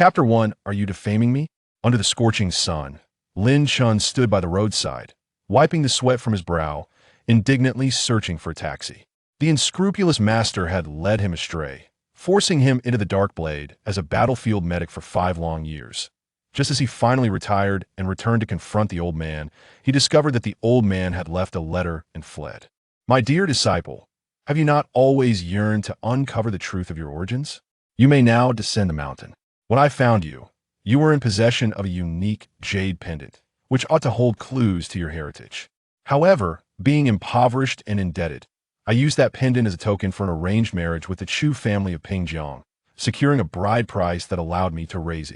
Chapter 1. Are you defaming me? Under the scorching sun, Lin Chun stood by the roadside, wiping the sweat from his brow, indignantly searching for a taxi. The unscrupulous master had led him astray, forcing him into the dark blade as a battlefield medic for 5 long years. Just as he finally retired and returned to confront the old man, he discovered that the old man had left a letter and fled. My dear disciple, have you not always yearned to uncover the truth of your origins? You may now descend the mountain. When I found you, you were in possession of a unique jade pendant, which ought to hold clues to your heritage. However, being impoverished and indebted, I used that pendant as a token for an arranged marriage with the Chu family of Pingjiang, securing a bride price that allowed me to raise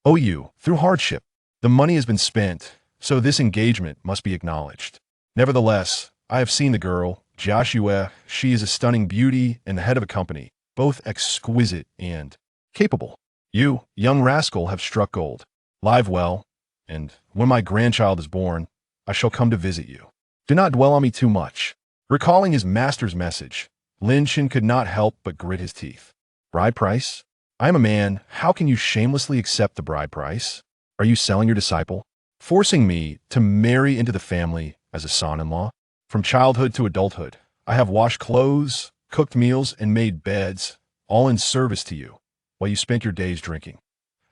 you through hardship. The money has been spent, so this engagement must be acknowledged. Nevertheless, I have seen the girl, Joshua. She is a stunning beauty and the head of a company, both exquisite and capable. You, young rascal, have struck gold. Live well, and when my grandchild is born, I shall come to visit you. Do not dwell on me too much. Recalling his master's message, Lin Chin could not help but grit his teeth. Bride price? I am a man. How can you shamelessly accept the bride price? Are you selling your disciple? Forcing me to marry into the family as a son-in-law? From childhood to adulthood, I have washed clothes, cooked meals, and made beds, all in service to you, while you spent your days drinking.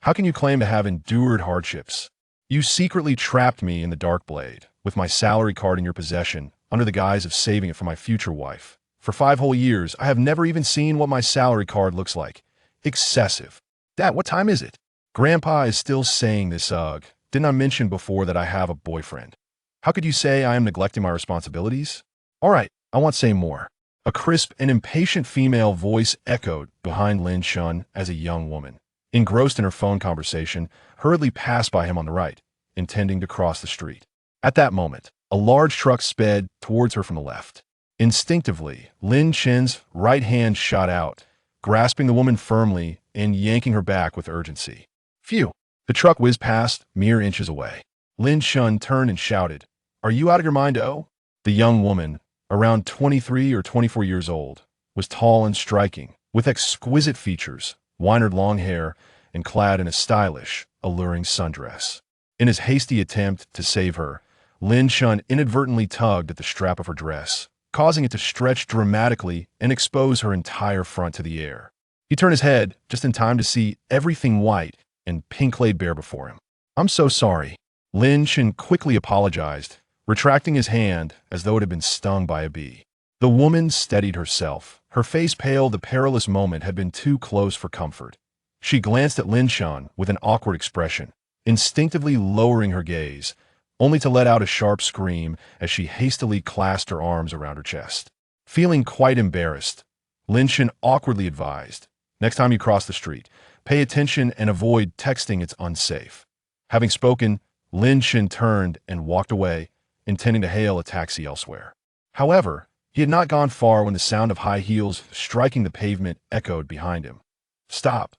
How can you claim to have endured hardships? You secretly trapped me in the dark blade, with my salary card in your possession, under the guise of saving it for my future wife. For 5 whole years, I have never even seen what my salary card looks like. Excessive. Dad, what time is it? Grandpa is still saying this, Didn't I mention before that I have a boyfriend? How could you say I am neglecting my responsibilities? All right, I won't say more. A crisp and impatient female voice echoed behind Lin Chun as a young woman, engrossed in her phone conversation, hurriedly passed by him on the right, intending to cross the street. At that moment, a large truck sped towards her from the left. Instinctively, Lin Chin's right hand shot out, grasping the woman firmly and yanking her back with urgency. Phew! The truck whizzed past, mere inches away. Lin Chun turned and shouted, "Are you out of your mind, oh?" The young woman, around 23 or 24 years old, was tall and striking, with exquisite features, winered long hair, and clad in a stylish, alluring sundress. In his hasty attempt to save her, Lin Chun inadvertently tugged at the strap of her dress, causing it to stretch dramatically and expose her entire front to the air. He turned his head just in time to see everything white and pink laid bare before him. "I'm so sorry." Lin Chun quickly apologized, retracting his hand as though it had been stung by a bee. The woman steadied herself, her face pale. The perilous moment had been too close for comfort. She glanced at Lin Chun with an awkward expression, instinctively lowering her gaze, only to let out a sharp scream as she hastily clasped her arms around her chest. Feeling quite embarrassed, Lin Chun awkwardly advised, "Next time you cross the street, pay attention and avoid texting. It's unsafe." Having spoken, Lin Chun turned and walked away, intending to hail a taxi elsewhere. However, he had not gone far when the sound of high heels striking the pavement echoed behind him. "Stop."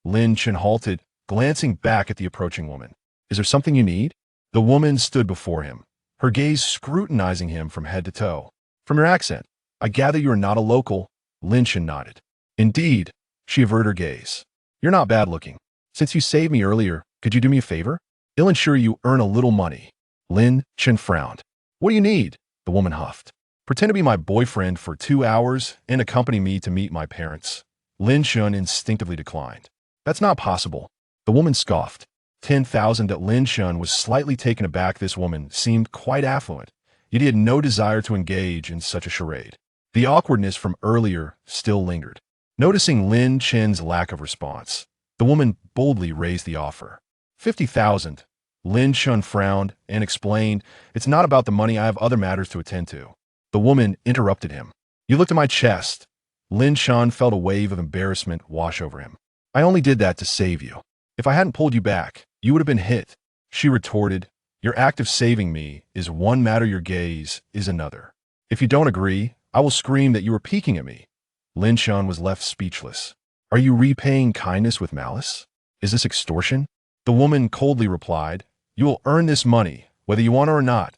Lin Chun halted, glancing back at the approaching woman. "Is there something you need?" The woman stood before him, her gaze scrutinizing him from head to toe. "From your accent, I gather you are not a local." Lin Chun nodded. "Indeed." She averted her gaze. "You're not bad looking. Since you saved me earlier, could you do me a favor? I'll ensure you earn a little money." Lin Chun frowned. "What do you need?" The woman huffed. "Pretend to be my boyfriend for 2 hours and accompany me to meet my parents." Lin Chun instinctively declined. "That's not possible." The woman scoffed. 10,000 that Lin Chun was slightly taken aback. This woman seemed quite affluent, yet he had no desire to engage in such a charade. The awkwardness from earlier still lingered. Noticing Lin Chin's lack of response, the woman boldly raised the offer. 50,000. Lin Chun frowned and explained, "It's not about the money. I have other matters to attend to." The woman interrupted him. "You looked at my chest." Lin Chun felt a wave of embarrassment wash over him. "I only did that to save you. If I hadn't pulled you back, you would have been hit." She retorted, "Your act of saving me is one matter, your gaze is another. If you don't agree, I will scream that you were peeking at me." Lin Chun was left speechless. "Are you repaying kindness with malice? Is this extortion?" The woman coldly replied, "You will earn this money, whether you want it or not."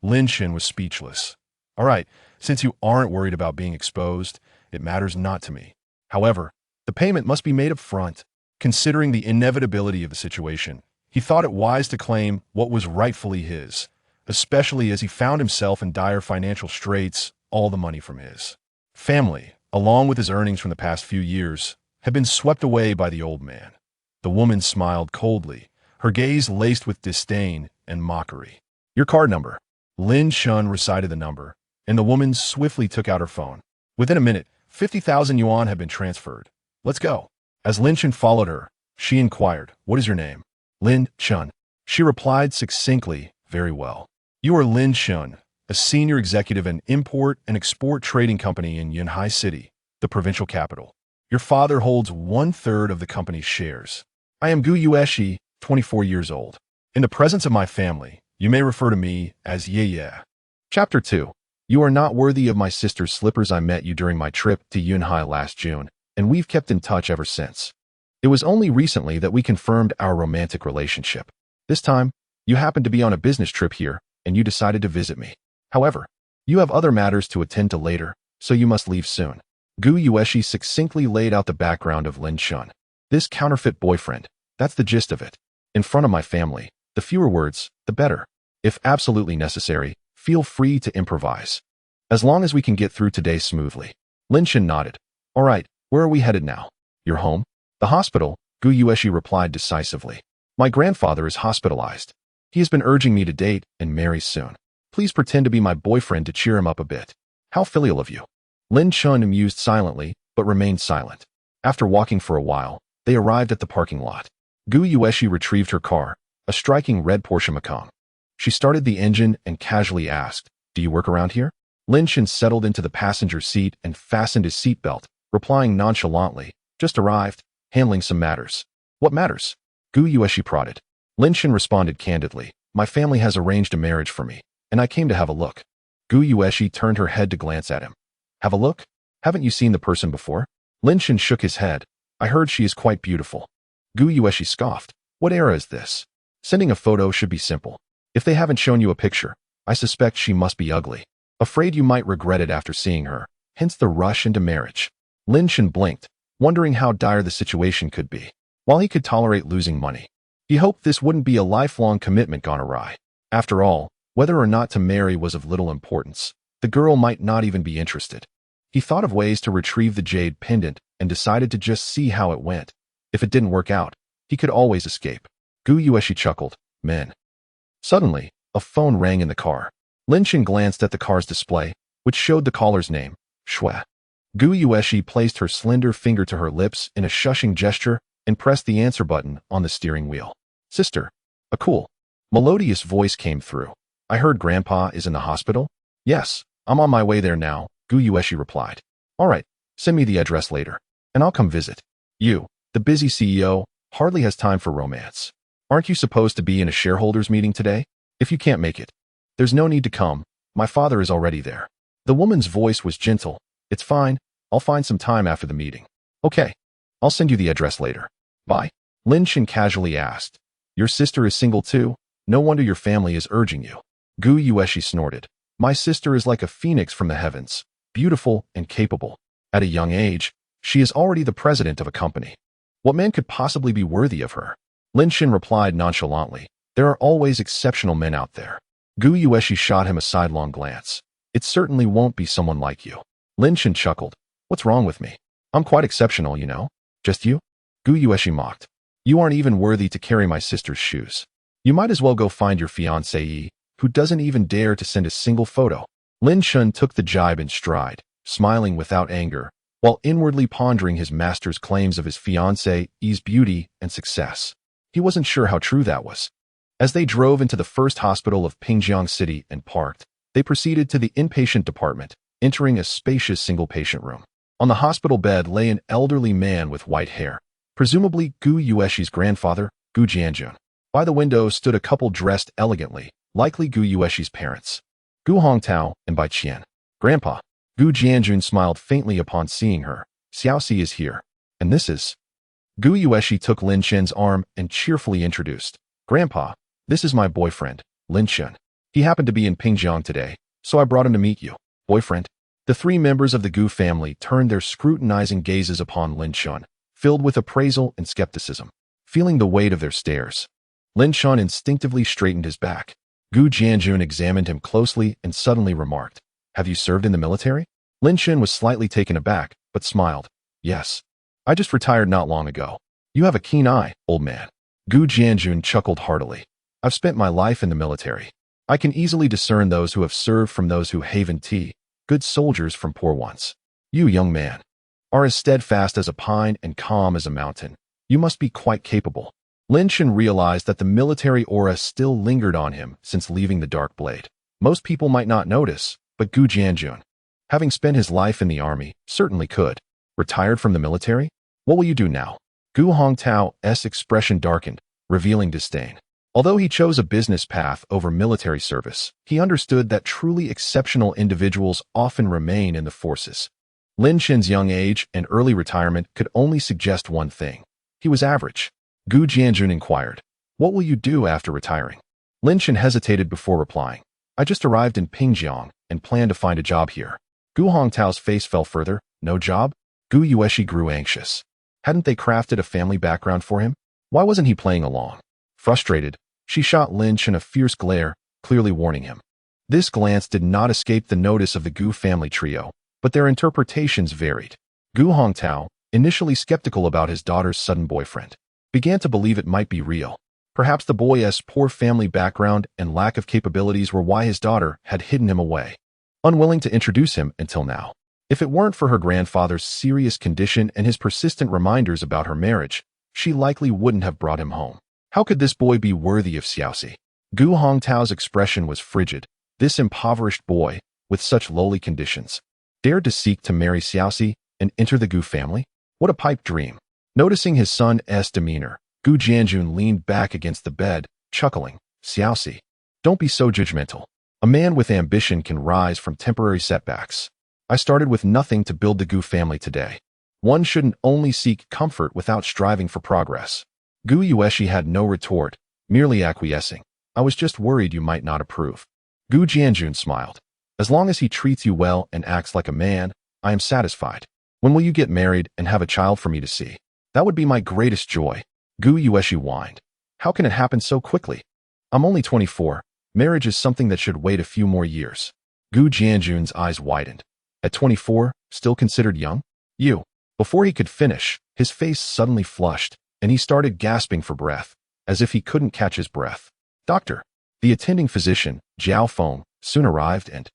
Lin Chun was speechless. "All right, since you aren't worried about being exposed, it matters not to me. However, the payment must be made up front." Considering the inevitability of the situation, he thought it wise to claim what was rightfully his, especially as he found himself in dire financial straits, all the money from his family, along with his earnings from the past few years, had been swept away by the old man. The woman smiled coldly, her gaze laced with disdain and mockery. "Your card number." Lin Shun recited the number, and the woman swiftly took out her phone. Within a minute, 50,000 yuan had been transferred. "Let's go." As Lin Shun followed her, she inquired, "What is your name?" "Lin Shun." She replied succinctly, "Very well. You are Lin Shun, a senior executive in import and export trading company in Yunhai City, the provincial capital. Your father holds 1/3 of the company's shares. I am Gu Yueshi, 24 years old. In the presence of my family, you may refer to me as Ye. Chapter 2. You are not worthy of my sister's slippers. I met you during my trip to Yunhai last June, and we've kept in touch ever since. It was only recently that we confirmed our romantic relationship. This time, you happened to be on a business trip here, and you decided to visit me. However, you have other matters to attend to later, so you must leave soon." Gu Yueshi succinctly laid out the background of Lin Shun. "This counterfeit boyfriend, that's the gist of it. In front of my family, the fewer words, the better. If absolutely necessary, feel free to improvise. As long as we can get through today smoothly." Lin Shun nodded. "All right, where are we headed now?" "Your home?" "The hospital," Gu Yueshi replied decisively. "My grandfather is hospitalized. He has been urging me to date and marry soon. Please pretend to be my boyfriend to cheer him up a bit." "How filial of you." Lin Shun mused silently, but remained silent. After walking for a while, they arrived at the parking lot. Gu Yueshi retrieved her car, a striking red Porsche Macan. She started the engine and casually asked, "Do you work around here?" Lin Shun settled into the passenger seat and fastened his seatbelt, replying nonchalantly, "Just arrived, handling some matters." "What matters?" Gu Yueshi prodded. Lin Shun responded candidly, "My family has arranged a marriage for me, and I came to have a look." Gu Yueshi turned her head to glance at him. "Have a look? Haven't you seen the person before?" Lin Shun shook his head. "I heard she is quite beautiful." Gu Yueshi scoffed. "What era is this? Sending a photo should be simple. If they haven't shown you a picture, I suspect she must be ugly. Afraid you might regret it after seeing her, hence the rush into marriage." Lin Shun blinked, wondering how dire the situation could be. While he could tolerate losing money, he hoped this wouldn't be a lifelong commitment gone awry. After all, whether or not to marry was of little importance. The girl might not even be interested. He thought of ways to retrieve the jade pendant and decided to just see how it went. If it didn't work out, he could always escape. Gu Yueshi chuckled, "Men." Suddenly, a phone rang in the car. Lin Shun glanced at the car's display, which showed the caller's name, Shui. Gu Yueshi placed her slender finger to her lips in a shushing gesture and pressed the answer button on the steering wheel. "Sister." A cool, melodious voice came through. "I heard Grandpa is in the hospital?" "Yes, I'm on my way there now," Gu Yueshi replied. "All right, send me the address later, and I'll come visit." "You, the busy CEO, hardly has time for romance. Aren't you supposed to be in a shareholders meeting today? If you can't make it, there's no need to come. My father is already there." The woman's voice was gentle. "It's fine. I'll find some time after the meeting." "Okay, I'll send you the address later. Bye." Lin Shun casually asked, "Your sister is single too? No wonder your family is urging you." Gu Yueshi snorted. "My sister is like a phoenix from the heavens, beautiful and capable. At a young age, she is already the president of a company. What man could possibly be worthy of her?" Lin Shun replied nonchalantly, "There are always exceptional men out there." Gu Yueshi shot him a sidelong glance. "It certainly won't be someone like you." Lin Shun chuckled. "What's wrong with me? I'm quite exceptional, you know." "Just you?" Gu Yueshi mocked. "You aren't even worthy to carry my sister's shoes. You might as well go find your fiancée, who doesn't even dare to send a single photo." Lin Shun took the jibe in stride, smiling without anger, while inwardly pondering his master's claims of his fiancée's beauty and success. He wasn't sure how true that was. As they drove into the first hospital of Pingjiang City and parked, they proceeded to the inpatient department, entering a spacious single-patient room. On the hospital bed lay an elderly man with white hair, presumably Gu Yueshi's grandfather, Gu Jianjun. By the window stood a couple dressed elegantly, likely Gu Yueshi's parents, Gu Hongtao and Bai Qian. "Grandpa." Gu Jianjun smiled faintly upon seeing her. "Xiaoxi is here. And this is..." Gu Yueshi took Lin Shun's arm and cheerfully introduced, "Grandpa, this is my boyfriend, Lin Shun. He happened to be in Pingjiang today, so I brought him to meet you." "Boyfriend?" The three members of the Gu family turned their scrutinizing gazes upon Lin Shun, filled with appraisal and skepticism. Feeling the weight of their stares, Lin Chun instinctively straightened his back. Gu Jianjun examined him closely and suddenly remarked, "Have you served in the military?" Lin Chun was slightly taken aback, but smiled. "Yes. I just retired not long ago." "You have a keen eye, old man." Gu Jianjun chuckled heartily. "I've spent my life in the military. I can easily discern those who have served from those who haven tea, good soldiers from poor ones. You, young man, are as steadfast as a pine and calm as a mountain. You must be quite capable." Lin Chun realized that the military aura still lingered on him since leaving the Dark Blade. Most people might not notice, but Gu Jianjun, having spent his life in the army, certainly could. "Retired from the military? What will you do now?" Gu Hongtao's expression darkened, revealing disdain. Although he chose a business path over military service, he understood that truly exceptional individuals often remain in the forces. Lin Chun's young age and early retirement could only suggest one thing. He was average. Gu Jianjun inquired, "What will you do after retiring?" Lin Chun hesitated before replying, "I just arrived in Pingjiang and plan to find a job here." Gu Hongtao's face fell further. "No job?" Gu Yueshi grew anxious. Hadn't they crafted a family background for him? Why wasn't he playing along? Frustrated, she shot Lin Chun a fierce glare, clearly warning him. This glance did not escape the notice of the Gu family trio, but their interpretations varied. Gu Hongtao, initially skeptical about his daughter's sudden boyfriend, began to believe it might be real. Perhaps the boy's poor family background and lack of capabilities were why his daughter had hidden him away, unwilling to introduce him until now. If it weren't for her grandfather's serious condition and his persistent reminders about her marriage, she likely wouldn't have brought him home. How could this boy be worthy of Xiaoxi? Gu Hongtao's expression was frigid. This impoverished boy, with such lowly conditions, dared to seek to marry Xiaoxi and enter the Gu family? What a pipe dream. Noticing his son's demeanor, Gu Jianjun leaned back against the bed, chuckling. "Xiaoxi, don't be so judgmental. A man with ambition can rise from temporary setbacks. I started with nothing to build the Gu family today. One shouldn't only seek comfort without striving for progress." Gu Yueshi had no retort, merely acquiescing. "I was just worried you might not approve." Gu Jianjun smiled. "As long as he treats you well and acts like a man, I am satisfied. When will you get married and have a child for me to see?" "That would be my greatest joy." Gu Yueshi whined. "How can it happen so quickly? I'm only 24. Marriage is something that should wait a few more years." Gu Jianjun's eyes widened. "At 24, still considered young? You." Before he could finish, his face suddenly flushed, and he started gasping for breath, as if he couldn't catch his breath. "Doctor." The attending physician, Jiao Feng, soon arrived and,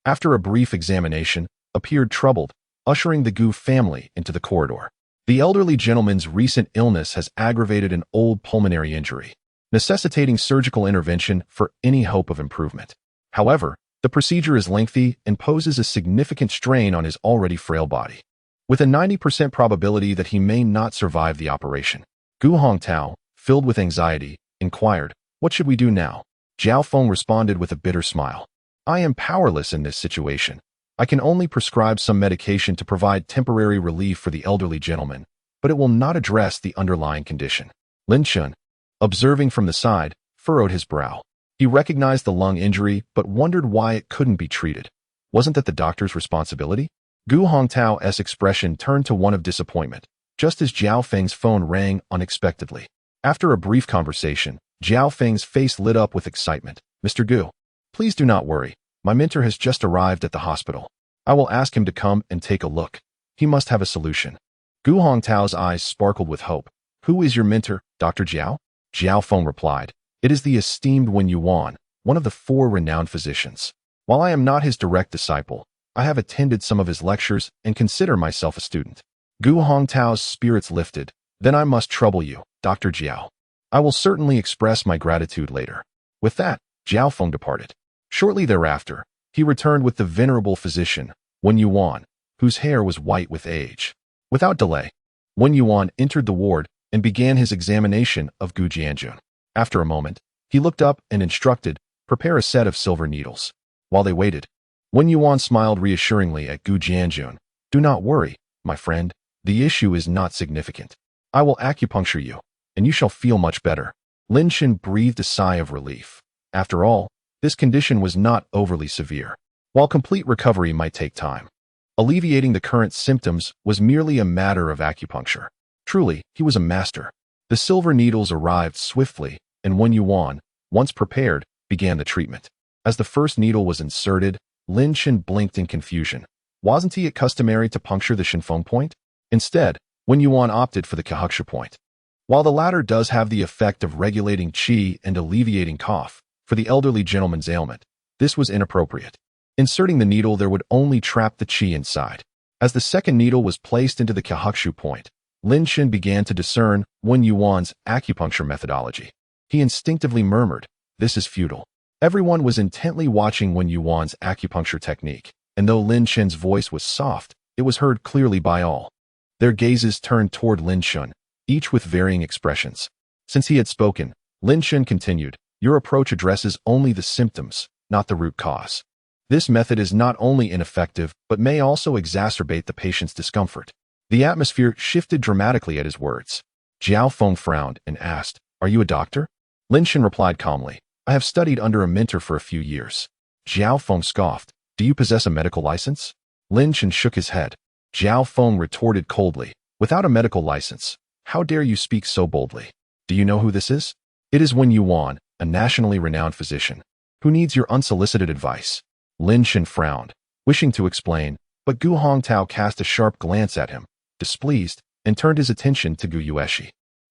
after a brief examination, appeared troubled, ushering the Gu family into the corridor. The elderly gentleman's recent illness has aggravated an old pulmonary injury, necessitating surgical intervention for any hope of improvement. However, the procedure is lengthy and poses a significant strain on his already frail body, with a 90% probability that he may not survive the operation. Gu Hongtao, filled with anxiety, inquired, "What should we do now?" Jiao Feng responded with a bitter smile. "I am powerless in this situation. I can only prescribe some medication to provide temporary relief for the elderly gentleman, but it will not address the underlying condition." Lin Chun, observing from the side, furrowed his brow. He recognized the lung injury, but wondered why it couldn't be treated. Wasn't that the doctor's responsibility? Gu Hongtao's expression turned to one of disappointment, just as Jiao Feng's phone rang unexpectedly. After a brief conversation, Jiao Feng's face lit up with excitement. "Mr. Gu, please do not worry. My mentor has just arrived at the hospital. I will ask him to come and take a look. He must have a solution." Gu Hongtao's eyes sparkled with hope. "Who is your mentor, Dr. Jiao?" Jiao Feng replied, "It is the esteemed Wen Yuan, one of the 4 renowned physicians. While I am not his direct disciple, I have attended some of his lectures and consider myself a student." Gu Hongtao's spirits lifted. "Then I must trouble you, Dr. Jiao. I will certainly express my gratitude later." With that, Jiao Feng departed. Shortly thereafter, he returned with the venerable physician, Wen Yuan, whose hair was white with age. Without delay, Wen Yuan entered the ward and began his examination of Gu Jianjun. After a moment, he looked up and instructed, "Prepare a set of silver needles." While they waited, Wen Yuan smiled reassuringly at Gu Jianjun. "Do not worry, my friend. The issue is not significant. I will acupuncture you, and you shall feel much better." Lin Chun breathed a sigh of relief. After all, this condition was not overly severe. While complete recovery might take time, alleviating the current symptoms was merely a matter of acupuncture. Truly, he was a master. The silver needles arrived swiftly, and Wen Yuan, once prepared, began the treatment. As the first needle was inserted, Lin Shen blinked in confusion. Wasn't it customary to puncture the Shinfeng point? Instead, Wen Yuan opted for the Kahuksha point. While the latter does have the effect of regulating qi and alleviating cough, for the elderly gentleman's ailment, this was inappropriate. Inserting the needle there would only trap the qi inside. As the second needle was placed into the Kahuksha point, Lin Shen began to discern Wen Yuan's acupuncture methodology. He instinctively murmured, "This is futile." Everyone was intently watching Wen Yuan's acupuncture technique, and though Lin Shen's voice was soft, it was heard clearly by all. Their gazes turned toward Lin Shen, each with varying expressions. Since he had spoken, Lin Shen continued, "Your approach addresses only the symptoms, not the root cause. This method is not only ineffective, but may also exacerbate the patient's discomfort." The atmosphere shifted dramatically at his words. Jiao Feng frowned and asked, "Are you a doctor?" Lin Shen replied calmly, "I have studied under a mentor for a few years." Jiao Feng scoffed, "Do you possess a medical license?" Lin Shen shook his head. Jiao Feng retorted coldly, "Without a medical license, how dare you speak so boldly? Do you know who this is? It is Wen Yuan, a nationally renowned physician, who needs your unsolicited advice." Lin Shen frowned, wishing to explain, but Gu Hongtao cast a sharp glance at him, displeased, and turned his attention to Gu Yueshi.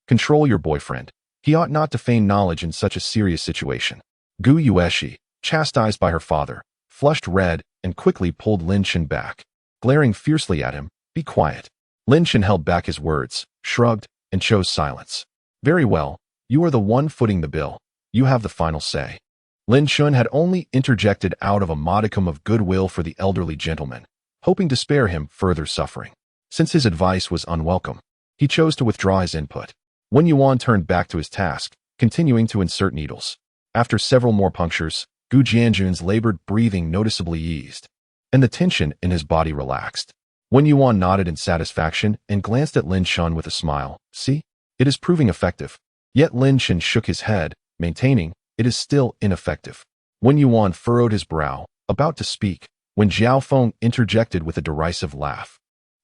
"Control your boyfriend. He ought not to feign knowledge in such a serious situation." Gu Yueshi, chastised by her father, flushed red and quickly pulled Lin Shen back. Glaring fiercely at him, "Be quiet." Lin Shen held back his words, shrugged, and chose silence. "Very well, you are the one footing the bill. You have the final say." Lin Shen had only interjected out of a modicum of goodwill for the elderly gentleman, hoping to spare him further suffering. Since his advice was unwelcome, he chose to withdraw his input. Wen Yuan turned back to his task, continuing to insert needles. After several more punctures, Gu Jianjun's labored breathing noticeably eased, and the tension in his body relaxed. Wen Yuan nodded in satisfaction and glanced at Lin Shen with a smile. "See? It is proving effective." Yet Lin Shen shook his head, maintaining, "It is still ineffective." Wen Yuan furrowed his brow, about to speak, when Jiao Feng interjected with a derisive laugh.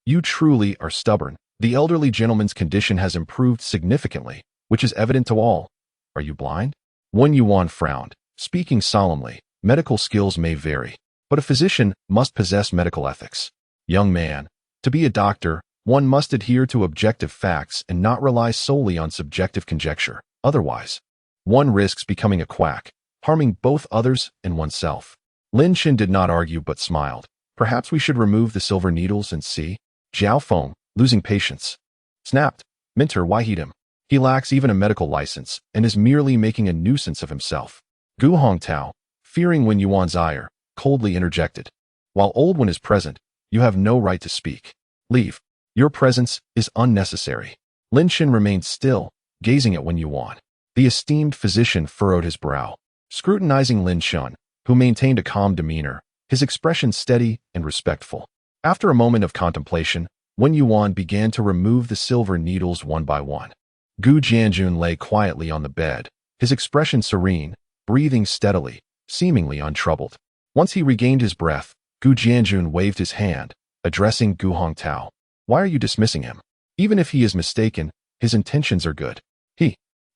"You truly are stubborn. The elderly gentleman's condition has improved significantly, which is evident to all. Are you blind?" Wen Yuan frowned, speaking solemnly. "Medical skills may vary, but a physician must possess medical ethics. Young man, to be a doctor, one must adhere to objective facts and not rely solely on subjective conjecture. Otherwise, one risks becoming a quack, harming both others and oneself." Lin Shen did not argue but smiled. "Perhaps we should remove the silver needles and see." Jiao Feng, losing patience, snapped, "Mentor, why heed him? He lacks even a medical license and is merely making a nuisance of himself." Gu Hongtao, fearing Wen Yuan's ire, coldly interjected, "While old one is present, you have no right to speak. Leave. Your presence is unnecessary." Lin Shen remained still, gazing at Wen Yuan. The esteemed physician furrowed his brow, scrutinizing Lin Shen, who maintained a calm demeanor, his expression steady and respectful. After a moment of contemplation, Wen Yuan began to remove the silver needles one by one. Gu Jianjun lay quietly on the bed, his expression serene, breathing steadily, seemingly untroubled. Once he regained his breath, Gu Jianjun waved his hand, addressing Gu Hongtao. "Why are you dismissing him? Even if he is mistaken, his intentions are good."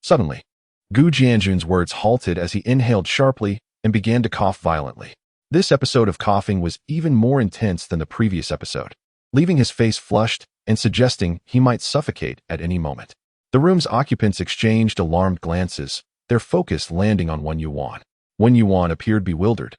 Suddenly, Gu Jianjun's words halted as he inhaled sharply and began to cough violently. This episode of coughing was even more intense than the previous episode, leaving his face flushed and suggesting he might suffocate at any moment. The room's occupants exchanged alarmed glances, their focus landing on Wen Yuan. Wen Yuan appeared bewildered,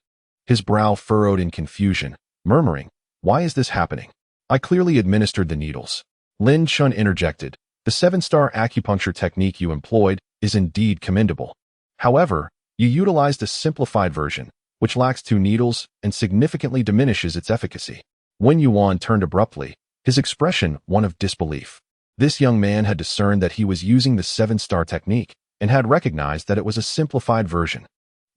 his brow furrowed in confusion, murmuring, "Why is this happening? I clearly administered the needles." Lin Shen interjected, "The 7-star acupuncture technique you employed is indeed commendable. However, you utilized a simplified version, which lacks 2 needles and significantly diminishes its efficacy." Wen Yuan turned abruptly, his expression one of disbelief. This young man had discerned that he was using the 7-star technique and had recognized that it was a simplified version.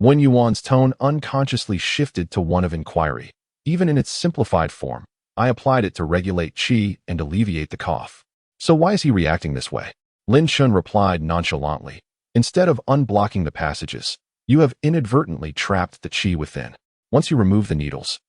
Wen Yuan's tone unconsciously shifted to one of inquiry. "Even in its simplified form, I applied it to regulate qi and alleviate the cough. So why is he reacting this way?" Lin Shen replied nonchalantly, "Instead of unblocking the passages, you have inadvertently trapped the qi within. Once you remove the needles,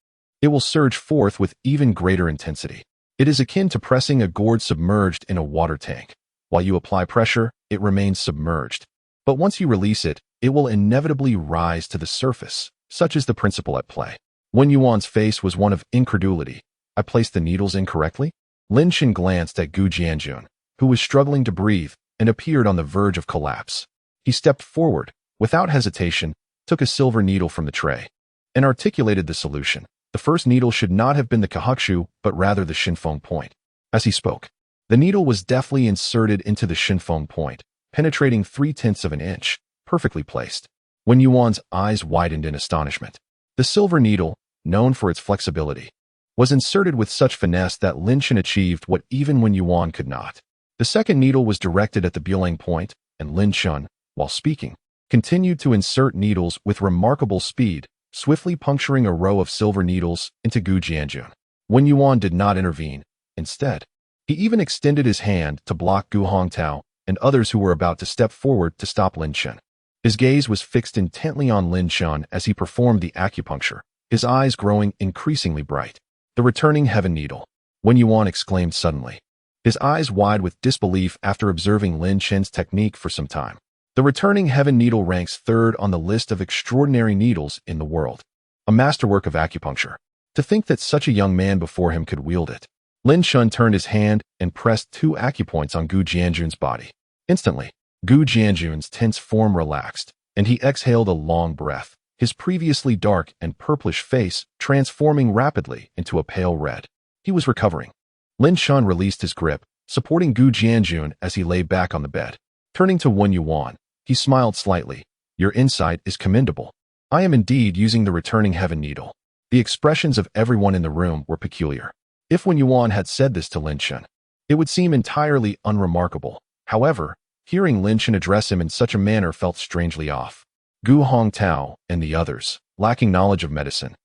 it will surge forth with even greater intensity." It is akin to pressing a gourd submerged in a water tank. While you apply pressure, it remains submerged. But once you release it, it will inevitably rise to the surface. Such is the principle at play. Wen Yuan's face was one of incredulity. I placed the needles incorrectly? Lin Shan glanced at Gu Jianjun, who was struggling to breathe and appeared on the verge of collapse. He stepped forward, without hesitation, took a silver needle from the tray, and articulated the solution. The first needle should not have been the Kahakshu, but rather the Shinfeng point. As he spoke, the needle was deftly inserted into the Shinfeng point, penetrating 3/10 of an inch, perfectly placed. Wen Yuan's eyes widened in astonishment. The silver needle, known for its flexibility, was inserted with such finesse that Lin Shan achieved what even Wen Yuan could not. The second needle was directed at the Bulang point, and Lin Shan, while speaking, continued to insert needles with remarkable speed, swiftly puncturing a row of silver needles into Gu Jianjun. Wen Yuan did not intervene. Instead, he even extended his hand to block Gu Hongtao and others who were about to step forward to stop Lin Shan. His gaze was fixed intently on Lin Shan as he performed the acupuncture, his eyes growing increasingly bright. The returning heaven needle, Wen Yuan exclaimed suddenly, his eyes wide with disbelief after observing Lin Shan's technique for some time. The returning heaven needle ranks third on the list of extraordinary needles in the world. A masterwork of acupuncture. To think that such a young man before him could wield it. Lin Shan turned his hand and pressed 2 acupoints on Gu Jianjun's body. Instantly, Gu Jianjun's tense form relaxed, and he exhaled a long breath, his previously dark and purplish face transforming rapidly into a pale red. He was recovering. Lin Shan released his grip, supporting Gu Jianjun as he lay back on the bed. Turning to Wen Yuan, he smiled slightly. Your insight is commendable. I am indeed using the returning heaven needle. The expressions of everyone in the room were peculiar. If Wen Yuan had said this to Lin Shan, it would seem entirely unremarkable. However, hearing Lin Shan address him in such a manner felt strangely off. Gu Hongtao and the others, lacking knowledge of medicine,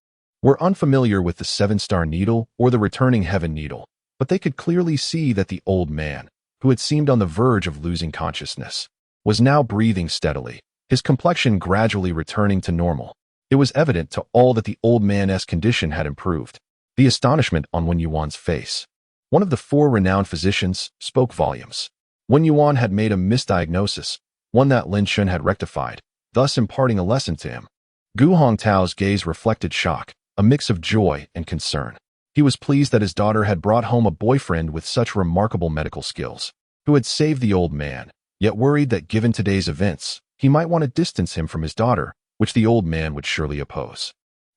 were unfamiliar with the 7-star needle or the returning heaven needle, but they could clearly see that the old man, who had seemed on the verge of losing consciousness, was now breathing steadily, his complexion gradually returning to normal. It was evident to all that the old man's condition had improved. The astonishment on Wen Yuan's face, one of the 4 renowned physicians, spoke volumes. Wen Yuan had made a misdiagnosis, one that Lin Shan had rectified, thus imparting a lesson to him. Gu Hongtao's gaze reflected shock, a mix of joy and concern. He was pleased that his daughter had brought home a boyfriend with such remarkable medical skills, who had saved the old man, yet worried that given today's events, he might want to distance him from his daughter, which the old man would surely oppose.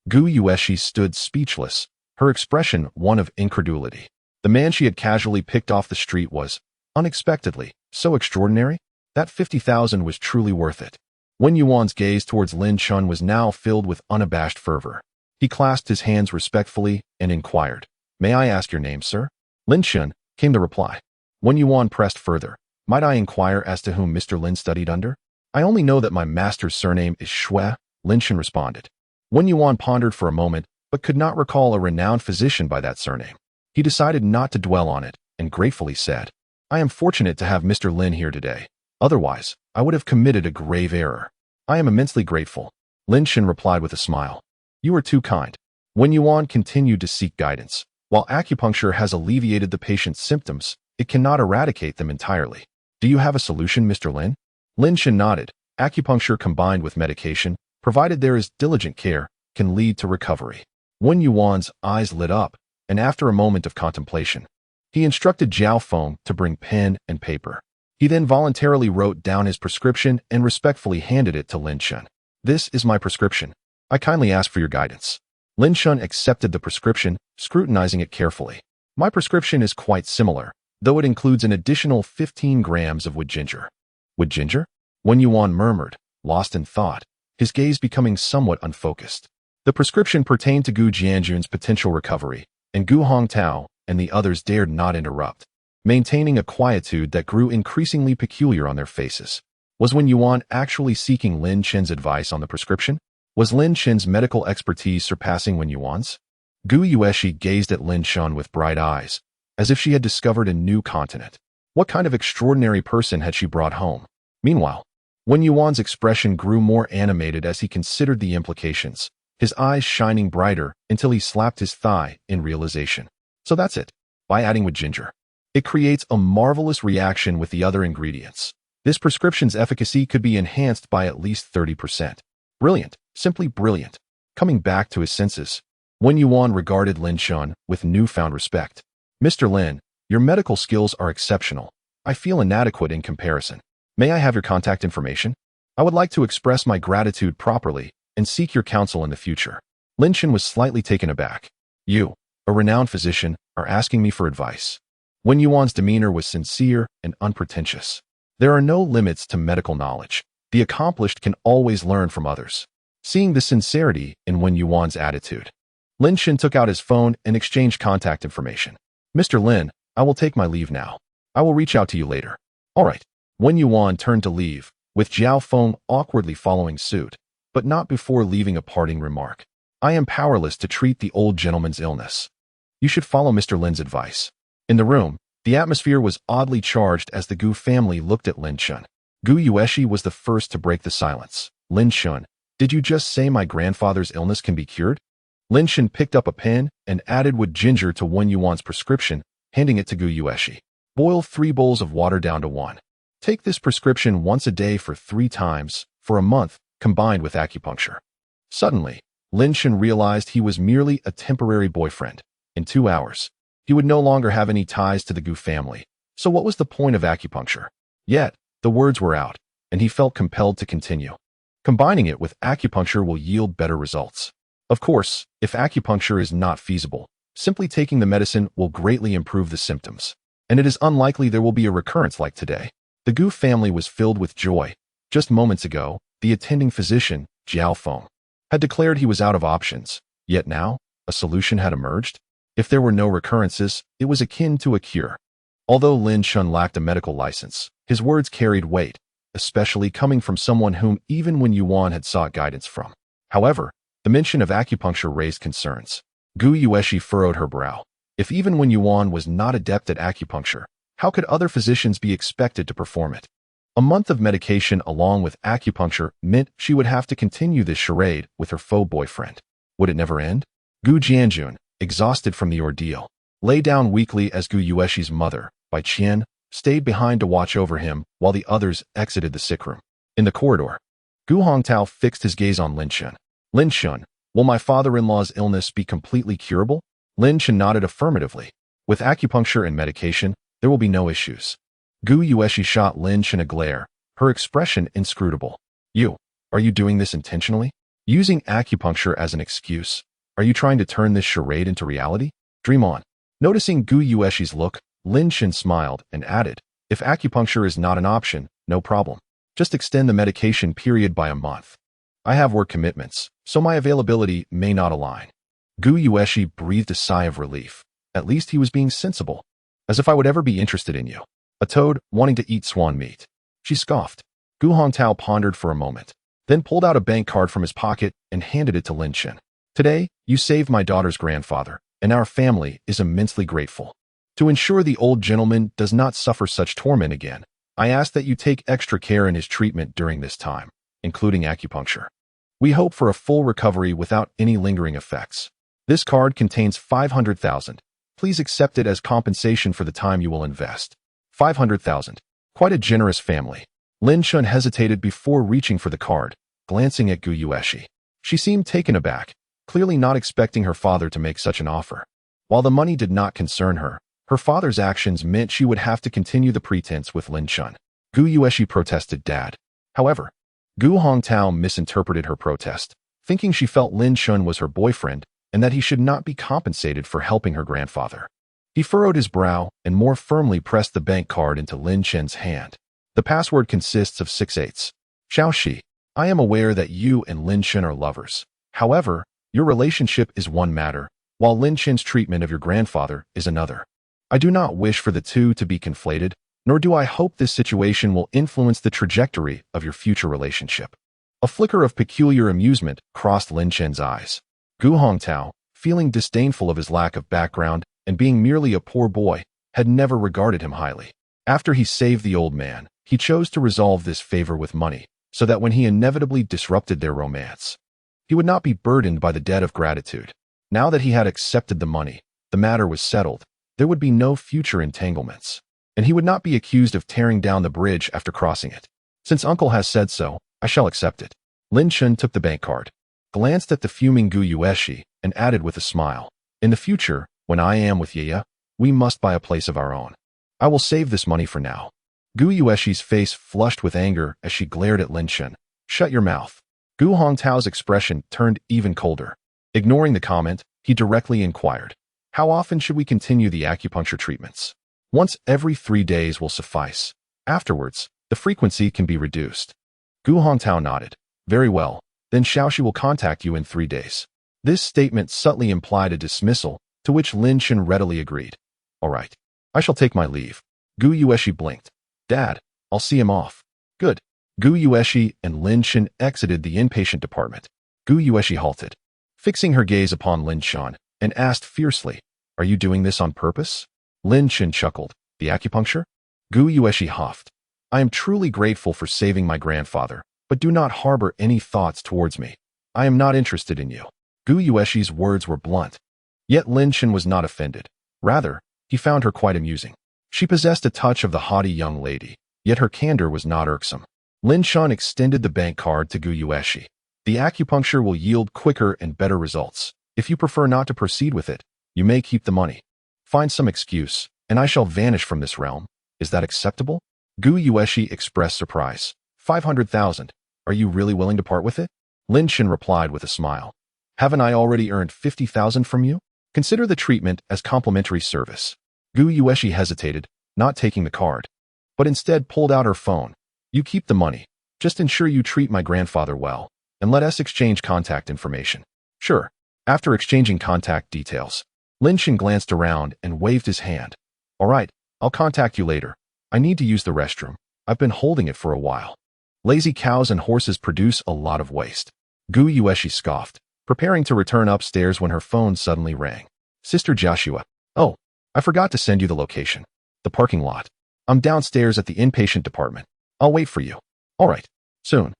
Gu Yueshi stood speechless, her expression one of incredulity. The man she had casually picked off the street was, unexpectedly, so extraordinary? That 50,000 was truly worth it. Wen Yuan's gaze towards Lin Shan was now filled with unabashed fervor. He clasped his hands respectfully and inquired, May I ask your name, sir? Lin Shan, came the reply. Wen Yuan pressed further, Might I inquire as to whom Mr. Lin studied under? I only know that my master's surname is Shui, Lin Shan responded. Wen Yuan pondered for a moment, but could not recall a renowned physician by that surname. He decided not to dwell on it, and gratefully said, I am fortunate to have Mr. Lin here today. Otherwise, I would have committed a grave error. I am immensely grateful. Lin Shan replied with a smile. You are too kind. Wen Yuan continued to seek guidance. While acupuncture has alleviated the patient's symptoms, it cannot eradicate them entirely. Do you have a solution, Mr. Lin? Lin Shan nodded. Acupuncture combined with medication, provided there is diligent care, can lead to recovery. Wen Yuan's eyes lit up, and after a moment of contemplation, he instructed Zhao Feng to bring pen and paper. He then voluntarily wrote down his prescription and respectfully handed it to Lin Shan. This is my prescription. I kindly ask for your guidance. Lin Shan accepted the prescription, scrutinizing it carefully. My prescription is quite similar, though it includes an additional 15 grams of wood ginger. Wood ginger? Wen Yuan murmured, lost in thought, his gaze becoming somewhat unfocused. The prescription pertained to Gu Jianjun's potential recovery, and Gu Hongtao and the others dared not interrupt, maintaining a quietude that grew increasingly peculiar on their faces. Was Wen Yuan actually seeking Lin Shan's advice on the prescription? Was Lin Shan's medical expertise surpassing Wen Yuan's? Gu Yueshi gazed at Lin Shan with bright eyes, as if she had discovered a new continent. What kind of extraordinary person had she brought home? Meanwhile, Wen Yuan's expression grew more animated as he considered the implications, his eyes shining brighter until he slapped his thigh in realization. So that's it. by adding with ginger. It creates a marvelous reaction with the other ingredients. This prescription's efficacy could be enhanced by at least 30%. Brilliant, simply brilliant. Coming back to his senses, Wen Yuan regarded Lin Shun with newfound respect. Mr. Lin, your medical skills are exceptional. I feel inadequate in comparison. May I have your contact information? I would like to express my gratitude properly and seek your counsel in the future. Lin Shun was slightly taken aback. You, a renowned physician, are asking me for advice. Wen Yuan's demeanor was sincere and unpretentious. There are no limits to medical knowledge. The accomplished can always learn from others. Seeing the sincerity in Wen Yuan's attitude, Lin Shun took out his phone and exchanged contact information. Mr. Lin, I will take my leave now. I will reach out to you later. All right. Wen Yuan turned to leave, with Zhao Feng awkwardly following suit, but not before leaving a parting remark. I am powerless to treat the old gentleman's illness. You should follow Mr. Lin's advice. In the room, the atmosphere was oddly charged as the Gu family looked at Lin Shun. Gu Yueshi was the first to break the silence. Lin Shun, did you just say my grandfather's illness can be cured? Lin Shun picked up a pen and added with ginger to Wen Yuan's prescription, handing it to Gu Yueshi. Boil 3 bowls of water down to 1. Take this prescription once a day for 3 times, for a month, combined with acupuncture. Suddenly, Lin Shun realized he was merely a temporary boyfriend. In 2 hours, he would no longer have any ties to the Gu family. So what was the point of acupuncture? Yet, the words were out, and he felt compelled to continue. Combining it with acupuncture will yield better results. Of course, if acupuncture is not feasible, simply taking the medicine will greatly improve the symptoms. And it is unlikely there will be a recurrence like today. The Gu family was filled with joy. Just moments ago, the attending physician, Zhao Feng, had declared he was out of options. Yet now, a solution had emerged. If there were no recurrences, it was akin to a cure. Although Lin Shun lacked a medical license, his words carried weight, especially coming from someone whom even Wen Yuan had sought guidance from. However, the mention of acupuncture raised concerns. Gu Yueshi furrowed her brow. If even Wen Yuan was not adept at acupuncture, how could other physicians be expected to perform it? A month of medication along with acupuncture meant she would have to continue this charade with her faux boyfriend. Would it never end? Gu Jianjun, exhausted from the ordeal, lay down weakly as Gu Yueshi's mother, Bai Qian, stayed behind to watch over him while the others exited the sick room. In the corridor, Gu Hongtao fixed his gaze on Lin Shun. Lin Shun, will my father-in-law's illness be completely curable? Lin Shun nodded affirmatively. With acupuncture and medication, there will be no issues. Gu Yueshi shot Lin Shun a glare, her expression inscrutable. Are you doing this intentionally? Using acupuncture as an excuse? Are you trying to turn this charade into reality? Dream on. Noticing Gu Yueshi's look, Lin Shun smiled and added, if acupuncture is not an option, no problem. Just extend the medication period by a month. I have work commitments, so my availability may not align. Gu Yueshi breathed a sigh of relief. At least he was being sensible. As if I would ever be interested in you. A toad wanting to eat swan meat. She scoffed. Gu Hongtao pondered for a moment, then pulled out a bank card from his pocket and handed it to Lin Shun. Today, you saved my daughter's grandfather, and our family is immensely grateful. To ensure the old gentleman does not suffer such torment again, I ask that you take extra care in his treatment during this time, including acupuncture. We hope for a full recovery without any lingering effects. This card contains 500,000. Please accept it as compensation for the time you will invest. 500,000. Quite a generous family. Lin Shun hesitated before reaching for the card, glancing at Gu Yueshi. She seemed taken aback, clearly not expecting her father to make such an offer. While the money did not concern her, her father's actions meant she would have to continue the pretense with Lin Shun. Gu Yueshi protested, Dad. However, Gu Hongtao misinterpreted her protest, thinking she felt Lin Shun was her boyfriend and that he should not be compensated for helping her grandfather. He furrowed his brow and more firmly pressed the bank card into Lin Shun's hand. The password consists of 6/8. Xiaoxi, I am aware that you and Lin Shun are lovers. However, your relationship is one matter, while Lin Shun's treatment of your grandfather is another. I do not wish for the two to be conflated, nor do I hope this situation will influence the trajectory of your future relationship. A flicker of peculiar amusement crossed Lin Shun's eyes. Gu Hongtao, feeling disdainful of his lack of background and being merely a poor boy, had never regarded him highly. After he saved the old man, he chose to resolve this favor with money, so that when he inevitably disrupted their romance, he would not be burdened by the debt of gratitude. Now that he had accepted the money, the matter was settled, there would be no future entanglements, and he would not be accused of tearing down the bridge after crossing it. Since uncle has said so, I shall accept it. Lin Chun took the bank card, glanced at the fuming Gu Yueshi, and added with a smile, in the future, when I am with Yaya, we must buy a place of our own. I will save this money for now. Gu Yueshi's face flushed with anger as she glared at Lin Chun. Shut your mouth. Gu Hongtao's expression turned even colder. Ignoring the comment, he directly inquired, how often should we continue the acupuncture treatments? Once every 3 days will suffice. Afterwards, the frequency can be reduced. Gu Hongtao nodded. Very well, then Xiaoxi will contact you in 3 days. This statement subtly implied a dismissal, to which Lin Chun readily agreed. All right. I shall take my leave. Gu Yueshi blinked. Dad, I'll see him off. Good. Gu Yueshi and Lin Chun exited the inpatient department. Gu Yueshi halted, fixing her gaze upon Lin Chun, and asked fiercely, are you doing this on purpose? Lin Chun chuckled. The acupuncture? Gu Yueshi huffed. I am truly grateful for saving my grandfather, but do not harbor any thoughts towards me. I am not interested in you. Gu Yueshi's words were blunt. Yet Lin Chun was not offended. Rather, he found her quite amusing. She possessed a touch of the haughty young lady, yet her candor was not irksome. Lin Chun extended the bank card to Gu Yueshi. The acupuncture will yield quicker and better results. If you prefer not to proceed with it, you may keep the money. Find some excuse, and I shall vanish from this realm. Is that acceptable? Gu Yueshi expressed surprise. 500,000. Are you really willing to part with it? Lin Chun replied with a smile. Haven't I already earned 50,000 from you? Consider the treatment as complimentary service. Gu Yueshi hesitated, not taking the card, but instead pulled out her phone. You keep the money. Just ensure you treat my grandfather well, and let us exchange contact information. Sure. After exchanging contact details, Lin Chun glanced around and waved his hand. All right, I'll contact you later. I need to use the restroom. I've been holding it for a while. Lazy cows and horses produce a lot of waste. Gu Yueshi scoffed, preparing to return upstairs when her phone suddenly rang. Sister Joshua. Oh, I forgot to send you the location. The parking lot. I'm downstairs at the inpatient department. I'll wait for you. All right. Soon.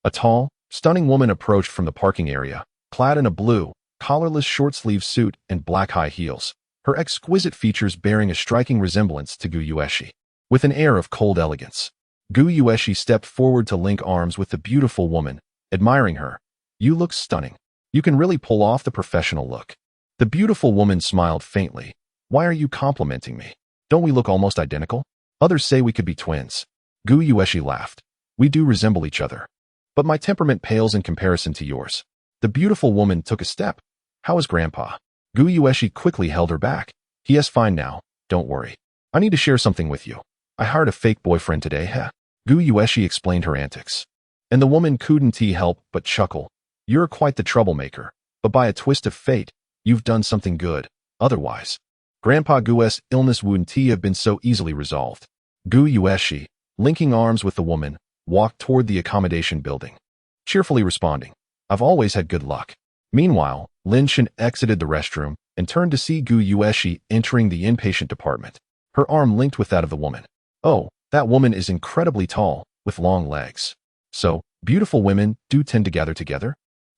A tall, stunning woman approached from the parking area, clad in a blue, collarless short-sleeve suit and black high heels, her exquisite features bearing a striking resemblance to Gu Yueshi. With an air of cold elegance, Gu Yueshi stepped forward to link arms with the beautiful woman, admiring her. You look stunning. You can really pull off the professional look. The beautiful woman smiled faintly. Why are you complimenting me? Don't we look almost identical? Others say we could be twins. Gu Yueshi laughed. We do resemble each other. But my temperament pales in comparison to yours. The beautiful woman took a step. How is Grandpa? Gu Yueshi quickly held her back. He is fine now. Don't worry. I need to share something with you. I hired a fake boyfriend today, heh? Gu Yueshi explained her antics. And the woman couldn't help but chuckle. You're quite the troublemaker, but by a twist of fate, you've done something good. Otherwise, Grandpa Gu's illness wouldn't have been so easily resolved. Gu Yueshi, linking arms with the woman, walked toward the accommodation building, cheerfully responding, I've always had good luck. Meanwhile, Lin Chun exited the restroom and turned to see Gu Yueshi entering the inpatient department, her arm linked with that of the woman. Oh, that woman is incredibly tall, with long legs. So, beautiful women do tend to gather together?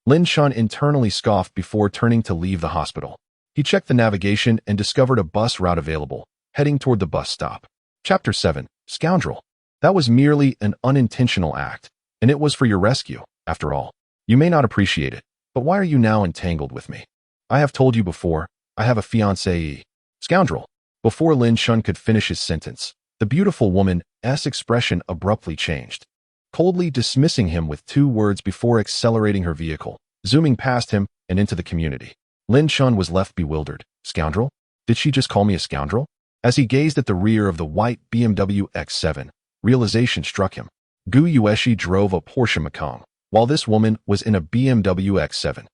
Lin Chun internally scoffed before turning to leave the hospital. He checked the navigation and discovered a bus route available, heading toward the bus stop. Chapter 7. Scoundrel. That was merely an unintentional act, and it was for your rescue, after all. You may not appreciate it, but why are you now entangled with me? I have told you before, I have a fiancée. Scoundrel. Before Lin Chun could finish his sentence, the beautiful woman's expression abruptly changed, coldly dismissing him with 2 words before accelerating her vehicle, zooming past him and into the community. Lin Chun was left bewildered. Scoundrel? Did she just call me a scoundrel? As he gazed at the rear of the white BMW X7, realization struck him. Gu Yueshi drove a Porsche Macan, while this woman was in a BMW X7.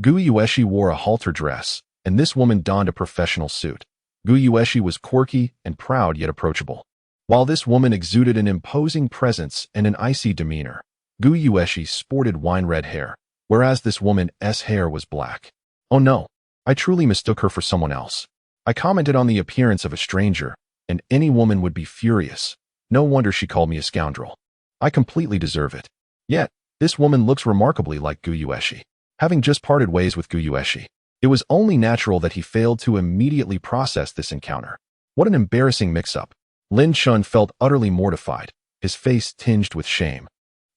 Gu Yueshi wore a halter dress, and this woman donned a professional suit. Gu Yueshi was quirky and proud yet approachable, while this woman exuded an imposing presence and an icy demeanor. Gu Yueshi sported wine-red hair, whereas this woman's hair was black. Oh no, I truly mistook her for someone else. I commented on the appearance of a stranger, and any woman would be furious. No wonder she called me a scoundrel. I completely deserve it. Yet, this woman looks remarkably like Gu Yueshi. Having just parted ways with Gu Yueshi, It was only natural that he failed to immediately process this encounter. What an embarrassing mix-up. Lin Chun felt utterly mortified, his face tinged with shame,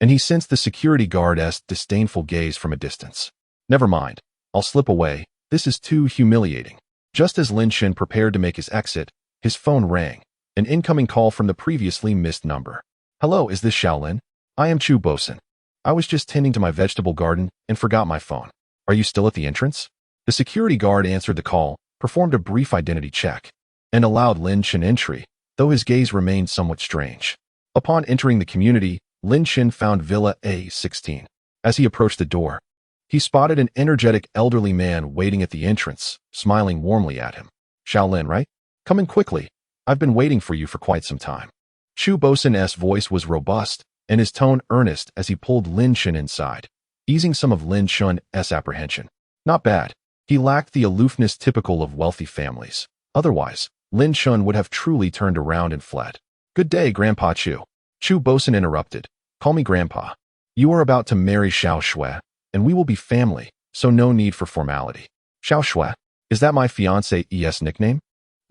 and he sensed the security guard's disdainful gaze from a distance. Never mind, I'll slip away, this is too humiliating. Just as Lin Chun prepared to make his exit, his phone rang, an incoming call from the previously missed number. Hello, is this Shaolin? I am Chu Bosun. I was just tending to my vegetable garden and forgot my phone. Are you still at the entrance? The security guard answered the call, performed a brief identity check, and allowed Lin Chun entry, though his gaze remained somewhat strange. Upon entering the community, Lin Chun found Villa A16. As he approached the door, he spotted an energetic elderly man waiting at the entrance, smiling warmly at him. Shaolin, right? Come in quickly. I've been waiting for you for quite some time. Chu Bosun's voice was robust, and his tone earnest as he pulled Lin Chun inside, easing some of Lin Chun's apprehension. Not bad. He lacked the aloofness typical of wealthy families. Otherwise, Lin Chun would have truly turned around and fled. Good day, Grandpa Chu. Chu Bosun interrupted. Call me Grandpa. You are about to marry Xiao Shui, and we will be family, so no need for formality. Xiao Shui? Is that my fiancé's nickname?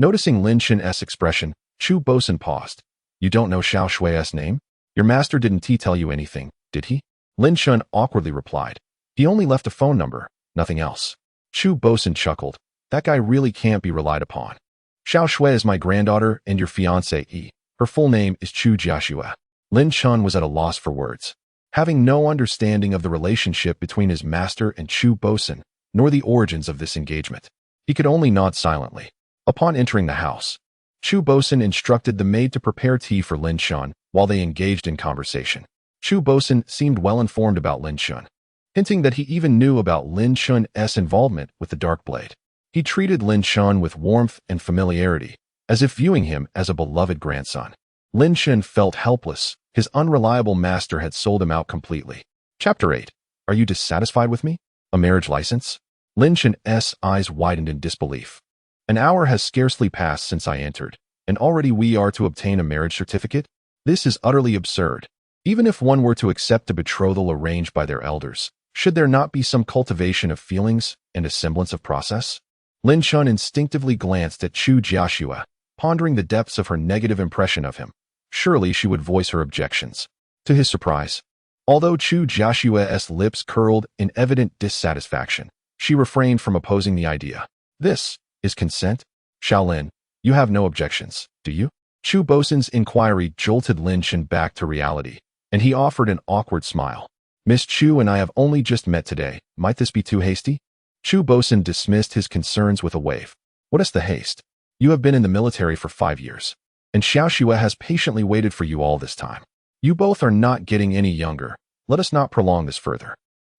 Noticing Lin Chun's expression, Chu Bosun paused. You don't know Xiao Shui's name? Your master didn't tell you anything, did he? Lin Chun awkwardly replied. He only left a phone number, nothing else. Chu Bosun chuckled. That guy really can't be relied upon. Xiao Shui is my granddaughter and your fiancée. Her full name is Chu Jiaxue. Lin Chun was at a loss for words. Having no understanding of the relationship between his master and Chu Bosun, nor the origins of this engagement, he could only nod silently. Upon entering the house, Chu Bosun instructed the maid to prepare tea for Lin Chun while they engaged in conversation. Chu Bosun seemed well informed about Lin Chun, hinting that he even knew about Lin Chun's involvement with the Dark Blade. He treated Lin Chun with warmth and familiarity, as if viewing him as a beloved grandson. Lin Chun felt helpless. His unreliable master had sold him out completely. Chapter 8. Are you dissatisfied with me? A marriage license? Lin Chun's eyes widened in disbelief. An hour has scarcely passed since I entered, and already we are to obtain a marriage certificate? This is utterly absurd. Even if one were to accept a betrothal arranged by their elders, should there not be some cultivation of feelings and a semblance of process? Lin Chun instinctively glanced at Chu Jiaxue, pondering the depths of her negative impression of him. Surely she would voice her objections. To his surprise, although Chu Jiaxue's lips curled in evident dissatisfaction, she refrained from opposing the idea. This is consent? Shaolin, you have no objections, do you? Chu Bosun's inquiry jolted Lin Chun back to reality, and he offered an awkward smile. Miss Chu and I have only just met today. Might this be too hasty? Chu Bosun dismissed his concerns with a wave. What is the haste? You have been in the military for 5 years, and Xiao Shui has patiently waited for you all this time. You both are not getting any younger. Let us not prolong this further.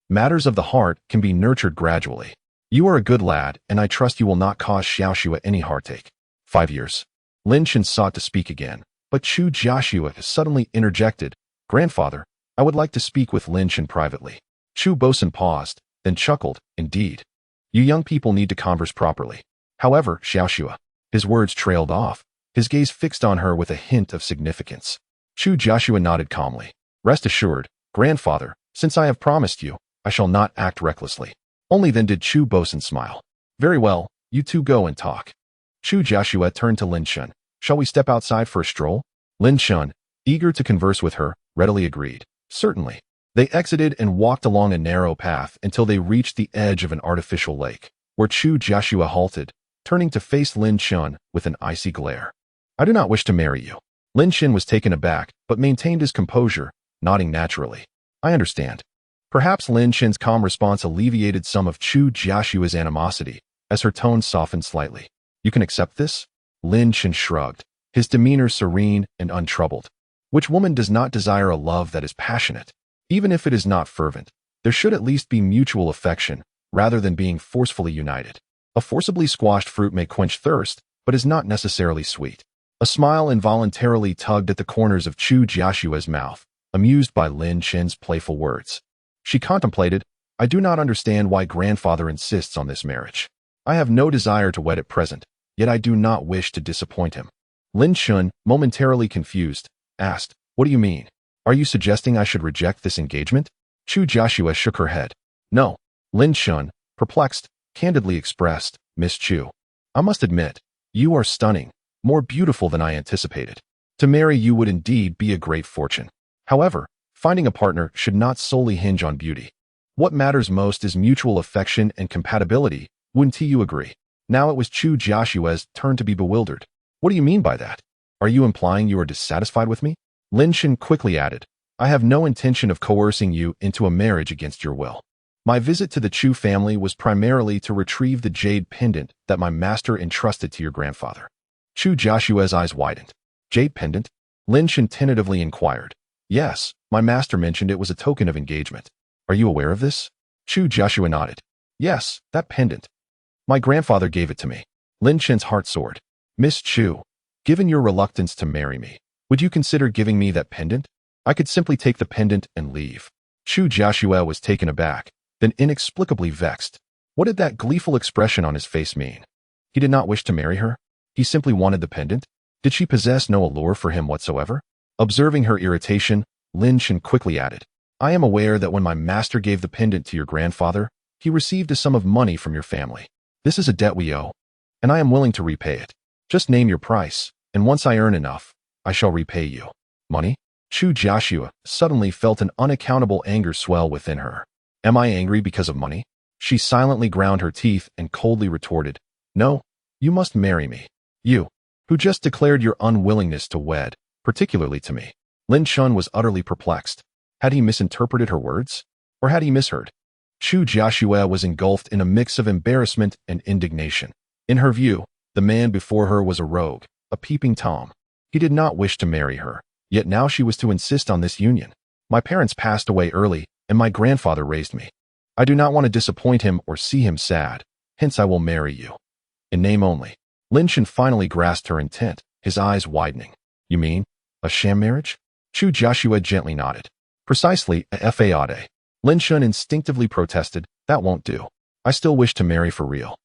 Matters of the heart can be nurtured gradually. You are a good lad, and I trust you will not cause Xiao Shui any heartache. 5 years. Lin Chun sought to speak again, but Chu Jiaxue suddenly interjected. Grandfather, I would like to speak with Lin Chun privately. Chu Bosun paused, then chuckled. Indeed. You young people need to converse properly. However, Xiao Shui. His words trailed off, his gaze fixed on her with a hint of significance. Chu Jiaxue nodded calmly. Rest assured, grandfather, since I have promised you, I shall not act recklessly. Only then did Chu Bosun smile. Very well, you two go and talk. Chu Jiaxue turned to Lin Chun. Shall we step outside for a stroll? Lin Chun, eager to converse with her, readily agreed. Certainly. They exited and walked along a narrow path until they reached the edge of an artificial lake, where Chu Jiaxue halted, turning to face Lin Chun with an icy glare. I do not wish to marry you. Lin Chun was taken aback, but maintained his composure, nodding naturally. I understand. Perhaps Lin Chun's calm response alleviated some of Chu Jiaxue's animosity, as her tone softened slightly. You can accept this? Lin Chun shrugged, his demeanor serene and untroubled. Which woman does not desire a love that is passionate? Even if it is not fervent, there should at least be mutual affection, rather than being forcefully united. A forcibly squashed fruit may quench thirst, but is not necessarily sweet. A smile involuntarily tugged at the corners of Chu Jiaxue's mouth, amused by Lin Chun's playful words. She contemplated, I do not understand why grandfather insists on this marriage. I have no desire to wed at present, yet I do not wish to disappoint him. Lin Chun, momentarily confused, asked, What do you mean? Are you suggesting I should reject this engagement? Chu Jiaxue shook her head. No. Lin Chun, perplexed, Candidly expressed, Miss Chu. I must admit, you are stunning, more beautiful than I anticipated. To marry you would indeed be a great fortune. However, finding a partner should not solely hinge on beauty. What matters most is mutual affection and compatibility, wouldn't you agree? Now it was Chu Joshua's turn to be bewildered. What do you mean by that? Are you implying you are dissatisfied with me? Lin Shen quickly added, I have no intention of coercing you into a marriage against your will. My visit to the Chu family was primarily to retrieve the jade pendant that my master entrusted to your grandfather. Chu Joshua's eyes widened. Jade pendant? Lin Shen tentatively inquired. Yes, my master mentioned it was a token of engagement. Are you aware of this? Chu Joshua nodded. Yes, that pendant. My grandfather gave it to me. Lin Shen's heart soared. Miss Chu, given your reluctance to marry me, would you consider giving me that pendant? I could simply take the pendant and leave. Chu Joshua was taken aback, then inexplicably vexed. What did that gleeful expression on his face mean? He did not wish to marry her? He simply wanted the pendant? Did she possess no allure for him whatsoever? Observing her irritation, Lin Shen quickly added, I am aware that when my master gave the pendant to your grandfather, he received a sum of money from your family. This is a debt we owe, and I am willing to repay it. Just name your price, and once I earn enough, I shall repay you. Money? Chu Joshua suddenly felt an unaccountable anger swell within her. Am I angry because of money? She silently ground her teeth and coldly retorted, No, you must marry me. You, who just declared your unwillingness to wed, particularly to me. Lin Shen was utterly perplexed. Had he misinterpreted her words? Or had he misheard? Chu Joshua was engulfed in a mix of embarrassment and indignation. In her view, the man before her was a rogue, a peeping Tom. He did not wish to marry her, yet now she was to insist on this union. My parents passed away early, and my grandfather raised me. I do not want to disappoint him or see him sad, hence I will marry you. In name only. Lin Shen finally grasped her intent, his eyes widening. You mean, a sham marriage? Chu Joshua gently nodded. Precisely, a fade. Lin Shen instinctively protested, that won't do. I still wish to marry for real.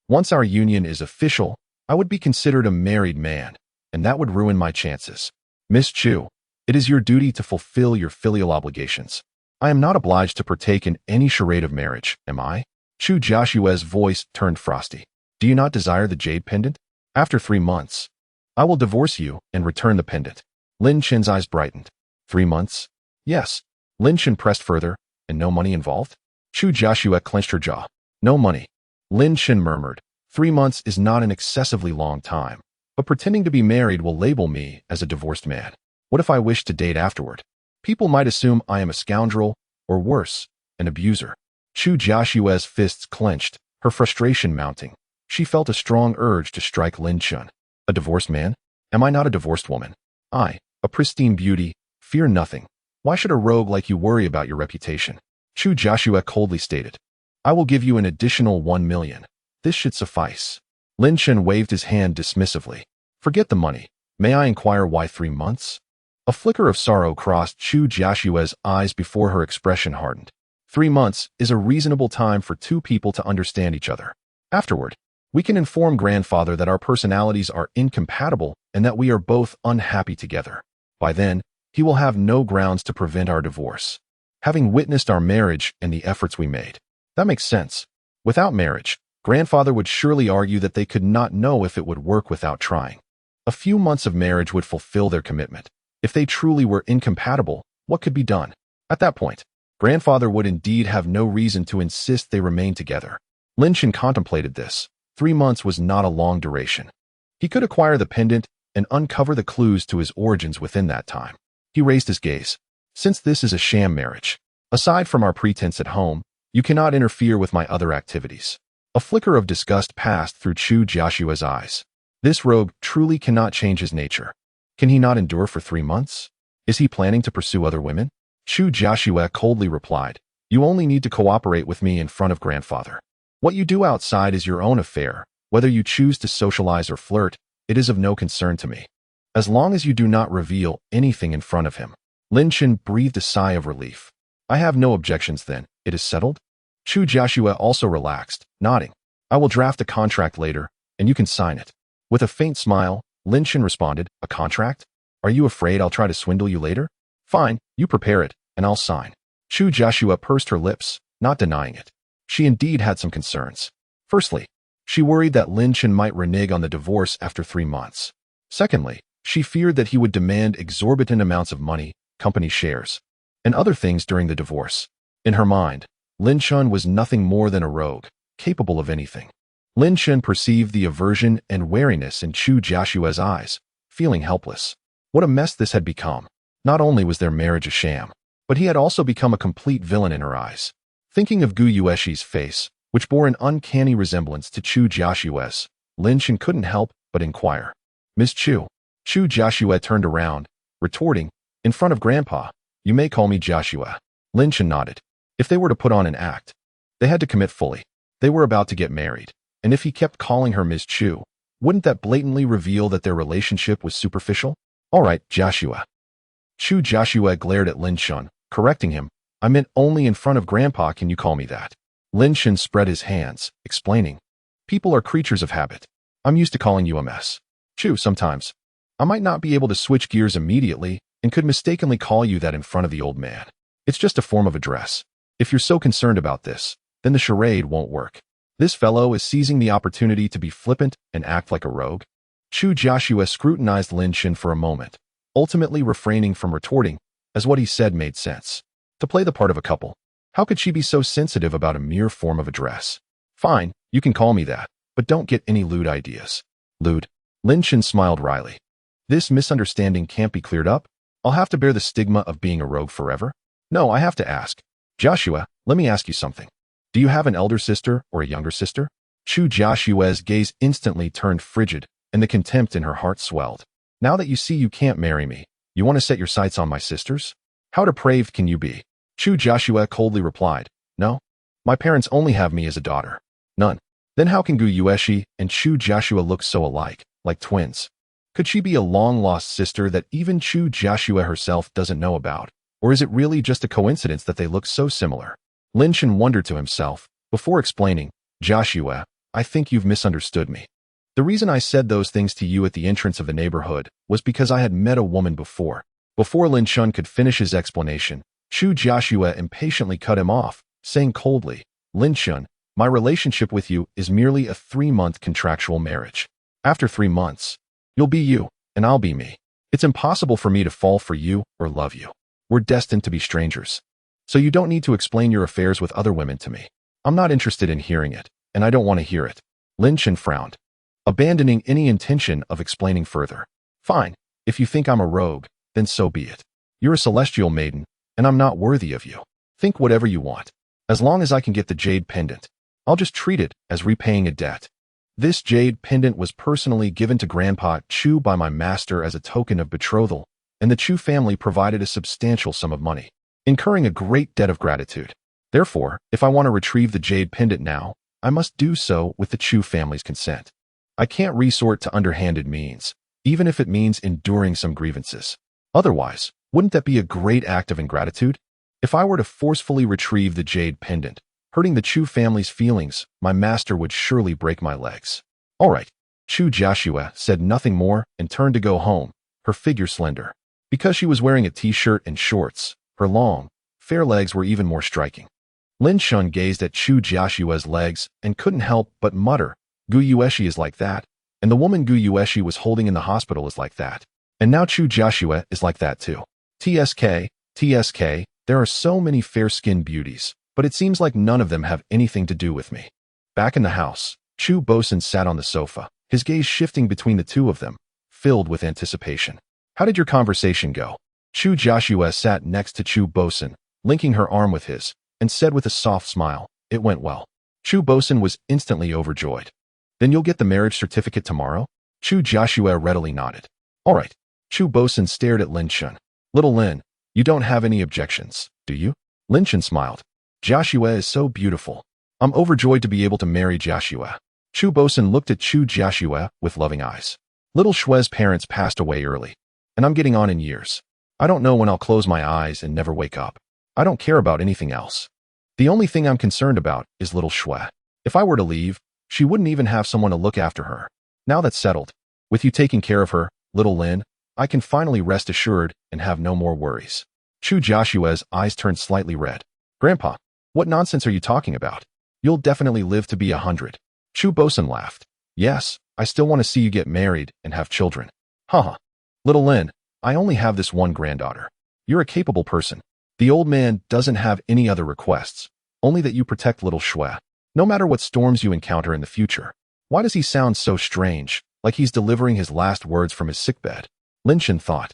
Once our union is official, I would be considered a married man, and that would ruin my chances. Miss Chu, it is your duty to fulfill your filial obligations. I am not obliged to partake in any charade of marriage, am I? Chu Joshua's voice turned frosty. Do you not desire the jade pendant? After 3 months, I will divorce you and return the pendant. Lin Shen's eyes brightened. 3 months? Yes. Lin Shen pressed further. And no money involved? Chu Joshua clenched her jaw. No money. Lin Shen murmured. 3 months is not an excessively long time, but pretending to be married will label me as a divorced man. What if I wish to date afterward? People might assume I am a scoundrel, or worse, an abuser. Chu Joshua's fists clenched, her frustration mounting. She felt a strong urge to strike Lin Shen. A divorced man? Am I not a divorced woman? I, a pristine beauty, fear nothing. Why should a rogue like you worry about your reputation? Chu Joshua coldly stated. I will give you an additional 1 million. This should suffice. Lin Shen waved his hand dismissively. Forget the money. May I inquire why 3 months? A flicker of sorrow crossed Chu Joshua's eyes before her expression hardened. 3 months is a reasonable time for 2 people to understand each other. Afterward, we can inform grandfather that our personalities are incompatible and that we are both unhappy together. By then, he will have no grounds to prevent our divorce, having witnessed our marriage and the efforts we made. That makes sense. Without marriage, grandfather would surely argue that they could not know if it would work without trying. A few months of marriage would fulfill their commitment. If they truly were incompatible, what could be done? At that point, grandfather would indeed have no reason to insist they remain together. Lin Shen contemplated this. 3 months was not a long duration. He could acquire the pendant and uncover the clues to his origins within that time. He raised his gaze. Since this is a sham marriage, aside from our pretense at home, you cannot interfere with my other activities. A flicker of disgust passed through Chu Joshua's eyes. This rogue truly cannot change his nature. Can he not endure for 3 months? Is he planning to pursue other women? Chu Joshua coldly replied, You only need to cooperate with me in front of grandfather. What you do outside is your own affair. Whether you choose to socialize or flirt, it is of no concern to me. As long as you do not reveal anything in front of him. Lin Shen breathed a sigh of relief. I have no objections then. It is settled? Chu Joshua also relaxed, nodding. I will draft a contract later, and you can sign it. With a faint smile, Lin Shen responded, A contract? Are you afraid I'll try to swindle you later? Fine, you prepare it, and I'll sign. Chu Joshua pursed her lips, not denying it. She indeed had some concerns. Firstly, she worried that Lin Chen might renege on the divorce after 3 months. Secondly, she feared that he would demand exorbitant amounts of money, company shares, and other things during the divorce. In her mind, Lin Chen was nothing more than a rogue, capable of anything. Lin Chen perceived the aversion and wariness in Chu Jiashue's eyes, feeling helpless. What a mess this had become. Not only was their marriage a sham, but he had also become a complete villain in her eyes. Thinking of Gu Yueshi's face, which bore an uncanny resemblance to Chu Jiashue's, Lin Chen couldn't help but inquire. "Miss Chu." Chu Jiashue turned around, retorting, "In front of Grandpa, you may call me Jiashue." Lin Chen nodded. If they were to put on an act, they had to commit fully. They were about to get married, and if he kept calling her Ms. Chu, wouldn't that blatantly reveal that their relationship was superficial? "All right, Jiashue." Chu Jiashue glared at Lin Chen, correcting him. "I meant only in front of Grandpa can you call me that." Lin Chen spread his hands, explaining, "People are creatures of habit. I'm used to calling you a mess. Chu, sometimes I might not be able to switch gears immediately and could mistakenly call you that in front of the old man. It's just a form of address. If you're so concerned about this, then the charade won't work. This fellow is seizing the opportunity to be flippant and act like a rogue." Chu Jiashue scrutinized Lin Chen for a moment, ultimately refraining from retorting, as what he said made sense. To play the part of a couple, how could she be so sensitive about a mere form of address? "Fine, you can call me that, but don't get any lewd ideas." "Lewd?" Lin Chen smiled wryly. "This misunderstanding can't be cleared up? I'll have to bear the stigma of being a rogue forever? No, I have to ask. Joshua, let me ask you something. Do you have an elder sister or a younger sister?" Chu Jiashue's gaze instantly turned frigid, and the contempt in her heart swelled. "Now that you see you can't marry me, you want to set your sights on my sisters? How depraved can you be?" Chu Jiashue coldly replied, "No. My parents only have me as a daughter. None." Then how can Gu Yueshi and Chu Jiashue look so alike, like twins? Could she be a long-lost sister that even Chu Jiashue herself doesn't know about? Or is it really just a coincidence that they look so similar? Lin Chen wondered to himself, before explaining, "Jiashue, I think you've misunderstood me. The reason I said those things to you at the entrance of the neighborhood was because I had met a woman before." Before Lin Chen could finish his explanation, Chu Jiashue impatiently cut him off, saying coldly, "Lin Chen, my relationship with you is merely a 3-month contractual marriage. After 3 months, you'll be you, and I'll be me. It's impossible for me to fall for you or love you. We're destined to be strangers. So you don't need to explain your affairs with other women to me. I'm not interested in hearing it, and I don't want to hear it." Lin Chen frowned, abandoning any intention of explaining further. "Fine, if you think I'm a rogue, then so be it. You're a celestial maiden, and I'm not worthy of you. Think whatever you want. As long as I can get the jade pendant, I'll just treat it as repaying a debt. This jade pendant was personally given to Grandpa Chu by my master as a token of betrothal, and the Chu family provided a substantial sum of money, incurring a great debt of gratitude. Therefore, if I want to retrieve the jade pendant now, I must do so with the Chu family's consent. I can't resort to underhanded means, even if it means enduring some grievances. Otherwise, wouldn't that be a great act of ingratitude? If I were to forcefully retrieve the jade pendant, hurting the Chu family's feelings, my master would surely break my legs." "All right." Chu Jiashue said nothing more and turned to go home, her figure slender. Because she was wearing a t-shirt and shorts, her long, fair legs were even more striking. Lin Chen gazed at Chu Jiashue's legs and couldn't help but mutter, "Gu Yueshi is like that, and the woman Gu Yueshi was holding in the hospital is like that. And now Chu Jiashue is like that too. TSK, there are so many fair-skinned beauties, but it seems like none of them have anything to do with me." Back in the house, Chu Bosun sat on the sofa, his gaze shifting between the two of them, filled with anticipation. "How did your conversation go?" Chu Jiashue sat next to Chu Bosun, linking her arm with his, and said with a soft smile, "It went well." Chu Bosun was instantly overjoyed. "Then you'll get the marriage certificate tomorrow?" Chu Jiashue readily nodded. "All right." Chu Bosun stared at Lin Chen. "Little Lin, you don't have any objections, do you?" Lin Chen smiled. "Jiashue is so beautiful. I'm overjoyed to be able to marry Jiashue." Chu Bosun looked at Chu Jiashue with loving eyes. "Little Shue's parents passed away early, and I'm getting on in years. I don't know when I'll close my eyes and never wake up. I don't care about anything else. The only thing I'm concerned about is little Shue. If I were to leave, she wouldn't even have someone to look after her. Now that's settled, with you taking care of her, little Lin, I can finally rest assured and have no more worries." Chu Jiashue's eyes turned slightly red. "Grandpa, what nonsense are you talking about? You'll definitely live to be 100. Chu Bosun laughed. Yes, I still want to see you get married and have children. Haha. Little Lin, I only have this one granddaughter. You're a capable person. The old man doesn't have any other requests, only that you protect little Shui. No matter what storms you encounter in the future. Why does he sound so strange, like he's delivering his last words from his sickbed? Lin Shan thought.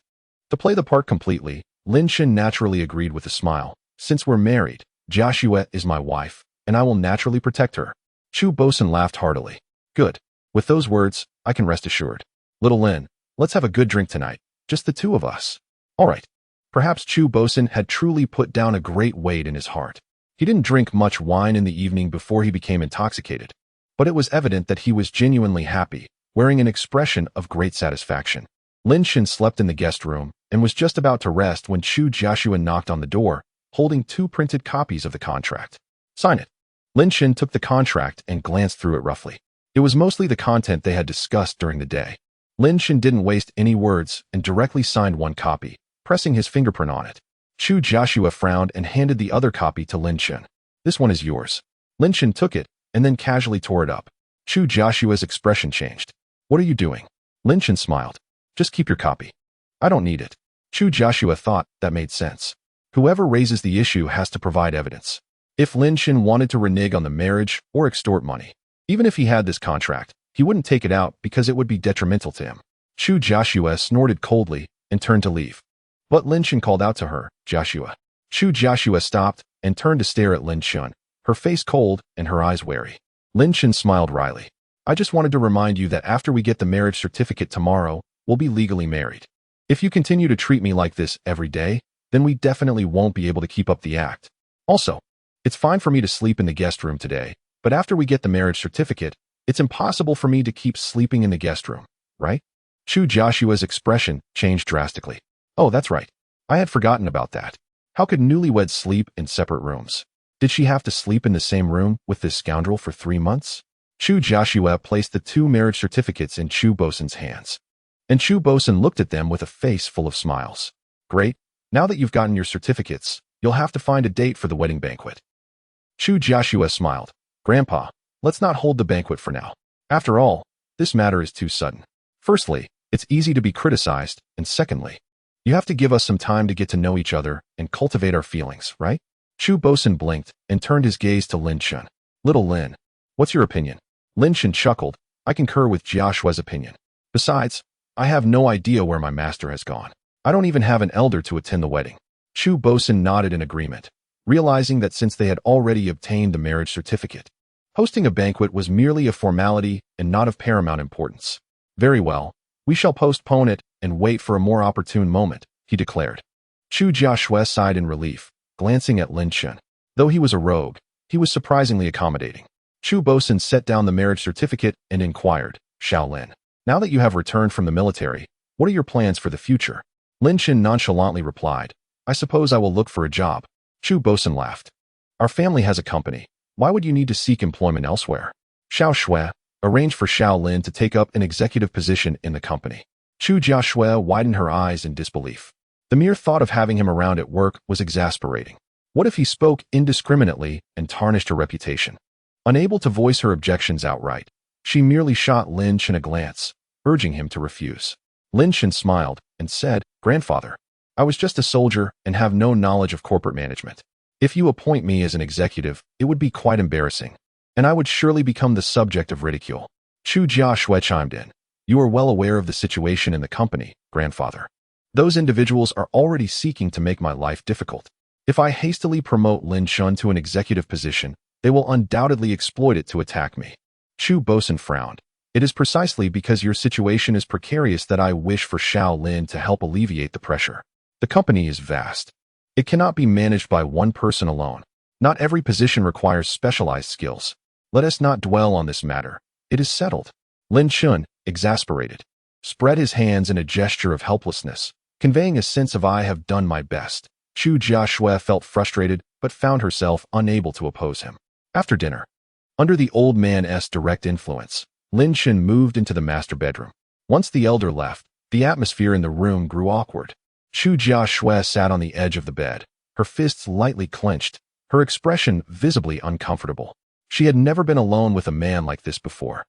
To play the part completely, Lin Shan naturally agreed with a smile. Since we're married, Joshua is my wife, and I will naturally protect her. Chu Bosun laughed heartily. Good. With those words, I can rest assured. Little Lin, let's have a good drink tonight, just the two of us. All right. Perhaps Chu Bosun had truly put down a great weight in his heart. He didn't drink much wine in the evening before he became intoxicated, but it was evident that he was genuinely happy, wearing an expression of great satisfaction. Lin Shan slept in the guest room and was just about to rest when Chu Joshua knocked on the door, holding 2 printed copies of the contract. Sign it. Lin Shan took the contract and glanced through it roughly. It was mostly the content they had discussed during the day. Lin Shan didn't waste any words and directly signed one copy, pressing his fingerprint on it. Chu Joshua frowned and handed the other copy to Lin Shan. This one is yours. Lin Shan took it and then casually tore it up. Chu Joshua's expression changed. What are you doing? Lin Shan smiled. Just keep your copy. I don't need it. Chu Joshua thought that made sense. Whoever raises the issue has to provide evidence. If Lin Shan wanted to renege on the marriage or extort money, even if he had this contract, he wouldn't take it out because it would be detrimental to him. Chu Joshua snorted coldly and turned to leave. But Lin Shan called out to her, Joshua. Chu Joshua stopped and turned to stare at Lin Shan, her face cold and her eyes wary. Lin Shan smiled wryly. I just wanted to remind you that after we get the marriage certificate tomorrow, we'll be legally married. If you continue to treat me like this every day, then we definitely won't be able to keep up the act. Also, it's fine for me to sleep in the guest room today, but after we get the marriage certificate, it's impossible for me to keep sleeping in the guest room, right? Chu Joshua's expression changed drastically. Oh, that's right. I had forgotten about that. How could newlyweds sleep in separate rooms? Did she have to sleep in the same room with this scoundrel for 3 months? Chu Joshua placed the 2 marriage certificates in Chu Bosun's hands. And Chu Bosun looked at them with a face full of smiles. Great. Now that you've gotten your certificates, you'll have to find a date for the wedding banquet. Chu Joshua smiled. Grandpa, let's not hold the banquet for now. After all, this matter is too sudden. Firstly, it's easy to be criticized, and secondly, you have to give us some time to get to know each other and cultivate our feelings, right? Chu Bosun blinked and turned his gaze to Lin Shan. Little Lin, what's your opinion? Lin Shan chuckled. I concur with Joshua's opinion. Besides, I have no idea where my master has gone. I don't even have an elder to attend the wedding. Chu Bosun nodded in agreement, realizing that since they had already obtained the marriage certificate, hosting a banquet was merely a formality and not of paramount importance. Very well, we shall postpone it and wait for a more opportune moment, he declared. Chu Joshua sighed in relief, glancing at Lin Shan. Though he was a rogue, he was surprisingly accommodating. Chu Bosun set down the marriage certificate and inquired, Shaolin, now that you have returned from the military, what are your plans for the future? Lin Shan nonchalantly replied, I suppose I will look for a job. Chu Bosun laughed. Our family has a company. Why would you need to seek employment elsewhere? Xiao Shui arranged for Shaolin to take up an executive position in the company. Chu Joshua widened her eyes in disbelief. The mere thought of having him around at work was exasperating. What if he spoke indiscriminately and tarnished her reputation? Unable to voice her objections outright, she merely shot Lin Shan a glance, urging him to refuse. Lin Shan smiled and said, Grandfather, I was just a soldier and have no knowledge of corporate management. If you appoint me as an executive, it would be quite embarrassing, and I would surely become the subject of ridicule. Chu Joshua chimed in. You are well aware of the situation in the company, Grandfather. Those individuals are already seeking to make my life difficult. If I hastily promote Lin Shan to an executive position, they will undoubtedly exploit it to attack me. Chu Bosun frowned. It is precisely because your situation is precarious that I wish for Shaolin to help alleviate the pressure. The company is vast. It cannot be managed by one person alone. Not every position requires specialized skills. Let us not dwell on this matter. It is settled. Lin Shan, exasperated, spread his hands in a gesture of helplessness, conveying a sense of I have done my best. Chu Joshua felt frustrated but found herself unable to oppose him. After dinner, under the old man's direct influence, Lin Shan moved into the master bedroom. Once the elder left, the atmosphere in the room grew awkward. Chu Joshua sat on the edge of the bed, her fists lightly clenched, her expression visibly uncomfortable. She had never been alone with a man like this before.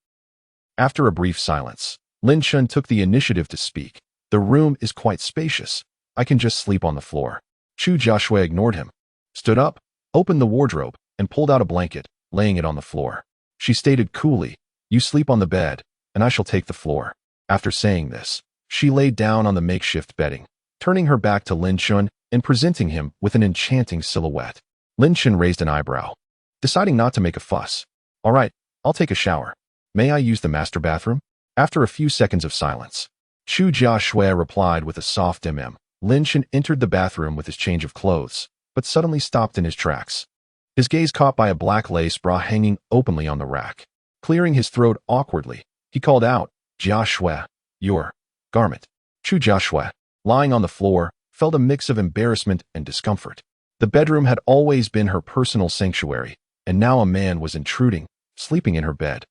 After a brief silence, Lin Chun took the initiative to speak. The room is quite spacious. I can just sleep on the floor. Chu Jiaxue ignored him, stood up, opened the wardrobe, and pulled out a blanket, laying it on the floor. She stated coolly, "You sleep on the bed, and I shall take the floor." After saying this, she laid down on the makeshift bedding, turning her back to Lin Chun and presenting him with an enchanting silhouette. Lin Chun raised an eyebrow, deciding not to make a fuss. "All right, I'll take a shower. May I use the master bathroom?" After a few seconds of silence, Chu Jiaxue replied with a soft Lin Chun entered the bathroom with his change of clothes, but suddenly stopped in his tracks. His gaze caught by a black lace bra hanging openly on the rack. Clearing his throat awkwardly, he called out, "Jiaxue, your garment." Chu Jiaxue, lying on the floor, felt a mix of embarrassment and discomfort. The bedroom had always been her personal sanctuary, and now a man was intruding, sleeping in her bed,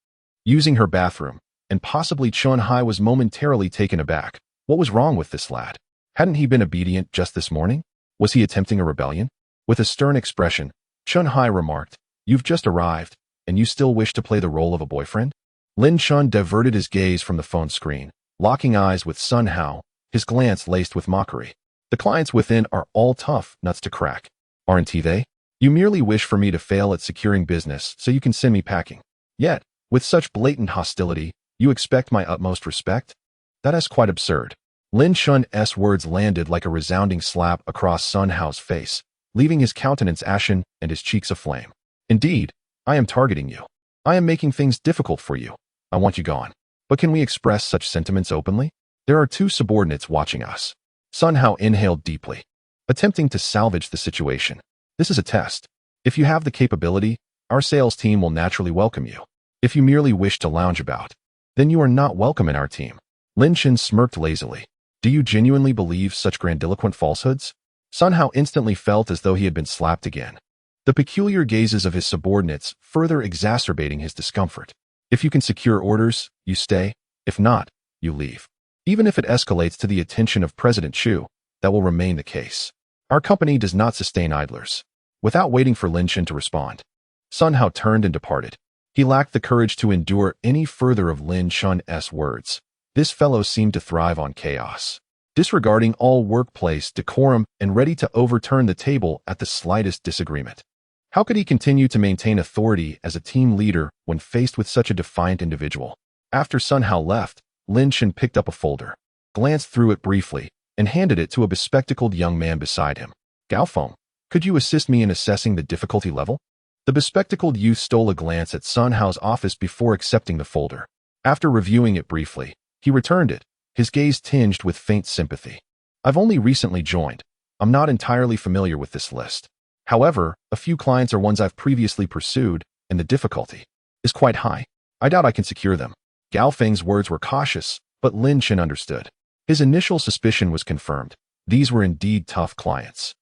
using her bathroom, and possibly Chun Hai was momentarily taken aback. What was wrong with this lad? Hadn't he been obedient just this morning? Was he attempting a rebellion? With a stern expression, Chun Hai remarked, "You've just arrived, and you still wish to play the role of a boyfriend?" Lin Chun diverted his gaze from the phone screen, locking eyes with Sun Hao, his glance laced with mockery. "The clients within are all tough nuts to crack, aren't they? You merely wish for me to fail at securing business so you can send me packing. Yet, with such blatant hostility, you expect my utmost respect? That is quite absurd." Lin Chun's words landed like a resounding slap across Sun Hao's face, leaving his countenance ashen and his cheeks aflame. "Indeed, I am targeting you. I am making things difficult for you. I want you gone. But can we express such sentiments openly? There are two subordinates watching us." Sun Hao inhaled deeply, attempting to salvage the situation. "This is a test. If you have the capability, our sales team will naturally welcome you. If you merely wish to lounge about, then you are not welcome in our team." Lin Chun smirked lazily. "Do you genuinely believe such grandiloquent falsehoods?" Sun Hao instantly felt as though he had been slapped again, the peculiar gazes of his subordinates further exacerbating his discomfort. "If you can secure orders, you stay. If not, you leave. Even if it escalates to the attention of President Chu, that will remain the case. Our company does not sustain idlers." Without waiting for Lin Chun to respond, Sun Hao turned and departed. He lacked the courage to endure any further of Lin Chun's words. This fellow seemed to thrive on chaos, disregarding all workplace decorum and ready to overturn the table at the slightest disagreement. How could he continue to maintain authority as a team leader when faced with such a defiant individual? After Sun Hao left, Lin Chun picked up a folder, glanced through it briefly, and handed it to a bespectacled young man beside him. "Gao Feng, could you assist me in assessing the difficulty level?" The bespectacled youth stole a glance at Sun Hao's office before accepting the folder. After reviewing it briefly, he returned it, his gaze tinged with faint sympathy. "I've only recently joined. I'm not entirely familiar with this list. However, a few clients are ones I've previously pursued, and the difficulty is quite high. I doubt I can secure them." Gao Feng's words were cautious, but Lin Chun understood. His initial suspicion was confirmed. These were indeed tough clients,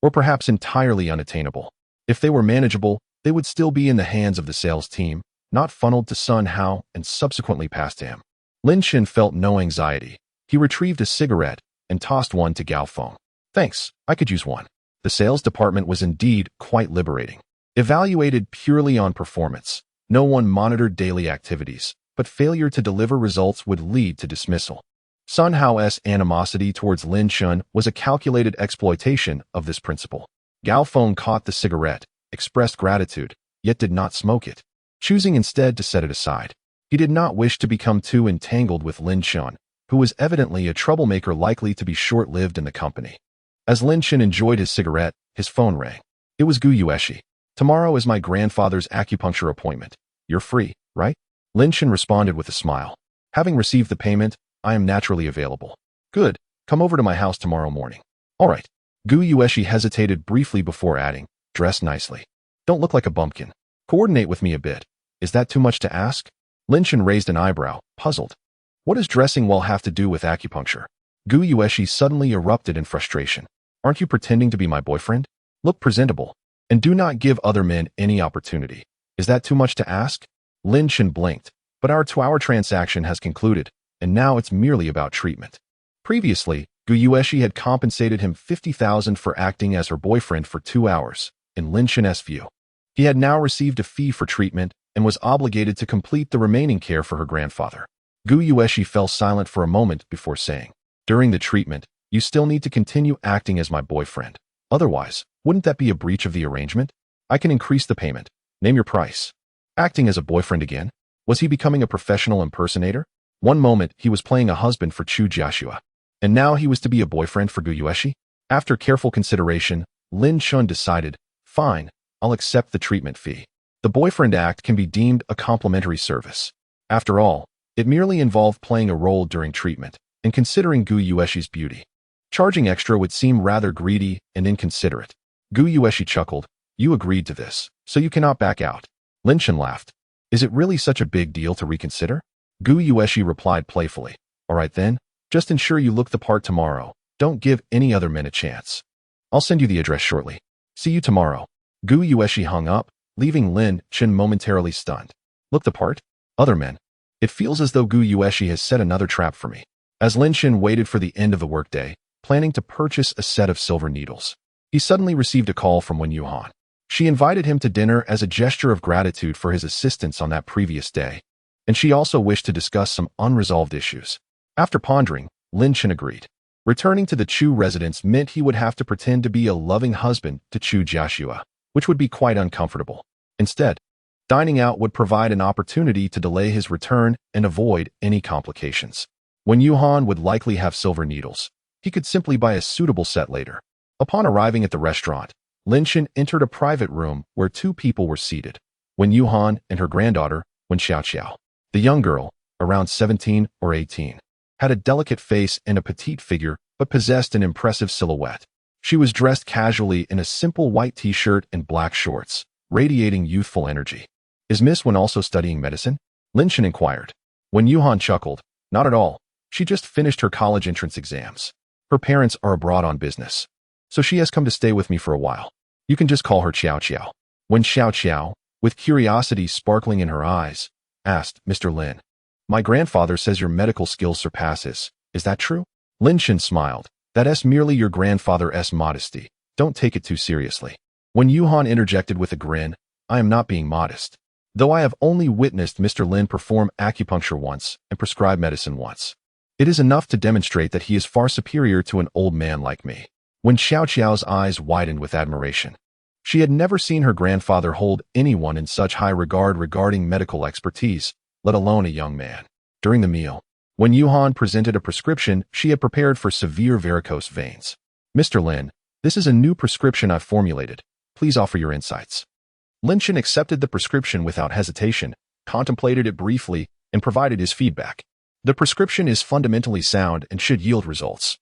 or perhaps entirely unattainable. If they were manageable, they would still be in the hands of the sales team, not funneled to Sun Hao and subsequently passed to him. Lin Chun felt no anxiety. He retrieved a cigarette and tossed one to Gao Feng. "Thanks, I could use one." The sales department was indeed quite liberating. Evaluated purely on performance, no one monitored daily activities, but failure to deliver results would lead to dismissal. Sun Hao's animosity towards Lin Chun was a calculated exploitation of this principle. Gao Feng caught the cigarette, expressed gratitude, yet did not smoke it, choosing instead to set it aside. He did not wish to become too entangled with Lin Chun, who was evidently a troublemaker likely to be short-lived in the company. As Lin Chun enjoyed his cigarette, his phone rang. It was Gu Yueshi. "Tomorrow is my grandfather's acupuncture appointment. You're free, right?" Lin Chun responded with a smile. "Having received the payment, I am naturally available." "Good. Come over to my house tomorrow morning." "All right." Gu Yueshi hesitated briefly before adding, "Dress nicely. Don't look like a bumpkin. Coordinate with me a bit. Is that too much to ask?" Lin Chun raised an eyebrow, puzzled. What does dressing well have to do with acupuncture? Gu Yueshi suddenly erupted in frustration. "Aren't you pretending to be my boyfriend? Look presentable, and do not give other men any opportunity. Is that too much to ask?" Lin Chun blinked, "But our 2-hour transaction has concluded, and now it's merely about treatment." Previously, Gu Yueshi had compensated him 50,000 for acting as her boyfriend for 2 hours. In Lin Chun's view, He had now received a fee for treatment and was obligated to complete the remaining care for her grandfather. Gu Yueshi fell silent for a moment before saying, "During the treatment, you still need to continue acting as my boyfriend. Otherwise, wouldn't that be a breach of the arrangement? I can increase the payment. Name your price." Acting as a boyfriend again? Was he becoming a professional impersonator? One moment, he was playing a husband for Chu Jiaxua, and now he was to be a boyfriend for Gu Yueshi? After careful consideration, Lin Chun decided, "Fine, I'll accept the treatment fee. The boyfriend act can be deemed a complimentary service. After all, it merely involved playing a role during treatment and considering Gu Yueshi's beauty. Charging extra would seem rather greedy and inconsiderate." Gu Yueshi chuckled, "You agreed to this, so you cannot back out." Lin Chun laughed. "Is it really such a big deal to reconsider?" Gu Yueshi replied playfully, "All right then, just ensure you look the part tomorrow. Don't give any other men a chance. I'll send you the address shortly. See you tomorrow." Gu Yueshi hung up, leaving Lin Chun momentarily stunned. Look the part? Other men? It feels as though Gu Yueshi has set another trap for me. As Lin Chun waited for the end of the workday, planning to purchase a set of silver needles, he suddenly received a call from Wen Yuhan. She invited him to dinner as a gesture of gratitude for his assistance on that previous day, and she also wished to discuss some unresolved issues. After pondering, Lin Chun agreed. Returning to the Chu residence meant he would have to pretend to be a loving husband to Chu Jiaxua, which would be quite uncomfortable. Instead, dining out would provide an opportunity to delay his return and avoid any complications. When Yuhan would likely have silver needles, he could simply buy a suitable set later. Upon arriving at the restaurant, Lin Chun entered a private room where two people were seated, Wen Yuhan and her granddaughter, Wen Xiaoqiao. The young girl, around 17 or 18, had a delicate face and a petite figure, but possessed an impressive silhouette. She was dressed casually in a simple white t-shirt and black shorts, radiating youthful energy. "Is Miss Wen also studying medicine?" Lin Chun inquired. When Yuhan chuckled, "Not at all. She just finished her college entrance exams. Her parents are abroad on business, so she has come to stay with me for a while. You can just call her Xiao Qiao." When Xiao Qiao, with curiosity sparkling in her eyes, asked, "Mr. Lin, my grandfather says your medical skills surpass his. Is that true?" Lin Chun smiled. "That's merely your grandfather's modesty. Don't take it too seriously." When Yuhan interjected with a grin, "I am not being modest, though I have only witnessed Mr. Lin perform acupuncture once and prescribe medicine once. It is enough to demonstrate that he is far superior to an old man like me." When Xiao Qiao's eyes widened with admiration. She had never seen her grandfather hold anyone in such high regard regarding medical expertise, let alone a young man. During the meal, when Yuhan presented a prescription she had prepared for severe varicose veins. "Mr. Lin, this is a new prescription I've formulated. Please offer your insights." Lin Chun accepted the prescription without hesitation, contemplated it briefly, and provided his feedback. The prescription is fundamentally sound and should yield results,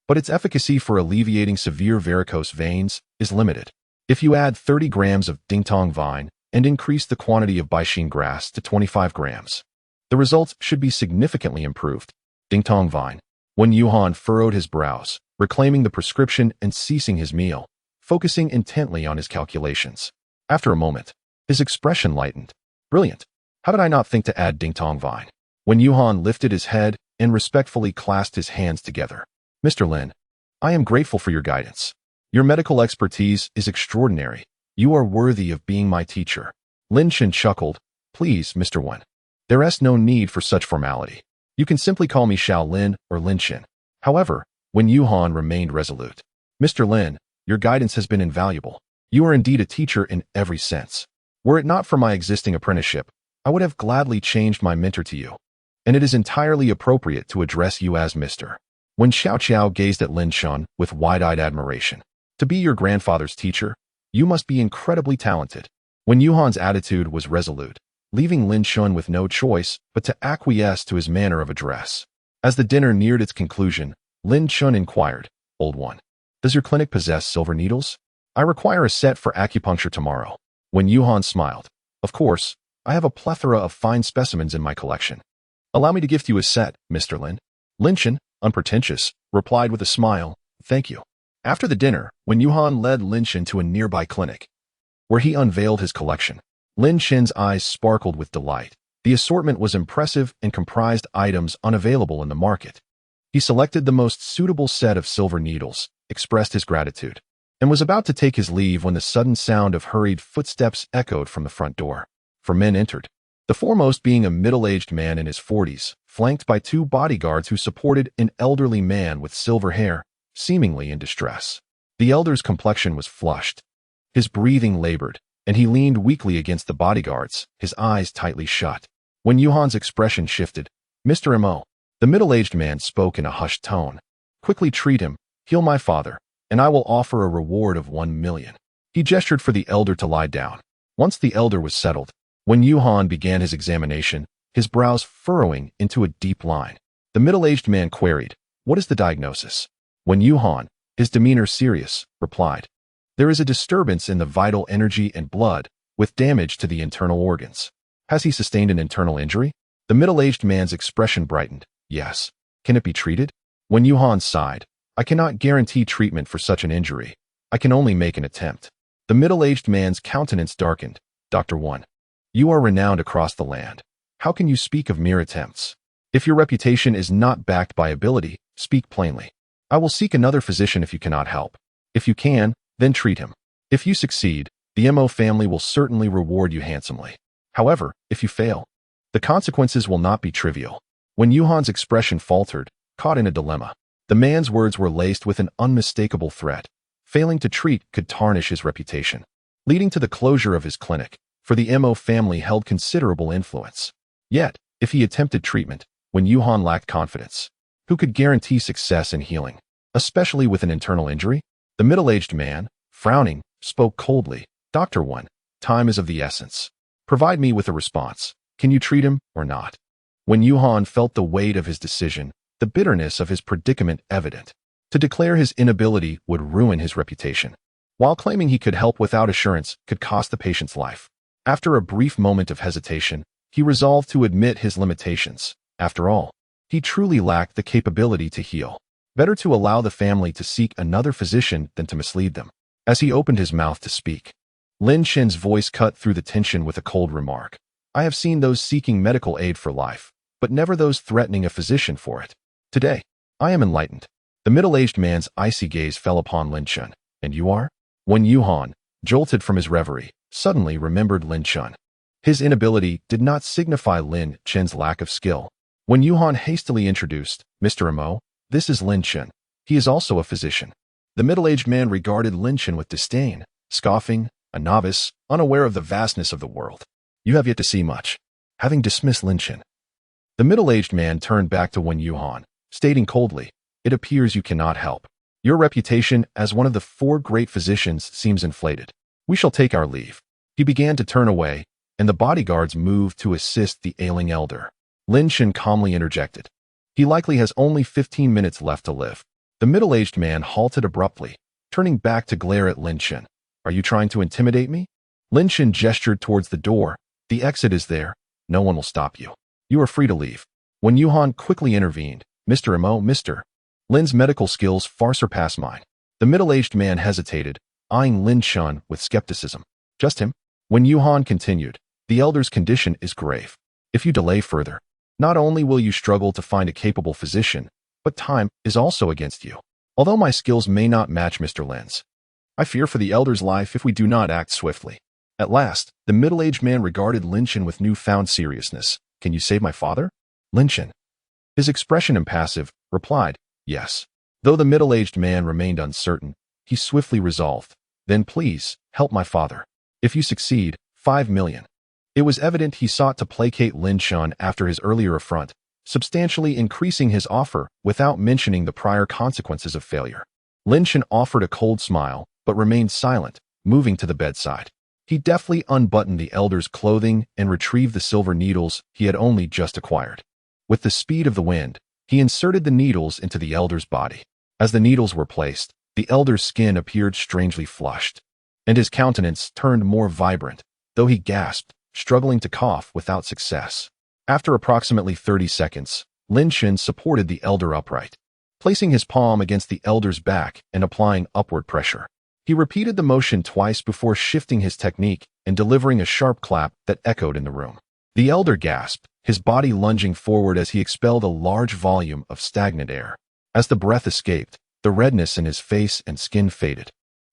but its efficacy for alleviating severe varicose veins is limited. If you add 30 grams of dingtong vine and increase the quantity of baixin grass to 25 grams, the results should be significantly improved. Dingtong vine. When Yuhan furrowed his brows, reclaiming the prescription and ceasing his meal, focusing intently on his calculations. After a moment, his expression lightened. "Brilliant. How did I not think to add dingtong vine?" When Yuhan lifted his head and respectfully clasped his hands together. "Mr. Lin, I am grateful for your guidance. Your medical expertise is extraordinary. You are worthy of being my teacher." Lin Chun chuckled. "Please, Mr. Wen. There's no need for such formality. You can simply call me Xiao Lin or Lin Chun." However, when Yuhan remained resolute. "Mr. Lin, your guidance has been invaluable. You are indeed a teacher in every sense. Were it not for my existing apprenticeship, I would have gladly changed my mentor to you, and it is entirely appropriate to address you as Mr." When Xiao Qiao gazed at Lin Chun with wide-eyed admiration. "To be your grandfather's teacher, you must be incredibly talented." When Yuhan's attitude was resolute, leaving Lin Chun with no choice but to acquiesce to his manner of address. As the dinner neared its conclusion, Lin Chun inquired, "Old one, does your clinic possess silver needles? I require a set for acupuncture tomorrow." When Yuhan smiled, "Of course, I have a plethora of fine specimens in my collection. Allow me to gift you a set, Mr. Lin." Lin Chun, unpretentious, replied with a smile, "Thank you." After the dinner, when Yuhan led Lin Chun to a nearby clinic, where he unveiled his collection, Lin Chun's eyes sparkled with delight. The assortment was impressive and comprised items unavailable in the market. He selected the most suitable set of silver needles, expressed his gratitude, and was about to take his leave when the sudden sound of hurried footsteps echoed from the front door. 4 men entered, the foremost being a middle-aged man in his 40s, flanked by 2 bodyguards who supported an elderly man with silver hair, seemingly in distress. The elder's complexion was flushed. His breathing labored, and he leaned weakly against the bodyguards, his eyes tightly shut. When Yuhan's expression shifted, "Mr. M.O." The middle-aged man spoke in a hushed tone. "Quickly treat him, heal my father, and I will offer a reward of 1 million. He gestured for the elder to lie down. Once the elder was settled, when Yuhan began his examination, his brows furrowing into a deep line, the middle-aged man queried, "What is the diagnosis?" When Yuhan, his demeanor serious, replied, "There is a disturbance in the vital energy and blood, with damage to the internal organs." "Has he sustained an internal injury?" The middle-aged man's expression brightened. "Yes." "Can it be treated?" When Yuhan sighed, "I cannot guarantee treatment for such an injury. I can only make an attempt." The middle-aged man's countenance darkened. "Dr. 1. You are renowned across the land. How can you speak of mere attempts? If your reputation is not backed by ability, speak plainly. I will seek another physician if you cannot help. If you can, then treat him. If you succeed, the M.O. family will certainly reward you handsomely. However, if you fail, the consequences will not be trivial." When Yuhan's expression faltered, caught in a dilemma, the man's words were laced with an unmistakable threat. Failing to treat could tarnish his reputation, leading to the closure of his clinic, for the M.O. family held considerable influence. Yet, if he attempted treatment, when Yuhan lacked confidence, who could guarantee success in healing, especially with an internal injury? The middle-aged man, frowning, spoke coldly. "Dr. 1, time is of the essence. Provide me with a response. Can you treat him or not?" When Yuhan felt the weight of his decision, the bitterness of his predicament evident. To declare his inability would ruin his reputation, while claiming he could help without assurance could cost the patient's life. After a brief moment of hesitation, he resolved to admit his limitations. After all, he truly lacked the capability to heal. Better to allow the family to seek another physician than to mislead them. As he opened his mouth to speak, Lin Chen's voice cut through the tension with a cold remark. "I have seen those seeking medical aid for life, but never those threatening a physician for it. Today, I am enlightened." The middle-aged man's icy gaze fell upon Lin Chen. "And you are?" When Yuhan, jolted from his reverie, suddenly remembered Lin Chen. His inability did not signify Lin Chen's lack of skill. When Yuhan hastily introduced, "Mr. M.O., this is Lin Chen. He is also a physician." The middle-aged man regarded Lin Chen with disdain, scoffing, a novice, unaware of the vastness of the world. "You have yet to see much." Having dismissed Lin Chen, the middle-aged man turned back to Wen Yuhan, stating coldly, "It appears you cannot help. Your reputation as one of the 4 great physicians seems inflated. We shall take our leave." He began to turn away, and the bodyguards moved to assist the ailing elder. Lin Chen calmly interjected, "He likely has only 15 minutes left to live." The middle-aged man halted abruptly, turning back to glare at Lin Chen. "Are you trying to intimidate me?" Lin Chen gestured towards the door. "The exit is there. No one will stop you. You are free to leave." When Yuhan quickly intervened, "Mr. M.O., Mr. Lin's medical skills far surpass mine." The middle-aged man hesitated, eyeing Lin Chen with skepticism. "Just him?" When Yuhan continued, "The elder's condition is grave. If you delay further, not only will you struggle to find a capable physician, but time is also against you. Although my skills may not match Mr. Lin's, I fear for the elder's life if we do not act swiftly." At last, the middle-aged man regarded Lin Chen with newfound seriousness. "Can you save my father?" Lin Chen, his expression impassive, replied, "Yes." Though the middle-aged man remained uncertain, he swiftly resolved, "Then please, help my father. If you succeed, 5 million. It was evident he sought to placate Lin Chen after his earlier affront, substantially increasing his offer without mentioning the prior consequences of failure. Lin Chen offered a cold smile, but remained silent, moving to the bedside. He deftly unbuttoned the elder's clothing and retrieved the silver needles he had only just acquired. With the speed of the wind, he inserted the needles into the elder's body. As the needles were placed, the elder's skin appeared strangely flushed, and his countenance turned more vibrant, though he gasped, struggling to cough without success. After approximately 30 seconds, Lin Chen supported the elder upright, placing his palm against the elder's back and applying upward pressure. He repeated the motion twice before shifting his technique and delivering a sharp clap that echoed in the room. The elder gasped, his body lunging forward as he expelled a large volume of stagnant air. As the breath escaped, the redness in his face and skin faded,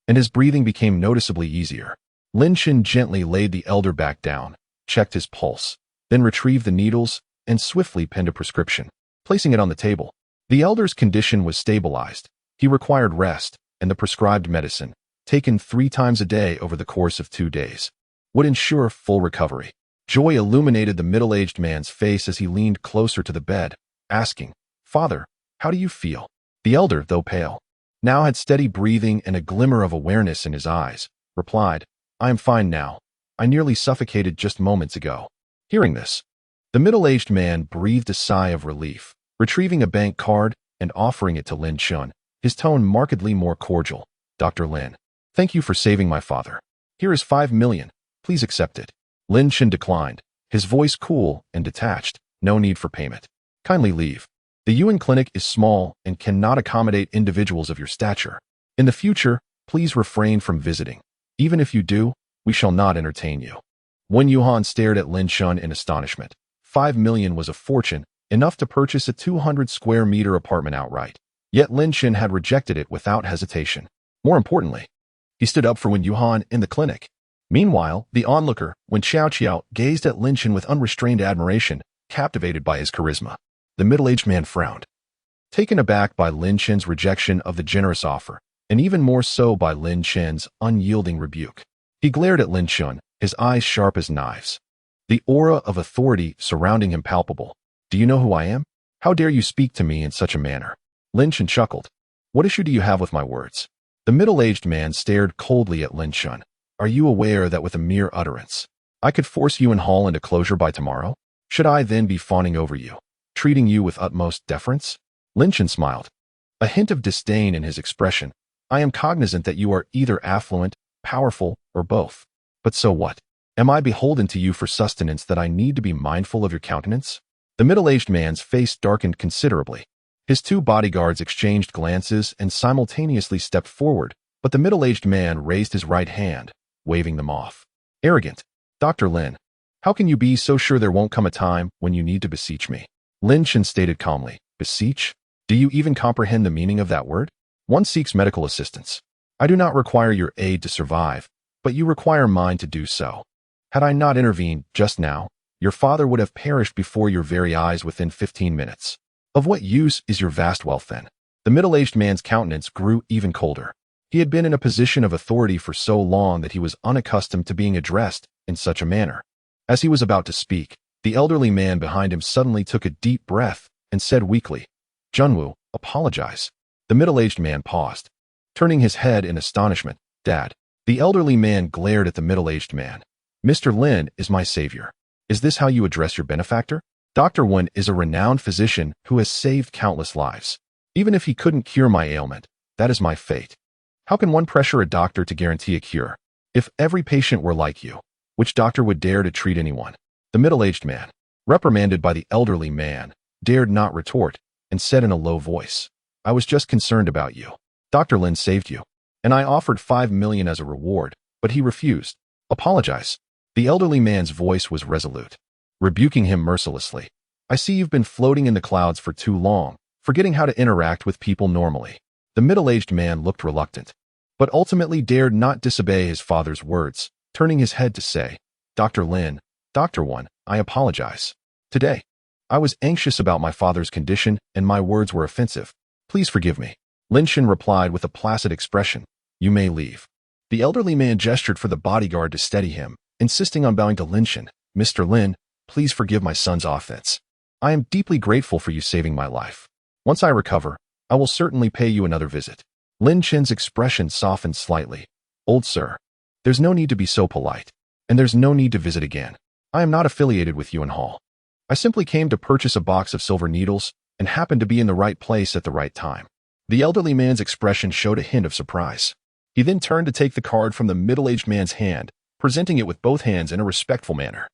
and his breathing became noticeably easier. Lin Shan gently laid the elder back down, checked his pulse, then retrieved the needles and swiftly penned a prescription, placing it on the table. The elder's condition was stabilized. He required rest, and the prescribed medicine, taken 3 times a day over the course of 2 days, would ensure full recovery. Joy illuminated the middle-aged man's face as he leaned closer to the bed, asking, "Father, how do you feel?" The elder, though pale, now had steady breathing and a glimmer of awareness in his eyes, replied, "I am fine now. I nearly suffocated just moments ago." Hearing this, the middle-aged man breathed a sigh of relief, retrieving a bank card and offering it to Lin Chun, his tone markedly more cordial. "Dr. Lin, thank you for saving my father. Here is 5 million. Please accept it." Lin Chun declined, his voice cool and detached. "No need for payment. Kindly leave. The Yuan Clinic is small and cannot accommodate individuals of your stature. In the future, please refrain from visiting. Even if you do, we shall not entertain you." Wen Yuhan stared at Lin Chun in astonishment. 5 million was a fortune, enough to purchase a 200-square-meter apartment outright. Yet Lin Chun had rejected it without hesitation. More importantly, he stood up for Wen Yuhan in the clinic. Meanwhile, the onlooker, Wen Xiao, gazed at Lin Chun with unrestrained admiration, captivated by his charisma. The middle-aged man frowned, taken aback by Lin Chun's rejection of the generous offer, and even more so by Lin Chun's unyielding rebuke. He glared at Lin Chun, his eyes sharp as knives, the aura of authority surrounding him palpable. "Do you know who I am? How dare you speak to me in such a manner?" Lin Chun chuckled. "What issue do you have with my words?" The middle-aged man stared coldly at Lin Chun. "Are you aware that with a mere utterance, I could force you and Hall into closure by tomorrow? Should I then be fawning over you, treating you with utmost deference?" Lin Chun smiled, a hint of disdain in his expression. "I am cognizant that you are either affluent, powerful, or both. But so what? Am I beholden to you for sustenance that I need to be mindful of your countenance?" The middle-aged man's face darkened considerably. His 2 bodyguards exchanged glances and simultaneously stepped forward, but the middle-aged man raised his right hand, waving them off. "Arrogant. Dr. Lin, how can you be so sure there won't come a time when you need to beseech me?" Lin Chun stated calmly. "Beseech? Do you even comprehend the meaning of that word? One seeks medical assistance. I do not require your aid to survive, but you require mine to do so. Had I not intervened just now, your father would have perished before your very eyes within 15 minutes. Of what use is your vast wealth then?" The middle-aged man's countenance grew even colder. He had been in a position of authority for so long that he was unaccustomed to being addressed in such a manner. As he was about to speak, the elderly man behind him suddenly took a deep breath and said weakly, "Junwoo, apologize." The middle-aged man paused, turning his head in astonishment. "Dad." The elderly man glared at the middle-aged man. "Mr. Lin is my savior. Is this how you address your benefactor? Dr. Wen is a renowned physician who has saved countless lives. Even if he couldn't cure my ailment, that is my fate. How can one pressure a doctor to guarantee a cure? If every patient were like you, which doctor would dare to treat anyone?" The middle-aged man, reprimanded by the elderly man, dared not retort and said in a low voice, "I was just concerned about you. Dr. Lin saved you, and I offered 5 million as a reward, but he refused. Apologize." The elderly man's voice was resolute, rebuking him mercilessly. "I see you've been floating in the clouds for too long, forgetting how to interact with people normally." The middle-aged man looked reluctant, but ultimately dared not disobey his father's words, turning his head to say, "Dr. Lin, Dr. Wen, I apologize. Today, I was anxious about my father's condition and my words were offensive. Please forgive me." Lin Chun replied with a placid expression, "You may leave." The elderly man gestured for the bodyguard to steady him, insisting on bowing to Lin Chun. "Mr. Lin, please forgive my son's offense. I am deeply grateful for you saving my life. Once I recover, I will certainly pay you another visit." Lin Chun's expression softened slightly. "Old sir, there's no need to be so polite, and there's no need to visit again. I am not affiliated with Yuan Hall. I simply came to purchase a box of silver needles and happened to be in the right place at the right time." The elderly man's expression showed a hint of surprise. He then turned to take the card from the middle-aged man's hand, presenting it with both hands in a respectful manner.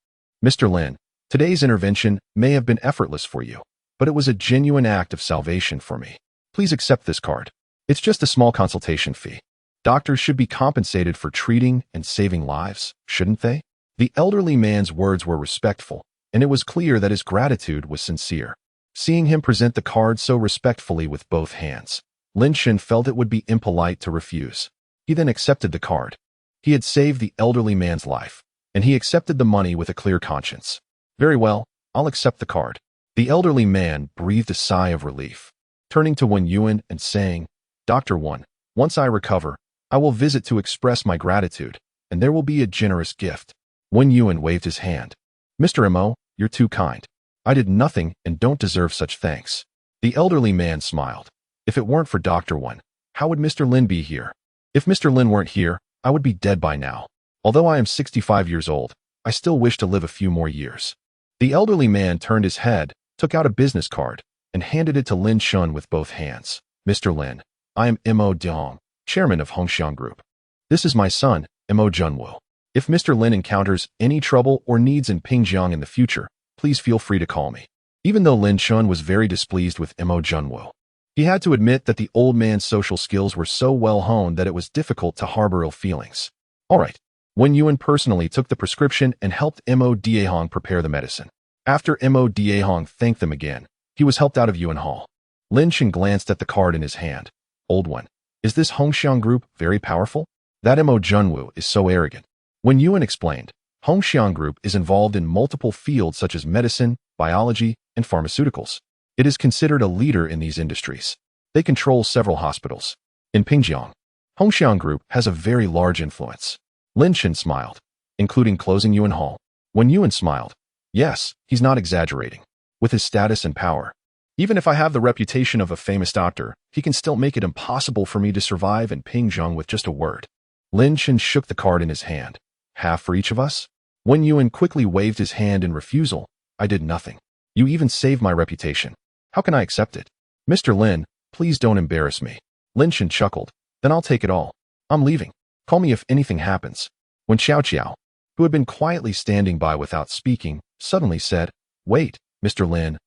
"Mr. Lin, today's intervention may have been effortless for you, but it was a genuine act of salvation for me. Please accept this card. It's just a small consultation fee. Doctors should be compensated for treating and saving lives, shouldn't they?" The elderly man's words were respectful, and it was clear that his gratitude was sincere. Seeing him present the card so respectfully with both hands, Lin Chun felt it would be impolite to refuse. He then accepted the card. He had saved the elderly man's life, and he accepted the money with a clear conscience. Very well, I'll accept the card. The elderly man breathed a sigh of relief, turning to Wen Yuan and saying, Dr. Wen, once I recover, I will visit to express my gratitude, and there will be a generous gift. Wen Yuan waved his hand. Mr. Mo, you're too kind. I did nothing and don't deserve such thanks. The elderly man smiled. If it weren't for Dr. Wen, how would Mr. Lin be here? If Mr. Lin weren't here, I would be dead by now. Although I am 65 years old, I still wish to live a few more years. The elderly man turned his head, took out a business card, and handed it to Lin Shun with both hands. Mr. Lin, I am Mo Dong, chairman of Hongxiang Group. This is my son, Mo Junwu. If Mr. Lin encounters any trouble or needs in Pingjiang in the future, please feel free to call me. Even though Lin Shun was very displeased with Mo Junwu, he had to admit that the old man's social skills were so well honed that it was difficult to harbor ill feelings. All right. Wen Yuan personally took the prescription and helped Mo Diehong prepare the medicine. After Mo Diehong thanked them again, he was helped out of Yuan Hall. Lin Shen glanced at the card in his hand. Old one, is this Hongxiang Group very powerful? That Mo Junwu is so arrogant. Wen Yuan explained, Hongxiang Group is involved in multiple fields such as medicine, biology, and pharmaceuticals. It is considered a leader in these industries. They control several hospitals. In Pingjiang, Hongxiang Group has a very large influence. Lin Shen smiled, including closing Yuan Hall. Wen Yuan smiled. Yes, he's not exaggerating. With his status and power, even if I have the reputation of a famous doctor, he can still make it impossible for me to survive in Pingjiang with just a word. Lin Shen shook the card in his hand. Half for each of us? Wen Yuan quickly waved his hand in refusal. I did nothing. You even saved my reputation. How can I accept it? Mr. Lin, please don't embarrass me. Lin Shen chuckled. Then I'll take it all. I'm leaving. Call me if anything happens. When Xiao Qiao, who had been quietly standing by without speaking, suddenly said, Wait, Mr. Lin,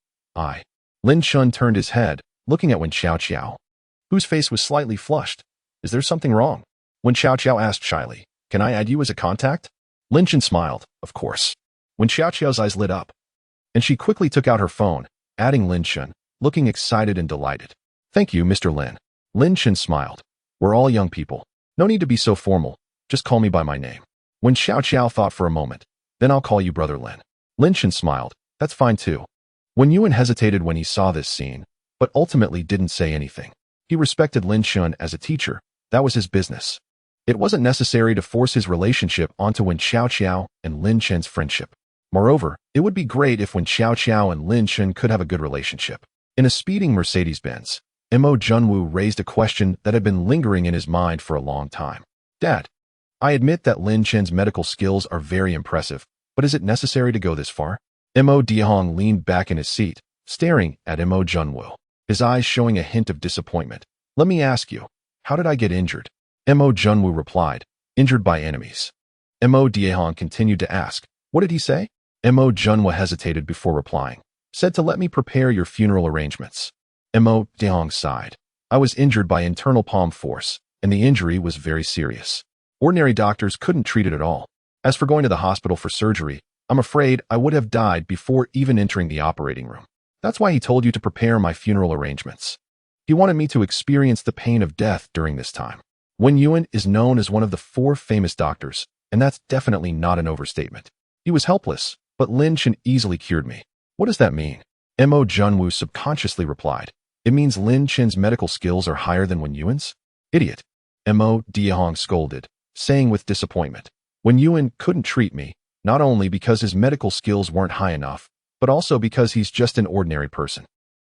Lin Shun turned his head, looking at Wen Xiao Qiao, whose face was slightly flushed. Is there something wrong? Wen Xiao Qiao asked shyly, Can I add you as a contact? Lin Shen smiled, of course. Wen Xiao Qiao's eyes lit up, and she quickly took out her phone, adding Lin Shen, looking excited and delighted. Thank you, Mr. Lin. Lin Shen smiled. We're all young people. No need to be so formal. Just call me by my name. Wen Xiao Qiao thought for a moment. Then I'll call you Brother Lin. Lin Shen smiled. That's fine too. Wen Yuan hesitated when he saw this scene, but ultimately didn't say anything. He respected Lin Shen as a teacher. That was his business. It wasn't necessary to force his relationship onto Wen Xiao Qiao and Lin Shen's friendship. Moreover, it would be great if Wen Xiao Qiao and Lin Shen could have a good relationship. In a speeding Mercedes-Benz, Mo Junwu raised a question that had been lingering in his mind for a long time. Dad, I admit that Lin Shen's medical skills are very impressive, but is it necessary to go this far? Mo Diehong leaned back in his seat, staring at Mo Junwu, his eyes showing a hint of disappointment. Let me ask you, how did I get injured? Mo Junwu replied, injured by enemies. Mo Diehong continued to ask, what did he say? Mo Junwu hesitated before replying, said to let me prepare your funeral arrangements. Mo Diehong sighed. I was injured by internal palm force, and the injury was very serious. Ordinary doctors couldn't treat it at all. As for going to the hospital for surgery, I'm afraid I would have died before even entering the operating room. That's why he told you to prepare my funeral arrangements. He wanted me to experience the pain of death during this time. Wen Yuan is known as one of the 4 famous doctors, and that's definitely not an overstatement. He was helpless, but Lin Shen easily cured me. What does that mean? Mo Junwu subconsciously replied. It means Lin Shen's medical skills are higher than Wen Yuan's? Idiot. Mo Diehong scolded, saying with disappointment. Wen Yuan couldn't treat me, not only because his medical skills weren't high enough, but also because he's just an ordinary person.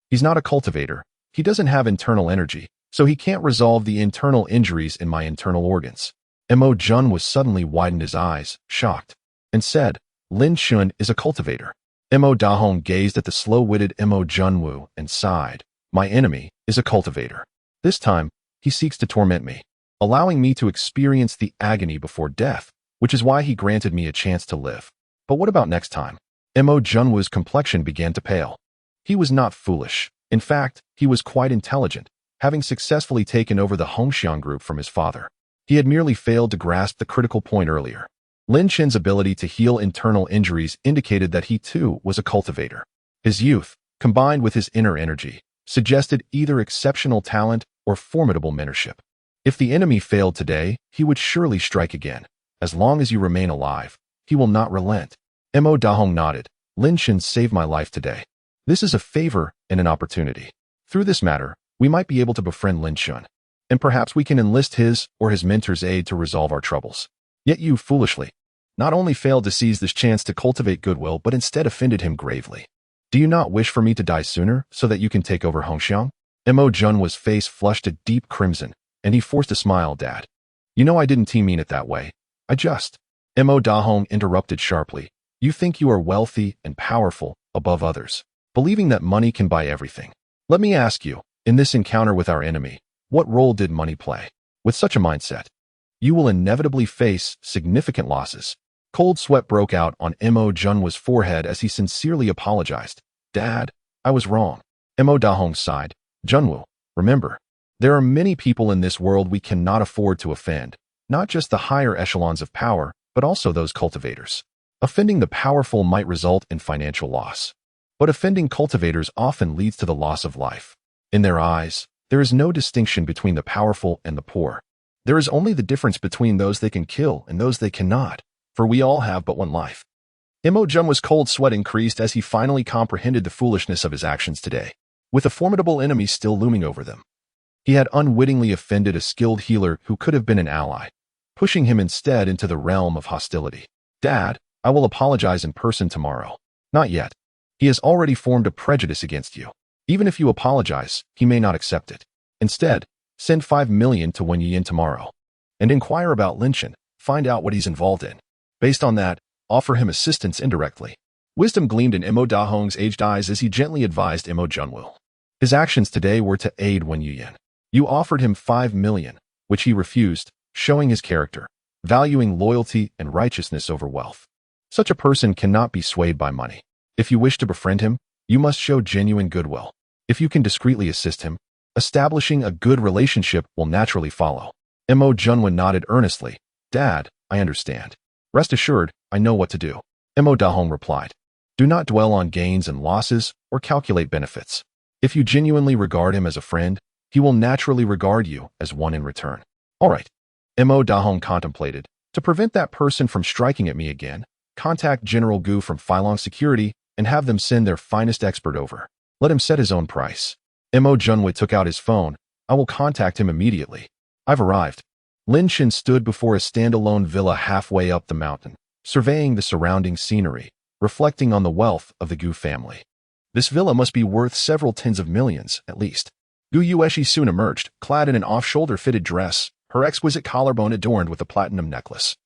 He's not a cultivator. He doesn't have internal energy, so he can't resolve the internal injuries in my internal organs. Mo Junwu suddenly widened his eyes, shocked, and said, Lin Shen is a cultivator. Mo Dahong gazed at the slow-witted Mo Junwu and sighed. My enemy is a cultivator. This time, he seeks to torment me, allowing me to experience the agony before death, which is why he granted me a chance to live. But what about next time? Mo Junwu's complexion began to pale. He was not foolish. In fact, he was quite intelligent, having successfully taken over the Hongxiang Group from his father. He had merely failed to grasp the critical point earlier. Lin Shen's ability to heal internal injuries indicated that he too was a cultivator. His youth, combined with his inner energy, suggested either exceptional talent or formidable mentorship. If the enemy failed today, he would surely strike again. As long as you remain alive, he will not relent. Mo Dahong nodded. Lin Shen saved my life today. This is a favor and an opportunity. Through this matter, we might be able to befriend Lin Shen, and perhaps we can enlist his or his mentor's aid to resolve our troubles. Yet you, foolishly, not only failed to seize this chance to cultivate goodwill, but instead offended him gravely. Do you not wish for me to die sooner so that you can take over Hongxiang? Mo Junwa's face flushed a deep crimson, and he forced a smile. Dad, you know I didn't mean it that way. I just... Mo Dahong interrupted sharply. You think you are wealthy and powerful above others, believing that money can buy everything. Let me ask you, in this encounter with our enemy, what role did money play? With such a mindset, you will inevitably face significant losses. Cold sweat broke out on Mo Junwa's forehead as he sincerely apologized. Dad, I was wrong. Mo Dahong sighed. Junwu, remember, there are many people in this world we cannot afford to offend, not just the higher echelons of power, but also those cultivators. Offending the powerful might result in financial loss, but offending cultivators often leads to the loss of life. In their eyes, there is no distinction between the powerful and the poor. There is only the difference between those they can kill and those they cannot, for we all have but one life. Mo Junwa's cold sweat increased as he finally comprehended the foolishness of his actions today, with a formidable enemy still looming over them. He had unwittingly offended a skilled healer who could have been an ally, pushing him instead into the realm of hostility. Dad, I will apologize in person tomorrow. Not yet. He has already formed a prejudice against you. Even if you apologize, he may not accept it. Instead, send 5 million to Wen Yin tomorrow, and inquire about Lin Shen, find out what he's involved in. Based on that, offer him assistance indirectly. Wisdom gleamed in Mo Dahong's aged eyes as he gently advised Mo Junwu. His actions today were to aid Wen Yin. You offered him 5 million, which he refused, showing his character, valuing loyalty and righteousness over wealth. Such a person cannot be swayed by money. If you wish to befriend him, you must show genuine goodwill. If you can discreetly assist him, establishing a good relationship will naturally follow. Mo Junwu nodded earnestly. Dad, I understand. Rest assured, I know what to do. Mo Dahong replied. Do not dwell on gains and losses or calculate benefits. If you genuinely regard him as a friend, he will naturally regard you as one in return. All right. Mo Dahong contemplated. To prevent that person from striking at me again, contact General Gu from Phylong Security and have them send their finest expert over. Let him set his own price. Mo Junwu took out his phone. I will contact him immediately. I've arrived. Lin Shen stood before a standalone villa halfway up the mountain, surveying the surrounding scenery, reflecting on the wealth of the Gu family. This villa must be worth several tens of millions, at least. Gu Yueshi soon emerged, clad in an off-shoulder fitted dress, her exquisite collarbone adorned with a platinum necklace,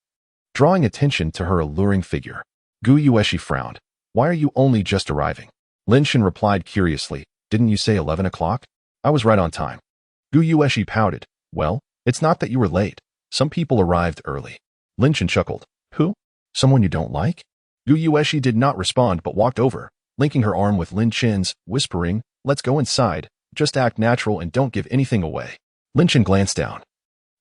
drawing attention to her alluring figure. Gu Yueshi frowned. Why are you only just arriving? Lin Shen replied curiously. Didn't you say 11 o'clock? I was right on time. Gu Yueshi pouted. Well, it's not that you were late. Some people arrived early. Lin Shen chuckled. Who? Someone you don't like? Gu Yueshi did not respond but walked over, linking her arm with Lin Shen's, whispering, let's go inside. Just act natural and don't give anything away. Lin Shen glanced down.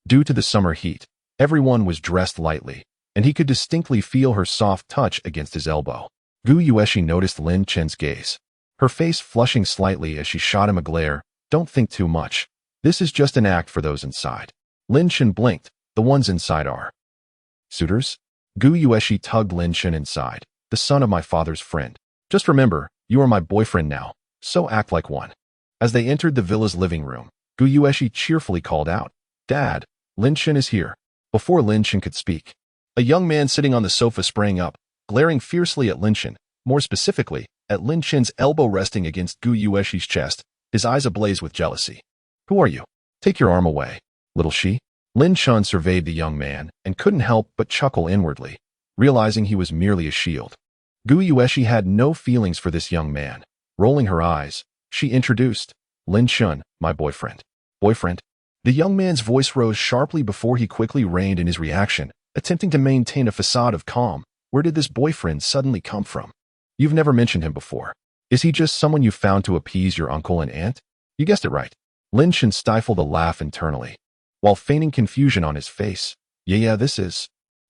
Due to the summer heat, everyone was dressed lightly, and he could distinctly feel her soft touch against his elbow. Gu Yueshi noticed Lin Shen's gaze, her face flushing slightly as she shot him a glare. Don't think too much. This is just an act for those inside. Lin Shen blinked. The ones inside are suitors? Gu Yueshi tugged Lin Shen inside. The son of my father's friend. Just remember, you are my boyfriend now, so act like one. As they entered the villa's living room, Gu Yueshi cheerfully called out, Dad, Lin Shen is here. Before Lin Shen could speak, a young man sitting on the sofa sprang up, glaring fiercely at Lin Shen, more specifically, at Lin Shen's elbow resting against Gu Yueshi's chest, his eyes ablaze with jealousy. Who are you? Take your arm away, little she. Lin Shen surveyed the young man and couldn't help but chuckle inwardly, realizing he was merely a shield. Gu Yueshi had no feelings for this young man. Rolling her eyes, she introduced, Lin Shen, my boyfriend. Boyfriend? The young man's voice rose sharply before he quickly reined in his reaction, attempting to maintain a facade of calm. Where did this boyfriend suddenly come from? You've never mentioned him before. Is he just someone you found to appease your uncle and aunt? You guessed it right. Lin Shen stifled a laugh internally, while feigning confusion on his face. Yeah, this is...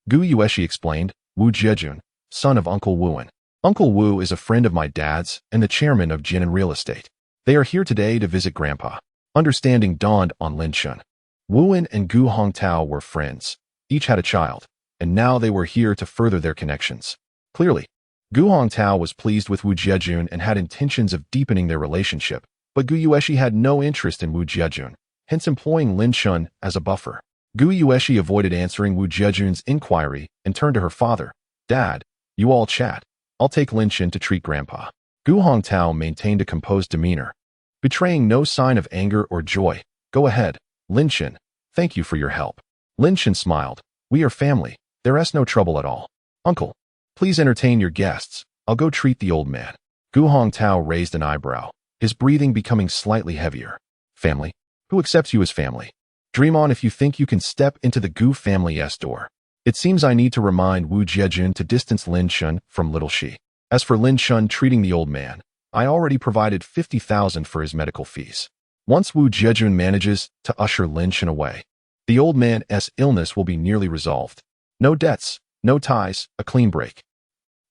Gu Yueshi explained, Wu Jiejun, son of Uncle Wuan. Uncle Wu is a friend of my dad's and the chairman of Jinan Real Estate. They are here today to visit Grandpa. Understanding dawned on Lin Shen. Wu and Gu Hongtao were friends. Each had a child, and now they were here to further their connections. Clearly, Gu Hongtao was pleased with Wu Jiejun and had intentions of deepening their relationship, but Gu Yueshi had no interest in Wu Jiejun, hence employing Lin Shun as a buffer. Gu Yueshi avoided answering Wu Jiejun's inquiry and turned to her father. Dad, you all chat. I'll take Lin Shun to treat Grandpa. Gu Hongtao maintained a composed demeanor, betraying no sign of anger or joy. Go ahead, Lin Shun. Thank you for your help. Lin Shun smiled. We are family. There's no trouble at all. Uncle, please entertain your guests. I'll go treat the old man. Gu Hongtao raised an eyebrow, his breathing becoming slightly heavier. Family? Who accepts you as family? Dream on if you think you can step into the Gu family's door. It seems I need to remind Wu Jiejun to distance Lin Shun from little she. As for Lin Shun treating the old man, I already provided 50,000 for his medical fees. Once Wu Jiejun manages to usher Lin Shun away, the old man's illness will be nearly resolved. No debts, no ties, a clean break.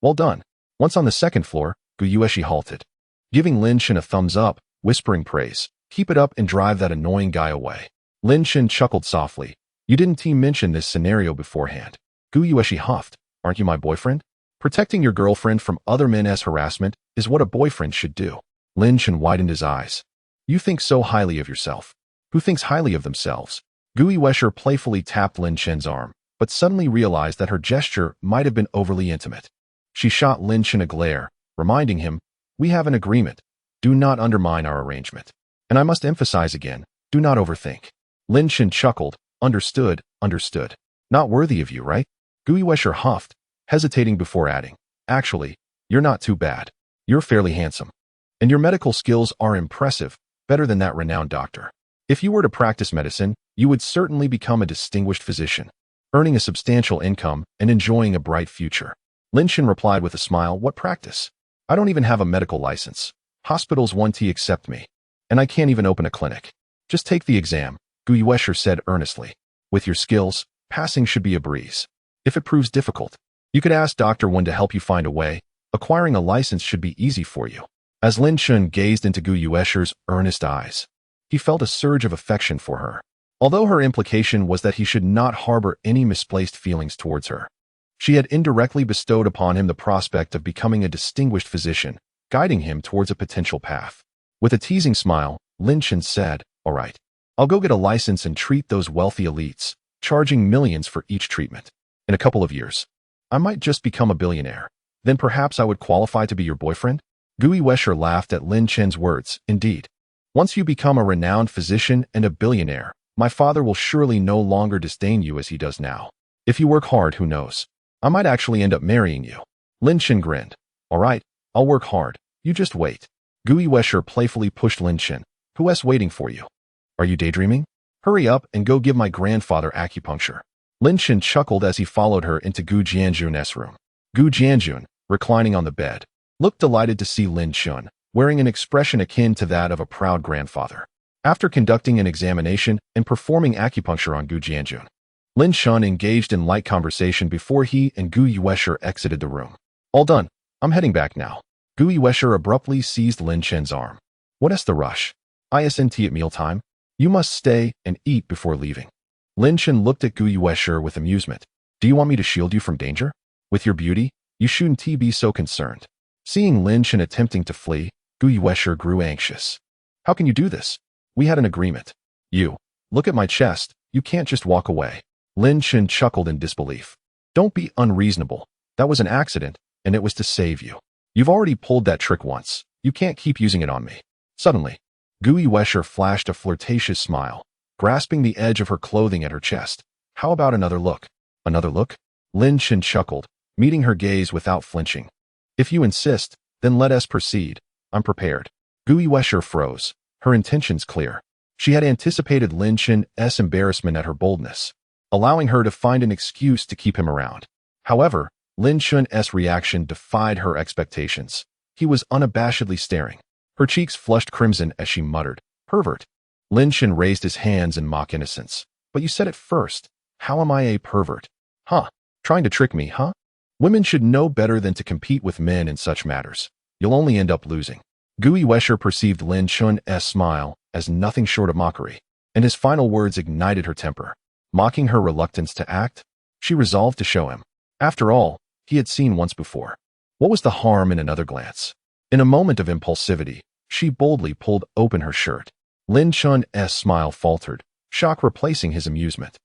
Well done. Once on the second floor, Gu Yueshi halted, giving Lin Shun a thumbs up, whispering praise. Keep it up and drive that annoying guy away. Lin Shun chuckled softly. You didn't mention this scenario beforehand. Gu Yueshi huffed. Aren't you my boyfriend? Protecting your girlfriend from other men's harassment is what a boyfriend should do. Lin Shun widened his eyes. You think so highly of yourself. Who thinks highly of themselves? Gu Yueshi playfully tapped Lin Shun's arm, but suddenly realized that her gesture might have been overly intimate. She shot Lin Shun a glare, reminding him, we have an agreement. Do not undermine our arrangement. And I must emphasize again, do not overthink. Lin Shun chuckled. Understood, understood. Not worthy of you, right? Gu Yueshi huffed, hesitating before adding. Actually, you're not too bad. You're fairly handsome. And your medical skills are impressive, better than that renowned doctor. If you were to practice medicine, you would certainly become a distinguished physician, earning a substantial income and enjoying a bright future. Lin Shun replied with a smile, what practice? I don't even have a medical license. Hospitals won't accept me. And I can't even open a clinic. Just take the exam, Gu Yueshi said earnestly. With your skills, passing should be a breeze. If it proves difficult, you could ask Dr. Wen to help you find a way. Acquiring a license should be easy for you. As Lin Shun gazed into Gu Yueshi's earnest eyes, he felt a surge of affection for her. Although her implication was that he should not harbor any misplaced feelings towards her, she had indirectly bestowed upon him the prospect of becoming a distinguished physician, guiding him towards a potential path. With a teasing smile, Lin Shun said, all right, I'll go get a license and treat those wealthy elites, charging millions for each treatment. In a couple of years, I might just become a billionaire. Then perhaps I would qualify to be your boyfriend? Gu Yueshi laughed at Lin Shun's words. Indeed. Once you become a renowned physician and a billionaire, my father will surely no longer disdain you as he does now. If you work hard, who knows? I might actually end up marrying you. Lin Shun grinned. All right, I'll work hard. You just wait. Gu Yueshi playfully pushed Lin Shun. Who's waiting for you? Are you daydreaming? Hurry up and go give my grandfather acupuncture. Lin Shun chuckled as he followed her into Gu Jianjun's room. Gu Jianjun, reclining on the bed, looked delighted to see Lin Shun, wearing an expression akin to that of a proud grandfather. After conducting an examination and performing acupuncture on Gu Jianjun, Lin Shun engaged in light conversation before he and Gu Yueshi exited the room. All done. I'm heading back now. Gu Yueshi abruptly seized Lin Shun's arm. What's the rush? Isn't at mealtime? You must stay and eat before leaving. Lin Shun looked at Gu Yueshi with amusement. Do you want me to shield you from danger? With your beauty, you shouldn't be so concerned. Seeing Lin Shun attempting to flee, Gu Yueshi grew anxious. How can you do this? We had an agreement. You, look at my chest, you can't just walk away. Lin Shun chuckled in disbelief. Don't be unreasonable. That was an accident, and it was to save you. You've already pulled that trick once. You can't keep using it on me. Suddenly, Gu Yueshi flashed a flirtatious smile, grasping the edge of her clothing at her chest. How about another look? Another look? Lin Shun chuckled, meeting her gaze without flinching. If you insist, then let us proceed. I'm prepared. Gu Yueshi froze, her intentions clear. She had anticipated Lin Shun's embarrassment at her boldness, allowing her to find an excuse to keep him around. However, Lin Shun's reaction defied her expectations. He was unabashedly staring. Her cheeks flushed crimson as she muttered, pervert. Lin Shun raised his hands in mock innocence. But you said it first. How am I a pervert? Huh? Trying to trick me, huh? Women should know better than to compete with men in such matters. You'll only end up losing. Gu Yueshi perceived Lin Shun's smile as nothing short of mockery, and his final words ignited her temper. Mocking her reluctance to act, she resolved to show him. After all, he had seen once before. What was the harm in another glance? In a moment of impulsivity, she boldly pulled open her shirt. Lin Chun's smile faltered, shock replacing his amusement.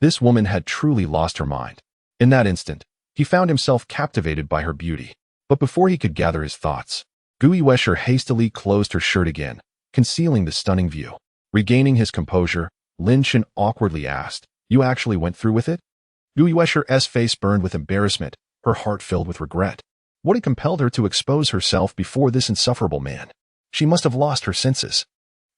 This woman had truly lost her mind. In that instant, he found himself captivated by her beauty. But before he could gather his thoughts, Gui Wesher hastily closed her shirt again, concealing the stunning view. Regaining his composure, Lin Chun awkwardly asked, "You actually went through with it?" Gui Wesher's face burned with embarrassment, her heart filled with regret. What had compelled her to expose herself before this insufferable man? She must have lost her senses.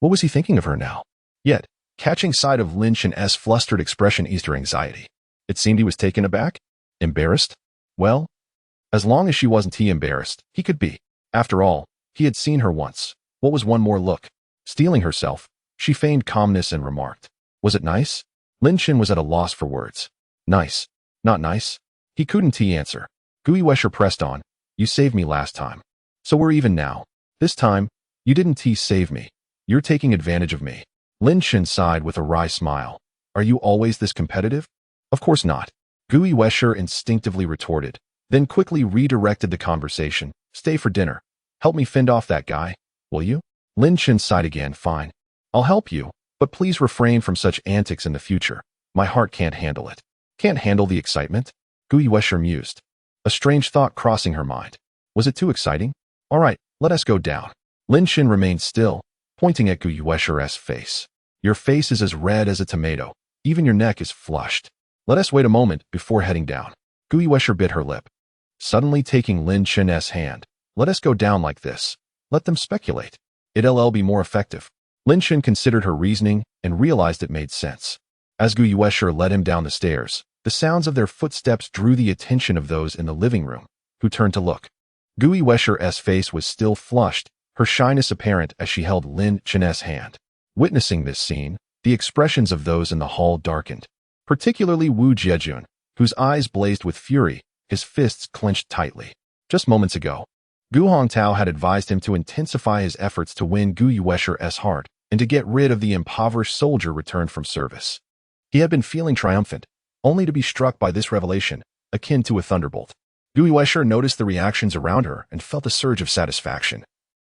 What was he thinking of her now? Yet, catching sight of Lin Chun's flustered expression eased her anxiety. It seemed he was taken aback? Embarrassed? Well, as long as she wasn't embarrassed, he could be. After all, he had seen her once. What was one more look? Steeling herself, she feigned calmness and remarked, "Was it nice?" Lin Chun was at a loss for words. Nice. Not nice? He couldn't answer. Gui Wesher pressed on, "You saved me last time. So we're even now. This time, you didn't save me. You're taking advantage of me." Lin Chun sighed with a wry smile. "Are you always this competitive?" "Of course not." Gui Wesher instinctively retorted, then quickly redirected the conversation. "Stay for dinner. Help me fend off that guy, will you?" Lin Chun sighed again. "Fine. I'll help you, but please refrain from such antics in the future. My heart can't handle it." "Can't handle the excitement?" Gui Wesher mused. A strange thought crossing her mind. Was it too exciting? "All right, let us go down." Lin Chun remained still, pointing at Gui Wesher's face. "Your face is as red as a tomato. Even your neck is flushed. Let us wait a moment before heading down." Gui Wesher bit her lip. Suddenly taking Lin Chun's hand, "Let us go down like this. Let them speculate. It'll be more effective." Lin Chun considered her reasoning and realized it made sense. As Gui Wesher led him down the stairs, the sounds of their footsteps drew the attention of those in the living room, who turned to look. Gui Wesher's face was still flushed, her shyness apparent as she held Lin Chun's hand. Witnessing this scene, the expressions of those in the hall darkened, particularly Wu Jiejun, whose eyes blazed with fury, his fists clenched tightly. Just moments ago, Gu Hongtao had advised him to intensify his efforts to win Gui Wesher's heart and to get rid of the impoverished soldier returned from service. He had been feeling triumphant, only to be struck by this revelation, akin to a thunderbolt. Gui Wesher noticed the reactions around her and felt a surge of satisfaction.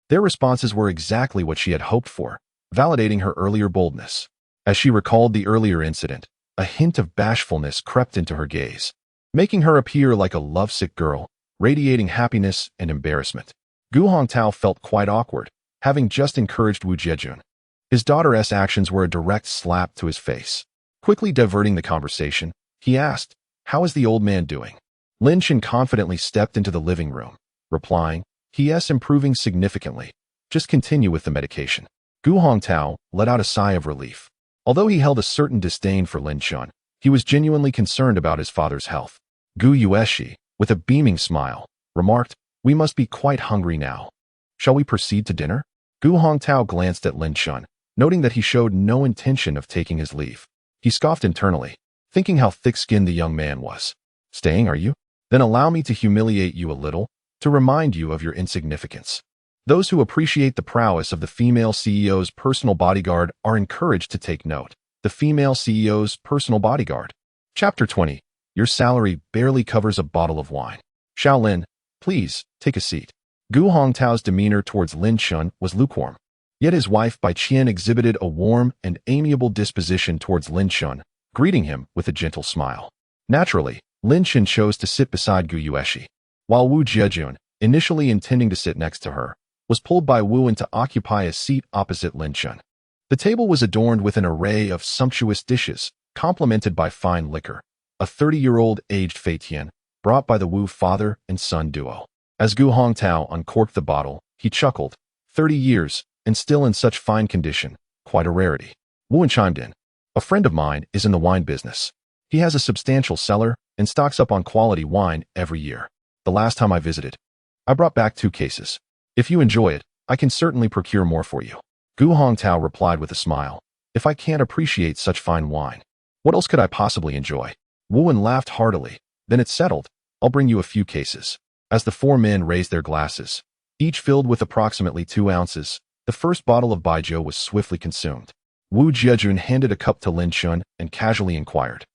Their responses were exactly what she had hoped for, validating her earlier boldness. As she recalled the earlier incident, a hint of bashfulness crept into her gaze, making her appear like a lovesick girl, radiating happiness and embarrassment. Gu Hongtao felt quite awkward, having just encouraged Wu Jiejun. His daughter's actions were a direct slap to his face. Quickly diverting the conversation, he asked, "How is the old man doing?" Lin Chun confidently stepped into the living room, replying, "He is improving significantly. Just continue with the medication." Gu Hongtao let out a sigh of relief. Although he held a certain disdain for Lin Chun, he was genuinely concerned about his father's health. Gu Yueshi, with a beaming smile, remarked, "We must be quite hungry now. Shall we proceed to dinner?" Gu Hongtao glanced at Lin Chun, noting that he showed no intention of taking his leave. He scoffed internally, thinking how thick-skinned the young man was. "Staying, are you? Then allow me to humiliate you a little, to remind you of your insignificance." Those who appreciate the prowess of the female CEO's personal bodyguard are encouraged to take note. The female CEO's personal bodyguard. Chapter 20. Your salary barely covers a bottle of wine. Shaolin, please, take a seat. Gu Hongtao's demeanor towards Lin Chun was lukewarm. Yet his wife Bai Qian exhibited a warm and amiable disposition towards Lin Chun, greeting him with a gentle smile. Naturally, Lin Chun chose to sit beside Gu Yueshi, while Wu Jiejun, initially intending to sit next to her, was pulled by Wu to occupy a seat opposite Lin Chun. The table was adorned with an array of sumptuous dishes, complemented by fine liquor, a 30-year-old aged Fei Tian, brought by the Wu father and son duo. As Gu Hongtao uncorked the bottle, he chuckled, 30 years, and still in such fine condition, quite a rarity. Wu chimed in. "A friend of mine is in the wine business. He has a substantial cellar and stocks up on quality wine every year. The last time I visited, I brought back 2 cases. If you enjoy it, I can certainly procure more for you." Gu Hongtao replied with a smile, "If I can't appreciate such fine wine, what else could I possibly enjoy?" Wu laughed heartily. "Then it's settled. I'll bring you a few cases." As the 4 men raised their glasses, each filled with approximately 2 ounces, the first bottle of baijiu was swiftly consumed. Wu Jiejun handed a cup to Lin Chun and casually inquired.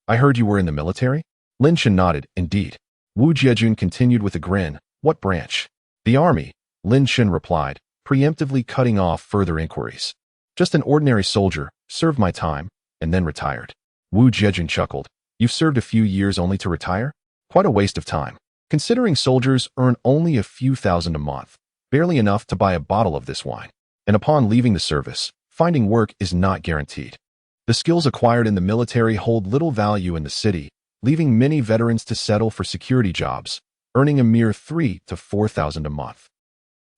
I heard you were in the military? Lin Chun nodded, indeed. Wu Jiejun continued with a grin. What branch? The army, Lin Chun replied, preemptively cutting off further inquiries. Just an ordinary soldier, served my time, and then retired. Wu Jiejun chuckled. You've served a few years only to retire? Quite a waste of time. Considering soldiers earn only a few thousand a month, barely enough to buy a bottle of this wine. And upon leaving the service, finding work is not guaranteed. The skills acquired in the military hold little value in the city, leaving many veterans to settle for security jobs, earning a mere 3,000 to 4,000 a month.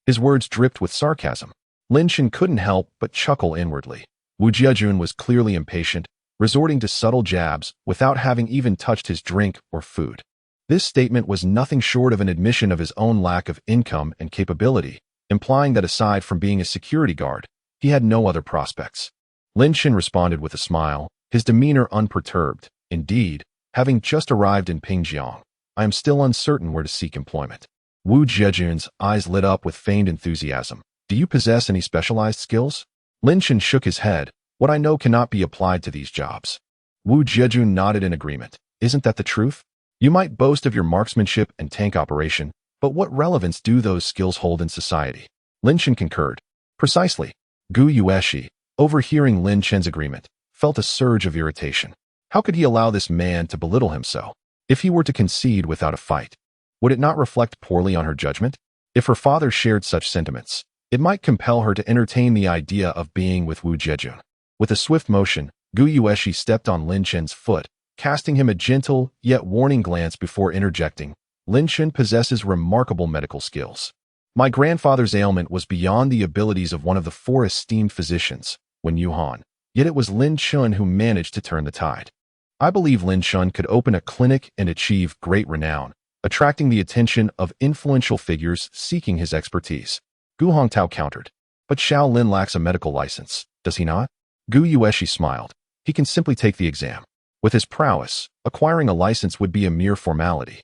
His words dripped with sarcasm. Lin Chun couldn't help but chuckle inwardly. Wu Jiejun was clearly impatient, resorting to subtle jabs without having even touched his drink or food. This statement was nothing short of an admission of his own lack of income and capability, implying that aside from being a security guard, he had no other prospects. Lin Chun responded with a smile, his demeanor unperturbed. Indeed, having just arrived in Pingjiang, I am still uncertain where to seek employment. Wu Jiejun's eyes lit up with feigned enthusiasm. Do you possess any specialized skills? Lin Chun shook his head. What I know cannot be applied to these jobs. Wu Jiejun nodded in agreement. Isn't that the truth? You might boast of your marksmanship and tank operation, but what relevance do those skills hold in society? Lin Chun concurred. Precisely. Gu Yueshi, overhearing Lin Chun's agreement, felt a surge of irritation. How could he allow this man to belittle him so? If he were to concede without a fight, would it not reflect poorly on her judgment? If her father shared such sentiments, it might compel her to entertain the idea of being with Wu Jiejun. With a swift motion, Gu Yueshi stepped on Lin Chun's foot, casting him a gentle yet warning glance before interjecting. Lin Chun possesses remarkable medical skills. My grandfather's ailment was beyond the abilities of one of the 4 esteemed physicians, Wen Yuhan, yet it was Lin Chun who managed to turn the tide. I believe Lin Chun could open a clinic and achieve great renown, attracting the attention of influential figures seeking his expertise. Gu Hongtao countered. But Xiao Lin lacks a medical license, does he not? Gu Yueshi smiled. He can simply take the exam. With his prowess, acquiring a license would be a mere formality.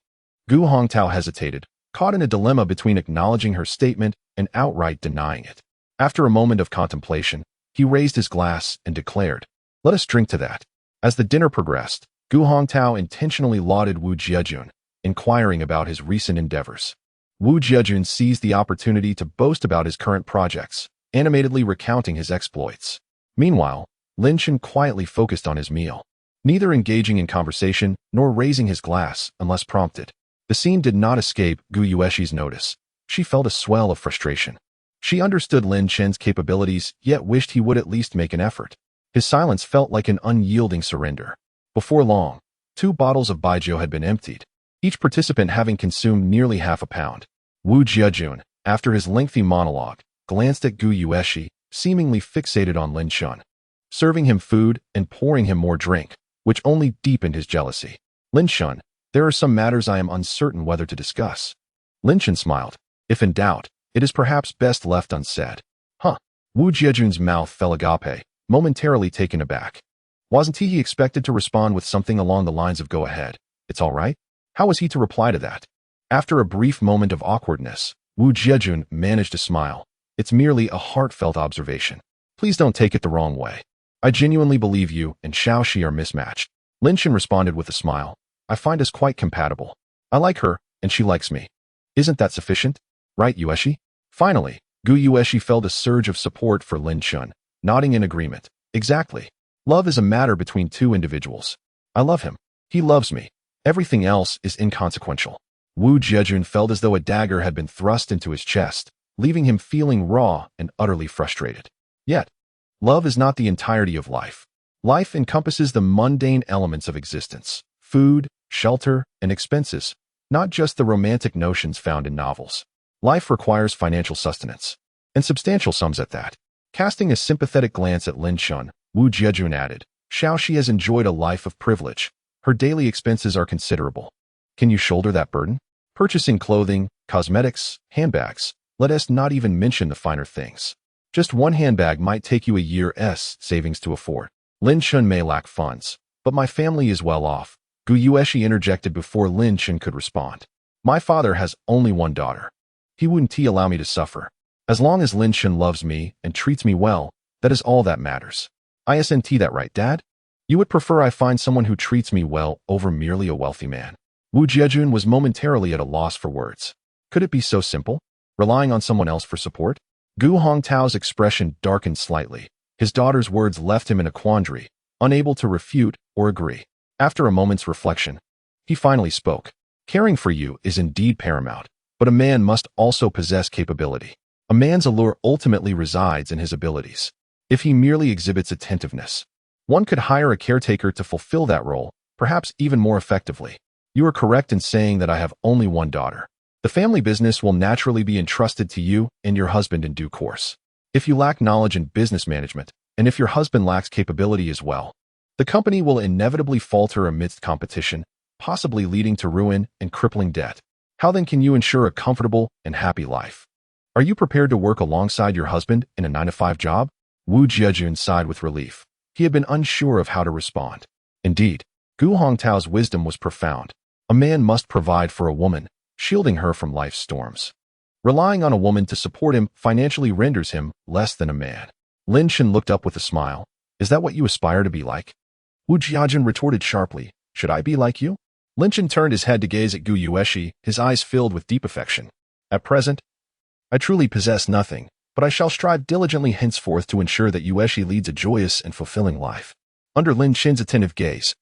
Gu Hongtao hesitated, caught in a dilemma between acknowledging her statement and outright denying it. After a moment of contemplation, he raised his glass and declared, Let us drink to that. As the dinner progressed, Gu Hongtao intentionally lauded Wu Jiejun, inquiring about his recent endeavors. Wu Jiejun seized the opportunity to boast about his current projects, animatedly recounting his exploits. Meanwhile, Lin Chun quietly focused on his meal, neither engaging in conversation nor raising his glass unless prompted. The scene did not escape Gu Yueshi's notice. She felt a swell of frustration. She understood Lin Chun's capabilities, yet wished he would at least make an effort. His silence felt like an unyielding surrender. Before long, 2 bottles of baijiu had been emptied, each participant having consumed nearly half a pound. Wu Jiejun, after his lengthy monologue, glanced at Gu Yueshi, seemingly fixated on Lin Chun, serving him food and pouring him more drink, which only deepened his jealousy. Lin Chun, there are some matters I am uncertain whether to discuss. Lin Chun smiled. If in doubt, it is perhaps best left unsaid. Huh. Wu Jiejun's mouth fell agape, momentarily taken aback. Wasn't he expected to respond with something along the lines of go ahead, it's all right? How was he to reply to that? After a brief moment of awkwardness, Wu Jiejun managed to smile. It's merely a heartfelt observation. Please don't take it the wrong way. I genuinely believe you and Xiao Shi are mismatched. Lin Chun responded with a smile. I find us quite compatible. I like her, and she likes me. Isn't that sufficient? Right, Yueshi? Finally, Gu Yueshi felt a surge of support for Lin Chun, nodding in agreement. Exactly. Love is a matter between 2 individuals. I love him. He loves me. Everything else is inconsequential. Wu Jiejun felt as though a dagger had been thrust into his chest, leaving him feeling raw and utterly frustrated. Yet, love is not the entirety of life. Life encompasses the mundane elements of existence: food, shelter, and expenses, not just the romantic notions found in novels. Life requires financial sustenance, and substantial sums at that. Casting a sympathetic glance at Lin Chun, Wu Jiejun added, Xiaoxi has enjoyed a life of privilege. Her daily expenses are considerable. Can you shoulder that burden? Purchasing clothing, cosmetics, handbags. Let us not even mention the finer things. Just one handbag might take you a year's savings to afford. Lin Chun may lack funds, but my family is well off. Gu Yueshi interjected before Lin Chun could respond. My father has only 1 daughter. He wouldn't allow me to suffer. As long as Lin Chun loves me and treats me well, that is all that matters. Isn't that right, Dad? You would prefer I find someone who treats me well over merely a wealthy man. Wu Jiejun was momentarily at a loss for words. Could it be so simple? Relying on someone else for support? Gu Hongtao's expression darkened slightly. His daughter's words left him in a quandary, unable to refute or agree. After a moment's reflection, he finally spoke. Caring for you is indeed paramount, but a man must also possess capability. A man's allure ultimately resides in his abilities. If he merely exhibits attentiveness, one could hire a caretaker to fulfill that role, perhaps even more effectively. You are correct in saying that I have only one daughter. The family business will naturally be entrusted to you and your husband in due course. If you lack knowledge in business management, and if your husband lacks capability as well, the company will inevitably falter amidst competition, possibly leading to ruin and crippling debt. How then can you ensure a comfortable and happy life? Are you prepared to work alongside your husband in a 9-to-5 job? Wu Jiejun sighed with relief. He had been unsure of how to respond. Indeed, Gu Hongtao's wisdom was profound. A man must provide for a woman, shielding her from life's storms. Relying on a woman to support him financially renders him less than a man. Lin Shen looked up with a smile. Is that what you aspire to be like? Wu Jiejun retorted sharply. Should I be like you? Lin Shen turned his head to gaze at Gu Yueshi, his eyes filled with deep affection. At present, I truly possess nothing, but I shall strive diligently henceforth to ensure that Yueshi leads a joyous and fulfilling life. Under Lin Shen's attentive gaze,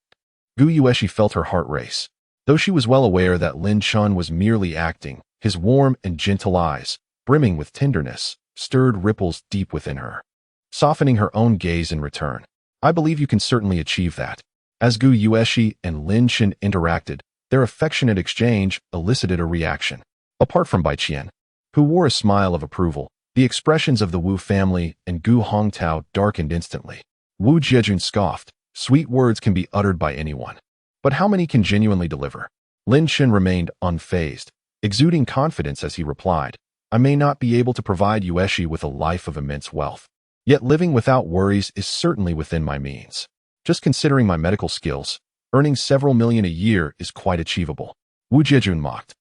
Gu Yueshi felt her heart race. Though she was well aware that Lin Shen was merely acting, his warm and gentle eyes, brimming with tenderness, stirred ripples deep within her, softening her own gaze in return. I believe you can certainly achieve that. As Gu Yueshi and Lin Shen interacted, their affectionate exchange elicited a reaction. Apart from Bai Qian, who wore a smile of approval, the expressions of the Wu family and Gu Hongtao darkened instantly. Wu Jiejun scoffed. Sweet words can be uttered by anyone, but how many can genuinely deliver? Lin Shen remained unfazed, exuding confidence as he replied, I may not be able to provide Yueshi with a life of immense wealth, yet living without worries is certainly within my means. Just considering my medical skills, earning several million a year is quite achievable. Wu Jiejun mocked.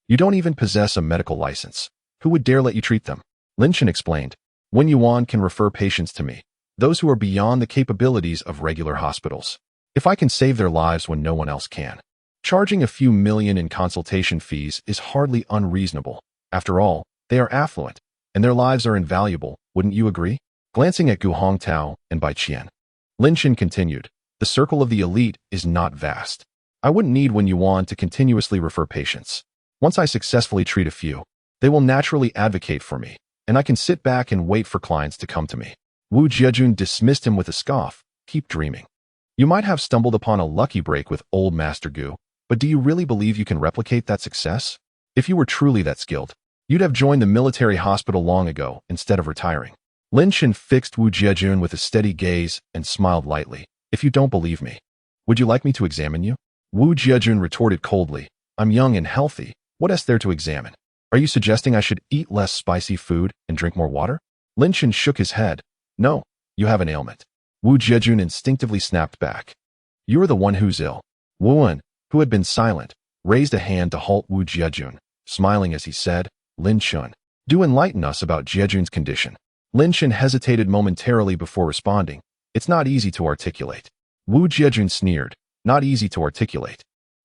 You don't even possess a medical license. Who would dare let you treat them? Lin Shen explained. Wen Yuan can refer patients to me, those who are beyond the capabilities of regular hospitals. If I can save their lives when no one else can, charging a few million in consultation fees is hardly unreasonable. After all, they are affluent, and their lives are invaluable, wouldn't you agree? Glancing at Gu Hongtao and Bai Qian, Lin Shen continued, the circle of the elite is not vast. I wouldn't need Wen Yuan to continuously refer patients. Once I successfully treat a few, they will naturally advocate for me, and I can sit back and wait for clients to come to me. Wu Jiejun dismissed him with a scoff. Keep dreaming. You might have stumbled upon a lucky break with old Master Gu, but do you really believe you can replicate that success? If you were truly that skilled, you'd have joined the military hospital long ago instead of retiring. Lin Shen fixed Wu Jiejun with a steady gaze and smiled lightly. If you don't believe me, would you like me to examine you? Wu Jiejun retorted coldly. I'm young and healthy. What is there to examine? Are you suggesting I should eat less spicy food and drink more water? Lin Shen shook his head. No, you have an ailment. Wu Jiejun instinctively snapped back. You're the one who's ill. Wu Wen, who had been silent, raised a hand to halt Wu Jiejun, smiling as he said, Lin Shen, do enlighten us about Jiejun's condition. Lin Shen hesitated momentarily before responding. It's not easy to articulate. Wu Jiejun sneered. Not easy to articulate.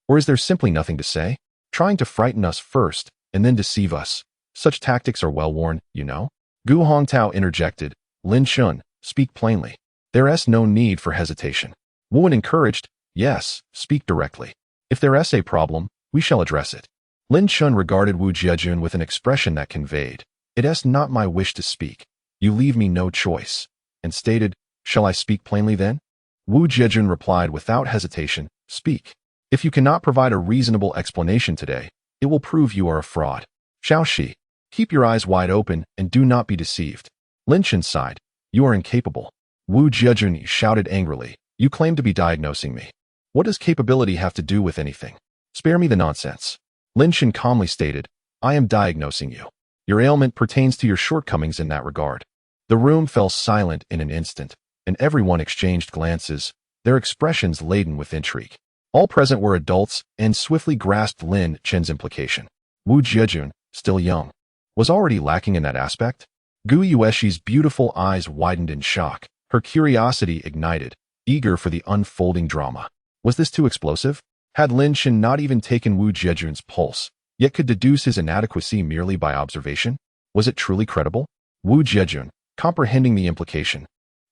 Or is there simply nothing to say? Trying to frighten us first, and then deceive us. Such tactics are well worn, you know? Gu Hongtao interjected. Lin Shen, speak plainly. There is no need for hesitation. Wu Wen encouraged. Yes, speak directly. If there is a problem, we shall address it. Lin Shen regarded Wu Jiejun with an expression that conveyed, it is not my wish to speak. You leave me no choice. And stated, shall I speak plainly then? Wu Jiejun replied without hesitation, speak. If you cannot provide a reasonable explanation today, it will prove you are a fraud. Shao Shi, keep your eyes wide open and do not be deceived. Lin Shen sighed. You are incapable. Wu Jiejun shouted angrily. You claim to be diagnosing me. What does capability have to do with anything? Spare me the nonsense. Lin Shen calmly stated, I am diagnosing you. Your ailment pertains to your shortcomings in that regard. The room fell silent in an instant, and everyone exchanged glances, their expressions laden with intrigue. All present were adults and swiftly grasped Lin Shen's implication. Wu Jiejun, still young, was already lacking in that aspect. Gu Yueshi's beautiful eyes widened in shock, Her curiosity ignited, eager for the unfolding drama. Was this too explosive? Had Lin Shen not even taken Wu Jiejun's pulse, yet could deduce his inadequacy merely by observation? Was it truly credible? Wu Jiejun, comprehending the implication,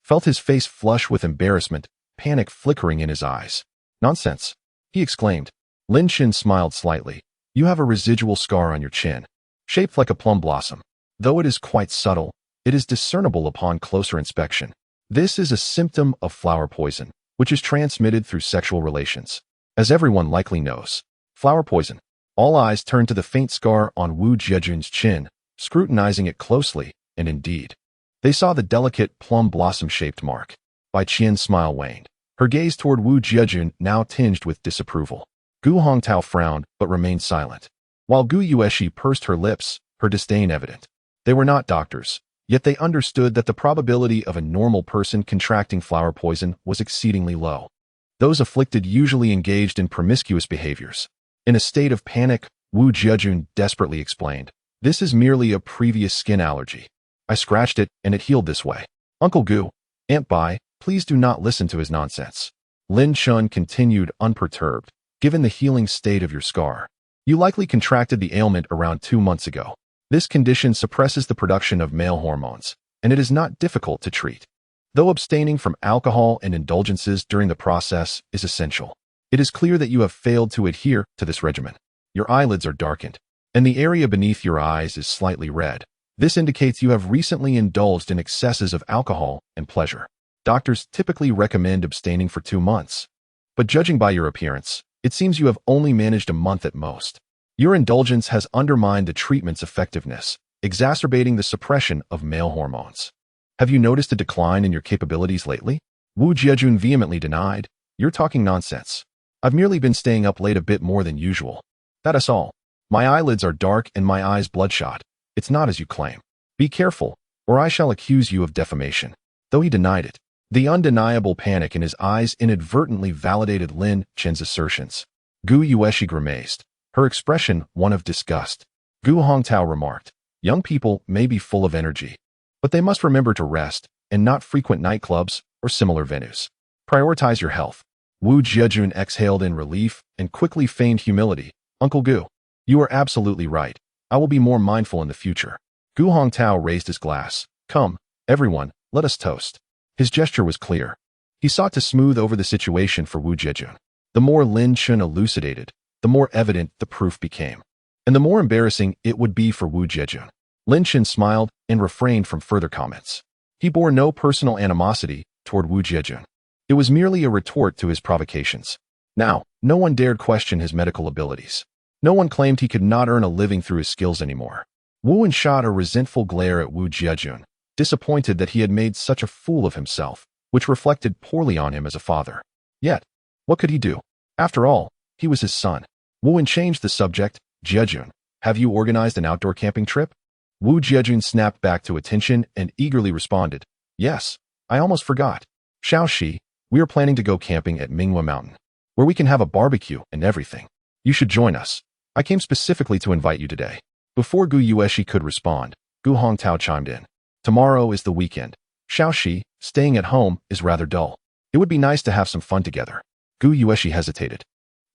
felt his face flush with embarrassment, panic flickering in his eyes. Nonsense, he exclaimed. Lin Shen smiled slightly. You have a residual scar on your chin, shaped like a plum blossom. Though it is quite subtle, it is discernible upon closer inspection. This is a symptom of flower poison, which is transmitted through sexual relations. As everyone likely knows, flower poison. All eyes turned to the faint scar on Wu Jiejun's chin, scrutinizing it closely, and indeed, they saw the delicate plum blossom-shaped mark. Bai Qian's smile waned. Her gaze toward Wu Jiejun now tinged with disapproval. Gu Hongtao frowned, but remained silent, while Gu Yueshi pursed her lips, her disdain evident. They were not doctors, yet they understood that the probability of a normal person contracting flower poison was exceedingly low. Those afflicted usually engaged in promiscuous behaviors. In a state of panic, Wu Jiejun desperately explained, "This is merely a previous skin allergy. I scratched it, and it healed this way." "Uncle Gu, Aunt Bai, please do not listen to his nonsense." Lin Chun continued unperturbed. "Given the healing state of your scar, you likely contracted the ailment around 2 months ago. This condition suppresses the production of male hormones, and it is not difficult to treat. Though abstaining from alcohol and indulgences during the process is essential, it is clear that you have failed to adhere to this regimen. Your eyelids are darkened, and the area beneath your eyes is slightly red. This indicates you have recently indulged in excesses of alcohol and pleasure. Doctors typically recommend abstaining for 2 months, but judging by your appearance, it seems you have only managed a month at most. Your indulgence has undermined the treatment's effectiveness, exacerbating the suppression of male hormones. Have you noticed a decline in your capabilities lately?" Wu Jiejun vehemently denied. "You're talking nonsense. I've merely been staying up late a bit more than usual. That is all. My eyelids are dark and my eyes bloodshot. It's not as you claim. Be careful, or I shall accuse you of defamation." Though he denied it, the undeniable panic in his eyes inadvertently validated Lin Chen's assertions. Gu Yueshi grimaced, her expression one of disgust. Gu Hongtao remarked, "Young people may be full of energy, but they must remember to rest and not frequent nightclubs or similar venues. Prioritize your health." Wu Jiejun exhaled in relief and quickly feigned humility. "Uncle Gu, you are absolutely right. I will be more mindful in the future." Gu Hongtao raised his glass. "Come, everyone, let us toast." His gesture was clear. He sought to smooth over the situation for Wu Jiejun. The more Lin Chun elucidated, the more evident the proof became, and the more embarrassing it would be for Wu Jiejun. Lin Chun smiled and refrained from further comments. He bore no personal animosity toward Wu Jiejun. It was merely a retort to his provocations. Now, no one dared question his medical abilities. No one claimed he could not earn a living through his skills anymore. Wu shot a resentful glare at Wu Jiejun, disappointed that he had made such a fool of himself, which reflected poorly on him as a father. Yet, what could he do? After all, he was his son. Wu changed the subject. "Jiejun, have you organized an outdoor camping trip?" Wu Jiejun snapped back to attention and eagerly responded, "Yes, I almost forgot. Shaoxi, we are planning to go camping at Minghua Mountain, where we can have a barbecue and everything. You should join us. I came specifically to invite you today." Before Gu Yueshi could respond, Gu Hongtao chimed in. "Tomorrow is the weekend. Shaoxi, staying at home is rather dull. It would be nice to have some fun together." Gu Yueshi hesitated.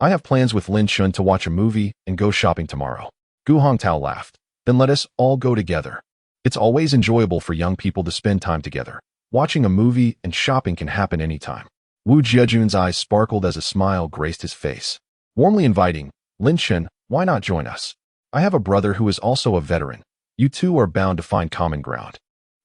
"I have plans with Lin Chun to watch a movie and go shopping tomorrow." Gu Hongtao laughed. "Then let us all go together. It's always enjoyable for young people to spend time together. Watching a movie and shopping can happen anytime." Wu Jiejun's eyes sparkled as a smile graced his face. Warmly inviting, "Lin Chun, why not join us? I have a brother who is also a veteran. You two are bound to find common ground."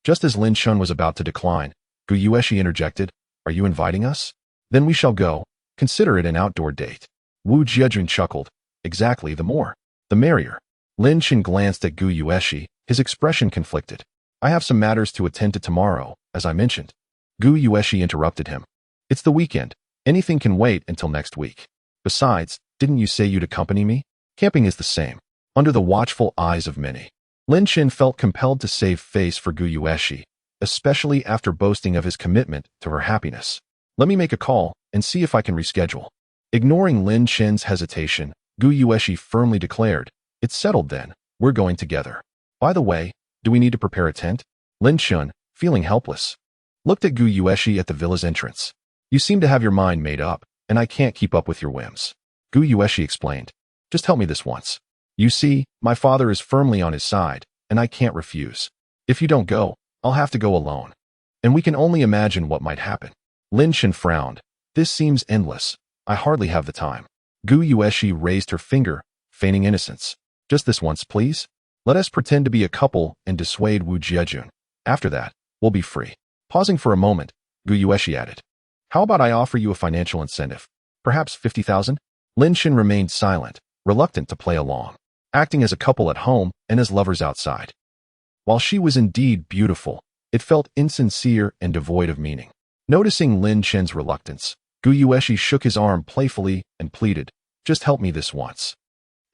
Just as Lin Chun was about to decline, Gu Yueshi interjected, "Are you inviting us? Then we shall go. Consider it an outdoor date." Wu Jiejun chuckled. "Exactly, the more, the merrier." Lin Chun glanced at Gu Yueshi, his expression conflicted. "I have some matters to attend to tomorrow, as I mentioned." Gu Yueshi interrupted him. "It's the weekend. Anything can wait until next week. Besides, didn't you say you'd accompany me? Camping is the same." Under the watchful eyes of many, Lin Chun felt compelled to save face for Gu Yueshi, especially after boasting of his commitment to her happiness. "Let me make a call and see if I can reschedule." Ignoring Lin Chun's hesitation, Gu Yueshi firmly declared, "It's settled then. We're going together. By the way, do we need to prepare a tent?" Lin Chun, feeling helpless, looked at Gu Yueshi at the villa's entrance. You seem to have your mind made up, and I can't keep up with your whims. Gu Yueshi explained. Just help me this once. You see, my father is firmly on his side, and I can't refuse. If you don't go, I'll have to go alone. And we can only imagine what might happen. Lin Chen frowned. This seems endless. I hardly have the time. Gu Yueshi raised her finger, feigning innocence. Just this once, please. Let us pretend to be a couple and dissuade Wu Jiejun. After that, we'll be free. Pausing for a moment, Gu Yueshi added. How about I offer you a financial incentive? Perhaps 50,000? Lin Chen remained silent, reluctant to play along, acting as a couple at home and as lovers outside. While she was indeed beautiful, it felt insincere and devoid of meaning. Noticing Lin Chen's reluctance, Gu Yueshi shook his arm playfully and pleaded, just help me this once.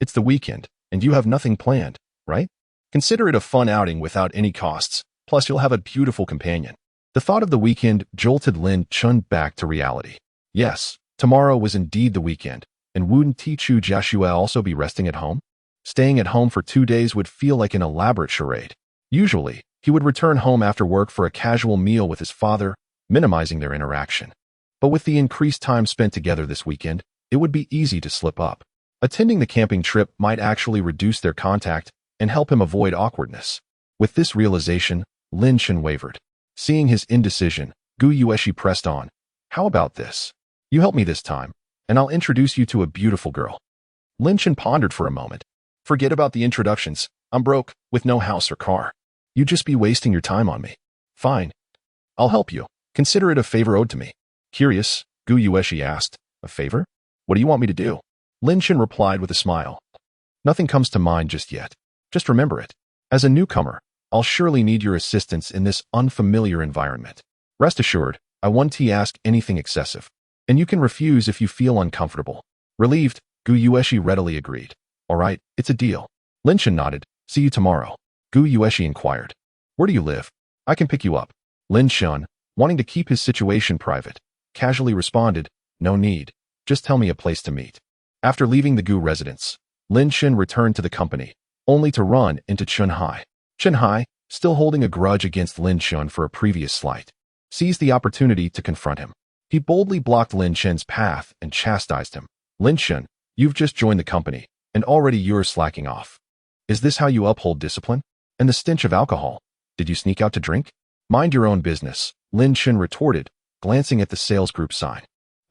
It's the weekend, and you have nothing planned, right? Consider it a fun outing without any costs, plus you'll have a beautiful companion. The thought of the weekend jolted Lin Chen back to reality. Yes, tomorrow was indeed the weekend, and wouldn't Tichu Jiashue also be resting at home? Staying at home for 2 days would feel like an elaborate charade. Usually, he would return home after work for a casual meal with his father, minimizing their interaction. But with the increased time spent together this weekend, it would be easy to slip up. Attending the camping trip might actually reduce their contact and help him avoid awkwardness. With this realization, Lin Chen wavered. Seeing his indecision, Gu Yueshi pressed on. How about this? You help me this time, and I'll introduce you to a beautiful girl. Lin Chen pondered for a moment. Forget about the introductions. I'm broke, with no house or car. You'd just be wasting your time on me. Fine. I'll help you. Consider it a favor owed to me. Curious, Gu Yueshi asked. A favor? What do you want me to do? Lin Chen replied with a smile. Nothing comes to mind just yet. Just remember it. As a newcomer, I'll surely need your assistance in this unfamiliar environment. Rest assured, I won't ask anything excessive. And you can refuse if you feel uncomfortable. Relieved, Gu Yueshi readily agreed. All right, it's a deal. Lin Chen nodded. See you tomorrow. Gu Yueshi inquired. Where do you live? I can pick you up. Lin Chen, wanting to keep his situation private, casually responded, no need. Just tell me a place to meet. After leaving the Gu residence, Lin Chen returned to the company, only to run into Chen Hai. Chen Hai, still holding a grudge against Lin Chen for a previous slight, seized the opportunity to confront him. He boldly blocked Lin Chen's path and chastised him. Lin Chen, you've just joined the company, and already you're slacking off. Is this how you uphold discipline? And the stench of alcohol? Did you sneak out to drink? Mind your own business, Lin Chen retorted, glancing at the sales group sign.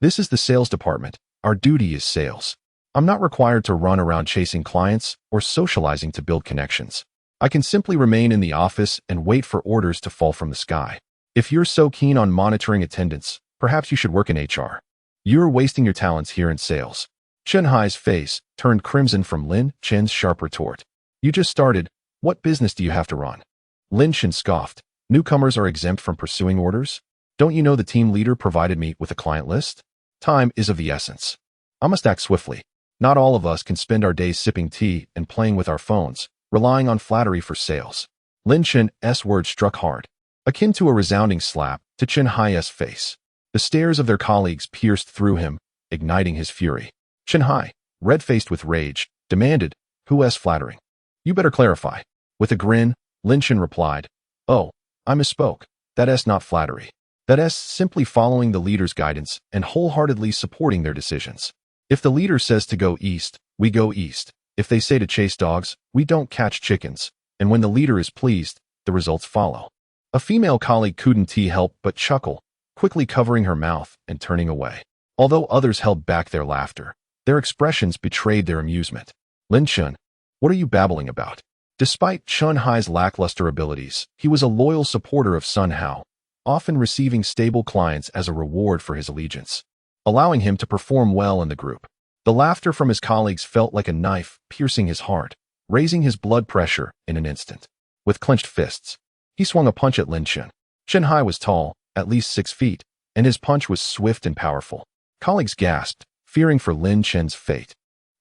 This is the sales department. Our duty is sales. I'm not required to run around chasing clients or socializing to build connections. I can simply remain in the office and wait for orders to fall from the sky. If you're so keen on monitoring attendance, perhaps you should work in HR. You're wasting your talents here in sales. Chen Hai's face turned crimson from Lin Chen's sharp retort. You just started. What business do you have to run? Lin Chen scoffed. Newcomers are exempt from pursuing orders? Don't you know the team leader provided me with a client list? Time is of the essence. I must act swiftly. Not all of us can spend our days sipping tea and playing with our phones, relying on flattery for sales. Lin Chen's words struck hard, akin to a resounding slap to Chen Hai's face. The stares of their colleagues pierced through him, igniting his fury. Chen Hai, red-faced with rage, demanded, who's flattering? You better clarify. With a grin, Lin Chen replied, oh, I misspoke. That's not flattery. That's simply following the leader's guidance and wholeheartedly supporting their decisions. If the leader says to go east, we go east. If they say to chase dogs, we don't catch chickens. And when the leader is pleased, the results follow. A female colleague couldn't help but chuckle, quickly covering her mouth and turning away. Although others held back their laughter, their expressions betrayed their amusement. Lin Chen, what are you babbling about? Despite Chen Hai's lackluster abilities, he was a loyal supporter of Sun Hao, often receiving stable clients as a reward for his allegiance, allowing him to perform well in the group. The laughter from his colleagues felt like a knife piercing his heart, raising his blood pressure in an instant. With clenched fists, he swung a punch at Lin Chen. Chen Hai was tall, at least 6 feet, and his punch was swift and powerful. Colleagues gasped, fearing for Lin Chen's fate.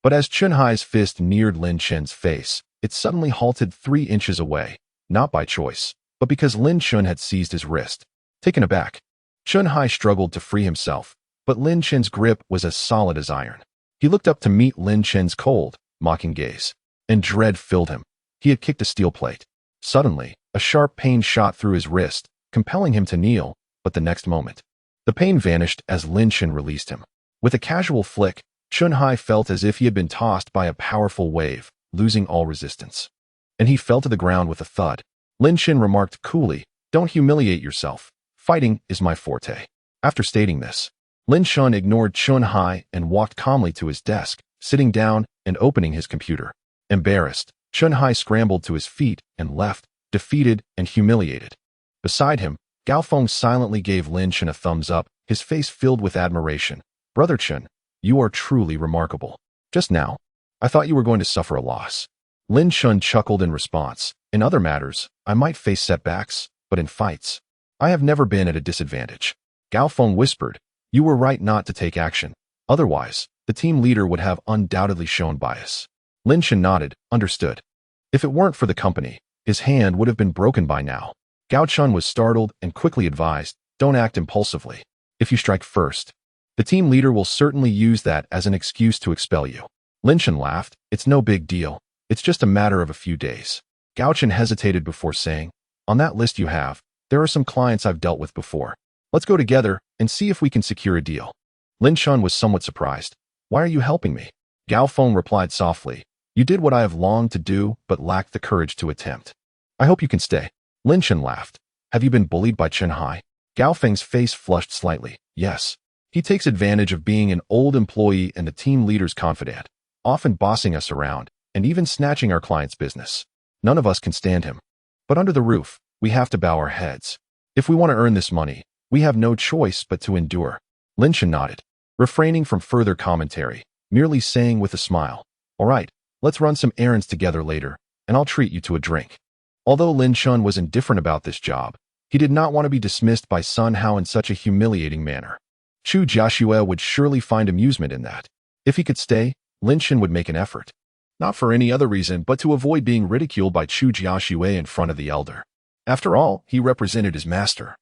But as Chen Hai's fist neared Lin Chen's face, it suddenly halted 3 inches away, not by choice, but because Lin Chen had seized his wrist. Taken aback, Chen Hai struggled to free himself, but Lin Chen's grip was as solid as iron. He looked up to meet Lin Chen's cold, mocking gaze, and dread filled him. He had kicked a steel plate. Suddenly, a sharp pain shot through his wrist, compelling him to kneel, but the next moment, the pain vanished as Lin Shan released him. With a casual flick, Chun-Hai felt as if he had been tossed by a powerful wave, losing all resistance. And he fell to the ground with a thud. Lin Shan remarked coolly, "Don't humiliate yourself. Fighting is my forte." After stating this, Lin Shan ignored Chun-Hai and walked calmly to his desk, sitting down and opening his computer. Embarrassed, Chun-Hai scrambled to his feet and left, defeated and humiliated. Beside him, Gao Feng silently gave Lin Shan a thumbs up, his face filled with admiration. "Brother Chun, you are truly remarkable. Just now, I thought you were going to suffer a loss." Lin Shan chuckled in response. "In other matters, I might face setbacks, but in fights, I have never been at a disadvantage." Gao Feng whispered, "You were right not to take action. Otherwise, the team leader would have undoubtedly shown bias." Lin Shan nodded, understood. If it weren't for the company, his hand would have been broken by now. Gao Chun was startled and quickly advised, "Don't act impulsively. If you strike first, the team leader will certainly use that as an excuse to expel you." Lin Shan laughed, "It's no big deal. It's just a matter of a few days." Gao Chun hesitated before saying, "On that list you have, there are some clients I've dealt with before. Let's go together and see if we can secure a deal." Lin Shan was somewhat surprised. "Why are you helping me?" Gao Feng replied softly, "You did what I have longed to do but lacked the courage to attempt. I hope you can stay." Lin Shan laughed. "Have you been bullied by Chun-Hai?" Gao Feng's face flushed slightly. "Yes. He takes advantage of being an old employee and the team leader's confidant, often bossing us around and even snatching our client's business. None of us can stand him. But under the roof, we have to bow our heads. If we want to earn this money, we have no choice but to endure." Lin Shan nodded, refraining from further commentary, merely saying with a smile, "All right, let's run some errands together later, and I'll treat you to a drink." Although Lin Shan was indifferent about this job, he did not want to be dismissed by Sun Hao in such a humiliating manner. Chu Jiaxue would surely find amusement in that. If he could stay, Lin Shan would make an effort. Not for any other reason but to avoid being ridiculed by Chu Jiaxue in front of the elder. After all, he represented his master.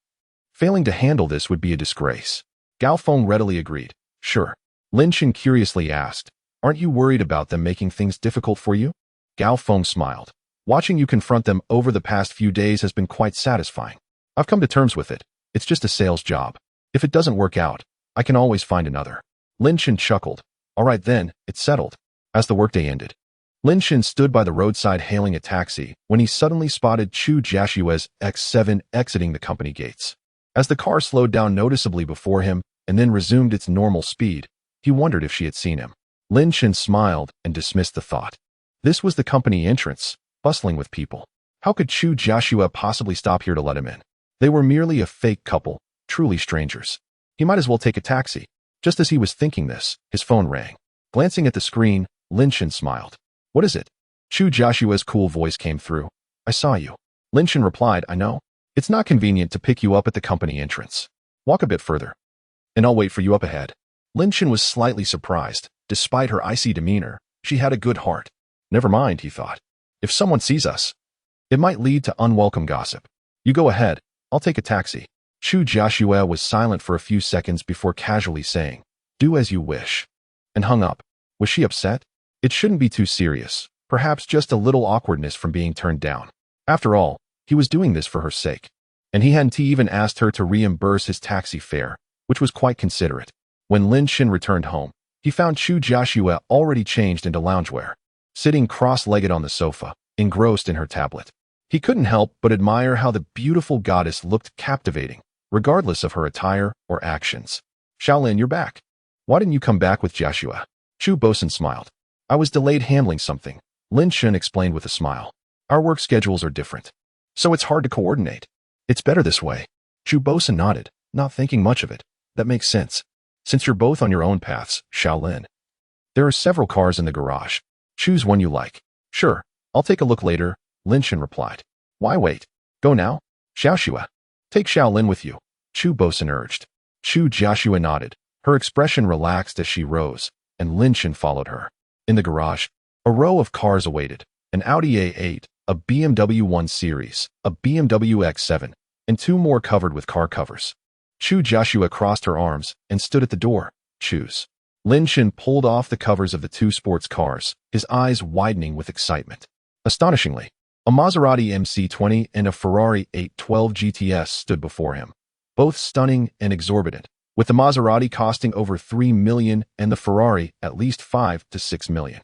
Failing to handle this would be a disgrace. Gao Feng readily agreed. "Sure." Lin Shan curiously asked, "Aren't you worried about them making things difficult for you?" Gao Feng smiled. "Watching you confront them over the past few days has been quite satisfying. I've come to terms with it. It's just a sales job. If it doesn't work out, I can always find another." Lin Shan chuckled. "All right then, it's settled." As the workday ended, Lin Shan stood by the roadside hailing a taxi when he suddenly spotted Chu Jiaxue's X7 exiting the company gates. As the car slowed down noticeably before him and then resumed its normal speed, he wondered if she had seen him. Lin Shan smiled and dismissed the thought. This was the company entrance, bustling with people. How could Chu Jiaxue possibly stop here to let him in? They were merely a fake couple, truly strangers. He might as well take a taxi. Just as he was thinking this, his phone rang. Glancing at the screen, Lin Shan smiled. "What is it?" Chu Jiaxue's cool voice came through. "I saw you." Lin Shan replied, "I know. It's not convenient to pick you up at the company entrance. Walk a bit further, and I'll wait for you up ahead." Lin Shan was slightly surprised. Despite her icy demeanor, she had a good heart. Never mind, he thought. If someone sees us, it might lead to unwelcome gossip. "You go ahead. I'll take a taxi." Chu Jiaxue was silent for a few seconds before casually saying, "Do as you wish," and hung up. Was she upset? It shouldn't be too serious. Perhaps just a little awkwardness from being turned down. After all, he was doing this for her sake. And he hadn't even asked her to reimburse his taxi fare, which was quite considerate. When Lin Shan returned home, he found Chu Jiaxue already changed into loungewear, sitting cross-legged on the sofa, engrossed in her tablet. He couldn't help but admire how the beautiful goddess looked captivating, regardless of her attire or actions. "Shaolin, you're back. Why didn't you come back with Jiaxue?" Chu Bosun smiled. "I was delayed handling something," Lin Shan explained with a smile. "Our work schedules are different, so it's hard to coordinate. It's better this way." Chu Bosun nodded, not thinking much of it. "That makes sense. Since you're both on your own paths, Shaolin. There are several cars in the garage. Choose one you like." "Sure, I'll take a look later," Lin Shan replied. "Why wait? Go now." "Xiaoxue, take Shaolin with you," Chu Bosun urged. Chu Jiaxue nodded. Her expression relaxed as she rose, and Lin Shan followed her. In the garage, a row of cars awaited: an Audi A8, a BMW 1 Series, a BMW X7, and two more covered with car covers. Chu Jiaxue crossed her arms and stood at the door. "Choose." Lin Shan pulled off the covers of the two sports cars, his eyes widening with excitement. Astonishingly, a Maserati MC20 and a Ferrari 812 GTS stood before him. both stunning and exorbitant, with the Maserati costing over $3 million and the Ferrari at least $5 to $6 million.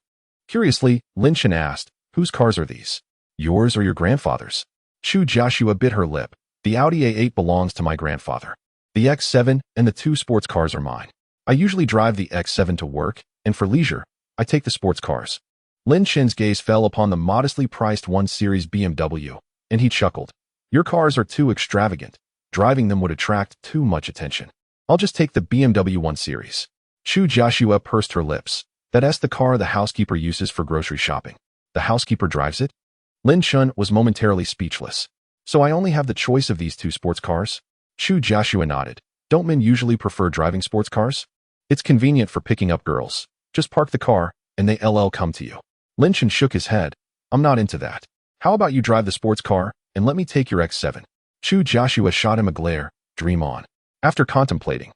Curiously, Lin-Shan asked, "Whose cars are these? Yours or your grandfather's?" Chu Joshua bit her lip. "The Audi A8 belongs to my grandfather. The X7 and the two sports cars are mine. I usually drive the X7 to work, and for leisure, I take the sports cars." Lin-Shan's gaze fell upon the modestly priced 1 Series BMW, and he chuckled. "Your cars are too extravagant. Driving them would attract too much attention. I'll just take the BMW 1 Series." Chu Joshua pursed her lips. "That's the car the housekeeper uses for grocery shopping. The housekeeper drives it?" Lin-Shan was momentarily speechless. "So I only have the choice of these two sports cars?" Chu Joshua nodded. "Don't men usually prefer driving sports cars? It's convenient for picking up girls. Just park the car, and they'll come to you." Lin-Shan shook his head. "I'm not into that. How about you drive the sports car, and let me take your X7. Chu Joshua shot him a glare. "Dream on." After contemplating,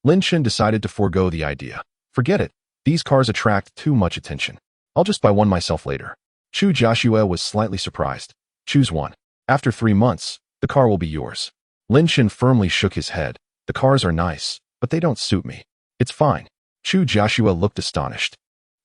Lin-Shan decided to forego the idea. "Forget it. These cars attract too much attention. I'll just buy one myself later." Chu Joshua was slightly surprised. "Choose one. After 3 months, the car will be yours." Lin-Shan firmly shook his head. "The cars are nice, but they don't suit me." "It's fine." Chu Joshua looked astonished.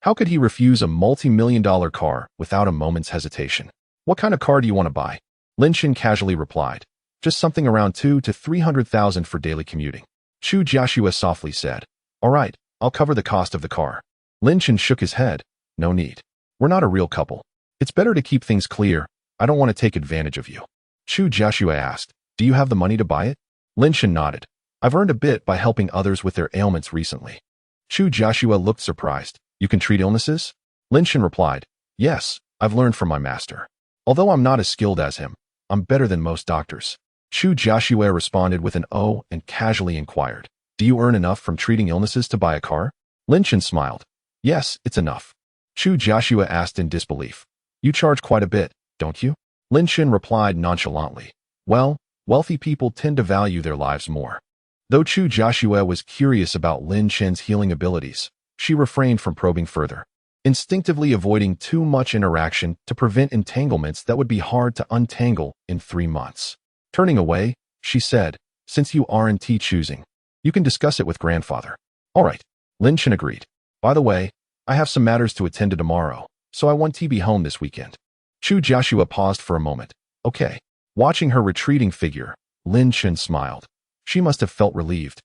How could he refuse a multi-million-dollar car without a moment's hesitation? "What kind of car do you want to buy?" Lin-Shan casually replied. "Just something around 200,000 to 300,000 for daily commuting." Chu Joshua softly said, "All right, I'll cover the cost of the car." Lin-Shan shook his head. "No need. We're not a real couple. It's better to keep things clear. I don't want to take advantage of you." Chu Joshua asked, "Do you have the money to buy it?" Lin-Shan nodded. "I've earned a bit by helping others with their ailments recently." Chu Joshua looked surprised. "You can treat illnesses?" Lin-Shan replied, "Yes, I've learned from my master. Although I'm not as skilled as him, I'm better than most doctors." Chu Joshua responded with an "oh" and casually inquired, "Do you earn enough from treating illnesses to buy a car?" Lin-Shan smiled. "Yes, it's enough." Chu Joshua asked in disbelief, "You charge quite a bit, don't you?" Lin-Shan replied nonchalantly, "Well, wealthy people tend to value their lives more." Though Chu Joshua was curious about Lin-Shan's healing abilities, she refrained from probing further, instinctively avoiding too much interaction to prevent entanglements that would be hard to untangle in 3 months. Turning away, she said, "Since you aren't choosing, you can discuss it with grandfather." "All right," Lin-Shan agreed. "By the way, I have some matters to attend to tomorrow, so I want to be home this weekend." Chu Joshua paused for a moment. "Okay." Watching her retreating figure, Lin-Shan smiled. She must have felt relieved,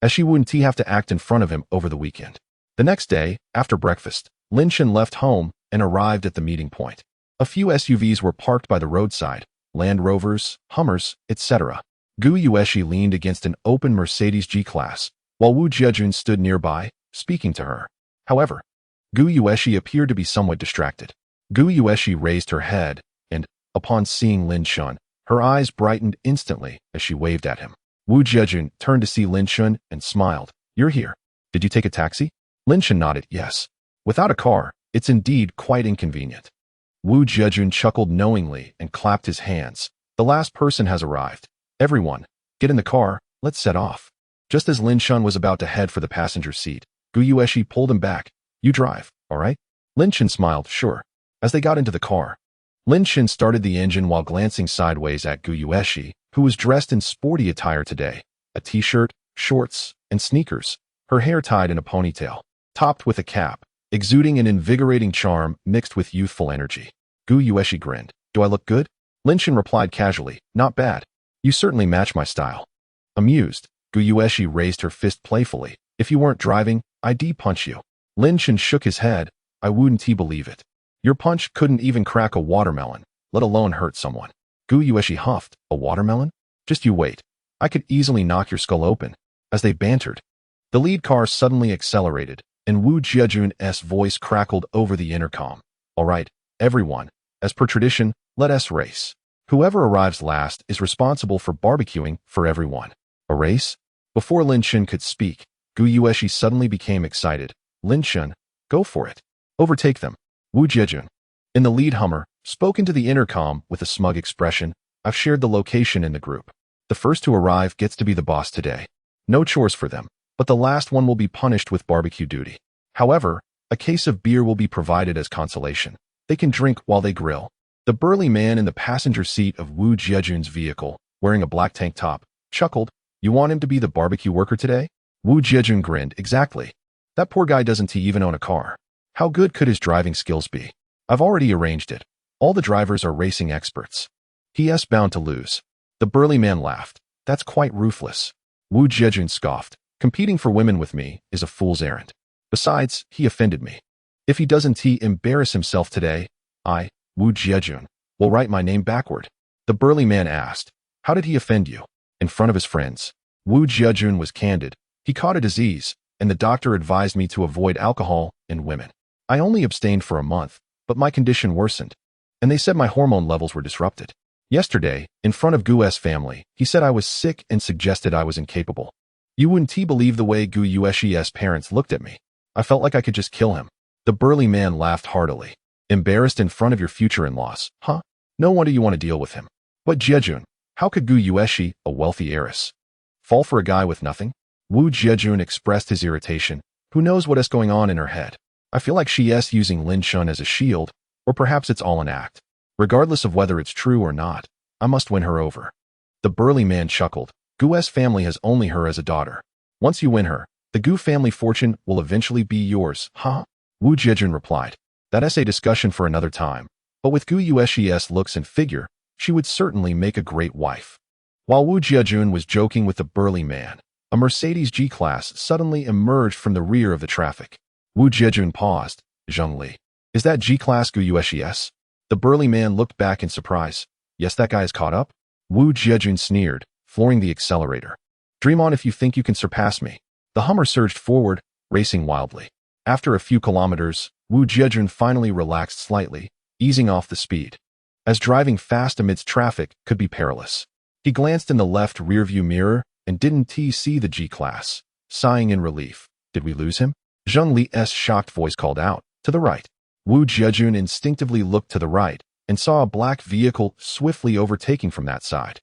as she wouldn't have to act in front of him over the weekend. The next day, after breakfast, Lin-Shan left home and arrived at the meeting point. A few SUVs were parked by the roadside, Land Rovers, Hummers, etc. Gu Yueshi leaned against an open Mercedes G-Class, while Wu Jiejun stood nearby, speaking to her. However, Gu Yueshi appeared to be somewhat distracted. Gu Yueshi raised her head, and, upon seeing Lin-Shan, her eyes brightened instantly as she waved at him. Wu Jiejun turned to see Lin-Shan and smiled. "You're here. Did you take a taxi?" Lin-Shan nodded, "Yes. Without a car, it's indeed quite inconvenient." Wu Jiejun chuckled knowingly and clapped his hands. "The last person has arrived. Everyone, get in the car, let's set off." Just as Lin-Shan was about to head for the passenger seat, Gu Yueshi pulled him back. "You drive, all right?" Lin-Shan smiled, "Sure." As they got into the car, Lin-Shan started the engine while glancing sideways at Gu Yueshi, who was dressed in sporty attire today, a t-shirt, shorts, and sneakers, her hair tied in a ponytail, topped with a cap, exuding an invigorating charm mixed with youthful energy. Gu Yueshi grinned. "Do I look good?" Lin-Shan replied casually, "Not bad. You certainly match my style." Amused, Gu Yueshi raised her fist playfully. "If you weren't driving, I'd punch you." Lin-Shan shook his head. "I wouldn't believe it. Your punch couldn't even crack a watermelon, let alone hurt someone." Gu Yueshi huffed. "A watermelon? Just you wait. I could easily knock your skull open." As they bantered, the lead car suddenly accelerated, and Wu Jiejun's voice crackled over the intercom. "All right, everyone, as per tradition, let us race. Whoever arrives last is responsible for barbecuing for everyone." "A race?" Before Lin-Shan could speak, Gu Yueshi suddenly became excited. "Lin-Shan, go for it. Overtake them." Wu Jiejun, in the lead Hummer, spoke into the intercom with a smug expression. "I've shared the location in the group. The first to arrive gets to be the boss today. No chores for them, but the last one will be punished with barbecue duty. However, a case of beer will be provided as consolation. They can drink while they grill." The burly man in the passenger seat of Wu Jiejun's vehicle, wearing a black tank top, chuckled. You want him to be the barbecue worker today? Wu Jiejun grinned. Exactly. That poor guy doesn't even own a car. How good could his driving skills be? I've already arranged it. All the drivers are racing experts. He is bound to lose. The burly man laughed. That's quite ruthless. Wu Jiejun scoffed. Competing for women with me is a fool's errand. Besides, he offended me. If he doesn't embarrass himself today, I, Wu Jiejun, will write my name backward. The burly man asked, how did he offend you? In front of his friends. Wu Jiejun was candid. He caught a disease, and the doctor advised me to avoid alcohol and women. I only abstained for a month, but my condition worsened, and they said my hormone levels were disrupted. Yesterday, in front of Gu's family, he said I was sick and suggested I was incapable. You wouldn't believe the way Gu Yueshi's parents looked at me. I felt like I could just kill him. The burly man laughed heartily. Embarrassed in front of your future in-laws, huh? No wonder you want to deal with him. But Jiejun, how could Gu Yueshi, a wealthy heiress, fall for a guy with nothing? Wu Jiejun expressed his irritation. Who knows what is going on in her head? I feel like she is using Lin Shun as a shield, or perhaps it's all an act. Regardless of whether it's true or not, I must win her over. The burly man chuckled. Gu's family has only her as a daughter. Once you win her, the Gu family fortune will eventually be yours, huh? Wu Jiejun replied. That's a discussion for another time, but with Gu Yueshi's looks and figure, she would certainly make a great wife. While Wu Jiejun was joking with the burly man, a Mercedes G-Class suddenly emerged from the rear of the traffic. Wu Jiejun paused. Zhongli. Is that G-Class Gu Yueshi's? The burly man looked back in surprise. Yes, that guy is caught up? Wu Jiejun sneered, flooring the accelerator. Dream on if you think you can surpass me. The Hummer surged forward, racing wildly. After a few kilometers, Wu Jiejun finally relaxed slightly, easing off the speed, as driving fast amidst traffic could be perilous. He glanced in the left rearview mirror and didn't see the G-Class, sighing in relief. Did we lose him? Zheng Li's shocked voice called out. To the right. Wu Jiejun instinctively looked to the right and saw a black vehicle swiftly overtaking from that side,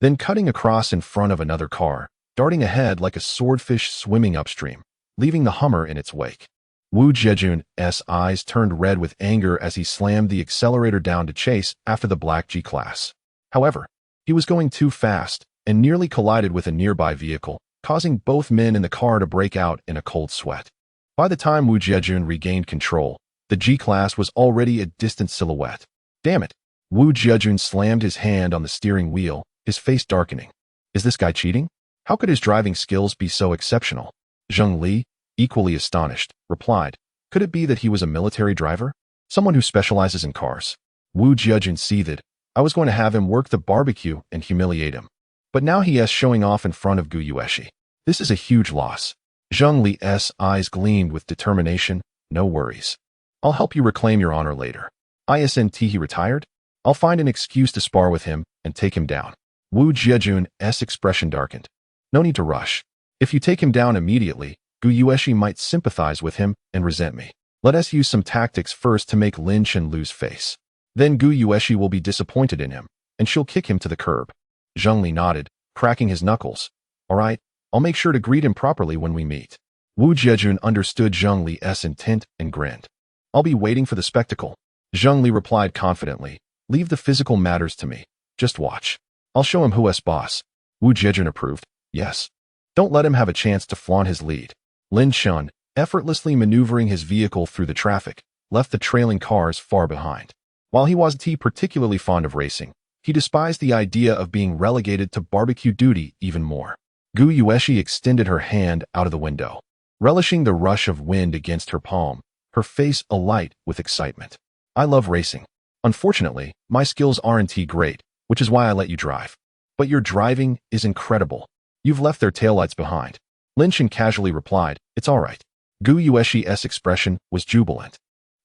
then cutting across in front of another car, darting ahead like a swordfish swimming upstream, leaving the Hummer in its wake. Wu Jiejun's eyes turned red with anger as he slammed the accelerator down to chase after the black G-Class. However, he was going too fast and nearly collided with a nearby vehicle, causing both men in the car to break out in a cold sweat. By the time Wu Jiejun regained control, the G-Class was already a distant silhouette. Damn it! Wu Jiejun slammed his hand on the steering wheel, his face darkening. Is this guy cheating? How could his driving skills be so exceptional? Zheng Li, equally astonished, replied. Could it be that he was a military driver? Someone who specializes in cars? Wu Jiejun seethed. I was going to have him work the barbecue and humiliate him. But now he is showing off in front of Gu Yueshi. This is a huge loss. Zheng Li's eyes gleamed with determination. No worries. I'll help you reclaim your honor later. Isn't he retired? I'll find an excuse to spar with him and take him down. Wu Jiejun's expression darkened. No need to rush. If you take him down immediately, Gu Yueshi might sympathize with him and resent me. Let us use some tactics first to make Lin Shen lose face. Then Gu Yueshi will be disappointed in him, and she'll kick him to the curb. Zheng Li nodded, cracking his knuckles. All right, I'll make sure to greet him properly when we meet. Wu Jiejun understood Zheng Li's intent and grinned. I'll be waiting for the spectacle. Zheng Li replied confidently. Leave the physical matters to me. Just watch. I'll show him who's boss. Wu Jiejun approved. Yes. Don't let him have a chance to flaunt his lead. Lin Shun, effortlessly maneuvering his vehicle through the traffic, left the trailing cars far behind. While he wasn't particularly fond of racing, he despised the idea of being relegated to barbecue duty even more. Gu Yueshi extended her hand out of the window, relishing the rush of wind against her palm, her face alight with excitement. I love racing. Unfortunately, my skills aren't great, which is why I let you drive. But your driving is incredible. You've left their taillights behind. Lin Shen casually replied, it's all right. Gu Yueshi's expression was jubilant.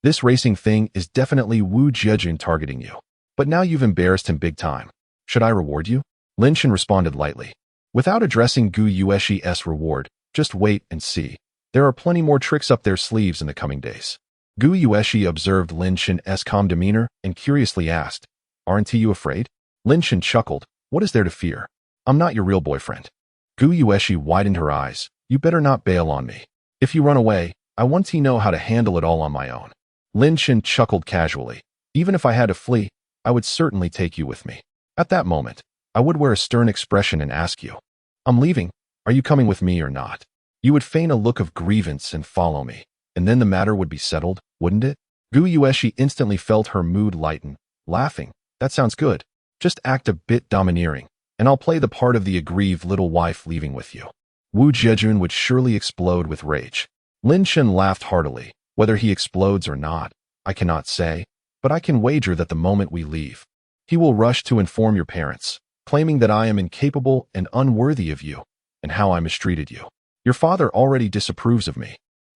This racing thing is definitely Wu Jiejun targeting you. But now you've embarrassed him big time. Should I reward you? Lin Shen responded lightly. Without addressing Gu Yueshi's reward, just wait and see. There are plenty more tricks up their sleeves in the coming days. Gu Yueshi observed Lin Shen's calm demeanor and curiously asked, aren't you afraid? Lin Shen chuckled. What is there to fear? I'm not your real boyfriend. Gu Yueshi widened her eyes. You better not bail on me. If you run away, I want to know how to handle it all on my own. Lin Shen chuckled casually. Even if I had to flee, I would certainly take you with me. At that moment, I would wear a stern expression and ask you, I'm leaving. Are you coming with me or not? You would feign a look of grievance and follow me, and then the matter would be settled, wouldn't it? Gu Yueshi instantly felt her mood lighten, laughing. That sounds good. Just act a bit domineering, and I'll play the part of the aggrieved little wife leaving with you. Wu Jiejun would surely explode with rage. Lin Chen laughed heartily. Whether he explodes or not, I cannot say, but I can wager that the moment we leave, he will rush to inform your parents, claiming that I am incapable and unworthy of you, and how I mistreated you. Your father already disapproves of me,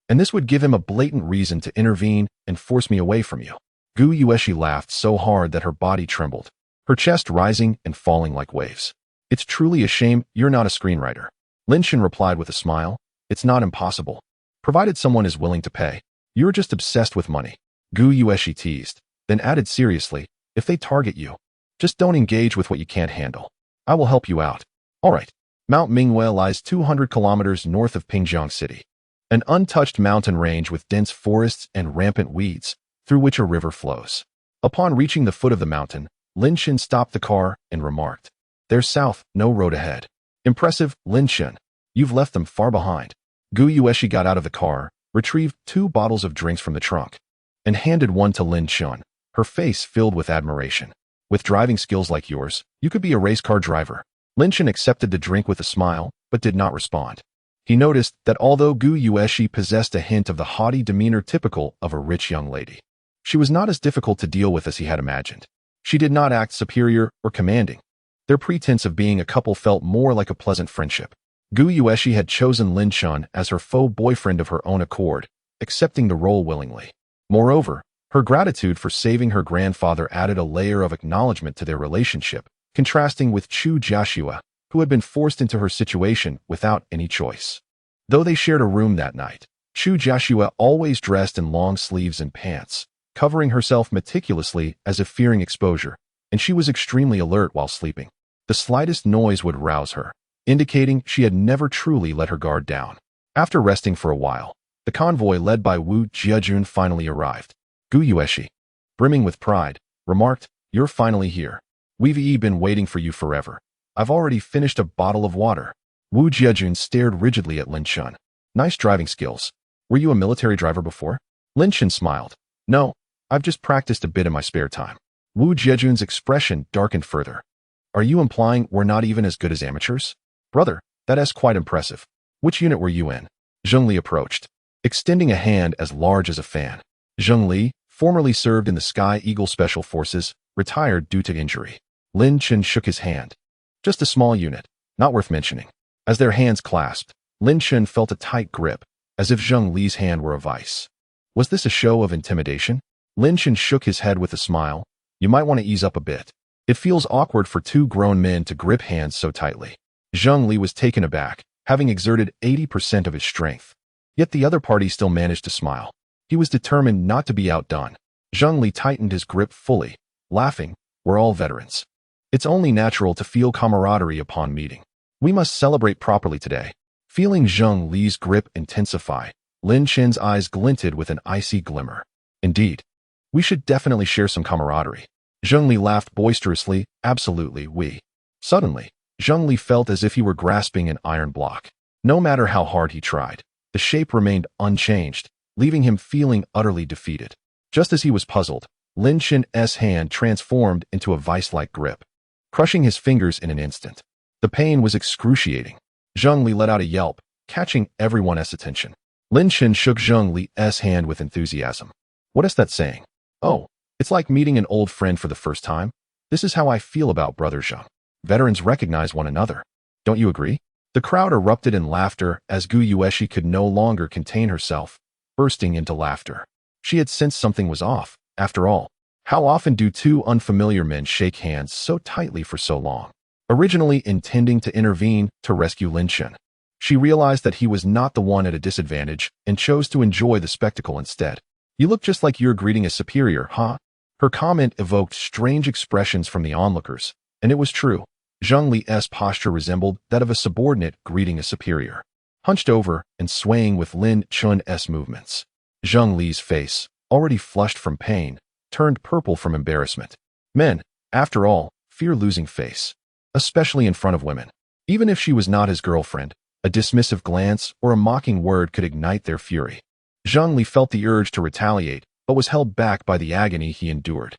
and this would give him a blatant reason to intervene and force me away from you. Gu Yueshi laughed so hard that her body trembled, her chest rising and falling like waves. It's truly a shame you're not a screenwriter. Lin Chen replied with a smile. It's not impossible, provided someone is willing to pay. You're just obsessed with money. Gu Yueshi teased, then added seriously, if they target you, just don't engage with what you can't handle. I will help you out. All right. Mount Mingwe lies 200 kilometers north of Pingjiang City, an untouched mountain range with dense forests and rampant weeds, through which a river flows. Upon reaching the foot of the mountain, Lin Chen stopped the car and remarked, There's south, no road ahead. Impressive, Lin Chen. You've left them far behind. Gu Yueshi got out of the car, retrieved 2 bottles of drinks from the trunk, and handed one to Lin Chen, her face filled with admiration. With driving skills like yours, you could be a race car driver. Lin Chen accepted the drink with a smile, but did not respond. He noticed that although Gu Yueshi possessed a hint of the haughty demeanor typical of a rich young lady, she was not as difficult to deal with as he had imagined. She did not act superior or commanding. Their pretense of being a couple felt more like a pleasant friendship. Gu Yueshi had chosen Lin Chen as her faux boyfriend of her own accord, accepting the role willingly. Moreover, her gratitude for saving her grandfather added a layer of acknowledgement to their relationship, contrasting with Chu Jiashua, who had been forced into her situation without any choice. Though they shared a room that night, Chu Jiashua always dressed in long sleeves and pants, covering herself meticulously as if fearing exposure, and she was extremely alert while sleeping. The slightest noise would rouse her, indicating she had never truly let her guard down. After resting for a while, the convoy led by Wu Jiejun finally arrived. Gu Yueshi, brimming with pride, remarked, You're finally here. We've been waiting for you forever. I've already finished a bottle of water. Wu Jiejun stared rigidly at Lin Chen. Nice driving skills. Were you a military driver before? Lin Chen smiled. No, I've just practiced a bit in my spare time. Wu Jiejun's expression darkened further. Are you implying we're not even as good as amateurs? Brother, that's quite impressive. Which unit were you in? Zheng Li approached, extending a hand as large as a fan. Zheng Li, formerly served in the Sky Eagle Special Forces, retired due to injury. Lin Chen shook his hand. Just a small unit, not worth mentioning. As their hands clasped, Lin Chen felt a tight grip, as if Zheng Li's hand were a vice. Was this a show of intimidation? Lin Chen shook his head with a smile. You might want to ease up a bit. It feels awkward for 2 grown men to grip hands so tightly. Zheng Li was taken aback, having exerted 80% of his strength. Yet the other party still managed to smile. He was determined not to be outdone. Zheng Li tightened his grip fully, laughing, We're all veterans. It's only natural to feel camaraderie upon meeting. We must celebrate properly today. Feeling Zheng Li's grip intensify, Lin Chen's eyes glinted with an icy glimmer. Indeed, we should definitely share some camaraderie. Zheng Li laughed boisterously. Absolutely, we. Suddenly, Zheng Li felt as if he were grasping an iron block. No matter how hard he tried, the shape remained unchanged, leaving him feeling utterly defeated. Just as he was puzzled, Lin Chen's hand transformed into a vice-like grip, crushing his fingers in an instant. The pain was excruciating. Zheng Li let out a yelp, catching everyone's attention. Lin Chen shook Zheng Li's hand with enthusiasm. What is that saying? Oh, it's like meeting an old friend for the first time. This is how I feel about Brother Zheng. Veterans recognize one another. Don't you agree? The crowd erupted in laughter as Gu Yueshi could no longer contain herself, bursting into laughter. She had sensed something was off. After all, how often do 2 unfamiliar men shake hands so tightly for so long? Originally intending to intervene to rescue Lin Chen, she realized that he was not the one at a disadvantage and chose to enjoy the spectacle instead. You look just like you're greeting a superior, huh? Her comment evoked strange expressions from the onlookers, and it was true. Zheng Li's posture resembled that of a subordinate greeting a superior, hunched over and swaying with Lin Chen's movements. Zheng Li's face, already flushed from pain, turned purple from embarrassment. Men, after all, fear losing face, especially in front of women. Even if she was not his girlfriend, a dismissive glance or a mocking word could ignite their fury. Zhang Li felt the urge to retaliate, but was held back by the agony he endured.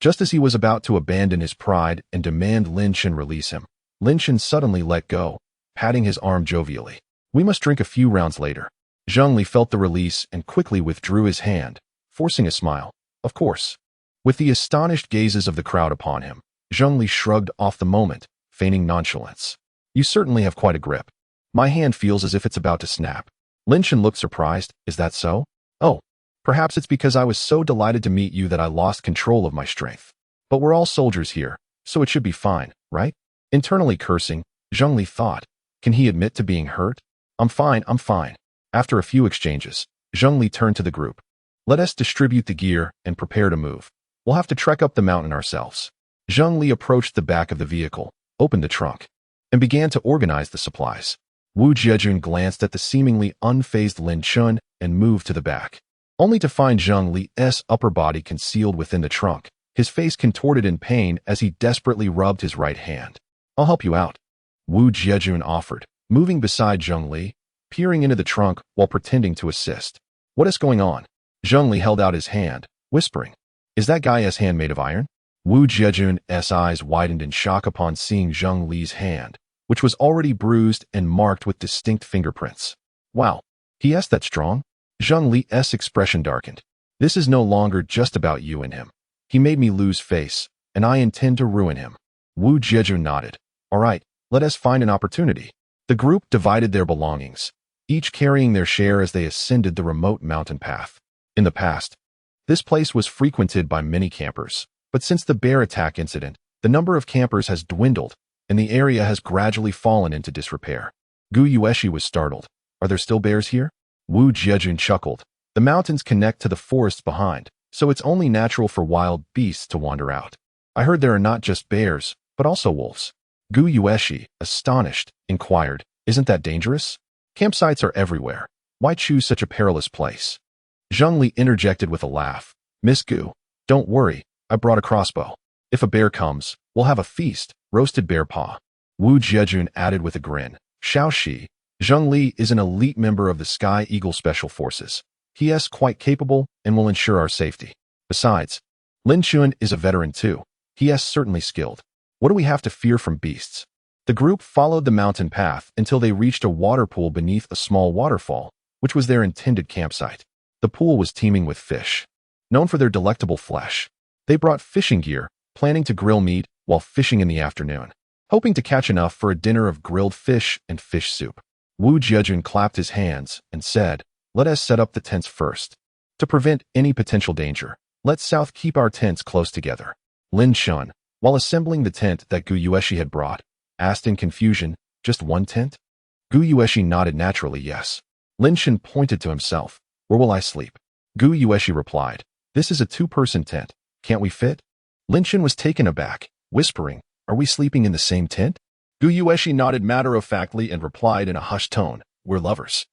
Just as he was about to abandon his pride and demand Lin Shen release him, Lin Shen suddenly let go, patting his arm jovially. "We must drink a few rounds later." Zhang Li felt the release and quickly withdrew his hand, forcing a smile. "Of course." With the astonished gazes of the crowd upon him, Zhang Li shrugged off the moment, feigning nonchalance. "You certainly have quite a grip. My hand feels as if it's about to snap." Lin Shen looked surprised. "Is that so?" "Oh, perhaps it's because I was so delighted to meet you that I lost control of my strength. But we're all soldiers here, so it should be fine, right?" Internally cursing, Zhang Li thought, "Can he admit to being hurt? I'm fine. After a few exchanges, Zhang Li turned to the group. "Let us distribute the gear and prepare to move. We'll have to trek up the mountain ourselves." Zhang Li approached the back of the vehicle, opened the trunk, and began to organize the supplies. Wu Jiejun glanced at the seemingly unfazed Lin Chun and moved to the back, only to find Zhang Li's upper body concealed within the trunk, his face contorted in pain as he desperately rubbed his right hand. "I'll help you out," Wu Jiejun offered, moving beside Zhang Li, peering into the trunk while pretending to assist. "What is going on?" Zhang Li held out his hand, whispering, "Is that guy's hand made of iron?" Wu Jiejun's eyes widened in shock upon seeing Zhang Li's hand, which was already bruised and marked with distinct fingerprints. "Wow, that's strong?" Zhang Li's expression darkened. "This is no longer just about you and him. He made me lose face, and I intend to ruin him." Wu Jiejun nodded. "All right, let us find an opportunity." The group divided their belongings, each carrying their share as they ascended the remote mountain path. In the past, this place was frequented by many campers, but since the bear attack incident, the number of campers has dwindled, and the area has gradually fallen into disrepair. Gu Yueshi was startled. "Are there still bears here?" Wu Jiejun chuckled. "The mountains connect to the forests behind, so it's only natural for wild beasts to wander out. I heard there are not just bears, but also wolves." Gu Yueshi, astonished, inquired, "Isn't that dangerous? Campsites are everywhere. Why choose such a perilous place?" Zhang Li interjected with a laugh. "Miss Gu, don't worry, I brought a crossbow. If a bear comes, we'll have a feast, roasted bear paw." Wu Jiejun added with a grin. "Xiaoxi, Zhang Li is an elite member of the Sky Eagle Special Forces. He is quite capable and will ensure our safety. Besides, Lin Chun is a veteran too. He is certainly skilled. What do we have to fear from beasts?" The group followed the mountain path until they reached a water pool beneath a small waterfall, which was their intended campsite. The pool was teeming with fish, known for their delectable flesh. They brought fishing gear, planning to grill meat while fishing in the afternoon, hoping to catch enough for a dinner of grilled fish and fish soup. Wu Jiejun clapped his hands and said, "Let us set up the tents first. To prevent any potential danger, let South keep our tents close together." Lin Chun, while assembling the tent that Gu Yueshi had brought, asked in confusion, "Just one tent?" Gu Yueshi nodded naturally yes. Lin Shen pointed to himself. "Where will I sleep?" Gu Yueshi replied, "This is a two-person tent. Can't we fit?" Lin Shen was taken aback, whispering, "Are we sleeping in the same tent?" Gu Yueshi nodded matter-of-factly and replied in a hushed tone, "We're lovers.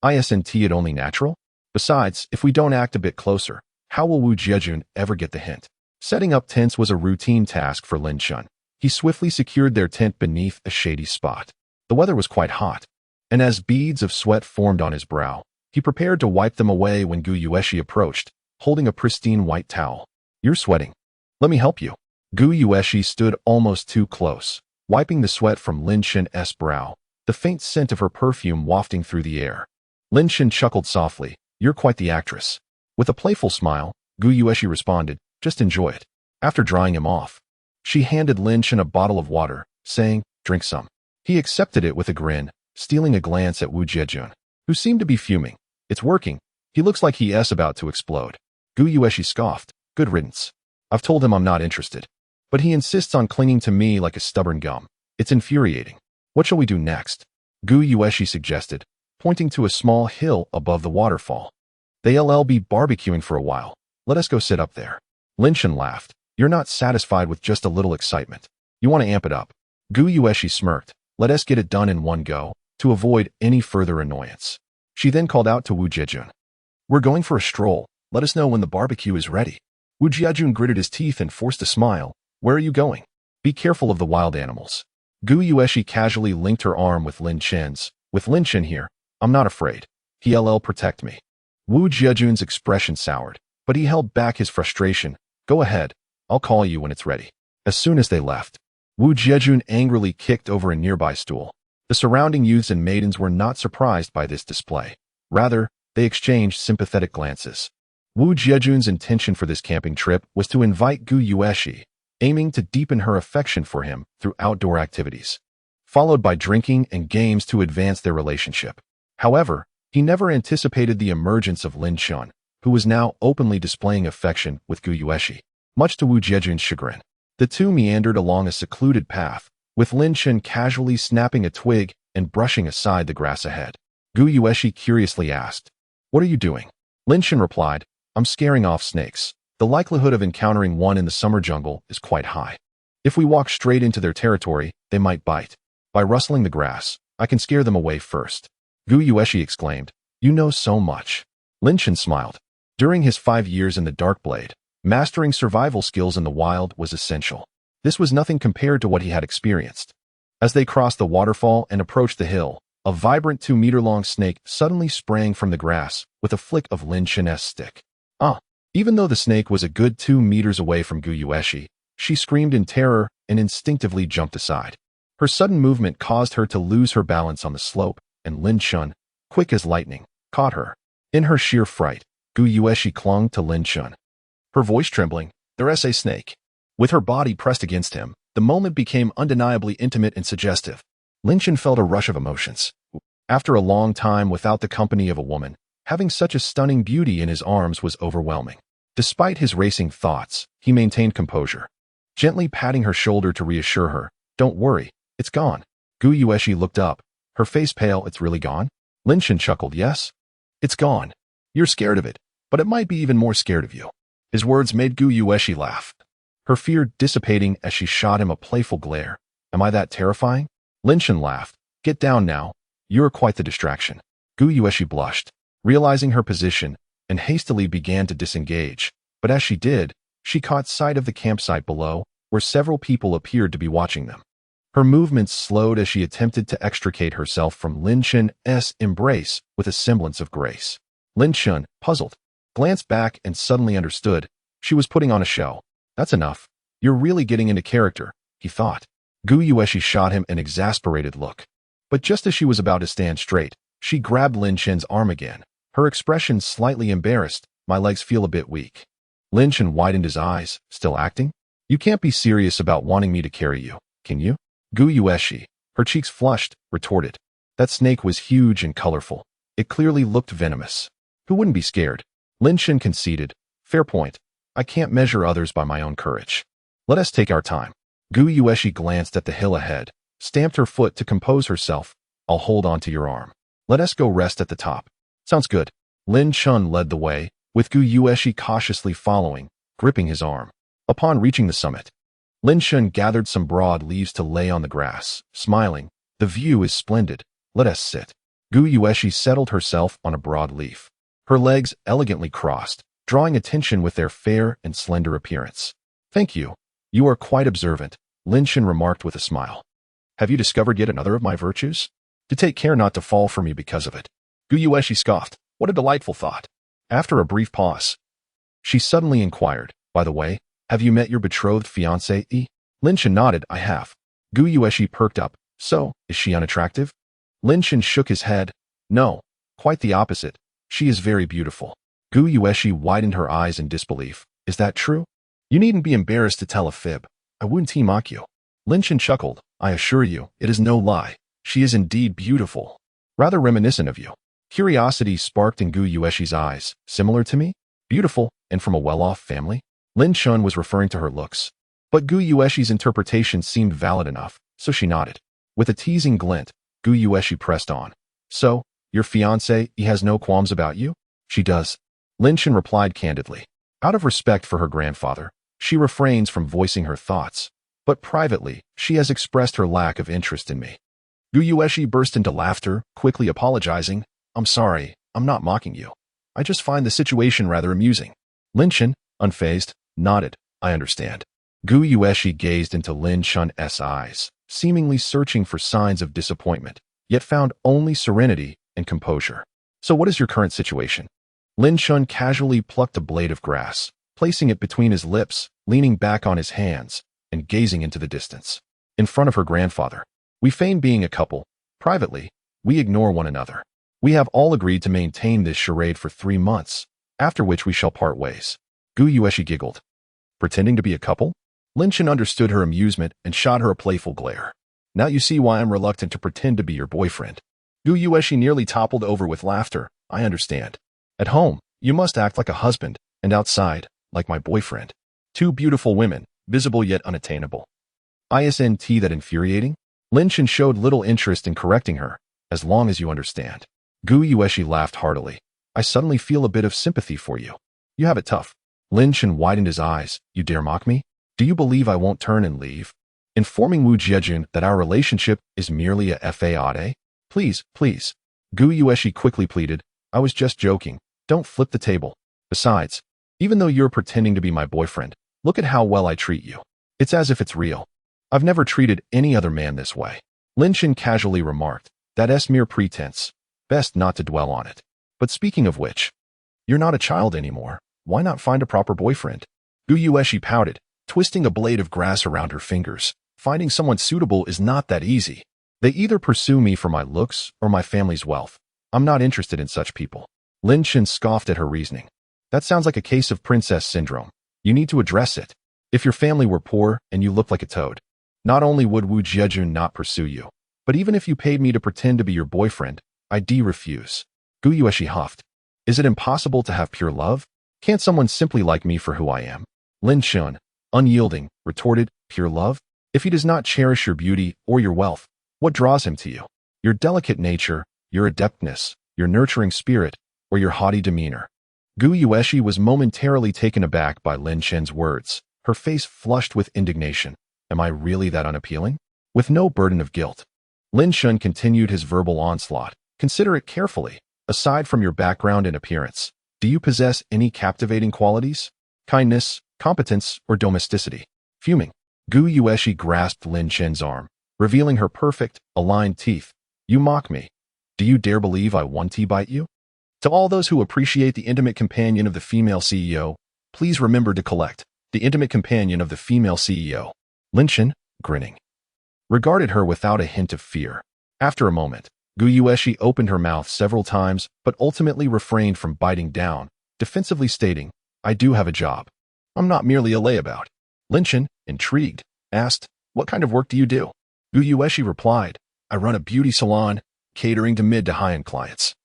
Isn't it only natural? Besides, if we don't act a bit closer, how will Wu Jiejun ever get the hint?" Setting up tents was a routine task for Lin Chun. He swiftly secured their tent beneath a shady spot. The weather was quite hot, and as beads of sweat formed on his brow, he prepared to wipe them away when Gu Yueshi approached, holding a pristine white towel. "You're sweating. Let me help you." Gu Yueshi stood almost too close, wiping the sweat from Lin Shen's brow, the faint scent of her perfume wafting through the air. Lin Shen chuckled softly. "You're quite the actress." With a playful smile, Gu Yueshi responded, "Just enjoy it." After drying him off, she handed Lin Shen a bottle of water, saying, "Drink some." He accepted it with a grin, stealing a glance at Wu Jiejun, who seemed to be fuming. "It's working. He looks like he is about to explode." Gu Yueshi scoffed. "Good riddance. I've told him I'm not interested, but he insists on clinging to me like a stubborn gum. It's infuriating. What shall we do next?" Gu Yueshi suggested, pointing to a small hill above the waterfall. "They'll be barbecuing for a while. Let us go sit up there." Lin Shen laughed. "You're not satisfied with just a little excitement. You want to amp it up." Gu Yueshi smirked. "Let us get it done in one go, to avoid any further annoyance." She then called out to Wu Jiejun, "We're going for a stroll. Let us know when the barbecue is ready." Wu Jiejun gritted his teeth and forced a smile. "Where are you going?" "Be careful of the wild animals." Gu Yueshi casually linked her arm with Lin Chen's. With Lin Chen here, I'm not afraid. He'll protect me. Wu Jiejun's expression soured, but he held back his frustration. Go ahead, I'll call you when it's ready. As soon as they left, Wu Jiejun angrily kicked over a nearby stool. The surrounding youths and maidens were not surprised by this display. Rather, they exchanged sympathetic glances. Wu Jiejun's intention for this camping trip was to invite Gu Yueshi, aiming to deepen her affection for him through outdoor activities, followed by drinking and games to advance their relationship. However, he never anticipated the emergence of Lin Chen, who was now openly displaying affection with Gu Yueshi. Much to Wu Jiejun's chagrin, the two meandered along a secluded path, with Lin Chen casually snapping a twig and brushing aside the grass ahead. Gu Yueshi curiously asked, "What are you doing?" Lin Chen replied, "I'm scaring off snakes. The likelihood of encountering one in the summer jungle is quite high. If we walk straight into their territory, they might bite. By rustling the grass, I can scare them away first." Gu Yueshi exclaimed, "You know so much." Lin Chen smiled. During his 5 years in the Dark Blade, mastering survival skills in the wild was essential. This was nothing compared to what he had experienced. As they crossed the waterfall and approached the hill, a vibrant 2-meter-long snake suddenly sprang from the grass with a flick of Lin Chen's stick. Even though the snake was a good 2 meters away from Gu Yueshi, she screamed in terror and instinctively jumped aside. Her sudden movement caused her to lose her balance on the slope, and Lin Chen, quick as lightning, caught her. In her sheer fright, Gu Yueshi clung to Lin Chen, her voice trembling. "There's a snake." With her body pressed against him, the moment became undeniably intimate and suggestive. Lin Chen felt a rush of emotions. After a long time without the company of a woman, having such a stunning beauty in his arms was overwhelming. Despite his racing thoughts, he maintained composure, gently patting her shoulder to reassure her. "Don't worry, it's gone." Gu Yueshi looked up, her face pale. "It's really gone?" Lin Chen chuckled. "Yes, it's gone. You're scared of it, but it might be even more scared of you." His words made Gu Yueshi laugh, her fear dissipating as she shot him a playful glare. "Am I that terrifying?" Lin Chen laughed. "Get down now. You're quite the distraction." Gu Yueshi blushed, realizing her position, and hastily began to disengage. But as she did, she caught sight of the campsite below, where several people appeared to be watching them. Her movements slowed as she attempted to extricate herself from Lin Chen's embrace with a semblance of grace. Lin Chen, puzzled, glanced back and suddenly understood. She was putting on a show. "That's enough. You're really getting into character," he thought. Gu Yueshi shot him an exasperated look. But just as she was about to stand straight, she grabbed Lin Chen's arm again, her expression slightly embarrassed. "My legs feel a bit weak." Lin Chen widened his eyes. "Still acting? You can't be serious about wanting me to carry you, can you?" Gu Yueshi, her cheeks flushed, retorted. That snake was huge and colorful. It clearly looked venomous. Who wouldn't be scared? Lin Chen conceded. "Fair point. I can't measure others by my own courage. Let us take our time." Gu Yueshi glanced at the hill ahead, stamped her foot to compose herself. "I'll hold on to your arm. Let us go rest at the top." "Sounds good." Lin Chen led the way, with Gu Yueshi cautiously following, gripping his arm. Upon reaching the summit, Lin Chen gathered some broad leaves to lay on the grass, smiling. "The view is splendid. Let us sit." Gu Yueshi settled herself on a broad leaf, her legs elegantly crossed, drawing attention with their fair and slender appearance. "Thank you. You are quite observant," Lin Chen remarked with a smile. "Have you discovered yet another of my virtues? To take care not to fall for me because of it." Gu Yueshi scoffed. "What a delightful thought." After a brief pause, she suddenly inquired, "By the way, have you met your betrothed fiancée?" Lin Chen nodded. "I have." Gu Yueshi perked up. "So, is she unattractive?" Lin Chen shook his head. "No, quite the opposite. She is very beautiful." Gu Yueshi widened her eyes in disbelief. "Is that true? You needn't be embarrassed to tell a fib. I wouldn't mock you." Lin Chen chuckled. "I assure you, it is no lie. She is indeed beautiful. Rather reminiscent of you." Curiosity sparked in Gu Yueshi's eyes. "Similar to me? Beautiful, and from a well-off family?" Lin Chen was referring to her looks. But Gu Yueshi's interpretation seemed valid enough, so she nodded. With a teasing glint, Gu Yueshi pressed on. "So, your fiancé, he has no qualms about you?" "She does." Lin Chen replied candidly. Out of respect for her grandfather, she refrains from voicing her thoughts. But privately, she has expressed her lack of interest in me. Gu Yueshi burst into laughter, quickly apologizing. "I'm sorry, I'm not mocking you. I just find the situation rather amusing." Lin Chen, unfazed, nodded. "I understand." Gu Yueshi gazed into Lin Chen's eyes, seemingly searching for signs of disappointment, yet found only serenity and composure. So what is your current situation? Lin Chun casually plucked a blade of grass, placing it between his lips, leaning back on his hands, and gazing into the distance. In front of her grandfather, we feign being a couple. Privately, we ignore one another. We have all agreed to maintain this charade for 3 months, after which we shall part ways. Gu Yueshi giggled. Pretending to be a couple? Lin Chun understood her amusement and shot her a playful glare. Now you see why I'm reluctant to pretend to be your boyfriend. Gu Yueshi nearly toppled over with laughter. I understand. At home, you must act like a husband, and outside, like my boyfriend. 2 beautiful women, visible yet unattainable. Isn't that infuriating? Lin Chun showed little interest in correcting her, as long as you understand. Gu Yueshi laughed heartily. I suddenly feel a bit of sympathy for you. You have it tough. Lin Chun widened his eyes. You dare mock me? Do you believe I won't turn and leave? Informing Wu Jiejun that our relationship is merely a fade? Please, please. Gu Yueshi quickly pleaded. I was just joking. Don't flip the table. Besides, even though you're pretending to be my boyfriend, look at how well I treat you. It's as if it's real. I've never treated any other man this way. Lin Chun casually remarked. That's mere pretense. Best not to dwell on it. But speaking of which, you're not a child anymore. Why not find a proper boyfriend? Gu Yueshi pouted, twisting a blade of grass around her fingers. Finding someone suitable is not that easy. They either pursue me for my looks or my family's wealth. I'm not interested in such people. Lin Chun scoffed at her reasoning. That sounds like a case of princess syndrome. You need to address it. If your family were poor and you looked like a toad, not only would Wu Jiejun not pursue you, but even if you paid me to pretend to be your boyfriend, I'd refuse. Gu Yueshi huffed. Is it impossible to have pure love? Can't someone simply like me for who I am? Lin Chun, unyielding, retorted, pure love? If he does not cherish your beauty or your wealth, what draws him to you? Your delicate nature, your adeptness, your nurturing spirit, or your haughty demeanor? Gu Yueshi was momentarily taken aback by Lin Chun's words, her face flushed with indignation. Am I really that unappealing? With no burden of guilt, Lin Chun continued his verbal onslaught. Consider it carefully. Aside from your background and appearance, do you possess any captivating qualities? Kindness, competence, or domesticity? Fuming, Gu Yueshi grasped Lin Chun's arm, revealing her perfect, aligned teeth. You mock me. Do you dare believe I one-tea bite you? To all those who appreciate the intimate companion of the female CEO, please remember to collect the intimate companion of the female CEO. Lin Chun, grinning, regarded her without a hint of fear. After a moment, Gu Yueshi opened her mouth several times, but ultimately refrained from biting down, defensively stating, I do have a job. I'm not merely a layabout. Lin Chun, intrigued, asked, what kind of work do you do? Gu Yueshi replied, I run a beauty salon, catering to mid to high-end clients.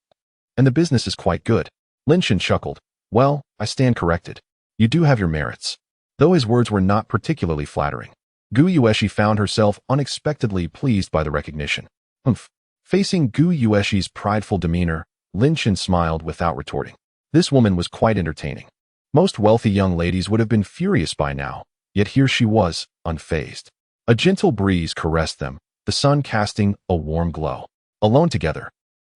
And the business is quite good. Lin Chun chuckled. Well, I stand corrected. You do have your merits. Though his words were not particularly flattering, Gu Yueshi found herself unexpectedly pleased by the recognition. Humph. Facing Gu Yueshi's prideful demeanor, Lin Chun smiled without retorting. This woman was quite entertaining. Most wealthy young ladies would have been furious by now, yet here she was, unfazed. A gentle breeze caressed them, the sun casting a warm glow. Alone together,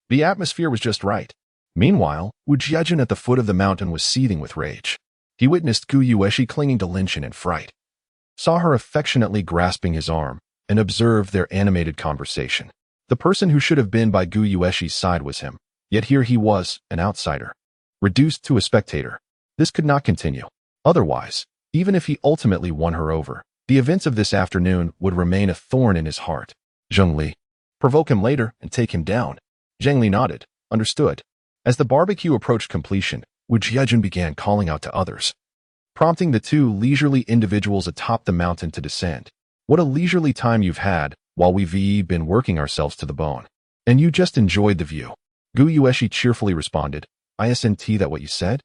the atmosphere was just right. Meanwhile, Wu Jiejun at the foot of the mountain was seething with rage. He witnessed Gu Yueshi clinging to Lin Chun in fright, saw her affectionately grasping his arm, and observed their animated conversation. The person who should have been by Gu Yueshi's side was him, yet here he was, an outsider, reduced to a spectator. This could not continue. Otherwise, even if he ultimately won her over, the events of this afternoon would remain a thorn in his heart. Zheng Li. Provoke him later and take him down. Zheng Li nodded. Understood. As the barbecue approached completion, Wu Jiejun began calling out to others, prompting the 2 leisurely individuals atop the mountain to descend. What a leisurely time you've had, while we've been working ourselves to the bone. And you just enjoyed the view. Gu Yueshi cheerfully responded, Isn't that what you said?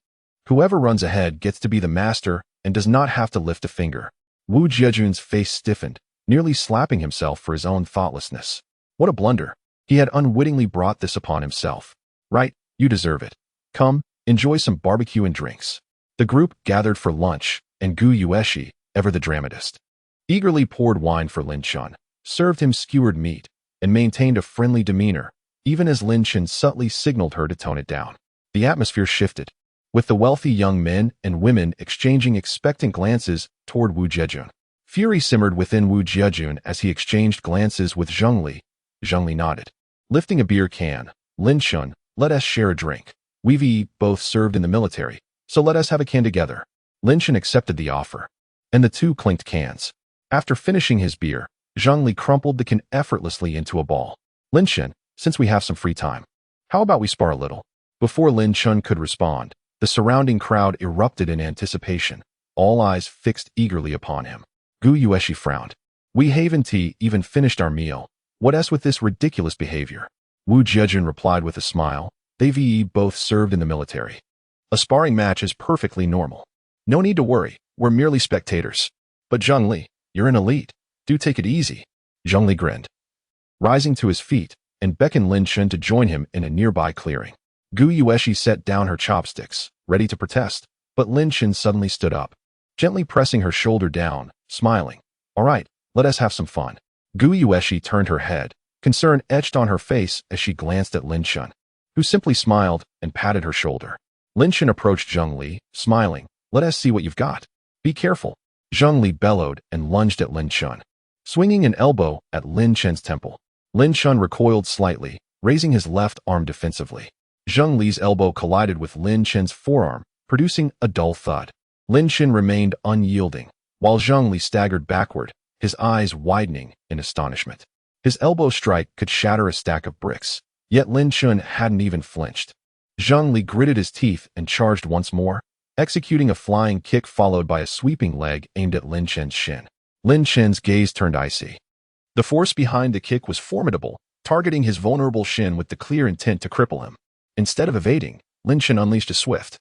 Whoever runs ahead gets to be the master and does not have to lift a finger. Wu Jiejun's face stiffened, nearly slapping himself for his own thoughtlessness. What a blunder. He had unwittingly brought this upon himself. Right, you deserve it. Come, enjoy some barbecue and drinks. The group gathered for lunch, and Gu Yueshi, ever the dramatist, eagerly poured wine for Lin Chun, served him skewered meat, and maintained a friendly demeanor, even as Lin Chun subtly signaled her to tone it down. The atmosphere shifted, with the wealthy young men and women exchanging expectant glances toward Wu Jiejun. Fury simmered within Wu Jiajun as he exchanged glances with Zheng Li. Zheng Li nodded. Lifting a beer can, Lin Shun, let us share a drink. We've both served in the military, so let us have a can together. Lin Shun accepted the offer, and the two clinked cans. After finishing his beer, Zheng Li crumpled the can effortlessly into a ball. Lin Shun, since we have some free time, how about we spar a little? Before Lin Shun could respond, the surrounding crowd erupted in anticipation, all eyes fixed eagerly upon him. Gu Yueshi frowned. We haven't even finished our meal. What else with this ridiculous behavior? Wu Jiajun replied with a smile. They've both served in the military. A sparring match is perfectly normal. No need to worry, we're merely spectators. But Zheng Li, you're an elite. Do take it easy. Zheng Li grinned, rising to his feet, and beckoned Lin Shun to join him in a nearby clearing. Gu Yueshi set down her chopsticks, ready to protest, but Lin Shun suddenly stood up, gently pressing her shoulder down, smiling. All right, let us have some fun. Gu Yueshi turned her head, concern etched on her face as she glanced at Lin Shun, who simply smiled and patted her shoulder. Lin Shun approached Zheng Li, smiling. Let us see what you've got. Be careful. Zheng Li bellowed and lunged at Lin Shun, swinging an elbow at Lin Shun's temple. Lin Shun recoiled slightly, raising his left arm defensively. Zheng Li's elbow collided with Lin Shun's forearm, producing a dull thud. Lin Shun remained unyielding, while Zheng Li staggered backward, his eyes widening in astonishment. His elbow strike could shatter a stack of bricks, yet Lin Shun hadn't even flinched. Zheng Li gritted his teeth and charged once more, executing a flying kick followed by a sweeping leg aimed at Lin Shun's shin. Lin Shun's gaze turned icy. The force behind the kick was formidable, targeting his vulnerable shin with the clear intent to cripple him. Instead of evading, Lin Shun unleashed a swift,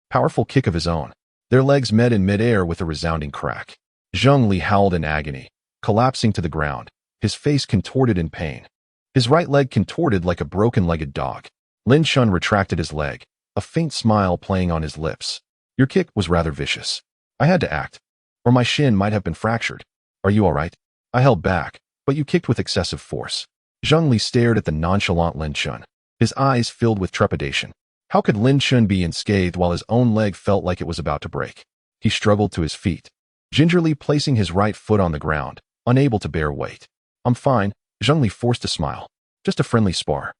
powerful kick of his own. Their legs met in midair with a resounding crack. Zheng Li howled in agony, collapsing to the ground, his face contorted in pain. His right leg contorted like a broken-legged dog. Lin Shun retracted his leg, a faint smile playing on his lips. Your kick was rather vicious. I had to act, or my shin might have been fractured. Are you all right? I held back, but you kicked with excessive force. Zheng Li stared at the nonchalant Lin Shun, his eyes filled with trepidation. How could Lin Shun be unscathed while his own leg felt like it was about to break? He struggled to his feet, gingerly placing his right foot on the ground, unable to bear weight. I'm fine, Zheng Li forced a smile. Just a friendly spar.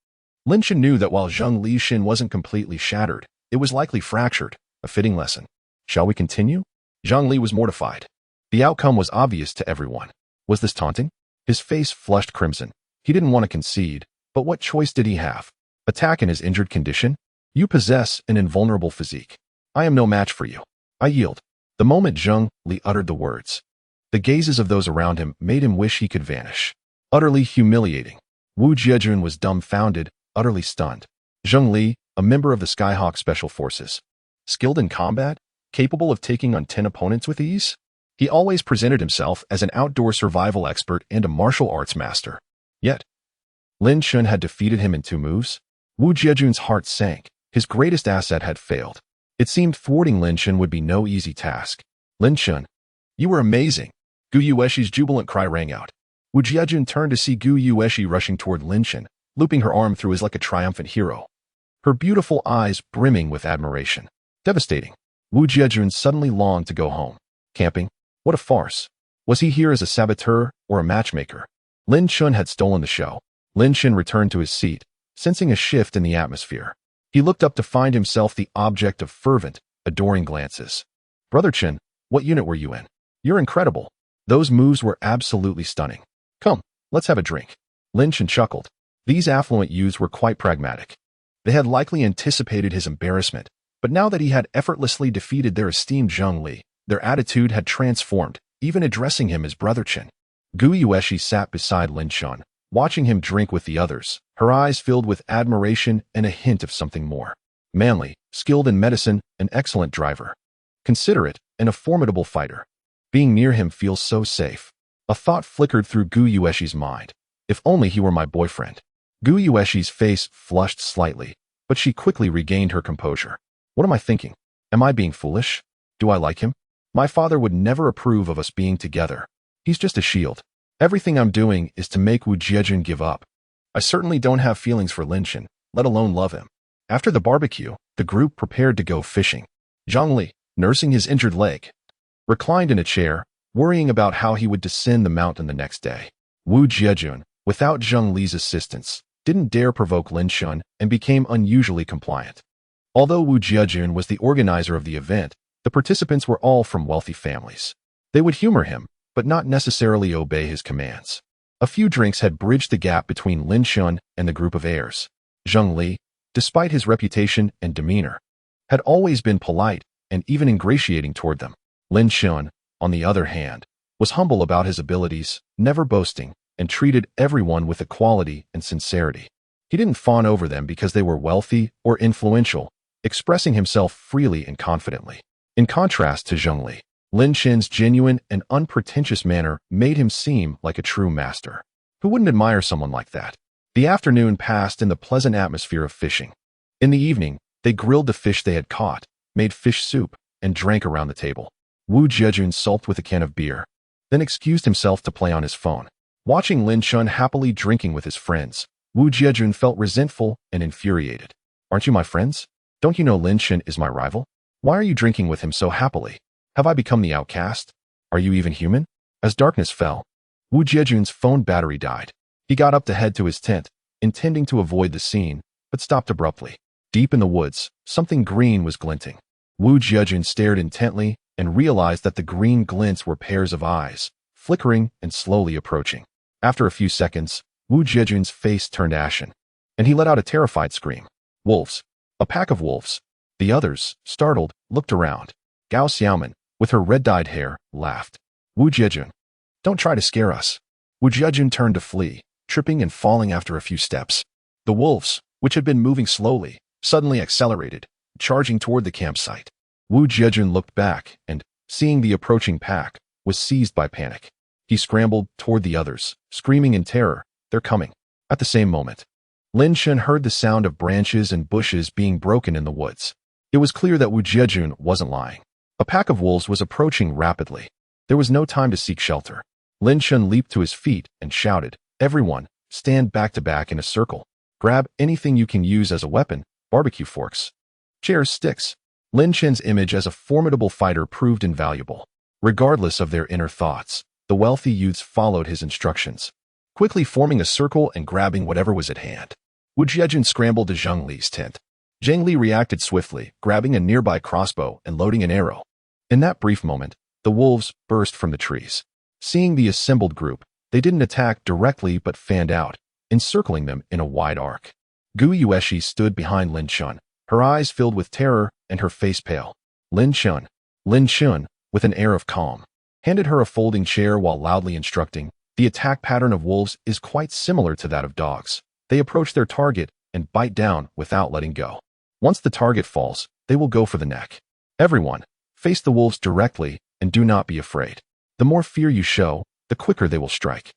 Lin Shun knew that while Zheng Li's shin wasn't completely shattered, it was likely fractured, a fitting lesson. Shall we continue? Zheng Li was mortified. The outcome was obvious to everyone. Was this taunting? His face flushed crimson. He didn't want to concede, but what choice did he have? Attack in his injured condition? You possess an invulnerable physique. I am no match for you. I yield. The moment Zheng Li uttered the words, the gazes of those around him made him wish he could vanish. Utterly humiliating. Wu Jiajun was dumbfounded, utterly stunned. Zheng Li, a member of the Skyhawk Special Forces, skilled in combat, capable of taking on 10 opponents with ease? He always presented himself as an outdoor survival expert and a martial arts master. Yet, Lin Shun had defeated him in 2 moves. Wu Jiajun's heart sank. His greatest asset had failed. It seemed thwarting Lin Shun would be no easy task. Lin Shun, you were amazing. Gu Yueshi's jubilant cry rang out. Wu Jiajun turned to see Gu Yueshi rushing toward Lin Shun, looping her arm through his like a triumphant hero, her beautiful eyes brimming with admiration. Devastating. Wu Jiajun suddenly longed to go home. Camping? What a farce. Was he here as a saboteur or a matchmaker? Lin Shun had stolen the show. Lin Shun returned to his seat, sensing a shift in the atmosphere. He looked up to find himself the object of fervent, adoring glances. Brother Chen, what unit were you in? You're incredible. Those moves were absolutely stunning. Come, let's have a drink. Lin Shun chuckled. These affluent youths were quite pragmatic. They had likely anticipated his embarrassment, but now that he had effortlessly defeated their esteemed Zheng Li, their attitude had transformed, even addressing him as Brother Chen. Gu Yueshi sat beside Lin Shun, watching him drink with the others, her eyes filled with admiration and a hint of something more. Manly, skilled in medicine, an excellent driver. Considerate, and a formidable fighter. Being near him feels so safe. A thought flickered through Gu Yueshi's mind. If only he were my boyfriend. Gu Yueshi's face flushed slightly, but she quickly regained her composure. What am I thinking? Am I being foolish? Do I like him? My father would never approve of us being together. He's just a shield. Everything I'm doing is to make Wu Jiajun give up. I certainly don't have feelings for Lin Shun, let alone love him. After the barbecue, the group prepared to go fishing. Zheng Li, nursing his injured leg, reclined in a chair, worrying about how he would descend the mountain the next day. Wu Jiejun, without Zheng Li's assistance, didn't dare provoke Lin Shun and became unusually compliant. Although Wu Jiejun was the organizer of the event, the participants were all from wealthy families. They would humor him, but not necessarily obey his commands. A few drinks had bridged the gap between Lin Shun and the group of heirs. Zheng Li, despite his reputation and demeanor, had always been polite and even ingratiating toward them. Lin Shun, on the other hand, was humble about his abilities, never boasting, and treated everyone with equality and sincerity. He didn't fawn over them because they were wealthy or influential, expressing himself freely and confidently. In contrast to Zheng Li, Lin Shen's genuine and unpretentious manner made him seem like a true master. Who wouldn't admire someone like that? The afternoon passed in the pleasant atmosphere of fishing. In the evening, they grilled the fish they had caught, made fish soup, and drank around the table. Wu Jiejun sulked with a can of beer, then excused himself to play on his phone. Watching Lin Shun happily drinking with his friends, Wu Jiejun felt resentful and infuriated. Aren't you my friends? Don't you know Lin Shun is my rival? Why are you drinking with him so happily? Have I become the outcast? Are you even human? As darkness fell, Wu Jiejun's phone battery died. He got up to head to his tent, intending to avoid the scene, but stopped abruptly. Deep in the woods, something green was glinting. Wu Jiejun stared intently and realized that the green glints were pairs of eyes, flickering and slowly approaching. After a few seconds, Wu Jiejun's face turned ashen, and he let out a terrified scream. Wolves. A pack of wolves. The others, startled, looked around. Gao Xiaoman, with her red-dyed hair, laughed. Wu Jiejun, don't try to scare us. Wu Jiejun turned to flee, tripping and falling after a few steps. The wolves, which had been moving slowly, suddenly accelerated, charging toward the campsite. Wu Jiejun looked back and, seeing the approaching pack, was seized by panic. He scrambled toward the others, screaming in terror, "They're coming." At the same moment, Lin Shun heard the sound of branches and bushes being broken in the woods. It was clear that Wu Jiejun wasn't lying. A pack of wolves was approaching rapidly. There was no time to seek shelter. Lin Shun leaped to his feet and shouted, "Everyone, stand back to back in a circle. Grab anything you can use as a weapon, barbecue forks, chairs, sticks." Lin Shen's image as a formidable fighter proved invaluable. Regardless of their inner thoughts, the wealthy youths followed his instructions, quickly forming a circle and grabbing whatever was at hand. Wu Jiejun scrambled to Zheng Li's tent. Zheng Li reacted swiftly, grabbing a nearby crossbow and loading an arrow. In that brief moment, the wolves burst from the trees. Seeing the assembled group, they didn't attack directly but fanned out, encircling them in a wide arc. Gu Yueshi stood behind Lin Shun, her eyes filled with terror and her face pale. Lin Shun, with an air of calm, handed her a folding chair while loudly instructing, "The attack pattern of wolves is quite similar to that of dogs. They approach their target and bite down without letting go. Once the target falls, they will go for the neck. Everyone, face the wolves directly and do not be afraid. The more fear you show, the quicker they will strike.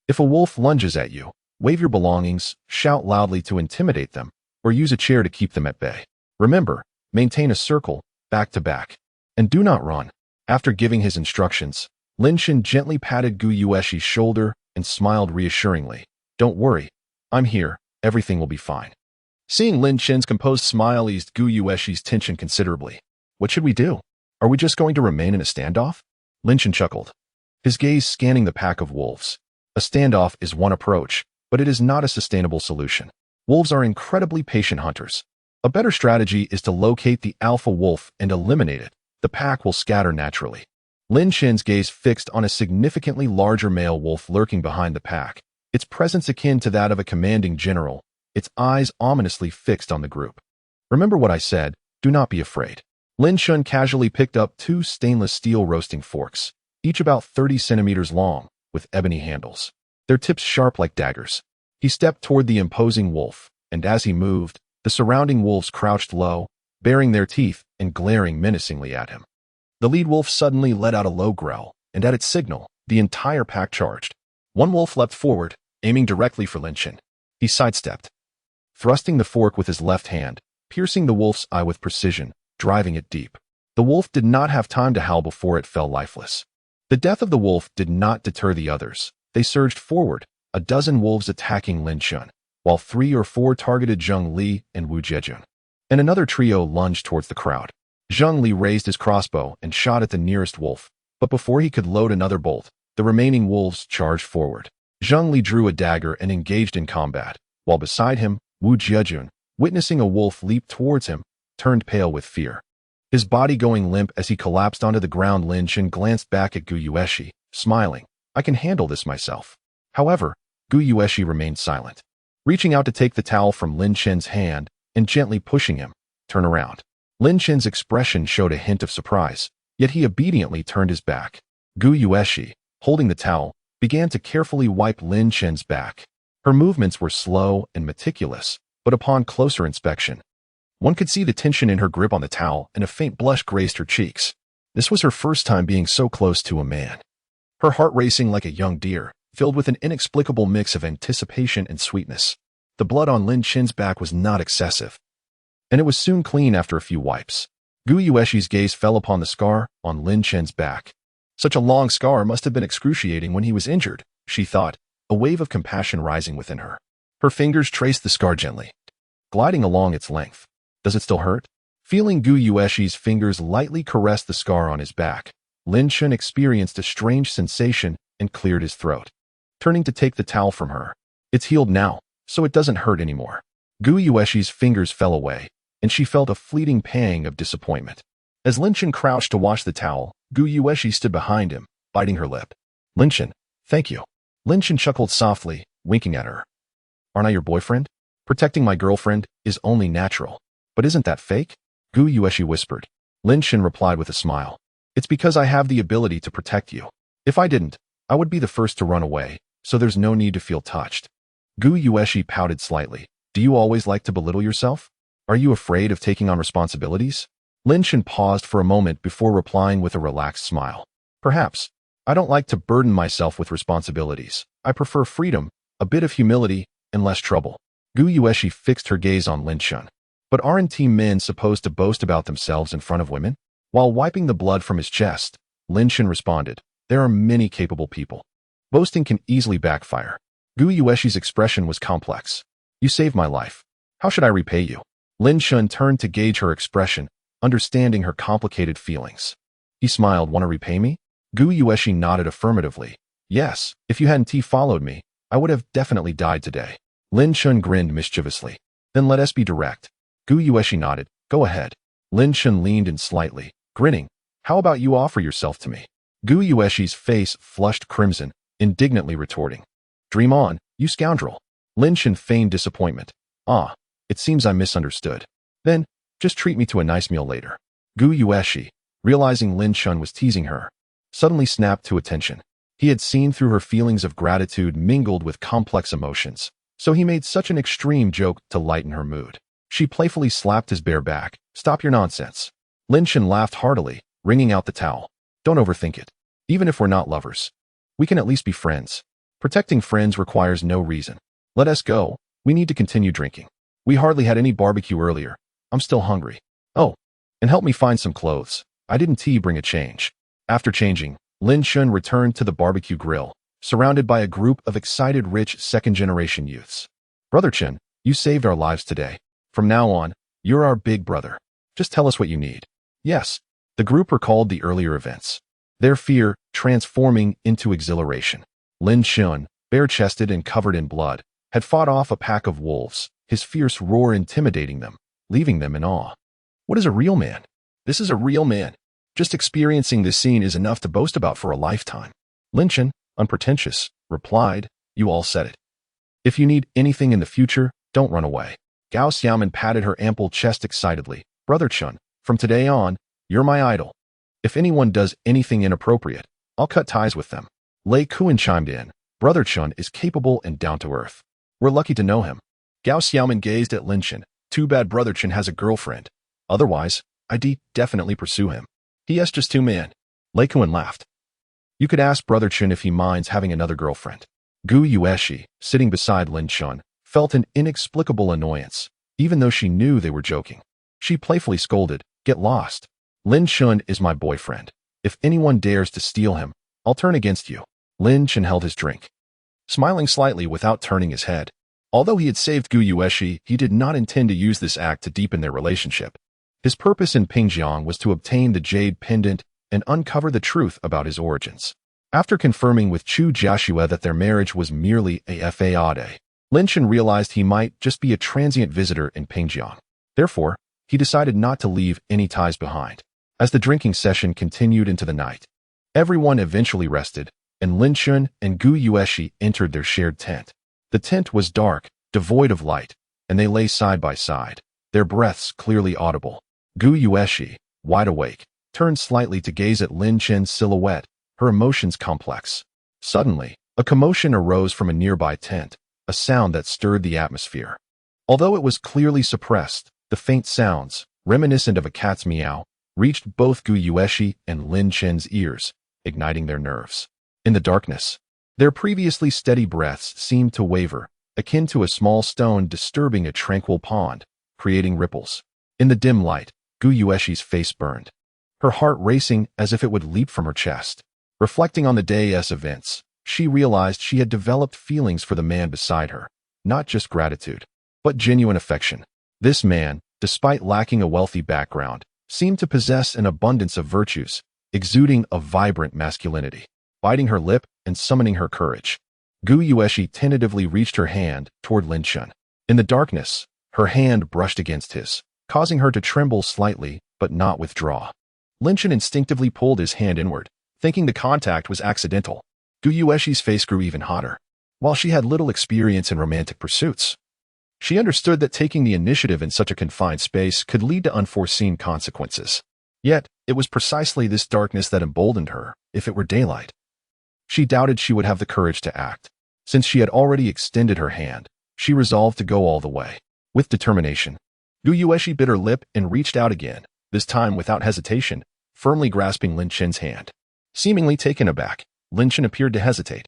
If a wolf lunges at you, wave your belongings, shout loudly to intimidate them, or use a chair to keep them at bay. Remember, maintain a circle, back to back, and do not run." After giving his instructions, Lin Shun gently patted Gu Yueshi's shoulder and smiled reassuringly. "Don't worry, I'm here, everything will be fine." Seeing Lin Shen's composed smile eased Gu Yueshi's tension considerably. "What should we do? Are we just going to remain in a standoff?" Lin Shen chuckled, his gaze scanning the pack of wolves. A standoff is one approach, but it is not a sustainable solution. Wolves are incredibly patient hunters. A better strategy is to locate the alpha wolf and eliminate it. The pack will scatter naturally. Lin Shen's gaze fixed on a significantly larger male wolf lurking behind the pack, its presence akin to that of a commanding general, its eyes ominously fixed on the group. "Remember what I said, do not be afraid." Lin Shun casually picked up 2 stainless steel roasting forks, each about 30 centimeters long, with ebony handles, their tips sharp like daggers. He stepped toward the imposing wolf, and as he moved, the surrounding wolves crouched low, baring their teeth and glaring menacingly at him. The lead wolf suddenly let out a low growl, and at its signal, the entire pack charged. One wolf leapt forward, aiming directly for Lin Shun. He sidestepped, thrusting the fork with his left hand, piercing the wolf's eye with precision, driving it deep. The wolf did not have time to howl before it fell lifeless. The death of the wolf did not deter the others. They surged forward, a dozen wolves attacking Lin Shun, while 3 or 4 targeted Zheng Li and Wu Jiejun. And another trio lunged towards the crowd. Zheng Li raised his crossbow and shot at the nearest wolf, But before he could load another bolt, the remaining wolves charged forward. Zheng Li drew a dagger and engaged in combat, while beside him, Wu Jiejun, witnessing a wolf leap towards him, turned pale with fear. His body going limp as he collapsed onto the ground. Lin Chen glanced back at Gu Yueshi, smiling. I can handle this myself. However, Gu Yueshi remained silent. Reaching out to take the towel from Lin Chen's hand and gently pushing him, turn around. Lin Chen's expression showed a hint of surprise, yet he obediently turned his back. Gu Yueshi, holding the towel, began to carefully wipe Lin Chen's back. Her movements were slow and meticulous, but upon closer inspection, one could see the tension in her grip on the towel and a faint blush graced her cheeks. This was her first time being so close to a man. Her heart racing like a young deer, filled with an inexplicable mix of anticipation and sweetness. The blood on Lin Chen's back was not excessive, and it was soon clean after a few wipes. Gu Yueshi's gaze fell upon the scar on Lin Chen's back. Such a long scar must have been excruciating when he was injured, she thought, a wave of compassion rising within her. Her fingers traced the scar gently, gliding along its length. Does it still hurt? Feeling Gu Yueshi's fingers lightly caress the scar on his back, Lin Chen experienced a strange sensation and cleared his throat. Turning to take the towel from her. It's healed now, so it doesn't hurt anymore. Gu Yueshi's fingers fell away, and she felt a fleeting pang of disappointment. As Lin Chen crouched to wash the towel, Gu Yueshi stood behind him, biting her lip. Lin Chen, thank you. Lin Chen chuckled softly, winking at her. Aren't I your boyfriend? Protecting my girlfriend is only natural. But isn't that fake? Gu Yueshi whispered. Lin Chen replied with a smile. It's because I have the ability to protect you. If I didn't, I would be the first to run away, so there's no need to feel touched. Gu Yueshi pouted slightly. Do you always like to belittle yourself? Are you afraid of taking on responsibilities? Lin Chen paused for a moment before replying with a relaxed smile. Perhaps. I don't like to burden myself with responsibilities. I prefer freedom, a bit of humility, and less trouble. Gu Yueshi fixed her gaze on Lin Chen. But aren't men supposed to boast about themselves in front of women? While wiping the blood from his chest, Lin Chen responded, there are many capable people. Boasting can easily backfire. Gu Yueshi's expression was complex. You saved my life. How should I repay you? Lin Chen turned to gauge her expression, understanding her complicated feelings. He smiled. Want to repay me? Gu Yueshi nodded affirmatively. Yes, if you hadn't followed me, I would have definitely died today. Lin Chen grinned mischievously. Then let us be direct. Gu Yueshi nodded. Go ahead. Lin Chen leaned in slightly, grinning. How about you offer yourself to me? Gu Yueshi's face flushed crimson, indignantly retorting. Dream on, you scoundrel. Lin Chen feigned disappointment. Ah, it seems I misunderstood. Then, just treat me to a nice meal later. Gu Yueshi, realizing Lin Chen was teasing her, suddenly snapped to attention. He had seen through her feelings of gratitude mingled with complex emotions, so he made such an extreme joke to lighten her mood. She playfully slapped his bare back. Stop your nonsense. Lin Chen laughed heartily, wringing out the towel. Don't overthink it. Even if we're not lovers, we can at least be friends. Protecting friends requires no reason. Let us go. We need to continue drinking. We hardly had any barbecue earlier. I'm still hungry. Oh, and help me find some clothes. I didn't bring a change. After changing, Lin Chen returned to the barbecue grill, surrounded by a group of excited rich second-generation youths. Brother Chen, you saved our lives today. From now on, you're our big brother. Just tell us what you need. Yes, the group recalled the earlier events, their fear transforming into exhilaration. Lin Chen, bare-chested and covered in blood, had fought off a pack of wolves, his fierce roar intimidating them, leaving them in awe. What is a real man? This is a real man. Just experiencing this scene is enough to boast about for a lifetime. Lin Chen, unpretentious, replied, you all said it. If you need anything in the future, don't run away. Gao Xiaoman patted her ample chest excitedly. Brother Chen, from today on, you're my idol. If anyone does anything inappropriate, I'll cut ties with them. Lei Kuan chimed in. Brother Chen is capable and down-to-earth. We're lucky to know him. Gao Xiaoman gazed at Lin Chen. Too bad Brother Chen has a girlfriend. Otherwise, I'd definitely pursue him. He has just two men. Lei Kuan laughed. You could ask Brother Chen if he minds having another girlfriend. Gu Yueshi, sitting beside Lin Chen, felt an inexplicable annoyance, even though she knew they were joking. She playfully scolded, get lost. Lin Chen is my boyfriend. If anyone dares to steal him, I'll turn against you. Lin Chen held his drink, smiling slightly without turning his head. Although he had saved Gu Yueshi, he did not intend to use this act to deepen their relationship. His purpose in Pingjiang was to obtain the jade pendant and uncover the truth about his origins. After confirming with Chu Jiaxue that their marriage was merely a fade, Lin Chen realized he might just be a transient visitor in Pingjiang. Therefore, he decided not to leave any ties behind. As the drinking session continued into the night, everyone eventually rested, and Lin Chen and Gu Yueshi entered their shared tent. The tent was dark, devoid of light, and they lay side by side, their breaths clearly audible. Gu Yueshi, wide awake, turned slightly to gaze at Lin Chen's silhouette, her emotions complex. Suddenly, a commotion arose from a nearby tent, a sound that stirred the atmosphere. Although it was clearly suppressed, the faint sounds, reminiscent of a cat's meow, reached both Gu Yueshi and Lin Chen's ears, igniting their nerves. In the darkness, their previously steady breaths seemed to waver, akin to a small stone disturbing a tranquil pond, creating ripples. In the dim light, Gu Yueshi's face burned, her heart racing as if it would leap from her chest. Reflecting on the day's events, she realized she had developed feelings for the man beside her, not just gratitude, but genuine affection. This man, despite lacking a wealthy background, seemed to possess an abundance of virtues, exuding a vibrant masculinity. Biting her lip and summoning her courage, Gu Yueshi tentatively reached her hand toward Lin Chen. In the darkness, her hand brushed against his, causing her to tremble slightly but not withdraw. Lin Chen instinctively pulled his hand inward, thinking the contact was accidental. Gu Yueshi's face grew even hotter. While she had little experience in romantic pursuits, she understood that taking the initiative in such a confined space could lead to unforeseen consequences. Yet, it was precisely this darkness that emboldened her, if it were daylight. She doubted she would have the courage to act. Since she had already extended her hand, she resolved to go all the way. With determination, Gu Yueshi bit her lip and reached out again, this time without hesitation, firmly grasping Lin Chen's hand. Seemingly taken aback, Lin Chen appeared to hesitate,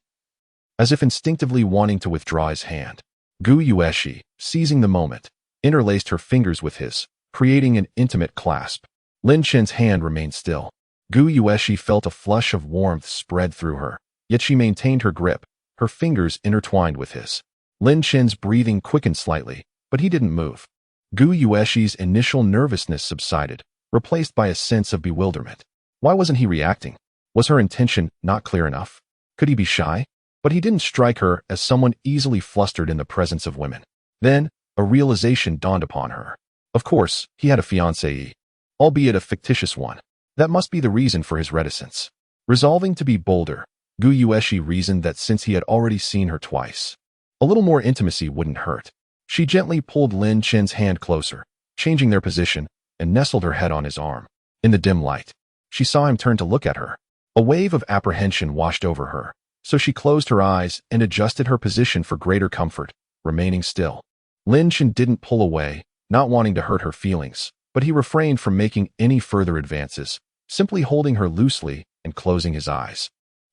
as if instinctively wanting to withdraw his hand. Gu Yueshi, seizing the moment, interlaced her fingers with his, creating an intimate clasp. Lin Chen's hand remained still. Gu Yueshi felt a flush of warmth spread through her, yet she maintained her grip, her fingers intertwined with his. Lin Chen's breathing quickened slightly, but he didn't move. Gu Yueshi's initial nervousness subsided, replaced by a sense of bewilderment. Why wasn't he reacting? Was her intention not clear enough? Could he be shy? But he didn't strike her as someone easily flustered in the presence of women. Then, a realization dawned upon her. Of course, he had a fiancée, albeit a fictitious one. That must be the reason for his reticence. Resolving to be bolder, Gu Yueshi reasoned that since he had already seen her twice, a little more intimacy wouldn't hurt. She gently pulled Lin Chen's hand closer, changing their position, and nestled her head on his arm. In the dim light, she saw him turn to look at her. A wave of apprehension washed over her, so she closed her eyes and adjusted her position for greater comfort, remaining still. Lin Chen didn't pull away, not wanting to hurt her feelings, but he refrained from making any further advances, simply holding her loosely and closing his eyes.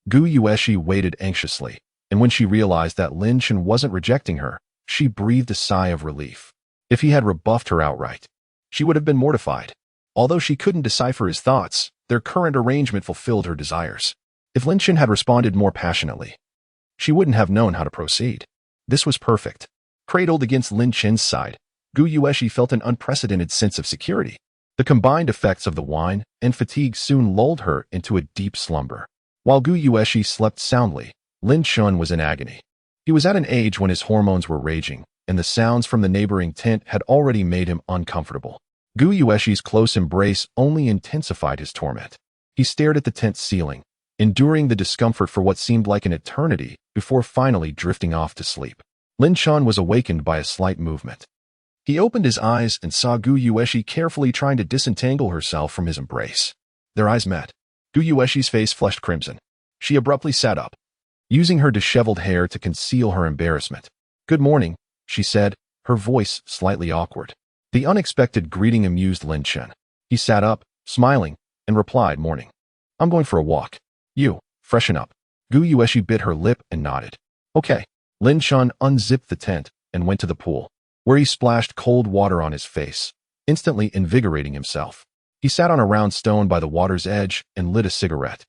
Gu Yueshi waited anxiously, and when she realized that Lin Chen wasn't rejecting her, she breathed a sigh of relief. If he had rebuffed her outright, she would have been mortified. Although she couldn't decipher his thoughts, their current arrangement fulfilled her desires. If Lin Chen had responded more passionately, she wouldn't have known how to proceed. This was perfect. Cradled against Lin Chen's side, Gu Yueshi felt an unprecedented sense of security. The combined effects of the wine and fatigue soon lulled her into a deep slumber. While Gu Yueshi slept soundly, Lin Chen was in agony. He was at an age when his hormones were raging, and the sounds from the neighboring tent had already made him uncomfortable. Gu Yueshi's close embrace only intensified his torment. He stared at the tent's ceiling, enduring the discomfort for what seemed like an eternity before finally drifting off to sleep. Lin Chen was awakened by a slight movement. He opened his eyes and saw Gu Yueshi carefully trying to disentangle herself from his embrace. Their eyes met. Gu Yueshi's face flushed crimson. She abruptly sat up, using her disheveled hair to conceal her embarrassment. "Good morning," she said, her voice slightly awkward. The unexpected greeting amused Lin Chen. He sat up, smiling, and replied, "Morning. I'm going for a walk. You, freshen up." Gu Yueshi bit her lip and nodded. "Okay." Lin Chen unzipped the tent and went to the pool, where he splashed cold water on his face, instantly invigorating himself. He sat on a round stone by the water's edge and lit a cigarette.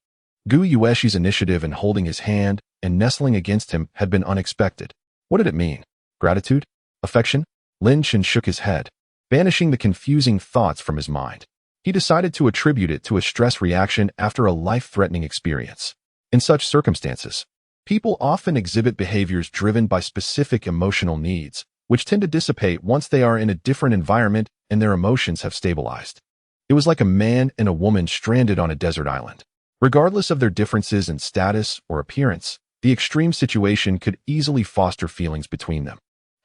Gu Yueshi's initiative in holding his hand and nestling against him had been unexpected. What did it mean? Gratitude? Affection? Lin Chen shook his head, banishing the confusing thoughts from his mind. He decided to attribute it to a stress reaction after a life-threatening experience. In such circumstances, people often exhibit behaviors driven by specific emotional needs, which tend to dissipate once they are in a different environment and their emotions have stabilized. It was like a man and a woman stranded on a desert island. Regardless of their differences in status or appearance, the extreme situation could easily foster feelings between them.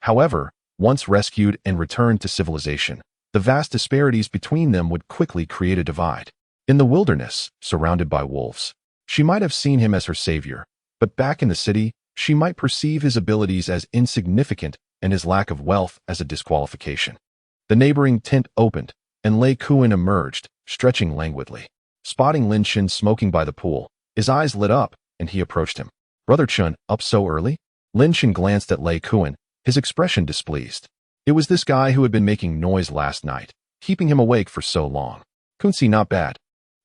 However, once rescued and returned to civilization, the vast disparities between them would quickly create a divide. In the wilderness, surrounded by wolves, she might have seen him as her savior, but back in the city, she might perceive his abilities as insignificant and his lack of wealth as a disqualification. The neighboring tent opened, and Lei Kuan emerged, stretching languidly. Spotting Lin Shin smoking by the pool, his eyes lit up, and he approached him. "Brother Chun, up so early?" Lin Shin glanced at Lei Kuan, his expression displeased. It was this guy who had been making noise last night, keeping him awake for so long. "Kunsi, not bad.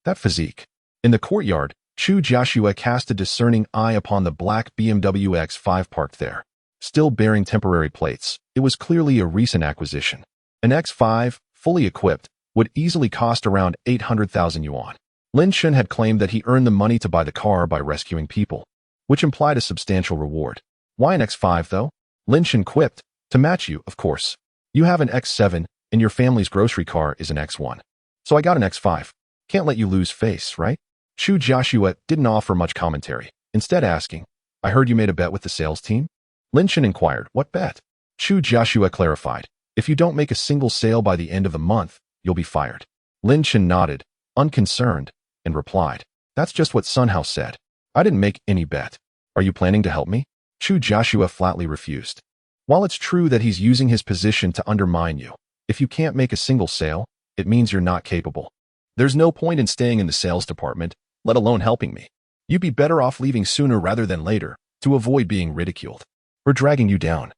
That physique." In the courtyard, Chu Jiashue cast a discerning eye upon the black BMW X5 parked there. Still bearing temporary plates, it was clearly a recent acquisition. An X5, fully equipped, would easily cost around 800,000 yuan. Lin Shin had claimed that he earned the money to buy the car by rescuing people, which implied a substantial reward. "Why an X5 though?" Lin Shin quipped. "To match you, of course. You have an X7, and your family's grocery car is an X1. So I got an X5. Can't let you lose face, right?" Chu Jiashue didn't offer much commentary, instead asking, "I heard you made a bet with the sales team?" Lin Shin inquired, "What bet?" Chu Jiashue clarified, "If you don't make a single sale by the end of the month, you'll be fired." Lin Shin nodded, unconcerned, and replied, "That's just what Sun Hao said. I didn't make any bet. Are you planning to help me?" Chu Jiashue flatly refused. While it's true that he's using his position to undermine you, if you can't make a single sale, it means you're not capable. There's no point in staying in the sales department, let alone helping me. You'd be better off leaving sooner rather than later to avoid being ridiculed. We're dragging you down,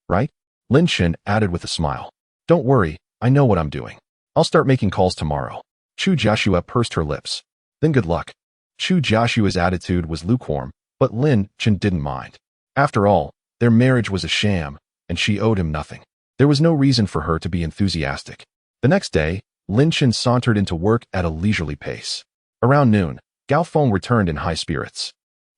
right? Lin Shin added with a smile. "Don't worry, I know what I'm doing. I'll start making calls tomorrow." Chu Jiashue pursed her lips. "Then good luck." Chu Jiashue's attitude was lukewarm, but Lin Shin didn't mind. After all, their marriage was a sham, and she owed him nothing. There was no reason for her to be enthusiastic. The next day, Lin Shin sauntered into work at a leisurely pace. Around noon, Gao Feng returned in high spirits.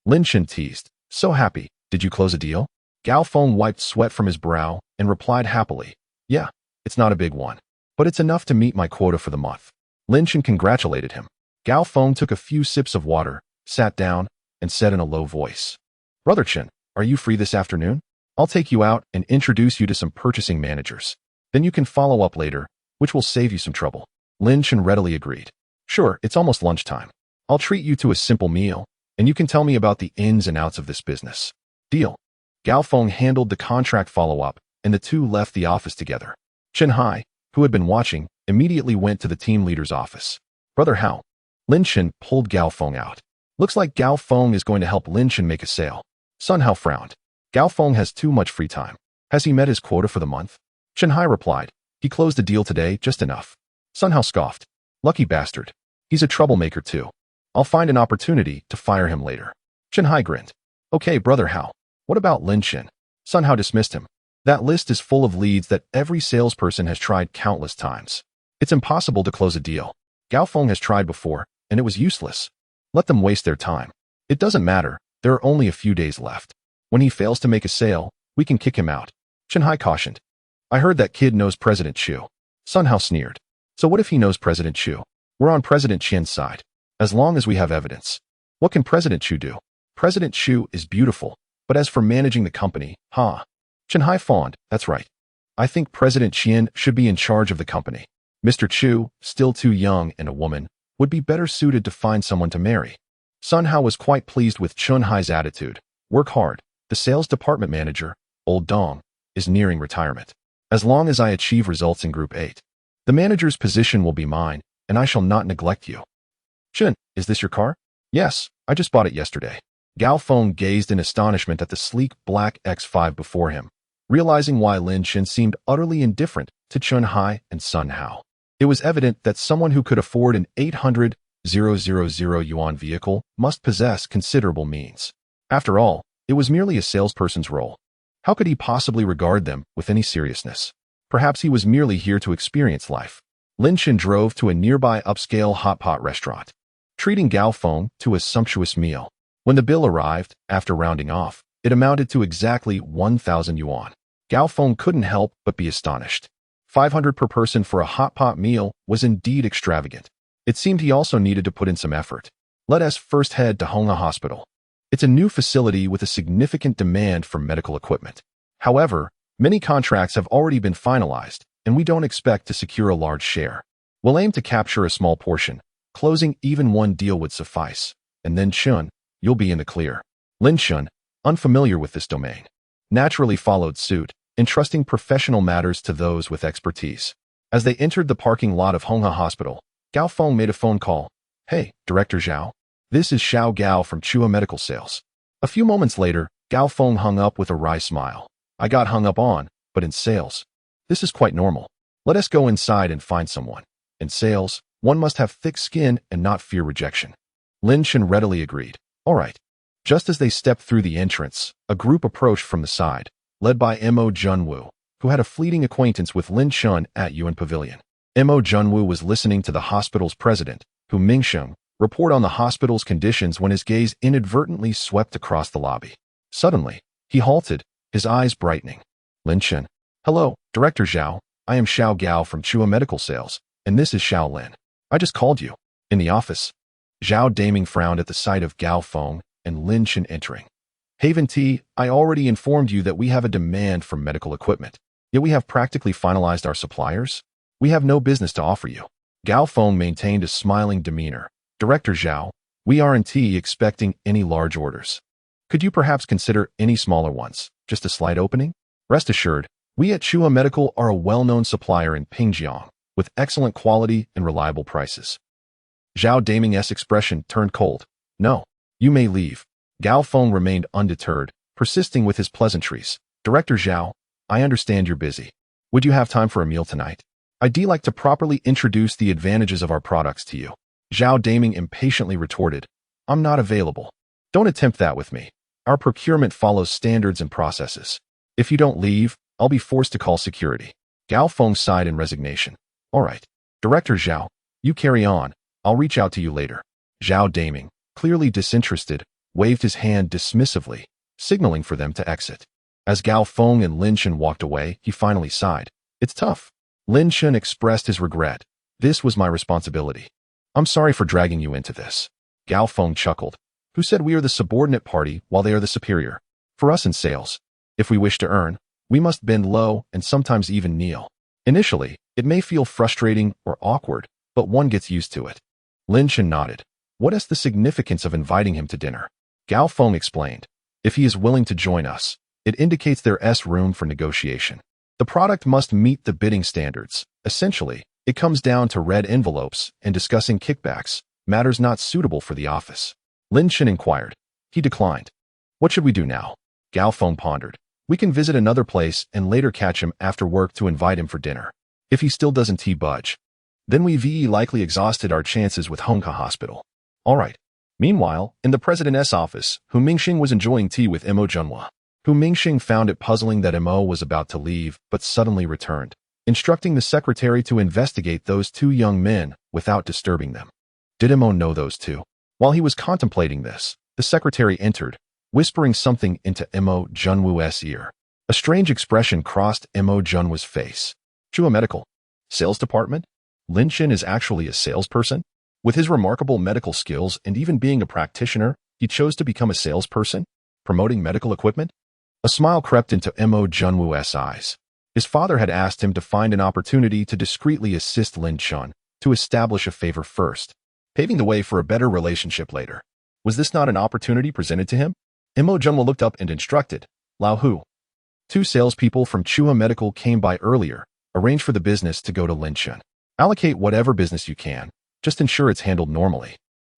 Lin Shin teased, "So happy, did you close a deal?" Gao Feng wiped sweat from his brow and replied happily, "Yeah, it's not a big one, but it's enough to meet my quota for the month." Lin Shin congratulated him. Gao Feng took a few sips of water, sat down, and said in a low voice, "Brother Chen, are you free this afternoon? I'll take you out and introduce you to some purchasing managers. Then you can follow up later, which will save you some trouble." Lin Shin readily agreed. "Sure, it's almost lunchtime. I'll treat you to a simple meal, and you can tell me about the ins and outs of this business." "Deal." Gao Feng handled the contract follow-up, and the two left the office together. Chen Hai, who had been watching, immediately went to the team leader's office. "Brother Hao." Lin Shin pulled Gao Feng out. "Looks like Gao Feng is going to help Lin Shin make a sale." Sun Hao frowned. "Gao Feng has too much free time. Has he met his quota for the month?" Chen Hai replied, "He closed the deal today, just enough." Sun Hao scoffed. "Lucky bastard. He's a troublemaker too. I'll find an opportunity to fire him later." Chen Hai grinned. "Okay, Brother Hao. What about Lin Shin?" Sun Hao dismissed him. "That list is full of leads that every salesperson has tried countless times. It's impossible to close a deal. Gao Feng has tried before, and it was useless. Let them waste their time. It doesn't matter, there are only a few days left. When he fails to make a sale, we can kick him out." Chen Hai cautioned. "I heard that kid knows President Chu." Sun Hao sneered. "So what if he knows President Chu? We're on President Qian's side. As long as we have evidence. What can President Chu do? President Chu is beautiful, but as for managing the company, Chen Hai fawned, "That's right. I think President Qian should be in charge of the company. Mr. Chu, still too young and a woman, would be better suited to find someone to marry." Sun Hao was quite pleased with Chen Hai's attitude. "Work hard. The sales department manager, Old Dong, is nearing retirement. As long as I achieve results in Group 8, the manager's position will be mine, and I shall not neglect you." "Chen, is this your car?" "Yes, I just bought it yesterday." Gao Feng gazed in astonishment at the sleek black X5 before him, realizing why Lin Shin seemed utterly indifferent to Chen Hai and Sun Hao. It was evident that someone who could afford an 800,000 yuan vehicle must possess considerable means. After all, it was merely a salesperson's role. How could he possibly regard them with any seriousness? Perhaps he was merely here to experience life. Lin Shan drove to a nearby upscale hot pot restaurant, treating Gao Feng to a sumptuous meal. When the bill arrived, after rounding off, it amounted to exactly 1,000 yuan. Gao Feng couldn't help but be astonished. 500 per person for a hot pot meal was indeed extravagant. It seemed he also needed to put in some effort. Let us first head to Honghe Hospital. It's a new facility with a significant demand for medical equipment. However, many contracts have already been finalized, and we don't expect to secure a large share. We'll aim to capture a small portion. Closing even one deal would suffice. And then Chun, you'll be in the clear. Lin Chun, unfamiliar with this domain, naturally followed suit, entrusting professional matters to those with expertise. As they entered the parking lot of Honghe Hospital, Gao Feng made a phone call. Hey, Director Zhao. This is Xiao Gao from Chua Medical Sales. A few moments later, Gao Feng hung up with a wry smile. I got hung up on, but in sales. This is quite normal. Let us go inside and find someone. In sales, one must have thick skin and not fear rejection. Lin Shan readily agreed. All right. Just as they stepped through the entrance, a group approached from the side, led by Mo Junwoo, who had a fleeting acquaintance with Lin Chun at Yuan Pavilion. Mo Junwoo was listening to the hospital's president, Hu Mingsheng, report on the hospital's conditions when his gaze inadvertently swept across the lobby. Suddenly, he halted, his eyes brightening. Lin Chun. Hello, Director Zhao. I am Xiao Gao from Chua Medical Sales, and this is Xiao Lin. I just called you. In the office. Zhao Daming frowned at the sight of Gao Feng and Lin Chun entering. Haven T, I already informed you that we have a demand for medical equipment. Yet we have practically finalized our suppliers. We have no business to offer you. Gao Feng maintained a smiling demeanor. Director Zhao, we aren't expecting any large orders. Could you perhaps consider any smaller ones, just a slight opening? Rest assured, we at Chua Medical are a well-known supplier in Pingjiang, with excellent quality and reliable prices. Zhao Daming's expression turned cold. No, you may leave. Gao Feng remained undeterred, persisting with his pleasantries. Director Zhao, I understand you're busy. Would you have time for a meal tonight? I'd like to properly introduce the advantages of our products to you. Zhao Daming impatiently retorted. I'm not available. Don't attempt that with me. Our procurement follows standards and processes. If you don't leave, I'll be forced to call security. Gao Feng sighed in resignation. All right. Director Zhao, you carry on. I'll reach out to you later. Zhao Daming, clearly disinterested, waved his hand dismissively, signaling for them to exit. As Gao Feng and Lin Shan walked away, he finally sighed. It's tough. Lin Shan expressed his regret. This was my responsibility. I'm sorry for dragging you into this. Gao Feng chuckled. Who said we are the subordinate party while they are the superior? For us in sales, if we wish to earn, we must bend low and sometimes even kneel. Initially, it may feel frustrating or awkward, but one gets used to it. Lin Shan nodded. What is the significance of inviting him to dinner? Gao Feng explained. If he is willing to join us, it indicates there's room for negotiation. The product must meet the bidding standards. Essentially, it comes down to red envelopes and discussing kickbacks, matters not suitable for the office. Lin Shan inquired. He declined. What should we do now? Gao Feng pondered. We can visit another place and later catch him after work to invite him for dinner. If he still doesn't budge, then we've likely exhausted our chances with Honghe Hospital. All right. Meanwhile, in the president's office, Hu Mingxing was enjoying tea with Mo Junhua. Hu Mingxing found it puzzling that Mo was about to leave, but suddenly returned, instructing the secretary to investigate those two young men without disturbing them. Did Mo know those two? While he was contemplating this, the secretary entered, whispering something into Mo Junwu's ear. A strange expression crossed Mo Junwu's face. Chua Medical Sales Department? Lin Shan is actually a salesperson? With his remarkable medical skills and even being a practitioner, he chose to become a salesperson, promoting medical equipment? A smile crept into Mo Junwu's eyes. His father had asked him to find an opportunity to discreetly assist Lin Chun to establish a favor first, paving the way for a better relationship later. Was this not an opportunity presented to him? Mo Junwu looked up and instructed, Lao Hu. Two salespeople from Chua Medical came by earlier. Arrange for the business to go to Lin Chun. Allocate whatever business you can. Just ensure it's handled normally.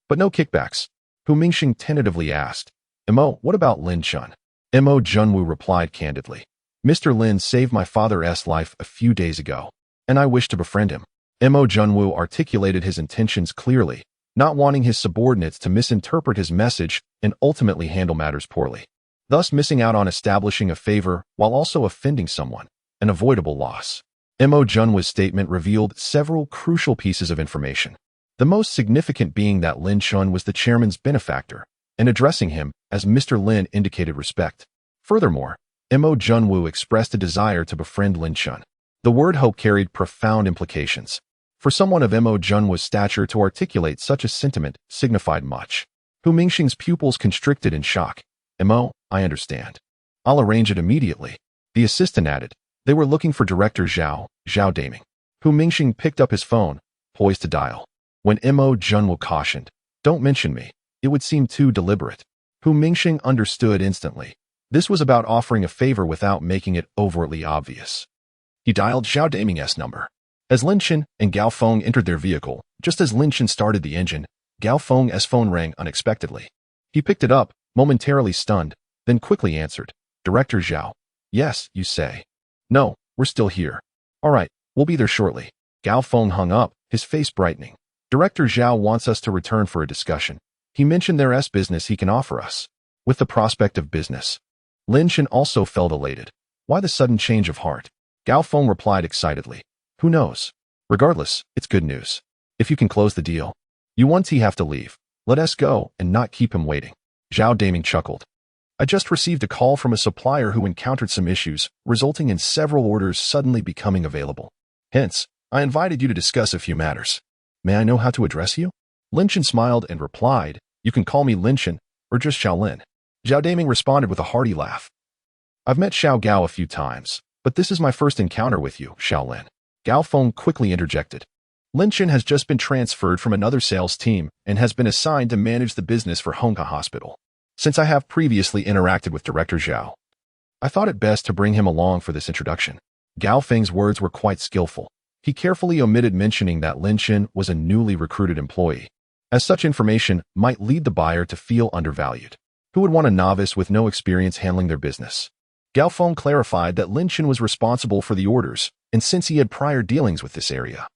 But no kickbacks. Hu Mingxing tentatively asked. Mo, what about Lin Chun? Mo Junwu replied candidly. Mr. Lin saved my father's life a few days ago, and I wish to befriend him. Mo Junwu articulated his intentions clearly, not wanting his subordinates to misinterpret his message and ultimately handle matters poorly, thus missing out on establishing a favor while also offending someone, an avoidable loss. Mo Junwa's statement revealed several crucial pieces of information. The most significant being that Lin Chun was the chairman's benefactor, and addressing him as Mr. Lin indicated respect. Furthermore, Mo Junwoo expressed a desire to befriend Lin Chun. The word hope carried profound implications. For someone of Mo Junwa's stature to articulate such a sentiment signified much. Hu Mingxing's pupils constricted in shock. Mo, I understand. I'll arrange it immediately. The assistant added. They were looking for Director Zhao Daming. Hu Mingxing picked up his phone, poised to dial. When Mo Junwoo cautioned, don't mention me, it would seem too deliberate. Hu Mingxing understood instantly. This was about offering a favor without making it overtly obvious. He dialed Zhao Daming's number. As Lin Chen and Gao Feng entered their vehicle, just as Lin Chen started the engine, Gao Feng's phone rang unexpectedly. He picked it up, momentarily stunned, then quickly answered. Director Zhao. Yes, you say. No, we're still here. All right, we'll be there shortly. Gao Feng hung up, his face brightening. Director Zhao wants us to return for a discussion. He mentioned there's business he can offer us. With the prospect of business. Lin Chen also felt elated. Why the sudden change of heart? Gao Feng replied excitedly. Who knows? Regardless, it's good news. If you can close the deal. You want to have to leave. Let us go and not keep him waiting. Zhao Daming chuckled. I just received a call from a supplier who encountered some issues, resulting in several orders suddenly becoming available. Hence, I invited you to discuss a few matters. May I know how to address you? Lin Chen smiled and replied, you can call me Lin Chen, or just Xiao Lin. Zhao Daming responded with a hearty laugh. I've met Xiao Gao a few times, but this is my first encounter with you, Xiao Lin. Gao Feng quickly interjected. Lin Chen has just been transferred from another sales team and has been assigned to manage the business for Hongkong Hospital. Since I have previously interacted with Director Zhao, I thought it best to bring him along for this introduction. Gao Feng's words were quite skillful. He carefully omitted mentioning that Lin Chen was a newly recruited employee, as such information might lead the buyer to feel undervalued. Who would want a novice with no experience handling their business? Gao Feng clarified that Lin Chen was responsible for the orders, and since he had prior dealings with this area,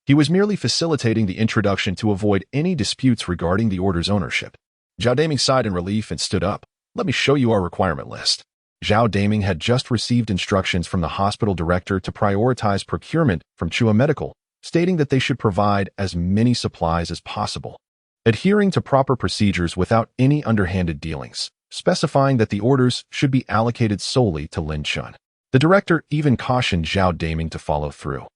he was merely facilitating the introduction to avoid any disputes regarding the order's ownership. Zhao Daming sighed in relief and stood up. Let me show you our requirement list. Zhao Daming had just received instructions from the hospital director to prioritize procurement from Chua Medical, stating that they should provide as many supplies as possible, adhering to proper procedures without any underhanded dealings, specifying that the orders should be allocated solely to Lin Chun. The director even cautioned Zhao Daming to follow through.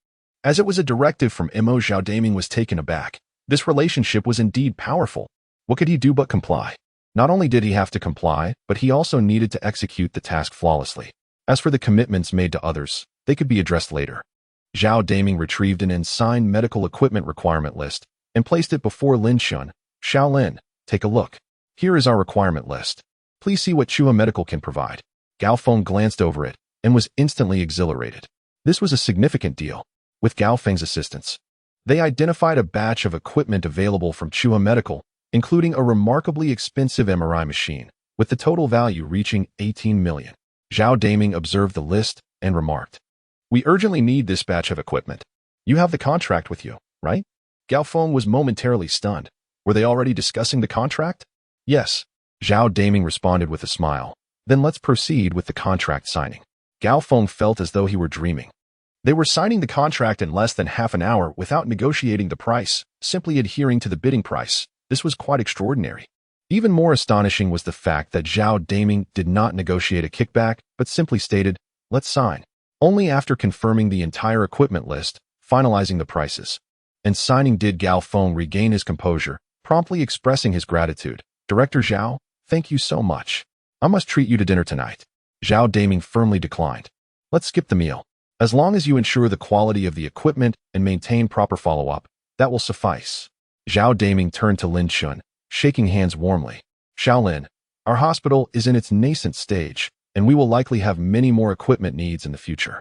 As it was a directive from Mo, Zhao Daming was taken aback. This relationship was indeed powerful. What could he do but comply? Not only did he have to comply, but he also needed to execute the task flawlessly. As for the commitments made to others, they could be addressed later. Zhao Daming retrieved an unsigned medical equipment requirement list and placed it before Lin Chun. Xiao Lin, take a look. Here is our requirement list. Please see what Chua Medical can provide. Gao Feng glanced over it and was instantly exhilarated. This was a significant deal. With Gao Feng's assistance, they identified a batch of equipment available from Chua Medical, including a remarkably expensive MRI machine, with the total value reaching 18 million. Zhao Daming observed the list and remarked, we urgently need this batch of equipment. You have the contract with you, right? Gao Feng was momentarily stunned. Were they already discussing the contract? Yes. Zhao Daming responded with a smile. Then let's proceed with the contract signing. Gao Feng felt as though he were dreaming. They were signing the contract in less than half an hour without negotiating the price, simply adhering to the bidding price. This was quite extraordinary. Even more astonishing was the fact that Zhao Daming did not negotiate a kickback, but simply stated, let's sign. Only after confirming the entire equipment list, finalizing the prices, and signing did Gao Feng regain his composure, promptly expressing his gratitude. Director Zhao, thank you so much. I must treat you to dinner tonight. Zhao Daming firmly declined. Let's skip the meal. As long as you ensure the quality of the equipment and maintain proper follow-up, that will suffice. Zhao Daming turned to Lin Chun, shaking hands warmly. Xiao Lin, our hospital is in its nascent stage, and we will likely have many more equipment needs in the future.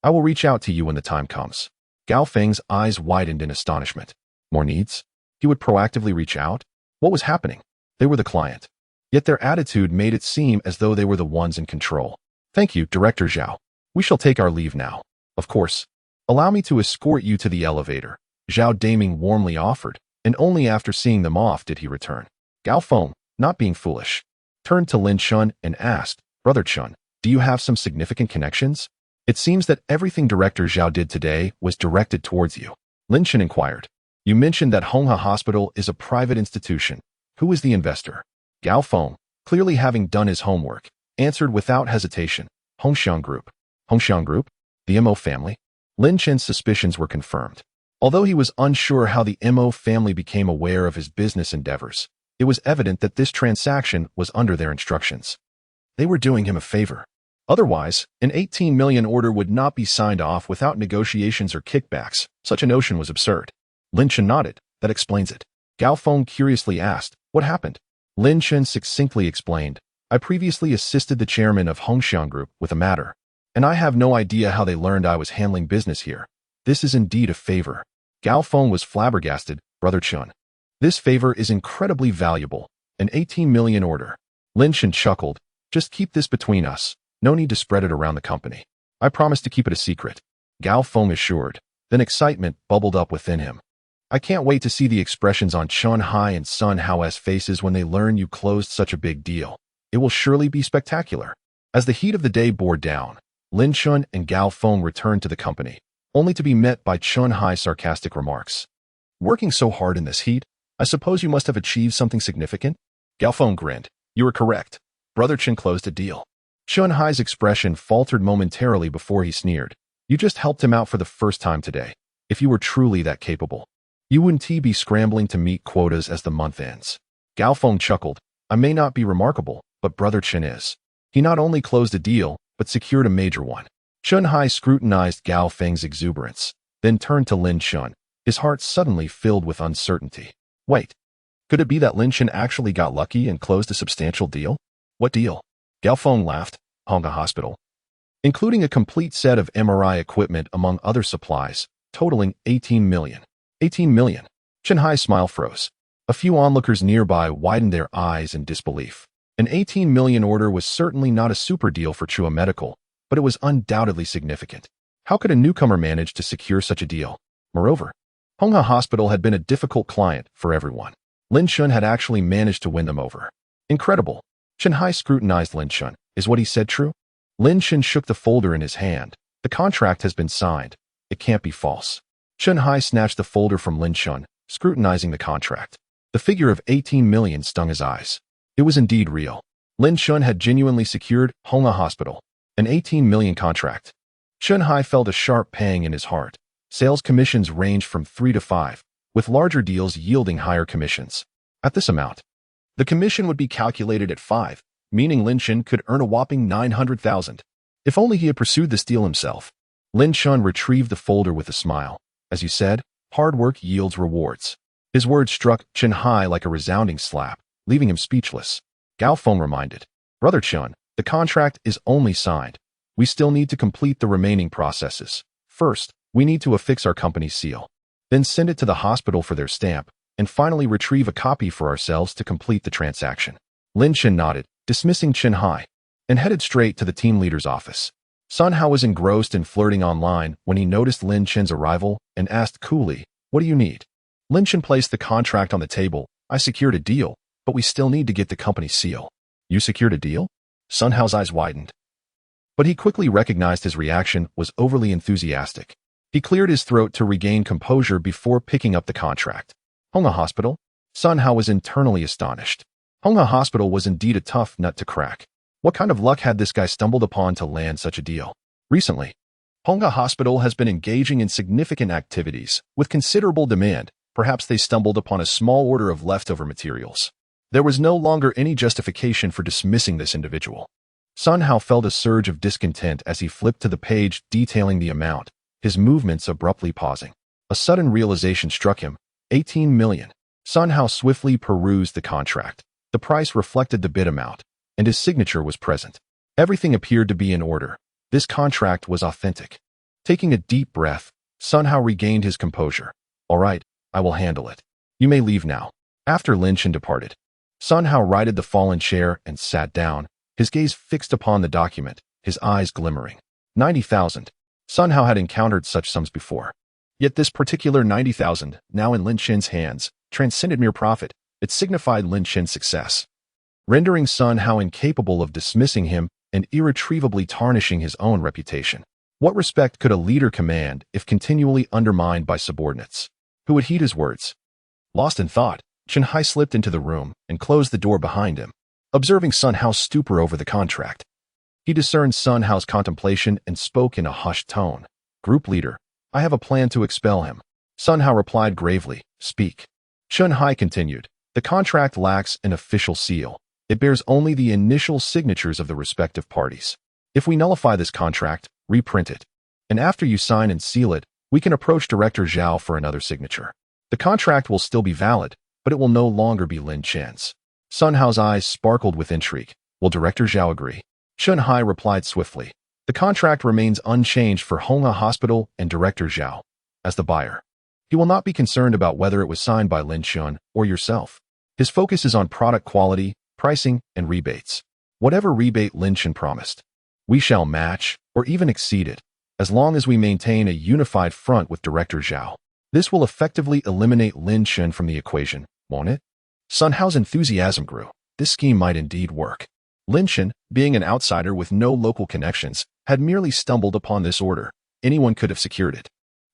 I will reach out to you when the time comes. Gao Feng's eyes widened in astonishment. More needs? He would proactively reach out? What was happening? They were the client. Yet their attitude made it seem as though they were the ones in control. Thank you, Director Zhao. We shall take our leave now. Of course. Allow me to escort you to the elevator. Zhao Daming warmly offered, and only after seeing them off did he return. Gao Feng, not being foolish, turned to Lin Chun and asked, Brother Chun, do you have some significant connections? It seems that everything Director Zhao did today was directed towards you. Lin Chen inquired. You mentioned that Honghe Hospital is a private institution. Who is the investor? Gao Feng, clearly having done his homework, answered without hesitation. Hongxiang Group. Hongxiang Group? The Mo family? Lin Chen's suspicions were confirmed. Although he was unsure how the Mo family became aware of his business endeavors, it was evident that this transaction was under their instructions. They were doing him a favor. Otherwise, an 18 million order would not be signed off without negotiations or kickbacks. Such a notion was absurd. Lin Chen nodded. That explains it. Gao Feng curiously asked, what happened? Lin Chen succinctly explained, I previously assisted the chairman of Hongxiang Group with a matter, and I have no idea how they learned I was handling business here. This is indeed a favor. Gao Feng was flabbergasted. Brother Chen. This favor is incredibly valuable. An 18 million order. Lin Chen chuckled. Just keep this between us. No need to spread it around the company. I promise to keep it a secret. Gao Feng assured. Then excitement bubbled up within him. I can't wait to see the expressions on Chen Hai and Sun Hao's faces when they learn you closed such a big deal. It will surely be spectacular. As the heat of the day bore down, Lin Chen and Gao Feng returned to the company, only to be met by Chen Hai's sarcastic remarks. Working so hard in this heat, I suppose you must have achieved something significant? Gao Feng grinned. You are correct. Brother Chen closed a deal. Chen Hai's expression faltered momentarily before he sneered. You just helped him out for the first time today. If you were truly that capable, you wouldn't be scrambling to meet quotas as the month ends. Gao Feng chuckled. I may not be remarkable, but Brother Chen is. He not only closed a deal, but secured a major one. Chen Hai scrutinized Gao Feng's exuberance, then turned to Lin Chen, his heart suddenly filled with uncertainty. Wait, could it be that Lin Chen actually got lucky and closed a substantial deal? What deal? Gao Feng laughed. Honghe Hospital. Including a complete set of MRI equipment among other supplies, totaling 18 million. 18 million. Chen Hai's smile froze. A few onlookers nearby widened their eyes in disbelief. An 18 million order was certainly not a super deal for Chua Medical, but it was undoubtedly significant. How could a newcomer manage to secure such a deal? Moreover, Honghe Hospital had been a difficult client for everyone. Lin Chen had actually managed to win them over. Incredible. Chen Hai scrutinized Lin Chen. Is what he said true? Lin Chen shook the folder in his hand. The contract has been signed. It can't be false. Chen Hai snatched the folder from Lin Chen, scrutinizing the contract. The figure of 18 million stung his eyes. It was indeed real. Lin Chen had genuinely secured Honghe Hospital, an 18 million contract. Chen Hai felt a sharp pang in his heart. Sales commissions ranged from 3 to 5, with larger deals yielding higher commissions. At this amount, the commission would be calculated at 5, meaning Lin Chen could earn a whopping 900,000. If only he had pursued this deal himself. Lin Chen retrieved the folder with a smile. As you said, hard work yields rewards. His words struck Chen Hai like a resounding slap, leaving him speechless. Gao Feng reminded. Brother Chen, the contract is only signed. We still need to complete the remaining processes. First, we need to affix our company's seal. Then send it to the hospital for their stamp, and finally retrieve a copy for ourselves to complete the transaction. Lin Chen nodded, dismissing Chen Hai, and headed straight to the team leader's office. Sun Hao was engrossed in flirting online when he noticed Lin Chen's arrival and asked coolly, what do you need? Lin Chen placed the contract on the table. I secured a deal, but we still need to get the company's seal. You secured a deal? Sun Hao's eyes widened. But he quickly recognized his reaction was overly enthusiastic. He cleared his throat to regain composure before picking up the contract. Honghe Hospital? Sun Hao was internally astonished. Honghe Hospital was indeed a tough nut to crack. What kind of luck had this guy stumbled upon to land such a deal? Recently, Honghe Hospital has been engaging in significant activities with considerable demand. Perhaps they stumbled upon a small order of leftover materials. There was no longer any justification for dismissing this individual. Sun Hao felt a surge of discontent as he flipped to the page detailing the amount, his movements abruptly pausing. A sudden realization struck him. 18 million. Sun Hao swiftly perused the contract. The price reflected the bid amount, and his signature was present. Everything appeared to be in order. This contract was authentic. Taking a deep breath, Sun Hao regained his composure. All right, I will handle it. You may leave now. After Lin Chen departed, Sun Hao righted the fallen chair and sat down, his gaze fixed upon the document, his eyes glimmering. 90,000. Sun Hao had encountered such sums before. Yet this particular 90,000, now in Lin Chen's hands, transcended mere profit. It signified Lin Chen's success, rendering Sun Hao incapable of dismissing him and irretrievably tarnishing his own reputation. What respect could a leader command if continually undermined by subordinates? Who would heed his words? Lost in thought, Chen Hai slipped into the room and closed the door behind him. Observing Sun Hao's stupor over the contract, he discerned Sun Hao's contemplation and spoke in a hushed tone. Group leader, I have a plan to expel him. Sun Hao replied gravely, speak. Chen Hai continued, the contract lacks an official seal. It bears only the initial signatures of the respective parties. If we nullify this contract, reprint it, and after you sign and seal it, we can approach Director Zhao for another signature. The contract will still be valid, but it will no longer be Lin Chen's. Sun Hao's eyes sparkled with intrigue. Will Director Zhao agree? Chen Hai replied swiftly. The contract remains unchanged for Honghe Hospital and Director Zhao. As the buyer, he will not be concerned about whether it was signed by Lin Chen or yourself. His focus is on product quality, pricing, and rebates. Whatever rebate Lin Chen promised, we shall match or even exceed it, as long as we maintain a unified front with Director Zhao. This will effectively eliminate Lin Chen from the equation, won't it? Sun Hao's enthusiasm grew. This scheme might indeed work. Lin Chen, being an outsider with no local connections, had merely stumbled upon this order. Anyone could have secured it.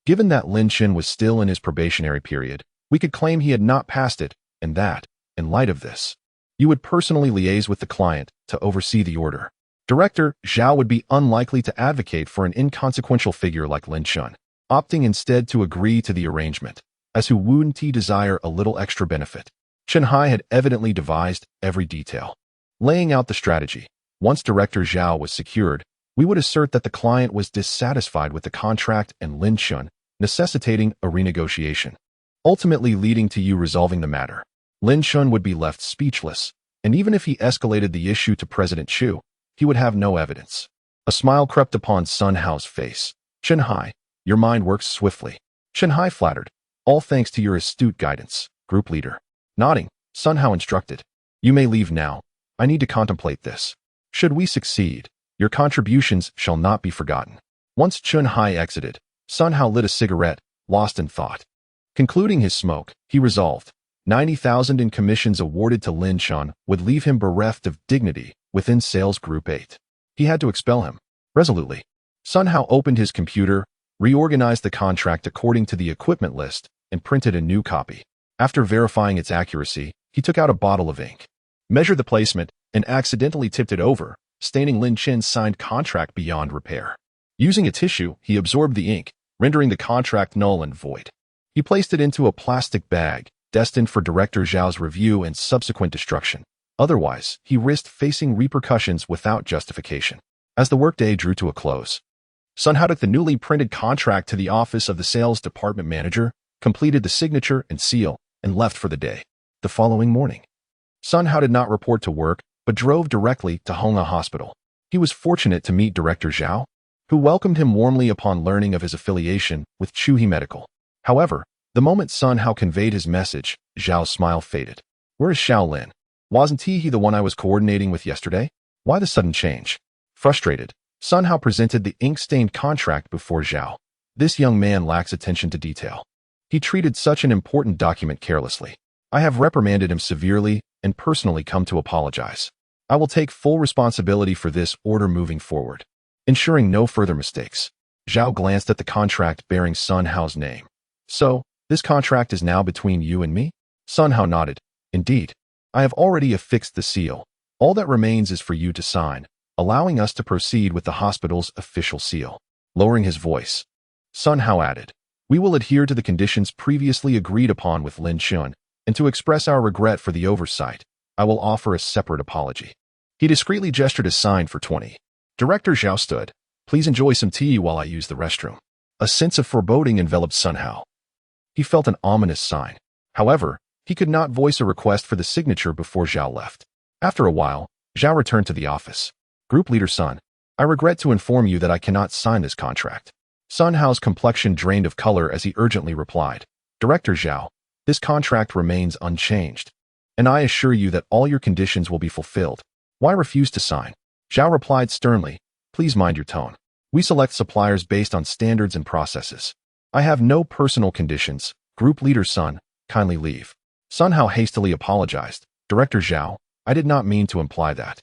Given that Lin Chen was still in his probationary period, we could claim he had not passed it, and that, in light of this, you would personally liaise with the client to oversee the order. Director Zhao would be unlikely to advocate for an inconsequential figure like Lin Chen, opting instead to agree to the arrangement, as who wouldn't he desire a little extra benefit. Chen Hai had evidently devised every detail. Laying out the strategy, once Director Zhao was secured, we would assert that the client was dissatisfied with the contract and Lin Chen, necessitating a renegotiation, ultimately leading to you resolving the matter. Lin Chen would be left speechless, and even if he escalated the issue to President Chu, he would have no evidence. A smile crept upon Sun Hao's face. Chen Hai, your mind works swiftly. Chen Hai flattered. All thanks to your astute guidance, group leader. Nodding, Sun Hao instructed. You may leave now. I need to contemplate this. Should we succeed, your contributions shall not be forgotten. Once Chen Hai exited, Sun Hao lit a cigarette, lost in thought. Concluding his smoke, he resolved. 90,000 in commissions awarded to Lin Chen would leave him bereft of dignity within Sales Group 8. He had to expel him. Resolutely, Sun Hao opened his computer, reorganized the contract according to the equipment list, and printed a new copy. After verifying its accuracy, he took out a bottle of ink, measured the placement, and accidentally tipped it over, staining Lin Chen's signed contract beyond repair. Using a tissue, he absorbed the ink, rendering the contract null and void. He placed it into a plastic bag, destined for Director Zhao's review and subsequent destruction. Otherwise, he risked facing repercussions without justification. As the workday drew to a close, Sun Hao took the newly printed contract to the office of the sales department manager, completed the signature and seal, and left for the day. The following morning, Sun Hao did not report to work, but drove directly to Honghe Hospital. He was fortunate to meet Director Zhao, who welcomed him warmly upon learning of his affiliation with Chuhe Medical. However, the moment Sun Hao conveyed his message, Zhao's smile faded. Where is Shaolin? Wasn't he the one I was coordinating with yesterday? Why the sudden change? Frustrated, Sun Hao presented the ink-stained contract before Zhao. This young man lacks attention to detail. He treated such an important document carelessly. I have reprimanded him severely and personally come to apologize. I will take full responsibility for this order moving forward, ensuring no further mistakes. Zhao glanced at the contract bearing Sun Hao's name. So, this contract is now between you and me? Sun Hao nodded. Indeed. I have already affixed the seal. All that remains is for you to sign, allowing us to proceed with the hospital's official seal. Lowering his voice, Sun Hao added, we will adhere to the conditions previously agreed upon with Lin Chen, and to express our regret for the oversight, I will offer a separate apology. He discreetly gestured a sign for 20. Director Zhao stood. Please enjoy some tea while I use the restroom. A sense of foreboding enveloped Sun Hao. He felt an ominous sign. However, he could not voice a request for the signature before Zhao left. After a while, Zhao returned to the office. Group Leader Sun, I regret to inform you that I cannot sign this contract. Sun Hao's complexion drained of color as he urgently replied. Director Zhao, this contract remains unchanged, and I assure you that all your conditions will be fulfilled. Why refuse to sign? Zhao replied sternly, please mind your tone. We select suppliers based on standards and processes. I have no personal conditions. Group Leader Sun, kindly leave. Sun Hao hastily apologized. Director Zhao, I did not mean to imply that.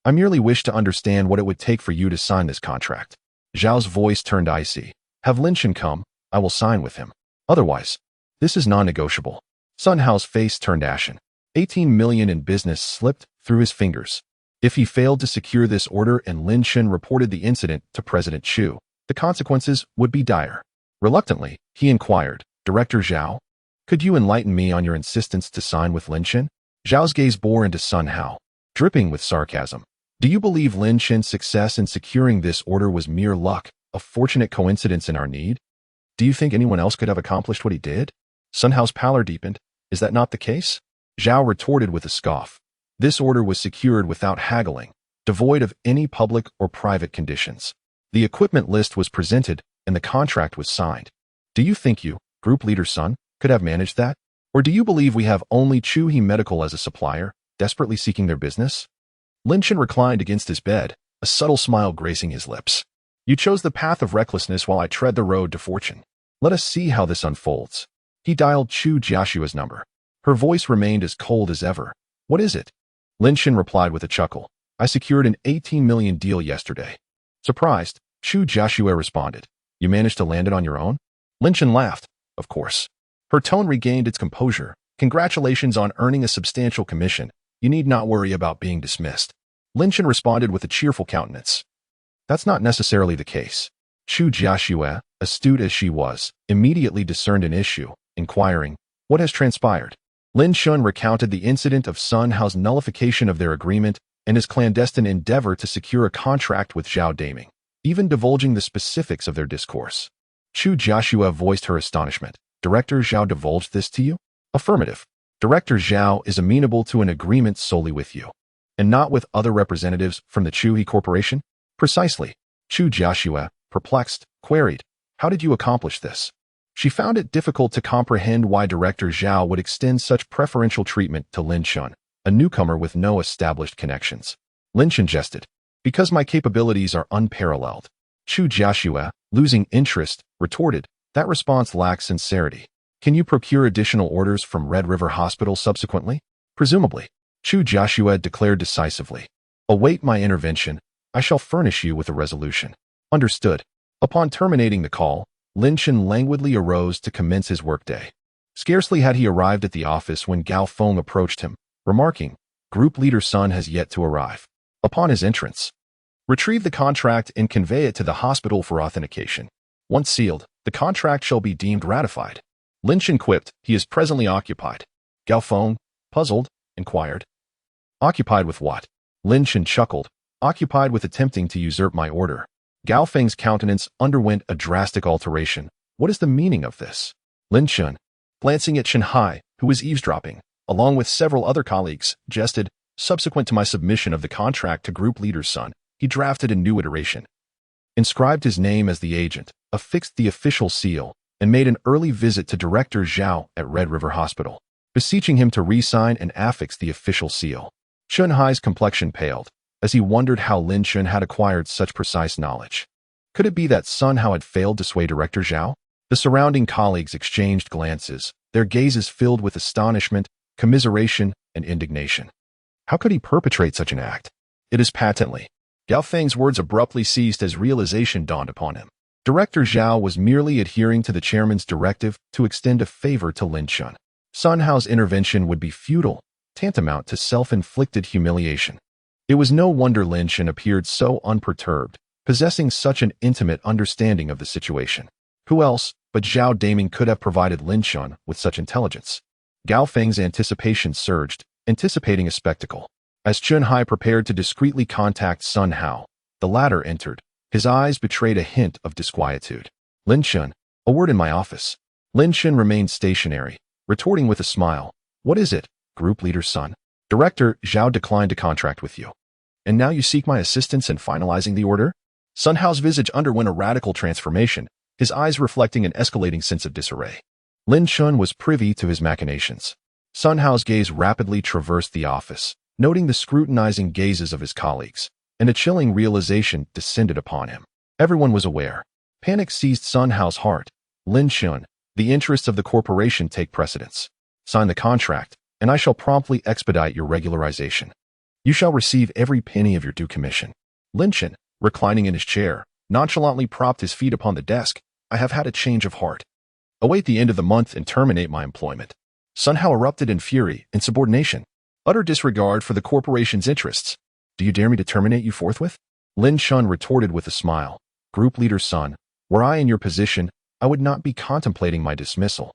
I merely wish to understand what it would take for you to sign this contract. Zhao's voice turned icy. Have Lin Shan come, I will sign with him. Otherwise, this is non-negotiable. Sun Hao's face turned ashen. 18 million in business slipped through his fingers. If he failed to secure this order and Lin Shan reported the incident to President Chu, the consequences would be dire. Reluctantly, he inquired, Director Zhao, could you enlighten me on your insistence to sign with Lin Shan? Zhao's gaze bore into Sun Hao, dripping with sarcasm. Do you believe Lin Shan's success in securing this order was mere luck, a fortunate coincidence in our need? Do you think anyone else could have accomplished what he did? Sun Hao's pallor deepened. Is that not the case? Zhao retorted with a scoff. This order was secured without haggling, devoid of any public or private conditions. The equipment list was presented and the contract was signed. Do you think you, Group Leader Sun, could have managed that? Or do you believe we have only Chuhe Medical as a supplier, desperately seeking their business? Lin Shan reclined against his bed, a subtle smile gracing his lips. You chose the path of recklessness while I tread the road to fortune. Let us see how this unfolds. He dialed Chu Jiashua's number. Her voice remained as cold as ever. What is it? Lin Shan replied with a chuckle. I secured an 18 million deal yesterday. Surprised, Chu Jiashua responded. You managed to land it on your own? Lin Shan laughed. Of course. Her tone regained its composure. Congratulations on earning a substantial commission. You need not worry about being dismissed. Lin Shan responded with a cheerful countenance. That's not necessarily the case. Chu Jiashua, astute as she was, immediately discerned an issue, inquiring, what has transpired? Lin Shan recounted the incident of Sun Hao's nullification of their agreement and his clandestine endeavor to secure a contract with Zhao Daming, even divulging the specifics of their discourse. Chu Jiashua voiced her astonishment. Director Zhao divulged this to you? Affirmative. Director Zhao is amenable to an agreement solely with you, and not with other representatives from the Chuhe Corporation? Precisely. Chu Jiashua, perplexed, queried, how did you accomplish this? She found it difficult to comprehend why Director Zhao would extend such preferential treatment to Lin Shan, a newcomer with no established connections. Lin Shan jested, because my capabilities are unparalleled. Chu Jiashua, losing interest, retorted, that response lacks sincerity. Can you procure additional orders from Red River Hospital subsequently? Presumably. Chu Jiashua declared decisively. Await my intervention. I shall furnish you with a resolution. Understood. Upon terminating the call, Lin Shan languidly arose to commence his workday. Scarcely had he arrived at the office when Gao Feng approached him, remarking, Group Leader Sun has yet to arrive. Upon his entrance, retrieve the contract and convey it to the hospital for authentication. Once sealed, the contract shall be deemed ratified. Lin Shan quipped, he is presently occupied. Gao Feng, puzzled, inquired. Occupied with what? Lin Shan chuckled, occupied with attempting to usurp my order. Gao Feng's countenance underwent a drastic alteration. What is the meaning of this? Lin Shan, glancing at Shanhai, who was eavesdropping, along with several other colleagues, jested, subsequent to my submission of the contract to Group Leader Sun, he drafted a new iteration, inscribed his name as the agent, affixed the official seal, and made an early visit to Director Zhao at Red River Hospital, beseeching him to re-sign and affix the official seal. Shanhai's complexion paled, as he wondered how Lin Shan had acquired such precise knowledge. Could it be that Sun Hao had failed to sway Director Zhao? The surrounding colleagues exchanged glances, their gazes filled with astonishment, commiseration, and indignation. How could he perpetrate such an act? It is patently. Gao Feng's words abruptly ceased as realization dawned upon him. Director Zhao was merely adhering to the chairman's directive to extend a favor to Lin Shan. Sun Hao's intervention would be futile, tantamount to self-inflicted humiliation. It was no wonder Lin Shan appeared so unperturbed, possessing such an intimate understanding of the situation. Who else but Zhao Daming could have provided Lin Shan with such intelligence? Gao Feng's anticipation surged, anticipating a spectacle. As Chunhai prepared to discreetly contact Sun Hao, the latter entered. His eyes betrayed a hint of disquietude. Lin Shan, a word in my office. Lin Shan remained stationary, retorting with a smile. What is it, Group Leader Sun? Director Zhao declined to contract with you. And now you seek my assistance in finalizing the order? Sun Hao's visage underwent a radical transformation, his eyes reflecting an escalating sense of disarray. Lin Shan was privy to his machinations. Sun Hao's gaze rapidly traversed the office, noting the scrutinizing gazes of his colleagues, and a chilling realization descended upon him. Everyone was aware. Panic seized Sun Hao's heart. Lin Shan, the interests of the corporation take precedence. Sign the contract, and I shall promptly expedite your regularization. You shall receive every penny of your due commission. Lin Shan, reclining in his chair, nonchalantly propped his feet upon the desk. I have had a change of heart. Await the end of the month and terminate my employment. Sun Hao erupted in fury, insubordination, utter disregard for the corporation's interests. Do you dare me to terminate you forthwith? Lin Shun retorted with a smile. Group leader Sun, were I in your position, I would not be contemplating my dismissal,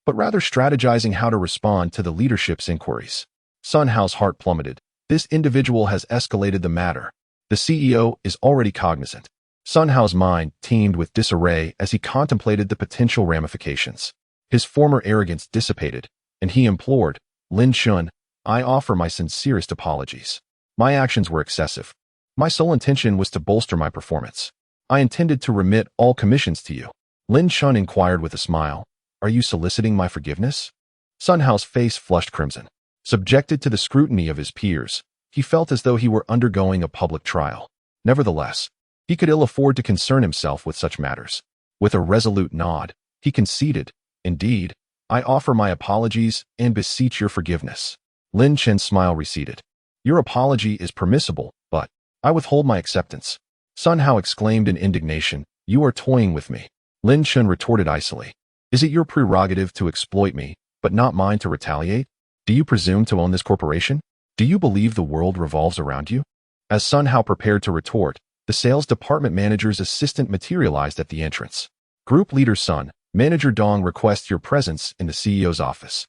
but rather strategizing how to respond to the leadership's inquiries. Sun Hao's heart plummeted. This individual has escalated the matter. The CEO is already cognizant. Sun Hao's mind teemed with disarray as he contemplated the potential ramifications. His former arrogance dissipated, and he implored, Lin Shun, I offer my sincerest apologies. My actions were excessive. My sole intention was to bolster my performance. I intended to remit all commissions to you. Lin Shun inquired with a smile, Are you soliciting my forgiveness? Sun Hao's face flushed crimson. Subjected to the scrutiny of his peers, he felt as though he were undergoing a public trial. Nevertheless, he could ill afford to concern himself with such matters. With a resolute nod, he conceded, Indeed, I offer my apologies and beseech your forgiveness. Lin Chen's smile receded. Your apology is permissible, but I withhold my acceptance. Sun Hao exclaimed in indignation, You are toying with me. Lin Chen retorted icily. Is it your prerogative to exploit me, but not mine to retaliate? Do you presume to own this corporation? Do you believe the world revolves around you? As Sun Hao prepared to retort, the sales department manager's assistant materialized at the entrance. Group leader Sun, Manager Dong requests your presence in the CEO's office.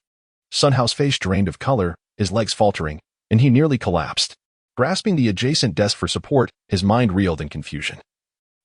Sun Hao's face drained of color, his legs faltering, and he nearly collapsed. Grasping the adjacent desk for support, his mind reeled in confusion.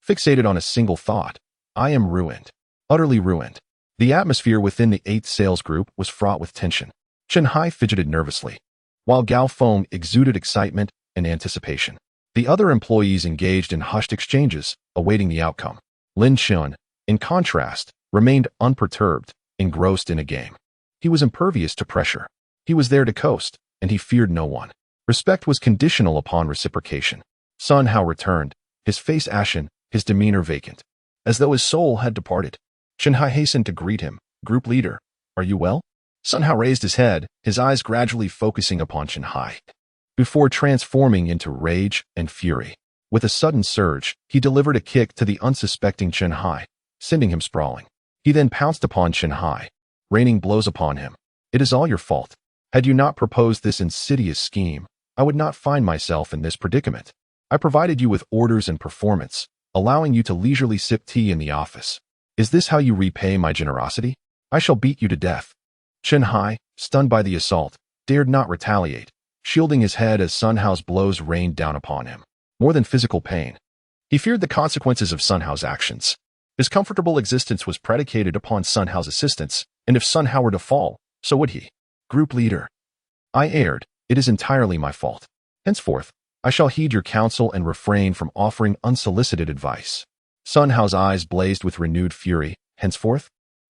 Fixated on a single thought, I am ruined. Utterly ruined. The atmosphere within the 8th sales group was fraught with tension. Chen Hai fidgeted nervously, while Gao Feng exuded excitement and anticipation. The other employees engaged in hushed exchanges, awaiting the outcome. Lin Shun, in contrast, remained unperturbed, engrossed in a game. He was impervious to pressure. He was there to coast, and he feared no one. Respect was conditional upon reciprocation. Sun Hao returned, his face ashen, his demeanor vacant, as though his soul had departed. Chen Hai hastened to greet him. Group leader, are you well? Sun Hao raised his head, his eyes gradually focusing upon Chen Hai, before transforming into rage and fury. With a sudden surge, he delivered a kick to the unsuspecting Chen Hai, sending him sprawling. He then pounced upon Chen Hai, raining blows upon him. It is all your fault. Had you not proposed this insidious scheme, I would not find myself in this predicament. I provided you with orders and performance, allowing you to leisurely sip tea in the office. Is this how you repay my generosity? I shall beat you to death. Chen Hai, stunned by the assault, dared not retaliate, shielding his head as Sun Hao's blows rained down upon him. More than physical pain, he feared the consequences of Sun Hao's actions. His comfortable existence was predicated upon Sun Hao's assistance, and if Sun Hao were to fall, so would he. Group leader, I erred. It is entirely my fault. Henceforth, I shall heed your counsel and refrain from offering unsolicited advice. Sun Hao's eyes blazed with renewed fury. Henceforth?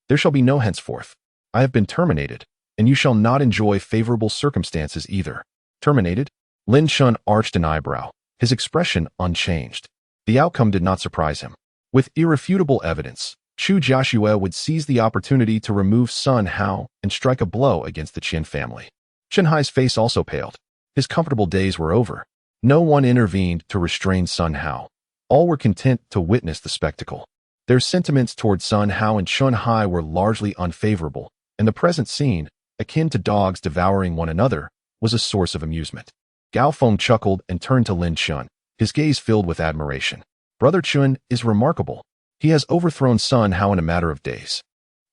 There shall be no henceforth. I have been terminated, and you shall not enjoy favorable circumstances either. Terminated? Lin Shun arched an eyebrow, his expression unchanged. The outcome did not surprise him. With irrefutable evidence, Chu Jiaxue would seize the opportunity to remove Sun Hao and strike a blow against the Qin family. Chen Hai's face also paled. His comfortable days were over. No one intervened to restrain Sun Hao. All were content to witness the spectacle. Their sentiments toward Sun Hao and Chen Hai were largely unfavorable, and the present scene, akin to dogs devouring one another, was a source of amusement. Gao Feng chuckled and turned to Lin Chun, his gaze filled with admiration. Brother Chun is remarkable. He has overthrown Sun Hao in a matter of days.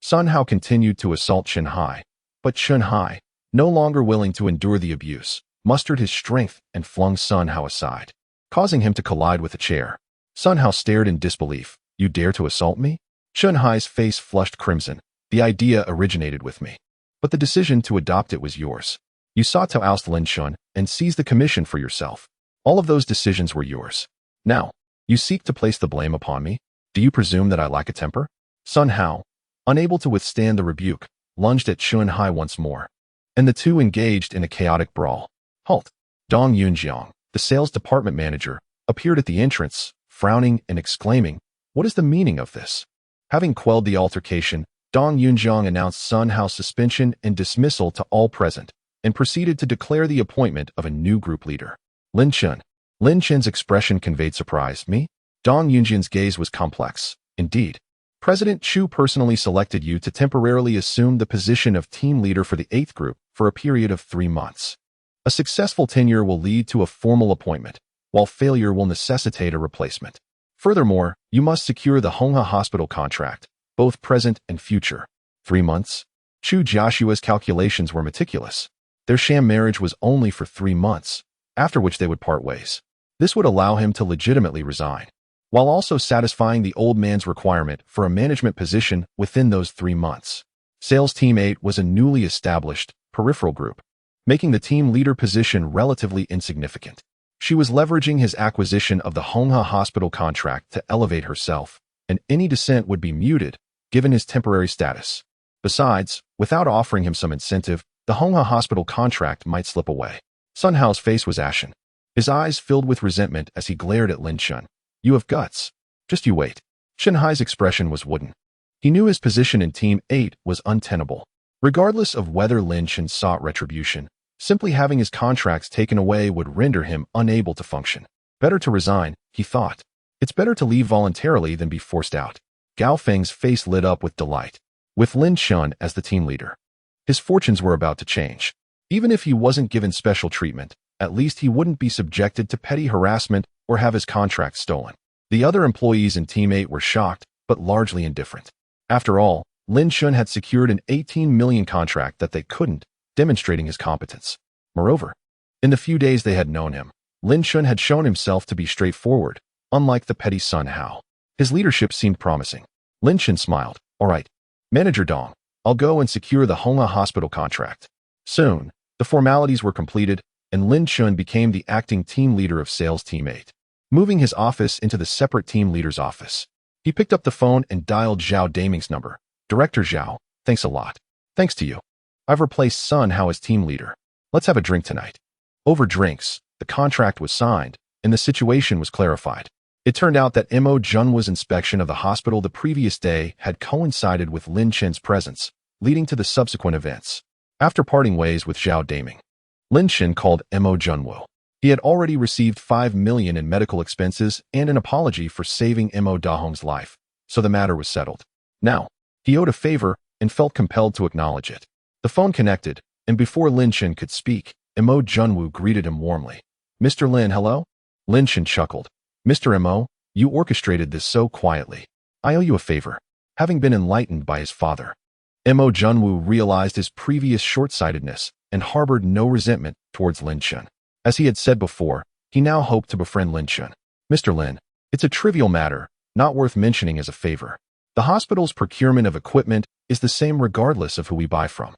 Sun Hao continued to assault Chen Hai, but Chen Hai, no longer willing to endure the abuse, mustered his strength and flung Sun Hao aside, causing him to collide with a chair. Sun Hao stared in disbelief. You dare to assault me? Chen Hai's face flushed crimson. The idea originated with me, but the decision to adopt it was yours. You sought to oust Lin Shun and seize the commission for yourself. All of those decisions were yours. Now, you seek to place the blame upon me? Do you presume that I lack a temper? Sun Hao, unable to withstand the rebuke, lunged at Chen Hai once more, and the two engaged in a chaotic brawl. Halt! Dong Yunjiang, the sales department manager, appeared at the entrance, frowning and exclaiming, What is the meaning of this? Having quelled the altercation, Dong Yunjiang announced Sun Hao's suspension and dismissal to all present, and proceeded to declare the appointment of a new group leader. Lin Chen. Lin Chen's expression conveyed surprise. Me? Dong Yunjian's gaze was complex. Indeed. President Chu personally selected you to temporarily assume the position of team leader for the 8th group for a period of 3 months. A successful tenure will lead to a formal appointment, while failure will necessitate a replacement. Furthermore, you must secure the Honghe Hospital contract, both present and future. 3 months? Chu Joshua's calculations were meticulous. Their sham marriage was only for 3 months, after which they would part ways. This would allow him to legitimately resign, while also satisfying the old man's requirement for a management position within those 3 months. Sales Team 8 was a newly established, peripheral group, making the team leader position relatively insignificant. She was leveraging his acquisition of the Honghe Hospital contract to elevate herself, and any dissent would be muted, given his temporary status. Besides, without offering him some incentive, the Honghe Hospital contract might slip away. Sun Hao's face was ashen. His eyes filled with resentment as he glared at Lin Chun. You have guts. Just you wait. Shen Hai's expression was wooden. He knew his position in Team 8 was untenable. Regardless of whether Lin Chun sought retribution, simply having his contracts taken away would render him unable to function. Better to resign, he thought. It's better to leave voluntarily than be forced out. Gao Feng's face lit up with delight. With Lin Chun as the team leader, his fortunes were about to change. Even if he wasn't given special treatment, at least he wouldn't be subjected to petty harassment or have his contract stolen. The other employees in Team 8 were shocked, but largely indifferent. After all, Lin Chun had secured an 18 million contract that they couldn't, demonstrating his competence. Moreover, in the few days they had known him, Lin Chun had shown himself to be straightforward, unlike the petty Sun Hao. His leadership seemed promising. Lin Chun smiled. All right, Manager Dong, I'll go and secure the Honghe Hospital contract. Soon, the formalities were completed, and Lin Chun became the acting team leader of Sales Team 8, moving his office into the separate team leader's office. He picked up the phone and dialed Zhao Daming's number. Director Zhao, thanks a lot. Thanks to you. I've replaced Sun Hao as team leader. Let's have a drink tonight. Over drinks, the contract was signed, and the situation was clarified. It turned out that Mo Junwa's inspection of the hospital the previous day had coincided with Lin Chen's presence, leading to the subsequent events. After parting ways with Zhao Daming, Lin Chen called Mo Junwa. He had already received 5 million in medical expenses and an apology for saving Mo Dahong's life, so the matter was settled. Now, he owed a favor and felt compelled to acknowledge it. The phone connected, and before Lin Chen could speak, Mo Junwa greeted him warmly. Mr. Lin, hello? Lin Chen chuckled. Mr. Mo, you orchestrated this so quietly. I owe you a favor, having been enlightened by his father. Mo Junwa realized his previous short-sightedness and harbored no resentment towards Lin Chen. As he had said before, he now hoped to befriend Lin Chen. Mr. Lin, it's a trivial matter, not worth mentioning as a favor. The hospital's procurement of equipment is the same regardless of who we buy from.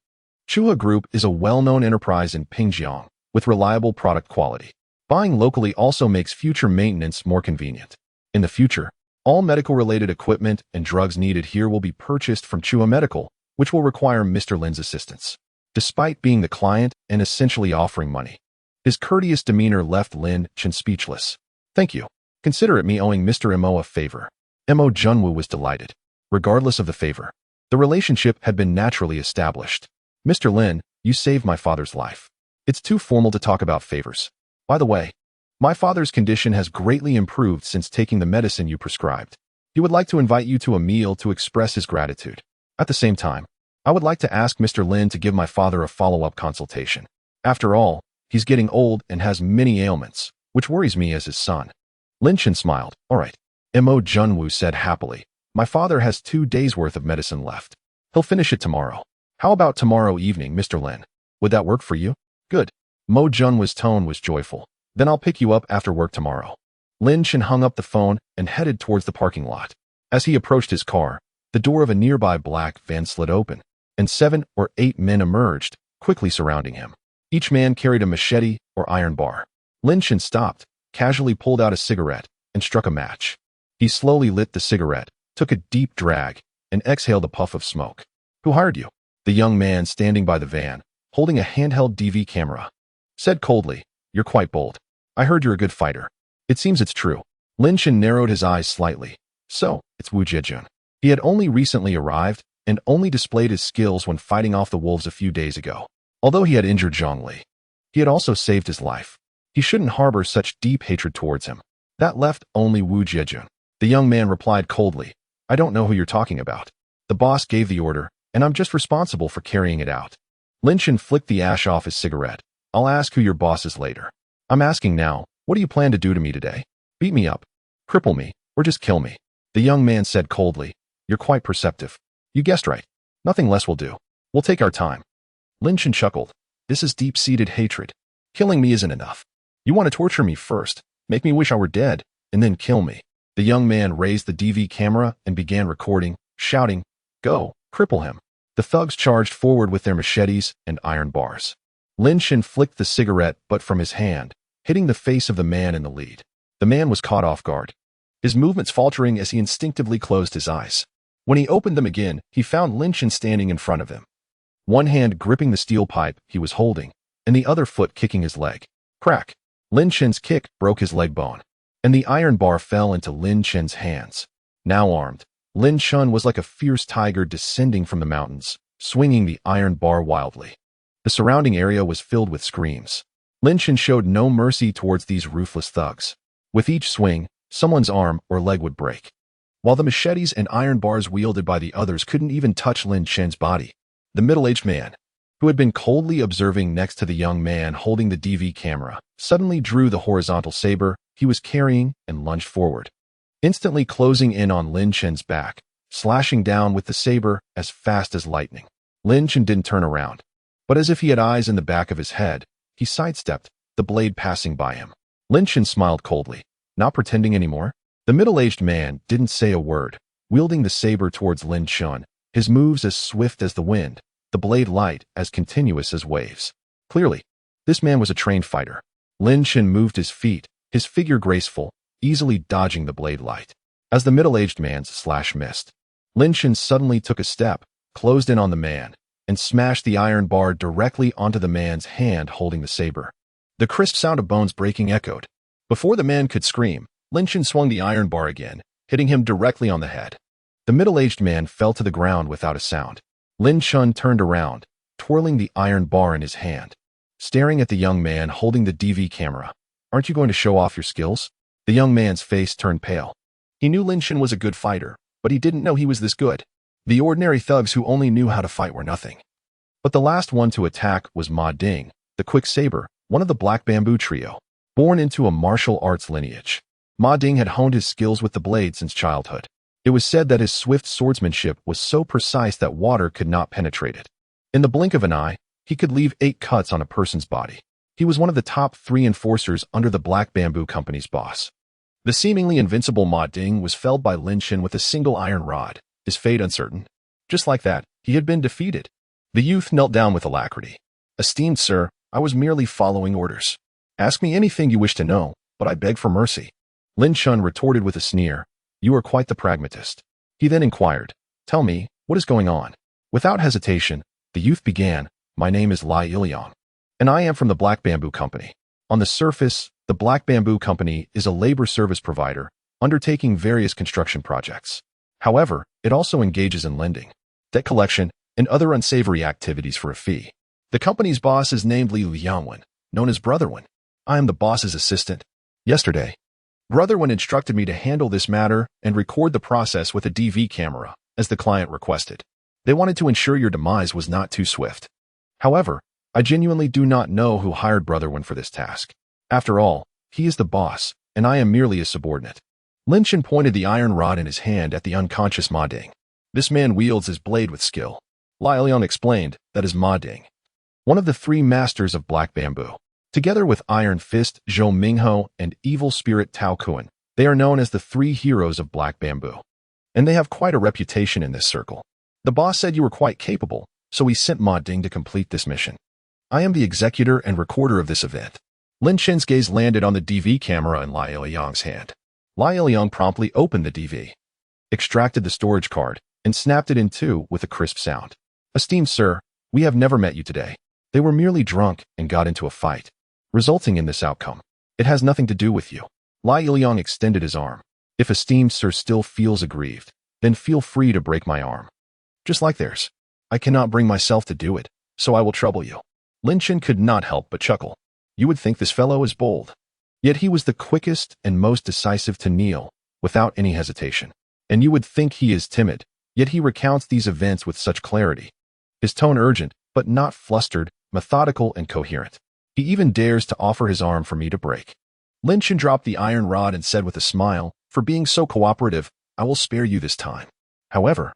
Chua Group is a well-known enterprise in Pingjiang, with reliable product quality. Buying locally also makes future maintenance more convenient. In the future, all medical-related equipment and drugs needed here will be purchased from Chua Medical, which will require Mr. Lin's assistance. Despite being the client and essentially offering money, his courteous demeanor left Lin Chen speechless. Thank you. Consider it me owing Mr. Mo a favor. Mo Junwa was delighted. Regardless of the favor, the relationship had been naturally established. Mr. Lin, you saved my father's life. It's too formal to talk about favors. By the way, my father's condition has greatly improved since taking the medicine you prescribed. He would like to invite you to a meal to express his gratitude. At the same time, I would like to ask Mr. Lin to give my father a follow-up consultation. After all, he's getting old and has many ailments, which worries me as his son. Lin Chen smiled. All right. Mo Junwa said happily. My father has 2 days' worth of medicine left. He'll finish it tomorrow. How about tomorrow evening, Mr. Lin? Would that work for you? Good. Mo Junwa's tone was joyful. Then I'll pick you up after work tomorrow. Lin Chen hung up the phone and headed towards the parking lot. As he approached his car, the door of a nearby black van slid open, and 7 or 8 men emerged, quickly surrounding him. Each man carried a machete or iron bar. Lin Chen stopped, casually pulled out a cigarette, and struck a match. He slowly lit the cigarette, took a deep drag, and exhaled a puff of smoke. Who hired you? The young man standing by the van, holding a handheld DV camera, said coldly, You're quite bold. I heard you're a good fighter. It seems it's true. Lin Chen narrowed his eyes slightly. So, it's Wu Jiejun. He had only recently arrived, and only displayed his skills when fighting off the wolves a few days ago. Although he had injured Zhongli, he had also saved his life. He shouldn't harbor such deep hatred towards him. That left only Wu Jiejun. The young man replied coldly, I don't know who you're talking about. The boss gave the order, and I'm just responsible for carrying it out. Lin Chen flicked the ash off his cigarette. I'll ask who your boss is later. I'm asking now, what do you plan to do to me today? Beat me up, cripple me, or just kill me? The young man said coldly, You're quite perceptive. You guessed right. Nothing less will do. We'll take our time. Lin Chen chuckled. This is deep-seated hatred. Killing me isn't enough. You want to torture me first, make me wish I were dead, and then kill me. The young man raised the DV camera and began recording, shouting, Go, cripple him. The thugs charged forward with their machetes and iron bars. Lin Chen flicked the cigarette butt from his hand, hitting the face of the man in the lead. The man was caught off guard, his movements faltering as he instinctively closed his eyes. When he opened them again, he found Lin Chen standing in front of him, one hand gripping the steel pipe he was holding, and the other foot kicking his leg. Crack! Lin Chen's kick broke his leg bone, and the iron bar fell into Lin Chen's hands. Now armed, Lin Chen was like a fierce tiger descending from the mountains, swinging the iron bar wildly. The surrounding area was filled with screams. Lin Chen showed no mercy towards these ruthless thugs. With each swing, someone's arm or leg would break, while the machetes and iron bars wielded by the others couldn't even touch Lin Chen's body. The middle-aged man, who had been coldly observing next to the young man holding the DV camera, suddenly drew the horizontal saber he was carrying and lunged forward, instantly closing in on Lin Chen's back, slashing down with the saber as fast as lightning. Lin Chen didn't turn around, but as if he had eyes in the back of his head, he sidestepped, the blade passing by him. Lin Chen smiled coldly, not pretending anymore. The middle-aged man didn't say a word, wielding the saber towards Lin Chen, his moves as swift as the wind, the blade light as continuous as waves. Clearly, this man was a trained fighter. Lin Chen moved his feet, his figure graceful, easily dodging the blade light. As the middle-aged man's slash missed, Lin Chen suddenly took a step, closed in on the man, and smashed the iron bar directly onto the man's hand holding the saber. The crisp sound of bones breaking echoed. Before the man could scream, Lin Chen swung the iron bar again, hitting him directly on the head. The middle-aged man fell to the ground without a sound. Lin Chen turned around, twirling the iron bar in his hand, staring at the young man holding the DV camera. Aren't you going to show off your skills? The young man's face turned pale. He knew Lin Chen was a good fighter, but he didn't know he was this good. The ordinary thugs who only knew how to fight were nothing. But the last one to attack was Ma Ding, the quick saber, one of the Black Bamboo trio, born into a martial arts lineage. Ma Ding had honed his skills with the blade since childhood. It was said that his swift swordsmanship was so precise that water could not penetrate it. In the blink of an eye, he could leave 8 cuts on a person's body. He was one of the top 3 enforcers under the Black Bamboo Company's boss. The seemingly invincible Ma Ding was felled by Lin Chen with a single iron rod, his fate uncertain. Just like that, he had been defeated. The youth knelt down with alacrity. Esteemed sir, I was merely following orders. Ask me anything you wish to know, but I beg for mercy. Lin Chen retorted with a sneer. You are quite the pragmatist. He then inquired, Tell me, what is going on? Without hesitation, the youth began, My name is Lai Ilyong, and I am from the Black Bamboo Company. On the surface, the Black Bamboo Company is a labor service provider, undertaking various construction projects. However, it also engages in lending, debt collection, and other unsavory activities for a fee. The company's boss is named Li Liangwen, known as Brotherwen. I am the boss's assistant. Yesterday, Brotherwen instructed me to handle this matter and record the process with a DV camera, as the client requested. They wanted to ensure your demise was not too swift. However, I genuinely do not know who hired Brotherwen for this task. After all, he is the boss, and I am merely a subordinate. Lin Chen pointed the iron rod in his hand at the unconscious Ma Ding. This man wields his blade with skill. Lai Liang explained, that is Ma Ding, one of the 3 masters of Black Bamboo. Together with Iron Fist, Zhou Mingho, and Evil Spirit Tao Kuan, they are known as the 3 heroes of Black Bamboo. And they have quite a reputation in this circle. The boss said you were quite capable, so he sent Ma Ding to complete this mission. I am the executor and recorder of this event. Lin Chen's gaze landed on the DV camera in Lai Liang's hand. Lai Liang promptly opened the DV, extracted the storage card, and snapped it in 2 with a crisp sound. Esteemed sir, we have never met you today. They were merely drunk and got into a fight, resulting in this outcome. It has nothing to do with you. Lai Liang extended his arm. If esteemed sir still feels aggrieved, then feel free to break my arm. Just like theirs. I cannot bring myself to do it, so I will trouble you. Lin Chen could not help but chuckle. You would think this fellow is bold. Yet he was the quickest and most decisive to kneel, without any hesitation. And you would think he is timid, yet he recounts these events with such clarity. His tone urgent, but not flustered, methodical and coherent. He even dares to offer his arm for me to break. Lin Chen dropped the iron rod and said with a smile, "For being so cooperative, I will spare you this time. However,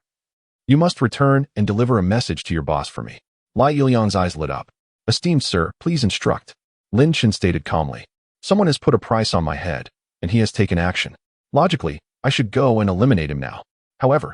you must return and deliver a message to your boss for me." Lai Yiliang's eyes lit up. "Esteemed sir, please instruct." Lin Chen stated calmly. "Someone has put a price on my head, and he has taken action. Logically, I should go and eliminate him now. However,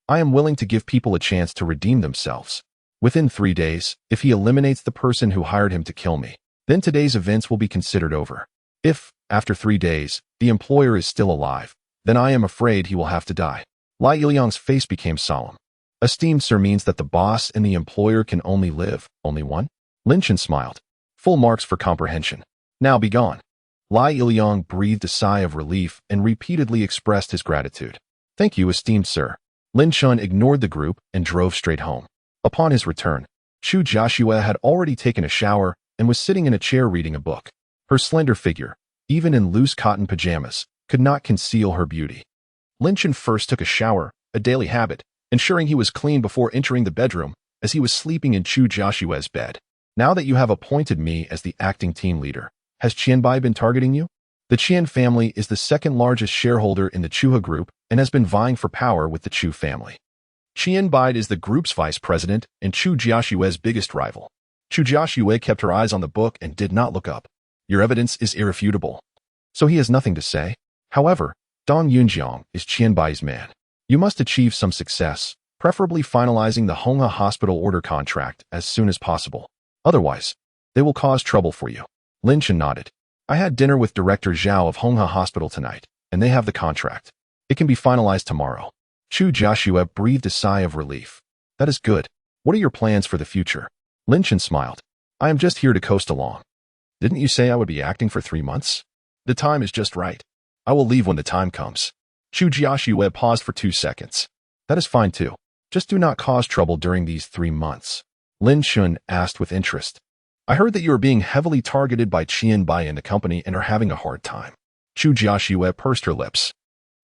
I am willing to give people a chance to redeem themselves. Within 3 days, if he eliminates the person who hired him to kill me, then today's events will be considered over. If, after 3 days, the employer is still alive, then I am afraid he will have to die." Lai Yiliang's face became solemn. "Esteemed sir means that the boss and the employer can only live, only one?" Lin Chen smiled. "Full marks for comprehension. Now be gone." Lai Yiliang breathed a sigh of relief and repeatedly expressed his gratitude. "Thank you, esteemed sir." Lin Chen ignored the group and drove straight home. Upon his return, Chu Jiaxue had already taken a shower and was sitting in a chair reading a book. Her slender figure, even in loose cotton pajamas, could not conceal her beauty. Lin Chen first took a shower, a daily habit, ensuring he was clean before entering the bedroom, as he was sleeping in Chu Jiaxue's bed. "Now that you have appointed me as the acting team leader, has Qianbai been targeting you?" The Qian family is the second largest shareholder in the Chuha Group and has been vying for power with the Chu family. Qianbai is the group's vice president and Chu Jiaxue's biggest rival. Chu Jiaxue kept her eyes on the book and did not look up. "Your evidence is irrefutable." So he has nothing to say. "However, Dong Yunjiang is Qianbai's man. You must achieve some success, preferably finalizing the Honghe Hospital order contract as soon as possible. Otherwise, they will cause trouble for you." Lin Chen nodded. "I had dinner with Director Zhao of Honghe Hospital tonight, and they have the contract. It can be finalized tomorrow." Chu Jiaxue breathed a sigh of relief. "That is good. What are your plans for the future?" Lin Chen smiled. "I am just here to coast along." "Didn't you say I would be acting for 3 months?" "The time is just right. I will leave when the time comes." Chu Jiaxue paused for 2 seconds. "That is fine too. Just do not cause trouble during these 3 months." Lin Chen asked with interest. "I heard that you are being heavily targeted by Qianbai and the company and are having a hard time." Chu Jiaxue pursed her lips.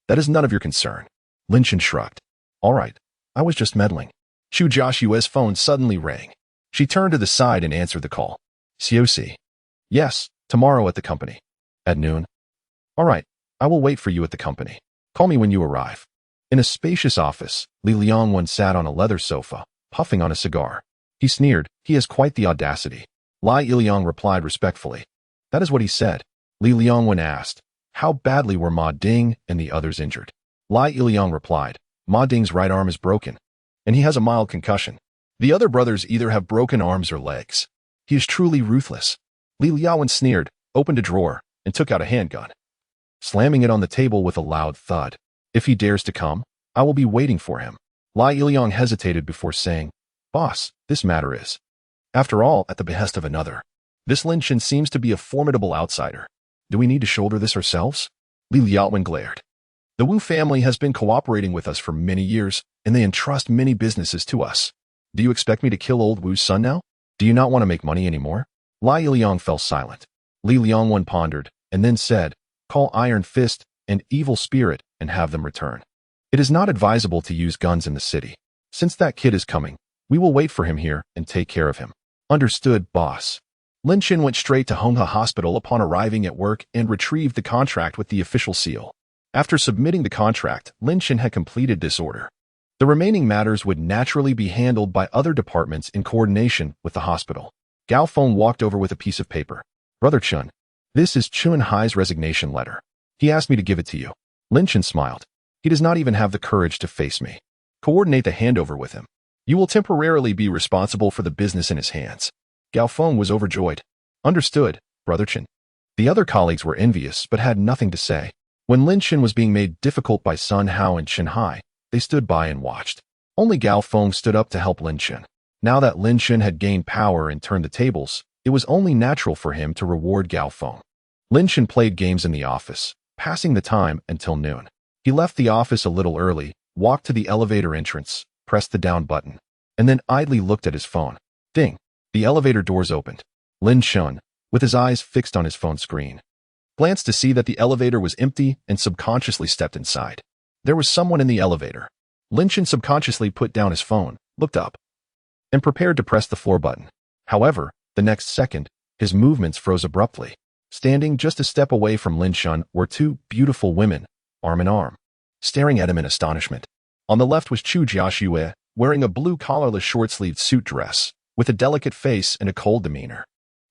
"That is none of your concern." Lin Chen shrugged. "All right, I was just meddling." Chu Jiaxue's phone suddenly rang. She turned to the side and answered the call. "COC. "Yes, tomorrow at the company. At noon." "All right, I will wait for you at the company. Call me when you arrive." In a spacious office, Li Liangwen sat on a leather sofa, puffing on a cigar. He sneered. "He has quite the audacity." Lai Yiliang replied respectfully. "That is what he said." Li Liangwen asked, "How badly were Ma Ding and the others injured?" Lai Yiliang replied, "Ma Ding's right arm is broken, and he has a mild concussion. The other brothers either have broken arms or legs. He is truly ruthless." Li Liaowen sneered, opened a drawer, and took out a handgun, slamming it on the table with a loud thud. "If he dares to come, I will be waiting for him." Lai Yiliang hesitated before saying, "Boss, this matter is, after all, at the behest of another. This Lin Chen seems to be a formidable outsider. Do we need to shoulder this ourselves?" Li Liaowen glared. "The Wu family has been cooperating with us for many years, and they entrust many businesses to us. Do you expect me to kill old Wu's son now? Do you not want to make money anymore?" Lai Yiliang fell silent. Li Liangwen pondered, and then said, "Call Iron Fist and Evil Spirit and have them return. It is not advisable to use guns in the city. Since that kid is coming, we will wait for him here and take care of him." "Understood, boss." Lin Chen went straight to Honghe Hospital upon arriving at work and retrieved the contract with the official seal. After submitting the contract, Lin Chen had completed this order. The remaining matters would naturally be handled by other departments in coordination with the hospital. Gao Feng walked over with a piece of paper. "Brother Chen, this is Chun Hai's resignation letter. He asked me to give it to you." Lin Chen smiled. "He does not even have the courage to face me. Coordinate the handover with him. You will temporarily be responsible for the business in his hands." Gao Feng was overjoyed. "Understood, Brother Chen." The other colleagues were envious but had nothing to say. When Lin Chen was being made difficult by Sun Hao and Chen Hai, they stood by and watched. Only Gao Feng stood up to help Lin Chen. Now that Lin Chen had gained power and turned the tables, it was only natural for him to reward Gao Feng. Lin Chen played games in the office, passing the time until noon. He left the office a little early, walked to the elevator entrance, pressed the down button, and then idly looked at his phone. Ding! The elevator doors opened. Lin Chen, with his eyes fixed on his phone screen. glanced to see that the elevator was empty, and subconsciously stepped inside. There was someone in the elevator. Lin Chen subconsciously put down his phone, looked up, and prepared to press the floor button. However, the next second, his movements froze abruptly. Standing just a step away from Lin Chen were two beautiful women, arm in arm, staring at him in astonishment. On the left was Chu Jiaxue, wearing a blue collarless short-sleeved suit dress, with a delicate face and a cold demeanor.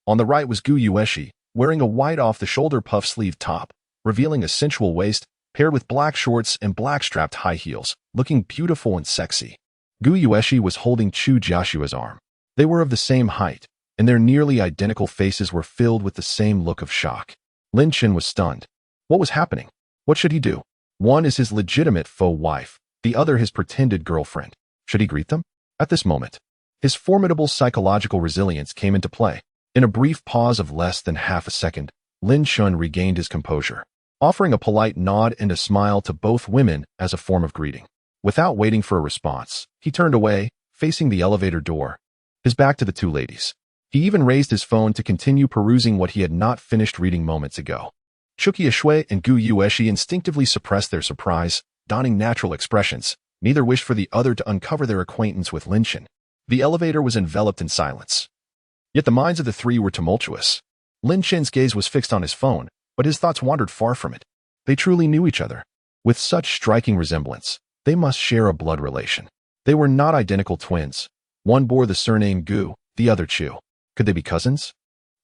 On the right was Gu Yueshi, wearing a white off-the-shoulder puff-sleeve top, revealing a sensual waist, paired with black shorts and black-strapped high heels, looking beautiful and sexy. Gu Yueshi was holding Chu Jiaxue's arm. They were of the same height, and their nearly identical faces were filled with the same look of shock. Lin Chen was stunned. What was happening? What should he do? One is his legitimate faux wife, the other his pretended girlfriend. Should he greet them? At this moment, his formidable psychological resilience came into play. In a brief pause of less than half a second, Lin Chen regained his composure, offering a polite nod and a smile to both women as a form of greeting. Without waiting for a response, he turned away, facing the elevator door, his back to the two ladies. He even raised his phone to continue perusing what he had not finished reading moments ago. Chu Jiaxue and Gu Yueshi instinctively suppressed their surprise, donning natural expressions. Neither wished for the other to uncover their acquaintance with Lin Chen. The elevator was enveloped in silence. Yet the minds of the three were tumultuous. Lin Chen's gaze was fixed on his phone, but his thoughts wandered far from it. They truly knew each other. With such striking resemblance, they must share a blood relation. They were not identical twins. One bore the surname Gu, the other Chu. Could they be cousins?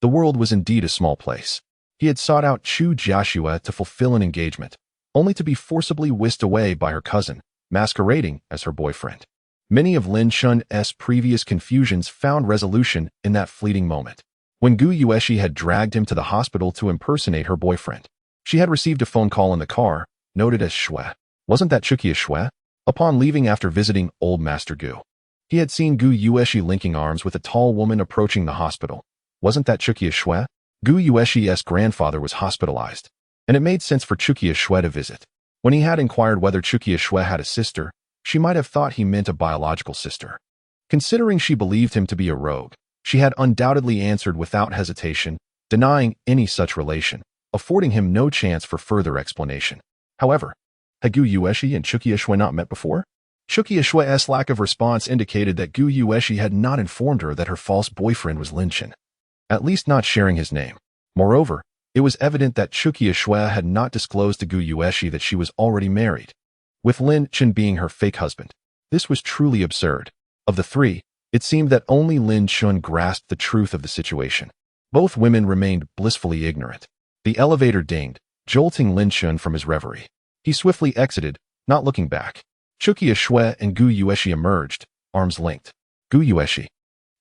The world was indeed a small place. He had sought out Chu Jiaxue to fulfill an engagement, only to be forcibly whisked away by her cousin, masquerading as her boyfriend. Many of Lin Chen's previous confusions found resolution in that fleeting moment. When Gu Yueshi had dragged him to the hospital to impersonate her boyfriend, she had received a phone call in the car, noted as Shui. Wasn't that Chu Jiaxue? Upon leaving after visiting old Master Gu, he had seen Gu Yueshi linking arms with a tall woman approaching the hospital. Wasn't that Chu Jiaxue? Gu Yueshi's grandfather was hospitalized, and it made sense for Chu Jiaxue to visit. When he had inquired whether Chu Jiaxue had a sister, she might have thought he meant a biological sister. Considering she believed him to be a rogue, she had undoubtedly answered without hesitation, denying any such relation, affording him no chance for further explanation. However, had Gu Yueshi and Chu Jiaxue not met before? Chu Jiaxue's lack of response indicated that Gu Yueshi had not informed her that her false boyfriend was Lin Chen, at least not sharing his name. Moreover, it was evident that Chu Jiaxue had not disclosed to Gu Yueshi that she was already married, with Lin Chen being her fake husband. This was truly absurd. Of the three, it seemed that only Lin Chen grasped the truth of the situation. Both women remained blissfully ignorant. The elevator dinged, jolting Lin Chen from his reverie. He swiftly exited, not looking back. Chu Jiaxue and Gu Yueshi emerged, arms linked. Gu Yueshi,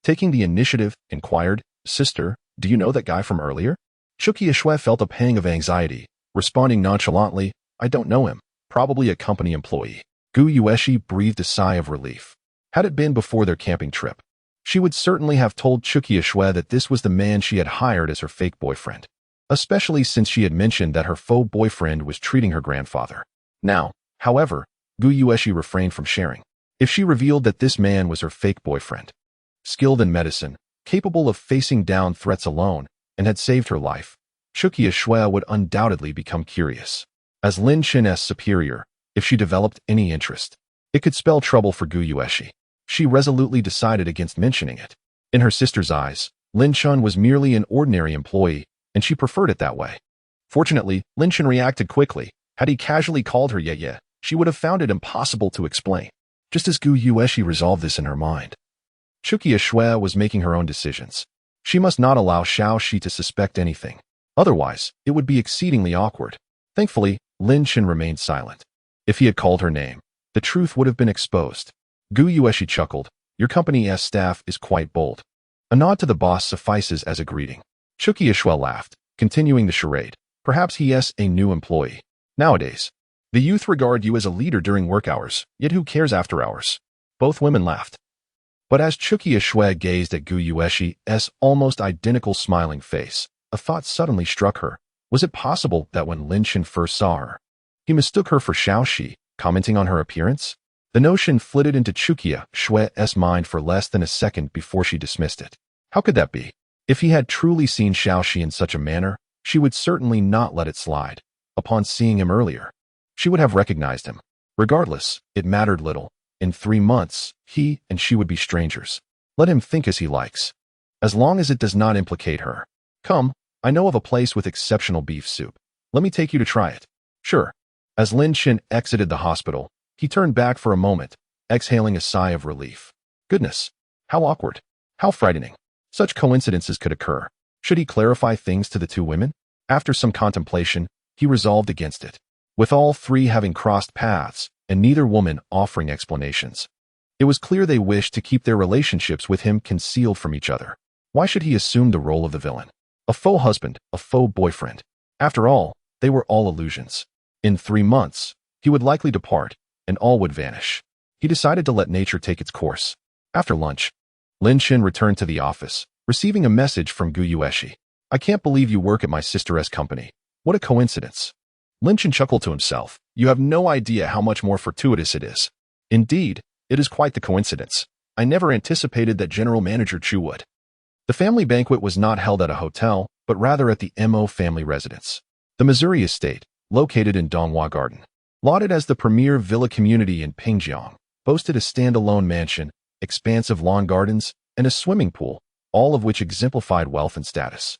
taking the initiative, inquired, "Sister, do you know that guy from earlier?" Chu Jiaxue felt a pang of anxiety, responding nonchalantly, "I don't know him. Probably a company employee." Gu Yueshi breathed a sigh of relief. Had it been before their camping trip, she would certainly have told Chu Jiaxue that this was the man she had hired as her fake boyfriend, especially since she had mentioned that her faux boyfriend was treating her grandfather. Now, however, Gu Yueshi refrained from sharing. If she revealed that this man was her fake boyfriend, skilled in medicine, capable of facing down threats alone, and had saved her life, Chu Jiaxue would undoubtedly become curious. As Lin Chen's superior, if she developed any interest, it could spell trouble for Gu Yueshi. She resolutely decided against mentioning it. In her sister's eyes, Lin Chen was merely an ordinary employee, and she preferred it that way. Fortunately, Lin Chen reacted quickly. Had he casually called her Ye, she would have found it impossible to explain. Just as Gu Yueshi resolved this in her mind, Chu Jiaxue was making her own decisions. She must not allow Xiao Shi to suspect anything. Otherwise, it would be exceedingly awkward. Thankfully, Lin Chen remained silent. If he had called her name, the truth would have been exposed. Gu Yueshi chuckled. "Your company's staff is quite bold. A nod to the boss suffices as a greeting." Chu Jiaxue laughed, continuing the charade. "Perhaps he is a new employee. Nowadays, the youth regard you as a leader during work hours, yet who cares after hours?" Both women laughed. But as Chu Jiaxue gazed at Gu Yueshi's almost identical smiling face, a thought suddenly struck her. Was it possible that when Lin Chen first saw her, he mistook her for Xiao Shi, commenting on her appearance? The notion flitted into Chu Jiaxue's mind for less than a second before she dismissed it. How could that be? If he had truly seen Xiao Shi in such a manner, She would certainly not let it slide. Upon seeing him earlier, she would have recognized him. Regardless, it mattered little. In 3 months, he and she would be strangers. Let him think as he likes, as long as it does not implicate her. Come, I know of a place with exceptional beef soup. Let me take you to try it. Sure. As Lin Chen exited the hospital, he turned back for a moment, exhaling a sigh of relief. Goodness, how awkward. How frightening. Such coincidences could occur. Should he clarify things to the two women? After some contemplation, he resolved against it. With all three having crossed paths, and neither woman offering explanations, it was clear they wished to keep their relationships with him concealed from each other. Why should he assume the role of the villain? A faux husband, a faux boyfriend. After all, they were all illusions. In 3 months, he would likely depart, and all would vanish. He decided to let nature take its course. After lunch, Lin Chen returned to the office, receiving a message from Gu Yueshi. I can't believe you work at my sister's company. What a coincidence. Lin Chen chuckled to himself. You have no idea how much more fortuitous it is. Indeed, it is quite the coincidence. I never anticipated that General Manager Chu would. The family banquet was not held at a hotel, but rather at the Mo family residence. The Missouri estate, located in Donghua Garden, lauded as the premier villa community in Pingjiang, boasted a standalone mansion, expansive lawn gardens, and a swimming pool, all of which exemplified wealth and status.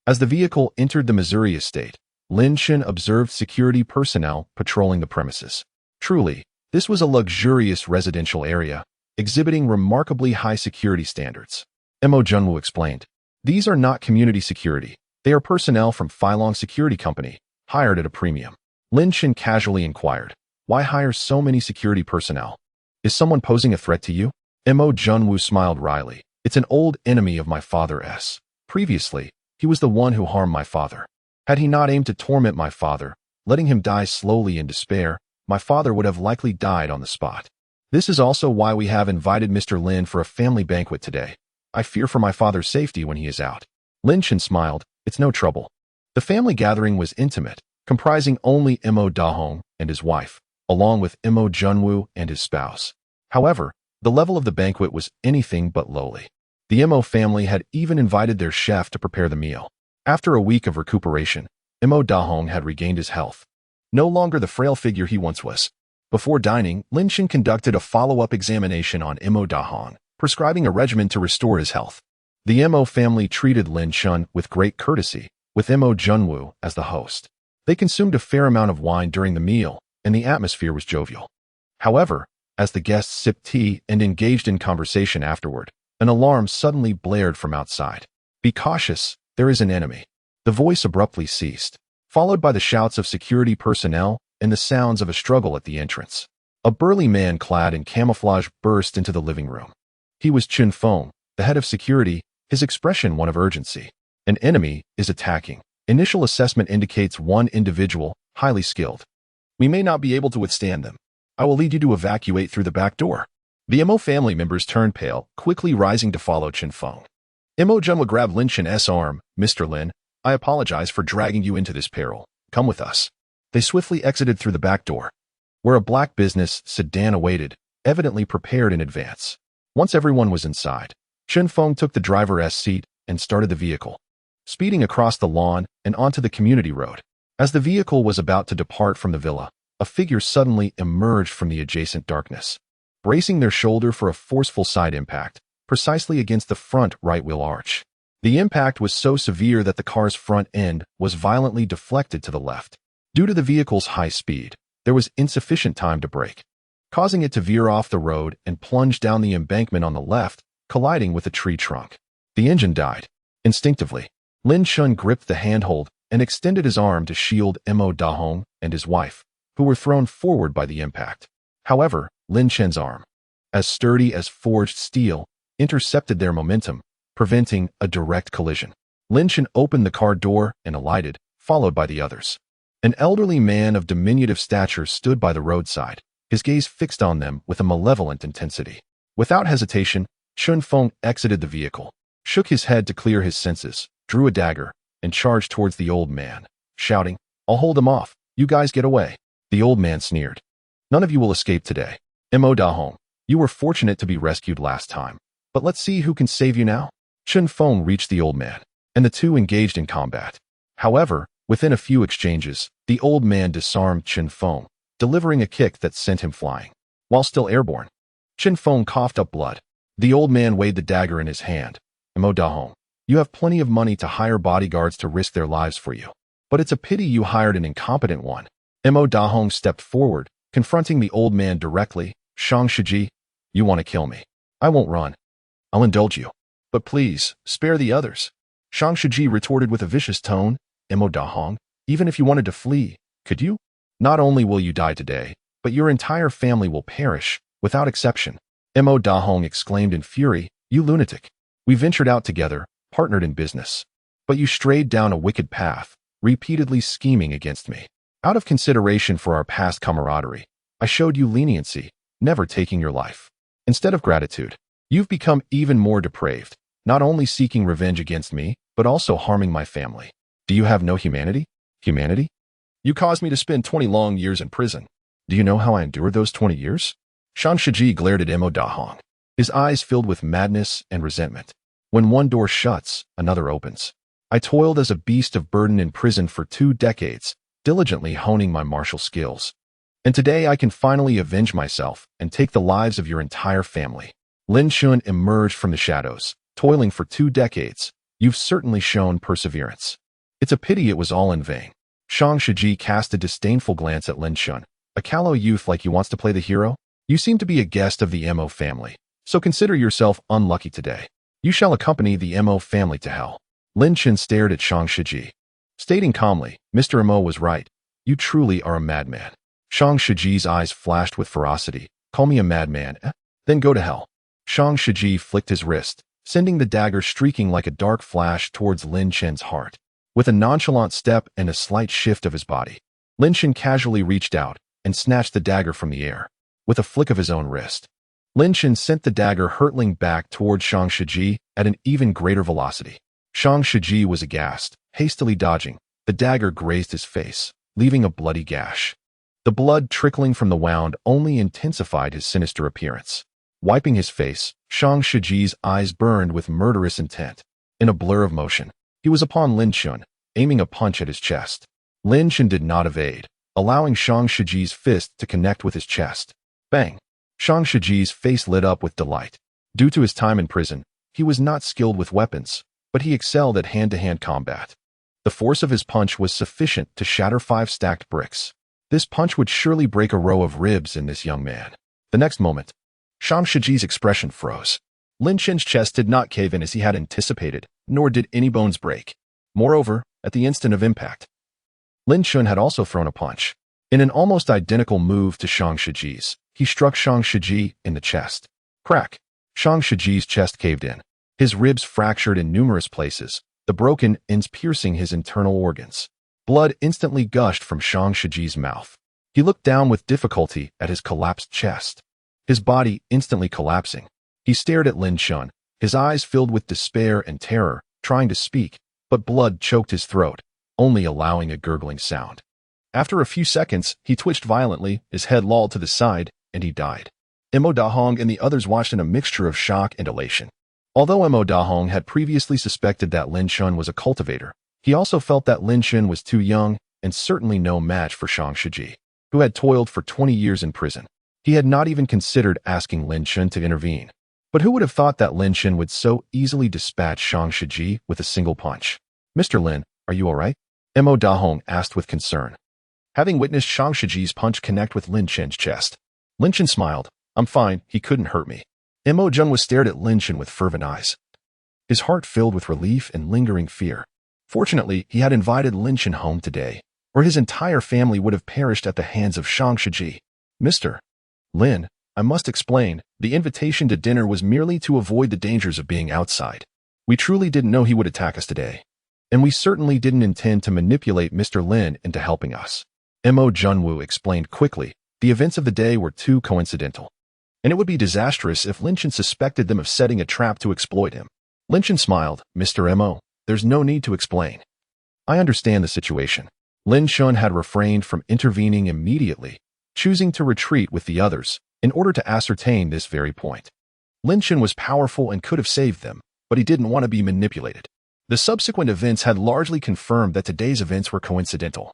As the vehicle entered the Missouri estate, Lin Chen observed security personnel patrolling the premises. Truly, this was a luxurious residential area, exhibiting remarkably high security standards. Mo Junwoo explained. These are not community security. They are personnel from Filong Security Company, hired at a premium. Lin Chen casually inquired, why hire so many security personnel? Is someone posing a threat to you? Mo Junwoo smiled wryly. It's an old enemy of my father's. Previously, he was the one who harmed my father. Had he not aimed to torment my father, letting him die slowly in despair, my father would have likely died on the spot. This is also why we have invited Mr. Lin for a family banquet today. I fear for my father's safety when he is out. Lin Chen smiled. It's no trouble. The family gathering was intimate, comprising only Mo Dahong and his wife, along with Mo Junwoo and his spouse. However, the level of the banquet was anything but lowly. The Mo family had even invited their chef to prepare the meal. After a week of recuperation, Mo Dahong had regained his health. No longer the frail figure he once was. Before dining, Lin Chen conducted a follow-up examination on Mo Dahong, prescribing a regimen to restore his health. The Mo family treated Lin Chen with great courtesy, with Mo Junwoo as the host. They consumed a fair amount of wine during the meal, and the atmosphere was jovial. However, as the guests sipped tea and engaged in conversation afterward, an alarm suddenly blared from outside. Be cautious, there is an enemy. The voice abruptly ceased, followed by the shouts of security personnel and the sounds of a struggle at the entrance. A burly man clad in camouflage burst into the living room. He was Chun Feng, the head of security, his expression one of urgency. An enemy is attacking. Initial assessment indicates one individual, highly skilled. We may not be able to withstand them. I will lead you to evacuate through the back door. The Mo family members turned pale, quickly rising to follow Chun Feng. Mo Junwoo grabbed Lin Chen's arm. Mr. Lin, I apologize for dragging you into this peril. Come with us. They swiftly exited through the back door, where a black business sedan awaited, evidently prepared in advance. Once everyone was inside, Chun Feng took the driver's seat and started the vehicle, speeding across the lawn and onto the community road. As the vehicle was about to depart from the villa, a figure suddenly emerged from the adjacent darkness, bracing their shoulder for a forceful side impact, precisely against the front right wheel arch. The impact was so severe that the car's front end was violently deflected to the left. Due to the vehicle's high speed, there was insufficient time to brake, causing it to veer off the road and plunge down the embankment on the left, colliding with a tree trunk. The engine died. Instinctively, Lin Chen gripped the handhold and extended his arm to shield Mo Dahong and his wife, who were thrown forward by the impact. However, Lin Chen's arm, as sturdy as forged steel, intercepted their momentum, preventing a direct collision. Lin Chen opened the car door and alighted, followed by the others. An elderly man of diminutive stature stood by the roadside, his gaze fixed on them with a malevolent intensity. Without hesitation, Chun Feng exited the vehicle, shook his head to clear his senses, drew a dagger, and charged towards the old man, shouting, I'll hold him off, you guys get away. The old man sneered. None of you will escape today. Mo Dahong, you were fortunate to be rescued last time, but let's see who can save you now. Chun Feng reached the old man, and the two engaged in combat. However, within a few exchanges, the old man disarmed Chen Feng, delivering a kick that sent him flying. While still airborne, Chen Feng coughed up blood. The old man weighed the dagger in his hand. Mo Dahong, you have plenty of money to hire bodyguards to risk their lives for you. But it's a pity you hired an incompetent one. Mo Dahong stepped forward, confronting the old man directly. Shang Shiji, you want to kill me. I won't run. I'll indulge you. But please, spare the others. Shang Shiji retorted with a vicious tone. Mo Dahong, even if you wanted to flee, could you? Not only will you die today, but your entire family will perish, without exception. Mo Dahong exclaimed in fury, you lunatic. We ventured out together, partnered in business. But you strayed down a wicked path, repeatedly scheming against me. Out of consideration for our past camaraderie, I showed you leniency, never taking your life. Instead of gratitude, you've become even more depraved, not only seeking revenge against me, but also harming my family. Do you have no humanity? Humanity? You caused me to spend 20 long years in prison. Do you know how I endured those 20 years? Shang Shiji glared at Mo Dahong, his eyes filled with madness and resentment. When one door shuts, another opens. I toiled as a beast of burden in prison for 2 decades, diligently honing my martial skills. And today I can finally avenge myself and take the lives of your entire family. Lin Shun emerged from the shadows, toiling for 2 decades. You've certainly shown perseverance. It's a pity it was all in vain. Shang Shiji cast a disdainful glance at Lin Shun, a callow youth like he wants to play the hero. You seem to be a guest of the Mo family, so consider yourself unlucky today. You shall accompany the Mo family to hell. Lin Shun stared at Shang Shiji, stating calmly, Mr. Mo was right. You truly are a madman. Shang Shiji's eyes flashed with ferocity. Call me a madman, eh? Then go to hell. Shang Shiji flicked his wrist, sending the dagger streaking like a dark flash towards Lin Chen's heart. With a nonchalant step and a slight shift of his body, Lin Chen casually reached out and snatched the dagger from the air. With a flick of his own wrist, Lin Chen sent the dagger hurtling back towards Shang Shiji at an even greater velocity. Shang Shiji was aghast, hastily dodging. The dagger grazed his face, leaving a bloody gash. The blood trickling from the wound only intensified his sinister appearance. Wiping his face, Shang Shiji's eyes burned with murderous intent. In a blur of motion, he was upon Lin Shun, aiming a punch at his chest. Lin Shun did not evade, allowing Shang Shiji's fist to connect with his chest. Bang! Shang Shiji's face lit up with delight. Due to his time in prison, he was not skilled with weapons, but he excelled at hand-to-hand combat. The force of his punch was sufficient to shatter 5 stacked bricks. This punch would surely break a row of ribs in this young man. The next moment, Shang Shiji's expression froze. Lin Chen's chest did not cave in as he had anticipated, nor did any bones break. Moreover, at the instant of impact, Lin Chen had also thrown a punch. In an almost identical move to Shang Shiji's, he struck Shang Shiji in the chest. Crack! Shang Shiji's chest caved in. His ribs fractured in numerous places, the broken ends piercing his internal organs. Blood instantly gushed from Shang Shiji's mouth. He looked down with difficulty at his collapsed chest, his body instantly collapsing. He stared at Lin Chen, his eyes filled with despair and terror, trying to speak, but blood choked his throat, only allowing a gurgling sound. After a few seconds, he twitched violently, his head lolled to the side, and he died. Mo Dahong and the others watched in a mixture of shock and elation. Although Mo Dahong had previously suspected that Lin Chen was a cultivator, he also felt that Lin Chen was too young and certainly no match for Shang Shiji, who had toiled for 20 years in prison. He had not even considered asking Lin Chen to intervene. But who would have thought that Lin Chen would so easily dispatch Shang Shiji with a single punch? Mr. Lin, are you all right? Mo Dahong asked with concern, having witnessed Shang Shiji's punch connect with Lin Chen's chest. Lin Chen smiled. I'm fine, he couldn't hurt me. Mo Jun was stared at Lin Chen with fervent eyes, his heart filled with relief and lingering fear. Fortunately, he had invited Lin Chen home today, or his entire family would have perished at the hands of Shang Shiji. Mr. Lin, I must explain, the invitation to dinner was merely to avoid the dangers of being outside. We truly didn't know he would attack us today. And we certainly didn't intend to manipulate Mr. Lin into helping us. Mo Junwoo explained quickly. The events of the day were too coincidental, and it would be disastrous if Lin Chen suspected them of setting a trap to exploit him. Lin Chen smiled. Mr. Mo, there's no need to explain. I understand the situation. Lin Chen had refrained from intervening immediately, choosing to retreat with the others in order to ascertain this very point. Lin Chen was powerful and could have saved them, but he didn't want to be manipulated. The subsequent events had largely confirmed that today's events were coincidental,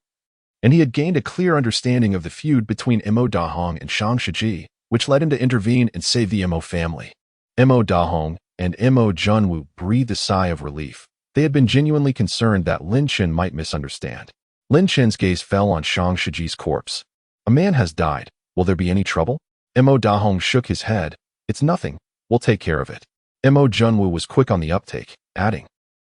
and he had gained a clear understanding of the feud between Mo Dahong and Shang Shiji, which led him to intervene and save the Mo family. Mo Dahong and Mo Junwoo breathed a sigh of relief. They had been genuinely concerned that Lin Chen might misunderstand. Lin Chen's gaze fell on Shang Shiji's corpse. A man has died. Will there be any trouble? Mo Dahong shook his head. It's nothing. We'll take care of it. Mo Junwoo was quick on the uptake, adding,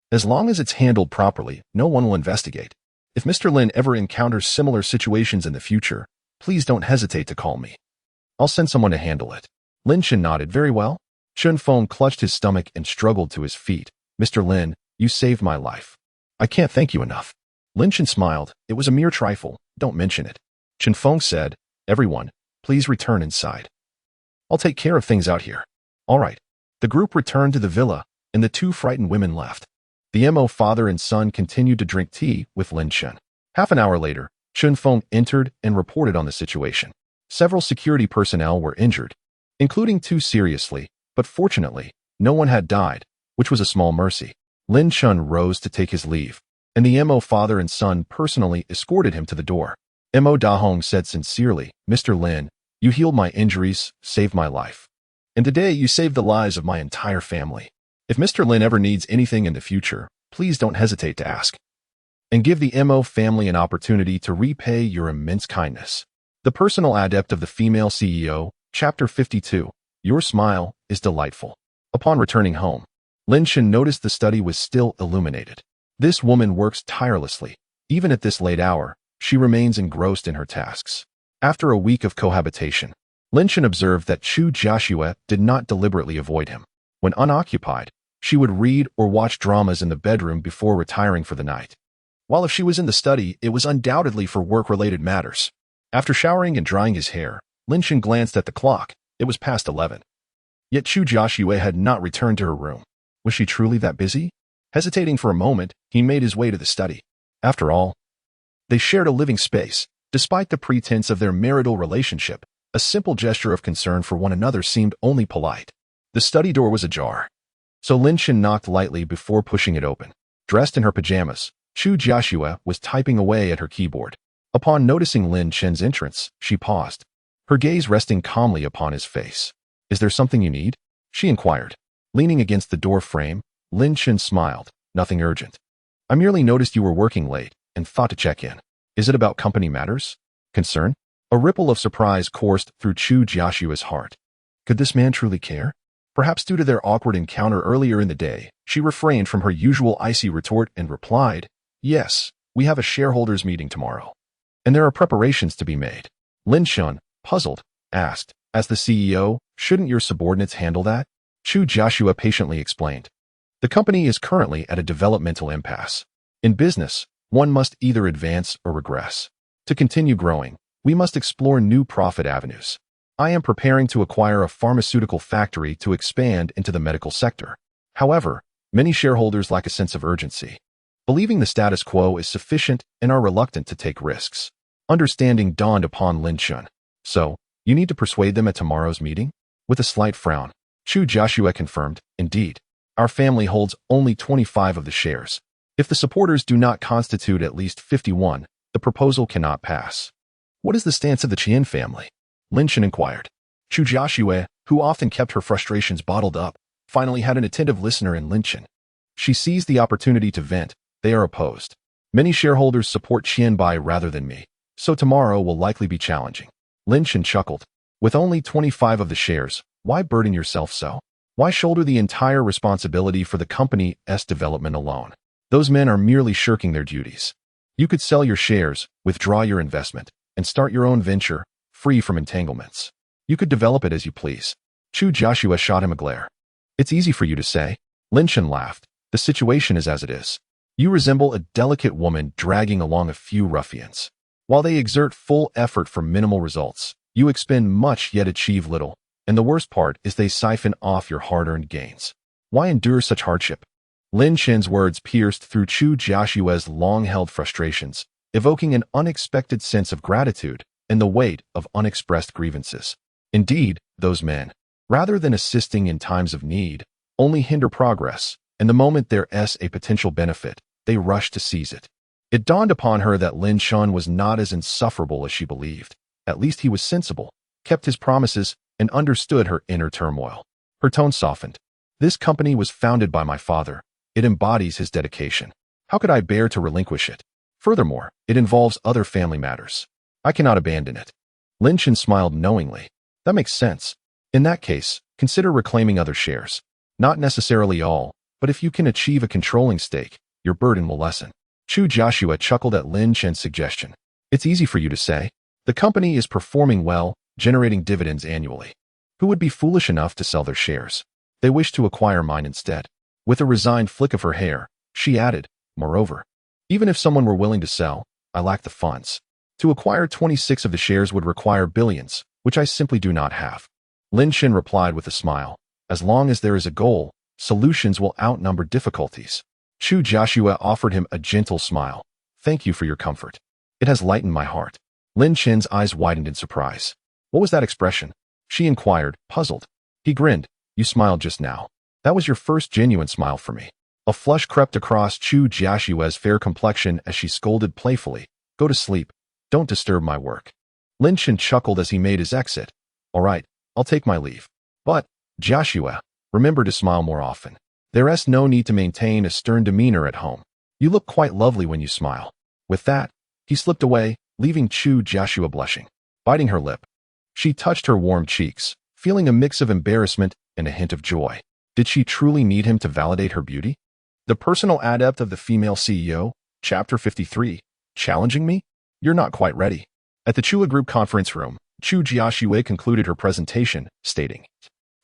as long as it's handled properly, no one will investigate. If Mr. Lin ever encounters similar situations in the future, please don't hesitate to call me. I'll send someone to handle it. Lin Chen nodded. Very well. Chun Feng clutched his stomach and struggled to his feet. Mr. Lin, you saved my life. I can't thank you enough. Lin Chen smiled. It was a mere trifle. Don't mention it. Chun Feng said, everyone, please return inside. I'll take care of things out here. All right. The group returned to the villa, and the two frightened women left. The Mo father and son continued to drink tea with Lin Chen. Half an hour later, Chun Feng entered and reported on the situation. Several security personnel were injured, including two seriously, but fortunately, no one had died, which was a small mercy. Lin Chen rose to take his leave, and the Mo father and son personally escorted him to the door. Mo Dahong said sincerely, Mr. Lin, you healed my injuries, saved my life. And today you saved the lives of my entire family. If Mr. Lin ever needs anything in the future, please don't hesitate to ask. And give the Mo family an opportunity to repay your immense kindness. The Personal Adept of the Female CEO, Chapter 52. Your smile is delightful. Upon returning home, Lin Chen noticed the study was still illuminated. This woman works tirelessly. Even at this late hour, she remains engrossed in her tasks. After a week of cohabitation, Lin Chen observed that Chu Jiaxue did not deliberately avoid him. When unoccupied, she would read or watch dramas in the bedroom before retiring for the night. While if she was in the study, it was undoubtedly for work-related matters. After showering and drying his hair, Lin Chen glanced at the clock. It was past 11. Yet Chu Jiaxue had not returned to her room. Was she truly that busy? Hesitating for a moment, he made his way to the study. After all, they shared a living space. Despite the pretense of their marital relationship, a simple gesture of concern for one another seemed only polite. The study door was ajar, so Lin Chen knocked lightly before pushing it open. Dressed in her pajamas, Chu Jiaxue was typing away at her keyboard. Upon noticing Lin Chen's entrance, she paused, her gaze resting calmly upon his face. Is there something you need? She inquired. Leaning against the door frame, Lin Chen smiled. Nothing urgent. I merely noticed you were working late and thought to check in. Is it about company matters? Concern? A ripple of surprise coursed through Chu Jiaxue's heart. Could this man truly care? Perhaps due to their awkward encounter earlier in the day, she refrained from her usual icy retort and replied, Yes, we have a shareholders meeting tomorrow, and there are preparations to be made. Lin Chen, puzzled, asked, as the CEO, shouldn't your subordinates handle that? Chu Jiaxue patiently explained. The company is currently at a developmental impasse. In business, one must either advance or regress. To continue growing, we must explore new profit avenues. I am preparing to acquire a pharmaceutical factory to expand into the medical sector. However, many shareholders lack a sense of urgency, believing the status quo is sufficient and are reluctant to take risks. Understanding dawned upon Lin Chen. So, you need to persuade them at tomorrow's meeting? With a slight frown, Chu Jiaxue confirmed, Indeed. Our family holds only 25 of the shares. If the supporters do not constitute at least 51, the proposal cannot pass. What is the stance of the Qian family? Lin Chen inquired. Chu Jiaxue, who often kept her frustrations bottled up, finally had an attentive listener in Lin Chen. She seized the opportunity to vent. They are opposed. Many shareholders support Qianbai rather than me, so tomorrow will likely be challenging. Lin Chen chuckled. With only 25 of the shares, why burden yourself so? Why shoulder the entire responsibility for the company's development alone? Those men are merely shirking their duties. You could sell your shares, withdraw your investment, and start your own venture, free from entanglements. You could develop it as you please. Chu Jiaxue shot him a glare. It's easy for you to say. Lin Chen laughed. The situation is as it is. You resemble a delicate woman dragging along a few ruffians. While they exert full effort for minimal results, you expend much yet achieve little, and the worst part is they siphon off your hard-earned gains. Why endure such hardship? Lin Chen's words pierced through Chu Jiaxue's long-held frustrations, evoking an unexpected sense of gratitude and the weight of unexpressed grievances. Indeed, those men, rather than assisting in times of need, only hinder progress, and the moment there's a potential benefit, they rush to seize it. It dawned upon her that Lin Shun was not as insufferable as she believed. At least he was sensible, kept his promises, and understood her inner turmoil. Her tone softened. This company was founded by my father. It embodies his dedication. How could I bear to relinquish it? Furthermore, it involves other family matters. I cannot abandon it. Lin Shun smiled knowingly. That makes sense. In that case, consider reclaiming other shares. Not necessarily all, but if you can achieve a controlling stake, your burden will lessen. Chu Joshua chuckled at Lin Chen's suggestion. It's easy for you to say. The company is performing well, generating dividends annually. Who would be foolish enough to sell their shares? They wish to acquire mine instead. With a resigned flick of her hair, she added, moreover, even if someone were willing to sell, I lack the funds. To acquire 26 of the shares would require billions, which I simply do not have. Lin Chen replied with a smile. As long as there is a goal, solutions will outnumber difficulties. Chu Joshua offered him a gentle smile. Thank you for your comfort. It has lightened my heart. Lin Chen's eyes widened in surprise. What was that expression? She inquired, puzzled. He grinned. You smiled just now. That was your first genuine smile for me. A flush crept across Chu Joshua's fair complexion as she scolded playfully. Go to sleep. Don't disturb my work. Lin Chen chuckled as he made his exit. All right, I'll take my leave. But, Joshua, remember to smile more often. There's no need to maintain a stern demeanor at home. You look quite lovely when you smile. With that, he slipped away, leaving Chu Joshua blushing. Biting her lip, she touched her warm cheeks, feeling a mix of embarrassment and a hint of joy. Did she truly need him to validate her beauty? The Personal Adept of the Female CEO, Chapter 53, Challenging Me? You're not quite ready. At the Chua Group conference room, Chu Jiaxue concluded her presentation, stating,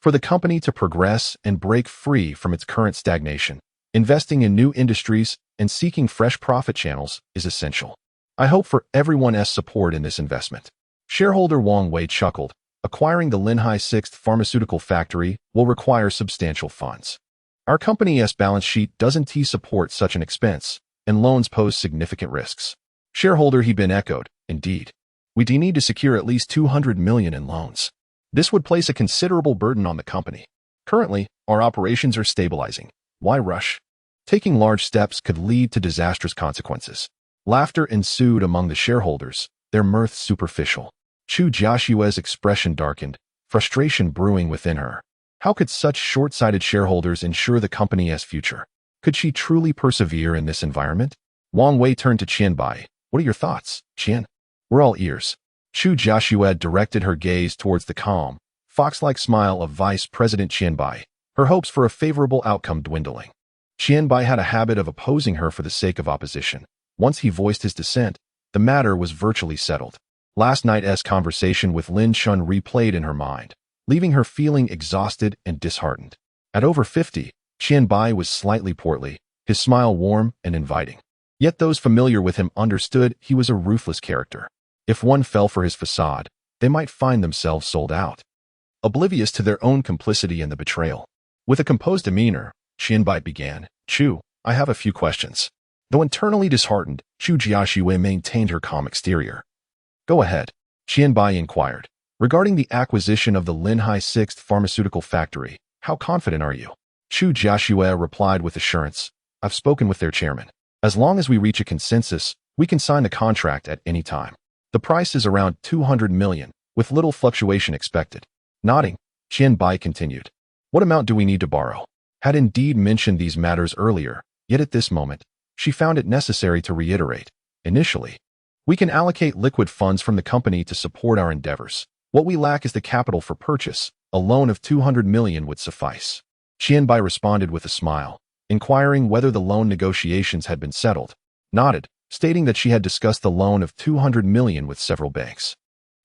for the company to progress and break free from its current stagnation, investing in new industries and seeking fresh profit channels is essential. I hope for everyone's support in this investment. Shareholder Wang Wei chuckled. Acquiring the Linhai 6th pharmaceutical factory will require substantial funds. Our company's balance sheet doesn't support such an expense, and loans pose significant risks. Shareholder He Bin echoed, indeed. We do need to secure at least 200 million in loans. This would place a considerable burden on the company. Currently, our operations are stabilizing. Why rush? Taking large steps could lead to disastrous consequences. Laughter ensued among the shareholders, their mirth superficial. Chu Joshua's expression darkened, frustration brewing within her. How could such short-sighted shareholders ensure the company's future? Could she truly persevere in this environment? Wang Wei turned to Qian Bai. What are your thoughts, Qian? We're all ears. Chu Joshua directed her gaze towards the calm, fox-like smile of Vice President Qian Bai, her hopes for a favorable outcome dwindling. Qian Bai had a habit of opposing her for the sake of opposition. Once he voiced his dissent, the matter was virtually settled. Last night's conversation with Lin Shun replayed in her mind, leaving her feeling exhausted and disheartened. At over 50, Qian Bai was slightly portly, his smile warm and inviting. Yet those familiar with him understood he was a ruthless character. If one fell for his facade, they might find themselves sold out, oblivious to their own complicity in the betrayal. With a composed demeanor, Qian Bai began, Chu, I have a few questions. Though internally disheartened, Chu Jiaxue maintained her calm exterior. Go ahead, Qian Bai inquired. Regarding the acquisition of the Linhai 6th pharmaceutical factory, how confident are you? Chu Jiaxue replied with assurance. I've spoken with their chairman. As long as we reach a consensus, we can sign the contract at any time. The price is around 200 million, with little fluctuation expected. Nodding, Qian Bai continued. What amount do we need to borrow? Had indeed mentioned these matters earlier, yet at this moment, she found it necessary to reiterate. Initially, we can allocate liquid funds from the company to support our endeavors. What we lack is the capital for purchase. A loan of 200 million would suffice. Qian Bai responded with a smile, inquiring whether the loan negotiations had been settled. Nodded, stating that she had discussed the loan of 200 million with several banks.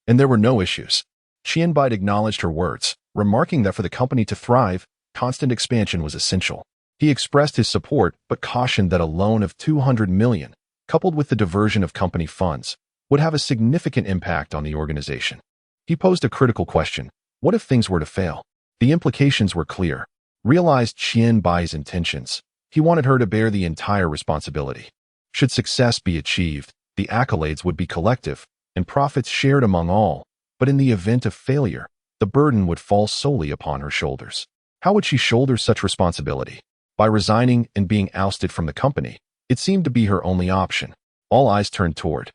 And there were no issues. Qian Bai acknowledged her words, remarking that for the company to thrive, constant expansion was essential. He expressed his support but cautioned that a loan of 200 million, coupled with the diversion of company funds, would have a significant impact on the organization. He posed a critical question. What if things were to fail? The implications were clear. Realized Qian Bai's intentions. He wanted her to bear the entire responsibility. Should success be achieved, the accolades would be collective, and profits shared among all. But in the event of failure, the burden would fall solely upon her shoulders. How would she shoulder such responsibility? By resigning and being ousted from the company, it seemed to be her only option. All eyes turned toward,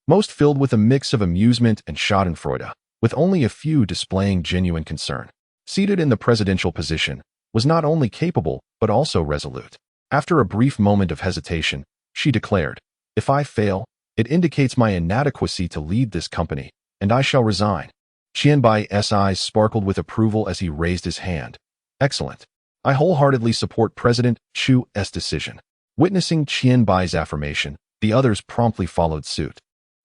most filled with a mix of amusement and schadenfreude, with only a few displaying genuine concern. Seated in the presidential position, was not only capable but also resolute. After a brief moment of hesitation, she declared, "If I fail, it indicates my inadequacy to lead this company, and I shall resign." Qianbai's eyes sparkled with approval as he raised his hand. "Excellent. I wholeheartedly support President Chu's decision." Witnessing Qianbai's affirmation, the others promptly followed suit,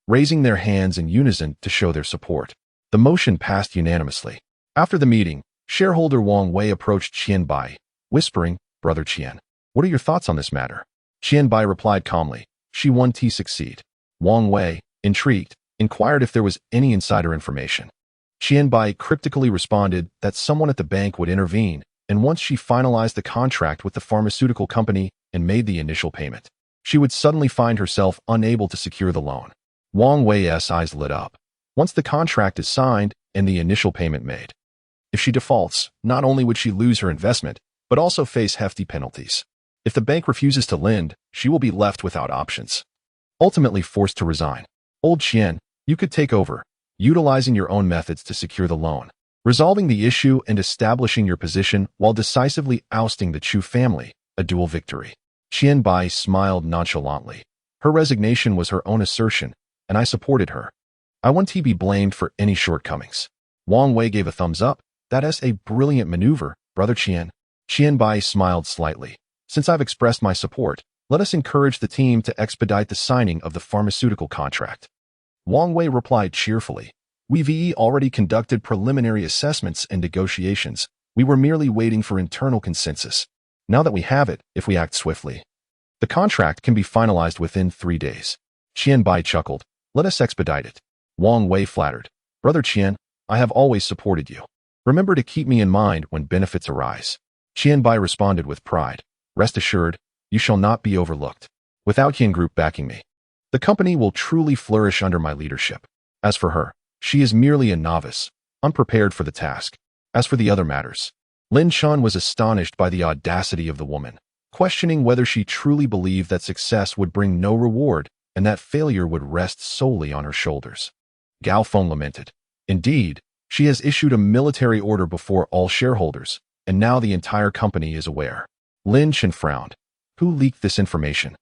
raising their hands in unison to show their support. The motion passed unanimously. After the meeting, shareholder Wang Wei approached Qianbai, whispering, "Brother Qian, what are your thoughts on this matter?" Qianbai replied calmly, "She won to succeed." Wang Wei, intrigued, inquired if there was any insider information. Qianbai cryptically responded that someone at the bank would intervene, and once she finalized the contract with the pharmaceutical company and made the initial payment, she would suddenly find herself unable to secure the loan. Wang Wei's eyes lit up. Once the contract is signed and the initial payment made, if she defaults, not only would she lose her investment, but also face hefty penalties. If the bank refuses to lend, she will be left without options, ultimately forced to resign. "Old Qian, you could take over, utilizing your own methods to secure the loan, resolving the issue and establishing your position while decisively ousting the Chu family, a dual victory." Qianbai smiled nonchalantly. Her resignation was her own assertion, and I supported her. I want to be blamed for any shortcomings. Wang Wei gave a thumbs up. "That is a brilliant maneuver, Brother Qian." Qianbai smiled slightly. "Since I've expressed my support, let us encourage the team to expedite the signing of the pharmaceutical contract." Wang Wei replied cheerfully, "We've already conducted preliminary assessments and negotiations. We were merely waiting for internal consensus. Now that we have it, if we act swiftly, the contract can be finalized within 3 days." Qianbai chuckled. "Let us expedite it." Wang Wei flattered, "Brother Qian, I have always supported you. Remember to keep me in mind when benefits arise." Qianbai responded with pride, "Rest assured, you shall not be overlooked. Without Qian Group backing me, the company will truly flourish under my leadership. As for her, she is merely a novice, unprepared for the task. As for the other matters." Lin Chun was astonished by the audacity of the woman, questioning whether she truly believed that success would bring no reward and that failure would rest solely on her shoulders. Gao Feng lamented, "Indeed, she has issued a military order before all shareholders, and now the entire company is aware." Lin Chen frowned. "Who leaked this information?"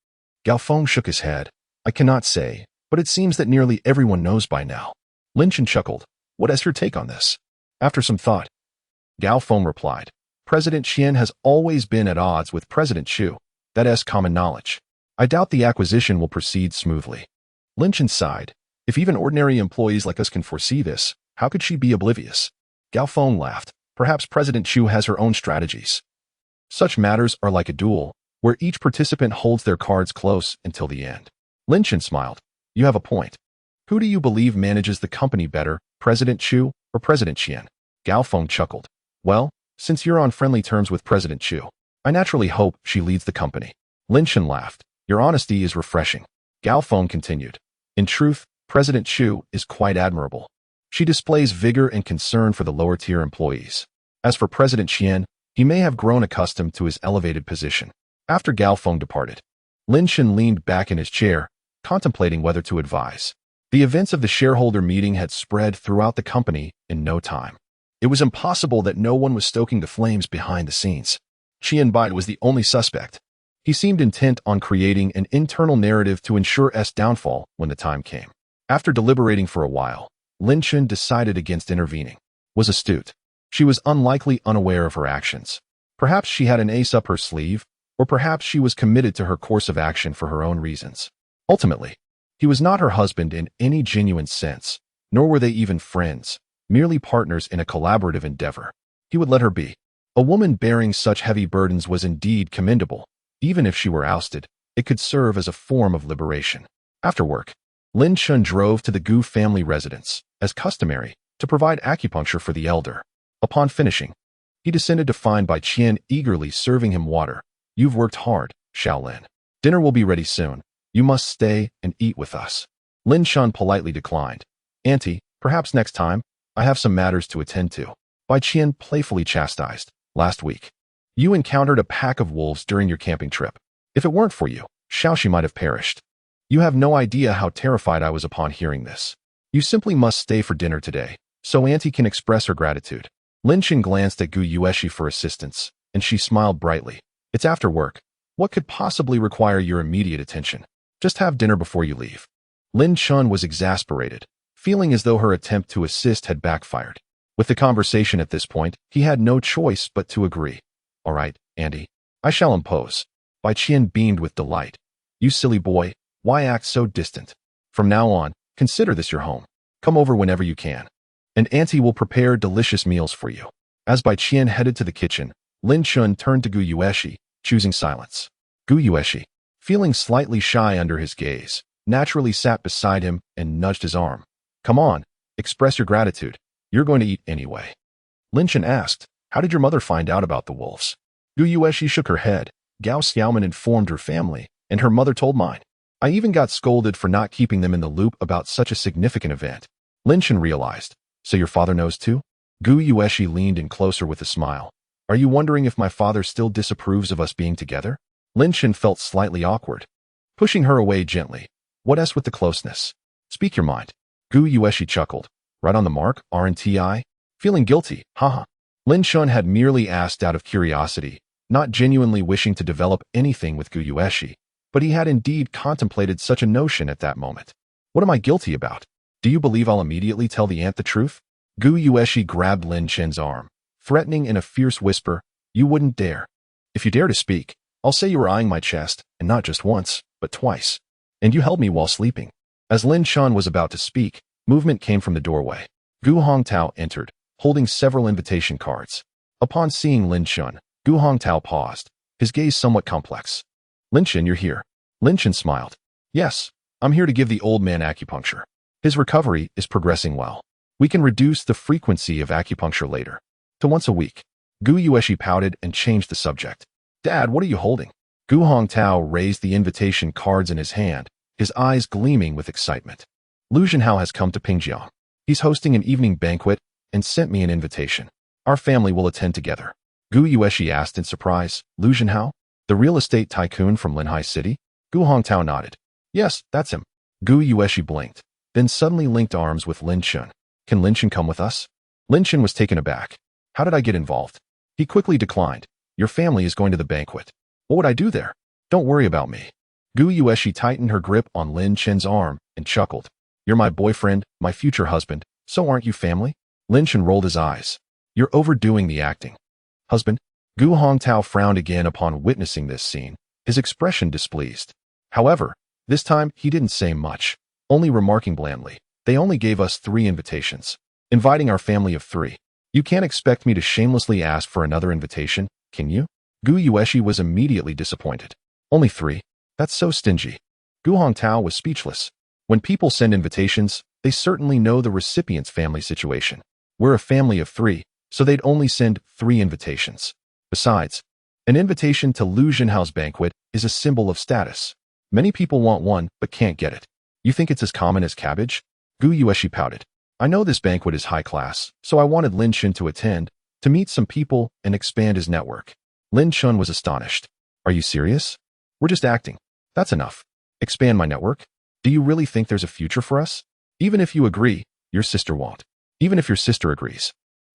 Gao Feng shook his head. "I cannot say, but it seems that nearly everyone knows by now." Lin Chen chuckled. "What is your take on this?" After some thought, Gao Feng replied, "President Qian has always been at odds with President Chu. That is common knowledge. I doubt the acquisition will proceed smoothly." Lin Chen sighed. "If even ordinary employees like us can foresee this, how could she be oblivious?" Gao Feng laughed. "Perhaps President Chu has her own strategies. Such matters are like a duel, where each participant holds their cards close until the end." Lin Chen smiled. "You have a point. Who do you believe manages the company better, President Chu or President Qian?" Gao Feng chuckled. "Well, since you're on friendly terms with President Chu, I naturally hope she leads the company." Lin Chen laughed. "Your honesty is refreshing." Gao Feng continued. "In truth, President Chu is quite admirable. She displays vigor and concern for the lower-tier employees. As for President Qian, he may have grown accustomed to his elevated position." After Gao Feng departed, Lin Chen leaned back in his chair, contemplating whether to advise. The events of the shareholder meeting had spread throughout the company in no time. It was impossible that no one was stoking the flames behind the scenes. Qianbai was the only suspect. He seemed intent on creating an internal narrative to ensure S downfall when the time came. After deliberating for a while, Lin Chen decided against intervening. Was astute. She was unlikely unaware of her actions. Perhaps she had an ace up her sleeve, or perhaps she was committed to her course of action for her own reasons. Ultimately, he was not her husband in any genuine sense, nor were they even friends, merely partners in a collaborative endeavor. He would let her be. A woman bearing such heavy burdens was indeed commendable. Even if she were ousted, it could serve as a form of liberation. After work, Lin Chun drove to the Gu family residence, as customary, to provide acupuncture for the elder. Upon finishing, he descended to find Bai Qian eagerly serving him water. "You've worked hard, Shaolin. Dinner will be ready soon. You must stay and eat with us." Lin Chun politely declined. "Auntie, perhaps next time. I have some matters to attend to." Bai Qian playfully chastised. "Last week, You encountered a pack of wolves during your camping trip. If it weren't for you, Xiaoxi might have perished. You have no idea how terrified I was upon hearing this. You simply must stay for dinner today, so Auntie can express her gratitude. Lin Chen glanced at Gu Yueshi for assistance, and she smiled brightly. It's after work. What could possibly require your immediate attention? Just have dinner before you leave. Lin Chen was exasperated, feeling as though her attempt to assist had backfired. With the conversation at this point, he had no choice but to agree. All right, Andy, I shall impose. Bai Qian beamed with delight. You silly boy, why act so distant? From now on, consider this your home. Come over whenever you can. And Auntie will prepare delicious meals for you. As Bai Qian headed to the kitchen, Lin Chen turned to Gu Yueshi, choosing silence. Gu Yueshi, feeling slightly shy under his gaze, naturally sat beside him and nudged his arm. Come on, express your gratitude. You're going to eat anyway. Lin Chen asked, how did your mother find out about the wolves? Gu Yueshi shook her head. Gao Xiaoman informed her family, and her mother told mine. I even got scolded for not keeping them in the loop about such a significant event. Lin Chen realized. So your father knows too? Gu Yueshi leaned in closer with a smile. Are you wondering if my father still disapproves of us being together? Lin Chen felt slightly awkward. Pushing her away gently. What else with the closeness? Speak your mind. Gu Yueshi chuckled. Right on the mark, aren't I? Feeling guilty, haha. Lin Chen had merely asked out of curiosity, not genuinely wishing to develop anything with Gu Yueshi, but he had indeed contemplated such a notion at that moment. What am I guilty about? Do you believe I'll immediately tell the aunt the truth? Gu Yueshi grabbed Lin Chen's arm, threatening in a fierce whisper, you wouldn't dare. If you dare to speak, I'll say you were eyeing my chest, and not just once, but twice. And you held me while sleeping. As Lin Chen was about to speak, movement came from the doorway. Gu Hongtao entered, holding several invitation cards. Upon seeing Lin Chen, Gu Hongtao paused, his gaze somewhat complex. Lin Chen, you're here. Lin Chen smiled. Yes, I'm here to give the old man acupuncture. His recovery is progressing well. We can reduce the frequency of acupuncture later to once a week. Gu Yueshi pouted and changed the subject. Dad, what are you holding? Gu Hongtao raised the invitation cards in his hand, his eyes gleaming with excitement. Lu Zhenhao has come to Pingjiang. He's hosting an evening banquet and sent me an invitation. Our family will attend together. Gu Yueshi asked in surprise, Lu Zhenhao? The real estate tycoon from Linhai City? Gu Hongtao nodded. Yes, that's him. Gu Yueshi blinked, then suddenly linked arms with Lin Chen. Can Lin Chen come with us? Lin Chen was taken aback. How did I get involved? He quickly declined. Your family is going to the banquet. What would I do there? Don't worry about me. Gu Yueshi tightened her grip on Lin Chen's arm and chuckled. You're my boyfriend, my future husband, so aren't you family? Lin Chen rolled his eyes. You're overdoing the acting. Husband? Gu Hongtao frowned again upon witnessing this scene, his expression displeased. However, this time he didn't say much, only remarking blandly, they only gave us 3 invitations, inviting our family of 3. You can't expect me to shamelessly ask for another invitation, can you? Gu Yueshi was immediately disappointed. Only 3? That's so stingy. Gu Hongtao was speechless. When people send invitations, they certainly know the recipient's family situation. We're a family of 3, so they'd only send 3 invitations. Besides, an invitation to Lu Zhenhao's banquet is a symbol of status. Many people want one, but can't get it. You think it's as common as cabbage? Gu Yueshi pouted. I know this banquet is high class, so I wanted Lin Chen to attend, to meet some people and expand his network. Lin Chen was astonished. Are you serious? We're just acting. That's enough. Expand my network? Do you really think there's a future for us? Even if you agree, your sister won't. Even if your sister agrees,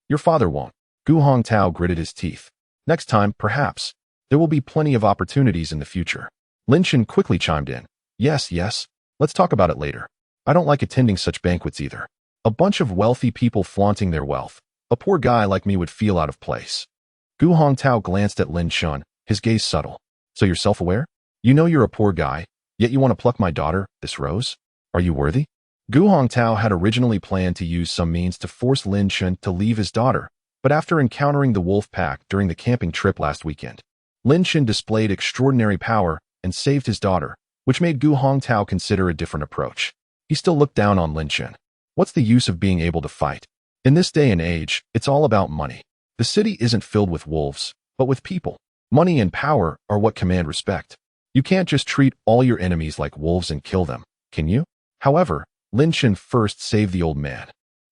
your father won't. Gu Hongtao gritted his teeth. Next time, perhaps. There will be plenty of opportunities in the future. Lin Chen quickly chimed in. Yes, let's talk about it later. I don't like attending such banquets either. A bunch of wealthy people flaunting their wealth. A poor guy like me would feel out of place. Gu Hongtao glanced at Lin Chen, his gaze subtle. So you're self-aware? You know you're a poor guy, yet you want to pluck my daughter, this rose? Are you worthy? Gu Hongtao had originally planned to use some means to force Lin Chen to leave his daughter, but after encountering the wolf pack during the camping trip last weekend, Lin Chen displayed extraordinary power and saved his daughter, which made Gu Hongtao consider a different approach. He still looked down on Lin Chen. What's the use of being able to fight? In this day and age, it's all about money. The city isn't filled with wolves, but with people. Money and power are what command respect. You can't just treat all your enemies like wolves and kill them, can you? However, Lin Chen first saved the old man,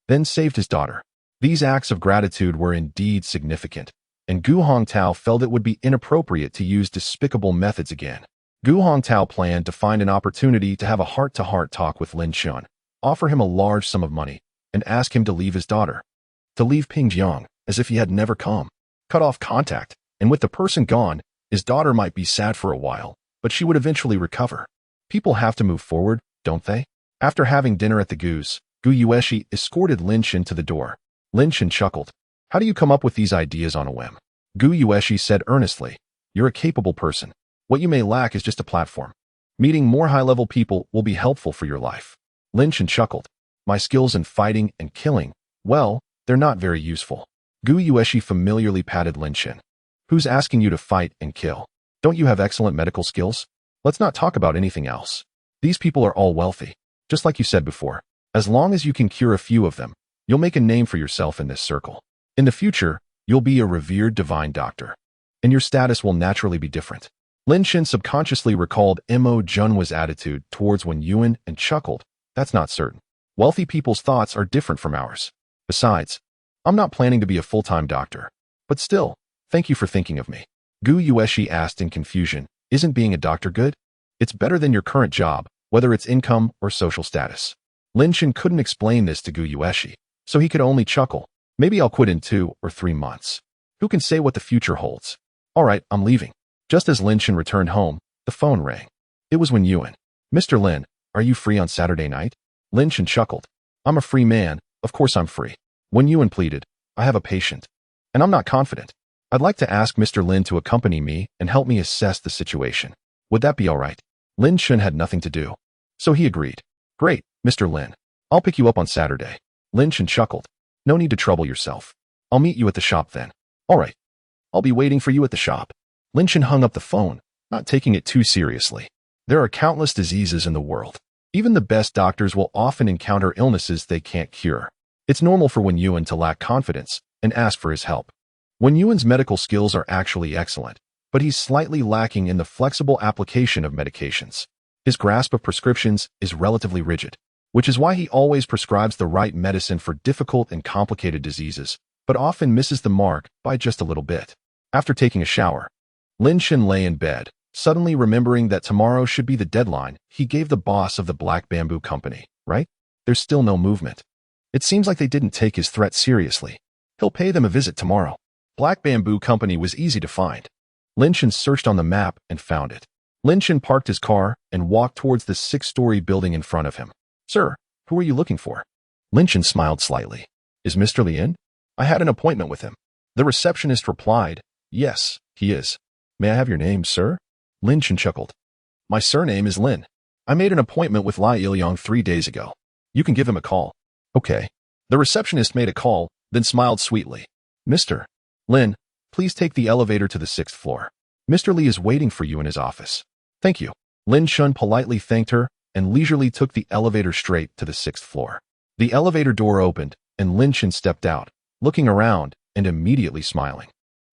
then saved his daughter. These acts of gratitude were indeed significant, and Gu Hongtao felt it would be inappropriate to use despicable methods again. Gu Hongtao planned to find an opportunity to have a heart-to-heart talk with Lin Shun, offer him a large sum of money, and ask him to leave his daughter. To leave Pingjiang as if he had never come. Cut off contact, and with the person gone, his daughter might be sad for a while, but she would eventually recover. People have to move forward, don't they? After having dinner at the Gu's, Gu Yueshi escorted Lin Shun to the door. Lin Shun chuckled. How do you come up with these ideas on a whim? Gu Yueshi said earnestly. You're a capable person. What you may lack is just a platform. Meeting more high-level people will be helpful for your life. Lin Shun chuckled. My skills in fighting and killing, well, they're not very useful. Gu Yueshi familiarly patted Lin Shun. Who's asking you to fight and kill? Don't you have excellent medical skills? Let's not talk about anything else. These people are all wealthy. Just like you said before, as long as you can cure a few of them, you'll make a name for yourself in this circle. In the future, you'll be a revered divine doctor. And your status will naturally be different. Lin Shun subconsciously recalled Mo Junhwa's attitude towards Wen Yuan and chuckled. That's not certain. Wealthy people's thoughts are different from ours. Besides, I'm not planning to be a full-time doctor. But still, thank you for thinking of me. Gu Yueshi asked in confusion, isn't being a doctor good? It's better than your current job, whether it's income or social status. Lin Shun couldn't explain this to Gu Yueshi, so he could only chuckle. Maybe I'll quit in 2 or 3 months. Who can say what the future holds? All right, I'm leaving. Just as Lin Shun returned home, the phone rang. It was Wen Yuan. Mr. Lin, are you free on Saturday night? Lin Shun chuckled. I'm a free man, of course I'm free. Wen Yuan pleaded. I have a patient. And I'm not confident. I'd like to ask Mr. Lin to accompany me and help me assess the situation. Would that be all right? Lin Shun had nothing to do. So he agreed. Great, Mr. Lin. I'll pick you up on Saturday. Lin Shun chuckled. No need to trouble yourself. I'll meet you at the shop then. All right. I'll be waiting for you at the shop. Lin Shun hung up the phone, not taking it too seriously. There are countless diseases in the world. Even the best doctors will often encounter illnesses they can't cure. It's normal for Wen Yuan to lack confidence and ask for his help. Wen Yuan's medical skills are actually excellent, but he's slightly lacking in the flexible application of medications. His grasp of prescriptions is relatively rigid, which is why he always prescribes the right medicine for difficult and complicated diseases, but often misses the mark by just a little bit. After taking a shower, Lin Shun lay in bed. Suddenly remembering that tomorrow should be the deadline, he gave the boss of the Black Bamboo Company, right? There's still no movement. It seems like they didn't take his threat seriously. He'll pay them a visit tomorrow. Black Bamboo Company was easy to find. Lin Shun searched on the map and found it. Lin Shun parked his car and walked towards the 6-story building in front of him. Sir, who are you looking for? Lin Shun smiled slightly. Is Mr. Li in? I had an appointment with him. The receptionist replied, yes, he is. May I have your name, sir? Lin Shun chuckled. My surname is Lin. I made an appointment with Lai Ilyong 3 days ago. You can give him a call. Okay. The receptionist made a call, then smiled sweetly. Mr. Lin, please take the elevator to the 6th floor. Mr. Li is waiting for you in his office. Thank you. Lin Shun politely thanked her and leisurely took the elevator straight to the 6th floor. The elevator door opened, and Lin Shun stepped out, looking around and immediately smiling.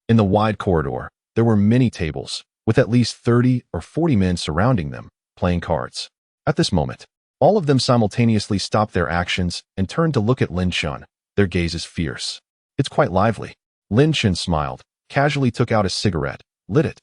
In the wide corridor, there were many tables, with at least 30 or 40 men surrounding them, playing cards. At this moment, all of them simultaneously stopped their actions and turned to look at Lin Shun, their gazes fierce. It's quite lively. Lin Shun smiled, casually took out a cigarette, lit it,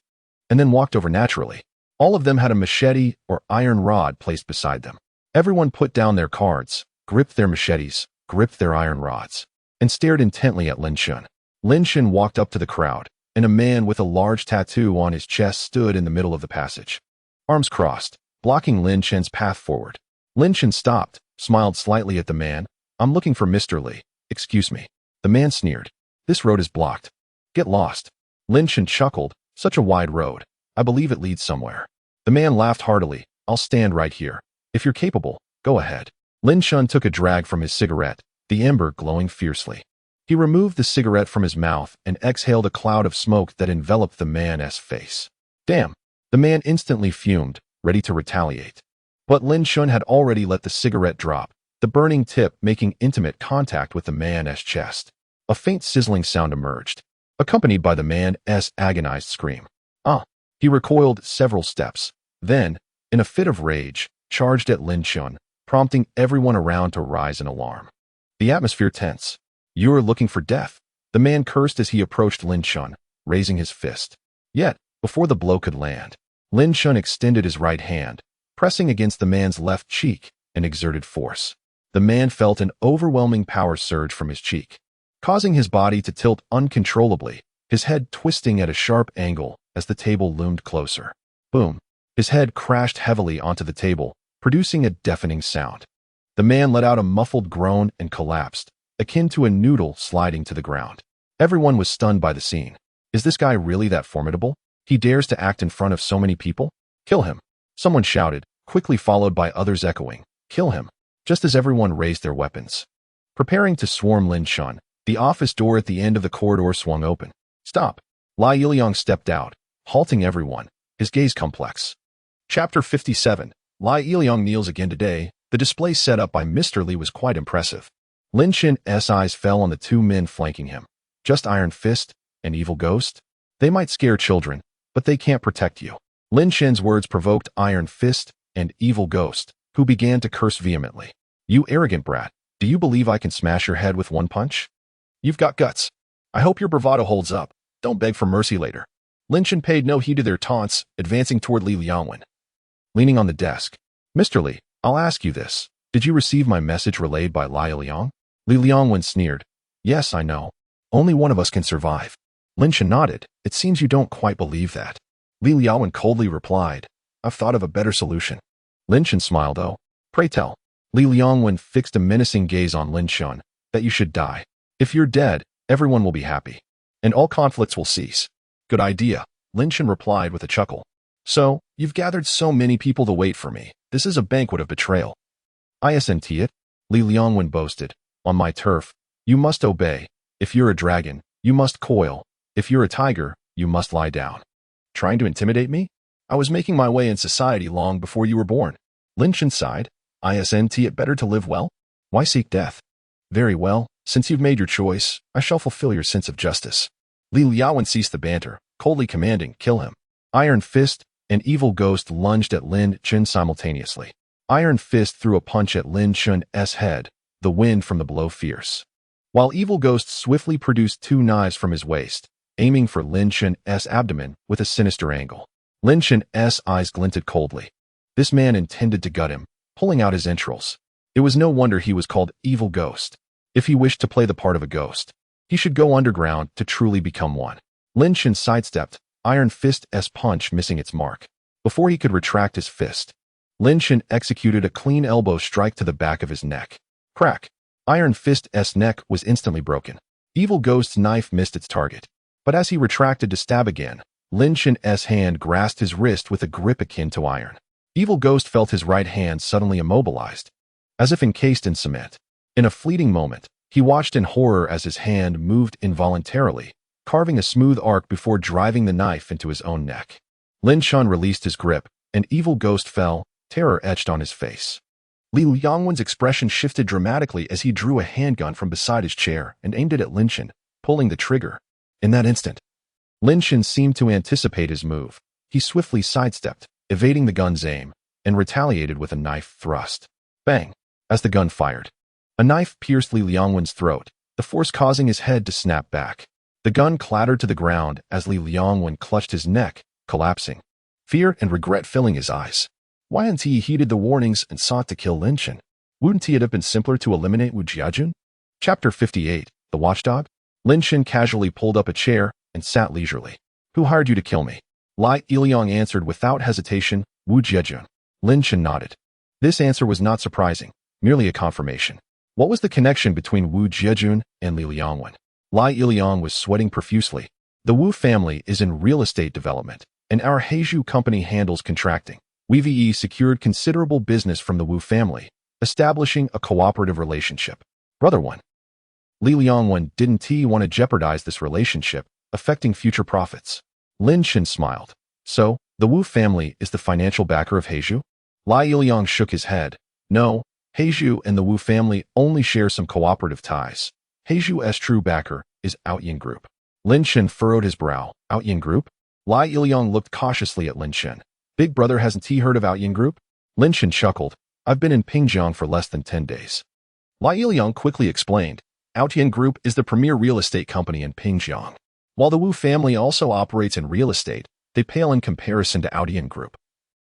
and then walked over naturally. All of them had a machete or iron rod placed beside them. Everyone put down their cards, gripped their machetes, gripped their iron rods, and stared intently at Lin Shun. Lin Shun walked up to the crowd, and a man with a large tattoo on his chest stood in the middle of the passage. Arms crossed, blocking Lin Shun's path forward. Lin Shun stopped, smiled slightly at the man. I'm looking for Mr. Li. Excuse me. The man sneered. This road is blocked. Get lost. Lin Shun chuckled. Such a wide road. I believe it leads somewhere. The man laughed heartily. I'll stand right here. If you're capable, go ahead. Lin Shun took a drag from his cigarette, the ember glowing fiercely. He removed the cigarette from his mouth and exhaled a cloud of smoke that enveloped the man's face. Damn! The man instantly fumed, ready to retaliate. But Lin Shun had already let the cigarette drop, the burning tip making intimate contact with the man's chest. A faint sizzling sound emerged, accompanied by the man's agonized scream. He recoiled several steps, then, in a fit of rage, charged at Lin Shun, prompting everyone around to rise in alarm. The atmosphere tense. You're looking for death. The man cursed as he approached Lin Shun, raising his fist. Yet, before the blow could land, Lin Shun extended his right hand, pressing against the man's left cheek and exerted force. The man felt an overwhelming power surge from his cheek, causing his body to tilt uncontrollably, his head twisting at a sharp angle as the table loomed closer. Boom! His head crashed heavily onto the table, producing a deafening sound. The man let out a muffled groan and collapsed, akin to a noodle sliding to the ground. Everyone was stunned by the scene. Is this guy really that formidable? He dares to act in front of so many people? Kill him! Someone shouted, quickly followed by others echoing, kill him, just as everyone raised their weapons. Preparing to swarm Lin Shun, the office door at the end of the corridor swung open. Stop! Lai Yiliang stepped out, halting everyone, his gaze complex. Chapter 57. Lai Yiliang kneels again today. The display set up by Mr. Li was quite impressive. Lin Shun's eyes fell on the two men flanking him. Just Iron Fist and Evil Ghost? They might scare children, but they can't protect you. Lin Shun's words provoked Iron Fist and Evil Ghost, who began to curse vehemently. You arrogant brat, do you believe I can smash your head with one punch? You've got guts. I hope your bravado holds up. Don't beg for mercy later. Lin Shun paid no heed to their taunts, advancing toward Li Liangwen. Leaning on the desk, Mr. Li, I'll ask you this. Did you receive my message relayed by Lai Liang? Li Liangwen sneered. Yes, I know. Only one of us can survive. Lin Shun nodded. It seems you don't quite believe that. Li Liangwen coldly replied. I've thought of a better solution. Lin Shun smiled, though. Pray tell. Li Liangwen fixed a menacing gaze on Lin Shun. That you should die. If you're dead, everyone will be happy. And all conflicts will cease. Good idea, Lin Shun replied with a chuckle. So, you've gathered so many people to wait for me. This is a banquet of betrayal. Isn't it? Li Liangwen boasted. On my turf, you must obey. If you're a dragon, you must coil. If you're a tiger, you must lie down. Trying to intimidate me? I was making my way in society long before you were born. Lin Shun sighed. Isn't it better to live well? Why seek death? Very well, since you've made your choice, I shall fulfill your sense of justice. Li Liangwen ceased the banter, coldly commanding, kill him. Iron Fist and Evil Ghost lunged at Lin Shun simultaneously. Iron Fist threw a punch at Lin Shun's head, the wind from the blow fierce, while Evil Ghost swiftly produced two knives from his waist, aiming for Lin Shun's abdomen with a sinister angle. Lin Shun's eyes glinted coldly. This man intended to gut him, pulling out his entrails. It was no wonder he was called Evil Ghost. If he wished to play the part of a ghost, he should go underground to truly become one. Lin Shun sidestepped, Iron Fist's punch missing its mark. Before he could retract his fist, Lin Shun executed a clean elbow strike to the back of his neck. Crack! Iron Fist's neck was instantly broken. Evil Ghost's knife missed its target. But as he retracted to stab again, Lin Shun's hand grasped his wrist with a grip akin to iron. Evil Ghost felt his right hand suddenly immobilized, as if encased in cement. In a fleeting moment, he watched in horror as his hand moved involuntarily, carving a smooth arc before driving the knife into his own neck. Lin Shun released his grip, and Evil Ghost fell, terror etched on his face. Li Liangwen's expression shifted dramatically as he drew a handgun from beside his chair and aimed it at Lin Shun, pulling the trigger. In that instant, Lin Shun seemed to anticipate his move. He swiftly sidestepped, evading the gun's aim, and retaliated with a knife thrust. Bang! As the gun fired, a knife pierced Li Liangwen's throat, the force causing his head to snap back. The gun clattered to the ground as Li Liangwen clutched his neck, collapsing. Fear and regret filling his eyes. Why hadn't he heeded the warnings and sought to kill Lin Shun? Wouldn't it have been simpler to eliminate Wu Jiajun? Chapter 58. The Watchdog? Lin Shun casually pulled up a chair and sat leisurely. Who hired you to kill me? Lai Yiliang answered without hesitation, Wu Jiajun. Lin Shun nodded. This answer was not surprising, merely a confirmation. What was the connection between Wu Jiajun and Li Liangwen? Lai Yiliang was sweating profusely. The Wu family is in real estate development, and our Heiju company handles contracting. We secured considerable business from the Wu family, establishing a cooperative relationship. Brother one. Li Liangwen didn't want to jeopardize this relationship, affecting future profits. Lin Shun smiled. So, the Wu family is the financial backer of Heiju? Lai Yiliang shook his head. No, Heiju and the Wu family only share some cooperative ties. Heiju's true backer is Outyin Group. Lin Shun furrowed his brow. Outyin Group? Lai Yiliang looked cautiously at Lin Shun. Big brother, hasn't he heard of Outyin Group? Lin Shun chuckled. I've been in Pingjiang for less than 10 days. Lai Yiliang quickly explained. Outyin Group is the premier real estate company in Pingjiang. While the Wu family also operates in real estate, they pale in comparison to Aodian Group.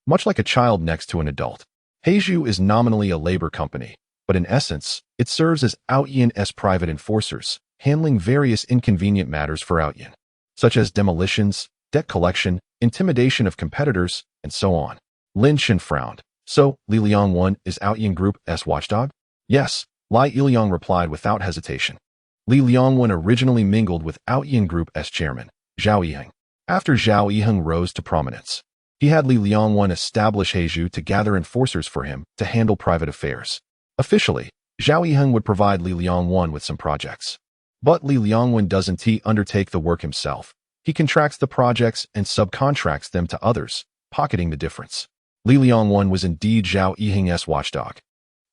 Much like a child next to an adult, Heiju is nominally a labor company, but in essence, it serves as Aodian's private enforcers, handling various inconvenient matters for Aodian, such as demolitions, debt collection, intimidation of competitors, and so on. Lin Shen frowned. So, Li Liang-1 is Aodian Group's watchdog? Yes, Lai Iliang replied without hesitation. Li Liang-1 originally mingled with Aodian Group's chairman, Zhao Yiheng. After Zhao Yiheng rose to prominence, he had Li Liang-1 establish Heiju to gather enforcers for him to handle private affairs. Officially, Zhao Yiheng would provide Li Liang-1 with some projects. But Li Liang-1 doesn't undertake the work himself. He contracts the projects and subcontracts them to others, pocketing the difference. Li Liang-1 was indeed Zhao Yiheng's watchdog,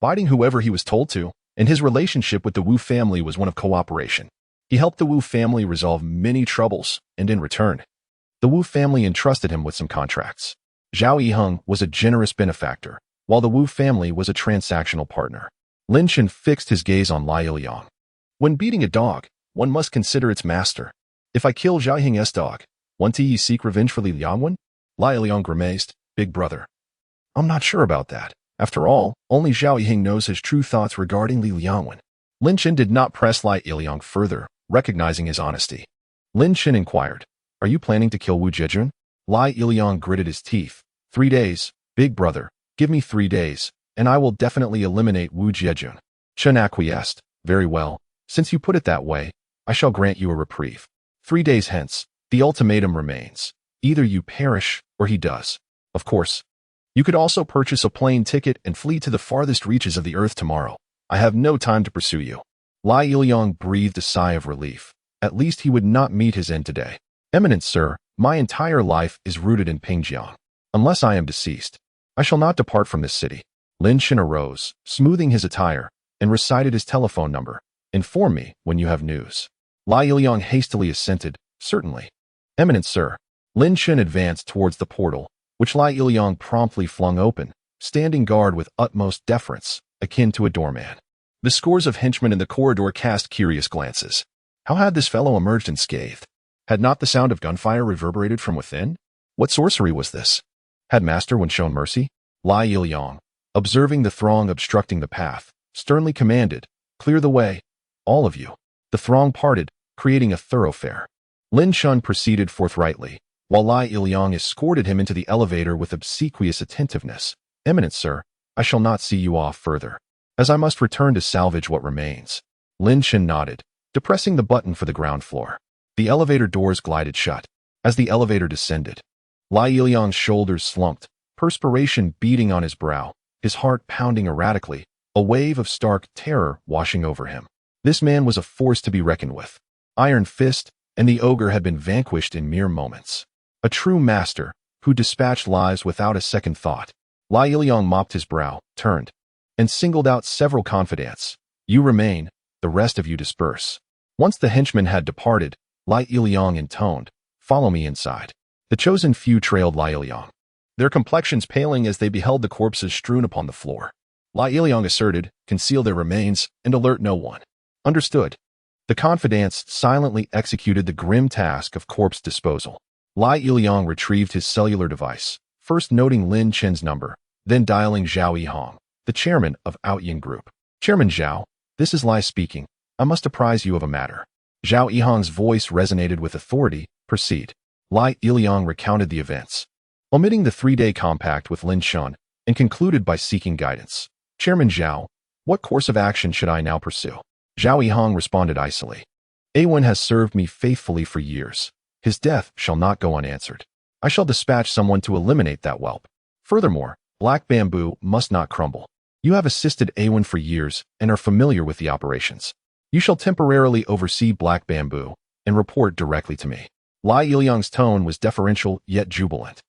fighting whoever he was told to, and his relationship with the Wu family was one of cooperation. He helped the Wu family resolve many troubles, and in return, the Wu family entrusted him with some contracts. Zhao Yiheng was a generous benefactor, while the Wu family was a transactional partner. Lin Shen fixed his gaze on Lai Iliang. When beating a dog, one must consider its master. If I kill Zhao Yiheng's dog, won't ye seek revenge for Li Liang-1? Lai Iliang grimaced, big brother. I'm not sure about that. After all, only Zhao Yiheng knows his true thoughts regarding Li Liang-1. Lin Shen did not press Lai Iliang further, recognizing his honesty. Lin Shen inquired, are you planning to kill Wu Jiejun? Lai Iliang gritted his teeth. 3 days, big brother. Give me 3 days, and I will definitely eliminate Wu Jiejun. Chen acquiesced. Very well. Since you put it that way, I shall grant you a reprieve. 3 days hence, the ultimatum remains. Either you perish, or he does. Of course, you could also purchase a plane ticket and flee to the farthest reaches of the earth tomorrow. I have no time to pursue you. Lai Iliang breathed a sigh of relief. At least he would not meet his end today. Eminent sir, my entire life is rooted in Pingjiang. Unless I am deceased, I shall not depart from this city. Lin Shen arose, smoothing his attire, and recited his telephone number. Inform me when you have news. Lai Iliang hastily assented, certainly. Eminent sir. Lin Shen advanced towards the portal, which Lai Iliang promptly flung open, standing guard with utmost deference, akin to a doorman. The scores of henchmen in the corridor cast curious glances. How had this fellow emerged unscathed? Had not the sound of gunfire reverberated from within? What sorcery was this? Had Master Wen shown mercy? Lai Iliang, observing the throng obstructing the path, sternly commanded, clear the way, all of you. The throng parted, creating a thoroughfare. Lin Shen proceeded forthrightly, while Lai Iliang escorted him into the elevator with obsequious attentiveness. Eminent sir, I shall not see you off further, as I must return to salvage what remains. Lin Shen nodded, depressing the button for the ground floor. The elevator doors glided shut. As the elevator descended, Lai Iliang's shoulders slumped, perspiration beading on his brow, his heart pounding erratically, a wave of stark terror washing over him. This man was a force to be reckoned with. Iron Fist and the ogre had been vanquished in mere moments. A true master, who dispatched lives without a second thought. Lai Iliang mopped his brow, turned, and singled out several confidants. You remain, the rest of you disperse. Once the henchmen had departed, Lai Iliang intoned, follow me inside. The chosen few trailed Lai Iliang, their complexions paling as they beheld the corpses strewn upon the floor. Lai Iliang asserted, conceal their remains, and alert no one. Understood. The confidants silently executed the grim task of corpse disposal. Lai Iliang retrieved his cellular device, first noting Lin Shen's number, then dialing Zhao Yiheng, the chairman of Aodian Group. Chairman Zhao, this is Lai speaking. I must apprise you of a matter. Zhao Yiheng's voice resonated with authority. Proceed. Lai Iliang recounted the events, omitting the 3-day compact with Lin Shen, and concluded by seeking guidance. Chairman Zhao, what course of action should I now pursue? Zhao Yiheng responded icily. Awen has served me faithfully for years. His death shall not go unanswered. I shall dispatch someone to eliminate that whelp. Furthermore, Black Bamboo must not crumble. You have assisted Awen for years and are familiar with the operations. You shall temporarily oversee Black Bamboo and report directly to me. Lai Iliang's tone was deferential yet jubilant.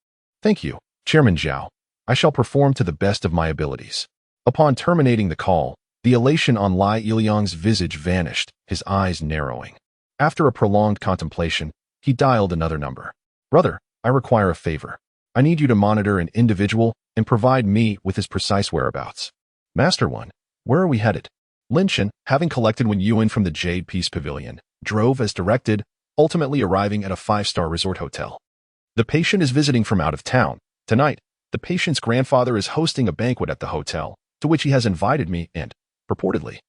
Thank you, Chairman Zhao. I shall perform to the best of my abilities. Upon terminating the call, the elation on Lai Iliang's visage vanished, his eyes narrowing. After a prolonged contemplation, he dialed another number. Brother, I require a favor. I need you to monitor an individual and provide me with his precise whereabouts. Master One, where are we headed? Lin Shen, having collected Wen Yuan from the Jade Peace Pavilion, drove as directed, ultimately arriving at a 5-star resort hotel. The patient is visiting from out of town. Tonight, the patient's grandfather is hosting a banquet at the hotel, to which he has invited me and, purportedly,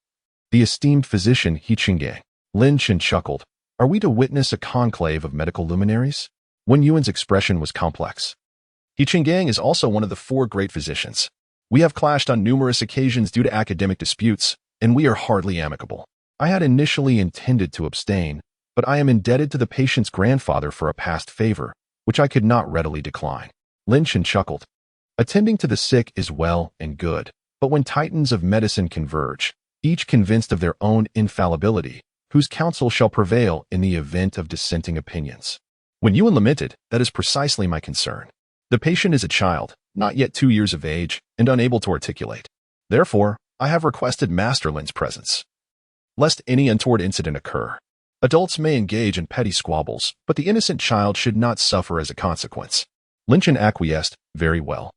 the esteemed physician He Qinggang. Lin Chen chuckled. Are we to witness a conclave of medical luminaries? Wen Yuan's expression was complex. He Qinggang is also one of the 4 great physicians. We have clashed on numerous occasions due to academic disputes, and we are hardly amicable. I had initially intended to abstain, but I am indebted to the patient's grandfather for a past favor, which I could not readily decline. Lin Chen chuckled. Attending to the sick is well and good, but when titans of medicine converge, each convinced of their own infallibility, whose counsel shall prevail in the event of dissenting opinions? When Yuan lamented, that is precisely my concern. The patient is a child, not yet 2 years of age, and unable to articulate. Therefore, I have requested Master Lin's presence, lest any untoward incident occur. Adults may engage in petty squabbles, but the innocent child should not suffer as a consequence. Lin Chen acquiesced. Very well.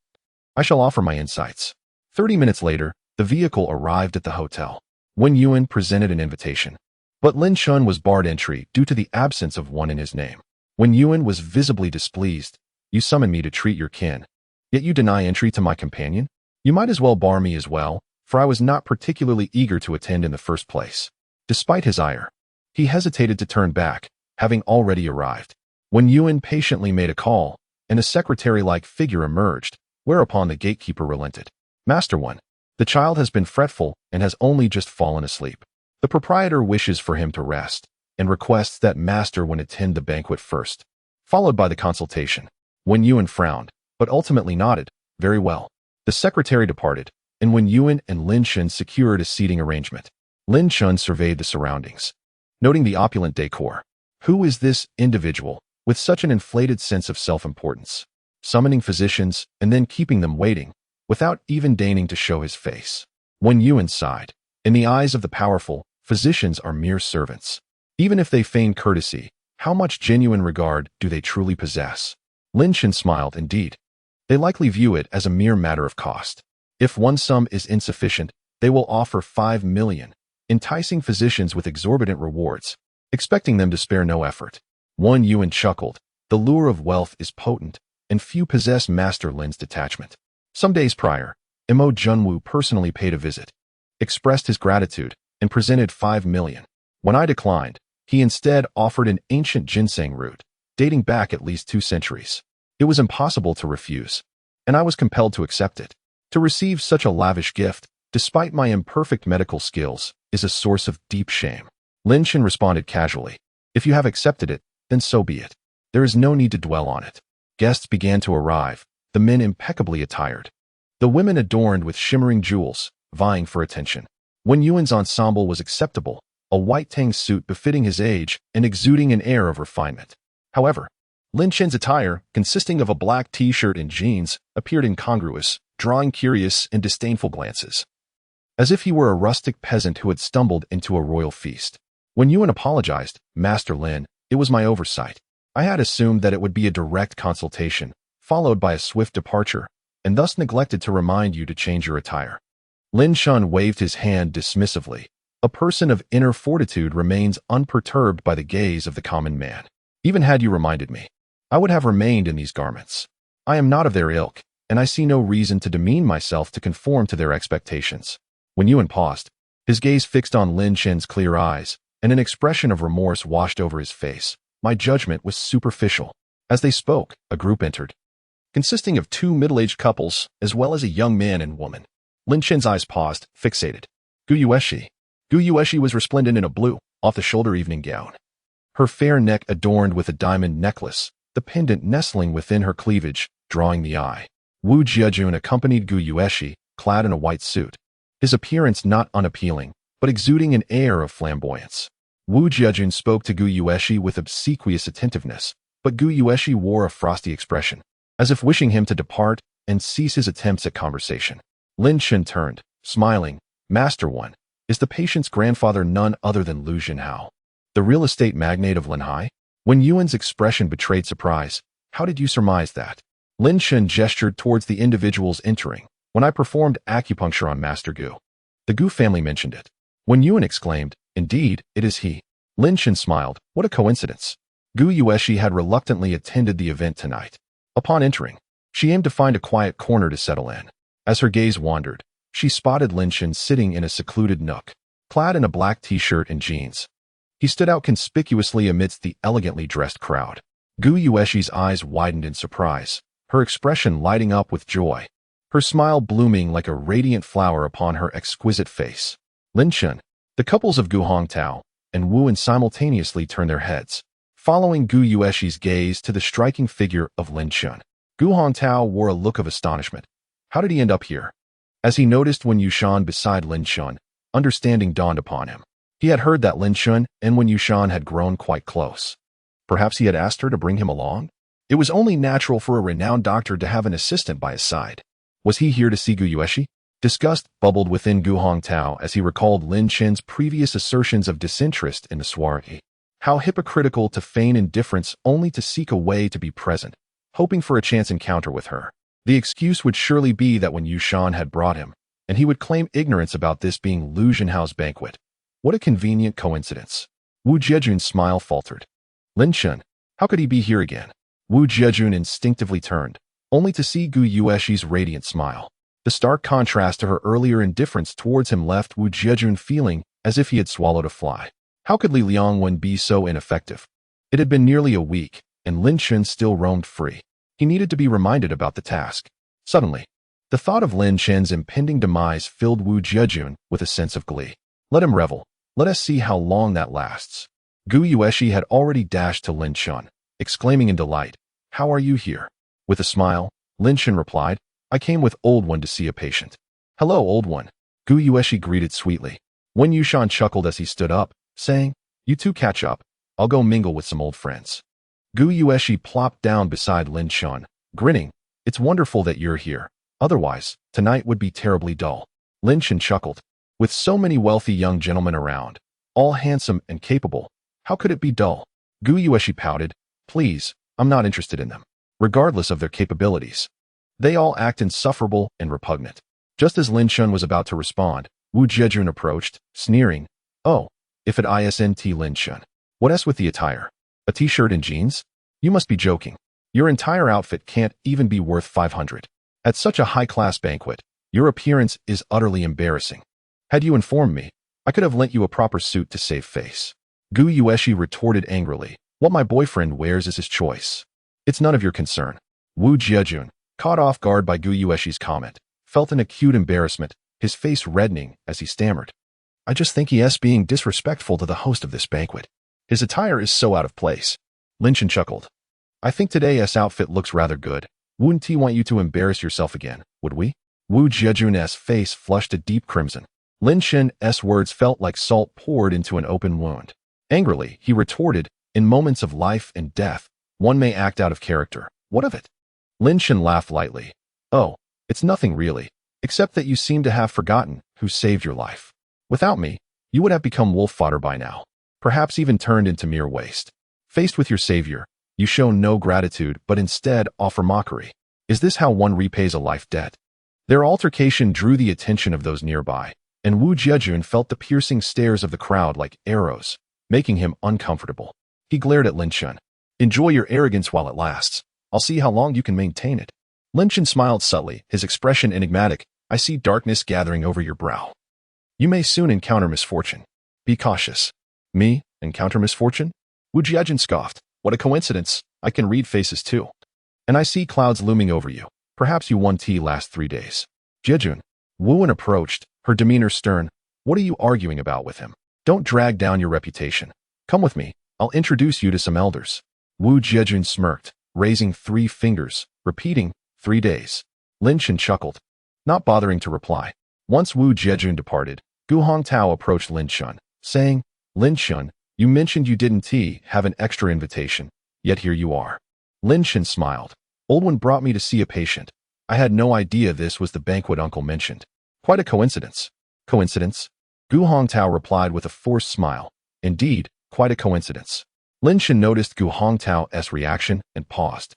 I shall offer my insights. 30 minutes later, the vehicle arrived at the hotel. Wen Yuan presented an invitation, but Lin Chen was barred entry due to the absence of one in his name. Wen Yuan was visibly displeased. You summon me to treat your kin, yet you deny entry to my companion? You might as well bar me as well, for I was not particularly eager to attend in the first place. Despite his ire, he hesitated to turn back, having already arrived. Wen Yuan patiently made a call, and a secretary-like figure emerged, whereupon the gatekeeper relented. Master One, the child has been fretful and has only just fallen asleep. The proprietor wishes for him to rest, and requests that Master One attend the banquet first, followed by the consultation. Wen Yuan frowned, but ultimately nodded. Very well. The secretary departed, and Wen Yuan and Lin Chen secured a seating arrangement. Lin Chen surveyed the surroundings, noting the opulent decor. Who is this individual, with such an inflated sense of self-importance, summoning physicians and then keeping them waiting, without even deigning to show his face? Wen Yuan sighed. In the eyes of the powerful, physicians are mere servants. Even if they feign courtesy, how much genuine regard do they truly possess? Lin Chen smiled. Indeed, they likely view it as a mere matter of cost. If one sum is insufficient, they will offer 5 million, enticing physicians with exorbitant rewards, expecting them to spare no effort. Wen Yuan chuckled. The lure of wealth is potent, and few possess Master Lin's detachment. Some days prior, Mo Junwu personally paid a visit, expressed his gratitude, and presented 5 million. When I declined, he instead offered an ancient ginseng root, dating back at least 2 centuries. It was impossible to refuse, and I was compelled to accept it. To receive such a lavish gift, despite my imperfect medical skills, is a source of deep shame. Lin Chen responded casually. If you have accepted it, then so be it. There is no need to dwell on it. Guests began to arrive, the men impeccably attired, the women adorned with shimmering jewels, vying for attention. Wen Yuan's ensemble was acceptable, a white tang suit befitting his age and exuding an air of refinement. However, Lin Chen's attire, consisting of a black t-shirt and jeans, appeared incongruous, drawing curious and disdainful glances, as if he were a rustic peasant who had stumbled into a royal feast. Wen Yuan apologized. Master Lin, it was my oversight. I had assumed that it would be a direct consultation, followed by a swift departure, and thus neglected to remind you to change your attire. Lin Chen waved his hand dismissively. A person of inner fortitude remains unperturbed by the gaze of the common man. Even had you reminded me, I would have remained in these garments. I am not of their ilk, and I see no reason to demean myself to conform to their expectations. Wen Yuan paused, his gaze fixed on Lin Chen's clear eyes, and an expression of remorse washed over his face. My judgment was superficial. As they spoke, a group entered, consisting of 2 middle-aged couples, as well as a young man and woman. Lin Chen's eyes paused, fixated. Gu Yueshi. Gu Yueshi was resplendent in a blue, off-the-shoulder evening gown, her fair neck adorned with a diamond necklace, the pendant nestling within her cleavage, drawing the eye. Wu Jiajun accompanied Gu Yueshi, clad in a white suit, his appearance not unappealing, but exuding an air of flamboyance. Wu Jiajun spoke to Gu Yueshi with obsequious attentiveness, but Gu Yueshi wore a frosty expression, as if wishing him to depart and cease his attempts at conversation. Lin Chen turned, smiling. Master One, is the patient's grandfather none other than Lu Jinhao, the real estate magnate of Linhai? Wen Yuan's expression betrayed surprise. How did you surmise that? Lin Chen gestured towards the individuals entering. When I performed acupuncture on Master Gu, the Gu family mentioned it. Wen Yuan exclaimed, indeed, it is he. Lin Chen smiled. What a coincidence. Gu Yueshi had reluctantly attended the event tonight. Upon entering, she aimed to find a quiet corner to settle in. As her gaze wandered, she spotted Lin Shen sitting in a secluded nook, clad in a black t-shirt and jeans. He stood out conspicuously amidst the elegantly dressed crowd. Gu Yueshi's eyes widened in surprise, her expression lighting up with joy, her smile blooming like a radiant flower upon her exquisite face. Lin Shen, the couples of Gu Hongtao and Wu En simultaneously turned their heads, following Gu Yueshi's gaze to the striking figure of Lin Shen. Gu Hongtao wore a look of astonishment. How did he end up here? As he noticed Wen Yushan beside Lin Shen, understanding dawned upon him. He had heard that Lin Shen and Wen Yushan had grown quite close. Perhaps he had asked her to bring him along? It was only natural for a renowned doctor to have an assistant by his side. Was he here to see Gu Yueshi? Disgust bubbled within Gu Hongtao as he recalled Lin Shen's previous assertions of disinterest in the soiree. How hypocritical to feign indifference only to seek a way to be present, hoping for a chance encounter with her. The excuse would surely be that Wen Yushan had brought him, and he would claim ignorance about this being Lu Zhenhao's banquet. What a convenient coincidence. Wu Jiejun's smile faltered. Lin Shen, how could he be here again? Wu Jiejun instinctively turned, only to see Gu Yueshi's radiant smile. The stark contrast to her earlier indifference towards him left Wu Jiejun feeling as if he had swallowed a fly. How could Li Liangwen be so ineffective? It had been nearly a week, and Lin Shen still roamed free. He needed to be reminded about the task. Suddenly, the thought of Lin Shen's impending demise filled Wu Jiejun with a sense of glee. Let him revel. Let us see how long that lasts. Gu Yueshi had already dashed to Lin Shen, exclaiming in delight, "How are you here?" With a smile, Lin Shen replied, "I came with Old One to see a patient." "Hello, Old One," Gu Yueshi greeted sweetly. Wen Yushan chuckled as he stood up, saying, "You two catch up. I'll go mingle with some old friends." Gu Yueshi plopped down beside Lin Shen, grinning. "It's wonderful that you're here. Otherwise, tonight would be terribly dull." Lin Shen chuckled. With so many wealthy young gentlemen around, all handsome and capable, how could it be dull? Gu Yueshi pouted. "Please, I'm not interested in them, regardless of their capabilities. They all act insufferable and repugnant." Just as Lin Shen was about to respond, Wu Jiejun approached, sneering. "Oh, if it isn't Lin Shen. What else with the attire? A t-shirt and jeans? You must be joking. Your entire outfit can't even be worth 500. At such a high-class banquet, your appearance is utterly embarrassing. Had you informed me, I could have lent you a proper suit to save face." Gu Yueshi retorted angrily. "What my boyfriend wears is his choice. It's none of your concern." Wu Jiejun, caught off guard by Gu Yueshi's comment, felt an acute embarrassment, his face reddening as he stammered. "I just think he is being disrespectful to the host of this banquet. His attire is so out of place." Lin Shen chuckled. "I think today's outfit looks rather good. Wouldn't he want you to embarrass yourself again, would we?" Wu Jiejun's face flushed a deep crimson. Lin Shen's words felt like salt poured into an open wound. Angrily, he retorted, "In moments of life and death, one may act out of character. What of it?" Lin Shen laughed lightly. "Oh, it's nothing really, except that you seem to have forgotten who saved your life. Without me, you would have become wolf fodder by now, perhaps even turned into mere waste. Faced with your savior, you show no gratitude but instead offer mockery. Is this how one repays a life debt?" Their altercation drew the attention of those nearby, and Wu Jiejun felt the piercing stares of the crowd like arrows, making him uncomfortable. He glared at Lin Shen. "Enjoy your arrogance while it lasts. I'll see how long you can maintain it." Lin Shen smiled subtly, his expression enigmatic. "I see darkness gathering over your brow. You may soon encounter misfortune. Be cautious." "Me? Encounter misfortune?" Wu Jiejun scoffed. "What a coincidence. I can read faces too. And I see clouds looming over you. Perhaps you won tea last 3 days." "Jiejun." Wu En approached, her demeanor stern. "What are you arguing about with him? Don't drag down your reputation. Come with me. I'll introduce you to some elders." Wu Jiejun smirked, raising 3 fingers, repeating, 3 days. Lin Shen chuckled, not bothering to reply. Once Wu Jiejun departed, Gu Hongtao approached Lin Shen, saying, "Lin Shen, you mentioned you didn't have an extra invitation, yet here you are." Lin Shen smiled. "Old One brought me to see a patient. I had no idea this was the banquet uncle mentioned. Quite a coincidence." "Coincidence?" Gu Hongtao replied with a forced smile. "Indeed, quite a coincidence." Lin Shen noticed Gu Hongtao's reaction and paused.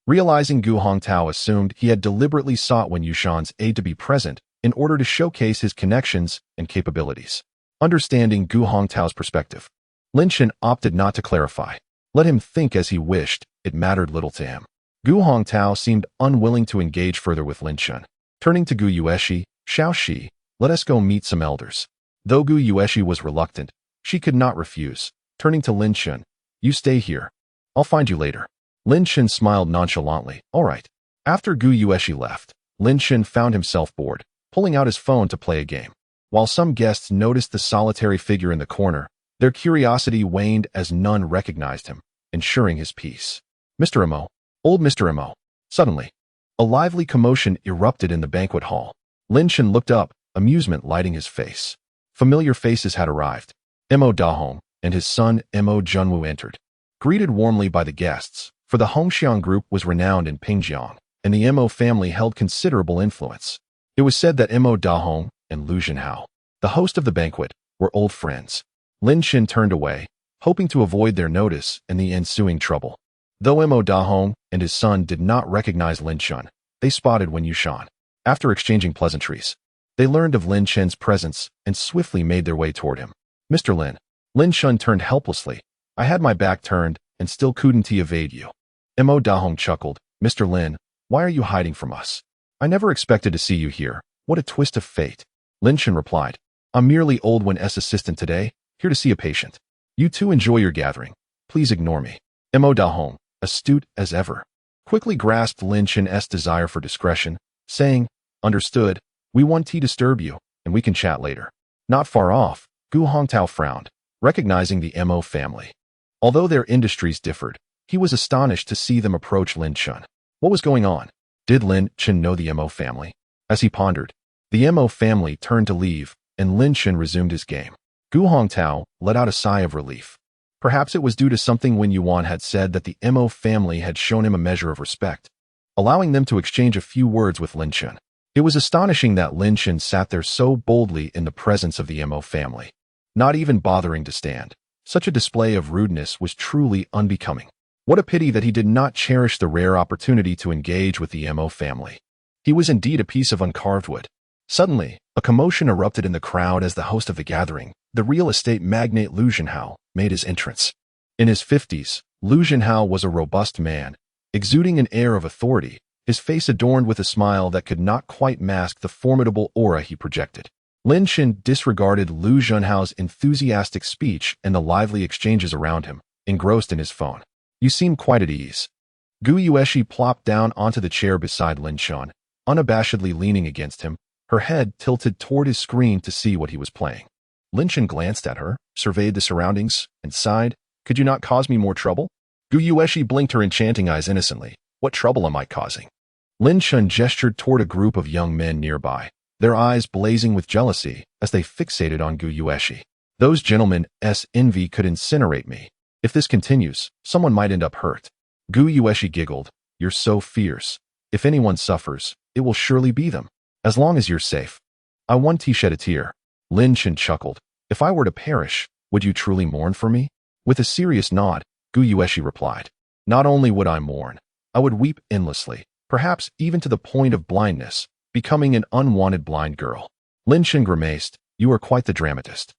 Realizing Gu Hongtao assumed he had deliberately sought Wen Yushan's aid to be present in order to showcase his connections and capabilities. Understanding Gu Hongtao's perspective, Lin Shen opted not to clarify. Let him think as he wished, it mattered little to him. Gu Hongtao seemed unwilling to engage further with Lin Chun. Turning to Gu Yueshi, Xiao Shi, let us go meet some elders. Though Gu Yueshi was reluctant, she could not refuse. Turning to Lin Chun, you stay here. I'll find you later. Lin Chun smiled nonchalantly. All right. After Gu Yueshi left, Lin Chun found himself bored, pulling out his phone to play a game. While some guests noticed the solitary figure in the corner, their curiosity waned as none recognized him, ensuring his peace. Mr. Mo. Old Mr. Mo. Suddenly, a lively commotion erupted in the banquet hall. Lin Chun looked up, amusement lighting his face. Familiar faces had arrived. Mo Dahong and his son Mo Junwoo entered. Greeted warmly by the guests, for the Hongxiang group was renowned in Pingjiang, and the Mo family held considerable influence. It was said that Mo Dahong and Lu Zhenhao, the host of the banquet, were old friends. Lin Chun turned away, hoping to avoid their notice and the ensuing trouble. Though Mo Dahong and his son did not recognize Lin Chun, they spotted Wen Yushan. After exchanging pleasantries, they learned of Lin Chun's presence and swiftly made their way toward him. Mr. Lin. Lin Chun turned helplessly. I had my back turned and still couldn't evade you. Mo Dahong chuckled. Mr. Lin, why are you hiding from us? I never expected to see you here. What a twist of fate. Lin Chun replied. I'm merely old Wen's assistant today, here to see a patient. You two enjoy your gathering. Please ignore me. Mo Dahong, astute as ever, quickly grasped Lin Chun's desire for discretion, saying, Understood, we won't disturb you, and we can chat later. Not far off, Gu Hongtao frowned, recognizing the Mo family. Although their industries differed, he was astonished to see them approach Lin Chun. What was going on? Did Lin Chun know the Mo family? As he pondered, the Mo family turned to leave, and Lin Chun resumed his game. Gu Hongtao let out a sigh of relief. Perhaps it was due to something Wen Yuan had said that the Mo family had shown him a measure of respect, allowing them to exchange a few words with Lin Chun. It was astonishing that Lin Chun sat there so boldly in the presence of the Mo family, not even bothering to stand. Such a display of rudeness was truly unbecoming. What a pity that he did not cherish the rare opportunity to engage with the Mo family. He was indeed a piece of uncarved wood. Suddenly, a commotion erupted in the crowd as the host of the gathering, the real estate magnate Lu Zhenhao, made his entrance. In his 50s, Lu Zhenhao was a robust man, exuding an air of authority, his face adorned with a smile that could not quite mask the formidable aura he projected. Lin Chun disregarded Lu Zhenhao's enthusiastic speech and the lively exchanges around him, engrossed in his phone. You seem quite at ease. Gu Yueshi plopped down onto the chair beside Lin Chun, unabashedly leaning against him, her head tilted toward his screen to see what he was playing. Lin Chun glanced at her, surveyed the surroundings, and sighed, Could you not cause me more trouble? Gu Yueshi blinked her enchanting eyes innocently. What trouble am I causing? Lin Chun gestured toward a group of young men nearby, their eyes blazing with jealousy as they fixated on Gu Yueshi. Those gentlemen's envy could incinerate me. If this continues, someone might end up hurt. Gu Yueshi giggled. You're so fierce. If anyone suffers, it will surely be them. As long as you're safe. I want to shed a tear. Lin Chun chuckled. If I were to perish, would you truly mourn for me? With a serious nod, Gu Yueshi replied. Not only would I mourn, I would weep endlessly, perhaps even to the point of blindness, becoming an unwanted blind girl. Lin Chun grimaced. You are quite the dramatist.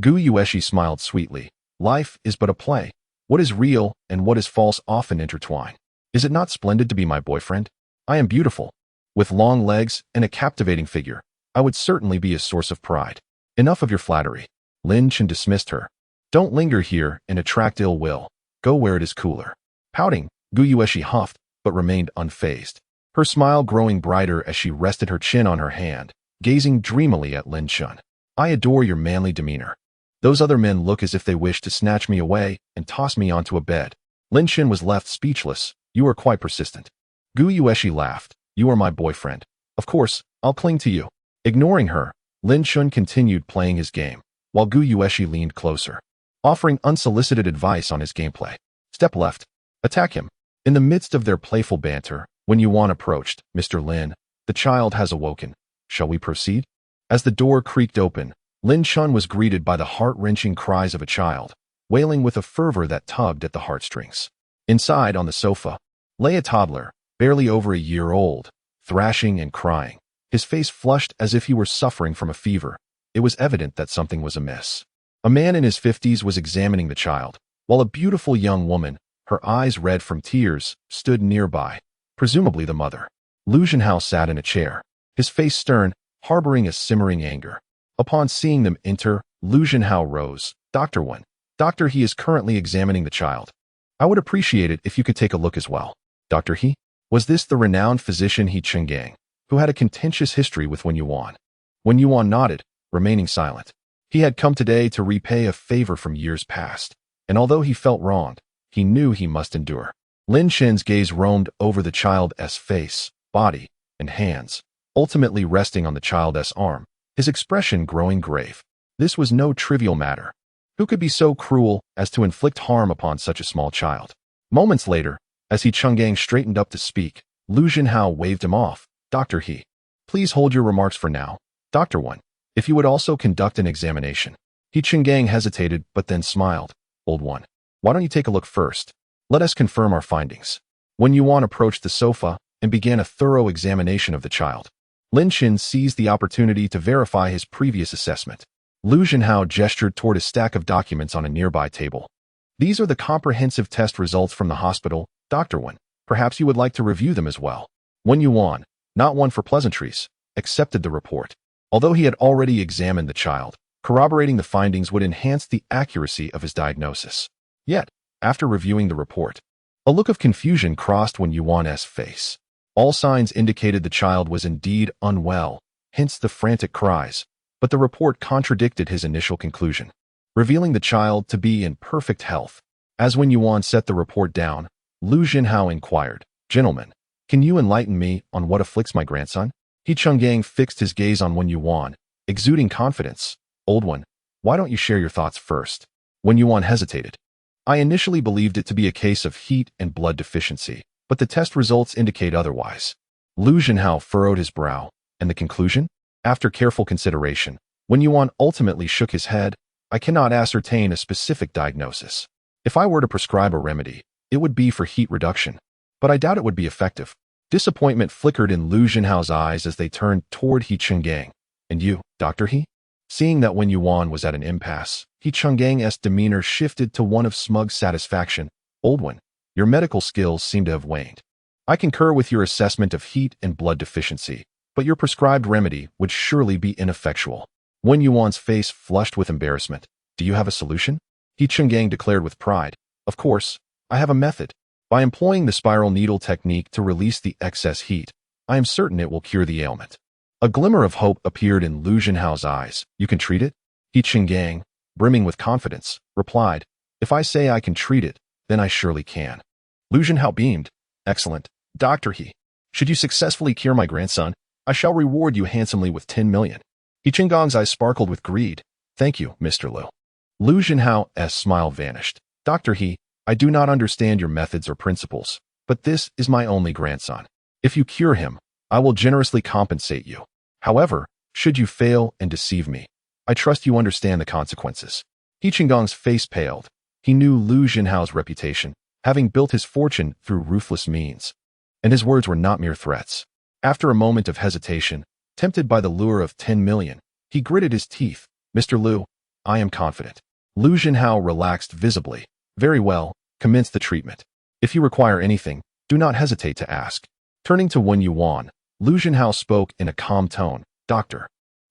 Gu Yueshi smiled sweetly. Life is but a play. What is real and what is false often intertwine. Is it not splendid to be my boyfriend? I am beautiful. With long legs and a captivating figure, I would certainly be a source of pride. Enough of your flattery. Lin Chun dismissed her. Don't linger here and attract ill will. Go where it is cooler. Pouting, Gu Yueshi huffed, but remained unfazed. Her smile growing brighter as she rested her chin on her hand, gazing dreamily at Lin Chun. I adore your manly demeanor. Those other men look as if they wish to snatch me away and toss me onto a bed. Lin Chun was left speechless. You are quite persistent. Gu Yueshi laughed. You are my boyfriend. Of course, I'll cling to you. Ignoring her, Lin Chun continued playing his game, while Gu Yueshi leaned closer, offering unsolicited advice on his gameplay. Step left. Attack him. In the midst of their playful banter, Wen Yuan approached. Mr. Lin, the child has awoken. Shall we proceed? As the door creaked open, Lin Chun was greeted by the heart-wrenching cries of a child, wailing with a fervor that tugged at the heartstrings. Inside, on the sofa, lay a toddler, barely over a year old, thrashing and crying, his face flushed as if he were suffering from a fever. It was evident that something was amiss. A man in his 50s was examining the child, while a beautiful young woman, her eyes red from tears, stood nearby, presumably the mother. Lu Zhenhao sat in a chair, his face stern, harboring a simmering anger. Upon seeing them enter, Lu Zhenhao rose. Dr. Wen. Doctor He is currently examining the child. I would appreciate it if you could take a look as well. Dr. He? Was this the renowned physician He Chenggang, who had a contentious history with Wen Yuan? Wen Yuan nodded, remaining silent. He had come today to repay a favor from years past, and although he felt wronged, he knew he must endure. Lin Shen's gaze roamed over the child's face, body, and hands, ultimately resting on the child's arm, his expression growing grave. This was no trivial matter. Who could be so cruel as to inflict harm upon such a small child? Moments later, as He Chenggang straightened up to speak, Lu Zhenhao waved him off. Dr. He, please hold your remarks for now. Dr. Wen, if you would also conduct an examination. He Chenggang hesitated but then smiled. Old one, why don't you take a look first? Let us confirm our findings. Wen Yuan approached the sofa and began a thorough examination of the child. Lin Shen seized the opportunity to verify his previous assessment. Lu Zhenhao gestured toward a stack of documents on a nearby table. These are the comprehensive test results from the hospital, Dr. Wen. Perhaps you would like to review them as well. Wen Yuan, not one for pleasantries, accepted the report. Although he had already examined the child, corroborating the findings would enhance the accuracy of his diagnosis. Yet, after reviewing the report, a look of confusion crossed Wen Yuan's face. All signs indicated the child was indeed unwell, hence the frantic cries. But the report contradicted his initial conclusion, revealing the child to be in perfect health. As Wen Yuan set the report down, Lu Zhenhao inquired, Gentlemen, can you enlighten me on what afflicts my grandson? He Chenggang fixed his gaze on Wen Yuan, exuding confidence. Old one, why don't you share your thoughts first? Wen Yuan hesitated. I initially believed it to be a case of heat and blood deficiency, but the test results indicate otherwise. Lu Zhenhao furrowed his brow, and the conclusion? After careful consideration, Wen Yuan ultimately shook his head. I cannot ascertain a specific diagnosis. If I were to prescribe a remedy, it would be for heat reduction, but I doubt it would be effective. Disappointment flickered in Lu Zhenhao's eyes as they turned toward He Chenggang. And you, Dr. He? Seeing that Wen Yuan was at an impasse, He Chengang's demeanor shifted to one of smug satisfaction. Old one, your medical skills seem to have waned. I concur with your assessment of heat and blood deficiency, but your prescribed remedy would surely be ineffectual. Wen Yuan's face flushed with embarrassment. Do you have a solution? He Chenggang declared with pride. Of course, I have a method. By employing the spiral needle technique to release the excess heat, I am certain it will cure the ailment. A glimmer of hope appeared in Lu Zhenhao's eyes. You can treat it? He Chenggang, brimming with confidence, replied. If I say I can treat it, then I surely can. Lu Zhenhao beamed. Excellent. Dr. He, should you successfully cure my grandson, I shall reward you handsomely with 10 million. He Chengang's eyes sparkled with greed. Thank you, Mr. Lu. Lu Zhenhao's smile vanished. Dr. He, I do not understand your methods or principles, but this is my only grandson. If you cure him, I will generously compensate you. However, should you fail and deceive me, I trust you understand the consequences. He Chengang's face paled. He knew Lu Zhenhao's reputation, having built his fortune through ruthless means, and his words were not mere threats. After a moment of hesitation, tempted by the lure of 10 million, he gritted his teeth. Mr. Lu, I am confident. Lu Zhenhao relaxed visibly. Very well, commence the treatment. If you require anything, do not hesitate to ask. Turning to Wen Yuan, Lu Zhenhao spoke in a calm tone. Doctor.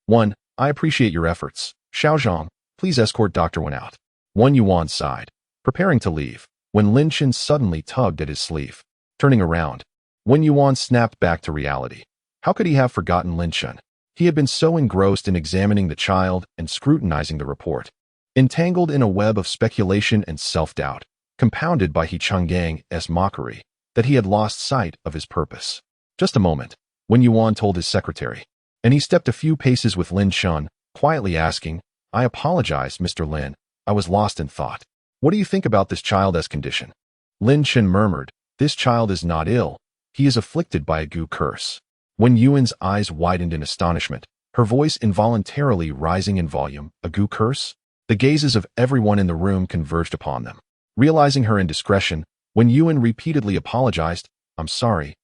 1. I appreciate your efforts. Xiaozhang, please escort Dr. Wen out. Wen Yuan sighed, preparing to leave, when Lin Chen suddenly tugged at his sleeve. Turning around, Wen Yuan snapped back to reality. How could he have forgotten Lin Chen? He had been so engrossed in examining the child and scrutinizing the report, entangled in a web of speculation and self-doubt, compounded by He Chengang's mockery, that he had lost sight of his purpose. Just a moment, Wen Yuan told his secretary, and he stepped a few paces with Lin Chen, quietly asking, I apologize, Mr. Lin, I was lost in thought. What do you think about this child's condition? Lin Chen murmured, this child is not ill. He is afflicted by a goo curse. Wen Yuan's eyes widened in astonishment, her voice involuntarily rising in volume. A goo curse? The gazes of everyone in the room converged upon them. Realizing her indiscretion, Wen Yuan repeatedly apologized. I'm sorry.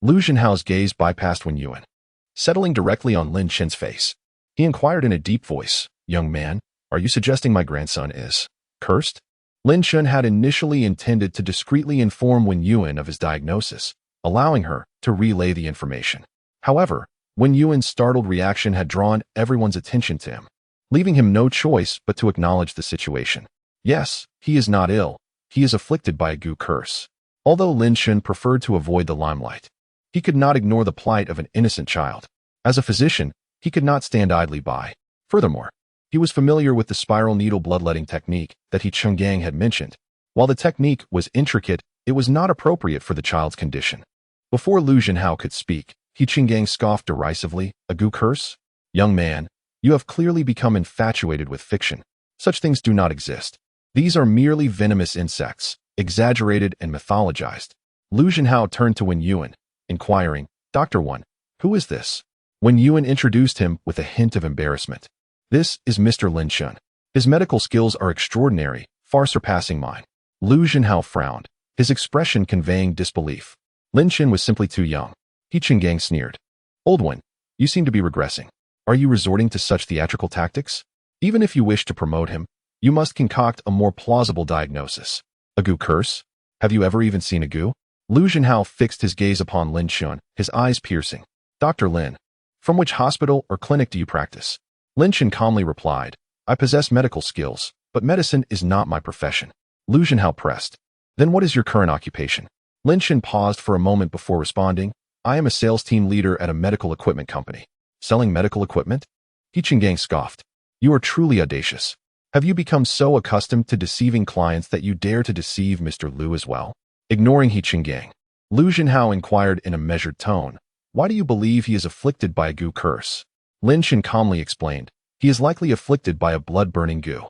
Lu Zhenhao's gaze bypassed Wen Yuan, settling directly on Lin Chen's face. He inquired in a deep voice, Young man, are you suggesting my grandson is cursed? Lin Shun had initially intended to discreetly inform Wen Yuan of his diagnosis, allowing her to relay the information. However, Wen Yuan's startled reaction had drawn everyone's attention to him, leaving him no choice but to acknowledge the situation. Yes, he is not ill. He is afflicted by a goo curse. Although Lin Shun preferred to avoid the limelight, he could not ignore the plight of an innocent child. As a physician, he could not stand idly by. Furthermore, he was familiar with the spiral needle bloodletting technique that He Chenggang had mentioned. While the technique was intricate, it was not appropriate for the child's condition. Before Lu Zhenhao could speak, He Chenggang scoffed derisively, "A goo curse? Young man, you have clearly become infatuated with fiction. Such things do not exist. These are merely venomous insects, exaggerated and mythologized." Lu Zhenhao turned to Wen Yuan, inquiring, "Dr. Wen, who is this?" Wen Yuan introduced him with a hint of embarrassment. "This is Mr. Lin Shun. His medical skills are extraordinary, far surpassing mine." Lu Zhenhao frowned, his expression conveying disbelief. Lin Shun was simply too young. He Chenggang sneered. "Old one, you seem to be regressing. Are you resorting to such theatrical tactics? Even if you wish to promote him, you must concoct a more plausible diagnosis. A goo curse? Have you ever even seen a goo?" Lu Zhenhao fixed his gaze upon Lin Shun, his eyes piercing. "Dr. Lin, from which hospital or clinic do you practice?" Lin Shun calmly replied, "I possess medical skills, but medicine is not my profession." Lu Zhenhao pressed, "Then what is your current occupation?" Lin Shun paused for a moment before responding, "I am a sales team leader at a medical equipment company." "Selling medical equipment?" He Chenggang scoffed. "You are truly audacious. Have you become so accustomed to deceiving clients that you dare to deceive Mr. Lu as well?" Ignoring He Chenggang, Lu Zhenhao inquired in a measured tone, "Why do you believe he is afflicted by a goo curse?" Lin Shun calmly explained, "He is likely afflicted by a blood-burning goo.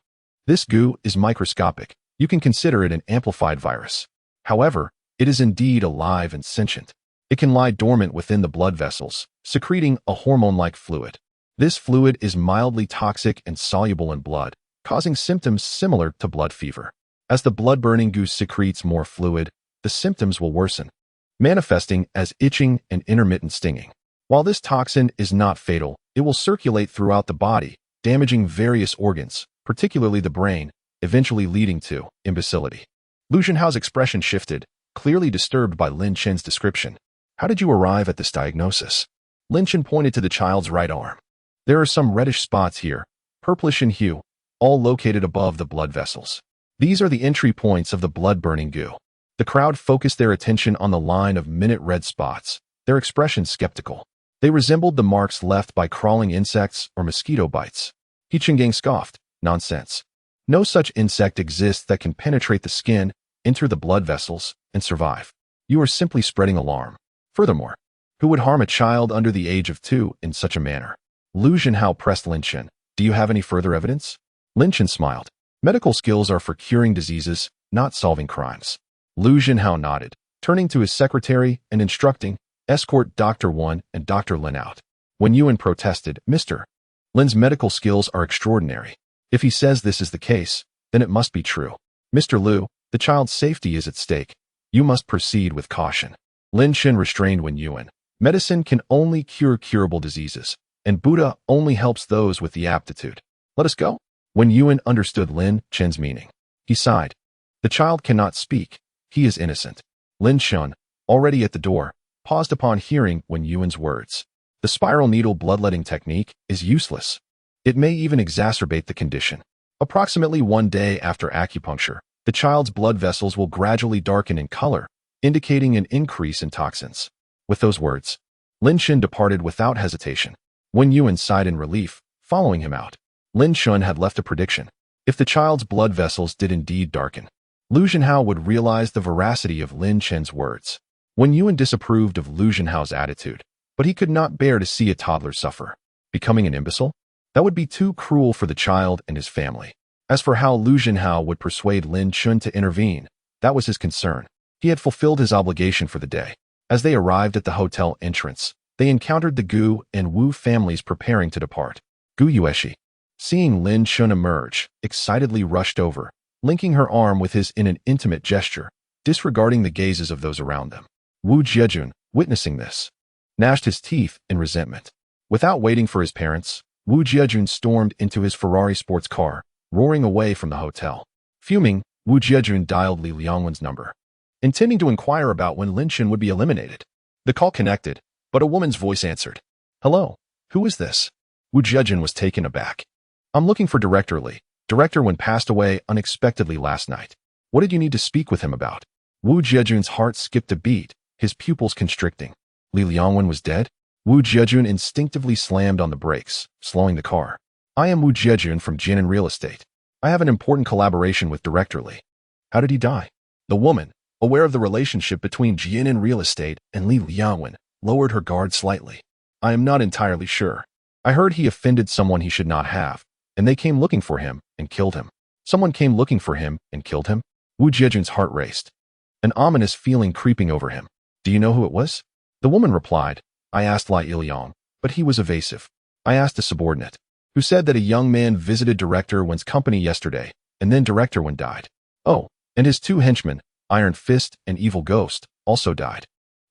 This goo is microscopic. You can consider it an amplified virus. However, it is indeed alive and sentient. It can lie dormant within the blood vessels, secreting a hormone-like fluid. This fluid is mildly toxic and soluble in blood, causing symptoms similar to blood fever. As the blood-burning goo secretes more fluid, the symptoms will worsen, manifesting as itching and intermittent stinging. While this toxin is not fatal, it will circulate throughout the body, damaging various organs, particularly the brain, eventually leading to imbecility." Lu Zhenhao's expression shifted, clearly disturbed by Lin Shun's description. "How did you arrive at this diagnosis?" Lin Shun pointed to the child's right arm. "There are some reddish spots here, purplish in hue, all located above the blood vessels. These are the entry points of the blood-burning goo." The crowd focused their attention on the line of minute red spots, their expression skeptical. They resembled the marks left by crawling insects or mosquito bites. He Chenggang scoffed, "Nonsense. No such insect exists that can penetrate the skin, enter the blood vessels, and survive. You are simply spreading alarm. Furthermore, who would harm a child under the age of 2 in such a manner?" Lu Zhenhao pressed Lin Shun, "Do you have any further evidence?" Lin Shun smiled. "Medical skills are for curing diseases, not solving crimes." Lu Zhenhao nodded, turning to his secretary and instructing, "Escort Dr. Wen and Dr. Lin out." Wen Yuan protested, "Mr. Lin's medical skills are extraordinary. If he says this is the case, then it must be true. Mr. Lu, the child's safety is at stake. You must proceed with caution." Lin Shun restrained Wen Yuan. "Medicine can only cure curable diseases, and Buddha only helps those with the aptitude. Let us go." Wen Yuan understood Lin Shun's meaning. He sighed. "The child cannot speak. He is innocent." Lin Shun, already at the door, paused upon hearing Wen Yuan's words. "The spiral needle bloodletting technique is useless. It may even exacerbate the condition. Approximately 1 day after acupuncture, the child's blood vessels will gradually darken in color, indicating an increase in toxins." With those words, Lin Shun departed without hesitation. Wen Yuan sighed in relief, following him out. Lin Shun had left a prediction. If the child's blood vessels did indeed darken, Lu Zhenhao would realize the veracity of Lin Shun's words. Wen Yuan disapproved of Lu Zhenhao's attitude, but he could not bear to see a toddler suffer. Becoming an imbecile? That would be too cruel for the child and his family. As for how Lu Zhenhao would persuade Lin Shun to intervene, that was his concern. He had fulfilled his obligation for the day. As they arrived at the hotel entrance, they encountered the Gu and Wu families preparing to depart. Gu Yueshi, seeing Lin Shun emerge, excitedly rushed over, linking her arm with his in an intimate gesture, disregarding the gazes of those around them. Wu Jiejun, witnessing this, gnashed his teeth in resentment. Without waiting for his parents, Wu Jiejun stormed into his Ferrari sports car, roaring away from the hotel. Fuming, Wu Jiejun dialed Li Liangwen's number, intending to inquire about when Lin Chen would be eliminated. The call connected, but a woman's voice answered. Hello, who is this? Wu Jiejun was taken aback. I'm looking for Director Li. Director Wen passed away unexpectedly last night. What did you need to speak with him about? Wu Jiejun's heart skipped a beat, his pupils constricting. Li Liangwen was dead? Wu Jiejun instinctively slammed on the brakes, slowing the car. I am Wu Jiejun from Jinan Real Estate. I have an important collaboration with Director Li. How did he die? The woman, aware of the relationship between Jinan Real Estate and Li Liangwen, lowered her guard slightly. I am not entirely sure. I heard he offended someone he should not have, and they came looking for him and killed him. Someone came looking for him and killed him? Wu Jiejun's heart raced, an ominous feeling creeping over him. Do you know who it was? The woman replied. I asked Lai Iliang, but he was evasive. I asked a subordinate, who said that a young man visited Director Wen's company yesterday, and then Director Wen died. Oh, and his two henchmen, Iron Fist and Evil Ghost, also died.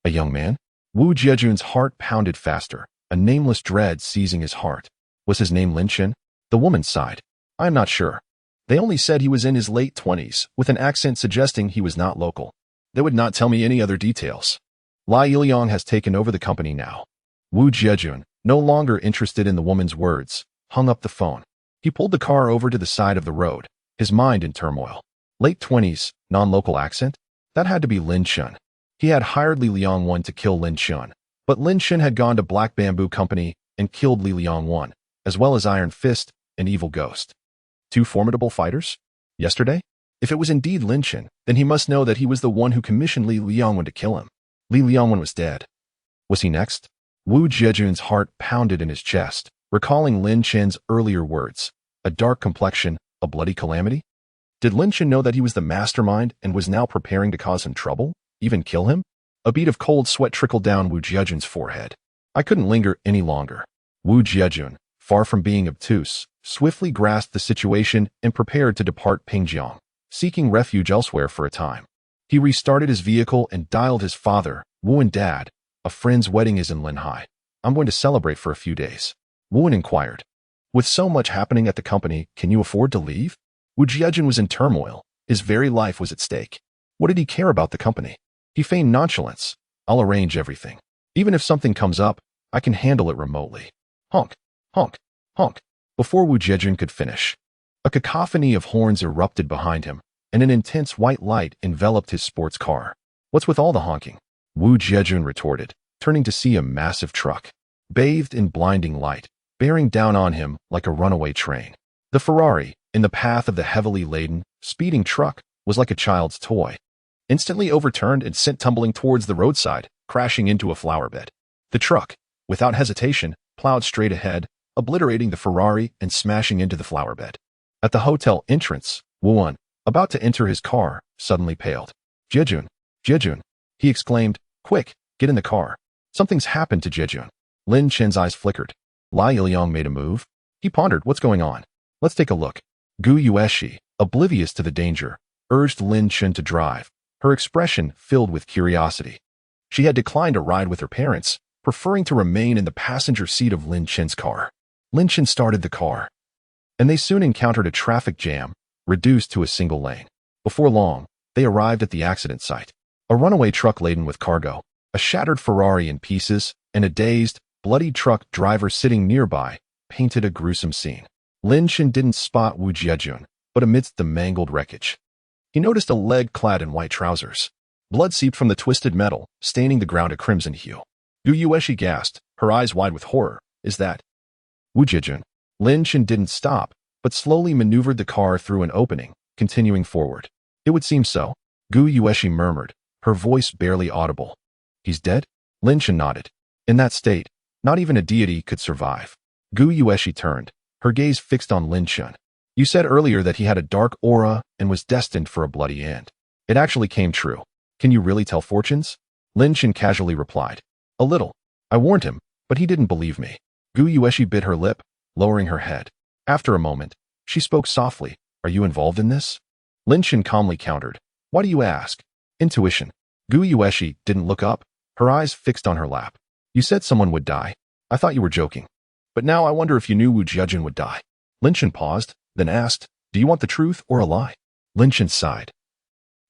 A young man? Wu Jiejun's heart pounded faster, a nameless dread seizing his heart. Was his name Lin Chen? The woman sighed. I am not sure. They only said he was in his late 20s, with an accent suggesting he was not local. They would not tell me any other details. Lai Iliang has taken over the company now. Wu Jiejun, no longer interested in the woman's words, hung up the phone. He pulled the car over to the side of the road, his mind in turmoil. Late 20s, non-local accent? That had to be Lin Chen. He had hired Li Liangwen to kill Lin Chen, but Lin Chen had gone to Black Bamboo Company and killed Li Liangwen, as well as Iron Fist and Evil Ghost. Two formidable fighters? Yesterday? If it was indeed Lin Chen, then he must know that he was the one who commissioned Li Liangwen to kill him. Li Liangwen was dead. Was he next? Wu Jiejun's heart pounded in his chest, recalling Lin Chen's earlier words. A dark complexion, a bloody calamity? Did Lin Chen know that he was the mastermind and was now preparing to cause him trouble? Even kill him? A bead of cold sweat trickled down Wu Jiejun's forehead. I couldn't linger any longer. Wu Jiejun, far from being obtuse, swiftly grasped the situation and prepared to depart Pingjiang, seeking refuge elsewhere for a time. He restarted his vehicle and dialed his father, Wu and Dad. A friend's wedding is in Linhai. I'm going to celebrate for a few days. Wu inquired. With so much happening at the company, can you afford to leave? Wu Jiejun was in turmoil. His very life was at stake. What did he care about the company? He feigned nonchalance. I'll arrange everything. Even if something comes up, I can handle it remotely. Honk, honk, honk. Before Wu Jiejun could finish, a cacophony of horns erupted behind him, and an intense white light enveloped his sports car. What's with all the honking? Wu Jiejun retorted, turning to see a massive truck, bathed in blinding light, bearing down on him like a runaway train. The Ferrari, in the path of the heavily laden, speeding truck, was like a child's toy. Instantly overturned and sent tumbling towards the roadside, crashing into a flower bed. The truck, without hesitation, plowed straight ahead, obliterating the Ferrari and smashing into the flower bed. At the hotel entrance, Wuan, about to enter his car, suddenly paled. Jiejun, Jiejun, he exclaimed, quick, get in the car. Something's happened to Jiejun. Lin Chen's eyes flickered. Lai Iliang made a move. He pondered, what's going on? Let's take a look. Gu Yueshi, oblivious to the danger, urged Lin Chen to drive, her expression filled with curiosity. She had declined a ride with her parents, preferring to remain in the passenger seat of Lin Chen's car. Lin Chen started the car, and they soon encountered a traffic jam, reduced to a single lane. Before long, they arrived at the accident site. A runaway truck laden with cargo, a shattered Ferrari in pieces, and a dazed, bloody truck driver sitting nearby painted a gruesome scene. Lin Chen didn't spot Wu Jiejun, but amidst the mangled wreckage, he noticed a leg clad in white trousers. Blood seeped from the twisted metal, staining the ground a crimson hue. Gu Yueshi gasped, her eyes wide with horror. Is that Wu Jiejun? Lin Chen didn't stop, but slowly maneuvered the car through an opening, continuing forward. It would seem so, Gu Yueshi murmured, her voice barely audible. He's dead? Lin Chen nodded. In that state, not even a deity could survive. Gu Yueshi turned, her gaze fixed on Lin Chen. You said earlier that he had a dark aura and was destined for a bloody end. It actually came true. Can you really tell fortunes? Lin Chen casually replied. A little. I warned him, but he didn't believe me. Gu Yueshi bit her lip, lowering her head. After a moment, she spoke softly. Are you involved in this? Lin Chen calmly countered. Why do you ask? Intuition. Gu Yueshi didn't look up, her eyes fixed on her lap. You said someone would die. I thought you were joking. But now I wonder if you knew Wu Jiejun would die. Lin Chen paused, then asked, do you want the truth or a lie? Lin Chen sighed.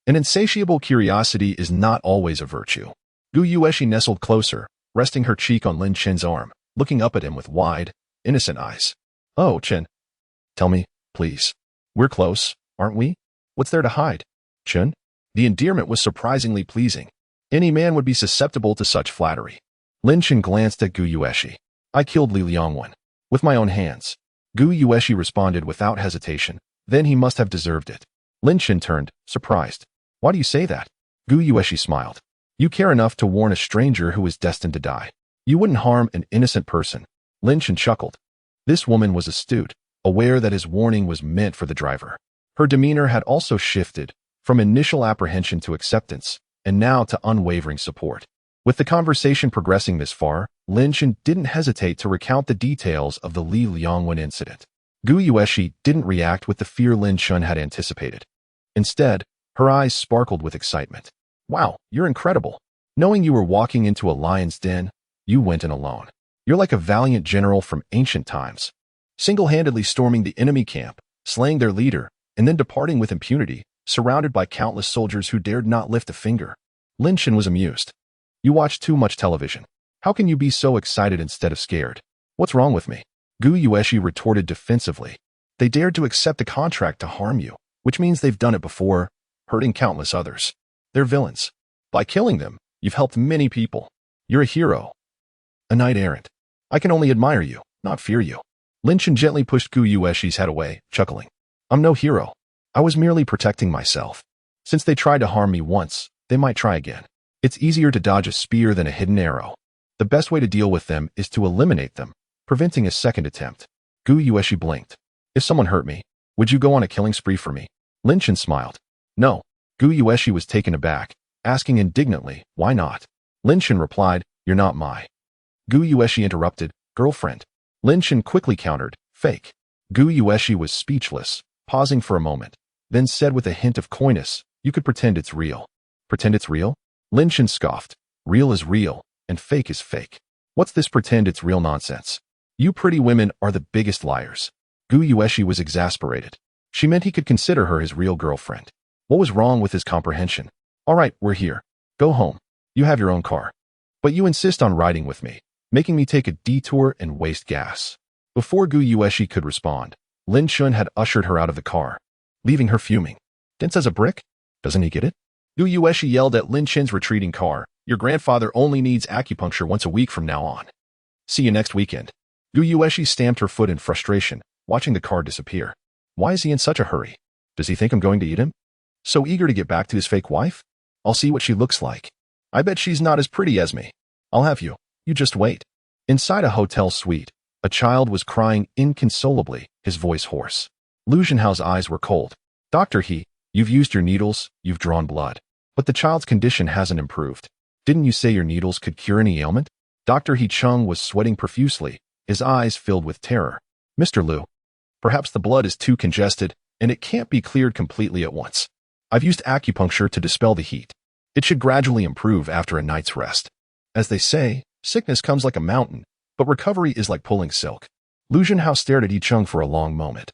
An insatiable curiosity is not always a virtue. Gu Yueshi nestled closer, resting her cheek on Lin Chen's arm, looking up at him with wide, innocent eyes. Oh, Chen. Tell me, please. We're close, aren't we? What's there to hide? Chen? The endearment was surprisingly pleasing. Any man would be susceptible to such flattery. Lin Chen glanced at Gu Yueshi. I killed Li Liangwen. With my own hands. Gu Yueshi responded without hesitation. Then he must have deserved it. Lin Chen turned, surprised. Why do you say that? Gu Yueshi smiled. You care enough to warn a stranger who is destined to die. You wouldn't harm an innocent person. Lin Chen chuckled. This woman was astute, aware that his warning was meant for the driver. Her demeanor had also shifted, from initial apprehension to acceptance, and now to unwavering support. With the conversation progressing this far, Lin Chen didn't hesitate to recount the details of the Li Liangwen incident. Gu Yueshi didn't react with the fear Lin Chen had anticipated. Instead, her eyes sparkled with excitement. Wow, you're incredible. Knowing you were walking into a lion's den, you went in alone. You're like a valiant general from ancient times, single-handedly storming the enemy camp, slaying their leader, and then departing with impunity, surrounded by countless soldiers who dared not lift a finger. Lin Chen was amused. You watch too much television. How can you be so excited instead of scared? What's wrong with me? Gu Yueshi retorted defensively. They dared to accept a contract to harm you, which means they've done it before, hurting countless others. They're villains. By killing them, you've helped many people. You're a hero. A knight-errant. I can only admire you, not fear you. Lin Chen gently pushed Gu Yueshi's head away, chuckling. I'm no hero. I was merely protecting myself. Since they tried to harm me once, they might try again. It's easier to dodge a spear than a hidden arrow. The best way to deal with them is to eliminate them, preventing a second attempt. Gu Yueshi blinked. If someone hurt me, would you go on a killing spree for me? Lin Chen smiled. No. Gu Yueshi was taken aback, asking indignantly, why not? Lin Chen replied, you're not my. Gu Yueshi interrupted, girlfriend. Lin Chen quickly countered, fake. Gu Yueshi was speechless, pausing for a moment, then said with a hint of coyness, you could pretend it's real. Pretend it's real? Lin Chen scoffed. Real is real, and fake is fake. What's this pretend it's real nonsense? You pretty women are the biggest liars. Gu Yueshi was exasperated. She meant he could consider her his real girlfriend. What was wrong with his comprehension? All right, we're here. Go home. You have your own car. But you insist on riding with me, making me take a detour and waste gas. Before Gu Yueshi could respond, Lin Chen had ushered her out of the car, leaving her fuming. Dense as a brick? Doesn't he get it? Gu Yueshi yelled at Lin Chen's retreating car. Your grandfather only needs acupuncture once a week from now on. See you next weekend. Gu Yueshi stamped her foot in frustration, watching the car disappear. Why is he in such a hurry? Does he think I'm going to eat him? So eager to get back to his fake wife? I'll see what she looks like. I bet she's not as pretty as me. I'll have you. You just wait. Inside a hotel suite, a child was crying inconsolably, his voice hoarse. Lu Zhenhao's eyes were cold. Dr. He, you've used your needles, you've drawn blood. But the child's condition hasn't improved. Didn't you say your needles could cure any ailment? Dr. He Chung was sweating profusely, his eyes filled with terror. Mr. Lu, perhaps the blood is too congested, and it can't be cleared completely at once. I've used acupuncture to dispel the heat. It should gradually improve after a night's rest. As they say, sickness comes like a mountain, but recovery is like pulling silk. Lu Zhenhao stared at Yi Chung for a long moment,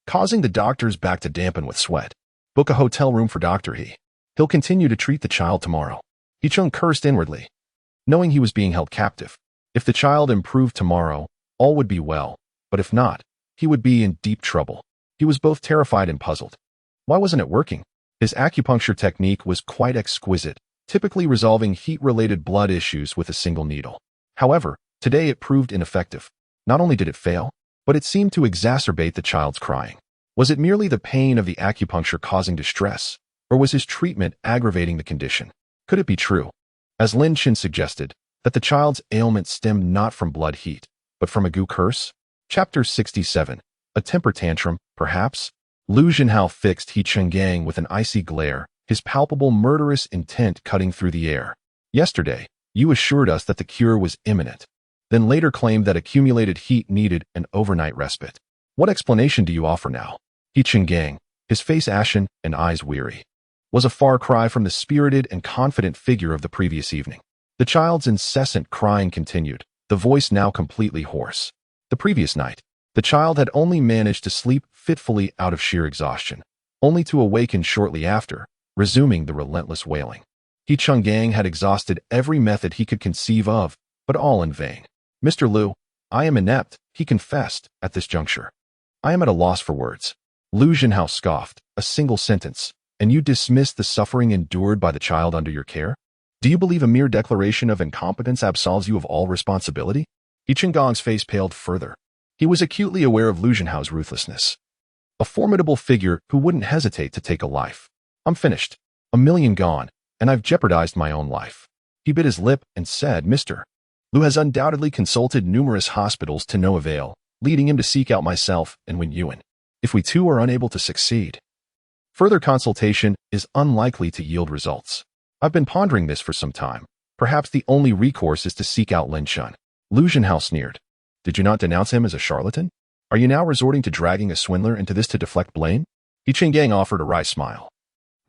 causing the doctor's back to dampen with sweat. Book a hotel room for Dr. He. He'll continue to treat the child tomorrow. Yi Chung cursed inwardly, knowing he was being held captive. If the child improved tomorrow, all would be well, but if not, he would be in deep trouble. He was both terrified and puzzled. Why wasn't it working? His acupuncture technique was quite exquisite, typically resolving heat-related blood issues with a single needle. However, today it proved ineffective. Not only did it fail, but it seemed to exacerbate the child's crying. Was it merely the pain of the acupuncture causing distress, or was his treatment aggravating the condition? Could it be true, as Lin Chen suggested, that the child's ailment stemmed not from blood heat, but from a Gu curse? Chapter 67. A temper tantrum, perhaps? Lu Zhenhao fixed He Chenggang with an icy glare, his palpable murderous intent cutting through the air. Yesterday, you assured us that the cure was imminent, then later claimed that accumulated heat needed an overnight respite. What explanation do you offer now? He Chenggang, his face ashen and eyes weary, was a far cry from the spirited and confident figure of the previous evening. The child's incessant crying continued, the voice now completely hoarse. The previous night, the child had only managed to sleep fitfully out of sheer exhaustion. only to awaken shortly after, resuming the relentless wailing. He Chang'ang had exhausted every method he could conceive of, but all in vain. "Mr. Liu, I am inept," he confessed at this juncture. "I am at a loss for words." Lu Jinhao scoffed, "A single sentence, and you dismiss the suffering endured by the child under your care? Do you believe a mere declaration of incompetence absolves you of all responsibility?" He Qinggong's face paled further. He was acutely aware of Lu Jinhao's ruthlessness. A formidable figure who wouldn't hesitate to take a life. "I'm finished. $1 million gone, and I've jeopardized my own life." He bit his lip and said, "Mr. Liu has undoubtedly consulted numerous hospitals to no avail, leading him to seek out myself and Wen Yuan. If we too are unable to succeed, further consultation is unlikely to yield results. I've been pondering this for some time. Perhaps the only recourse is to seek out Lin Chun." Lu Jinhao sneered. "Did you not denounce him as a charlatan? Are you now resorting to dragging a swindler into this to deflect blame?" He Qinggang offered a wry smile.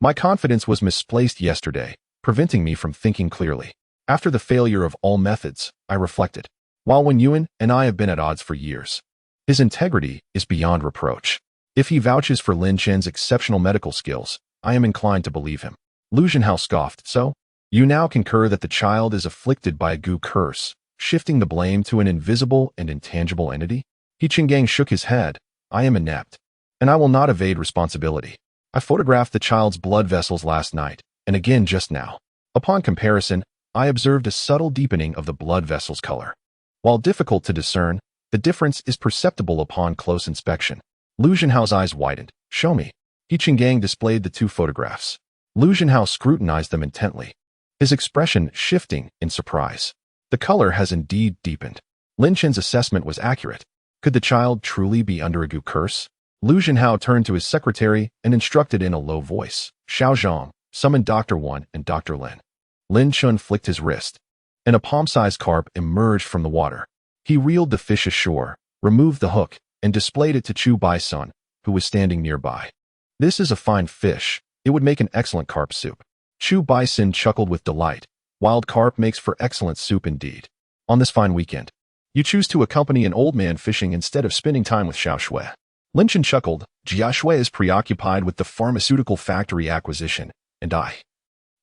"My confidence was misplaced yesterday, preventing me from thinking clearly. After the failure of all methods, I reflected. While Wen Yuan and I have been at odds for years, his integrity is beyond reproach. If he vouches for Lin Chen's exceptional medical skills, I am inclined to believe him." Lu Jinhao scoffed. "So, you now concur that the child is afflicted by a goo curse, shifting the blame to an invisible and intangible entity?" He Qinggang shook his head. "I am inept, and I will not evade responsibility. I photographed the child's blood vessels last night, and again just now. Upon comparison, I observed a subtle deepening of the blood vessel's color. While difficult to discern, the difference is perceptible upon close inspection." Lu Jinhao's eyes widened. "Show me." He Qinggang displayed the two photographs. Lu Jinhao scrutinized them intently, his expression shifting in surprise. The color has indeed deepened. Lin Chen's assessment was accurate. Could the child truly be under a goo curse? Lu Jinhao turned to his secretary and instructed in a low voice. "Xiao Zhang, summon Dr. Wan and Dr. Lin." Lin Chun flicked his wrist, and a palm-sized carp emerged from the water. He reeled the fish ashore, removed the hook, and displayed it to Chu Bai-sun, who was standing nearby. "This is a fine fish. It would make an excellent carp soup." Chu Bai-sun chuckled with delight. "Wild carp makes for excellent soup indeed. On this fine weekend, you choose to accompany an old man fishing instead of spending time with Xiao Shui." Lin Chun chuckled. "Jia Shui is preoccupied with the pharmaceutical factory acquisition, and I,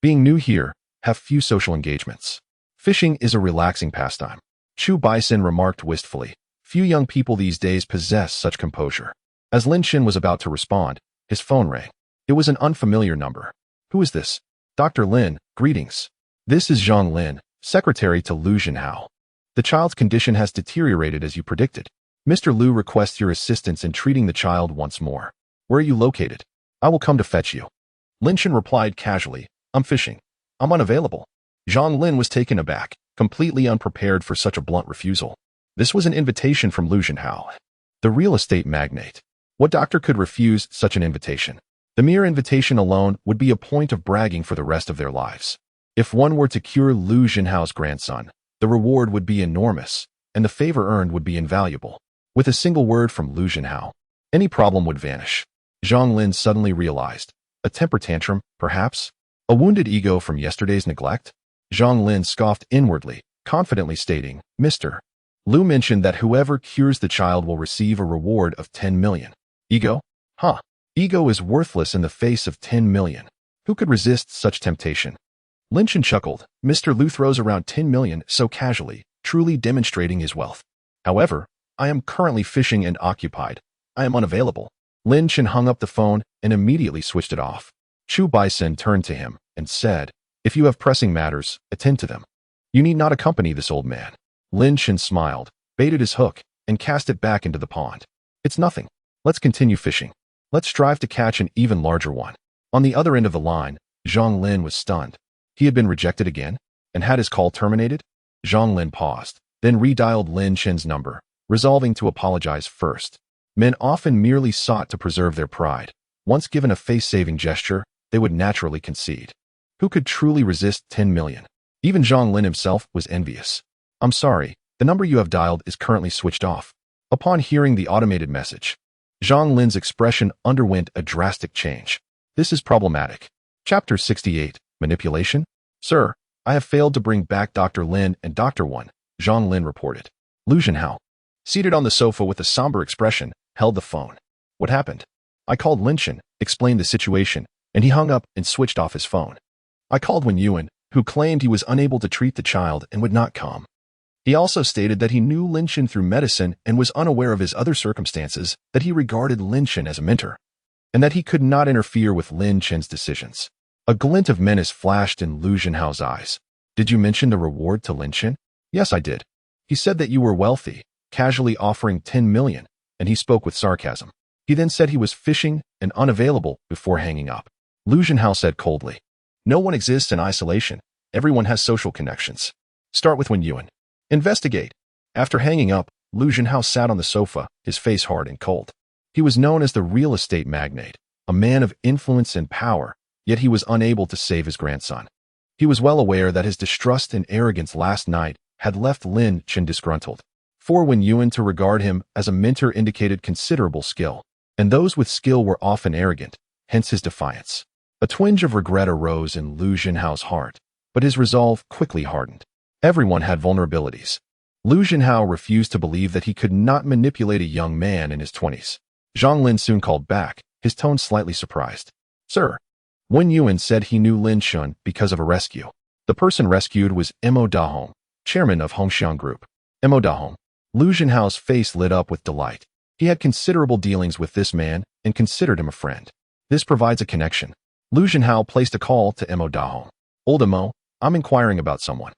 being new here, have few social engagements. Fishing is a relaxing pastime." Chu Bai-sun remarked wistfully. "Few young people these days possess such composure." As Lin Chun was about to respond, his phone rang. It was an unfamiliar number. "Who is this?" "Dr. Lin, greetings. This is Zhang Lin, secretary to Lu Jinhao. The child's condition has deteriorated as you predicted. Mr. Liu requests your assistance in treating the child once more. Where are you located?" "I will come to fetch you." Lin Chun replied casually. "I'm fishing. I'm unavailable." Zhang Lin was taken aback, completely unprepared for such a blunt refusal. This was an invitation from Lu Jinhao, the real estate magnate. What doctor could refuse such an invitation? The mere invitation alone would be a point of bragging for the rest of their lives. If one were to cure Lu Jinhao's grandson, the reward would be enormous, and the favor earned would be invaluable. With a single word from Lu Jinhao, any problem would vanish. Zhang Lin suddenly realized. A temper tantrum, perhaps? A wounded ego from yesterday's neglect? Zhang Lin scoffed inwardly, confidently stating, "Mr. Liu mentioned that whoever cures the child will receive a reward of 10 million. Ego? Huh. Ego is worthless in the face of 10 million. Who could resist such temptation?" Lin Chun chuckled. "Mr. Liu throws around 10 million so casually, truly demonstrating his wealth. However, I am currently fishing and occupied. I am unavailable." Lin Chun hung up the phone and immediately switched it off. Chu Bai-sun turned to him and said, "If you have pressing matters, attend to them. You need not accompany this old man." Lin Chun smiled, baited his hook, and cast it back into the pond. "It's nothing. Let's continue fishing. Let's strive to catch an even larger one." On the other end of the line, Zhang Lin was stunned. He had been rejected again, and had his call terminated? Zhang Lin paused, then redialed Lin Chen's number, resolving to apologize first. Men often merely sought to preserve their pride. Once given a face-saving gesture, they would naturally concede. Who could truly resist 10 million? Even Zhang Lin himself was envious. "I'm sorry, the number you have dialed is currently switched off." Upon hearing the automated message, Zhang Lin's expression underwent a drastic change. This is problematic. Chapter 68, Manipulation? "Sir, I have failed to bring back Dr. Lin and Dr. Wan," Zhang Lin reported. Lu Jinhao, seated on the sofa with a somber expression, held the phone. "What happened?" I called Linshan, explained the situation, and he hung up and switched off his phone. I called Wen Yuan, who claimed he was unable to treat the child and would not come. He also stated that he knew Linshan through medicine and was unaware of his other circumstances, that he regarded Linshan as a mentor, and that he could not interfere with Lin Chen's decisions. A glint of menace flashed in Lu Zhenhao's eyes. Did you mention the reward to Lin Chen? Yes, I did. He said that you were wealthy, casually offering 10 million, and he spoke with sarcasm. He then said he was fishing and unavailable before hanging up. Lu Zhenhao said coldly, no one exists in isolation. Everyone has social connections. Start with Wen Yuan. Investigate. After hanging up, Lu Zhenhao sat on the sofa, his face hard and cold. He was known as the real estate magnate, a man of influence and power, yet he was unable to save his grandson. He was well aware that his distrust and arrogance last night had left Lin Chen disgruntled. For Wen Yuan to regard him as a mentor indicated considerable skill, and those with skill were often arrogant, hence his defiance. A twinge of regret arose in Lu Zhenhao's heart, but his resolve quickly hardened. Everyone had vulnerabilities. Lu Zhenhao refused to believe that he could not manipulate a young man in his 20s. Zhang Lin soon called back, his tone slightly surprised. Sir, Wen Yuan said he knew Lin Shun because of a rescue. The person rescued was Mo Dahong, chairman of Hongxiang Group. Mo Dahong. Lu Zhenhao's face lit up with delight. He had considerable dealings with this man and considered him a friend. This provides a connection. Lu Zhenhao placed a call to Mo Dahong. Old Mo, I'm inquiring about someone.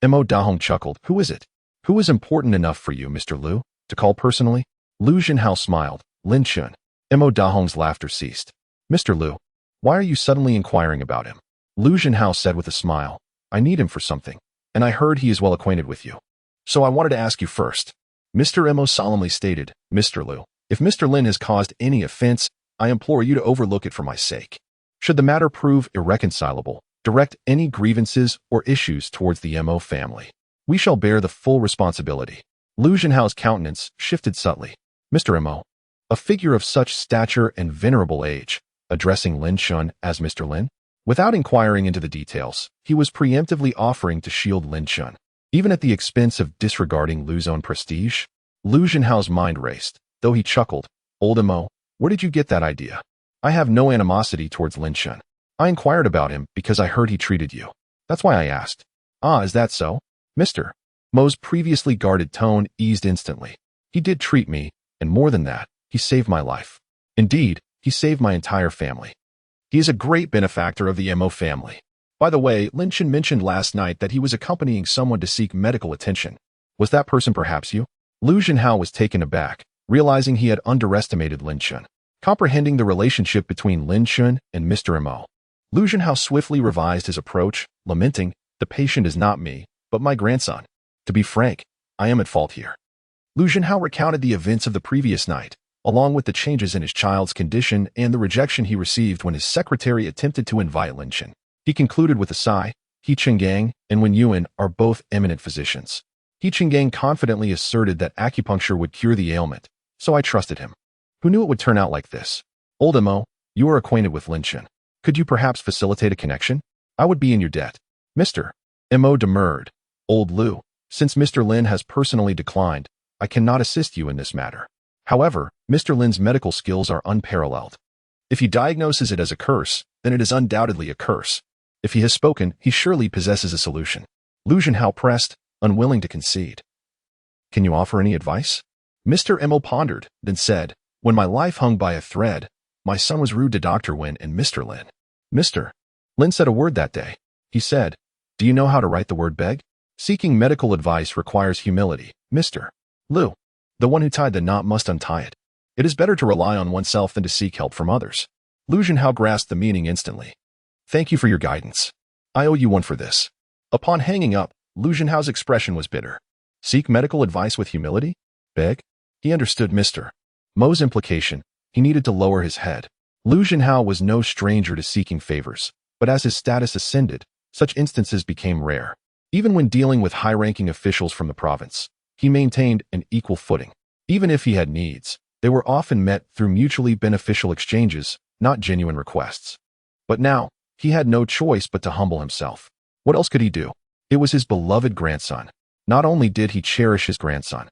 Mo Dahong chuckled. Who is it? Who is important enough for you, Mr. Lu, to call personally? Lu Zhenhao smiled. Lin Chun. Mo Dahong's laughter ceased. Mr. Lu, why are you suddenly inquiring about him? Lu Zhenhao said with a smile. I need him for something, and I heard he is well acquainted with you. So I wanted to ask you first. Mr. Mo solemnly stated, Mr. Lu, if Mr. Lin has caused any offense, I implore you to overlook it for my sake. Should the matter prove irreconcilable, direct any grievances or issues towards the Mo family. We shall bear the full responsibility. Lu Zhenhao's countenance shifted subtly. Mr. Mo, a figure of such stature and venerable age, addressing Lin Shun as Mr. Lin? Without inquiring into the details, he was preemptively offering to shield Lin Shun, even at the expense of disregarding Lu's own prestige. Lu Zhenhao's mind raced, though he chuckled. Old Mo, where did you get that idea? I have no animosity towards Lin Shun. I inquired about him because I heard he treated you. That's why I asked. Ah, is that so? Mr. Mo's previously guarded tone eased instantly. He did treat me, and more than that, he saved my life. Indeed, he saved my entire family. He is a great benefactor of the Mo family. By the way, Lin Chen mentioned last night that he was accompanying someone to seek medical attention. Was that person perhaps you? Lu Zhenhao was taken aback, realizing he had underestimated Lin Chen. Comprehending the relationship between Lin Chen and Mr. Mo, Lu Zhenhao swiftly revised his approach, lamenting, the patient is not me, but my grandson. To be frank, I am at fault here. Lu Zhenhao recounted the events of the previous night, along with the changes in his child's condition and the rejection he received when his secretary attempted to invite Lin Chen. He concluded with a sigh. He Chenggang and Wen Yuan are both eminent physicians. He Chenggang confidently asserted that acupuncture would cure the ailment, so I trusted him. Who knew it would turn out like this? Old Mo, you are acquainted with Lin Chen. Could you perhaps facilitate a connection? I would be in your debt. Mr. Mo demurred. Old Lu, since Mr. Lin has personally declined, I cannot assist you in this matter. However, Mr. Lin's medical skills are unparalleled. If he diagnoses it as a curse, then it is undoubtedly a curse. If he has spoken, he surely possesses a solution. Lu Zhenhao pressed, unwilling to concede. Can you offer any advice? Mr. Mo pondered, then said, when my life hung by a thread, my son was rude to Dr. Wen and Mr. Lin. Mr. Lin said a word that day. He said, do you know how to write the word beg? Seeking medical advice requires humility. Mr. Lu, the one who tied the knot must untie it. It is better to rely on oneself than to seek help from others. Lu Zhenhao grasped the meaning instantly. Thank you for your guidance. I owe you one for this. Upon hanging up, Lu Zhenhao's expression was bitter. Seek medical advice with humility? Beg? He understood Mr. Mo's implication. He needed to lower his head. Lu Zhenhao was no stranger to seeking favors, but as his status ascended, such instances became rare. Even when dealing with high-ranking officials from the province, he maintained an equal footing. Even if he had needs, they were often met through mutually beneficial exchanges, not genuine requests. But now, he had no choice but to humble himself. What else could he do? It was his beloved grandson. Not only did he cherish his grandson,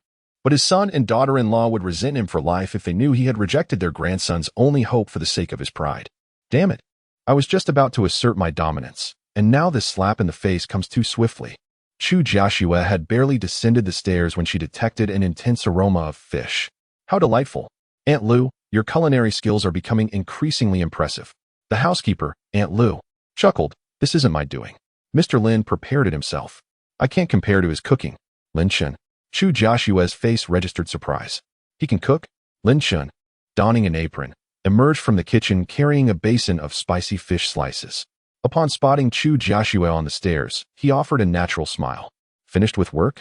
But his son and daughter-in-law would resent him for life if they knew he had rejected their grandson's only hope for the sake of his pride. Damn it. I was just about to assert my dominance, and now this slap in the face comes too swiftly. Chu Joshua had barely descended the stairs when she detected an intense aroma of fish. How delightful. Aunt Lu, your culinary skills are becoming increasingly impressive. The housekeeper, Aunt Lu, chuckled. This isn't my doing. Mr. Lin prepared it himself. I can't compare to his cooking. Lin Shun. Chu Joshua's face registered surprise. He can cook? Lin Shun, donning an apron, emerged from the kitchen carrying a basin of spicy fish slices. Upon spotting Chu Joshua on the stairs, he offered a natural smile. Finished with work?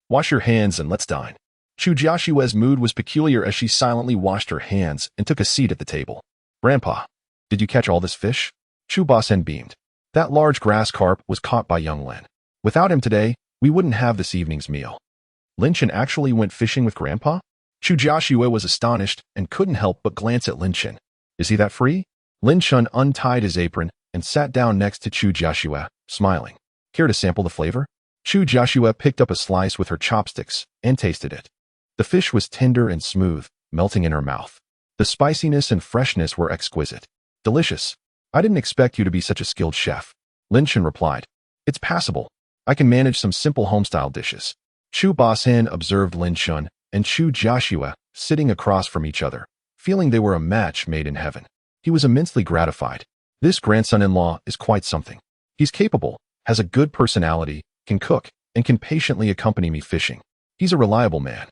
Wash your hands and let's dine. Chu Joshua's mood was peculiar as she silently washed her hands and took a seat at the table. Grandpa, did you catch all this fish? Chu Basen beamed. That large grass carp was caught by young Lin. Without him today, we wouldn't have this evening's meal. Lin Chen actually went fishing with Grandpa? Chu Joshua was astonished and couldn't help but glance at Lin Chen. Is he that free? Lin Chen untied his apron and sat down next to Chu Joshua, smiling. Care to sample the flavor? Chu Joshua picked up a slice with her chopsticks and tasted it. The fish was tender and smooth, melting in her mouth. The spiciness and freshness were exquisite. Delicious. I didn't expect you to be such a skilled chef. Lin Chen replied. It's passable. I can manage some simple homestyle dishes. Chu Basen observed Lin Chen and Chu Joshua sitting across from each other, feeling they were a match made in heaven. He was immensely gratified. This grandson-in-law is quite something. He's capable, has a good personality, can cook, and can patiently accompany me fishing. He's a reliable man.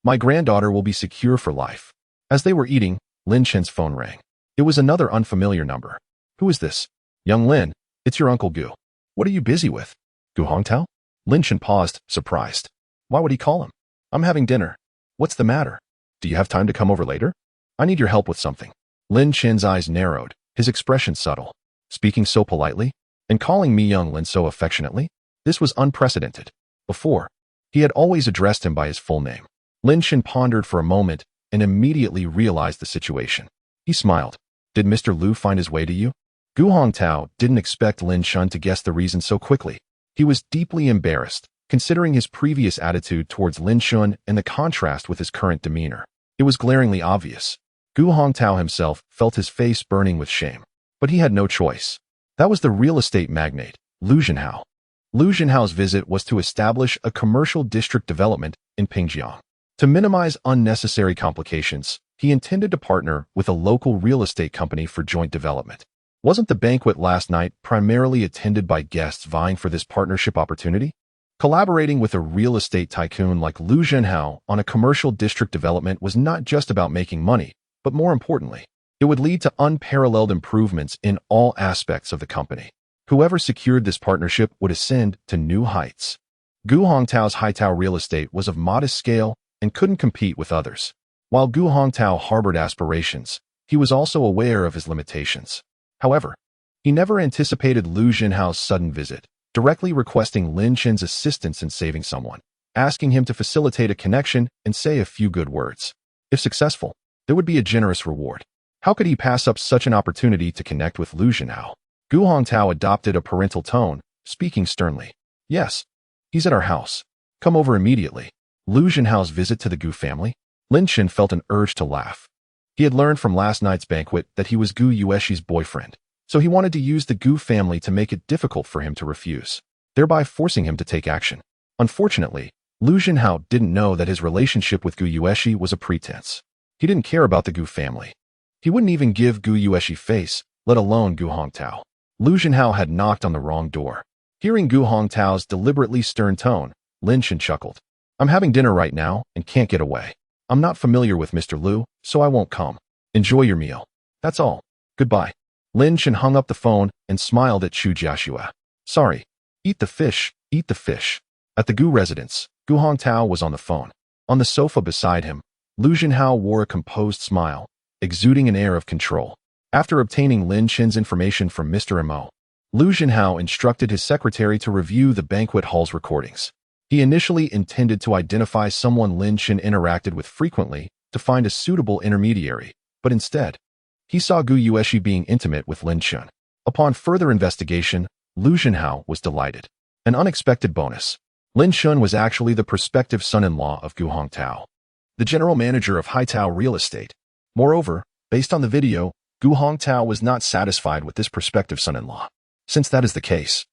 My granddaughter will be secure for life. As they were eating, Lin Chen's phone rang. It was another unfamiliar number. Who is this? Young Lin, it's your Uncle Gu. What are you busy with? Gu Hongtao? Lin Chen paused, surprised. Why would he call him? I'm having dinner. What's the matter? Do you have time to come over later? I need your help with something. Lin Chen's eyes narrowed, his expression subtle. Speaking so politely, and calling me young Lin so affectionately? This was unprecedented. Before, he had always addressed him by his full name. Lin Chen pondered for a moment and immediately realized the situation. He smiled. Did Mr. Lu find his way to you? Gu Hongtao didn't expect Lin Chen to guess the reason so quickly. He was deeply embarrassed, considering his previous attitude towards Lin Chen and the contrast with his current demeanor. It was glaringly obvious. Gu Hongtao himself felt his face burning with shame. But he had no choice. That was the real estate magnate, Lu Zhenhao. Lu Zhenhao's visit was to establish a commercial district development in Pingjiang. To minimize unnecessary complications, he intended to partner with a local real estate company for joint development. Wasn't the banquet last night primarily attended by guests vying for this partnership opportunity? Collaborating with a real estate tycoon like Lu Zhenhao on a commercial district development was not just about making money, but more importantly, it would lead to unparalleled improvements in all aspects of the company. Whoever secured this partnership would ascend to new heights. Gu Hongtao's Haitao real estate was of modest scale and couldn't compete with others. While Gu Hongtao harbored aspirations, he was also aware of his limitations. However, he never anticipated Lu Zhenhao's sudden visit, directly requesting Lin Chen's assistance in saving someone, asking him to facilitate a connection and say a few good words. If successful, there would be a generous reward. How could he pass up such an opportunity to connect with Lu Zhenhao? Gu Hongtao adopted a parental tone, speaking sternly. Yes, he's at our house. Come over immediately. Lu Zhenhao's visit to the Gu family? Lin Chen felt an urge to laugh. He had learned from last night's banquet that he was Gu Yueshi's boyfriend, so he wanted to use the Gu family to make it difficult for him to refuse, thereby forcing him to take action. Unfortunately, Lu Zhenhao didn't know that his relationship with Gu Yueshi was a pretense. He didn't care about the Gu family. He wouldn't even give Gu Yueshi face, let alone Gu Hongtao. Lu Zhenhao had knocked on the wrong door. Hearing Gu Hongtao's deliberately stern tone, Lin Chen chuckled. I'm having dinner right now and can't get away. I'm not familiar with Mr. Lu, so I won't come. Enjoy your meal. That's all. Goodbye. Lin Chen hung up the phone and smiled at Chu Joshua. Sorry. Eat the fish, eat the fish. At the Gu residence, Gu Hongtao was on the phone. On the sofa beside him, Lu Zhenhao wore a composed smile, exuding an air of control. After obtaining Lin Chen's information from Mr. Mo, Lu Zhenhao instructed his secretary to review the banquet hall's recordings. He initially intended to identify someone Lin Chen interacted with frequently to find a suitable intermediary, but instead, he saw Gu Yueshi being intimate with Lin Chen. Upon further investigation, Lu Zhenhao was delighted. An unexpected bonus. Lin Shun was actually the prospective son-in-law of Gu Hongtao, the general manager of Haitao Real Estate. Moreover, based on the video, Gu Hongtao was not satisfied with this prospective son-in-law. Since that is the case,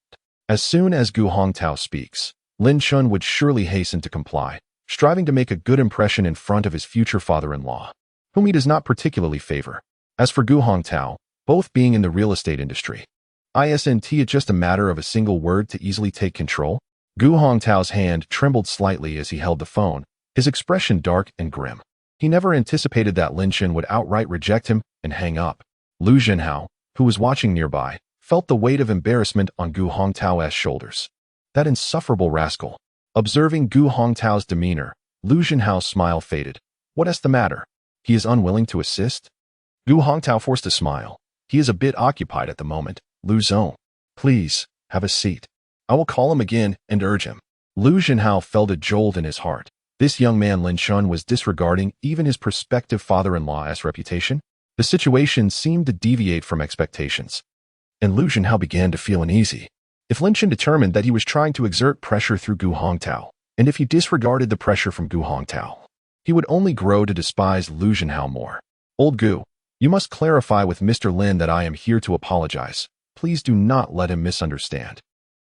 as soon as Gu Hongtao speaks, Lin Shun would surely hasten to comply, striving to make a good impression in front of his future father-in-law, whom he does not particularly favor. As for Gu Hongtao, both being in the real estate industry, isn't it just a matter of a single word to easily take control? Gu Hongtao's hand trembled slightly as he held the phone, his expression dark and grim. He never anticipated that Lin Shun would outright reject him and hang up. Lu Jinhao, who was watching nearby, felt the weight of embarrassment on Gu Hongtao's shoulders. That insufferable rascal. Observing Gu Hongtao's demeanor, Lu Jinhao's smile faded. What is the matter? He is unwilling to assist? Gu Hongtao forced a smile. He is a bit occupied at the moment. Lu Zong, please, have a seat. I will call him again and urge him. Lu Jinhao felt a jolt in his heart. This young man Lin Shun was disregarding even his prospective father-in-law's reputation. The situation seemed to deviate from expectations, and Lu Jinhao began to feel uneasy. If Lin Shun determined that he was trying to exert pressure through Gu Hongtao, and if he disregarded the pressure from Gu Hongtao, he would only grow to despise Lu Jinhao more. Old Gu, you must clarify with Mr. Lin that I am here to apologize. Please do not let him misunderstand.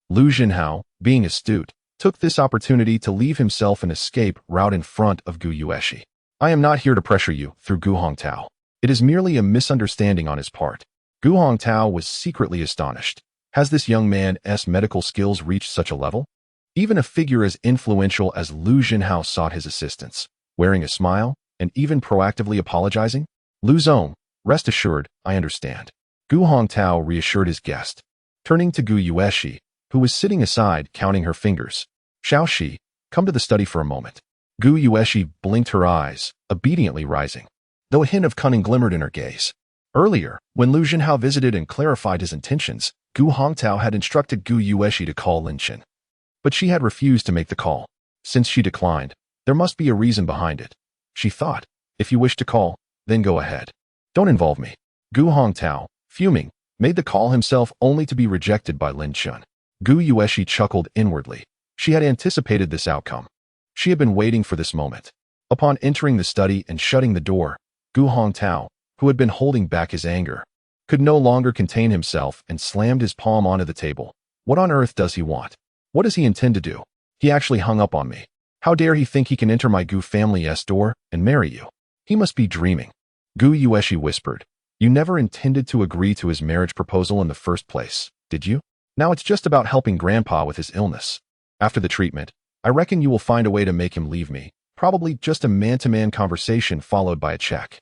Lu Jinhao, being astute, took this opportunity to leave himself an escape route in front of Gu Yueshi. I am not here to pressure you through Gu Hongtao. It is merely a misunderstanding on his part. Gu Hongtao was secretly astonished. Has this young man's medical skills reached such a level? Even a figure as influential as Lu Jinhao sought his assistance, wearing a smile and even proactively apologizing. Lu Zong, rest assured, I understand. Gu Hongtao reassured his guest. Turning to Gu Yueshi, who was sitting aside counting her fingers. Xiaoxi, come to the study for a moment. Gu Yueshi blinked her eyes, obediently rising, though a hint of cunning glimmered in her gaze. Earlier, when Lu Jinhao visited and clarified his intentions, Gu Hongtao had instructed Gu Yueshi to call Lin Shun. But she had refused to make the call. Since she declined, there must be a reason behind it. She thought, if you wish to call, then go ahead. Don't involve me. Gu Hongtao, fuming, made the call himself only to be rejected by Lin Shun. Gu Yueshi chuckled inwardly. She had anticipated this outcome. She had been waiting for this moment. Upon entering the study and shutting the door, Gu Hongtao, who had been holding back his anger, could no longer contain himself and slammed his palm onto the table. What on earth does he want? What does he intend to do? He actually hung up on me. How dare he think he can enter my Gu family's door and marry you? He must be dreaming. Gu Yueshi whispered. You never intended to agree to his marriage proposal in the first place, did you? Now it's just about helping Grandpa with his illness. After the treatment, I reckon you will find a way to make him leave me. Probably just a man-to-man conversation followed by a check.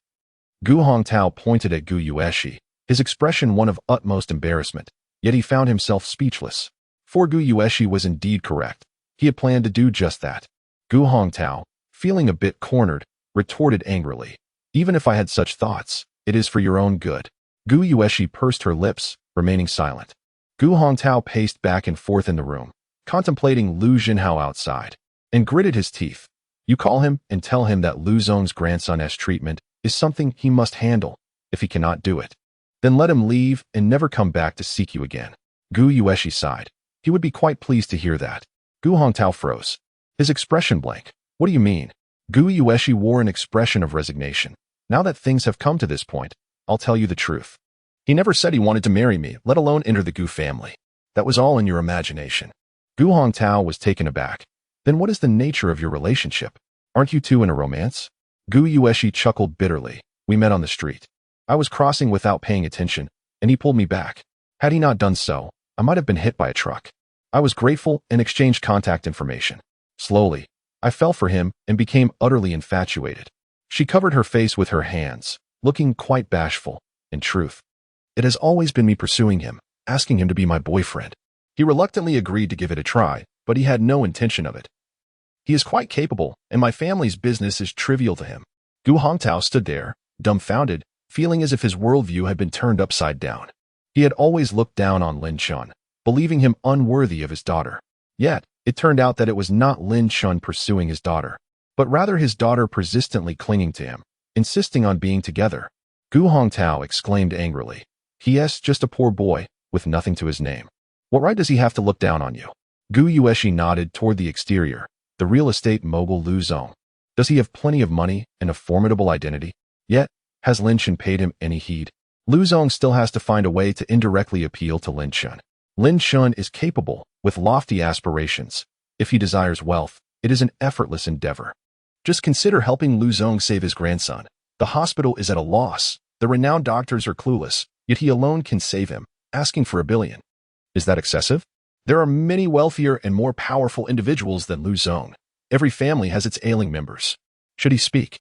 Gu Hongtao pointed at Gu Yueshi, his expression one of utmost embarrassment, yet he found himself speechless. For Gu Yueshi was indeed correct. He had planned to do just that. Gu Hongtao, feeling a bit cornered, retorted angrily. Even if I had such thoughts, it is for your own good. Gu Yueshi pursed her lips, remaining silent. Gu Hongtao paced back and forth in the room, contemplating Lu Jinhao outside, and gritted his teeth. You call him and tell him that Lu Zong's grandson's treatment is something he must handle. If he cannot do it, then let him leave and never come back to seek you again. Gu Yueshi sighed. He would be quite pleased to hear that. Gu Hongtao froze, his expression blank. What do you mean? Gu Yueshi wore an expression of resignation. Now that things have come to this point, I'll tell you the truth. He never said he wanted to marry me, let alone enter the Gu family. That was all in your imagination. Gu Hongtao was taken aback. Then what is the nature of your relationship? Aren't you two in a romance? Gu Yueshi chuckled bitterly. We met on the street. I was crossing without paying attention, and he pulled me back. Had he not done so, I might have been hit by a truck. I was grateful and exchanged contact information. Slowly, I fell for him and became utterly infatuated. She covered her face with her hands, looking quite bashful. In truth, it has always been me pursuing him, asking him to be my boyfriend. He reluctantly agreed to give it a try, but he had no intention of it. He is quite capable, and my family's business is trivial to him. Gu Hongtao stood there, dumbfounded, feeling as if his worldview had been turned upside down. He had always looked down on Lin Shun, believing him unworthy of his daughter. Yet, it turned out that it was not Lin Shun pursuing his daughter, but rather his daughter persistently clinging to him, insisting on being together. Gu Hongtao exclaimed angrily. He is just a poor boy, with nothing to his name. What right does he have to look down on you? Gu Yueshi nodded toward the exterior. The real estate mogul Lu Zong. Does he have plenty of money and a formidable identity? Yet, has Lin Chen paid him any heed? Lu Zong still has to find a way to indirectly appeal to Lin Chen. Lin Chen is capable, with lofty aspirations. If he desires wealth, it is an effortless endeavor. Just consider helping Lu Zong save his grandson. The hospital is at a loss. The renowned doctors are clueless, yet he alone can save him, asking for $1 billion. Is that excessive? There are many wealthier and more powerful individuals than Lu Zong. Every family has its ailing members. Should he speak?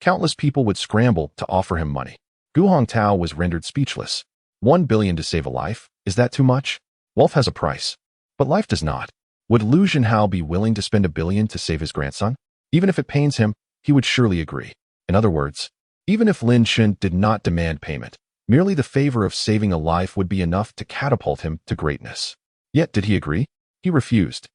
Countless people would scramble to offer him money. Gu Hongtao was rendered speechless. $1 billion to save a life? Is that too much? Wealth has a price, but life does not. Would Lu Zhenhao be willing to spend $1 billion to save his grandson? Even if it pains him, he would surely agree. In other words, even if Lin Chen did not demand payment, merely the favor of saving a life would be enough to catapult him to greatness. Yet did he agree? He refused.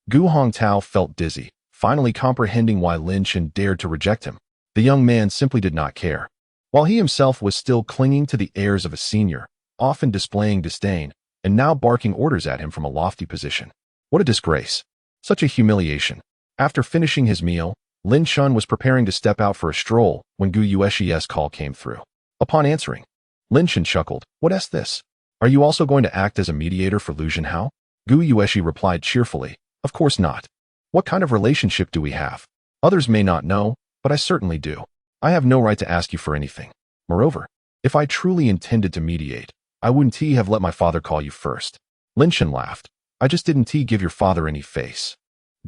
Gu Hongtao felt dizzy, finally comprehending why Lin Chen dared to reject him. The young man simply did not care. While he himself was still clinging to the airs of a senior, often displaying disdain, and now barking orders at him from a lofty position. What a disgrace. Such a humiliation. After finishing his meal, Lin Chen was preparing to step out for a stroll when Gu Yueshi's call came through. Upon answering, Lin Chen chuckled. What is this? Are you also going to act as a mediator for Lu Zhenhao? Gu Yueshi replied cheerfully. Of course not. What kind of relationship do we have? Others may not know, but I certainly do. I have no right to ask you for anything. Moreover, if I truly intended to mediate, I wouldn't have let my father call you first. Lin Chen laughed. I just didn't give your father any face.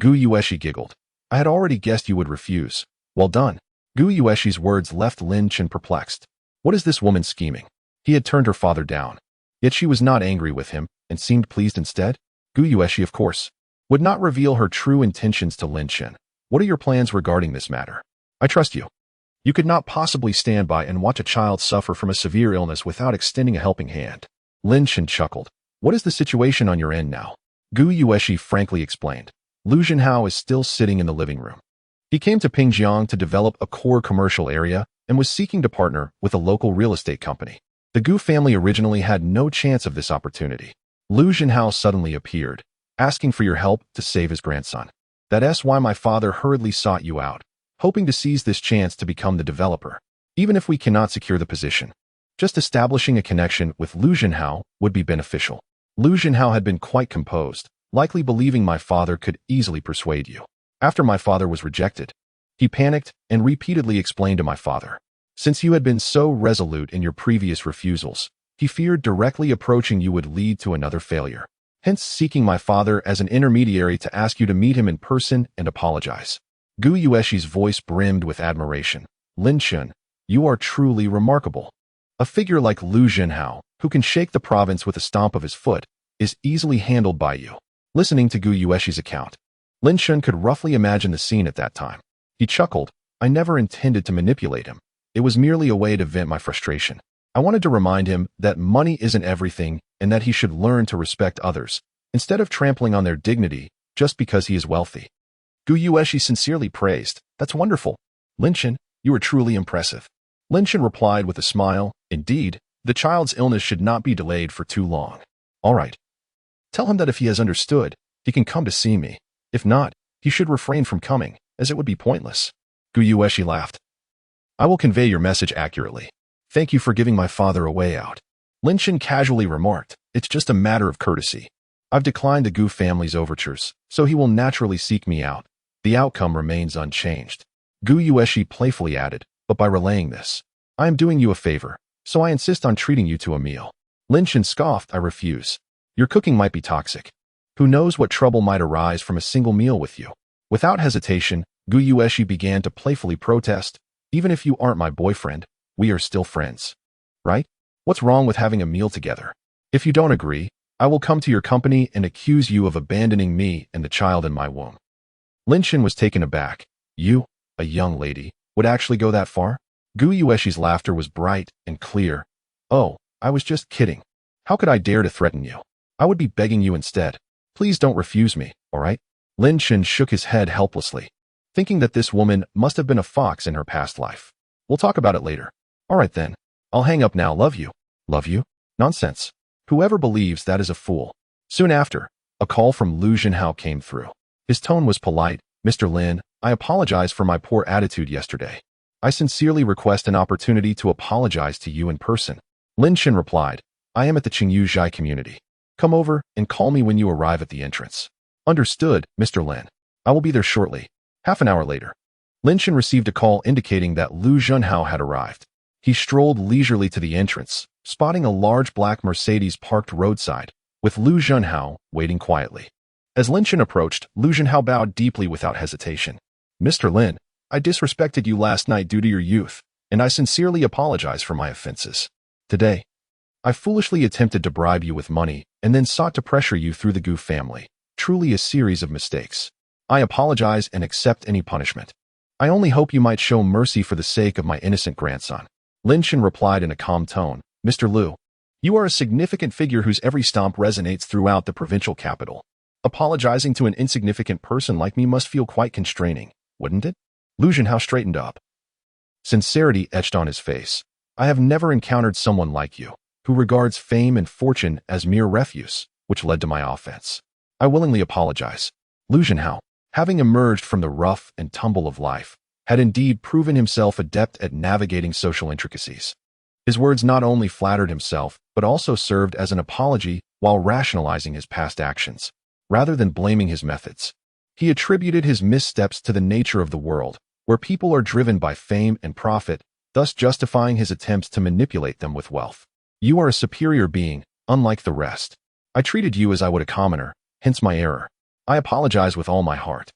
Gu Yueshi giggled. I had already guessed you would refuse. Well done. Gu Yueshi's words left Lin Chen perplexed. What is this woman scheming? He had turned her father down. Yet she was not angry with him and seemed pleased instead. Gu Yueshi, of course, would not reveal her true intentions to Lin Chen. What are your plans regarding this matter? I trust you. You could not possibly stand by and watch a child suffer from a severe illness without extending a helping hand. Lin Chen chuckled. What is the situation on your end now? Gu Yueshi frankly explained. Lu Zhenhao is still sitting in the living room. He came to Pingjiang to develop a core commercial area and was seeking to partner with a local real estate company. The Gu family originally had no chance of this opportunity. Lu Zhenhao suddenly appeared, asking for your help to save his grandson. That's why my father hurriedly sought you out, hoping to seize this chance to become the developer. Even if we cannot secure the position, just establishing a connection with Lu Zhenhao would be beneficial. Lu Zhenhao had been quite composed, likely believing my father could easily persuade you. After my father was rejected, he panicked and repeatedly explained to my father. Since you had been so resolute in your previous refusals, he feared directly approaching you would lead to another failure. Hence seeking my father as an intermediary to ask you to meet him in person and apologize. Gu Yueshi's voice brimmed with admiration. Lin Chen, you are truly remarkable. A figure like Lu Zhenhao, who can shake the province with a stomp of his foot, is easily handled by you. Listening to Gu Yueshi's account, Lin Chen could roughly imagine the scene at that time. He chuckled. I never intended to manipulate him. It was merely a way to vent my frustration. I wanted to remind him that money isn't everything and that he should learn to respect others, instead of trampling on their dignity just because he is wealthy. Gu Yueshi sincerely praised. That's wonderful. Lin Chen, you are truly impressive. Lin Chen replied with a smile. Indeed, the child's illness should not be delayed for too long. All right. Tell him that if he has understood, he can come to see me. If not, he should refrain from coming, as it would be pointless. Gu Yueshi laughed. I will convey your message accurately. Thank you for giving my father a way out. Lin Chen casually remarked, it's just a matter of courtesy. I've declined the Gu family's overtures, so he will naturally seek me out. The outcome remains unchanged. Gu Yueshi playfully added, but by relaying this, I am doing you a favor, so I insist on treating you to a meal. Lin Chen scoffed, I refuse. Your cooking might be toxic. Who knows what trouble might arise from a single meal with you? Without hesitation, Gu Yueshi began to playfully protest. Even if you aren't my boyfriend, we are still friends. Right? What's wrong with having a meal together? If you don't agree, I will come to your company and accuse you of abandoning me and the child in my womb. Lin Chen was taken aback. You, a young lady, would actually go that far? Gu Yueshi's laughter was bright and clear. Oh, I was just kidding. How could I dare to threaten you? I would be begging you instead. Please don't refuse me, all right? Lin Chen shook his head helplessly, thinking that this woman must have been a fox in her past life. We'll talk about it later. All right then. I'll hang up now. Love you. Love you? Nonsense. Whoever believes that is a fool. Soon after, A call from Lu Zhenhao came through. His tone was polite. "Mr. Lin, I apologize for my poor attitude yesterday. I sincerely request an opportunity to apologize to you in person." Lin Shen replied, "I am at the Qingyu Zhai community. Come over and call me when you arrive at the entrance." "Understood, Mr. Lin. I will be there shortly." Half an hour later, Lin Shen received a call indicating that Lu Zhenhao had arrived. He strolled leisurely to the entrance, spotting a large black Mercedes parked roadside, with Lu Zhenhao waiting quietly. As Lin Shen approached, Lu Zhenhao bowed deeply without hesitation. "Mr. Lin, I disrespected you last night due to your youth, and I sincerely apologize for my offenses. Today, I foolishly attempted to bribe you with money and then sought to pressure you through the Gu family. Truly a series of mistakes. I apologize and accept any punishment. I only hope you might show mercy for the sake of my innocent grandson." Lin Shen replied in a calm tone, "Mr. Lu, you are a significant figure whose every stomp resonates throughout the provincial capital. Apologizing to an insignificant person like me must feel quite constraining, wouldn't it?" Lu Zhenhao straightened up. Sincerity etched on his face. "I have never encountered someone like you, who regards fame and fortune as mere refuse, which led to my offense. I willingly apologize." Lu Zhenhao, having emerged from the rough and tumble of life, had indeed proven himself adept at navigating social intricacies. His words not only flattered himself, but also served as an apology while rationalizing his past actions, rather than blaming his methods. He attributed his missteps to the nature of the world, where people are driven by fame and profit, thus justifying his attempts to manipulate them with wealth. "You are a superior being, unlike the rest. I treated you as I would a commoner, hence my error. I apologize with all my heart."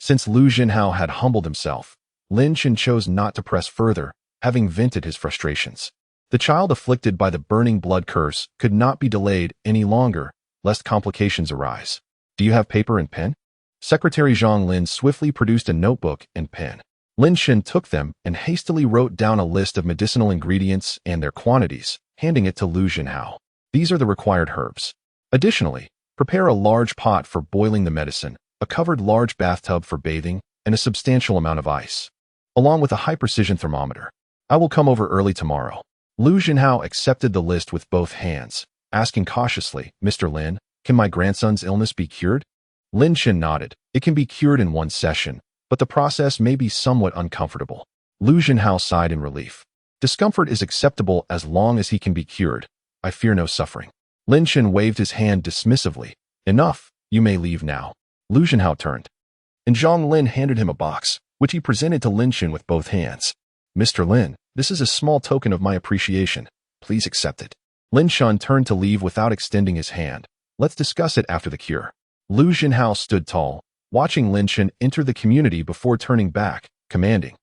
Since Lu Zhenhao had humbled himself, Lin Shen chose not to press further, having vented his frustrations. The child afflicted by the burning blood curse could not be delayed any longer, lest complications arise. "Do you have paper and pen?" Secretary Zhang Lin swiftly produced a notebook and pen. Lin Shen took them and hastily wrote down a list of medicinal ingredients and their quantities, handing it to Lu Zhenhao. "These are the required herbs. Additionally, prepare a large pot for boiling the medicine, a covered large bathtub for bathing, and a substantial amount of ice, along with a high-precision thermometer. I will come over early tomorrow." Lu Zhenhao accepted the list with both hands, asking cautiously, "Mr. Lin, can my grandson's illness be cured?" Lin Shen nodded. "It can be cured in one session, but the process may be somewhat uncomfortable." Lu Zhenhao sighed in relief. "Discomfort is acceptable as long as he can be cured. I fear no suffering." Lin Shen waved his hand dismissively. "Enough, you may leave now." Lu Zhenhao turned, and Zhang Lin handed him a box, which he presented to Lin Shen with both hands. "Mr. Lin, this is a small token of my appreciation. Please accept it." Lin Shen turned to leave without extending his hand. "Let's discuss it after the cure." Lu Zhenhao stood tall, watching Lin Shen enter the community before turning back, commanding,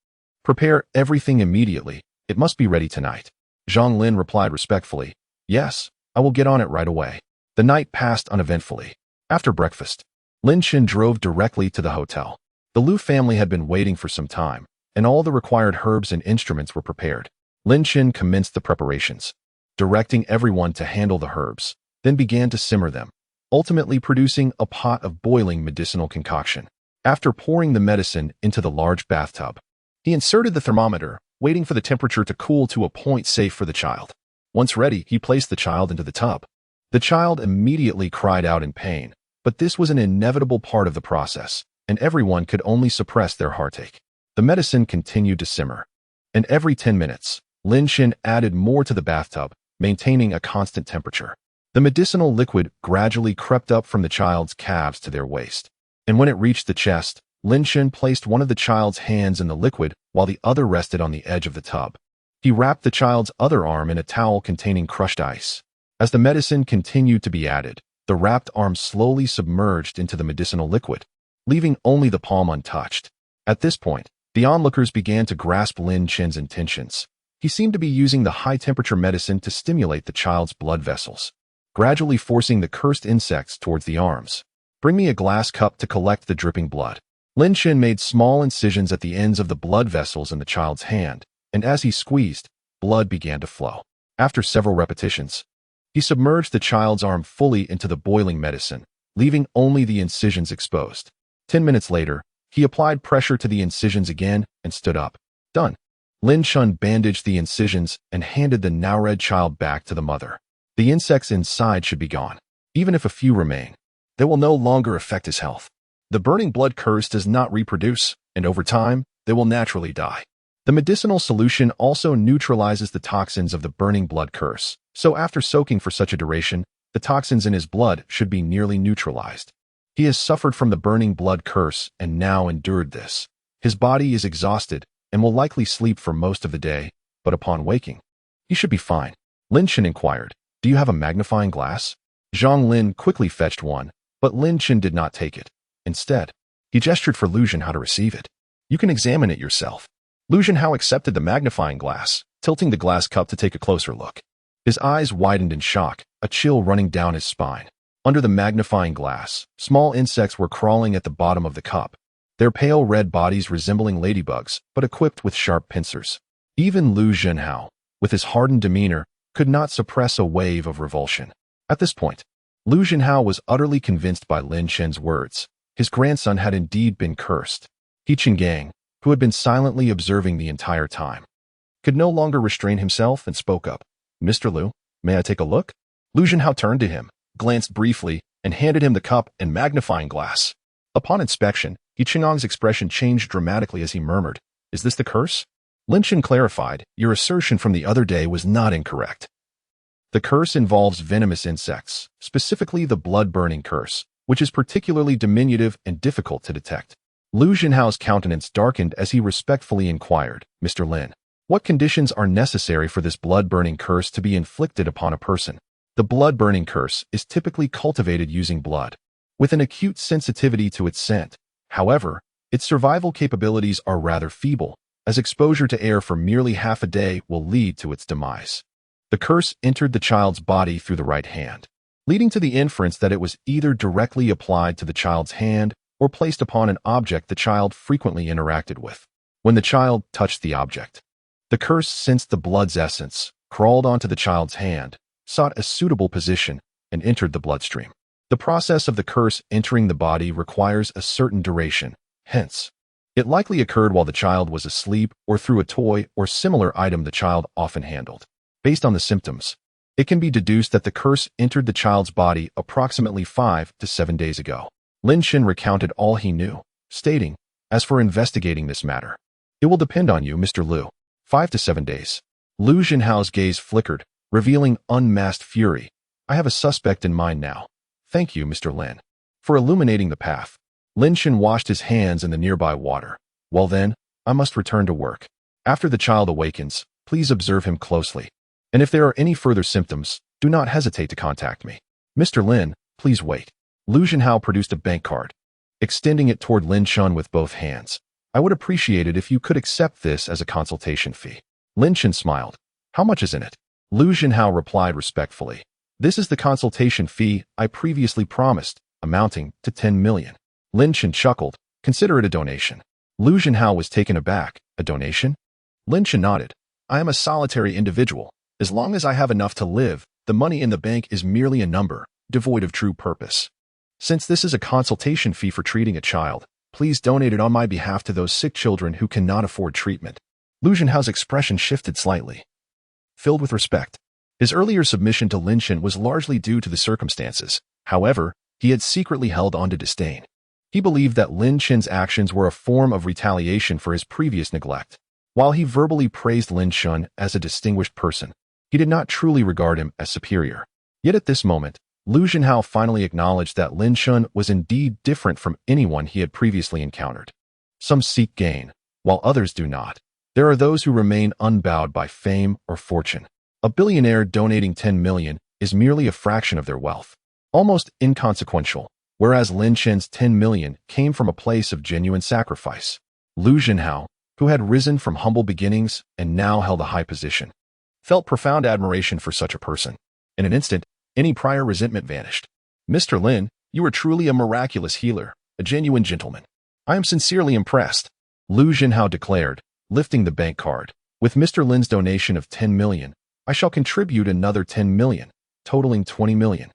"Prepare everything immediately. It must be ready tonight." Zhang Lin replied respectfully, "Yes, I will get on it right away." The night passed uneventfully. After breakfast, Lin Shen drove directly to the hotel. The Lu family had been waiting for some time, and all the required herbs and instruments were prepared. Lin Shen commenced the preparations, directing everyone to handle the herbs, then began to simmer them, ultimately producing a pot of boiling medicinal concoction. After pouring the medicine into the large bathtub, he inserted the thermometer, waiting for the temperature to cool to a point safe for the child. Once ready, he placed the child into the tub. The child immediately cried out in pain, but this was an inevitable part of the process, and everyone could only suppress their heartache. The medicine continued to simmer, and every 10 minutes, Lin Shen added more to the bathtub, maintaining a constant temperature. The medicinal liquid gradually crept up from the child's calves to their waist, and when it reached the chest, Lin Shen placed one of the child's hands in the liquid while the other rested on the edge of the tub. He wrapped the child's other arm in a towel containing crushed ice. As the medicine continued to be added, the wrapped arm slowly submerged into the medicinal liquid, leaving only the palm untouched. At this point, the onlookers began to grasp Lin Shen's intentions. He seemed to be using the high-temperature medicine to stimulate the child's blood vessels, gradually forcing the cursed insects towards the arms. "Bring me a glass cup to collect the dripping blood." Lin Shen made small incisions at the ends of the blood vessels in the child's hand, and as he squeezed, blood began to flow. After several repetitions, he submerged the child's arm fully into the boiling medicine, leaving only the incisions exposed. 10 minutes later, he applied pressure to the incisions again and stood up. "Done." Lin Shen bandaged the incisions and handed the now-red child back to the mother. "The insects inside should be gone, even if a few remain. they will no longer affect his health. The burning blood curse does not reproduce, and over time, they will naturally die. The medicinal solution also neutralizes the toxins of the burning blood curse, so after soaking for such a duration, the toxins in his blood should be nearly neutralized. He has suffered from the burning blood curse and now endured this. His body is exhausted and will likely sleep for most of the day, but upon waking, he should be fine. Lin Chen inquired, "Do you have a magnifying glass?" Zhang Lin quickly fetched one, but Lin Chen did not take it. Instead, he gestured for Lu Zhenhao to receive it. "You can examine it yourself." Lu Zhenhao accepted the magnifying glass, tilting the glass cup to take a closer look. His eyes widened in shock, a chill running down his spine. Under the magnifying glass, small insects were crawling at the bottom of the cup, their pale red bodies resembling ladybugs, but equipped with sharp pincers. Even Lu Zhenhao, with his hardened demeanor, could not suppress a wave of revulsion. At this point, Lu Zhenhao was utterly convinced by Lin Chen's words. His grandson had indeed been cursed. He Qinggang, who had been silently observing the entire time, could no longer restrain himself and spoke up. "Mr. Lu, may I take a look?" Lu Zhenhao turned to him, glanced briefly, and handed him the cup and magnifying glass. Upon inspection, He Qinggang's expression changed dramatically as he murmured, "Is this the curse?" Lin Chen clarified, "Your assertion from the other day was not incorrect. The curse involves venomous insects, specifically the blood-burning curse, which is particularly diminutive and difficult to detect." Lu Zhenhao's countenance darkened as he respectfully inquired, "Mr. Lin, what conditions are necessary for this blood-burning curse to be inflicted upon a person?" The blood-burning curse is typically cultivated using blood, with an acute sensitivity to its scent. However, its survival capabilities are rather feeble, as exposure to air for merely half a day will lead to its demise. The curse entered the child's body through the right hand, leading to the inference that it was either directly applied to the child's hand or placed upon an object the child frequently interacted with. When the child touched the object, the curse sensed the blood's essence, crawled onto the child's hand, sought a suitable position, and entered the bloodstream. The process of the curse entering the body requires a certain duration, hence, it likely occurred while the child was asleep or through a toy or similar item the child often handled. Based on the symptoms, it can be deduced that the curse entered the child's body approximately 5 to 7 days ago. Lin Chen recounted all he knew, stating, "As for investigating this matter, it will depend on you, Mr. Lu. 5 to 7 days. Lu Zhenhao's gaze flickered, revealing unmasked fury. "I have a suspect in mind now. Thank you, Mr. Lin, for illuminating the path." Lin Chen washed his hands in the nearby water. "Well then, I must return to work. After the child awakens, please observe him closely. And if there are any further symptoms, do not hesitate to contact me. Mr. Lin, please wait." Lu Zhenhao produced a bank card, extending it toward Lin Chen with both hands. "I would appreciate it if you could accept this as a consultation fee." Lin Chen smiled. "How much is in it?" Lu Zhenhao replied respectfully, "This is the consultation fee I previously promised, amounting to 10 million. Lin Chen chuckled. "Consider it a donation." Lu Zhenhao was taken aback. "A donation?" Lin Chen nodded. "I am a solitary individual. As long as I have enough to live, the money in the bank is merely a number, devoid of true purpose. Since this is a consultation fee for treating a child, please donate it on my behalf to those sick children who cannot afford treatment." Lu Zhenhao's expression shifted slightly, filled with respect. His earlier submission to Lin Chen was largely due to the circumstances. However, he had secretly held on to disdain. He believed that Lin Chen's actions were a form of retaliation for his previous neglect. While he verbally praised Lin Chen as a distinguished person, he did not truly regard him as superior. Yet at this moment, Lu Zhenhao finally acknowledged that Lin Chen was indeed different from anyone he had previously encountered. Some seek gain, while others do not. There are those who remain unbowed by fame or fortune. A billionaire donating 10 million is merely a fraction of their wealth, almost inconsequential, whereas Lin Chen's 10 million came from a place of genuine sacrifice. Lu Zhenhao, who had risen from humble beginnings and now held a high position, felt profound admiration for such a person. In an instant, any prior resentment vanished. "Mr. Lin, you are truly a miraculous healer, a genuine gentleman. I am sincerely impressed," Lu Zhenhao declared, lifting the bank card. "With Mr. Lin's donation of 10 million, I shall contribute another 10 million, totaling 20 million,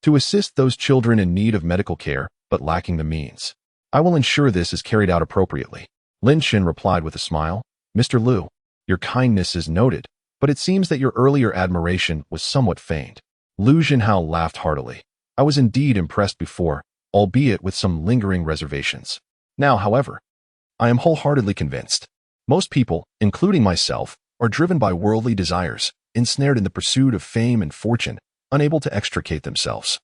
to assist those children in need of medical care but lacking the means. I will ensure this is carried out appropriately." Lin Chen replied with a smile, "Mr. Lu, your kindness is noted, but it seems that your earlier admiration was somewhat feigned." Lu Zhenhao laughed heartily. "I was indeed impressed before, albeit with some lingering reservations. Now, however, I am wholeheartedly convinced. Most people, including myself, are driven by worldly desires, ensnared in the pursuit of fame and fortune, unable to extricate themselves.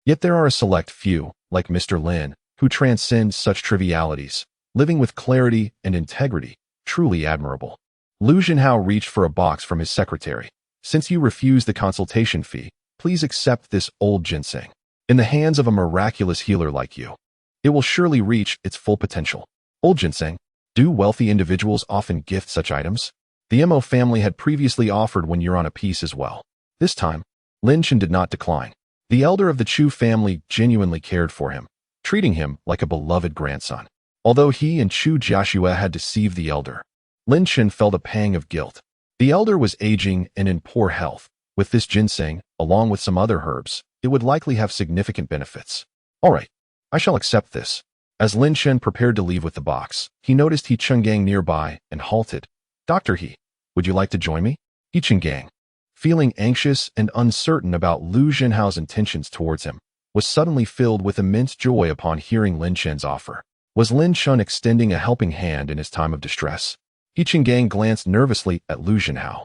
Yet there are a select few, like Mr. Lin, who transcend such trivialities, living with clarity and integrity, truly admirable. Liu Zhenhao reached for a box from his secretary. Since you refused the consultation fee, please accept this old ginseng. In the hands of a miraculous healer like you, it will surely reach its full potential. Old ginseng. Do wealthy individuals often gift such items? The Mo family had previously offered 1 yuan apiece as well. This time, Lin Chen did not decline. The elder of the Chu family genuinely cared for him, treating him like a beloved grandson. Although he and Chu Jiaxue had deceived the elder, Lin Chen felt a pang of guilt. The elder was aging and in poor health. With this ginseng, along with some other herbs, it would likely have significant benefits. All right, I shall accept this. As Lin Chen prepared to leave with the box, he noticed He Chenggang nearby and halted. Dr. He, would you like to join me? He Chenggang, feeling anxious and uncertain about Liu Zhenhao's intentions towards him, was suddenly filled with immense joy upon hearing Lin Chen's offer. Was Lin Chen extending a helping hand in his time of distress? He Chenggang glanced nervously at Liu Zhenhao,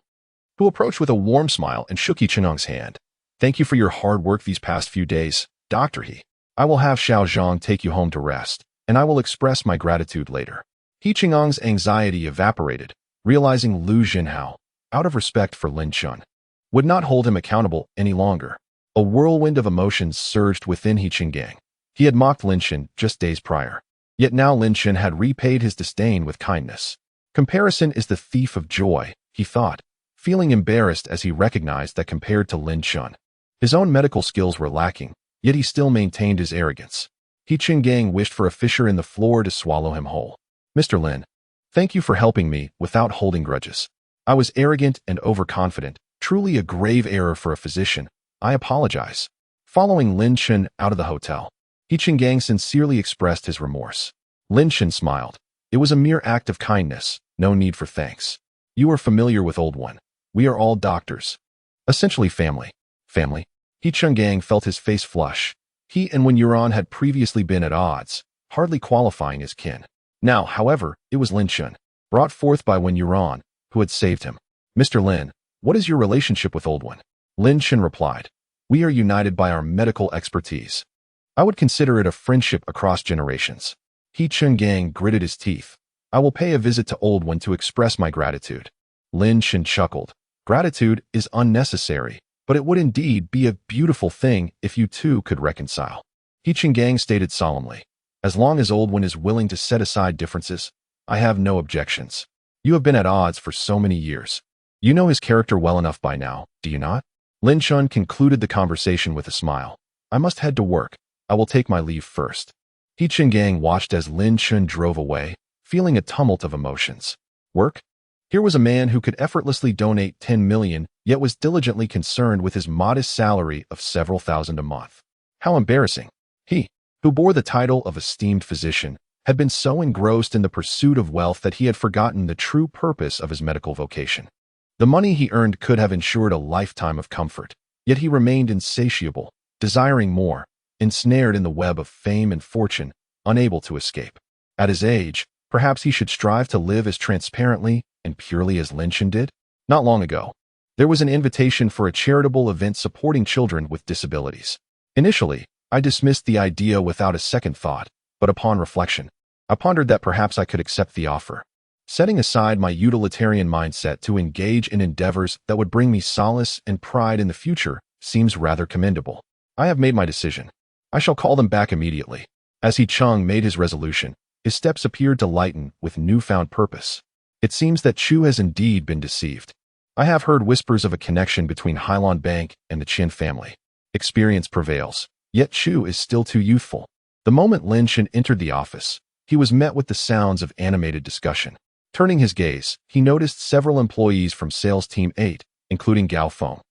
who approached with a warm smile and shook He Chengang's hand. Thank you for your hard work these past few days, Dr. He. I will have Xiao Zhang take you home to rest, and I will express my gratitude later. He Chengang's anxiety evaporated, realizing Liu Zhenhao, out of respect for Lin Chen, would not hold him accountable any longer. A whirlwind of emotions surged within He Chenggang. He had mocked Lin Chen just days prior. Yet now Lin Chen had repaid his disdain with kindness. Comparison is the thief of joy, he thought, feeling embarrassed as he recognized that compared to Lin Chen, his own medical skills were lacking, yet he still maintained his arrogance. He Chenggang wished for a fissure in the floor to swallow him whole. Mr. Lin, thank you for helping me without holding grudges. I was arrogant and overconfident, truly a grave error for a physician. I apologize. Following Lin Chen out of the hotel, He Chenggang sincerely expressed his remorse. Lin Chen smiled. It was a mere act of kindness, no need for thanks. You are familiar with Old One. We are all doctors. Essentially family. Family. He Chenggang felt his face flush. He and Wen Yuan had previously been at odds, hardly qualifying as kin. Now, however, it was Lin Chen, brought forth by Wen Yuan, who had saved him. Mr. Lin, what is your relationship with Old One? Lin Chen replied. We are united by our medical expertise. I would consider it a friendship across generations. He Chenggang gritted his teeth. I will pay a visit to Old One to express my gratitude. Lin Chen chuckled. Gratitude is unnecessary, but it would indeed be a beautiful thing if you two could reconcile. He Chenggang stated solemnly. As long as Old One is willing to set aside differences, I have no objections. You have been at odds for so many years. You know his character well enough by now, do you not? Lin Chen concluded the conversation with a smile. I must head to work. I will take my leave first. He Chenggang watched as Lin Chen drove away, feeling a tumult of emotions. Work? Here was a man who could effortlessly donate 10 million, yet was diligently concerned with his modest salary of several thousand a month. How embarrassing. He, who bore the title of esteemed physician, had been so engrossed in the pursuit of wealth that he had forgotten the true purpose of his medical vocation. The money he earned could have ensured a lifetime of comfort, yet he remained insatiable, desiring more, ensnared in the web of fame and fortune, unable to escape. At his age, perhaps he should strive to live as transparently and purely as Lin Chen did? Not long ago, there was an invitation for a charitable event supporting children with disabilities. Initially, I dismissed the idea without a second thought, but upon reflection, I pondered that perhaps I could accept the offer. Setting aside my utilitarian mindset to engage in endeavors that would bring me solace and pride in the future seems rather commendable. I have made my decision. I shall call them back immediately. As He Cheng made his resolution, his steps appeared to lighten with newfound purpose. It seems that Chu has indeed been deceived. I have heard whispers of a connection between Hailan Bank and the Qin family. Experience prevails, yet Chu is still too youthful. The moment Lin Chen entered the office, he was met with the sounds of animated discussion. Turning his gaze, he noticed several employees from Sales Team 8, including Gao Feng,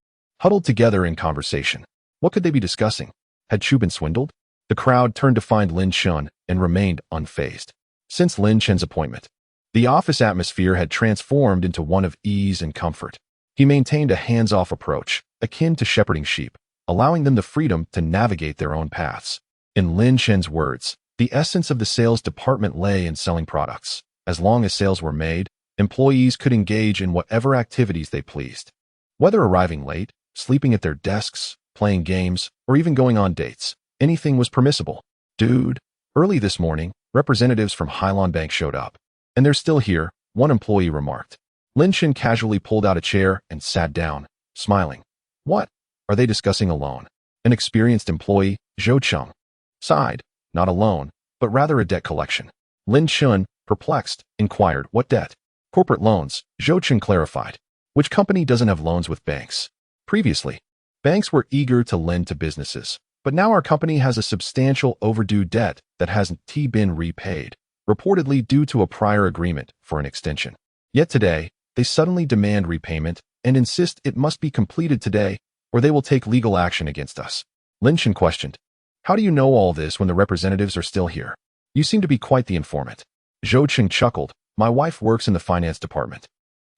huddled together in conversation. What could they be discussing? Had Chu been swindled? The crowd turned to find Lin Chen and remained unfazed. Since Lin Chen's appointment, the office atmosphere had transformed into one of ease and comfort. He maintained a hands-off approach, akin to shepherding sheep, allowing them the freedom to navigate their own paths. In Lin Chen's words, the essence of the sales department lay in selling products. As long as sales were made, employees could engage in whatever activities they pleased. Whether arriving late, sleeping at their desks, playing games, or even going on dates, anything was permissible. Dude, early this morning, representatives from Hylon Bank showed up. And they're still here, one employee remarked. Lin Chen casually pulled out a chair and sat down, smiling. What are they discussing a loan? An experienced employee, Zhou Cheng, sighed. Not a loan, but rather a debt collection. Lin Chen, perplexed, inquired, what debt? Corporate loans, Zhou Cheng clarified. Which company doesn't have loans with banks? Previously, banks were eager to lend to businesses, but now our company has a substantial overdue debt that hasn't been repaid, reportedly due to a prior agreement for an extension. Yet today, they suddenly demand repayment and insist it must be completed today, or they will take legal action against us. Lin Chen questioned, how do you know all this when the representatives are still here? You seem to be quite the informant. Zhou Cheng chuckled, my wife works in the finance department.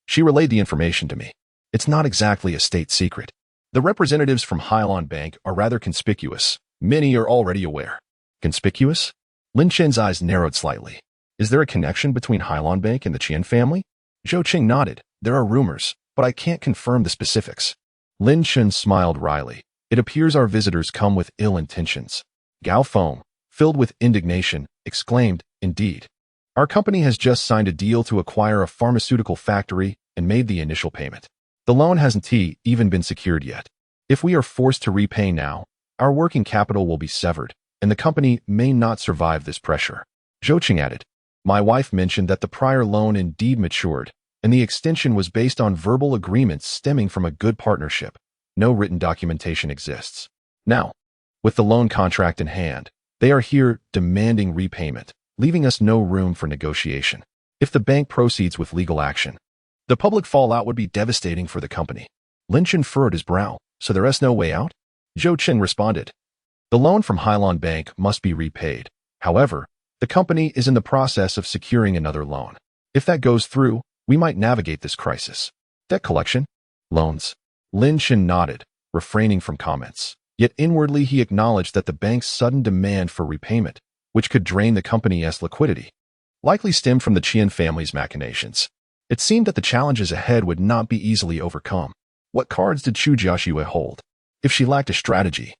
She relayed the information to me. It's not exactly a state secret. The representatives from Hylon Bank are rather conspicuous. Many are already aware. Conspicuous? Lin Chen's eyes narrowed slightly. Is there a connection between Hylon Bank and the Qian family? Zhou Cheng nodded. There are rumors, but I can't confirm the specifics. Lin Chen smiled wryly. It appears our visitors come with ill intentions. Gao Feng, filled with indignation, exclaimed, indeed. Our company has just signed a deal to acquire a pharmaceutical factory and made the initial payment. The loan hasn't even been secured yet. If we are forced to repay now, our working capital will be severed, and the company may not survive this pressure. Zhou Cheng added, my wife mentioned that the prior loan indeed matured, and the extension was based on verbal agreements stemming from a good partnership. No written documentation exists. Now, with the loan contract in hand, they are here demanding repayment, leaving us no room for negotiation. If the bank proceeds with legal action, the public fallout would be devastating for the company. Lin Chen furrowed his brow. So there is no way out? Zhou Cheng responded. The loan from Hylon Bank must be repaid. However, the company is in the process of securing another loan. If that goes through, we might navigate this crisis. Debt collection? Loans. Lin Chen nodded, refraining from comments. Yet inwardly he acknowledged that the bank's sudden demand for repayment, which could drain the company's liquidity, likely stemmed from the Qian family's machinations. It seemed that the challenges ahead would not be easily overcome. What cards did Chu Jiaxue hold? If she lacked a strategy,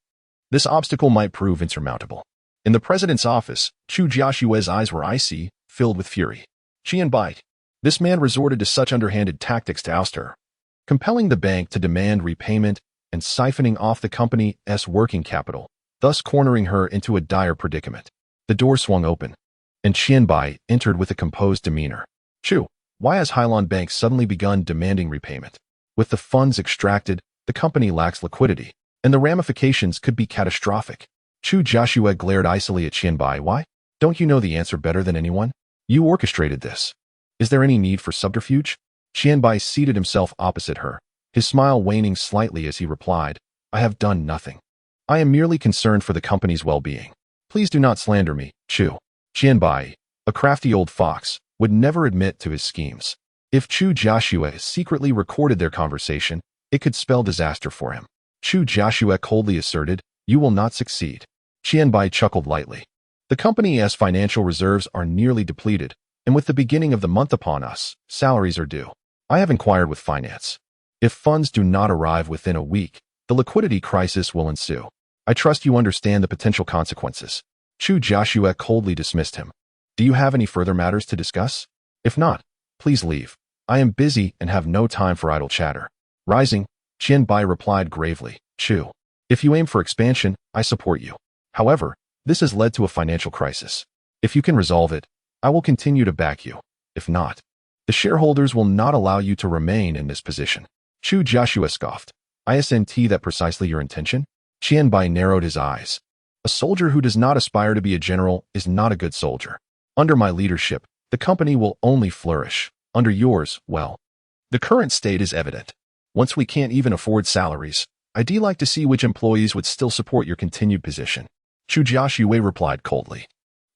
this obstacle might prove insurmountable. In the president's office, Chu Jiaxue's eyes were icy, filled with fury. Qianbai. This man resorted to such underhanded tactics to oust her, compelling the bank to demand repayment and siphoning off the company's working capital, thus cornering her into a dire predicament. The door swung open, and Qianbai entered with a composed demeanor. Chu, why has Hylon Bank suddenly begun demanding repayment? With the funds extracted, the company lacks liquidity, and the ramifications could be catastrophic. Chu Jiaxue glared icily at Qianbai. Why? Don't you know the answer better than anyone? You orchestrated this. Is there any need for subterfuge? Qianbai seated himself opposite her, his smile waning slightly as he replied, I have done nothing. I am merely concerned for the company's well-being. Please do not slander me, Chu. Qianbai, a crafty old fox, would never admit to his schemes. If Chu Jiaxue secretly recorded their conversation, it could spell disaster for him. Chu Jiaxue coldly asserted, you will not succeed. Qianbai chuckled lightly. The company's financial reserves are nearly depleted, and with the beginning of the month upon us, salaries are due. I have inquired with finance. If funds do not arrive within a week, the liquidity crisis will ensue. I trust you understand the potential consequences. Chu Jiaxue coldly dismissed him. Do you have any further matters to discuss? If not, please leave. I am busy and have no time for idle chatter. Rising, Qianbai replied gravely, Chu, if you aim for expansion, I support you. However, this has led to a financial crisis. If you can resolve it, I will continue to back you. If not, the shareholders will not allow you to remain in this position. Chu Jiaxue scoffed. Isn't that precisely your intention? Qianbai narrowed his eyes. A soldier who does not aspire to be a general is not a good soldier. Under my leadership, the company will only flourish. Under yours, well, the current state is evident. Once we can't even afford salaries, I'd like to see which employees would still support your continued position. Chu Jiaxue replied coldly.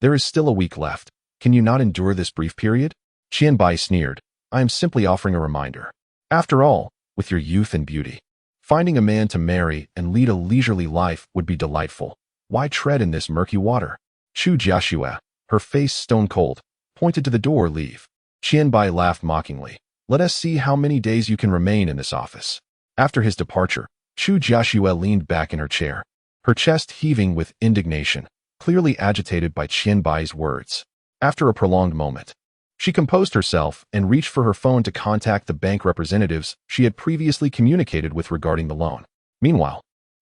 There is still a week left. Can you not endure this brief period? Qianbai sneered. I am simply offering a reminder. After all, with your youth and beauty, finding a man to marry and lead a leisurely life would be delightful. Why tread in this murky water? Chu Jiaxue, her face stone cold, pointed to the door. Leave. Qianbai laughed mockingly. Let us see how many days you can remain in this office. After his departure, Chu Jiaxue leaned back in her chair, her chest heaving with indignation, clearly agitated by Qianbai's words. After a prolonged moment, she composed herself and reached for her phone to contact the bank representatives she had previously communicated with regarding the loan. Meanwhile,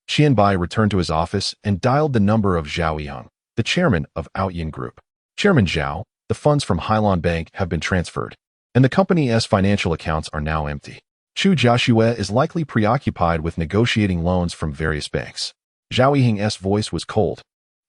Qianbai returned to his office and dialed the number of Zhao Yiheng, the chairman of Outyin Group. Chairman Zhao, the funds from Hailan Bank have been transferred, and the company's financial accounts are now empty. Chu Jiaxue is likely preoccupied with negotiating loans from various banks. Zhao Yiheng's voice was cold.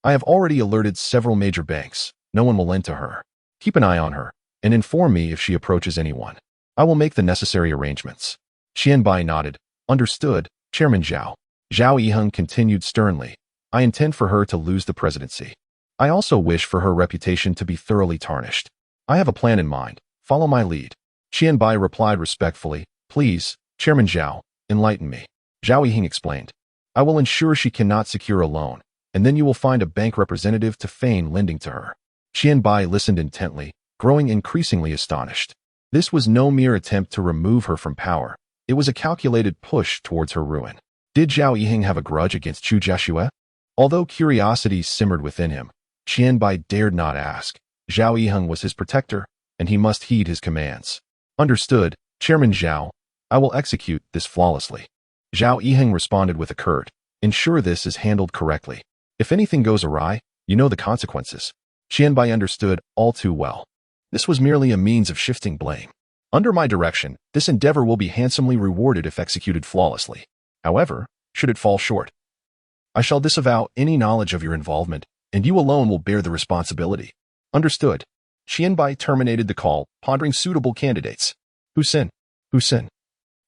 I have already alerted several major banks. No one will lend to her. Keep an eye on her, and inform me if she approaches anyone. I will make the necessary arrangements. Qianbai nodded. Understood, Chairman Zhao. Zhao Yiheng continued sternly. I intend for her to lose the presidency. I also wish for her reputation to be thoroughly tarnished. I have a plan in mind. Follow my lead. Qianbai replied respectfully. Please, Chairman Zhao, enlighten me. Zhao Yiheng explained. I will ensure she cannot secure a loan, and then you will find a bank representative to feign lending to her. Qianbai listened intently, growing increasingly astonished. This was no mere attempt to remove her from power. It was a calculated push towards her ruin. Did Zhao Yiheng have a grudge against Chu Jiaxue? Although curiosity simmered within him, Qianbai dared not ask. Zhao Yiheng was his protector, and he must heed his commands. Understood, Chairman Zhao. I will execute this flawlessly. Zhao Yiheng responded with a curt. Ensure this is handled correctly. If anything goes awry, you know the consequences. Qianbai understood all too well. This was merely a means of shifting blame. Under my direction, this endeavor will be handsomely rewarded if executed flawlessly. However, should it fall short, I shall disavow any knowledge of your involvement, and you alone will bear the responsibility. Understood. Qianbai terminated the call, pondering suitable candidates. Husin.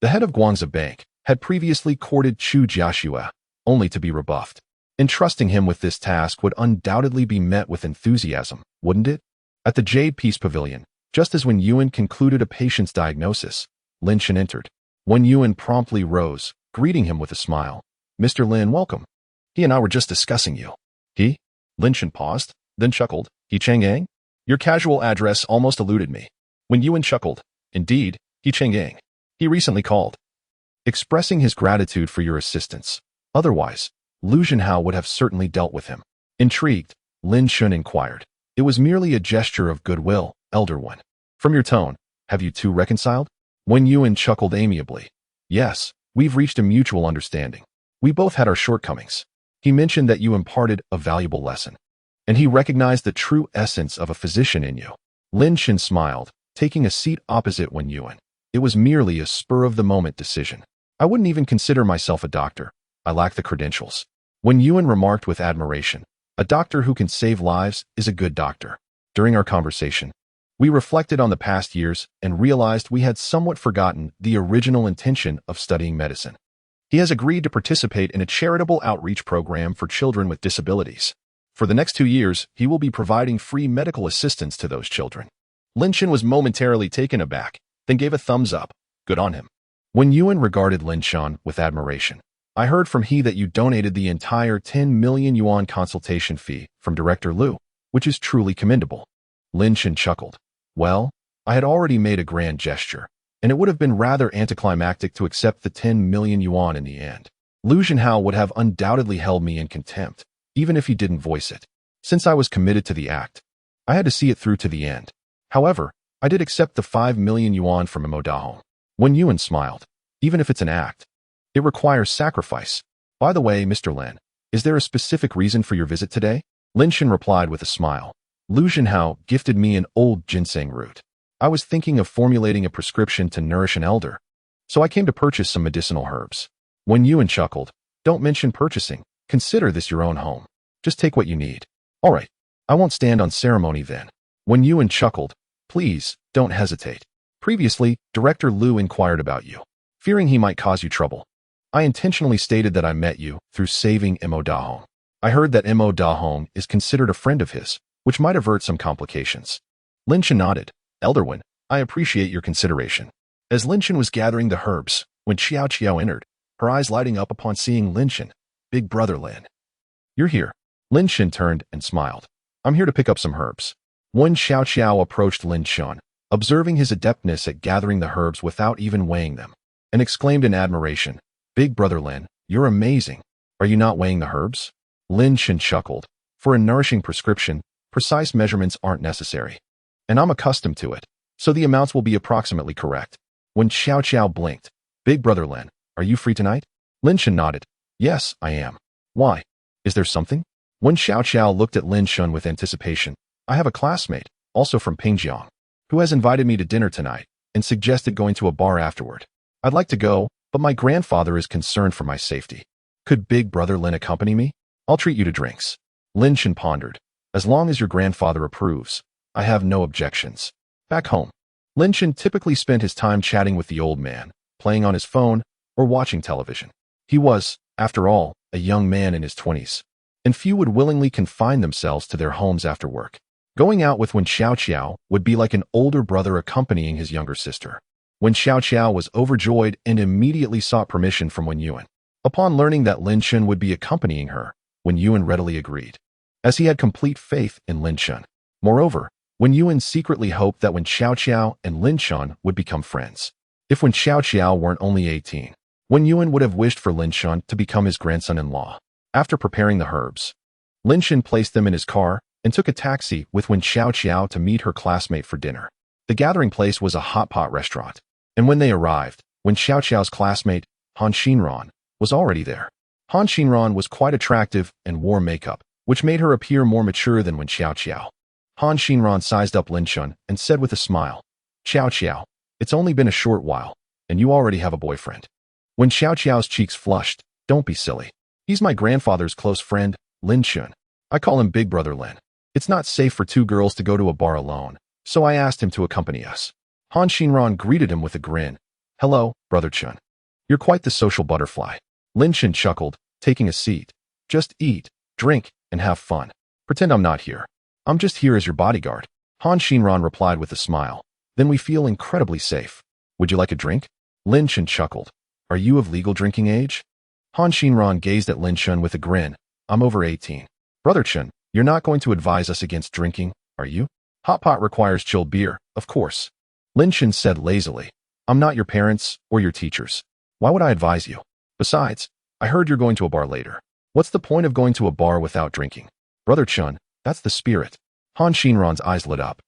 The head of Guangzhou Bank had previously courted Chu Jiaxue, only to be rebuffed. Entrusting him with this task would undoubtedly be met with enthusiasm, wouldn't it? At the Jade Peace Pavilion, just as Wen Yuan concluded a patient's diagnosis, Lin Shen entered. Wen Yuan promptly rose, greeting him with a smile. Mr. Lin, welcome. He and I were just discussing you. He? Lin Shen paused, then chuckled. He Chang'an? Your casual address almost eluded me. Wen Yuan chuckled. Indeed, He Chang'an. He recently called, expressing his gratitude for your assistance. Otherwise, Lu Zhenhao would have certainly dealt with him. Intrigued, Lin Shun inquired. It was merely a gesture of goodwill, Elder One. From your tone, have you two reconciled? Wen Yuan chuckled amiably. Yes, we've reached a mutual understanding. We both had our shortcomings. He mentioned that you imparted a valuable lesson, and he recognized the true essence of a physician in you. Lin Shin smiled, taking a seat opposite Wen Yuan. It was merely a spur-of-the-moment decision. I wouldn't even consider myself a doctor. I lack the credentials. Wen Yuan remarked with admiration. A doctor who can save lives is a good doctor. During our conversation, we reflected on the past years and realized we had somewhat forgotten the original intention of studying medicine. He has agreed to participate in a charitable outreach program for children with disabilities. For the next 2 years, he will be providing free medical assistance to those children. Lin Shin was momentarily taken aback, then gave a thumbs up. Good on him. Wen Yuan regarded Lin Shan with admiration. I heard from he that you donated the entire 10 million yuan consultation fee from Director Lu, which is truly commendable. Lin Shan chuckled. Well, I had already made a grand gesture, and it would have been rather anticlimactic to accept the 10 million yuan in the end. Lu Zhenhao would have undoubtedly held me in contempt, even if he didn't voice it. Since I was committed to the act, I had to see it through to the end. However, I did accept the 5 million yuan from Imo Dahong. Wen Yuan smiled. Even if it's an act, it requires sacrifice. By the way, Mr. Lin, is there a specific reason for your visit today? Lin Shin replied with a smile. Lu Zhenhao gifted me an old ginseng root. I was thinking of formulating a prescription to nourish an elder, so I came to purchase some medicinal herbs. Wen Yuan chuckled. Don't mention purchasing. Consider this your own home. Just take what you need. All right. I won't stand on ceremony then. Wen Yuan chuckled. Please, don't hesitate. Previously, Director Lu inquired about you, fearing he might cause you trouble. I intentionally stated that I met you through saving Imo Dahong. I heard that Imo Dahong is considered a friend of his, which might avert some complications. Lin Shin nodded. Elder One, I appreciate your consideration. As Lin Shin was gathering the herbs, when Xiao Qiao entered, her eyes lighting up upon seeing Lin Shin. Big brother Lin. You're here. Lin Shen turned and smiled. I'm here to pick up some herbs. Wen Xiaoqiao approached Lin Shen, observing his adeptness at gathering the herbs without even weighing them, and exclaimed in admiration, Big brother Lin, you're amazing. Are you not weighing the herbs? Lin Shen chuckled. For a nourishing prescription, precise measurements aren't necessary. And I'm accustomed to it, so the amounts will be approximately correct. When Xiaoqiao blinked, Big brother Lin, are you free tonight? Lin Shen nodded. Yes, I am. Why? Is there something? When Xiaoqiao looked at Lin Shen with anticipation, I have a classmate, also from Pingjiang, who has invited me to dinner tonight and suggested going to a bar afterward. I'd like to go, but my grandfather is concerned for my safety. Could Big brother Lin accompany me? I'll treat you to drinks. Lin Shen pondered. As long as your grandfather approves, I have no objections. Back home, Lin Shen typically spent his time chatting with the old man, playing on his phone, or watching television. He was, after all, a young man in his 20s, and few would willingly confine themselves to their homes after work. Going out with Wen Xiaoqiao would be like an older brother accompanying his younger sister. Wen Xiaoqiao was overjoyed and immediately sought permission from Wen Yuan. Upon learning that Lin Shen would be accompanying her, Wen Yuan readily agreed, as he had complete faith in Lin Shen. Moreover, Wen Yuan secretly hoped that Wen Xiaoqiao and Lin Shen would become friends. If Wen Xiaoqiao weren't only 18, Wen Yuan would have wished for Lin Shen to become his grandson-in-law. After preparing the herbs, Lin Shen placed them in his car and took a taxi with Wen Xiaoqiao to meet her classmate for dinner. The gathering place was a hot pot restaurant, and when they arrived, Wen Xiaoqiao's classmate, Han Xinran, was already there. Han Xinran was quite attractive and wore makeup, which made her appear more mature than Wen Xiaoqiao. Han Xinran sized up Lin Shen and said with a smile, Xiaoqiao, it's only been a short while, and you already have a boyfriend. When Xiaoqiao's cheeks flushed, don't be silly. He's my grandfather's close friend, Lin Shen. I call him Big Brother Lin. It's not safe for two girls to go to a bar alone, so I asked him to accompany us. Han Xinran greeted him with a grin. Hello, Brother Chen. You're quite the social butterfly. Lin Shen chuckled, taking a seat. Just eat, drink, and have fun. Pretend I'm not here. I'm just here as your bodyguard. Han Xinran replied with a smile. Then we feel incredibly safe. Would you like a drink? Lin Shen chuckled. Are you of legal drinking age? Han Xinran gazed at Lin Shen with a grin. I'm over 18. Brother Chen, you're not going to advise us against drinking, are you? Hot pot requires chilled beer, of course. Lin Shen said lazily. I'm not your parents or your teachers. Why would I advise you? Besides, I heard you're going to a bar later. What's the point of going to a bar without drinking? Brother Chen, that's the spirit. Han Xinran's eyes lit up,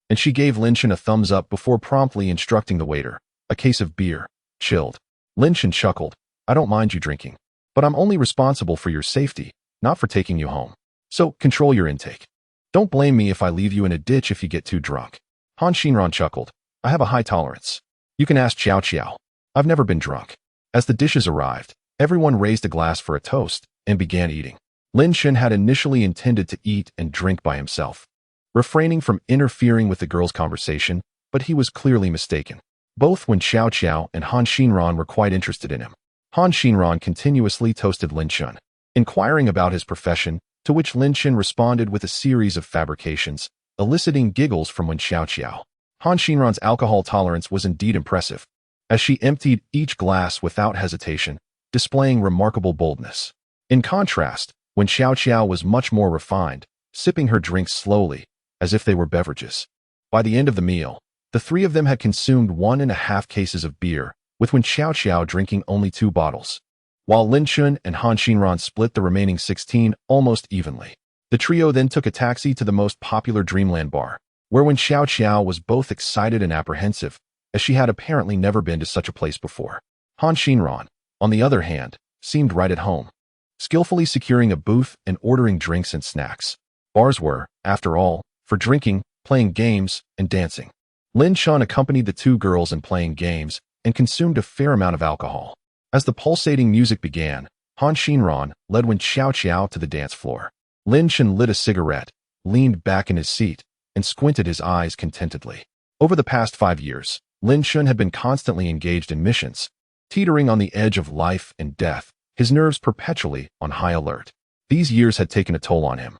and she gave Lin Shen a thumbs up before promptly instructing the waiter. A case of beer, chilled. Lin Shen chuckled. I don't mind you drinking, but I'm only responsible for your safety, not for taking you home. So control your intake. Don't blame me if I leave you in a ditch if you get too drunk. Han Xinran chuckled. I have a high tolerance. You can ask Xiaoqiao. I've never been drunk. As the dishes arrived, everyone raised a glass for a toast and began eating. Lin Shen had initially intended to eat and drink by himself, refraining from interfering with the girls' conversation, but he was clearly mistaken. Both Wen Xiaoqiao and Han Xinran were quite interested in him. Han Xinran continuously toasted Lin Shen, inquiring about his profession, to which Lin Shen responded with a series of fabrications, eliciting giggles from Wen Xiaoqiao. Han Xinran's alcohol tolerance was indeed impressive, as she emptied each glass without hesitation, displaying remarkable boldness. In contrast, Wen Xiaoqiao was much more refined, sipping her drinks slowly, as if they were beverages. By the end of the meal, the three of them had consumed 1.5 cases of beer, with Wen Xiaoqiao drinking only 2 bottles, while Lin Shen and Han Xinran split the remaining 16 almost evenly. The trio then took a taxi to the most popular Dreamland bar, where Wen Xiaoqiao was both excited and apprehensive, as she had apparently never been to such a place before. Han Xinran, on the other hand, seemed right at home, skillfully securing a booth and ordering drinks and snacks. Bars were, after all, for drinking, playing games, and dancing. Lin Shen accompanied the 2 girls in playing games and consumed a fair amount of alcohol. As the pulsating music began, Han Xinran led Wen Xiaoqiao to the dance floor. Lin Shen lit a cigarette, leaned back in his seat, and squinted his eyes contentedly. Over the past 5 years, Lin Shen had been constantly engaged in missions, teetering on the edge of life and death, his nerves perpetually on high alert. These years had taken a toll on him,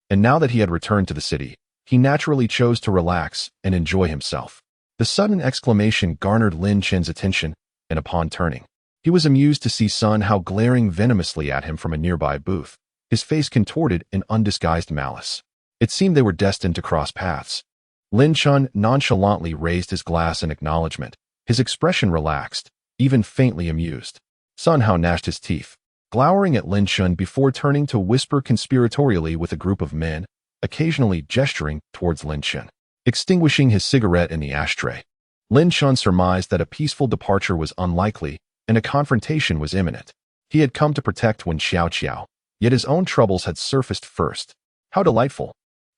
and now that he had returned to the city, he naturally chose to relax and enjoy himself. The sudden exclamation garnered Lin Shen's attention, and upon turning, he was amused to see Sun Hao glaring venomously at him from a nearby booth. his face contorted in undisguised malice. It seemed they were destined to cross paths. Lin Chun nonchalantly raised his glass in acknowledgement, his expression relaxed, even faintly amused. Sun Hao gnashed his teeth, glowering at Lin Chun before turning to whisper conspiratorially with a group of men, occasionally gesturing towards Lin Chun, extinguishing his cigarette in the ashtray. Lin Chun surmised that a peaceful departure was unlikely and a confrontation was imminent. He had come to protect Wen Xiaoqiao, yet his own troubles had surfaced first. How delightful!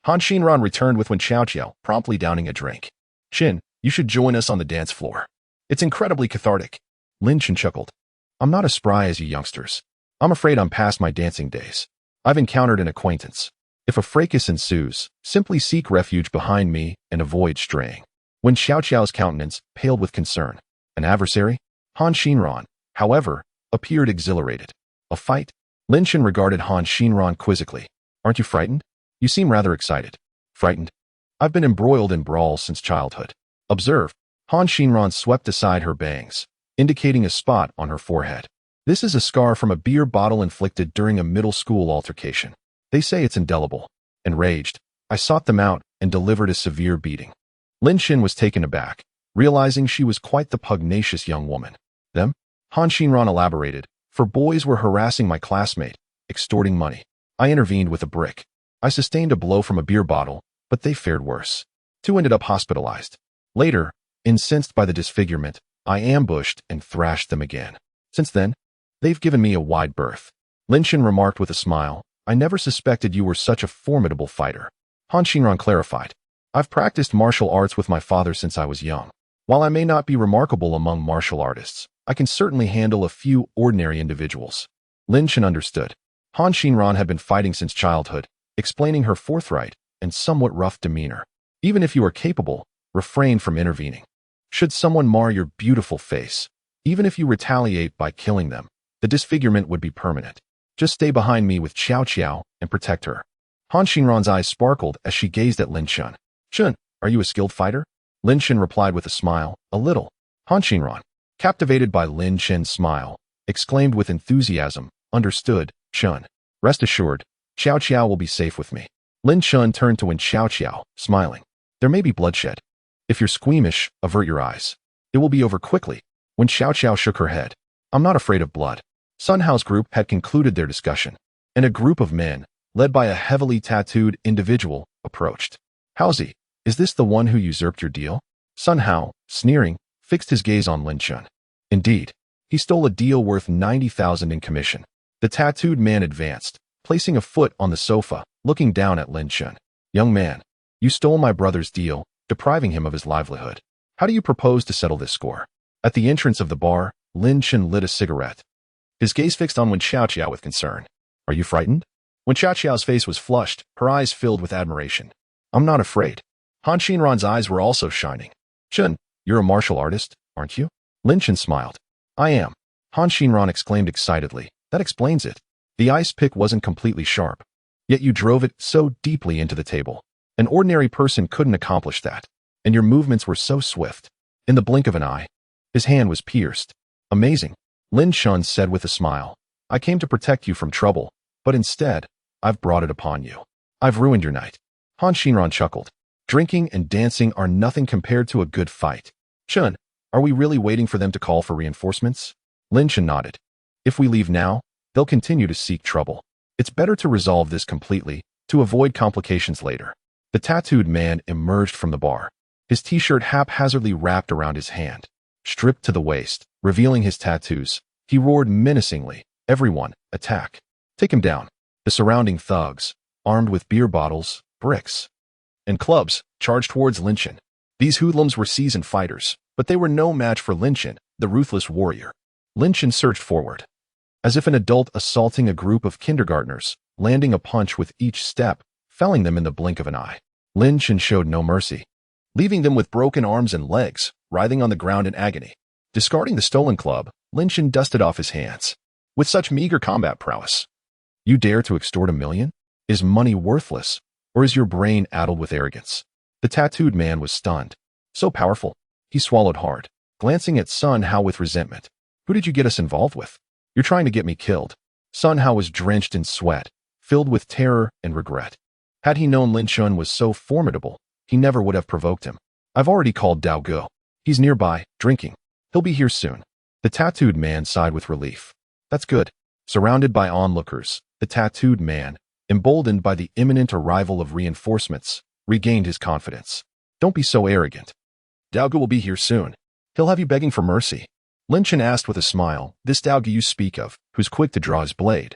Han Xinran returned with Wen Xiaoqiao, promptly downing a drink. Qin, you should join us on the dance floor. It's incredibly cathartic. Lin Chun chuckled. I'm not as spry as you youngsters. I'm afraid I'm past my dancing days. I've encountered an acquaintance. If a fracas ensues, simply seek refuge behind me and avoid straying. Wen Xiaoqiao's countenance paled with concern. An adversary? Han Xinran, however, appeared exhilarated. A fight? Lin Chun regarded Han Xinran quizzically. Aren't you frightened? You seem rather excited. Frightened? I've been embroiled in brawls since childhood. Observe. Han Xinran swept aside her bangs, indicating a spot on her forehead. This is a scar from a beer bottle inflicted during a middle school altercation. They say it's indelible. Enraged, I sought them out and delivered a severe beating. Lin Xin was taken aback, realizing she was quite the pugnacious young woman. Them? Han Xinran elaborated, for boys were harassing my classmate, extorting money. I intervened with a brick. I sustained a blow from a beer bottle, but they fared worse. 2 ended up hospitalized. Later, incensed by the disfigurement, I ambushed and thrashed them again. Since then, they've given me a wide berth. Lin Xin remarked with a smile, I never suspected you were such a formidable fighter. Han Xinran clarified, I've practiced martial arts with my father since I was young. While I may not be remarkable among martial artists, I can certainly handle a few ordinary individuals. Lin Xin understood. Han Xinran had been fighting since childhood, explaining her forthright and somewhat rough demeanor. Even if you are capable, refrain from intervening. Should someone mar your beautiful face, even if you retaliate by killing them, the disfigurement would be permanent. Just stay behind me with Xiaoqiao and protect her. Han Xinran's eyes sparkled as she gazed at Lin Chun. Chun, are you a skilled fighter? Lin Chun replied with a smile, a little. Han Xinran, captivated by Lin Chun's smile, exclaimed with enthusiasm, understood, Chun. Rest assured, Xiaoqiao will be safe with me. Lin Chun turned to Wen Xiaoqiao, smiling. There may be bloodshed. If you're squeamish, avert your eyes. It will be over quickly. Wen Xiaoqiao shook her head. I'm not afraid of blood. Sun Hao's group had concluded their discussion, and a group of men, led by a heavily tattooed individual, approached. Haozi, is this the one who usurped your deal? Sun Hao, sneering, fixed his gaze on Lin Chun. Indeed, he stole a deal worth 90,000 in commission. The tattooed man advanced, placing a foot on the sofa, looking down at Lin Chun. Young man, you stole my brother's deal, depriving him of his livelihood. How do you propose to settle this score? At the entrance of the bar, Lin Chun lit a cigarette. His gaze fixed on Wen Xiaoqiao with concern. Are you frightened? Wen Xiaoqiao's face was flushed, her eyes filled with admiration. I'm not afraid. Han Xinran's eyes were also shining. Chun, you're a martial artist, aren't you? Lin Chun smiled. I am. Han Xinran exclaimed excitedly. That explains it. The ice pick wasn't completely sharp. Yet you drove it so deeply into the table. An ordinary person couldn't accomplish that. And your movements were so swift. In the blink of an eye, his hand was pierced. Amazing. Lin Chun said with a smile. I came to protect you from trouble, but instead, I've brought it upon you. I've ruined your night. Han Xinran chuckled. Drinking and dancing are nothing compared to a good fight. Chun, are we really waiting for them to call for reinforcements? Lin Chun nodded. If we leave now, they'll continue to seek trouble. It's better to resolve this completely, to avoid complications later. The tattooed man emerged from the bar, his t-shirt haphazardly wrapped around his hand. Stripped to the waist, revealing his tattoos, he roared menacingly, everyone, attack. Take him down. The surrounding thugs, armed with beer bottles, bricks, and clubs, charged towards Lin Chun. These hoodlums were seasoned fighters, but they were no match for Lin Chun, the ruthless warrior. Lin Chun surged forward, as if an adult assaulting a group of kindergartners, landing a punch with each step, felling them in the blink of an eye. Lin Chun showed no mercy, leaving them with broken arms and legs, writhing on the ground in agony. Discarding the stolen club, Lin Chun dusted off his hands. With such meager combat prowess, you dare to extort $1 million? Is money worthless, or is your brain addled with arrogance? The tattooed man was stunned. So powerful. He swallowed hard, glancing at Sun Hao with resentment. Who did you get us involved with? You're trying to get me killed. Sun Hao was drenched in sweat, filled with terror and regret. Had he known Lin Chun was so formidable, he never would have provoked him. I've already called Dao Go. He's nearby, drinking. He'll be here soon. The tattooed man sighed with relief. That's good. Surrounded by onlookers, the tattooed man, emboldened by the imminent arrival of reinforcements, regained his confidence. Don't be so arrogant. Dao Go will be here soon. He'll have you begging for mercy. Lin Chun asked with a smile, this Dao Go you speak of, who's quick to draw his blade.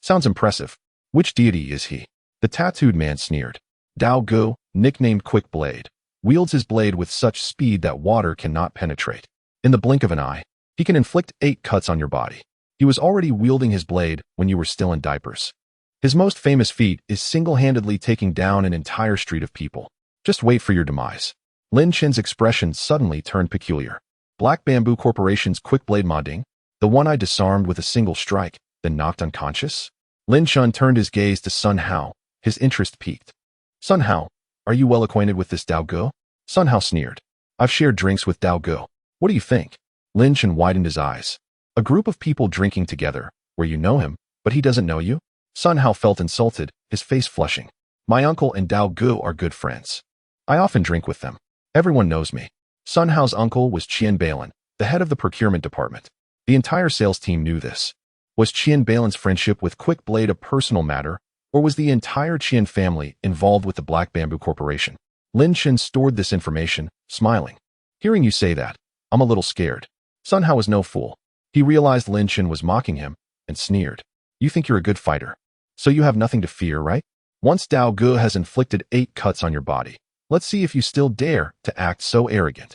Sounds impressive. Which deity is he? The tattooed man sneered. Dao Go, nicknamed Quick Blade, wields his blade with such speed that water cannot penetrate. In the blink of an eye, he can inflict 8 cuts on your body. He was already wielding his blade when you were still in diapers. His most famous feat is single-handedly taking down an entire street of people. Just wait for your demise. Lin Chun's expression suddenly turned peculiar. Black Bamboo Corporation's Quick Blade Ma Ding, the one I disarmed with a single strike, then knocked unconscious? Lin Chun turned his gaze to Sun Hao, his interest piqued. Sun Hao, are you well acquainted with this Dao Go? Sun Hao sneered. I've shared drinks with Dao Go. What do you think? Lin Chun widened his eyes. A group of people drinking together, where you know him, but he doesn't know you? Sun Hao felt insulted, his face flushing. My uncle and Dao Go are good friends. I often drink with them. Everyone knows me. Sun Hao's uncle was Qian Balin, the head of the procurement department. The entire sales team knew this. Was Qian Balin's friendship with Quick Blade a personal matter, or was the entire Qian family involved with the Black Bamboo Corporation? Lin Chun stored this information, smiling. Hearing you say that, I'm a little scared. Sun Hao was no fool. He realized Lin Chun was mocking him, and sneered. You think you're a good fighter. So you have nothing to fear, right? Once Dao Ge has inflicted 8 cuts on your body, let's see if you still dare to act so arrogant.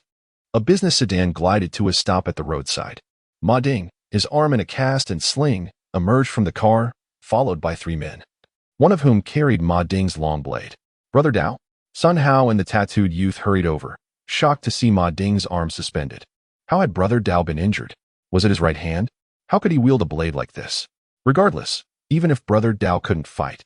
A business sedan glided to a stop at the roadside. Ma Ding, his arm in a cast and sling, emerged from the car, followed by 3 men. One of whom carried Ma Ding's long blade. Brother Dao? Sun Hao and the tattooed youth hurried over, shocked to see Ma Ding's arm suspended. How had Brother Dao been injured? Was it his right hand? How could he wield a blade like this? Regardless, even if Brother Dao couldn't fight,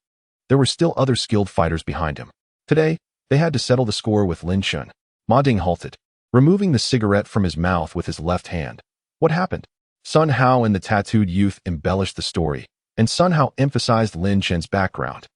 there were still other skilled fighters behind him. Today, they had to settle the score with Lin Chun. Ma Ding halted, removing the cigarette from his mouth with his left hand. What happened? Sun Hao and the tattooed youth embellished the story, and Sun Hao emphasized Lin Chun's background,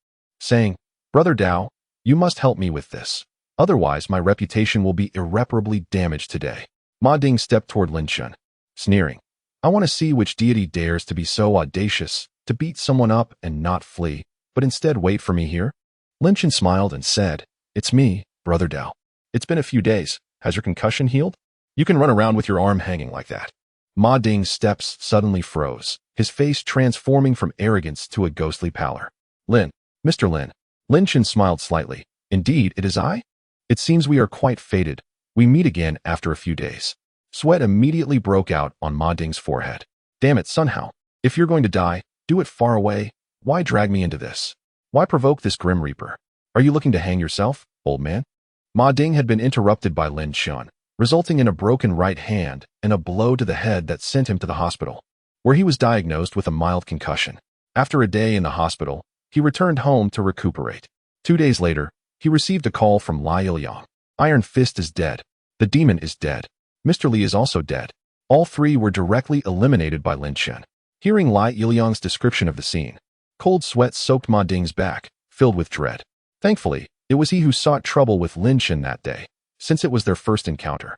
saying, Brother Dao, you must help me with this. Otherwise, my reputation will be irreparably damaged today. Ma Ding stepped toward Lin Chun, sneering. I want to see which deity dares to be so audacious, to beat someone up and not flee, but instead wait for me here. Lin Chun smiled and said, It's me, Brother Dao. It's been a few days. Has your concussion healed? You can run around with your arm hanging like that. Ma Ding's steps suddenly froze, his face transforming from arrogance to a ghostly pallor. Lin, Mr. Lin. Lin Chun smiled slightly. Indeed, it is I? It seems we are quite fated. We meet again after a few days. Sweat immediately broke out on Ma Ding's forehead. Damn it, Sun Hao. If you're going to die, do it far away. Why drag me into this? Why provoke this Grim Reaper? Are you looking to hang yourself, old man? Ma Ding had been interrupted by Lin Chun, resulting in a broken right hand and a blow to the head that sent him to the hospital, where he was diagnosed with a mild concussion. After a day in the hospital, he returned home to recuperate. 2 days later, he received a call from Lai Ilyang. Iron Fist is dead. The demon is dead. Mr. Li is also dead. All 3 were directly eliminated by Lin Chun. Hearing Lai Ilyang's description of the scene, cold sweat soaked Ma Ding's back, filled with dread. Thankfully, it was he who sought trouble with Lin Chun that day, since it was their first encounter.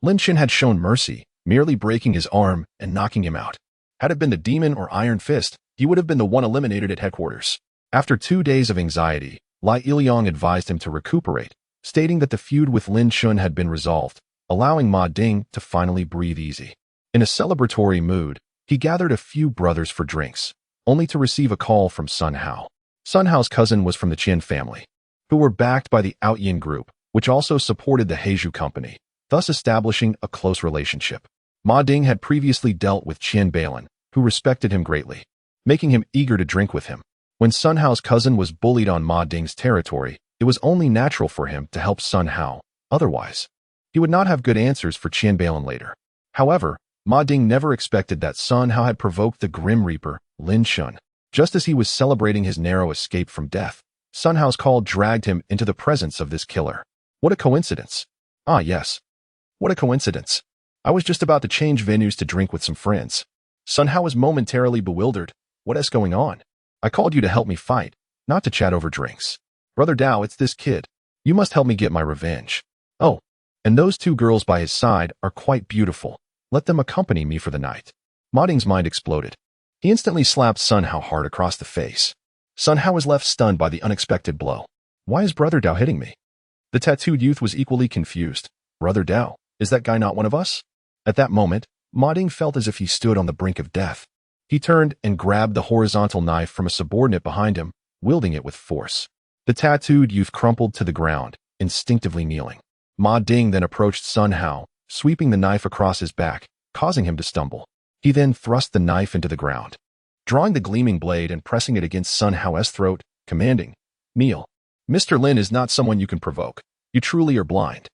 Lin Chun had shown mercy, merely breaking his arm and knocking him out. Had it been the demon or Iron Fist, he would have been the one eliminated at headquarters. After 2 days of anxiety, Lai Ilyang advised him to recuperate, stating that the feud with Lin Chun had been resolved, allowing Ma Ding to finally breathe easy. In a celebratory mood, he gathered a few brothers for drinks, only to receive a call from Sun Hao. Sun Hao's cousin was from the Qian family, who were backed by the Outyin Group, which also supported the Heizhou Company, thus establishing a close relationship. Ma Ding had previously dealt with Qian Balin, who respected him greatly, making him eager to drink with him. When Sun Hao's cousin was bullied on Ma Ding's territory, it was only natural for him to help Sun Hao. Otherwise, he would not have good answers for Qian Balin later. However, Ma Ding never expected that Sun Hao had provoked the Grim Reaper, Lin Chun. Just as he was celebrating his narrow escape from death, Sun Hao's call dragged him into the presence of this killer. What a coincidence. Ah, yes. What a coincidence. I was just about to change venues to drink with some friends. Sun Hao was momentarily bewildered. What is going on? I called you to help me fight, not to chat over drinks. Brother Dao, it's this kid. You must help me get my revenge. Oh, and those two girls by his side are quite beautiful. Let them accompany me for the night. Ma Ding's mind exploded. He instantly slapped Sun Hao hard across the face. Sun Hao was left stunned by the unexpected blow. Why is Brother Dao hitting me? The tattooed youth was equally confused. Brother Dao, is that guy not one of us? At that moment, Ma Ding felt as if he stood on the brink of death. He turned and grabbed the horizontal knife from a subordinate behind him, wielding it with force. The tattooed youth crumpled to the ground, instinctively kneeling. Ma Ding then approached Sun Hao, sweeping the knife across his back, causing him to stumble. He then thrust the knife into the ground, drawing the gleaming blade and pressing it against Sun Hao's throat, commanding, "Kneel. Mr. Lin is not someone you can provoke. You truly are blind.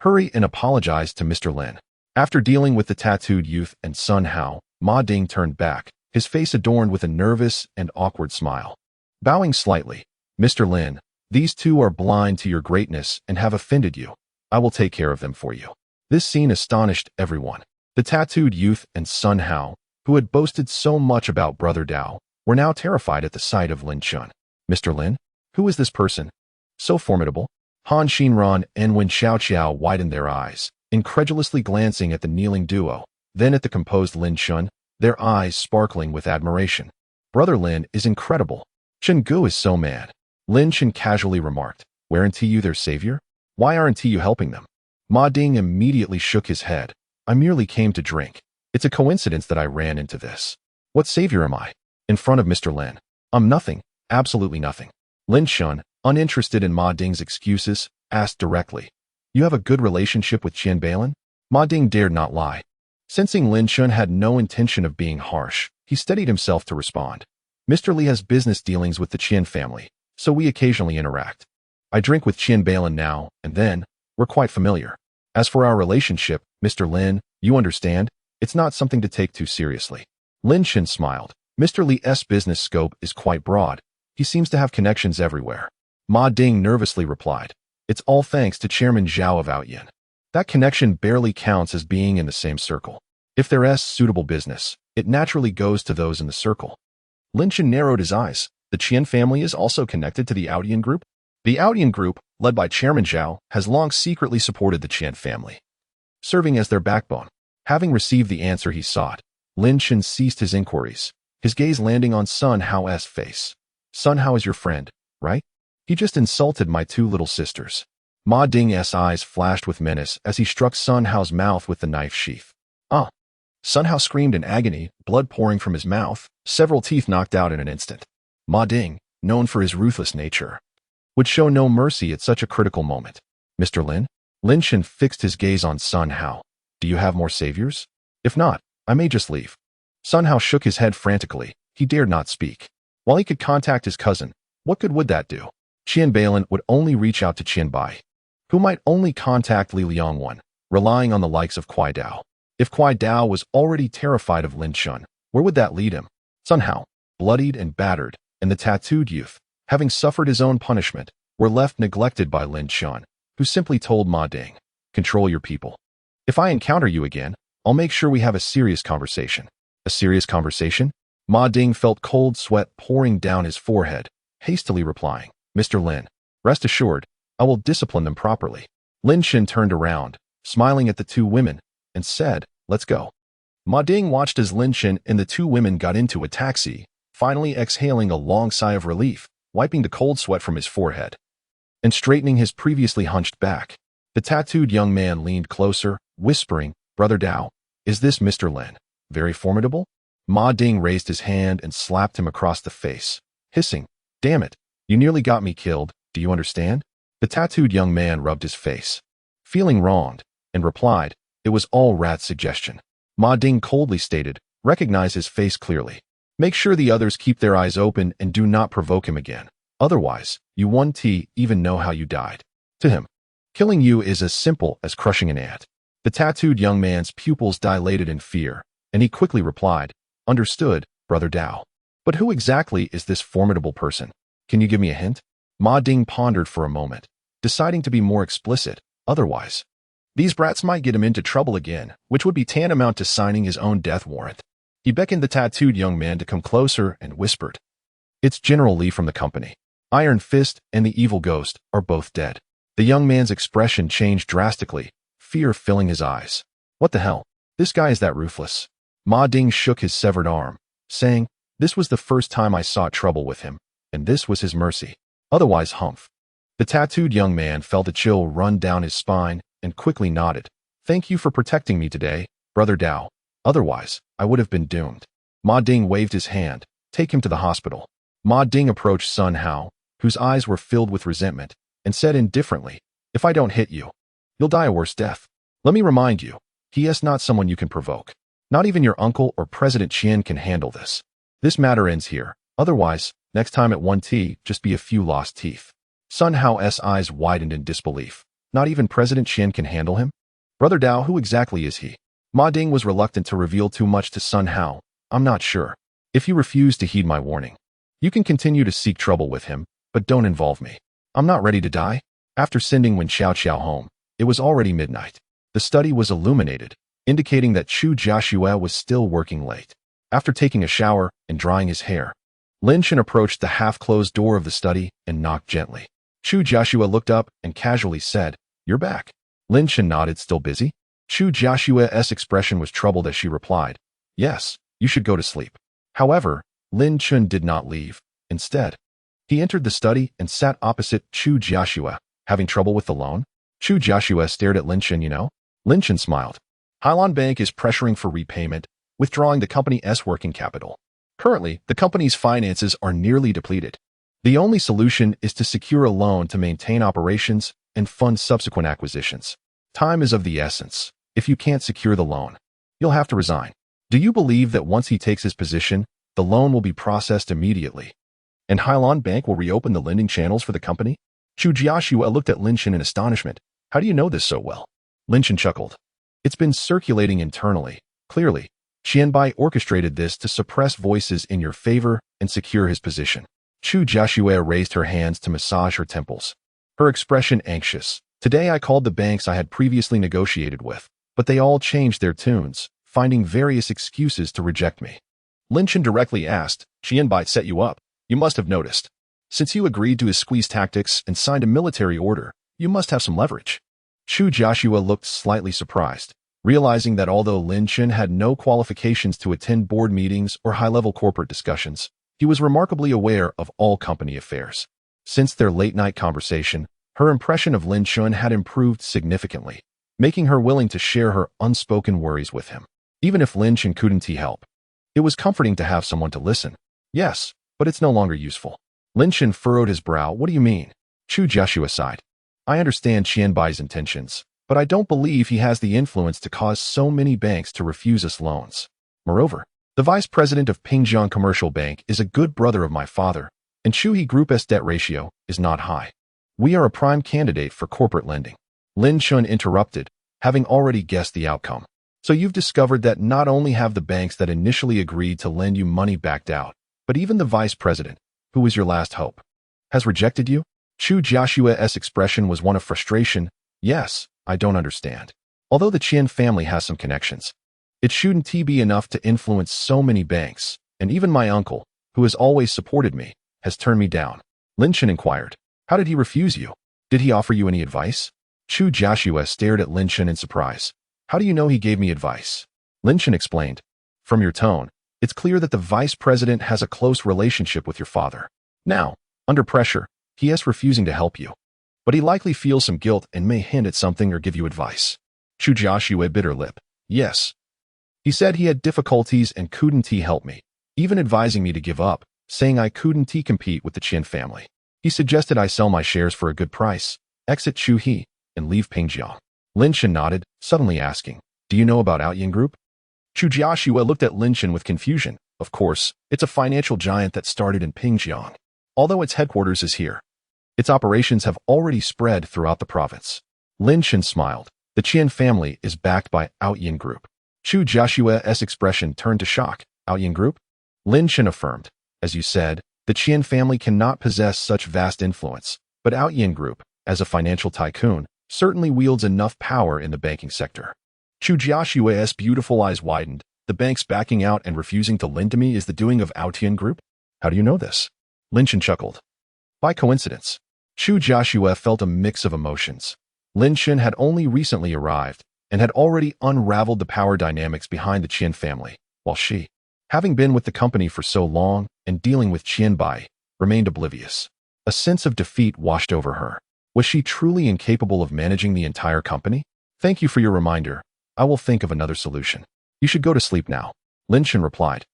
Hurry and apologize to Mr. Lin." After dealing with the tattooed youth and Sun Hao, Ma Ding turned back, his face adorned with a nervous and awkward smile. Bowing slightly, "Mr. Lin, these two are blind to your greatness and have offended you. I will take care of them for you." This scene astonished everyone. The tattooed youth and Sun Hao, who had boasted so much about Brother Dao, were now terrified at the sight of Lin Chun. "Mr. Lin? Who is this person? So formidable?" Han Xinran and Wen Xiaoqiao widened their eyes, incredulously glancing at the kneeling duo, then at the composed Lin Chun, their eyes sparkling with admiration. "Brother Lin is incredible. Chen Gu is so mad." Lin Chun casually remarked, "Weren't you their savior? Why aren't you helping them?" Ma Ding immediately shook his head. "I merely came to drink. It's a coincidence that I ran into this. What savior am I? In front of Mr. Lin. I'm nothing, absolutely nothing." Lin Chun, uninterested in Ma Ding's excuses, asked directly, "You have a good relationship with Qian Balin?" Ma Ding dared not lie. Sensing Lin Chun had no intention of being harsh, he steadied himself to respond. "Mr. Li has business dealings with the Qian family, so we occasionally interact. I drink with Qian Balin now and then. We're quite familiar. As for our relationship, Mr. Lin, you understand, it's not something to take too seriously." Lin Chun smiled. Mr. Li's business scope is quite broad. He seems to have connections everywhere. Ma Ding nervously replied, "It's all thanks to Chairman Zhao of Outyin. That connection barely counts as being in the same circle. If there's suitable business, it naturally goes to those in the circle." Lin Chun narrowed his eyes. The Qian family is also connected to the Outyin group? The Outyin group, led by Chairman Zhao, has long secretly supported the Qian family, serving as their backbone. Having received the answer he sought, Lin Chun ceased his inquiries, his gaze landing on Sun Hao's face. "Sun Hao is your friend, right? He just insulted my two little sisters." Ma Ding's eyes flashed with menace as he struck Sun Hao's mouth with the knife sheath. "Ah!" Sun Hao screamed in agony, blood pouring from his mouth, several teeth knocked out in an instant. Ma Ding, known for his ruthless nature, would show no mercy at such a critical moment. "Mr. Lin?" Lin Chun fixed his gaze on Sun Hao. "Do you have more saviors? If not, I may just leave." Sun Hao shook his head frantically. He dared not speak. While he could contact his cousin, what good would that do? Qian Balin would only reach out to Qian Bai, who might only contact Li Liangwan, relying on the likes of Kuai Dao. If Kuai Dao was already terrified of Lin Chun, where would that lead him? Sun Hao, bloodied and battered, and the tattooed youth, having suffered his own punishment, were left neglected by Lin Chun, who simply told Ma Ding, "Control your people. If I encounter you again, I'll make sure we have a serious conversation." A serious conversation? Ma Ding felt cold sweat pouring down his forehead, hastily replying, "Mr. Lin, rest assured, I will discipline them properly." Lin Chun turned around, smiling at the two women, and said, "Let's go." Ma Ding watched as Lin Chun and the two women got into a taxi, finally exhaling a long sigh of relief, wiping the cold sweat from his forehead, and straightening his previously hunched back. The tattooed young man leaned closer, whispering, "Brother Dao, is this Mr. Lin? Very formidable?" Ma Ding raised his hand and slapped him across the face, hissing, "Damn it, you nearly got me killed, do you understand?" The tattooed young man rubbed his face, feeling wronged, and replied, "It was all Rat's suggestion." Ma Ding coldly stated, "Recognize his face clearly. Make sure the others keep their eyes open and do not provoke him again. Otherwise, you won't even know how you died." To him, killing you is as simple as crushing an ant. The tattooed young man's pupils dilated in fear, and he quickly replied, "Understood, Brother Dao. But who exactly is this formidable person? Can you give me a hint?" Ma Ding pondered for a moment, deciding to be more explicit. Otherwise, these brats might get him into trouble again, which would be tantamount to signing his own death warrant. He beckoned the tattooed young man to come closer and whispered, It's General Lee from the company. Iron Fist and the Evil Ghost are both dead. The young man's expression changed drastically, fear filling his eyes. What the hell? This guy is that ruthless. Ma Ding shook his severed arm, saying, this was the first time I sought trouble with him, and this was his mercy. Otherwise, humph. The tattooed young man felt a chill run down his spine and quickly nodded. Thank you for protecting me today, Brother Dao. Otherwise, I would have been doomed. Ma Ding waved his hand. Take him to the hospital. Ma Ding approached Sun Hao, whose eyes were filled with resentment, and said indifferently, if I don't hit you, you'll die a worse death. Let me remind you, he is not someone you can provoke. Not even your uncle or President Qian can handle this. This matter ends here. Otherwise, next time at 1T, just be a few lost teeth. Sun Hao's eyes widened in disbelief. Not even President Qian can handle him? Brother Dao, who exactly is he? Ma Ding was reluctant to reveal too much to Sun Hao. I'm not sure. If you refuse to heed my warning, you can continue to seek trouble with him, but don't involve me. I'm not ready to die. After sending Wen Xiao home, it was already midnight. The study was illuminated, indicating that Chu Jiaxue was still working late. After taking a shower and drying his hair, Lin Chen approached the half-closed door of the study and knocked gently. Chu Jiaxue looked up and casually said, you're back. Lin Chen nodded, still busy? Chu Jiaxue's expression was troubled as she replied, yes, you should go to sleep. However, Lin Chen did not leave. Instead, he entered the study and sat opposite Chu Jiaxue. Having trouble with the loan? Chu Jiaxue stared at Lin Chen, you know? Lin Chen smiled. Hailan Bank is pressuring for repayment, withdrawing the company's working capital. Currently, the company's finances are nearly depleted. The only solution is to secure a loan to maintain operations and fund subsequent acquisitions. Time is of the essence. If you can't secure the loan, you'll have to resign. Do you believe that once he takes his position, the loan will be processed immediately, and Hailan Bank will reopen the lending channels for the company? Chu Jiaxue looked at Lin Chen in astonishment. How do you know this so well? Lin Chen chuckled. It's been circulating internally. Clearly, Qianbai orchestrated this to suppress voices in your favor and secure his position. Chu Jiaxue raised her hands to massage her temples, her expression anxious. Today I called the banks I had previously negotiated with, but they all changed their tunes, finding various excuses to reject me. Lin Chen directly asked, Qianbai set you up. You must have noticed. Since you agreed to his squeeze tactics and signed a military order, you must have some leverage. Chu Jiaxue looked slightly surprised, realizing that although Lin Chen had no qualifications to attend board meetings or high-level corporate discussions, he was remarkably aware of all company affairs. Since their late-night conversation, her impression of Lin Chen had improved significantly, making her willing to share her unspoken worries with him. Even if Lin Chen couldn't help, it was comforting to have someone to listen. Yes, but it's no longer useful. Lin Chen furrowed his brow. What do you mean? Chu Jiaxue sighed. I understand Qianbai's intentions, but I don't believe he has the influence to cause so many banks to refuse us loans. Moreover, the vice president of Pingjiang Commercial Bank is a good brother of my father, and Chuhe Group's debt ratio is not high. We are a prime candidate for corporate lending. Lin Chen interrupted, having already guessed the outcome. So you've discovered that not only have the banks that initially agreed to lend you money backed out, but even the vice president, who was your last hope, has rejected you? Chu Jiaxue's expression was one of frustration. Yes, I don't understand. Although the Qian family has some connections, it shouldn't be enough to influence so many banks, and even my uncle, who has always supported me, has turned me down. Lin Chen inquired. How did he refuse you? Did he offer you any advice? Chu Jiaxue stared at Lin Chen in surprise. How do you know he gave me advice? Lin Chen explained. From your tone, it's clear that the vice president has a close relationship with your father. Now, under pressure, he is refusing to help you. But he likely feels some guilt and may hint at something or give you advice. Chu Jiaxue bit her lip. Yes. He said he had difficulties and couldn't help me, even advising me to give up, saying I couldn't compete with the Qian family. He suggested I sell my shares for a good price, exit Chuhe, and leave Pingjiang. Lin Chen nodded, suddenly asking, do you know about Outyin Group? Chu Jiaxue looked at Lin Chen with confusion. Of course, it's a financial giant that started in Pingjiang. Although its headquarters is here, its operations have already spread throughout the province. Lin Chen smiled. The Qian family is backed by Outyin Group. Chu Jiaxue's expression turned to shock. Outyin Group? Lin Chen affirmed. As you said, the Qian family cannot possess such vast influence, but Outyin Group, as a financial tycoon, certainly wields enough power in the banking sector. Chu Jiaxue's beautiful eyes widened. The banks backing out and refusing to lend to me is the doing of Outyin Group? How do you know this? Lin Chen chuckled. By coincidence. Chu Jiaxue felt a mix of emotions. Lin Chen had only recently arrived and had already unraveled the power dynamics behind the Qian family, while she, having been with the company for so long and dealing with Qian Bai, remained oblivious. A sense of defeat washed over her. Was she truly incapable of managing the entire company? Thank you for your reminder. I will think of another solution. You should go to sleep now, Lin Chen replied.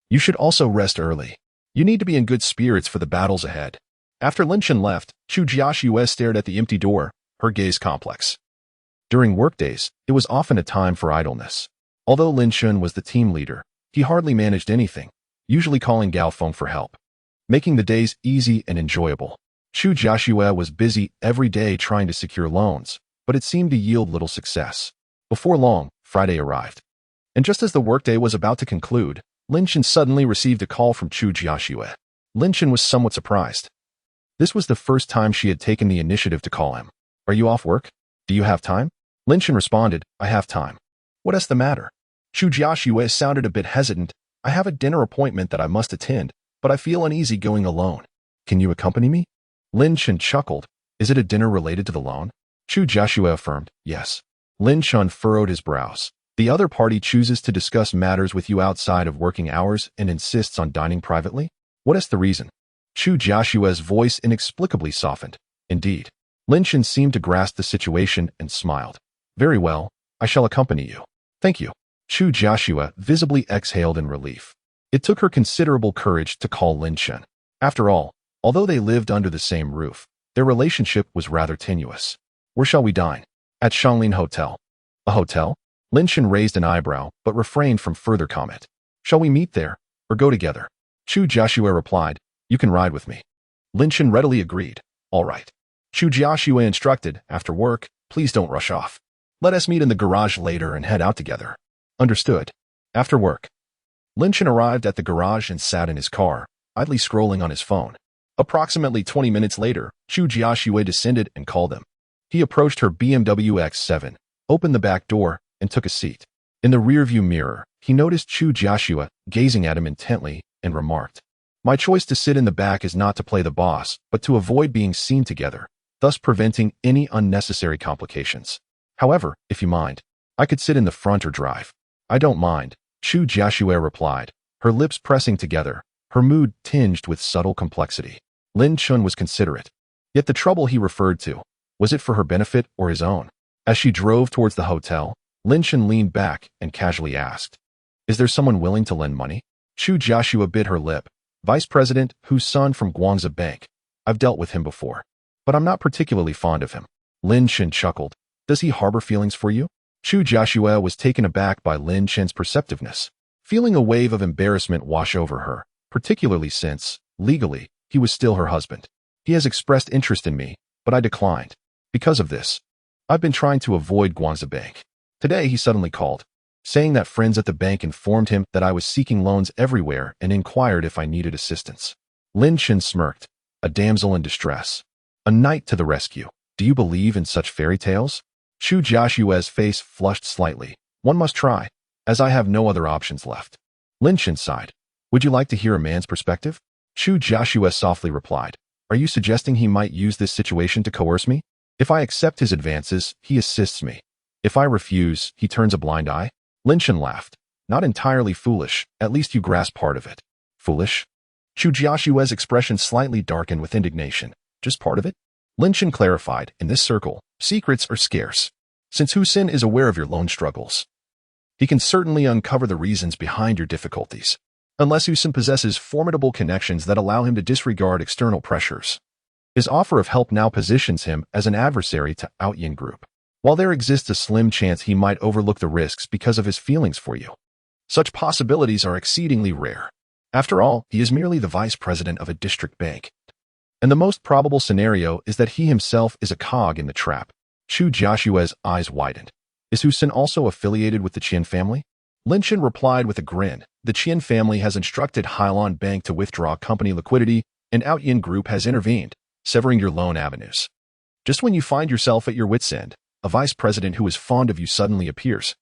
You should also rest early. You need to be in good spirits for the battles ahead. After Lin Chen left, Chu Jiaxue stared at the empty door, her gaze complex. During workdays, it was often a time for idleness. Although Lin Chen was the team leader, he hardly managed anything, usually calling Gao Feng for help, making the days easy and enjoyable. Chu Jiaxue was busy every day trying to secure loans, but it seemed to yield little success. Before long, Friday arrived. And just as the workday was about to conclude, Lin Chen suddenly received a call from Chu Jiaxue. Lin Chen was somewhat surprised. This was the first time she had taken the initiative to call him. Are you off work? Do you have time? Lin Chen responded, I have time. What is the matter? Chu Jiaxue sounded a bit hesitant. I have a dinner appointment that I must attend, but I feel uneasy going alone. Can you accompany me? Lin Chen chuckled. Is it a dinner related to the loan? Chu Jiaxue affirmed, yes. Lin Chen furrowed his brows. The other party chooses to discuss matters with you outside of working hours and insists on dining privately? What is the reason? Chu Jiaxue's voice inexplicably softened. Indeed. Lin Chen seemed to grasp the situation and smiled. Very well, I shall accompany you. Thank you. Chu Jiaxue visibly exhaled in relief. It took her considerable courage to call Lin Chen. After all, although they lived under the same roof, their relationship was rather tenuous. Where shall we dine? At Shanglin Hotel. A hotel? Lin Chen raised an eyebrow, but refrained from further comment. Shall we meet there, or go together? Chu Jiaxue replied, you can ride with me. Lin Chen readily agreed. All right. Chu Jiaxue instructed, after work, please don't rush off. Let us meet in the garage later and head out together. Understood. After work. Lin Chen arrived at the garage and sat in his car, idly scrolling on his phone. Approximately 20 minutes later, Chu Jiaxue descended and called him. He approached her BMW X7, opened the back door, and took a seat. In the rearview mirror, he noticed Chu Jiaxue gazing at him intently and remarked, my choice to sit in the back is not to play the boss, but to avoid being seen together, thus preventing any unnecessary complications. However, if you mind, I could sit in the front or drive. I don't mind, Chu Jiaxue replied, her lips pressing together, her mood tinged with subtle complexity. Lin Chen was considerate. Yet the trouble he referred to, was it for her benefit or his own? As she drove towards the hotel, Lin Chen leaned back and casually asked, is there someone willing to lend money? Chu Jiaxue bit her lip. Vice President Hu's son from Guangzhou Bank. I've dealt with him before, but I'm not particularly fond of him. Lin Chen chuckled. Does he harbor feelings for you? Chu Jiaxue was taken aback by Lin Chen's perceptiveness, feeling a wave of embarrassment wash over her, particularly since, legally, he was still her husband. He has expressed interest in me, but I declined. Because of this, I've been trying to avoid Guangzhou Bank. Today he suddenly called, saying that friends at the bank informed him that I was seeking loans everywhere and inquired if I needed assistance. Lin Chen smirked. A damsel in distress. A knight to the rescue. Do you believe in such fairy tales? Chu Jiaxue's face flushed slightly. One must try, as I have no other options left. Lin Chen sighed. Would you like to hear a man's perspective? Chu Jiaxue softly replied. Are you suggesting he might use this situation to coerce me? If I accept his advances, he assists me. If I refuse, he turns a blind eye? Lin Chen laughed. Not entirely foolish, at least you grasp part of it. Foolish? Chu Jiaxue's expression slightly darkened with indignation. Just part of it? Lin Chen clarified, in this circle, secrets are scarce. Since Hu Xin is aware of your loan struggles, he can certainly uncover the reasons behind your difficulties. Unless Hu Xin possesses formidable connections that allow him to disregard external pressures. His offer of help now positions him as an adversary to Outyin Group. While there exists a slim chance he might overlook the risks because of his feelings for you, such possibilities are exceedingly rare. After all, he is merely the vice president of a district bank. And the most probable scenario is that he himself is a cog in the trap. Chu Jiaxue's eyes widened. Is Hu Xin also affiliated with the Qian family? Lin Chen replied with a grin. The Qian family has instructed Hailan Bank to withdraw company liquidity, and Outyin Group has intervened, severing your loan avenues. Just when you find yourself at your wit's end, a vice president who is fond of you suddenly appears,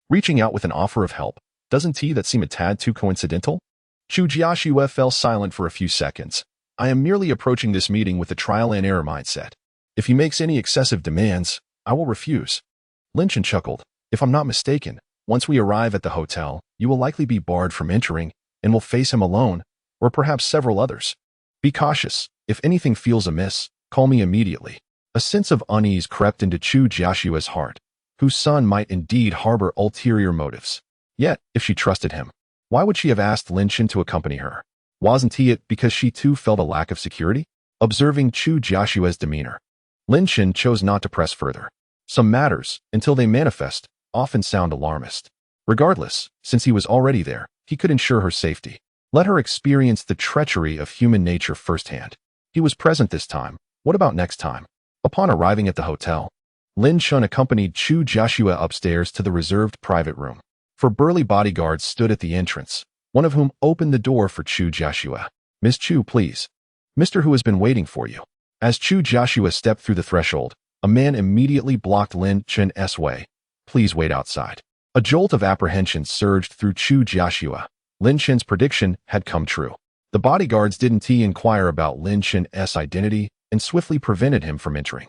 reaching out with an offer of help. Doesn't that seem a tad too coincidental? Chu Jiaxue fell silent for a few seconds. I am merely approaching this meeting with a trial and error mindset. If he makes any excessive demands, I will refuse. Lin Chen chuckled. If I'm not mistaken, once we arrive at the hotel, you will likely be barred from entering and will face him alone, or perhaps several others. Be cautious. If anything feels amiss, call me immediately. A sense of unease crept into Chu Jiashua's heart, whose son might indeed harbor ulterior motives. Yet, if she trusted him, why would she have asked Lin Chen to accompany her? Wasn't it because she too felt a lack of security? Observing Chu Jiashua's demeanor, Lin Chen chose not to press further. Some matters, until they manifest, often sound alarmist. Regardless, since he was already there, he could ensure her safety. Let her experience the treachery of human nature firsthand. He was present this time. What about next time? Upon arriving at the hotel, Lin Chen accompanied Chu Jiashua upstairs to the reserved private room. Four burly bodyguards stood at the entrance, one of whom opened the door for Chu Jiashua. Miss Chu, please. Mr. Hu has been waiting for you. As Chu Jiashua stepped through the threshold, a man immediately blocked Lin Chen's way. Please wait outside. A jolt of apprehension surged through Chu Jiashua. Lin Chen's prediction had come true. The bodyguards didn't inquire about Lin Chen's identity and swiftly prevented him from entering.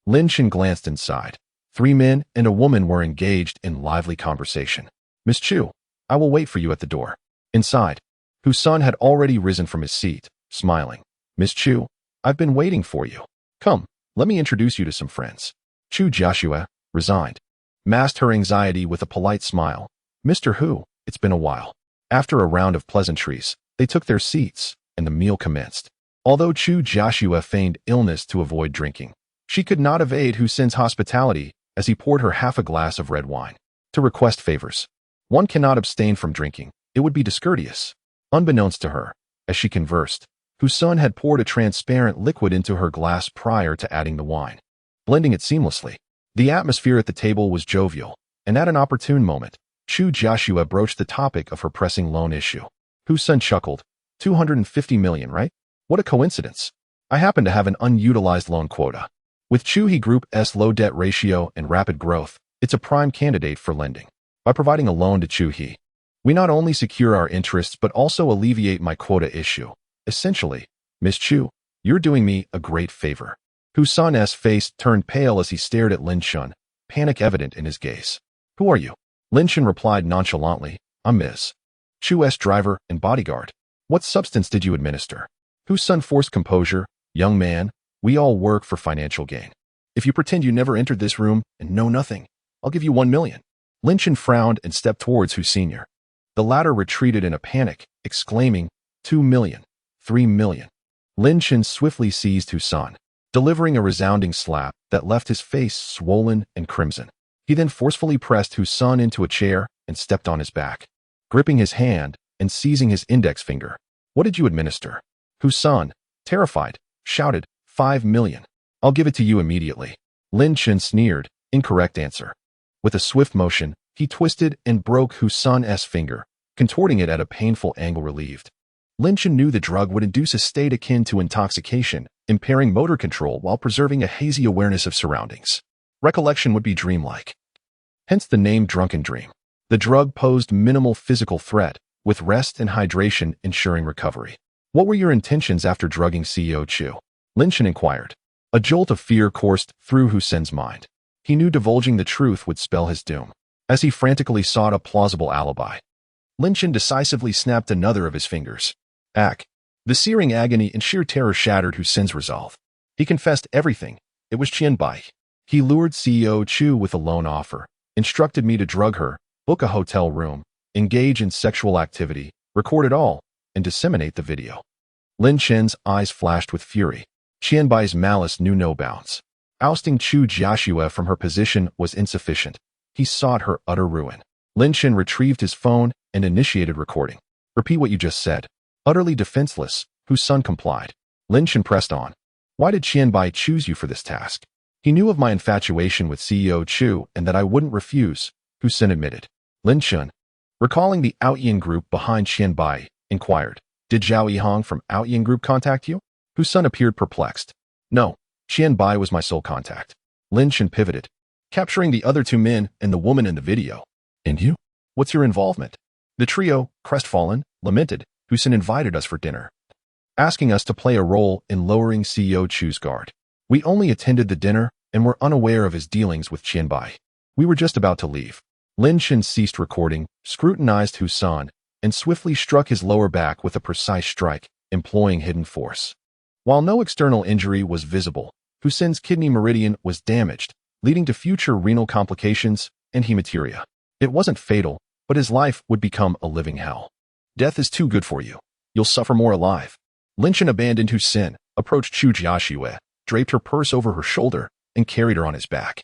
Lin Chen glanced inside. 3 men and a woman were engaged in lively conversation. Miss Chu, I will wait for you at the door. Inside, Hu's son had already risen from his seat, smiling. Miss Chu, I've been waiting for you. Come, let me introduce you to some friends. Chu Jiashua, resigned, masked her anxiety with a polite smile. Mr. Hu, it's been a while. After a round of pleasantries, they took their seats, and the meal commenced. Although Chu Jiashua feigned illness to avoid drinking, she could not evade Hussein's hospitality as he poured her half a glass of red wine. To request favors, one cannot abstain from drinking. It would be discourteous. Unbeknownst to her, as she conversed, Hussein had poured a transparent liquid into her glass prior to adding the wine, blending it seamlessly. The atmosphere at the table was jovial, and at an opportune moment, Chu Jiashua broached the topic of her pressing loan issue. Hussein chuckled. 250 million, right? What a coincidence. I happen to have an unutilized loan quota. With Chu He Group's low debt ratio and rapid growth, it's a prime candidate for lending. By providing a loan to Chu He, we not only secure our interests but also alleviate my quota issue. Essentially, Miss Chu, you're doing me a great favor. Hussein's face turned pale as he stared at Lin Chen, panic evident in his gaze. Who are you? Lin Chen replied nonchalantly, I'm Ms. Chu's driver and bodyguard. What substance did you administer? Hussein forced composure. Young man, we all work for financial gain. If you pretend you never entered this room and know nothing, I'll give you 1 million. Lin Chen frowned and stepped towards Hussein. The latter retreated in a panic, exclaiming, 2 million, 3 million. Lin Chen swiftly seized Hussein, delivering a resounding slap that left his face swollen and crimson. He then forcefully pressed Hussein into a chair and stepped on his back, gripping his hand and seizing his index finger. What did you administer? Hussein, terrified, shouted, 5 million. I'll give it to you immediately. Lin Chen sneered. Incorrect answer. With a swift motion, he twisted and broke Hussein's finger, contorting it at a painful angle relieved. Lin Chen knew the drug would induce a state akin to intoxication, impairing motor control while preserving a hazy awareness of surroundings. Recollection would be dreamlike. Hence the name Drunken Dream. The drug posed minimal physical threat, with rest and hydration ensuring recovery. What were your intentions after drugging CEO Chu? Lin Chen inquired. A jolt of fear coursed through Hussein's mind. He knew divulging the truth would spell his doom. As he frantically sought a plausible alibi, Lin Chen decisively snapped another of his fingers. The searing agony and sheer terror shattered Hussein's resolve. He confessed everything. It was Qianbai. He lured CEO Chu with a loan offer, instructed me to drug her, book a hotel room, engage in sexual activity, record it all, and disseminate the video. Lin Chen's eyes flashed with fury. Qianbai's malice knew no bounds. Ousting Chu Jiashua from her position was insufficient. He sought her utter ruin. Lin Chen retrieved his phone and initiated recording. Repeat what you just said. Utterly defenseless, Hussein complied. Lin Chen pressed on. Why did Qianbai choose you for this task? He knew of my infatuation with CEO Chu and that I wouldn't refuse, Hussein admitted. Lin Chen, recalling the Outyin Group behind Qianbai, inquired. Did Zhao Yihong from Outyin Group contact you? Hussein appeared perplexed. No, Qianbai was my sole contact. Lin Chen pivoted, capturing the other 2 men and the woman in the video. And you? What's your involvement? The trio, crestfallen, lamented. Hussein invited us for dinner. asking us to play a role in lowering CEO Chu's guard. We only attended the dinner and were unaware of his dealings with Qianbai. We were just about to leave. Lin Chen ceased recording, scrutinized Husan, and swiftly struck his lower back with a precise strike, employing hidden force. While no external injury was visible, Husan's kidney meridian was damaged, leading to future renal complications and hematuria. It wasn't fatal, but his life would become a living hell. Death is too good for you. You'll suffer more alive. Lin Chen abandoned Husan, approached Chu Jiaxue, draped her purse over her shoulder, and carried her on his back.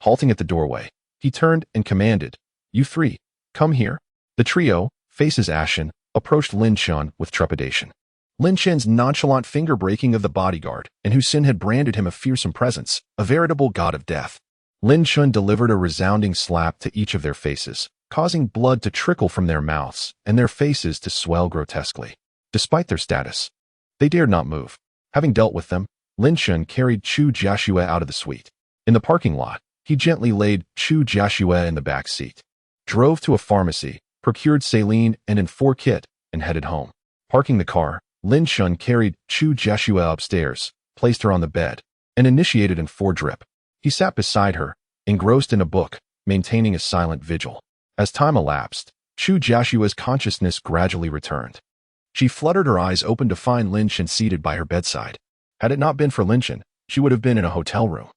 Halting at the doorway, he turned and commanded, "You three, come here." The trio, faces ashen, approached Lin Chen with trepidation. Lin Chen's nonchalant finger-breaking of the bodyguard, and Husan had branded him a fearsome presence, a veritable god of death. Lin Chen delivered a resounding slap to each of their faces, causing blood to trickle from their mouths and their faces to swell grotesquely. Despite their status, they dared not move. Having dealt with them, Lin Chen carried Chu Jiaxue out of the suite. In the parking lot, he gently laid Chu Jiaxue in the back seat, drove to a pharmacy, procured saline and an 4 kit, and headed home. Parking the car, Lin Chen carried Chu Jiaxue upstairs, placed her on the bed, and initiated an 4 drip. He sat beside her, engrossed in a book, maintaining a silent vigil. As time elapsed, Chu Jiaxue's consciousness gradually returned. She fluttered her eyes open to find Lin Chen seated by her bedside. Had it not been for Lin Chen, she would have been in a hotel room.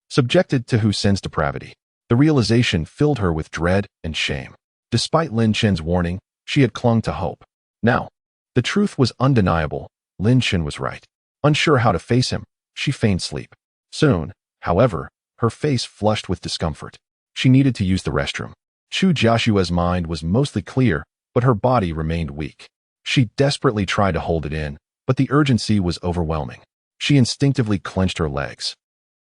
Subjected to Husan's depravity, the realization filled her with dread and shame. Despite Lin Chen's warning, she had clung to hope. Now, the truth was undeniable. Lin Chen was right. Unsure how to face him, she feigned sleep. Soon, however, her face flushed with discomfort. She needed to use the restroom. Chu Jiaxue's mind was mostly clear, but her body remained weak. She desperately tried to hold it in, but the urgency was overwhelming. She instinctively clenched her legs,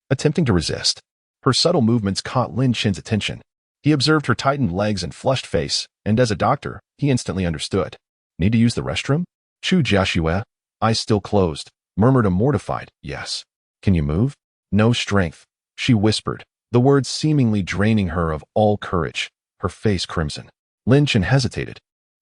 attempting to resist. Her subtle movements caught Lin Chen's attention. He observed her tightened legs and flushed face, and as a doctor, he instantly understood. Need to use the restroom? Chu Jiaxue, eyes still closed, murmured a mortified, "Yes." "Can you move?" "No strength," she whispered, the words seemingly draining her of all courage, her face crimson. Lin Chen hesitated.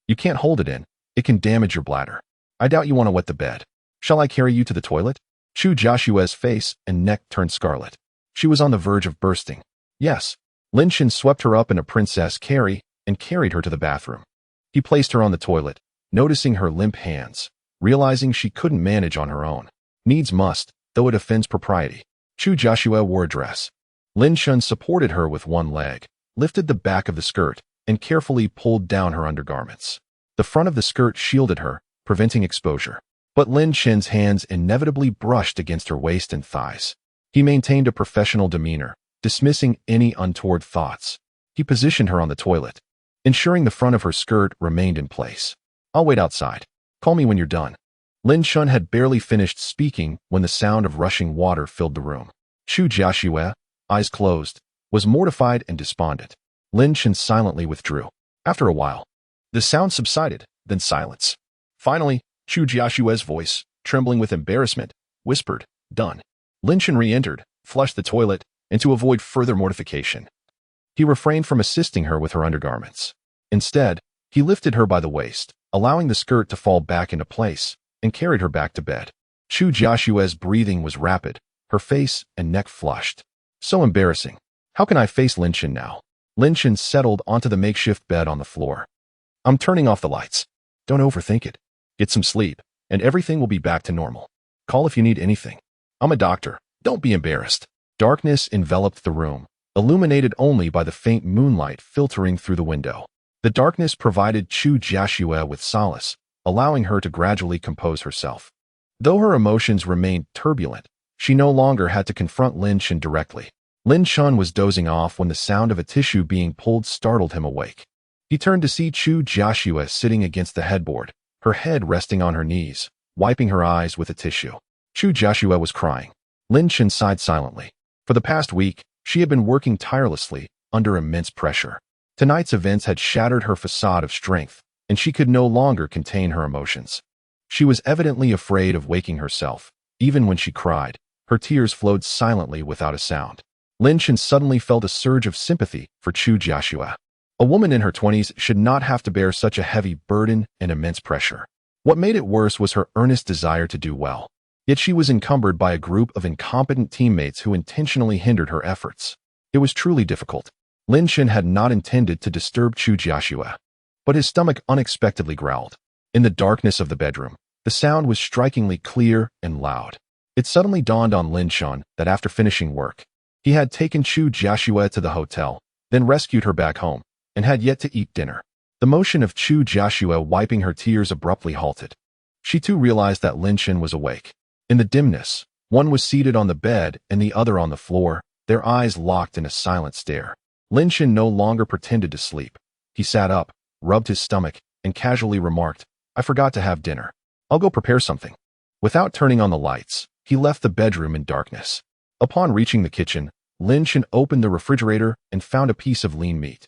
"You can't hold it in. It can damage your bladder. I doubt you want to wet the bed. Shall I carry you to the toilet?" Chu Jiaxue's face and neck turned scarlet. She was on the verge of bursting. "Yes." Lin Chen swept her up in a princess carry and carried her to the bathroom. He placed her on the toilet, noticing her limp hands, realizing she couldn't manage on her own. Needs must, though it offends propriety. Chu Jiaxue wore a dress. Lin Chen supported her with one leg, lifted the back of the skirt, and carefully pulled down her undergarments. The front of the skirt shielded her, preventing exposure. But Lin Chen's hands inevitably brushed against her waist and thighs. He maintained a professional demeanor, dismissing any untoward thoughts. He positioned her on the toilet, ensuring the front of her skirt remained in place. "I'll wait outside. Call me when you're done." Lin Chen had barely finished speaking when the sound of rushing water filled the room. Chu Jiaxue, eyes closed, was mortified and despondent. Lin Chen silently withdrew. After a while, the sound subsided, then silence. Finally, Chu Jiaxue's voice, trembling with embarrassment, whispered, "Done." Lin Chen re-entered, flushed the toilet, and to avoid further mortification, he refrained from assisting her with her undergarments. Instead, he lifted her by the waist, allowing the skirt to fall back into place, and carried her back to bed. Chu Jiaxue's breathing was rapid, her face and neck flushed. So embarrassing. How can I face Lin Chen now? Lin Chen settled onto the makeshift bed on the floor. "I'm turning off the lights. Don't overthink it. Get some sleep, and everything will be back to normal. Call if you need anything. I'm a doctor. Don't be embarrassed." Darkness enveloped the room, illuminated only by the faint moonlight filtering through the window. The darkness provided Chu Jiaxue with solace, allowing her to gradually compose herself. Though her emotions remained turbulent, she no longer had to confront Lin Chen directly. Lin Chen was dozing off when the sound of a tissue being pulled startled him awake. He turned to see Chu Jiaxue sitting against the headboard, her head resting on her knees, wiping her eyes with a tissue. Chu Jiaxue was crying. Lin Chen sighed silently. For the past week, she had been working tirelessly, under immense pressure. Tonight's events had shattered her facade of strength, and she could no longer contain her emotions. She was evidently afraid of waking herself. Even when she cried, her tears flowed silently without a sound. Lin Chen suddenly felt a surge of sympathy for Chu Jiaxue. A woman in her 20s should not have to bear such a heavy burden and immense pressure. What made it worse was her earnest desire to do well. Yet she was encumbered by a group of incompetent teammates who intentionally hindered her efforts. It was truly difficult. Lin Shen had not intended to disturb Chu Jiashue, but his stomach unexpectedly growled. In the darkness of the bedroom, the sound was strikingly clear and loud. It suddenly dawned on Lin Shen that after finishing work, he had taken Chu Jiashue to the hotel, then rescued her back home, and had yet to eat dinner. The motion of Chu Jiashue wiping her tears abruptly halted. She too realized that Lin Shen was awake. In the dimness, one was seated on the bed and the other on the floor, their eyes locked in a silent stare. Lin Shen no longer pretended to sleep. He sat up, rubbed his stomach, and casually remarked, "I forgot to have dinner. I'll go prepare something." Without turning on the lights, he left the bedroom in darkness. Upon reaching the kitchen, Lin Shen opened the refrigerator and found a piece of lean meat,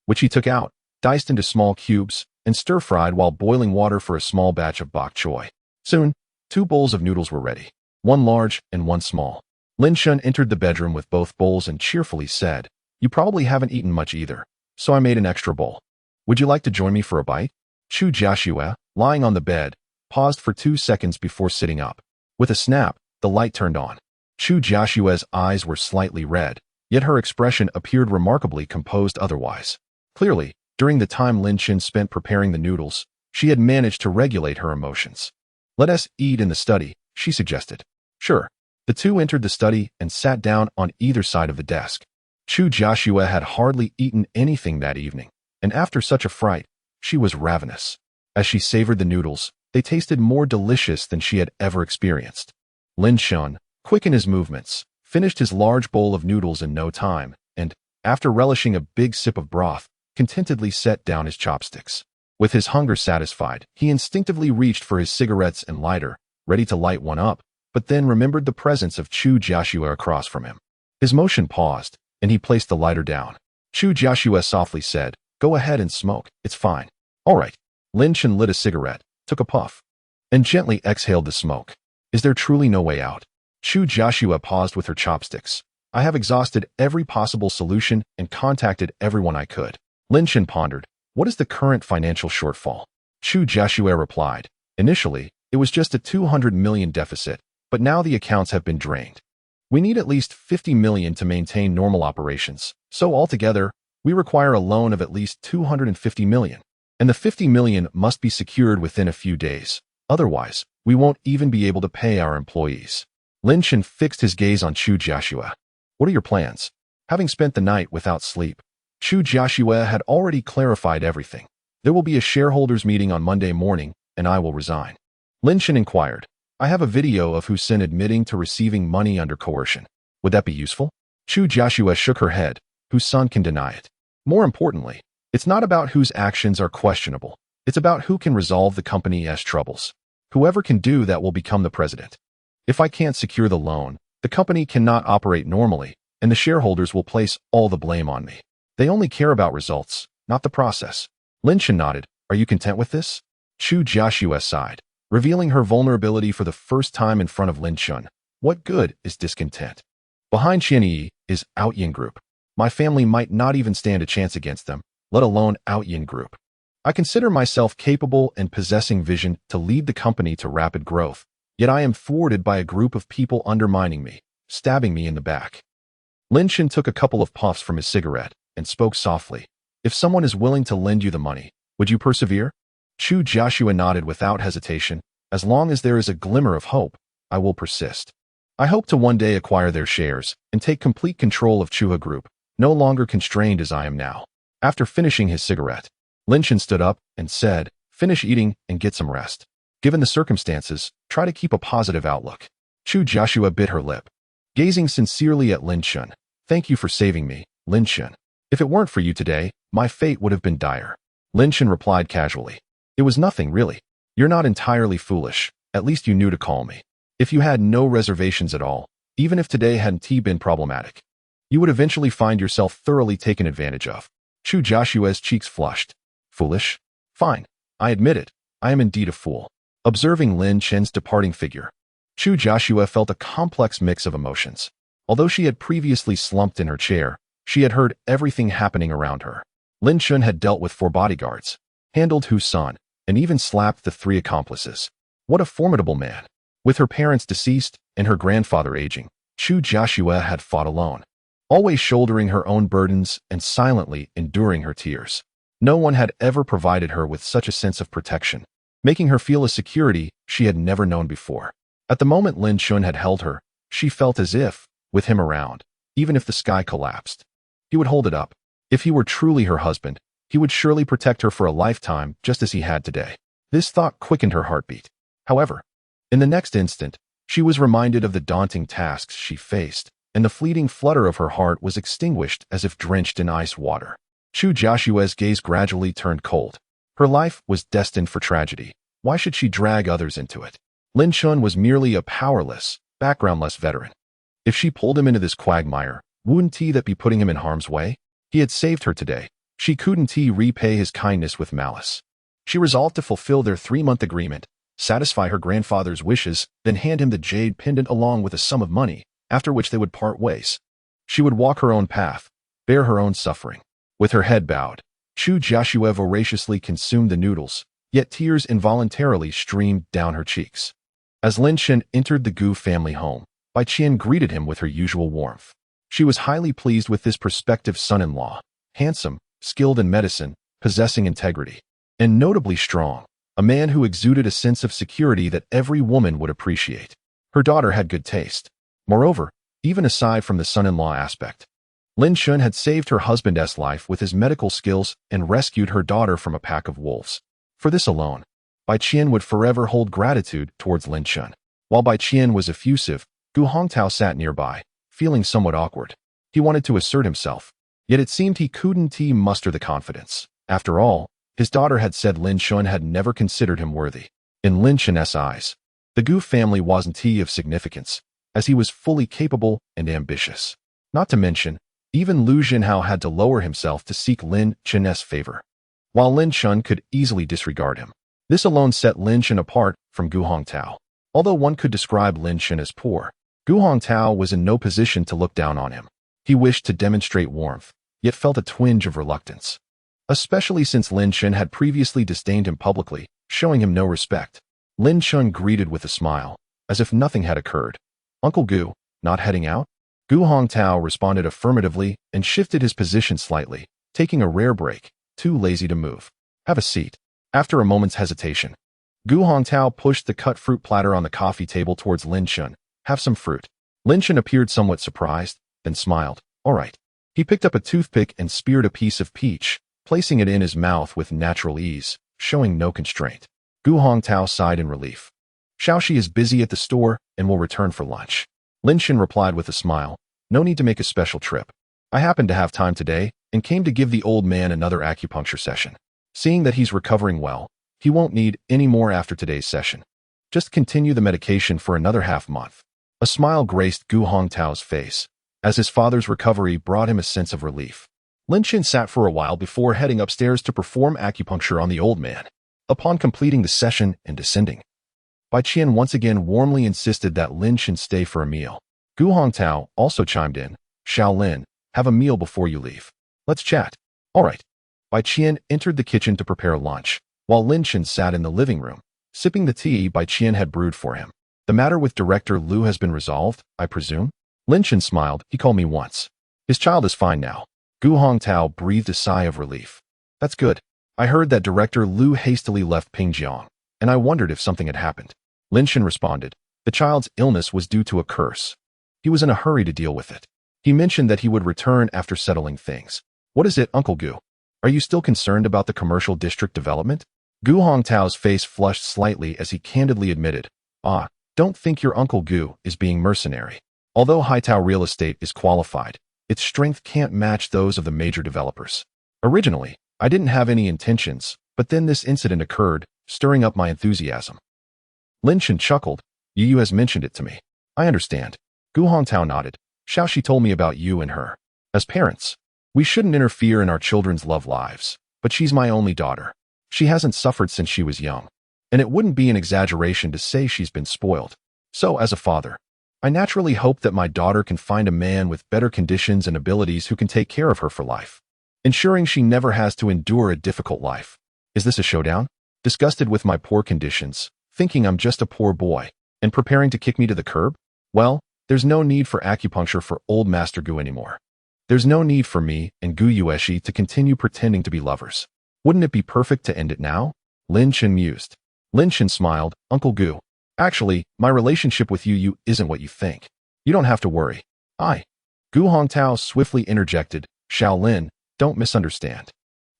which he took out, diced into small cubes, and stir-fried while boiling water for a small batch of bok choy. Soon, 2 bowls of noodles were ready, one large and one small. Lin Shen entered the bedroom with both bowls and cheerfully said, "You probably haven't eaten much either, so I made an extra bowl. Would you like to join me for a bite?" Chu Jiashue, lying on the bed, paused for 2 seconds before sitting up. With a snap, the light turned on. Chu Jiashue's eyes were slightly red, yet her expression appeared remarkably composed otherwise. Clearly, during the time Lin Shen spent preparing the noodles, she had managed to regulate her emotions. "Let us eat in the study," she suggested. "Sure." The two entered the study and sat down on either side of the desk. Chu Jiashue had hardly eaten anything that evening, and after such a fright, she was ravenous. As she savored the noodles, they tasted more delicious than she had ever experienced. Lin Shen, quick in his movements, finished his large bowl of noodles in no time, and, after relishing a big sip of broth, contentedly set down his chopsticks. With his hunger satisfied, he instinctively reached for his cigarettes and lighter, ready to light one up, but then remembered the presence of Chu Jiashue across from him. His motion paused, and he placed the lighter down. Chu Jiashue softly said, "Go ahead and smoke, it's fine." "All right." Lin Shen lit a cigarette, took a puff, and gently exhaled the smoke. "Is there truly no way out?" Chu Jiashue paused with her chopsticks. "I have exhausted every possible solution and contacted everyone I could." Lin Shen pondered, "What is the current financial shortfall?" Chu Jiashue replied, "Initially, it was just a 200 million deficit, but now the accounts have been drained. We need at least 50 million to maintain normal operations, so altogether, we require a loan of at least 250 million. And the 50 million must be secured within a few days. Otherwise, we won't even be able to pay our employees." Lin Shen fixed his gaze on Chu Jiashue. "What are your plans?" Having spent the night without sleep, Chu Jiashue had already clarified everything. "There will be a shareholders meeting on Monday morning, and I will resign." Lin Shen inquired, "I have a video of Hussein admitting to receiving money under coercion. Would that be useful?" Chu Jiashue shook her head. "Hussein can deny it. More importantly, it's not about whose actions are questionable. It's about who can resolve the company's troubles. Whoever can do that will become the president. If I can't secure the loan, the company cannot operate normally, and the shareholders will place all the blame on me. They only care about results, not the process." Lin Shen nodded. "Are you content with this?" Chu Jiashue sighed, revealing her vulnerability for the first time in front of Lin Shen. "What good is discontent? Behind Qianyi is Outyin Group. My family might not even stand a chance against them, let alone Outyin Group. I consider myself capable and possessing vision to lead the company to rapid growth, yet I am thwarted by a group of people undermining me, stabbing me in the back." Lin Shen took a couple of puffs from his cigarette and spoke softly. "If someone is willing to lend you the money, would you persevere?" Chu Jiashue nodded without hesitation. "As long as there is a glimmer of hope, I will persist. I hope to one day acquire their shares and take complete control of Chuha Group, no longer constrained as I am now." After finishing his cigarette, Lin Shen stood up and said, "Finish eating and get some rest. Given the circumstances, try to keep a positive outlook." Chu Jiashue bit her lip. Gazing sincerely at Lin Shen, "Thank you for saving me, Lin Shen. If it weren't for you today, my fate would have been dire." Lin Shen replied casually, "It was nothing, really. You're not entirely foolish. At least you knew to call me. If you had no reservations at all, even if today hadn't been problematic, you would eventually find yourself thoroughly taken advantage of." Chu Jiashue's cheeks flushed. "Foolish? Fine. I admit it. I am indeed a fool." Observing Lin Shen's departing figure, Chu Jiashue felt a complex mix of emotions. Although she had previously slumped in her chair, she had heard everything happening around her. Lin Shen had dealt with 4 bodyguards, handled Hussein, and even slapped the 3 accomplices. What a formidable man. With her parents deceased and her grandfather aging, Chu Joshua had fought alone, always shouldering her own burdens and silently enduring her tears. No one had ever provided her with such a sense of protection, making her feel a security she had never known before. At the moment Lin Chun had held her, she felt as if, with him around, even if the sky collapsed, he would hold it up. If he were truly her husband, he would surely protect her for a lifetime just as he had today. This thought quickened her heartbeat. However, in the next instant, she was reminded of the daunting tasks she faced, and the fleeting flutter of her heart was extinguished as if drenched in ice water. Chu Joshua's gaze gradually turned cold. Her life was destined for tragedy. Why should she drag others into it? Lin Chun was merely a powerless, backgroundless veteran. If she pulled him into this quagmire, wouldn't he that be putting him in harm's way? He had saved her today. She couldn't he repay his kindness with malice. She resolved to fulfill their 3-month agreement, satisfy her grandfather's wishes, then hand him the jade pendant along with a sum of money, after which they would part ways. She would walk her own path, bear her own suffering. With her head bowed, Chu Joshua voraciously consumed the noodles, yet tears involuntarily streamed down her cheeks. As Lin Chun entered the Gu family home, Bai Qian greeted him with her usual warmth. She was highly pleased with this prospective son-in-law, handsome, skilled in medicine, possessing integrity, and notably strong, a man who exuded a sense of security that every woman would appreciate. Her daughter had good taste. Moreover, even aside from the son-in-law aspect, Lin Chun had saved her husband's life with his medical skills and rescued her daughter from a pack of wolves. For this alone, Bai Qian would forever hold gratitude towards Lin Chun. While Bai Qian was effusive, Gu Hongtao sat nearby, feeling somewhat awkward. He wanted to assert himself, yet it seemed he couldn't muster the confidence. After all, his daughter had said Lin Chun had never considered him worthy. In Lin Chun's eyes, the Gu family wasn't of significance, as he was fully capable and ambitious. Not to mention, even Lu Jinhao had to lower himself to seek Lin Chun's favor, while Lin Chun could easily disregard him. This alone set Lin Chun apart from Gu Hongtao. Although one could describe Lin Chun as poor, Gu Hongtao was in no position to look down on him. He wished to demonstrate warmth, yet felt a twinge of reluctance, especially since Lin Chun had previously disdained him publicly, showing him no respect. Lin Chun greeted with a smile, as if nothing had occurred. "Uncle Gu, not heading out?" Gu Hongtao responded affirmatively and shifted his position slightly, taking a rare break, too lazy to move. "Have a seat." After a moment's hesitation, Gu Hongtao pushed the cut fruit platter on the coffee table towards Lin Chun. "Have some fruit." Lin Chun appeared somewhat surprised, then smiled. "All right." He picked up a toothpick and speared a piece of peach, placing it in his mouth with natural ease, showing no constraint. Gu Hongtao sighed in relief. "Xiaoxi is busy at the store and will return for lunch." Lin Chun replied with a smile. "No need to make a special trip. I happen to have time today and came to give the old man another acupuncture session. Seeing that he's recovering well, he won't need any more after today's session. Just continue the medication for another half-month." A smile graced Gu Hongtao's face, as his father's recovery brought him a sense of relief. Lin Chun sat for a while before heading upstairs to perform acupuncture on the old man. Upon completing the session and descending, Bai Qian once again warmly insisted that Lin Chun stay for a meal. Gu Hongtao also chimed in. "Xiao Lin, have a meal before you leave. Let's chat." "All right." Bai Qian entered the kitchen to prepare lunch, while Lin Chun sat in the living room, sipping the tea Bai Qian had brewed for him. "The matter with Director Lu has been resolved, I presume?" Lin Chun smiled. "He called me once. His child is fine now." Gu Hongtao breathed a sigh of relief. "That's good. I heard that Director Lu hastily left Pingjiang, and I wondered if something had happened." Lin Chun responded. "The child's illness was due to a curse. He was in a hurry to deal with it. He mentioned that he would return after settling things." "What is it, Uncle Gu? Are you still concerned about the commercial district development?" Gu Hongtao's face flushed slightly as he candidly admitted, "Don't think your Uncle Gu is being mercenary. Although Haitao Real Estate is qualified, its strength can't match those of the major developers. Originally, I didn't have any intentions, but then this incident occurred, stirring up my enthusiasm." Lin Chun chuckled. "You has mentioned it to me. I understand." Gu Hongtao nodded. "Xiaoxi told me about you and her. As parents, we shouldn't interfere in our children's love lives, but she's my only daughter. She hasn't suffered since she was young, and it wouldn't be an exaggeration to say she's been spoiled. So, as a father, I naturally hope that my daughter can find a man with better conditions and abilities who can take care of her for life, ensuring she never has to endure a difficult life." "Is this a showdown?" disgusted with my poor conditions, thinking I'm just a poor boy, and preparing to kick me to the curb? Well, there's no need for acupuncture for old Master Gu anymore. There's no need for me and Gu Yueshi to continue pretending to be lovers. Wouldn't it be perfect to end it now? Lin Chen mused. Lin Chen smiled. Uncle Gu, actually, my relationship with you isn't what you think. You don't have to worry. Gu Hongtao swiftly interjected. Xiao Lin, don't misunderstand.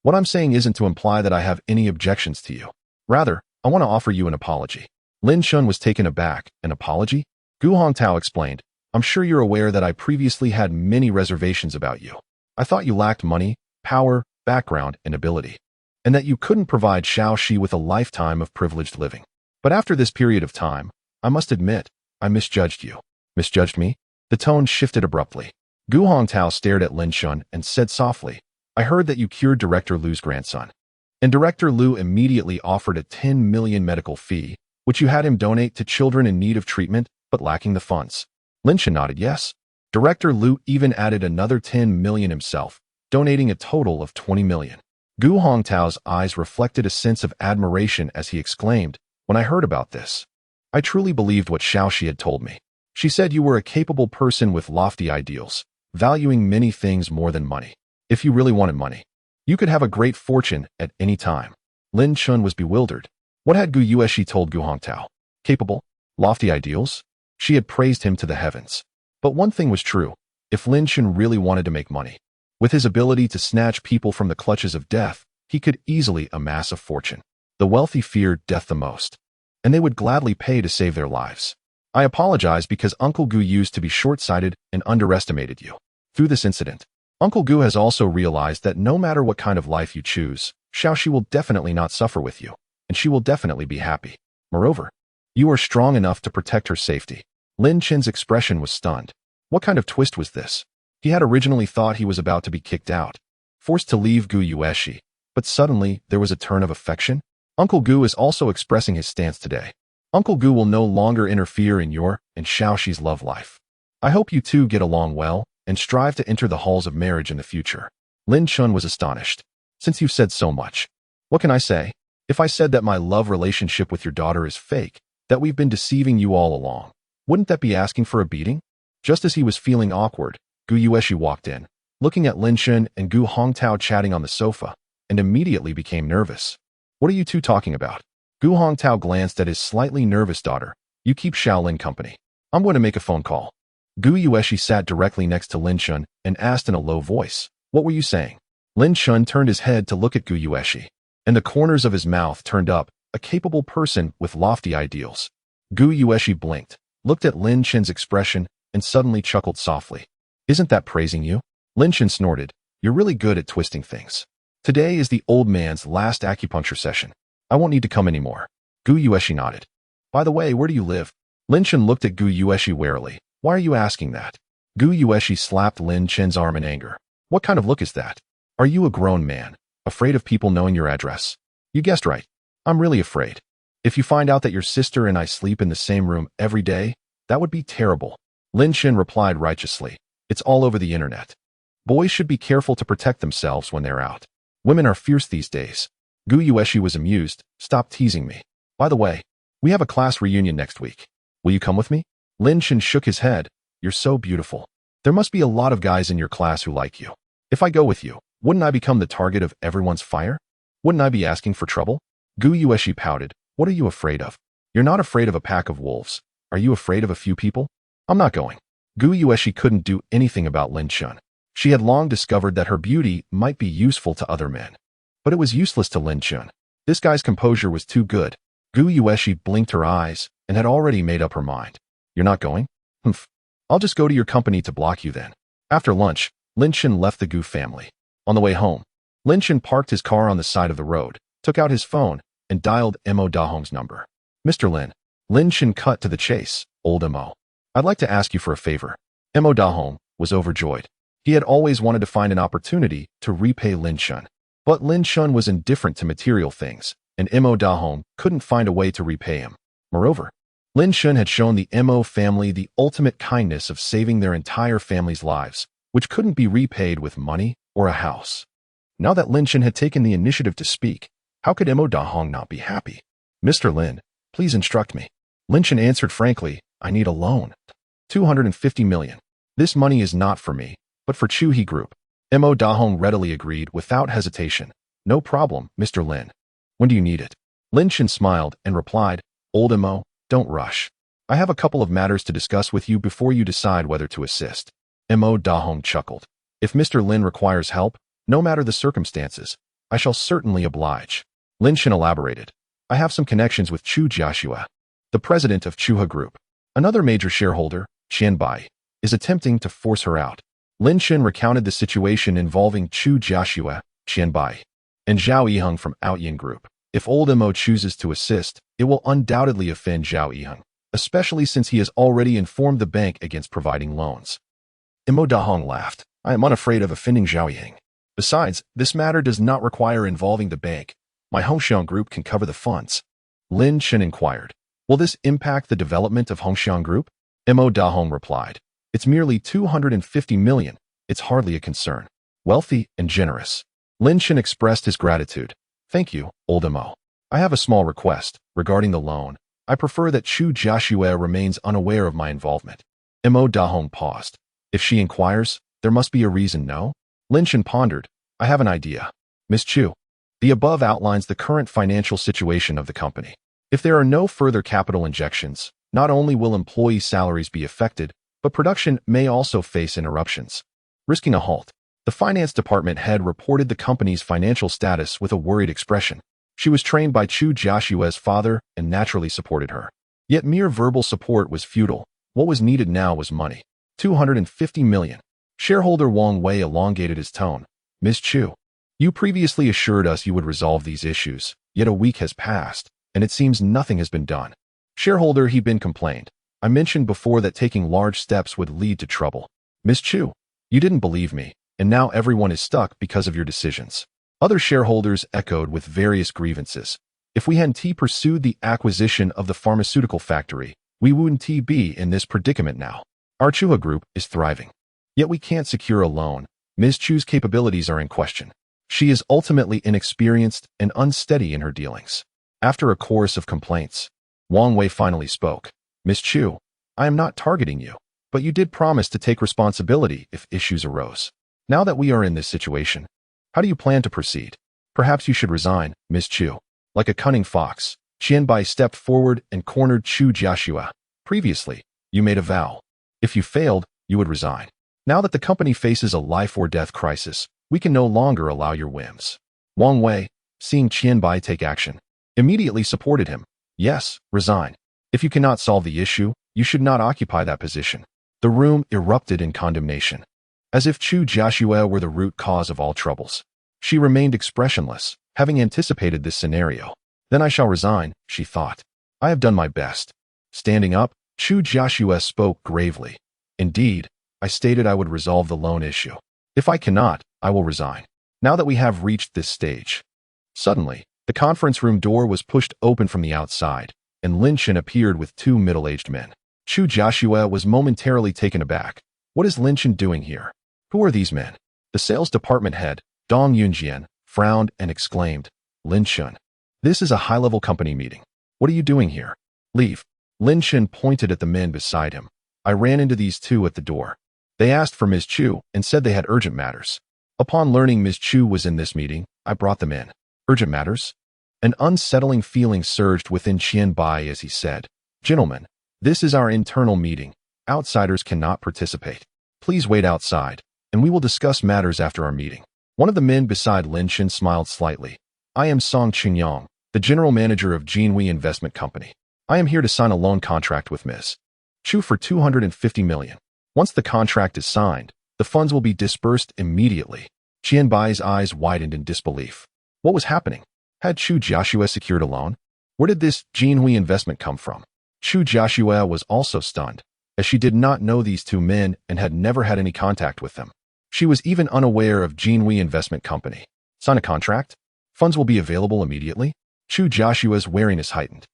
What I'm saying isn't to imply that I have any objections to you. Rather, I want to offer you an apology. Lin Shun was taken aback. An apology? Gu Hongtao explained. I'm sure you're aware that I previously had many reservations about you. I thought you lacked money, power, background, and ability, and that you couldn't provide Xiao Shi with a lifetime of privileged living. But after this period of time, I must admit, I misjudged you. Misjudged me? The tone shifted abruptly. Gu Hongtao stared at Lin Shun and said softly, I heard that you cured Director Lu's grandson. And Director Lu immediately offered a 10 million medical fee, which you had him donate to children in need of treatment, but lacking the funds. Lin Shun nodded yes. Director Lu even added another 10 million himself, donating a total of 20 million. Gu Hongtao's eyes reflected a sense of admiration as he exclaimed, when I heard about this, I truly believed what Xiao Shi had told me. She said you were a capable person with lofty ideals, valuing many things more than money. If you really wanted money, you could have a great fortune at any time. Lin Chun was bewildered. What had Gu Yueshi told Gu Hongtao? Capable? Lofty ideals? She had praised him to the heavens. But one thing was true. If Lin Chun really wanted to make money, with his ability to snatch people from the clutches of death, he could easily amass a fortune. The wealthy feared death the most, and they would gladly pay to save their lives. I apologize because Uncle Gu used to be short-sighted and underestimated you. Through this incident, Uncle Gu has also realized that no matter what kind of life you choose, Xiaoxi will definitely not suffer with you, and she will definitely be happy. Moreover, you are strong enough to protect her safety. Lin Chen's expression was stunned. What kind of twist was this? He had originally thought he was about to be kicked out, forced to leave Gu Yueshi, but suddenly there was a turn of affection. Uncle Gu is also expressing his stance today. Uncle Gu will no longer interfere in your and Xiaoxi's love life. I hope you two get along well and strive to enter the halls of marriage in the future. Lin Chun was astonished. Since you've said so much, what can I say? If I said that my love relationship with your daughter is fake, that we've been deceiving you all along, wouldn't that be asking for a beating? Just as he was feeling awkward, Gu Yueshi walked in, looking at Lin Chun and Gu Hongtao chatting on the sofa, and immediately became nervous. What are you two talking about? Gu Hongtao glanced at his slightly nervous daughter. You keep Xiaolin company. I'm going to make a phone call. Gu Yueshi sat directly next to Lin Chun and asked in a low voice, what were you saying? Lin Chun turned his head to look at Gu Yueshi, and the corners of his mouth turned up, a capable person with lofty ideals. Gu Yueshi blinked, looked at Lin Chen's expression, and suddenly chuckled softly. Isn't that praising you? Lin Chen snorted. You're really good at twisting things. Today is the old man's last acupuncture session. I won't need to come anymore. Gu Yueshi nodded. By the way, where do you live? Lin Chen looked at Gu Yueshi warily. Why are you asking that? Gu Yueshi slapped Lin Chen's arm in anger. What kind of look is that? Are you a grown man, afraid of people knowing your address? You guessed right. I'm really afraid. If you find out that your sister and I sleep in the same room every day, that would be terrible. Lin Chen replied righteously. It's all over the internet. Boys should be careful to protect themselves when they're out. Women are fierce these days. Gu Yueshi was amused. Stop teasing me. By the way, we have a class reunion next week. Will you come with me? Lin Chen shook his head. You're so beautiful. There must be a lot of guys in your class who like you. If I go with you, wouldn't I become the target of everyone's fire? Wouldn't I be asking for trouble? Gu Yueshi pouted. What are you afraid of? You're not afraid of a pack of wolves. Are you afraid of a few people? I'm not going. Gu Yueshi couldn't do anything about Lin Chun. She had long discovered that her beauty might be useful to other men. But it was useless to Lin Chun. This guy's composure was too good. Gu Yueshi blinked her eyes and had already made up her mind. You're not going? Humph. I'll just go to your company to block you then. After lunch, Lin Chun left the Gu family. On the way home, Lin Chun parked his car on the side of the road, took out his phone, and dialed Mo Dahong's number. Mr. Lin. Lin Chun cut to the chase. Old Mo. I'd like to ask you for a favor. Mo Dahong was overjoyed. He had always wanted to find an opportunity to repay Lin Chun. But Lin Chun was indifferent to material things, and Mo Dahong couldn't find a way to repay him. Moreover, Lin Chun had shown the Mo family the ultimate kindness of saving their entire family's lives, which couldn't be repaid with money or a house. Now that Lin Chun had taken the initiative to speak, How could Imo Dahong not be happy? Mr. Lin, please instruct me. Lin Chen answered frankly, I need a loan. 250 million. This money is not for me, but for Chu He Group. Imo Dahong readily agreed without hesitation. No problem, Mr. Lin. When do you need it? Lin Chen smiled and replied, Old Imo, don't rush. I have a couple of matters to discuss with you before you decide whether to assist. Imo Dahong chuckled. If Mr. Lin requires help, no matter the circumstances, I shall certainly oblige. Lin Chen elaborated. I have some connections with Chu Jiaxue, the president of Chuha Group. Another major shareholder, Qian Bai, is attempting to force her out. Lin Chen recounted the situation involving Chu Jiaxue, Qian Bai, and Zhao Yiheng from Outyin Group. If old Imo chooses to assist, it will undoubtedly offend Zhao Yiheng, especially since he has already informed the bank against providing loans. Imo Dahong laughed. I am unafraid of offending Zhao Yiheng. Besides, this matter does not require involving the bank. My Hongxiang Group can cover the funds. Lin Chen inquired. Will this impact the development of Hongxiang Group? Imo Dahong replied. It's merely 250 million. It's hardly a concern. Wealthy and generous. Lin Chen expressed his gratitude. Thank you, old Imo. I have a small request. Regarding the loan, I prefer that Chu Jiaxue remains unaware of my involvement. Imo Dahong paused. If she inquires, there must be a reason, no? Lin Chen pondered. I have an idea. Miss Chu. The above outlines the current financial situation of the company. If there are no further capital injections, not only will employee salaries be affected, but production may also face interruptions, risking a halt. The finance department head reported the company's financial status with a worried expression. She was trained by Chu Jiaxue's father and naturally supported her. Yet mere verbal support was futile. What was needed now was money. 250 million. Shareholder Wang Wei elongated his tone. Miss Chu, you previously assured us you would resolve these issues, yet a week has passed, and it seems nothing has been done. Shareholder He Bin complained. I mentioned before that taking large steps would lead to trouble. Miss Chu, you didn't believe me, and now everyone is stuck because of your decisions. Other shareholders echoed with various grievances. If we hadn't pursued the acquisition of the pharmaceutical factory, we wouldn't be in this predicament now. Our Chuha Group is thriving. Yet we can't secure a loan. Ms. Chu's capabilities are in question. She is ultimately inexperienced and unsteady in her dealings. After a chorus of complaints, Wang Wei finally spoke. Miss Chu, I am not targeting you, but you did promise to take responsibility if issues arose. Now that we are in this situation, how do you plan to proceed? Perhaps you should resign, Miss Chu. Like a cunning fox, Qian Bai stepped forward and cornered Chu Jiaxue. Previously, you made a vow. If you failed, you would resign. Now that the company faces a life-or-death crisis, we can no longer allow your whims. Wang Wei, seeing Qian Bai take action, immediately supported him. Yes, resign. If you cannot solve the issue, you should not occupy that position. The room erupted in condemnation. As if Chu Jiaxue were the root cause of all troubles. She remained expressionless, having anticipated this scenario. Then I shall resign, she thought. I have done my best. Standing up, Chu Jiaxue spoke gravely. Indeed, I stated I would resolve the loan issue. If I cannot, I will resign. Now that we have reached this stage. Suddenly, the conference room door was pushed open from the outside, and Lin Chen appeared with two middle-aged men. Chu Jiaxue was momentarily taken aback. What is Lin Chen doing here? Who are these men? The sales department head, Dong Yunjian, frowned and exclaimed, Lin Chen, this is a high-level company meeting. What are you doing here? Leave. Lin Chen pointed at the men beside him. I ran into these two at the door. They asked for Ms. Chu and said they had urgent matters. Upon learning Ms. Chu was in this meeting, I brought them in. Urgent matters? An unsettling feeling surged within Qian Bai as he said, Gentlemen, this is our internal meeting. Outsiders cannot participate. Please wait outside, and we will discuss matters after our meeting. One of the men beside Lin Chen smiled slightly. I am Song Qingyang, the general manager of Jinhui Investment Company. I am here to sign a loan contract with Ms. Chu for 250 million. Once the contract is signed, the funds will be disbursed immediately. Qian Bai's eyes widened in disbelief. What was happening? Had Chu Jiaxue secured a loan? Where did this Jinhui investment come from? Chu Jiaxue was also stunned, as she did not know these two men and had never had any contact with them. She was even unaware of Jinhui Investment Company. Sign a contract? Funds will be available immediately? Chu Jiaxue's wariness heightened.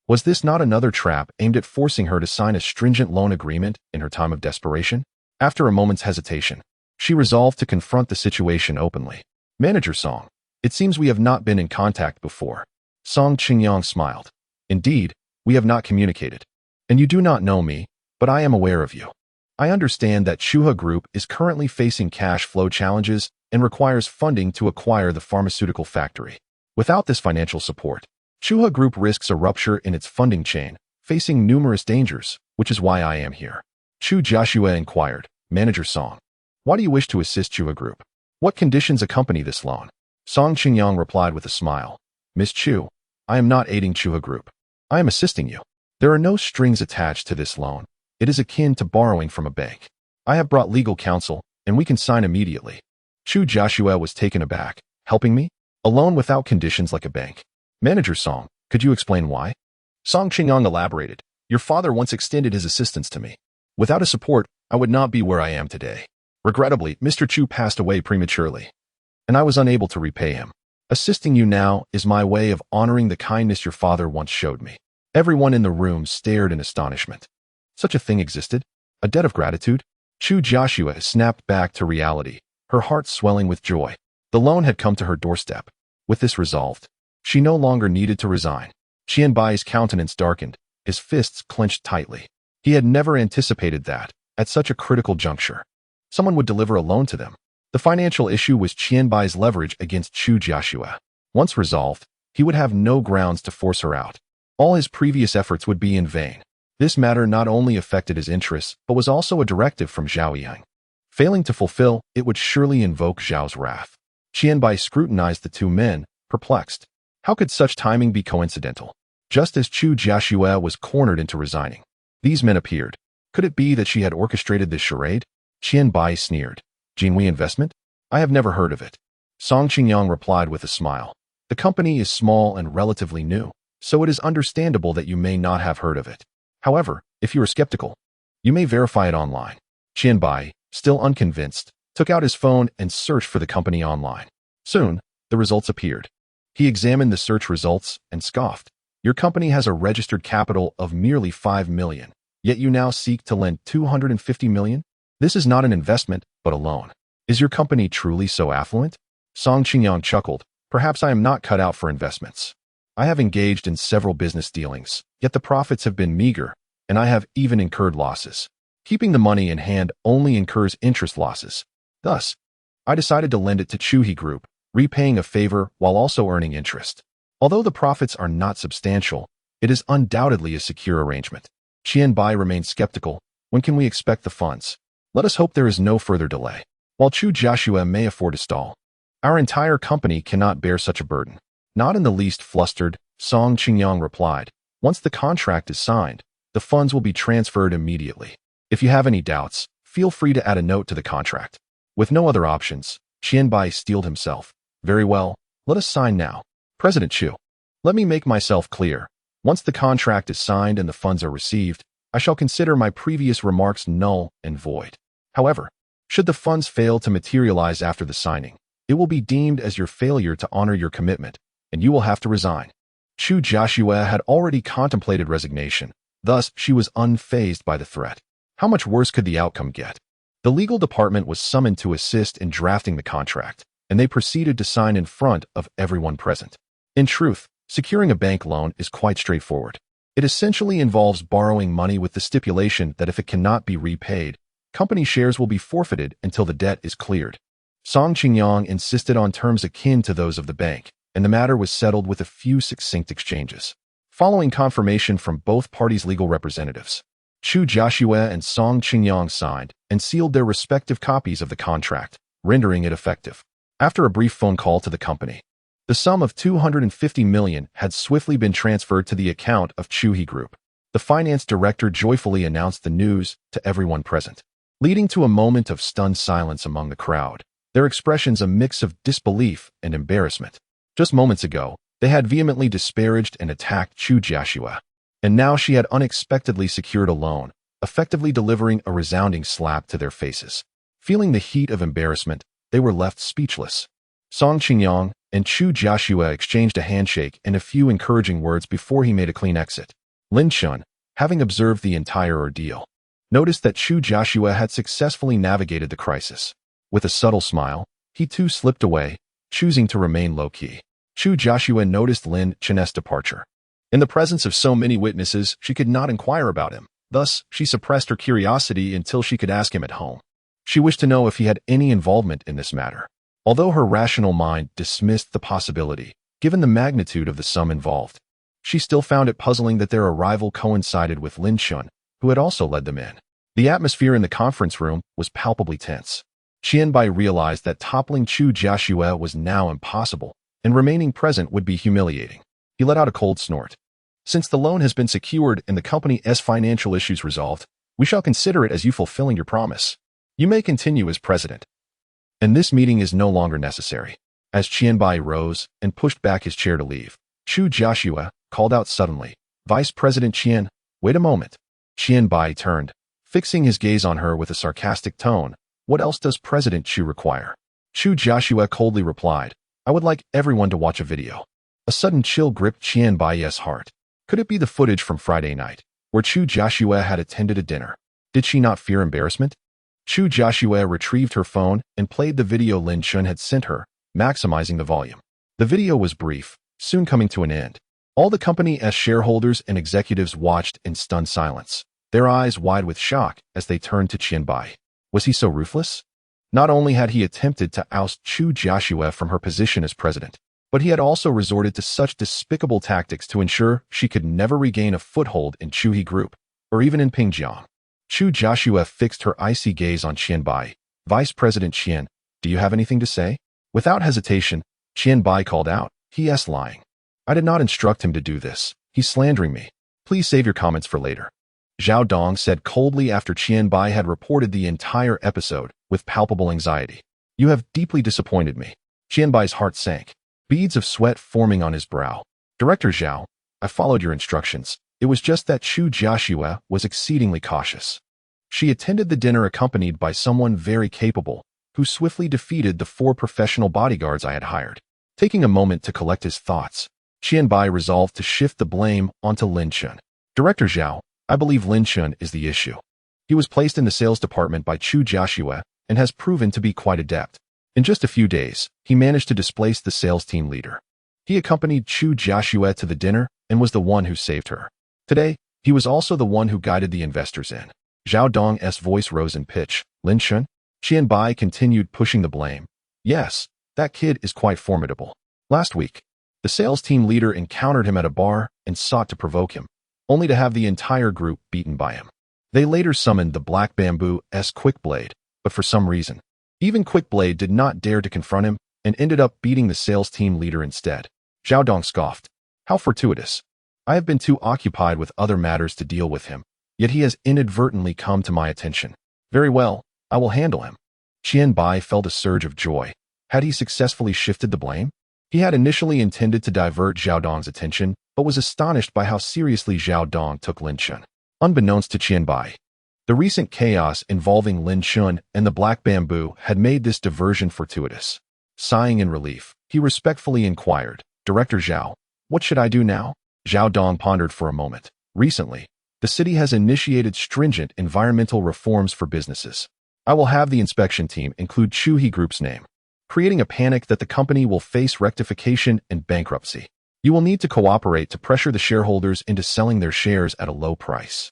Was this not another trap aimed at forcing her to sign a stringent loan agreement in her time of desperation? After a moment's hesitation, she resolved to confront the situation openly. Manager Song, It seems we have not been in contact before. Song Qingyang smiled. Indeed, we have not communicated. And you do not know me, but I am aware of you. I understand that Chuha Group is currently facing cash flow challenges and requires funding to acquire the pharmaceutical factory. Without this financial support, Chuha Group risks a rupture in its funding chain, facing numerous dangers, which is why I am here. Chu Joshua inquired, Manager Song. Why do you wish to assist Chuha Group? What conditions accompany this loan? Song Qingyang replied with a smile. Miss Chu, I am not aiding Chuha Group. I am assisting you. There are no strings attached to this loan. It is akin to borrowing from a bank. I have brought legal counsel, and we can sign immediately. Chu Joshua was taken aback. Helping me? A loan without conditions like a bank. Manager Song, could you explain why? Song Qingyang elaborated. Your father once extended his assistance to me. Without his support, I would not be where I am today. Regrettably, Mr. Chu passed away prematurely, and I was unable to repay him. Assisting you now is my way of honoring the kindness your father once showed me. Everyone in the room stared in astonishment. Such a thing existed? A debt of gratitude? Chu Joshua snapped back to reality, her heart swelling with joy. The loan had come to her doorstep. With this resolved, she no longer needed to resign. Qianbai's countenance darkened, his fists clenched tightly. He had never anticipated that, at such a critical juncture, someone would deliver a loan to them. The financial issue was Qianbai's leverage against Chu Joshua. Once resolved, he would have no grounds to force her out. All his previous efforts would be in vain. This matter not only affected his interests, but was also a directive from Zhao Yang. Failing to fulfill, it would surely invoke Zhao's wrath. Qianbai scrutinized the two men, perplexed. How could such timing be coincidental? Just as Chu Joshua was cornered into resigning, these men appeared. Could it be that she had orchestrated this charade? Qianbai sneered. Jinhui Investment? I have never heard of it. Song Qingyang replied with a smile. The company is small and relatively new, so it is understandable that you may not have heard of it. However, if you are skeptical, you may verify it online. Qianbai, still unconvinced, took out his phone and searched for the company online. Soon, the results appeared. He examined the search results and scoffed. Your company has a registered capital of merely 5 million, yet you now seek to lend 250 million? This is not an investment, but a loan. Is your company truly so affluent? Song Qingyang chuckled. Perhaps I am not cut out for investments. I have engaged in several business dealings, yet the profits have been meager, and I have even incurred losses. Keeping the money in hand only incurs interest losses. Thus, I decided to lend it to Chuhi Group, repaying a favor while also earning interest. Although the profits are not substantial, it is undoubtedly a secure arrangement. Qianbai remained skeptical. When can we expect the funds? Let us hope there is no further delay. While Chu Joshua may afford to stall, our entire company cannot bear such a burden. Not in the least flustered, Song Qingyang replied. Once the contract is signed, the funds will be transferred immediately. If you have any doubts, feel free to add a note to the contract. With no other options, Qianbai steeled himself. Very well, let us sign now. President Chu, let me make myself clear. Once the contract is signed and the funds are received, I shall consider my previous remarks null and void. However, should the funds fail to materialize after the signing, it will be deemed as your failure to honor your commitment, and you will have to resign. Chu Joshua had already contemplated resignation, thus she was unfazed by the threat. How much worse could the outcome get? The legal department was summoned to assist in drafting the contract, and they proceeded to sign in front of everyone present. In truth, securing a bank loan is quite straightforward. It essentially involves borrowing money with the stipulation that if it cannot be repaid, company shares will be forfeited until the debt is cleared. Song Qingyang insisted on terms akin to those of the bank, and the matter was settled with a few succinct exchanges. Following confirmation from both parties' legal representatives, Chu Joshua and Song Qingyang signed and sealed their respective copies of the contract, rendering it effective. After a brief phone call to the company, the sum of 250 million had swiftly been transferred to the account of Chuhi Group. The finance director joyfully announced the news to everyone present, leading to a moment of stunned silence among the crowd, their expressions a mix of disbelief and embarrassment. Just moments ago, they had vehemently disparaged and attacked Chu Joshua, and now she had unexpectedly secured a loan, effectively delivering a resounding slap to their faces. Feeling the heat of embarrassment, they were left speechless. Song Qingyang and Chu Joshua exchanged a handshake and a few encouraging words before he made a clean exit. Lin Chun, having observed the entire ordeal, noticed that Chu Joshua had successfully navigated the crisis. With a subtle smile, he too slipped away, choosing to remain low-key. Chu Joshua noticed Lin Chen's departure. In the presence of so many witnesses, she could not inquire about him. Thus, she suppressed her curiosity until she could ask him at home. She wished to know if he had any involvement in this matter. Although her rational mind dismissed the possibility, given the magnitude of the sum involved, she still found it puzzling that their arrival coincided with Lin Chun, who had also led them in. The atmosphere in the conference room was palpably tense. Qianbai realized that toppling Chu Joshua was now impossible, and remaining present would be humiliating. He let out a cold snort. Since the loan has been secured and the company's financial issues resolved, we shall consider it as you fulfilling your promise. You may continue as president. And this meeting is no longer necessary. As Qianbai rose and pushed back his chair to leave, Chu Joshua called out suddenly, Vice President Qian, wait a moment. Qianbai turned, fixing his gaze on her with a sarcastic tone. What else does President Chu require? Chu Joshua coldly replied, I would like everyone to watch a video. A sudden chill gripped Qianbai's heart. Could it be the footage from Friday night, where Chu Joshua had attended a dinner? Did she not fear embarrassment? Chu Joshua retrieved her phone and played the video Lin Chun had sent her, maximizing the volume. The video was brief, soon coming to an end. All the company's shareholders and executives watched in stunned silence, their eyes wide with shock as they turned to Qianbai. Was he so ruthless? Not only had he attempted to oust Chu Joshua from her position as president, but he had also resorted to such despicable tactics to ensure she could never regain a foothold in Chuhi Group, or even in Pingjiang. Chu Joshua fixed her icy gaze on Qianbai. Vice President Qian, do you have anything to say? Without hesitation, Qianbai called out, He*s lying. I did not instruct him to do this. He's slandering me. Please save your comments for later. Zhao Dong said coldly after Qianbai had reported the entire episode with palpable anxiety. You have deeply disappointed me. Qianbai's heart sank, beads of sweat forming on his brow. Director Zhao, I followed your instructions. It was just that Chu Joshua was exceedingly cautious. She attended the dinner accompanied by someone very capable, who swiftly defeated the 4 professional bodyguards I had hired. Taking a moment to collect his thoughts, Qianbai resolved to shift the blame onto Lin Chun. Director Zhao, I believe Lin Chun is the issue. He was placed in the sales department by Chu Joshua and has proven to be quite adept. In just a few days, he managed to displace the sales team leader. He accompanied Chu Joshua to the dinner and was the one who saved her. Today, he was also the one who guided the investors in. Zhao Dong's voice rose in pitch. Lin Chun? Qianbai continued pushing the blame. Yes, that kid is quite formidable. Last week, the sales team leader encountered him at a bar and sought to provoke him, only to have the entire group beaten by him. They later summoned the Black Bamboo's Quickblade, but for some reason, even Quickblade did not dare to confront him and ended up beating the sales team leader instead. Zhao Dong scoffed. How fortuitous. I have been too occupied with other matters to deal with him, yet he has inadvertently come to my attention. Very well, I will handle him. Qianbai felt a surge of joy. Had he successfully shifted the blame? He had initially intended to divert Zhao Dong's attention, but was astonished by how seriously Zhao Dong took Lin Chun. Unbeknownst to Qianbai, the recent chaos involving Lin Chun and the Black Bamboo had made this diversion fortuitous. Sighing in relief, he respectfully inquired, Director Zhao, what should I do now? Zhao Dong pondered for a moment. Recently, the city has initiated stringent environmental reforms for businesses. I will have the inspection team include Chuhi Group's name, creating a panic that the company will face rectification and bankruptcy. You will need to cooperate to pressure the shareholders into selling their shares at a low price.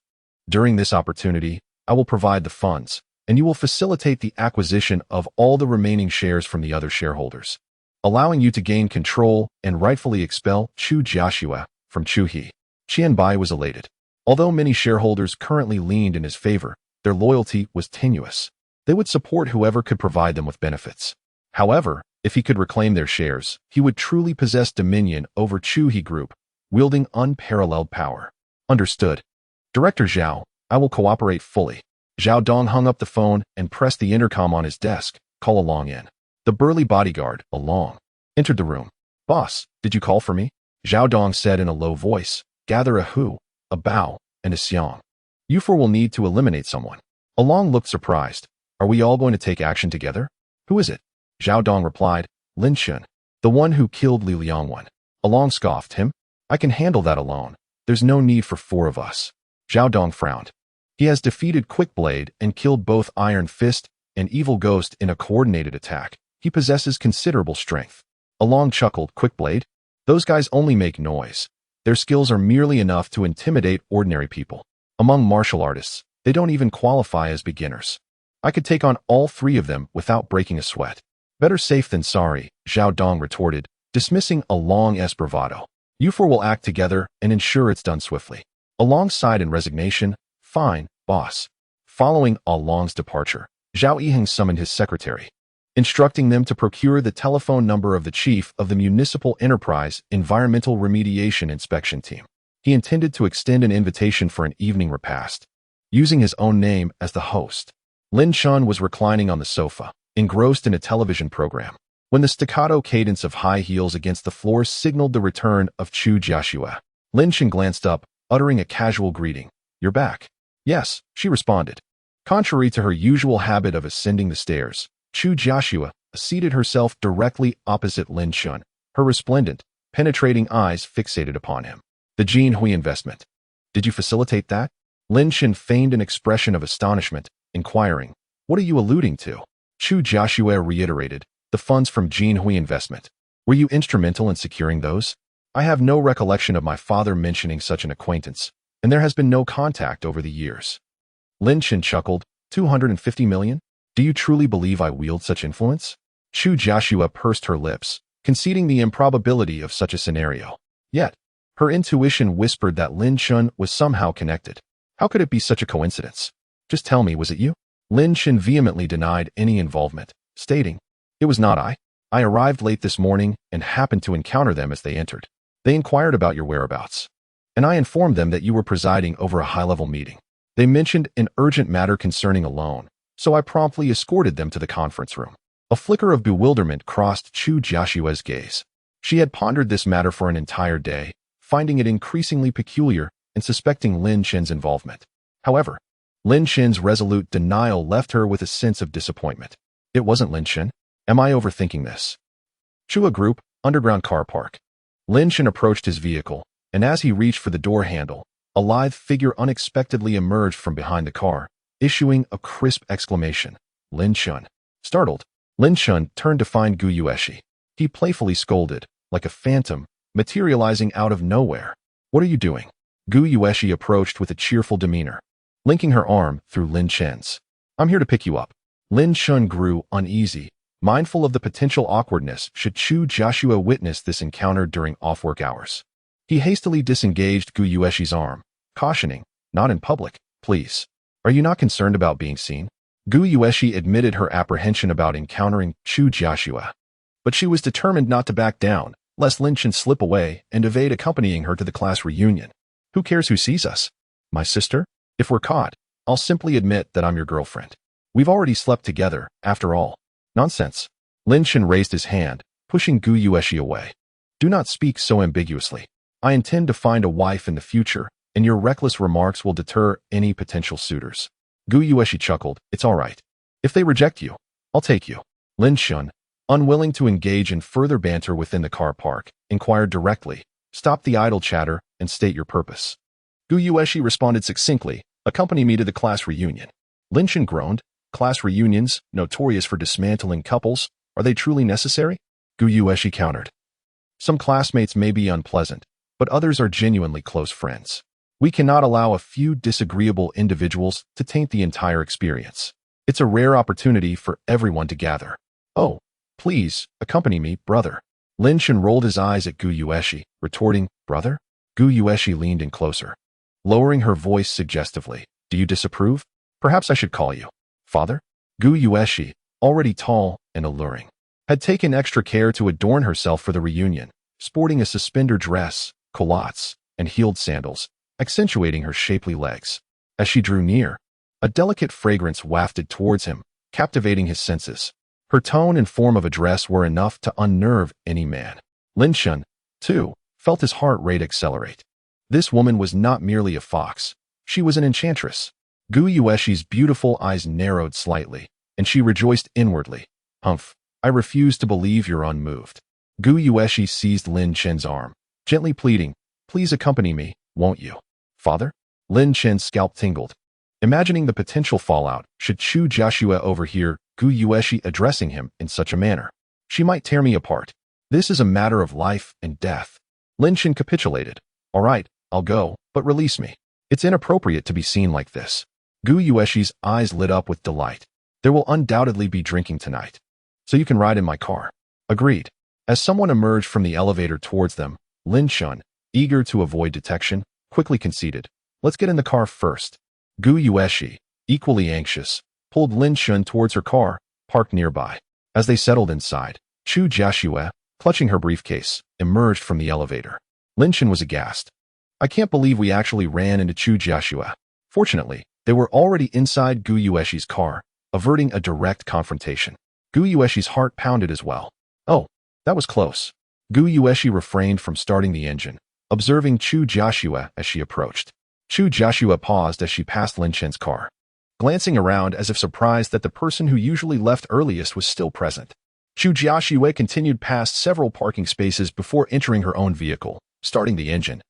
During this opportunity, I will provide the funds, and you will facilitate the acquisition of all the remaining shares from the other shareholders, allowing you to gain control and rightfully expel Chu Joshua from Chuhi. Qianbai was elated. Although many shareholders currently leaned in his favor, their loyalty was tenuous. They would support whoever could provide them with benefits. However, if he could reclaim their shares, he would truly possess dominion over Chuhi Group, wielding unparalleled power. Understood. Director Zhao, I will cooperate fully. Zhao Dong hung up the phone and pressed the intercom on his desk. Call Along in. The burly bodyguard, Along, entered the room. Boss, did you call for me? Zhao Dong said in a low voice. Gather a hu, a bao, and a xiang. You four will need to eliminate someone. Along looked surprised. Are we all going to take action together? Who is it? Zhao Dong replied, Lin Chun, the one who killed Li Liangwan. Along scoffed him. I can handle that alone. There's no need for 4 of us. Zhao Dong frowned. He has defeated Quickblade and killed both Iron Fist and Evil Ghost in a coordinated attack. He possesses considerable strength. Along chuckled, quick blade? Those guys only make noise. Their skills are merely enough to intimidate ordinary people. Among martial artists, they don't even qualify as beginners. I could take on all three of them without breaking a sweat. Better safe than sorry, Zhao Dong retorted, dismissing Along's bravado. You four will act together and ensure it's done swiftly. Along sighed in resignation. Fine, boss. Following Along's departure, Zhao Yiheng summoned his secretary, instructing them to procure the telephone number of the chief of the Municipal Enterprise Environmental Remediation Inspection Team. He intended to extend an invitation for an evening repast, using his own name as the host. Lin Chun was reclining on the sofa, engrossed in a television program, when the staccato cadence of high heels against the floor signaled the return of Chu Jiaxue. Lin Chun glanced up, uttering a casual greeting. You're back. Yes, she responded. Contrary to her usual habit of ascending the stairs, Chu Jiaxue seated herself directly opposite Lin Chun, her resplendent, penetrating eyes fixated upon him. The Jin Hui investment. Did you facilitate that? Lin Chun feigned an expression of astonishment, inquiring, what are you alluding to? Chu Jiaxue reiterated, the funds from Jin Hui investment. Were you instrumental in securing those? I have no recollection of my father mentioning such an acquaintance, and there has been no contact over the years. Lin Chun chuckled, 250 million? Do you truly believe I wield such influence? Chu Jiaxue pursed her lips, conceding the improbability of such a scenario. Yet, her intuition whispered that Lin Chun was somehow connected. How could it be such a coincidence? Just tell me, was it you? Lin Chun vehemently denied any involvement, stating, it was not I. I arrived late this morning and happened to encounter them as they entered. They inquired about your whereabouts, and I informed them that you were presiding over a high-level meeting. They mentioned an urgent matter concerning a loan, so I promptly escorted them to the conference room. A flicker of bewilderment crossed Chu Jiaxue's gaze. She had pondered this matter for an entire day, finding it increasingly peculiar and suspecting Lin Chun's involvement. However, Lin Chun's resolute denial left her with a sense of disappointment. It wasn't Lin Chun. Am I overthinking this? Chua Group, underground car park. Lin Chun approached his vehicle, and as he reached for the door handle, a lithe figure unexpectedly emerged from behind the car, issuing a crisp exclamation. Lin Chun. Startled, Lin Chun turned to find Gu Yueshi. He playfully scolded, like a phantom, materializing out of nowhere. What are you doing? Gu Yueshi approached with a cheerful demeanor, linking her arm through Lin Chun's. I'm here to pick you up. Lin Chun grew uneasy, mindful of the potential awkwardness should Chu Jiaxue witness this encounter during off-work hours. He hastily disengaged Gu Yueshi's arm, cautioning, not in public, please. Are you not concerned about being seen? Gu Yueshi admitted her apprehension about encountering Chu Jiaxue, but she was determined not to back down, lest Lin Chun slip away and evade accompanying her to the class reunion. Who cares who sees us? My sister? If we're caught, I'll simply admit that I'm your girlfriend. We've already slept together, after all. Nonsense. Lin Chun raised his hand, pushing Gu Yueshi away. Do not speak so ambiguously. I intend to find a wife in the future, and your reckless remarks will deter any potential suitors. Gu Yueshi chuckled. It's all right. If they reject you, I'll take you. Lin Chun, unwilling to engage in further banter within the car park, inquired directly, stop the idle chatter and state your purpose. Gu Yueshi responded succinctly, accompany me to the class reunion. Lin Chun groaned. Class reunions, notorious for dismantling couples, are they truly necessary? Gu Yueshi countered. Some classmates may be unpleasant, but others are genuinely close friends. We cannot allow a few disagreeable individuals to taint the entire experience. It's a rare opportunity for everyone to gather. Oh, please, accompany me, brother. Lin Chun rolled his eyes at Gu Yueshi, retorting, brother? Gu Yueshi leaned in closer, lowering her voice suggestively. Do you disapprove? Perhaps I should call you father? Gu Yueshi, already tall and alluring, had taken extra care to adorn herself for the reunion, sporting a suspender dress, culottes, and heeled sandals, accentuating her shapely legs. As she drew near, a delicate fragrance wafted towards him, captivating his senses. Her tone and form of address were enough to unnerve any man. Lin Chun, too, felt his heart rate accelerate. This woman was not merely a fox. She was an enchantress. Gu Yueshi's beautiful eyes narrowed slightly, and she rejoiced inwardly. Humph, I refuse to believe you're unmoved. Gu Yueshi seized Lin Chun's arm, gently pleading, please accompany me, won't you? Father? Lin Chun's scalp tingled, imagining the potential fallout should Chu Jiaxue overhear Gu Yueshi addressing him in such a manner. She might tear me apart. This is a matter of life and death. Lin Shan capitulated. All right, I'll go, but release me. It's inappropriate to be seen like this. Gu Yueshi's eyes lit up with delight. There will undoubtedly be drinking tonight. So you can ride in my car. Agreed. As someone emerged from the elevator towards them, Lin Shan, eager to avoid detection, quickly conceded. Let's get in the car first. Gu Yueshi, equally anxious, pulled Lin Shan towards her car, parked nearby. As they settled inside, Chu Jiaxue, clutching her briefcase, emerged from the elevator. Lin Shan was aghast. I can't believe we actually ran into Chu Jiaxue. Fortunately, they were already inside Gu Yueshi's car, averting a direct confrontation. Gu Yueshi's heart pounded as well. Oh, that was close. Gu Yueshi refrained from starting the engine, observing Chu Jiaxue as she approached. Chu Jiaxue paused as she passed Lin Shan's car, glancing around as if surprised that the person who usually left earliest was still present. Chu Jiaxue continued past several parking spaces before entering her own vehicle, starting the engine,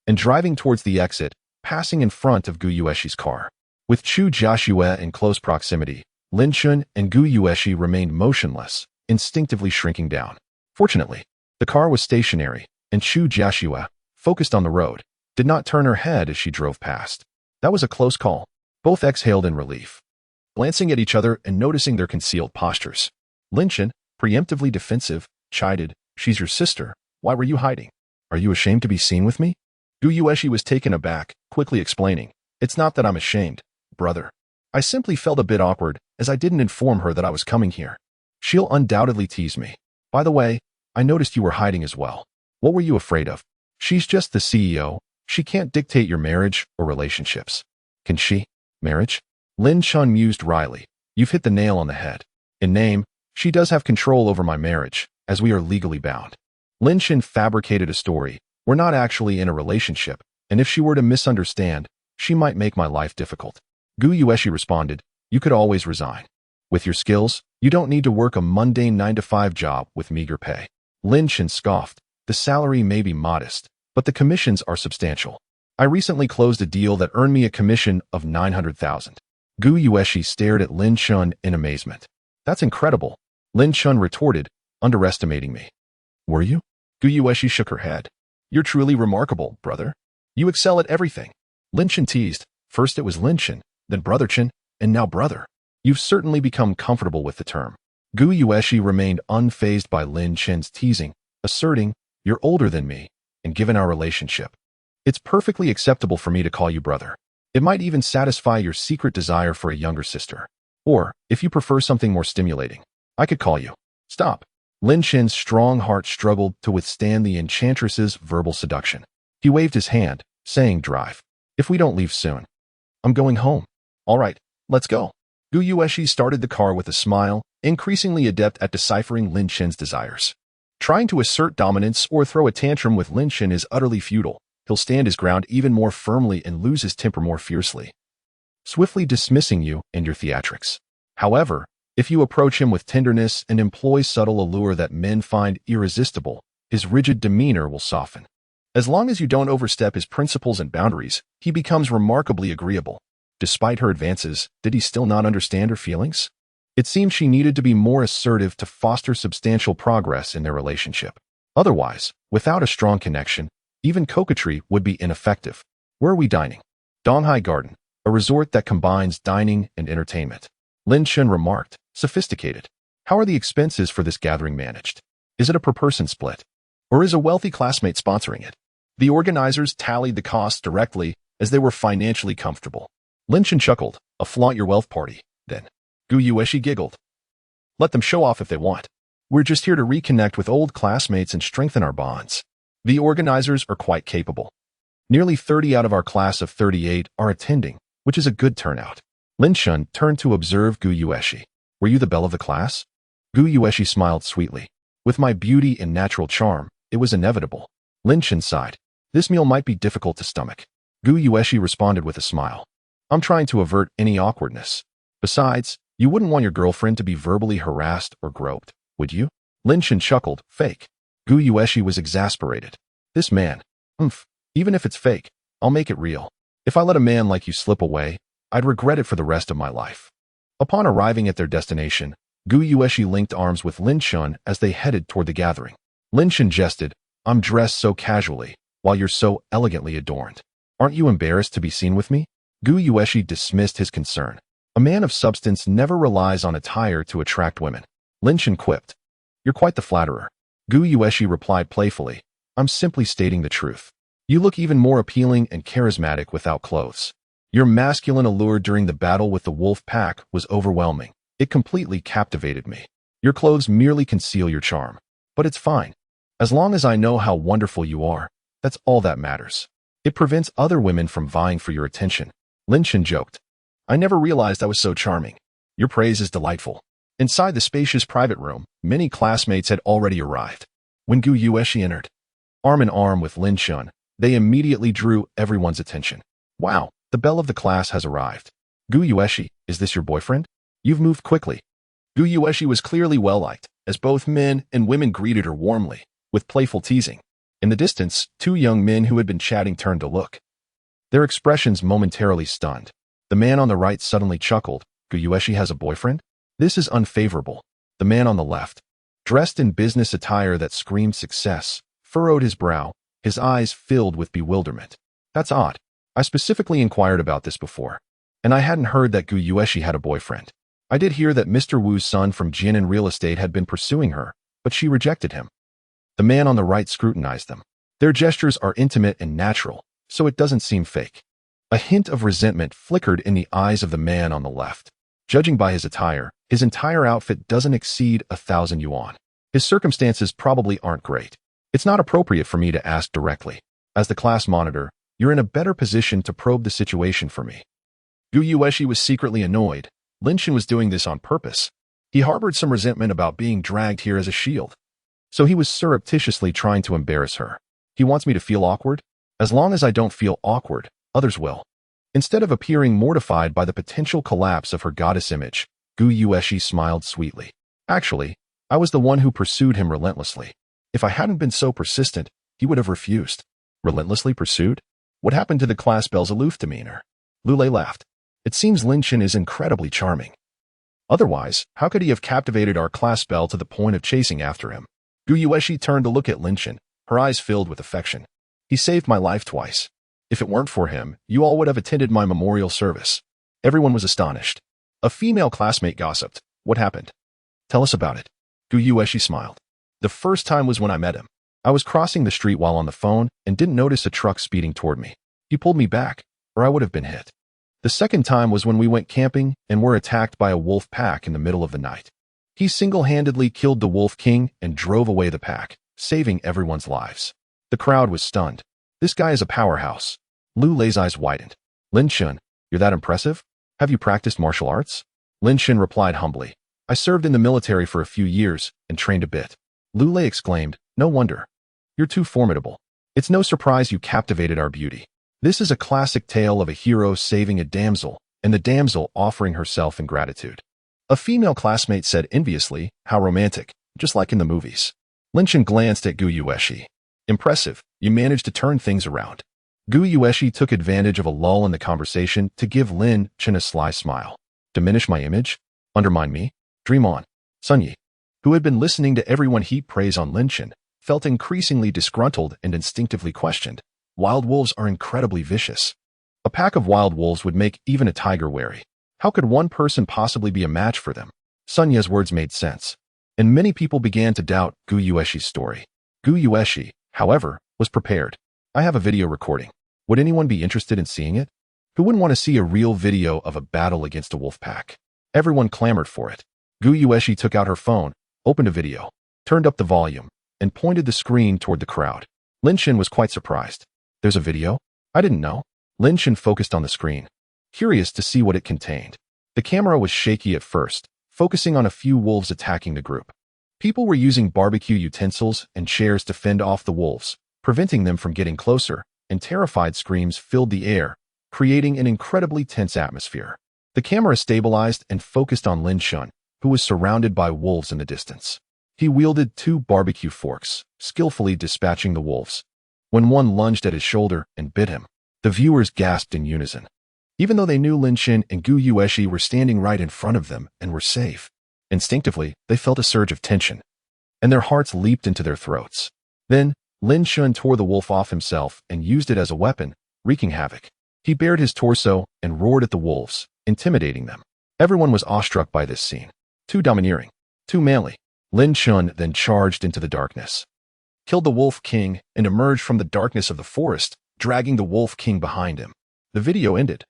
and driving towards the exit, passing in front of Gu Yueshi's car. With Chu Jiaxue in close proximity, Lin Shan and Gu Yueshi remained motionless, instinctively shrinking down. Fortunately, the car was stationary, and Chu Jiaxue, focused on the road, did not turn her head as she drove past. That was a close call. Both exhaled in relief, glancing at each other and noticing their concealed postures. Lin Shan, preemptively defensive, chided, "She's your sister. Why were you hiding? Are you ashamed to be seen with me?" Gu Yueshi was taken aback, quickly explaining, "It's not that I'm ashamed, brother. I simply felt a bit awkward as I didn't inform her that I was coming here. She'll undoubtedly tease me. By the way, I noticed you were hiding as well. What were you afraid of? She's just the CEO. She can't dictate your marriage or relationships. Can she? Marriage?" Lin Shan mused wryly. "You've hit the nail on the head. In name, she does have control over my marriage, as we are legally bound." Lin Shan fabricated a story. "We're not actually in a relationship, and if she were to misunderstand, she might make my life difficult." Gu Yueshi responded, "You could always resign. With your skills, you don't need to work a mundane 9-to-5 job with meager pay." Lin Shan scoffed. "The salary may be modest, but the commissions are substantial. I recently closed a deal that earned me a commission of 900,000. Gu Yueshi stared at Lin Shan in amazement. "That's incredible." Lin Shan retorted, "Underestimating me." "Were you?" Gu Yueshi shook her head. "You're truly remarkable, brother. You excel at everything." Lin Shan teased. "First it was Lin Shan, then Brother Chen, and now brother. You've certainly become comfortable with the term." Gu Yueshi remained unfazed by Lin Shan's teasing, asserting, "You're older than me, and given our relationship, it's perfectly acceptable for me to call you brother. It might even satisfy your secret desire for a younger sister. Or, if you prefer something more stimulating, I could call you." "Stop." Lin Shan's strong heart struggled to withstand the enchantress's verbal seduction. He waved his hand, saying, "Drive. If we don't leave soon, I'm going home." "All right, let's go." Gu Yueshi started the car with a smile, increasingly adept at deciphering Lin Shan's desires. Trying to assert dominance or throw a tantrum with Lin Shan is utterly futile. He'll stand his ground even more firmly and lose his temper more fiercely, swiftly dismissing you and your theatrics. However, if you approach him with tenderness and employ subtle allure that men find irresistible, his rigid demeanor will soften. As long as you don't overstep his principles and boundaries, he becomes remarkably agreeable. Despite her advances, did he still not understand her feelings? It seemed she needed to be more assertive to foster substantial progress in their relationship. Otherwise, without a strong connection, even coquetry would be ineffective. "Where are we dining?" "Donghai Garden, a resort that combines dining and entertainment." Lin Shan remarked, "Sophisticated. How are the expenses for this gathering managed? Is it a per-person split? Or is a wealthy classmate sponsoring it?" The organizers tallied the costs directly as they were financially comfortable. Lin Shan chuckled, "A flaunt your wealth party, then." Gu Yueshi giggled. "Let them show off if they want. We're just here to reconnect with old classmates and strengthen our bonds. The organizers are quite capable. Nearly 30 out of our class of 38 are attending, which is a good turnout." Lin Shan turned to observe Gu Yueshi. "Were you the belle of the class?" Gu Yueshi smiled sweetly. "With my beauty and natural charm, it was inevitable." Lin Shan sighed. "This meal might be difficult to stomach." Gu Yueshi responded with a smile. "I'm trying to avert any awkwardness. Besides, you wouldn't want your girlfriend to be verbally harassed or groped, would you?" Lin Shan chuckled, "Fake." Gu Yueshi was exasperated. "This man, even if it's fake, I'll make it real. If I let a man like you slip away, I'd regret it for the rest of my life." Upon arriving at their destination, Gu Yueshi linked arms with Lin Shan as they headed toward the gathering. Lin Shan jested. I'm dressed so casually, while you're so elegantly adorned. Aren't you embarrassed to be seen with me? Gu Yueshi dismissed his concern. A man of substance never relies on attire to attract women. Lin Shan quipped. You're quite the flatterer. Gu Yueshi replied playfully. I'm simply stating the truth. You look even more appealing and charismatic without clothes. Your masculine allure during the battle with the wolf pack was overwhelming. It completely captivated me. Your clothes merely conceal your charm. But it's fine. As long as I know how wonderful you are, that's all that matters. It prevents other women from vying for your attention. Lin Shan joked. I never realized I was so charming. Your praise is delightful. Inside the spacious private room, many classmates had already arrived. When Gu Yueshi entered, arm in arm with Lin Shan, they immediately drew everyone's attention. Wow, the belle of the class has arrived. Gu Yueshi, is this your boyfriend? You've moved quickly. Gu Yueshi was clearly well-liked, as both men and women greeted her warmly, with playful teasing. In the distance, two young men who had been chatting turned to look. Their expressions momentarily stunned. The man on the right suddenly chuckled. Gu Yueshi has a boyfriend? This is unfavorable. The man on the left, dressed in business attire that screamed success, furrowed his brow, his eyes filled with bewilderment. That's odd. I specifically inquired about this before, and I hadn't heard that Gu Yueshi had a boyfriend. I did hear that Mr. Wu's son from Jianan Real Estate had been pursuing her, but she rejected him. The man on the right scrutinized them. Their gestures are intimate and natural, so it doesn't seem fake. A hint of resentment flickered in the eyes of the man on the left. Judging by his attire, his entire outfit doesn't exceed 1,000 yuan. His circumstances probably aren't great. It's not appropriate for me to ask directly. As the class monitor, you're in a better position to probe the situation for me. Gu Yueshi was secretly annoyed. Lin Shan was doing this on purpose. He harbored some resentment about being dragged here as a shield. So he was surreptitiously trying to embarrass her. He wants me to feel awkward? As long as I don't feel awkward, others will. Instead of appearing mortified by the potential collapse of her goddess image, Gu Yueshi smiled sweetly. Actually, I was the one who pursued him relentlessly. If I hadn't been so persistent, he would have refused. Relentlessly pursued? What happened to the class belle's aloof demeanor? Lulei laughed. It seems Lin Shan is incredibly charming. Otherwise, how could he have captivated our class belle to the point of chasing after him? Gu Yueshi turned to look at Lin Shan, her eyes filled with affection. He saved my life twice. If it weren't for him, you all would have attended my memorial service. Everyone was astonished. A female classmate gossiped. What happened? Tell us about it. Gu Yueshi smiled. The first time was when I met him. I was crossing the street while on the phone and didn't notice a truck speeding toward me. He pulled me back, or I would have been hit. The second time was when we went camping and were attacked by a wolf pack in the middle of the night. He single-handedly killed the wolf king and drove away the pack, saving everyone's lives. The crowd was stunned. This guy is a powerhouse. Lu Lei's eyes widened. Lin Shan, you're that impressive? Have you practiced martial arts? Lin Shan replied humbly. I served in the military for a few years and trained a bit. Lu Lei exclaimed, no wonder. You're too formidable. It's no surprise you captivated our beauty. This is a classic tale of a hero saving a damsel, and the damsel offering herself in gratitude. A female classmate said enviously, how romantic, just like in the movies. Lin Shan glanced at Gu Yueshi. Impressive, you managed to turn things around. Gu Yueshi took advantage of a lull in the conversation to give Lin Shan a sly smile. Diminish my image? Undermine me? Dream on. Sun Yi, who had been listening to everyone heap praise on Lin Shan, felt increasingly disgruntled and instinctively questioned. Wild wolves are incredibly vicious. A pack of wild wolves would make even a tiger wary. How could one person possibly be a match for them? Sun Ye's words made sense, and many people began to doubt Gu Yueshi's story. Gu Yueshi, however, was prepared. I have a video recording. Would anyone be interested in seeing it? Who wouldn't want to see a real video of a battle against a wolf pack? Everyone clamored for it. Gu Yueshi took out her phone, opened a video, turned up the volume, and pointed the screen toward the crowd. Lin Shan was quite surprised. There's a video? I didn't know. Lin Shan focused on the screen, curious to see what it contained. The camera was shaky at first, focusing on a few wolves attacking the group. People were using barbecue utensils and chairs to fend off the wolves, preventing them from getting closer, and terrified screams filled the air, creating an incredibly tense atmosphere. The camera stabilized and focused on Lin Shan, who was surrounded by wolves in the distance. He wielded 2 barbecue forks, skillfully dispatching the wolves. When one lunged at his shoulder and bit him, the viewers gasped in unison. Even though they knew Lin Shan and Gu Yueshi were standing right in front of them and were safe, instinctively, they felt a surge of tension. and their hearts leaped into their throats. Then, Lin Shun tore the wolf off himself and used it as a weapon, wreaking havoc. He bared his torso and roared at the wolves, intimidating them. Everyone was awestruck by this scene. Too domineering, too manly. Lin Shun then charged into the darkness, killed the Wolf King, and emerged from the darkness of the forest, dragging the Wolf King behind him. The video ended.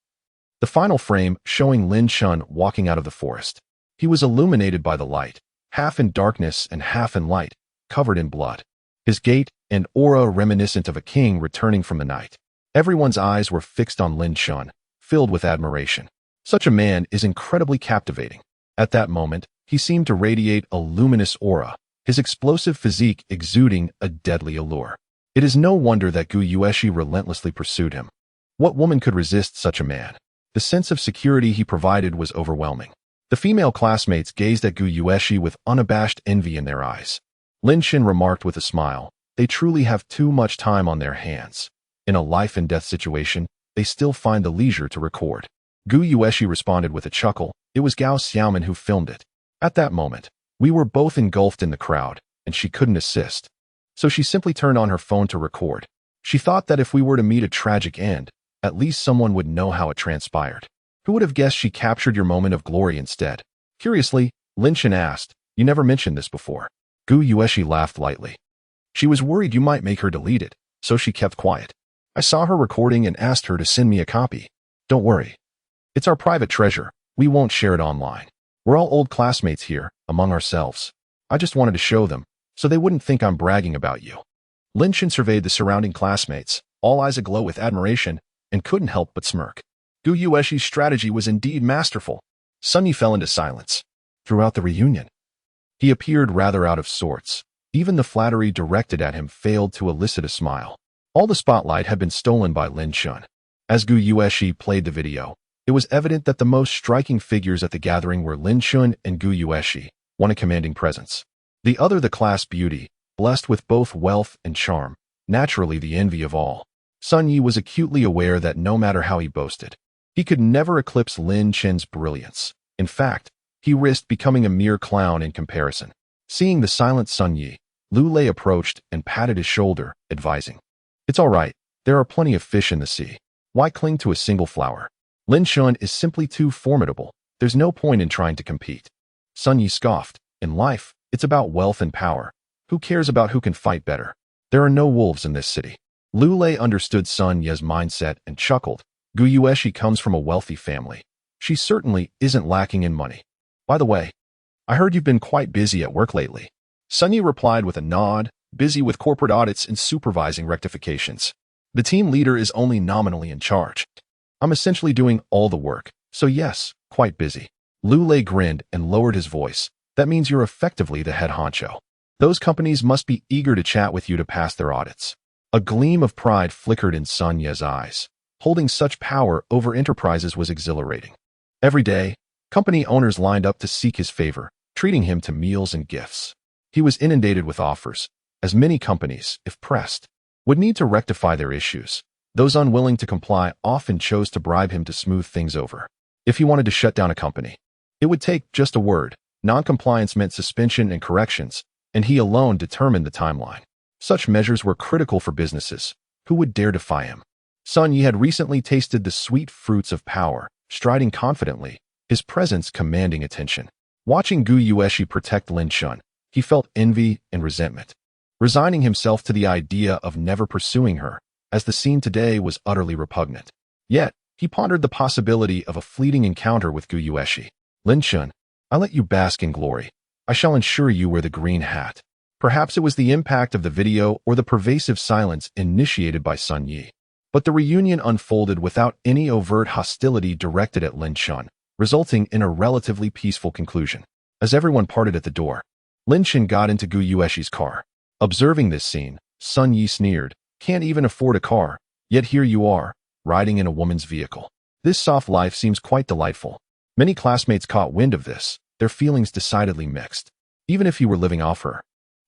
The final frame showing Lin Shun walking out of the forest. He was illuminated by the light, half in darkness and half in light, covered in blood. His gait and aura reminiscent of a king returning from the night. Everyone's eyes were fixed on Lin Shun, filled with admiration. Such a man is incredibly captivating. At that moment, he seemed to radiate a luminous aura, his explosive physique exuding a deadly allure. It is no wonder that Gu Yueshi relentlessly pursued him. What woman could resist such a man? The sense of security he provided was overwhelming. The female classmates gazed at Gu Yueshi with unabashed envy in their eyes. Lin Shin remarked with a smile, "They truly have too much time on their hands. In a life-and-death situation, they still find the leisure to record." Gu Yueshi responded with a chuckle. It was Gao Xiaoman who filmed it. At that moment, we were both engulfed in the crowd, and she couldn't assist. So she simply turned on her phone to record. She thought that if we were to meet a tragic end, at least someone would know how it transpired. Who would have guessed she captured your moment of glory instead? Curiously, Lin Shin asked, "You never mentioned this before." Gu Yueshi laughed lightly. She was worried you might make her delete it, so she kept quiet. "I saw her recording and asked her to send me a copy. Don't worry. It's our private treasure. We won't share it online. We're all old classmates here, among ourselves. I just wanted to show them, so they wouldn't think I'm bragging about you." Lin Shin surveyed the surrounding classmates, all eyes aglow with admiration, and couldn't help but smirk. Gu Yueshi's strategy was indeed masterful. Sun Yi fell into silence. Throughout the reunion, he appeared rather out of sorts. Even the flattery directed at him failed to elicit a smile. All the spotlight had been stolen by Lin Shun. As Gu Yueshi played the video, it was evident that the most striking figures at the gathering were Lin Shun and Gu Yueshi, one a commanding presence, the other the class beauty, blessed with both wealth and charm, naturally the envy of all. Sun Yi was acutely aware that no matter how he boasted, he could never eclipse Lin Chen's brilliance. In fact, he risked becoming a mere clown in comparison. Seeing the silent Sun Yi, Lu Lei approached and patted his shoulder, advising, "It's all right, there are plenty of fish in the sea. Why cling to a single flower? Lin Shun is simply too formidable. There's no point in trying to compete." Sun Yi scoffed, "In life, it's about wealth and power. Who cares about who can fight better? There are no wolves in this city." Lu Lei understood Sun Yi's mindset and chuckled. Gu Yueshi comes from a wealthy family. She certainly isn't lacking in money. "By the way, I heard you've been quite busy at work lately." Sun Yi replied with a nod, busy with corporate audits and supervising rectifications. "The team leader is only nominally in charge. I'm essentially doing all the work, so yes, quite busy." Lu Lei grinned and lowered his voice. "That means you're effectively the head honcho. Those companies must be eager to chat with you to pass their audits." A gleam of pride flickered in Sun Yi's eyes. Holding such power over enterprises was exhilarating. Every day, company owners lined up to seek his favor, treating him to meals and gifts. He was inundated with offers, as many companies, if pressed, would need to rectify their issues. Those unwilling to comply often chose to bribe him to smooth things over. If he wanted to shut down a company, it would take just a word. Non-compliance meant suspension and corrections, and he alone determined the timeline. Such measures were critical for businesses. Who would dare defy him? Sun Yi had recently tasted the sweet fruits of power, striding confidently, his presence commanding attention. Watching Gu Yueshi protect Lin Shun, he felt envy and resentment, resigning himself to the idea of never pursuing her, as the scene today was utterly repugnant. Yet, he pondered the possibility of a fleeting encounter with Gu Yueshi. "Lin Shun, I let you bask in glory. I shall ensure you wear the green hat." Perhaps it was the impact of the video or the pervasive silence initiated by Sun Yi. But the reunion unfolded without any overt hostility directed at Lin Shun, resulting in a relatively peaceful conclusion. As everyone parted at the door, Lin Shun got into Gu Yueshi's car. Observing this scene, Sun Yi sneered, "Can't even afford a car, yet here you are, riding in a woman's vehicle. This soft life seems quite delightful." Many classmates caught wind of this, their feelings decidedly mixed. Even if he were living off her,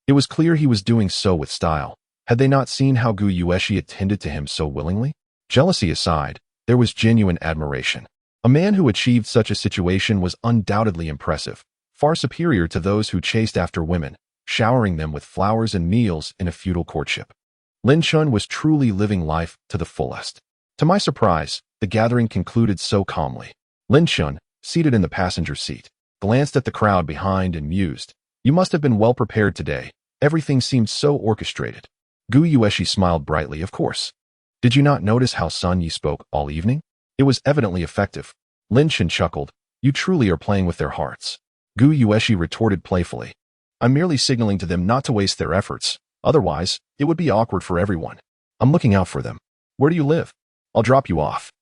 it was clear he was doing so with style. Had they not seen how Gu Yueshi attended to him so willingly? Jealousy aside, there was genuine admiration. A man who achieved such a situation was undoubtedly impressive, far superior to those who chased after women, showering them with flowers and meals in a feudal courtship. Lin Chun was truly living life to the fullest. To my surprise, the gathering concluded so calmly. Lin Chun, seated in the passenger seat, glanced at the crowd behind and mused, "You must have been well prepared today. Everything seemed so orchestrated." Gu Yueshi smiled brightly, "Of course. Did you not notice how Sun Yi spoke all evening? It was evidently effective." Lin Chun chuckled, "You truly are playing with their hearts." Gu Yueshi retorted playfully, "I'm merely signaling to them not to waste their efforts. Otherwise, it would be awkward for everyone. I'm looking out for them. Where do you live? I'll drop you off."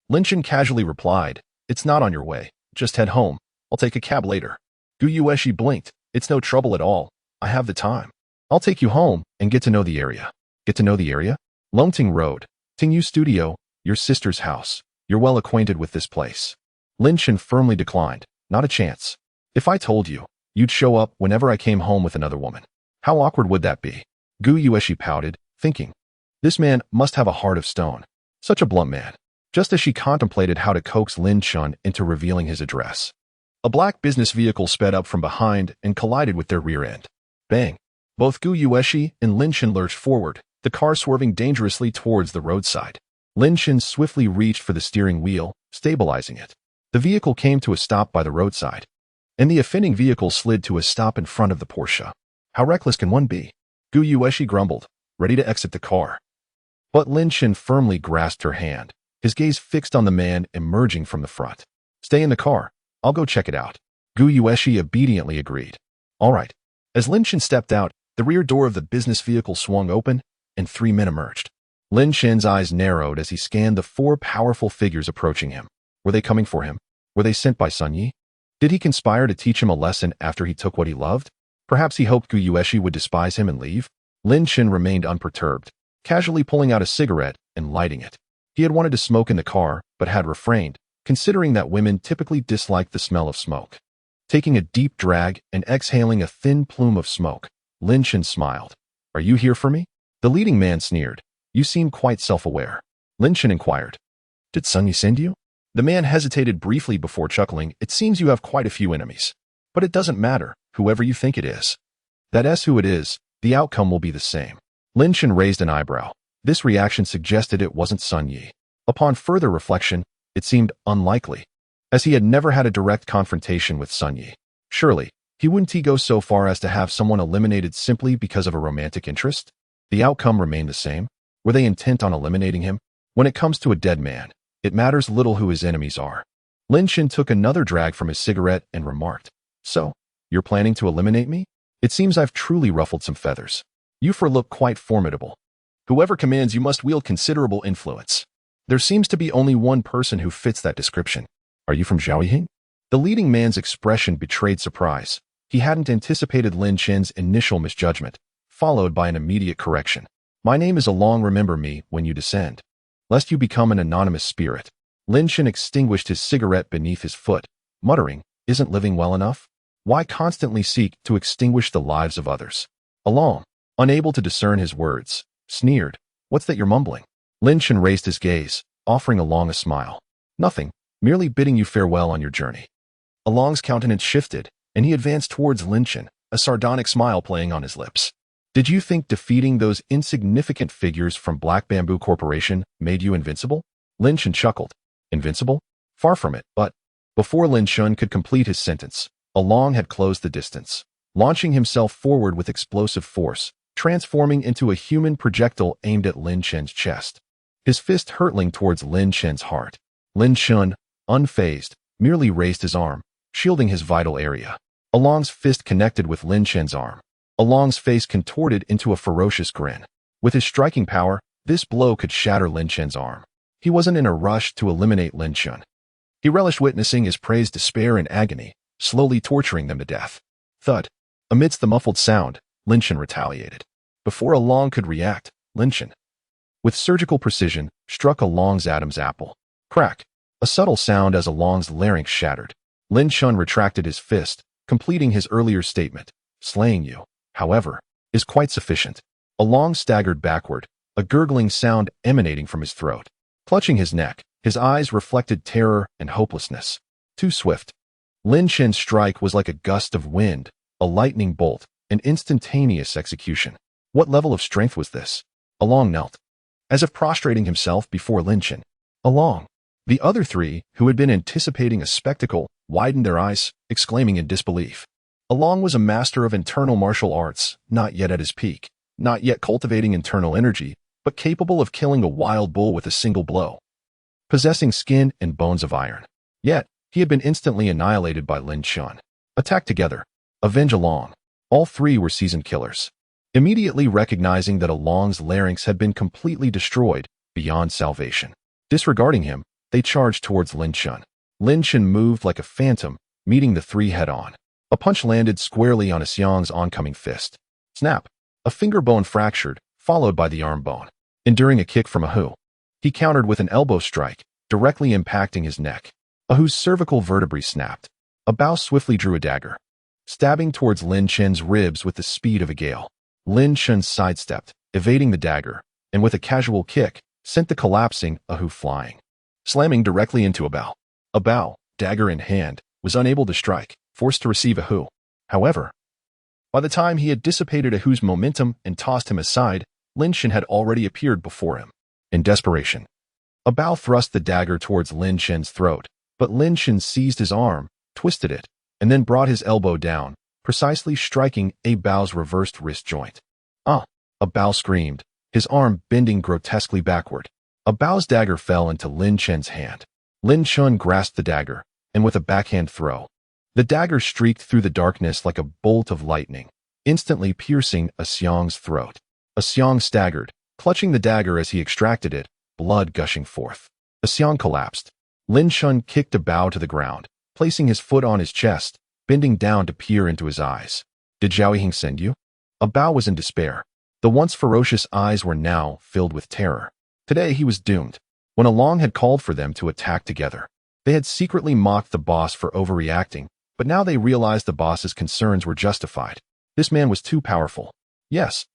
Lin Chun casually replied, "It's not on your way. Just head home. I'll take a cab later." Gu Yueshi blinked, "It's no trouble at all. I have the time. I'll take you home and get to know the area." "Get to know the area?" "Longting Road, Tingyu Studio, your sister's house. You're well acquainted with this place." Lin Chun firmly declined, "Not a chance. If I told you, you'd show up whenever I came home with another woman. How awkward would that be?" Gu Yueshi pouted, thinking, "This man must have a heart of stone. Such a blunt man." Just as she contemplated how to coax Lin Chun into revealing his address, a black business vehicle sped up from behind and collided with their rear end. Bang! Both Gu Yueshi and Lin Chun lurched forward, the car swerving dangerously towards the roadside. Lin Chun swiftly reached for the steering wheel, stabilizing it. The vehicle came to a stop by the roadside, and the offending vehicle slid to a stop in front of the Porsche. How reckless can one be? Gu Yueshi grumbled, ready to exit the car. But Lin Chun firmly grasped her hand, his gaze fixed on the man emerging from the front. "Stay in the car. I'll go check it out." Gu Yueshi obediently agreed. "All right." As Lin Chun stepped out, the rear door of the business vehicle swung open, and 3 men emerged. Lin Chun's eyes narrowed as he scanned the 4 powerful figures approaching him. Were they coming for him? Were they sent by Sun Yi? Did he conspire to teach him a lesson after he took what he loved? Perhaps he hoped Gu Yueshi would despise him and leave? Lin Chun remained unperturbed, casually pulling out a cigarette and lighting it. He had wanted to smoke in the car, but had refrained, considering that women typically disliked the smell of smoke. Taking a deep drag and exhaling a thin plume of smoke, Lin Chun smiled. "Are you here for me?" The leading man sneered. "You seem quite self-aware." Lin Chun inquired, "Did Sun Yi send you?" The man hesitated briefly before chuckling. "It seems you have quite a few enemies. But it doesn't matter, whoever you think it is. That's who it is, the outcome will be the same." Lin Chun raised an eyebrow. This reaction suggested it wasn't Sun Yi. Upon further reflection, it seemed unlikely, as he had never had a direct confrontation with Sun Yi. Surely, he wouldn't go so far as to have someone eliminated simply because of a romantic interest? The outcome remained the same. Were they intent on eliminating him? When it comes to a dead man, it matters little who his enemies are. Lin Chun took another drag from his cigarette and remarked, "So, you're planning to eliminate me? It seems I've truly ruffled some feathers. You look quite formidable. Whoever commands you must wield considerable influence. There seems to be only one person who fits that description. Are you from Zhaoying?" The leading man's expression betrayed surprise. He hadn't anticipated Lin Chun's initial misjudgment, followed by an immediate correction. "My name is Along. Remember me when you descend, lest you become an anonymous spirit." Lin Chun extinguished his cigarette beneath his foot, muttering, "Isn't living well enough? Why constantly seek to extinguish the lives of others?" Along, unable to discern his words, sneered, "What's that you're mumbling?" Lin Chun raised his gaze, offering Along a smile. "Nothing, merely bidding you farewell on your journey." Along's countenance shifted, and he advanced towards Lin Chun, a sardonic smile playing on his lips. "Did you think defeating those insignificant figures from Black Bamboo Corporation made you invincible?" Lin Chun chuckled. "Invincible? Far from it, but..." Before Lin Chun could complete his sentence, Along had closed the distance, launching himself forward with explosive force, transforming into a human projectile aimed at Lin Chun's chest, his fist hurtling towards Lin Chun's heart. Lin Chun, unfazed, merely raised his arm, shielding his vital area. Along's fist connected with Lin Chun's arm. Along's face contorted into a ferocious grin. With his striking power, this blow could shatter Lin Chun's arm. He wasn't in a rush to eliminate Lin Chun. He relished witnessing his prey's despair and agony, slowly torturing them to death. Thud. Amidst the muffled sound, Lin Chun retaliated. Before Along could react, Lin Chun, with surgical precision, struck Along's Adam's apple. Crack. A subtle sound as Along's larynx shattered. Lin Chun retracted his fist, completing his earlier statement. "Slaying you, however, is quite sufficient." Along staggered backward, a gurgling sound emanating from his throat. Clutching his neck, his eyes reflected terror and hopelessness. Too swift. Lin Chun's strike was like a gust of wind, a lightning bolt, an instantaneous execution. What level of strength was this? Along knelt, as if prostrating himself before Lin Chen. Along. The other three, who had been anticipating a spectacle, widened their eyes, exclaiming in disbelief. Along was a master of internal martial arts, not yet at his peak, not yet cultivating internal energy, but capable of killing a wild bull with a single blow. Possessing skin and bones of iron. Yet, he had been instantly annihilated by Lin Chen. Attack together. Avenge Along. All three were seasoned killers. Immediately recognizing that Along's larynx had been completely destroyed, beyond salvation. Disregarding him, they charged towards Lin Chen. Lin Chen moved like a phantom, meeting the three head-on. A punch landed squarely on Xiang's oncoming fist. Snap! A finger bone fractured, followed by the arm bone. Enduring a kick from Ahu, he countered with an elbow strike, directly impacting his neck. Ahu's cervical vertebrae snapped. Bao swiftly drew a dagger, stabbing towards Lin Chen's ribs with the speed of a gale. Lin Chen sidestepped, evading the dagger, and with a casual kick, sent the collapsing Ahu flying, slamming directly into Bao. Bao, dagger in hand, was unable to strike, forced to receive Ahu. However, by the time he had dissipated Ahu's momentum and tossed him aside, Lin Chen had already appeared before him. In desperation, Bao thrust the dagger towards Lin Chen's throat, but Lin Chen seized his arm, twisted it, and then brought his elbow down, precisely striking Bao's reversed wrist joint. Bao screamed, his arm bending grotesquely backward. Bao's dagger fell into Lin Chen's hand. Lin Chen grasped the dagger, and with a backhand throw, the dagger streaked through the darkness like a bolt of lightning, instantly piercing Xiang's throat. Xiang staggered, clutching the dagger as he extracted it, blood gushing forth. Xiang collapsed. Lin Chen kicked Bao to the ground, placing his foot on his chest, bending down to peer into his eyes. Did Zhao Ying send you? Bao was in despair. The once ferocious eyes were now filled with terror. Today he was doomed. When Along had called for them to attack together, they had secretly mocked the boss for overreacting, but now they realized the boss's concerns were justified. This man was too powerful. Yes,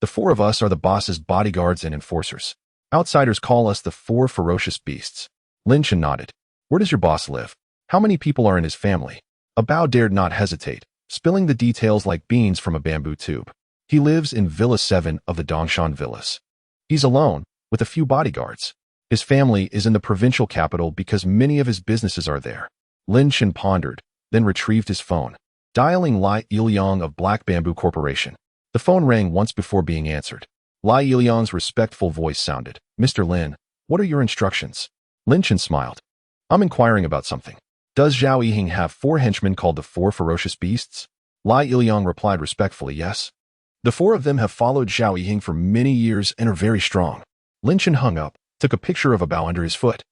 the four of us are the boss's bodyguards and enforcers. Outsiders call us the four ferocious beasts. Lin Chen nodded. Where does your boss live? How many people are in his family? Bao dared not hesitate, spilling the details like beans from a bamboo tube. He lives in Villa 7 of the Dongshan Villas. He's alone, with a few bodyguards. His family is in the provincial capital because many of his businesses are there. Lin Chen pondered, then retrieved his phone, dialing Lai Ilyong of Black Bamboo Corporation. The phone rang once before being answered. Lai Ilyong's respectful voice sounded. Mr. Lin, what are your instructions? Lin Chen smiled. I'm inquiring about something. Does Zhao Ying have four henchmen called the Four Ferocious Beasts? Lai Ilyong replied respectfully, yes. The four of them have followed Zhao Ying for many years and are very strong. Lin Chen hung up, took a picture of Bao under his foot,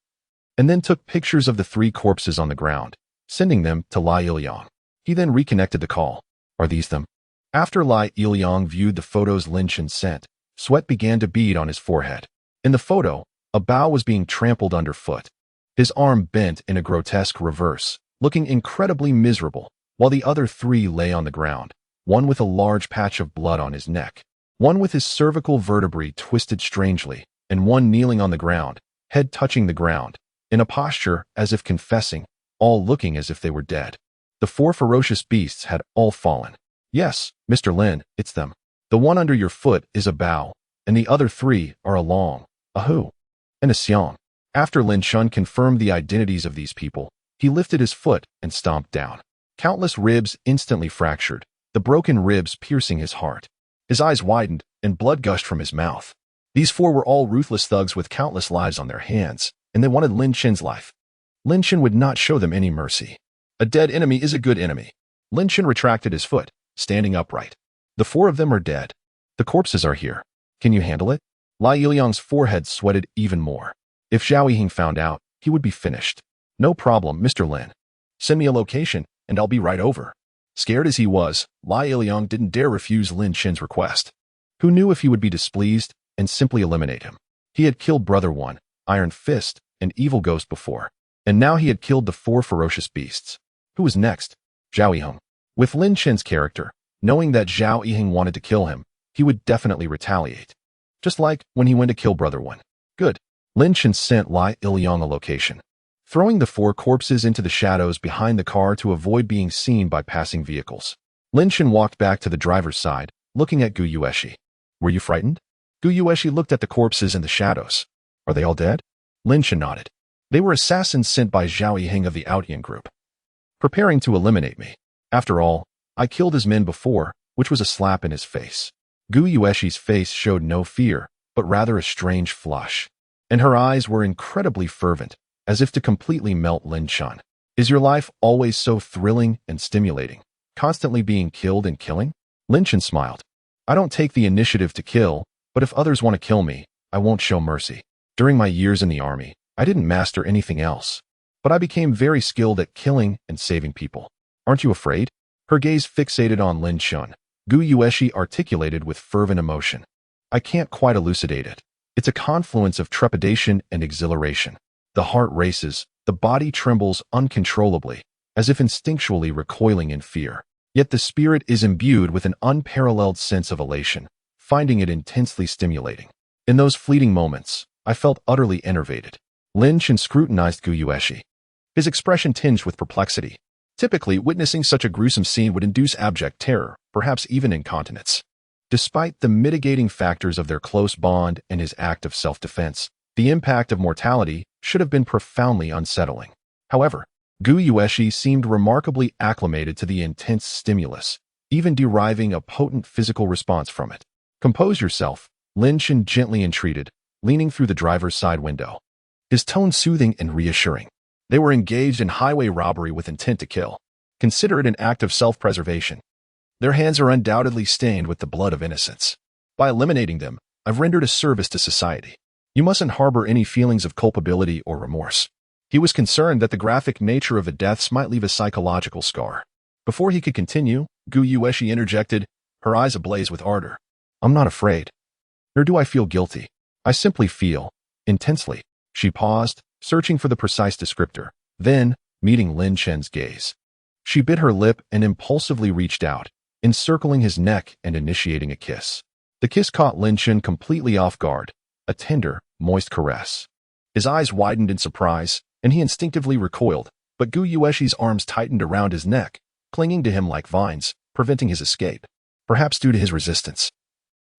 and then took pictures of the three corpses on the ground, sending them to Lai Ilyong. He then reconnected the call. Are these them? After Lai Ilyong viewed the photos Lin Chen sent, sweat began to bead on his forehead. In the photo, Bao was being trampled underfoot. His arm bent in a grotesque reverse, looking incredibly miserable, while the other three lay on the ground, one with a large patch of blood on his neck, one with his cervical vertebrae twisted strangely, and one kneeling on the ground, head touching the ground, in a posture as if confessing, all looking as if they were dead. The four ferocious beasts had all fallen. Yes, Mr. Lin, it's them. The one under your foot is Bao, and the other three are Along, Ahu, and Xiang. After Lin Chen confirmed the identities of these people, he lifted his foot and stomped down. Countless ribs instantly fractured, the broken ribs piercing his heart. His eyes widened, and blood gushed from his mouth. These four were all ruthless thugs with countless lives on their hands, and they wanted Lin Chen's life. Lin Chen would not show them any mercy. A dead enemy is a good enemy. Lin Chen retracted his foot, standing upright. The four of them are dead. The corpses are here. Can you handle it? Lai Ilyong's forehead sweated even more. If Zhao Ying found out, he would be finished. No problem, Mr. Lin. Send me a location, and I'll be right over. Scared as he was, Lai Ilyong didn't dare refuse Lin Chen's request. Who knew if he would be displeased and simply eliminate him? He had killed Brother One, Iron Fist, and Evil Ghost before, and now he had killed the four ferocious beasts. Who was next? Zhao Ying. With Lin Chen's character, knowing that Zhao Ying wanted to kill him, he would definitely retaliate. Just like when he went to kill Brother One. Good. Lin Chen sent Lai Ilyong a location, throwing the four corpses into the shadows behind the car to avoid being seen by passing vehicles. Lin Shan walked back to the driver's side, looking at Gu Yueshi. Were you frightened? Gu Yueshi looked at the corpses in the shadows. Are they all dead? Lin Shan nodded. They were assassins sent by Zhao Yiheng of the Outyan group, preparing to eliminate me. After all, I killed his men before, which was a slap in his face. Gu Yueshi's face showed no fear, but rather a strange flush. And her eyes were incredibly fervent, as if to completely melt Lin Shan. Is your life always so thrilling and stimulating, constantly being killed and killing? Lin Shan smiled. I don't take the initiative to kill, but if others want to kill me, I won't show mercy. During my years in the army, I didn't master anything else, but I became very skilled at killing and saving people. Aren't you afraid? Her gaze fixated on Lin Shan. Gu Yueshi articulated with fervent emotion. I can't quite elucidate it. It's a confluence of trepidation and exhilaration. The heart races, the body trembles uncontrollably, as if instinctually recoiling in fear. Yet the spirit is imbued with an unparalleled sense of elation, finding it intensely stimulating. In those fleeting moments, I felt utterly enervated. Lin Shan scrutinized Gu Yueshi, his expression tinged with perplexity. Typically, witnessing such a gruesome scene would induce abject terror, perhaps even incontinence. Despite the mitigating factors of their close bond and his act of self-defense, the impact of mortality should have been profoundly unsettling. However, Gu Yueshi seemed remarkably acclimated to the intense stimulus, even deriving a potent physical response from it. Compose yourself, Lin Shan gently entreated, leaning through the driver's side window. His tone soothing and reassuring. They were engaged in highway robbery with intent to kill. Consider it an act of self-preservation. Their hands are undoubtedly stained with the blood of innocents. By eliminating them, I've rendered a service to society. You mustn't harbor any feelings of culpability or remorse. He was concerned that the graphic nature of the deaths might leave a psychological scar. Before he could continue, Gu Yueshi interjected, her eyes ablaze with ardor. I'm not afraid. Nor do I feel guilty. I simply feel, intensely. She paused, searching for the precise descriptor, then, meeting Lin Shan's gaze. She bit her lip and impulsively reached out, encircling his neck and initiating a kiss. The kiss caught Lin Shan completely off guard, a tender, moist caress. His eyes widened in surprise, and he instinctively recoiled, but Gu Yueshi's arms tightened around his neck, clinging to him like vines, preventing his escape, perhaps due to his resistance.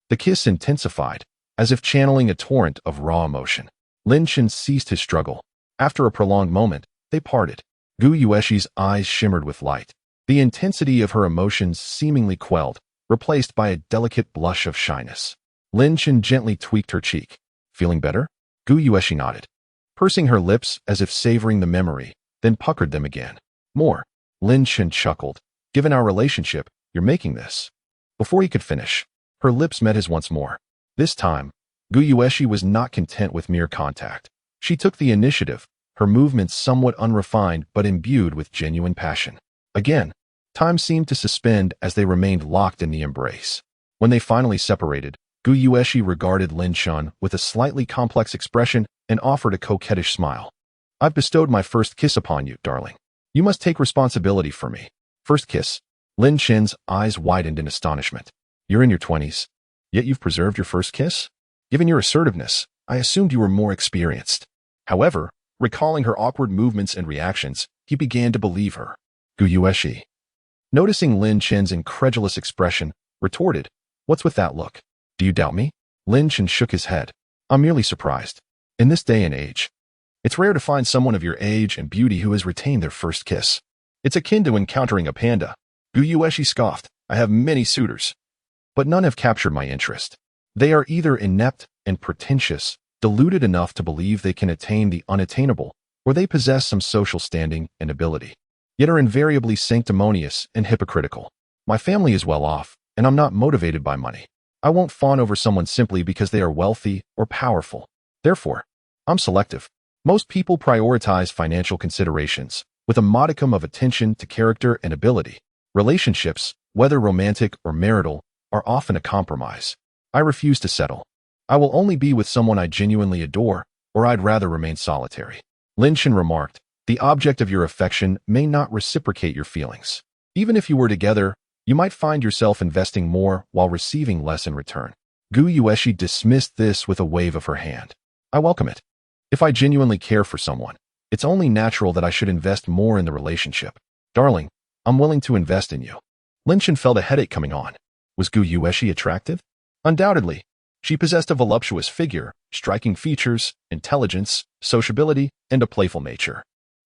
The kiss intensified, as if channeling a torrent of raw emotion. Lin Shan ceased his struggle. After a prolonged moment, they parted. Gu Yueshi's eyes shimmered with light. The intensity of her emotions seemingly quelled, replaced by a delicate blush of shyness. Lin Shan gently tweaked her cheek. Feeling better? Gu Yueshi nodded, pursing her lips as if savoring the memory, then puckered them again. More. Lin Shan chuckled. Given our relationship, you're making this. Before he could finish, her lips met his once more. This time, Gu Yueshi was not content with mere contact. She took the initiative, her movements somewhat unrefined but imbued with genuine passion. Again, time seemed to suspend as they remained locked in the embrace. When they finally separated, Gu Yueshi regarded Lin Shan with a slightly complex expression and offered a coquettish smile. I've bestowed my first kiss upon you, darling. You must take responsibility for me. First kiss. Lin Shan's eyes widened in astonishment. You're in your 20s, yet you've preserved your first kiss? Given your assertiveness, I assumed you were more experienced. However, recalling her awkward movements and reactions, he began to believe her. Gu Yueshi, noticing Lin Shan's incredulous expression, retorted, What's with that look? Do you doubt me? Lin Shan shook his head. I'm merely surprised. In this day and age, it's rare to find someone of your age and beauty who has retained their first kiss. It's akin to encountering a panda. Gu Yueshi scoffed. I have many suitors, but none have captured my interest. They are either inept and pretentious, deluded enough to believe they can attain the unattainable, or they possess some social standing and ability, yet are invariably sanctimonious and hypocritical. My family is well off, and I'm not motivated by money. I won't fawn over someone simply because they are wealthy or powerful. Therefore, I'm selective. Most people prioritize financial considerations, with a modicum of attention to character and ability. Relationships, whether romantic or marital, are often a compromise. I refuse to settle. I will only be with someone I genuinely adore, or I'd rather remain solitary. Lin Shan remarked, the object of your affection may not reciprocate your feelings. Even if you were together, you might find yourself investing more while receiving less in return. Gu Yueshi dismissed this with a wave of her hand. I welcome it. If I genuinely care for someone, it's only natural that I should invest more in the relationship. Darling, I'm willing to invest in you. Lin Chen felt a headache coming on. Was Gu Yueshi attractive? Undoubtedly. She possessed a voluptuous figure, striking features, intelligence, sociability, and a playful nature.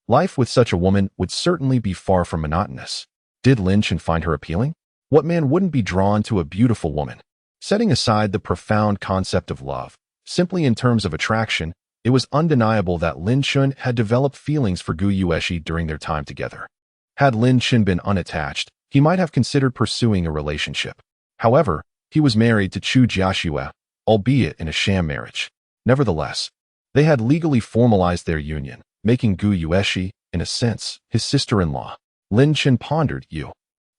Life with such a woman would certainly be far from monotonous. Did Lin Chen find her appealing? What man wouldn't be drawn to a beautiful woman? Setting aside the profound concept of love, simply in terms of attraction, it was undeniable that Lin Chen had developed feelings for Gu Yueshi during their time together. Had Lin Chen been unattached, he might have considered pursuing a relationship. However, he was married to Chu Jiaxue, albeit in a sham marriage. Nevertheless, they had legally formalized their union, making Gu Yueshi, in a sense, his sister-in-law. Lin Chen pondered.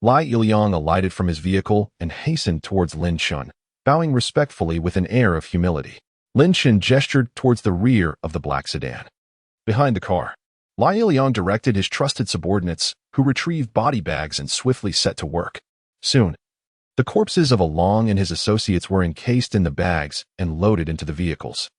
Lai Ilyang alighted from his vehicle and hastened towards Lin Chen, bowing respectfully with an air of humility. Lin Chen gestured towards the rear of the black sedan. Behind the car, Lai Ilyang directed his trusted subordinates, who retrieved body bags and swiftly set to work. Soon, the corpses of Along and his associates were encased in the bags and loaded into the vehicles.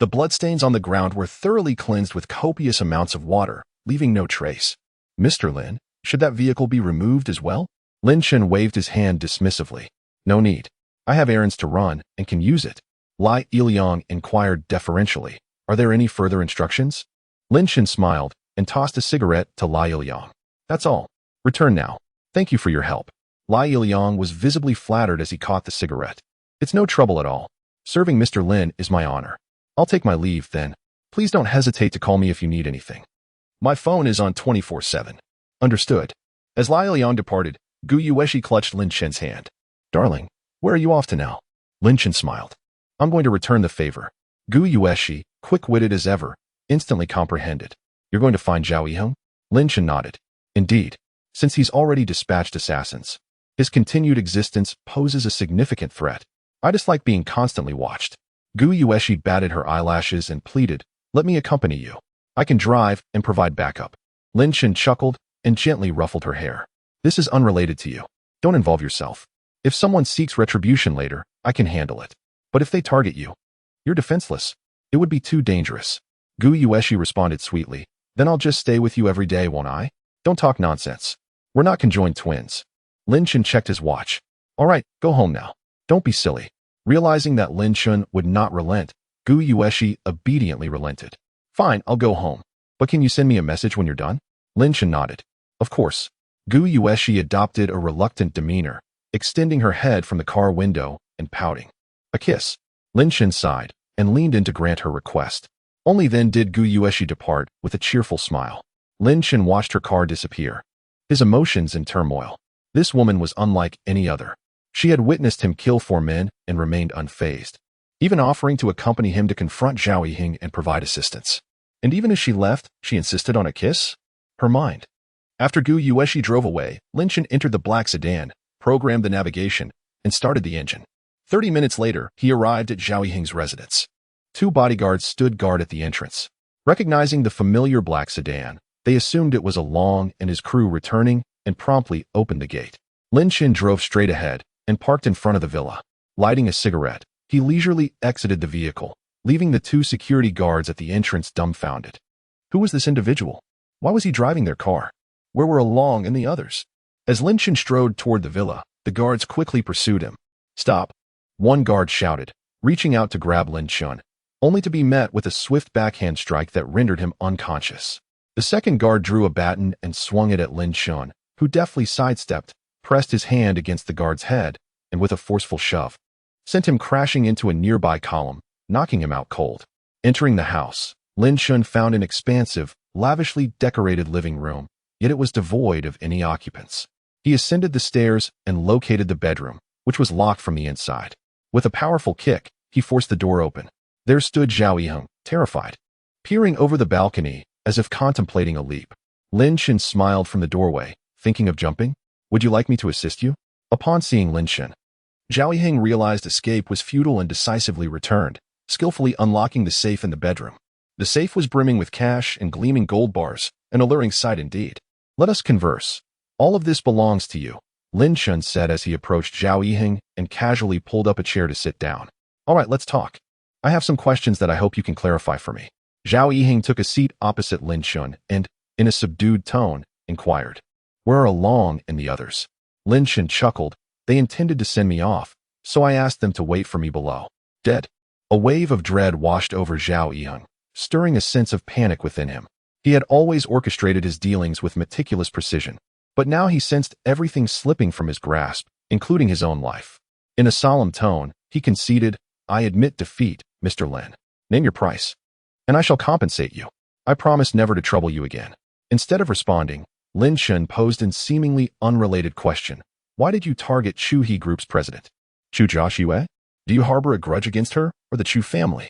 The bloodstains on the ground were thoroughly cleansed with copious amounts of water, leaving no trace. Mr. Lin, should that vehicle be removed as well? Lin Chen waved his hand dismissively. No need. I have errands to run and can use it. Lai Ilyang inquired deferentially. Are there any further instructions? Lin Chen smiled and tossed a cigarette to Lai Ilyang. That's all. Return now. Thank you for your help. Lai Ilyang was visibly flattered as he caught the cigarette. It's no trouble at all. Serving Mr. Lin is my honor. I'll take my leave then. Please don't hesitate to call me if you need anything. My phone is on 24/7. Understood. As Lai Ilyang departed, Gu Yueshi clutched Lin Chen's hand. Darling, where are you off to now? Lin Chen smiled. I'm going to return the favor. Gu Yueshi, quick-witted as ever, instantly comprehended. You're going to find Zhao Yiheng? Lin Chen nodded. Indeed, since he's already dispatched assassins. His continued existence poses a significant threat. I dislike being constantly watched. Gu Yueshi batted her eyelashes and pleaded, let me accompany you. I can drive and provide backup. Lin Chen chuckled and gently ruffled her hair. This is unrelated to you. Don't involve yourself. If someone seeks retribution later, I can handle it. But if they target you, you're defenseless. It would be too dangerous. Gu Yueshi responded sweetly. Then I'll just stay with you every day, won't I? Don't talk nonsense. We're not conjoined twins. Lin Chen checked his watch. All right, go home now. Don't be silly. Realizing that Lin Chen would not relent, Gu Yueshi obediently relented. Fine, I'll go home. But can you send me a message when you're done? Lin Chen nodded. Of course. Gu Yueshi adopted a reluctant demeanor, extending her head from the car window and pouting. A kiss. Lin Chen sighed and leaned in to grant her request. Only then did Gu Yueshi depart with a cheerful smile. Lin Chen watched her car disappear, his emotions in turmoil. This woman was unlike any other. She had witnessed him kill 4 men and remained unfazed, even offering to accompany him to confront Zhao Yiheng and provide assistance. And even as she left, she insisted on a kiss? Her mind. After Gu Yueshi drove away, Lin Chen entered the black sedan, programmed the navigation, and started the engine. 30 minutes later, he arrived at Zhao Yiheng's residence. 2 bodyguards stood guard at the entrance. Recognizing the familiar black sedan, they assumed it was Along and his crew returning and promptly opened the gate. Lin Chen drove straight ahead and parked in front of the villa. Lighting a cigarette, he leisurely exited the vehicle, leaving the 2 security guards at the entrance dumbfounded. Who was this individual? Why was he driving their car? Where were Along and the others? As Lin Chen strode toward the villa, the guards quickly pursued him. Stop! One guard shouted, reaching out to grab Lin Chen, only to be met with a swift backhand strike that rendered him unconscious. The second guard drew a baton and swung it at Lin Chen, who deftly sidestepped, pressed his hand against the guard's head, and with a forceful shove, sent him crashing into a nearby column, knocking him out cold. Entering the house, Lin Chen found an expansive, lavishly decorated living room, yet it was devoid of any occupants. He ascended the stairs and located the bedroom, which was locked from the inside. With a powerful kick, he forced the door open. There stood Zhao Yiheng, terrified, peering over the balcony as if contemplating a leap. Lin Chen smiled from the doorway, thinking of jumping. Would you like me to assist you? Upon seeing Lin Chen, Zhao Yiheng realized escape was futile and decisively returned, skillfully unlocking the safe in the bedroom. The safe was brimming with cash and gleaming gold bars, an alluring sight indeed. Let us converse. All of this belongs to you, Lin Chen said as he approached Zhao Yiheng and casually pulled up a chair to sit down. All right, let's talk. I have some questions that I hope you can clarify for me. Zhao Yiheng took a seat opposite Lin Chen and, in a subdued tone, inquired, where are Along and the others? Lin Shen chuckled. They intended to send me off, so I asked them to wait for me below. Dead. A wave of dread washed over Zhao Yiyang, stirring a sense of panic within him. He had always orchestrated his dealings with meticulous precision, but now he sensed everything slipping from his grasp, including his own life. In a solemn tone, he conceded, I admit defeat, Mr. Lin. Name your price, and I shall compensate you. I promise never to trouble you again. Instead of responding, Lin Shen posed a seemingly unrelated question. Why did you target Chu He Group's president? Chu Joshua? Do you harbor a grudge against her or the Chu family?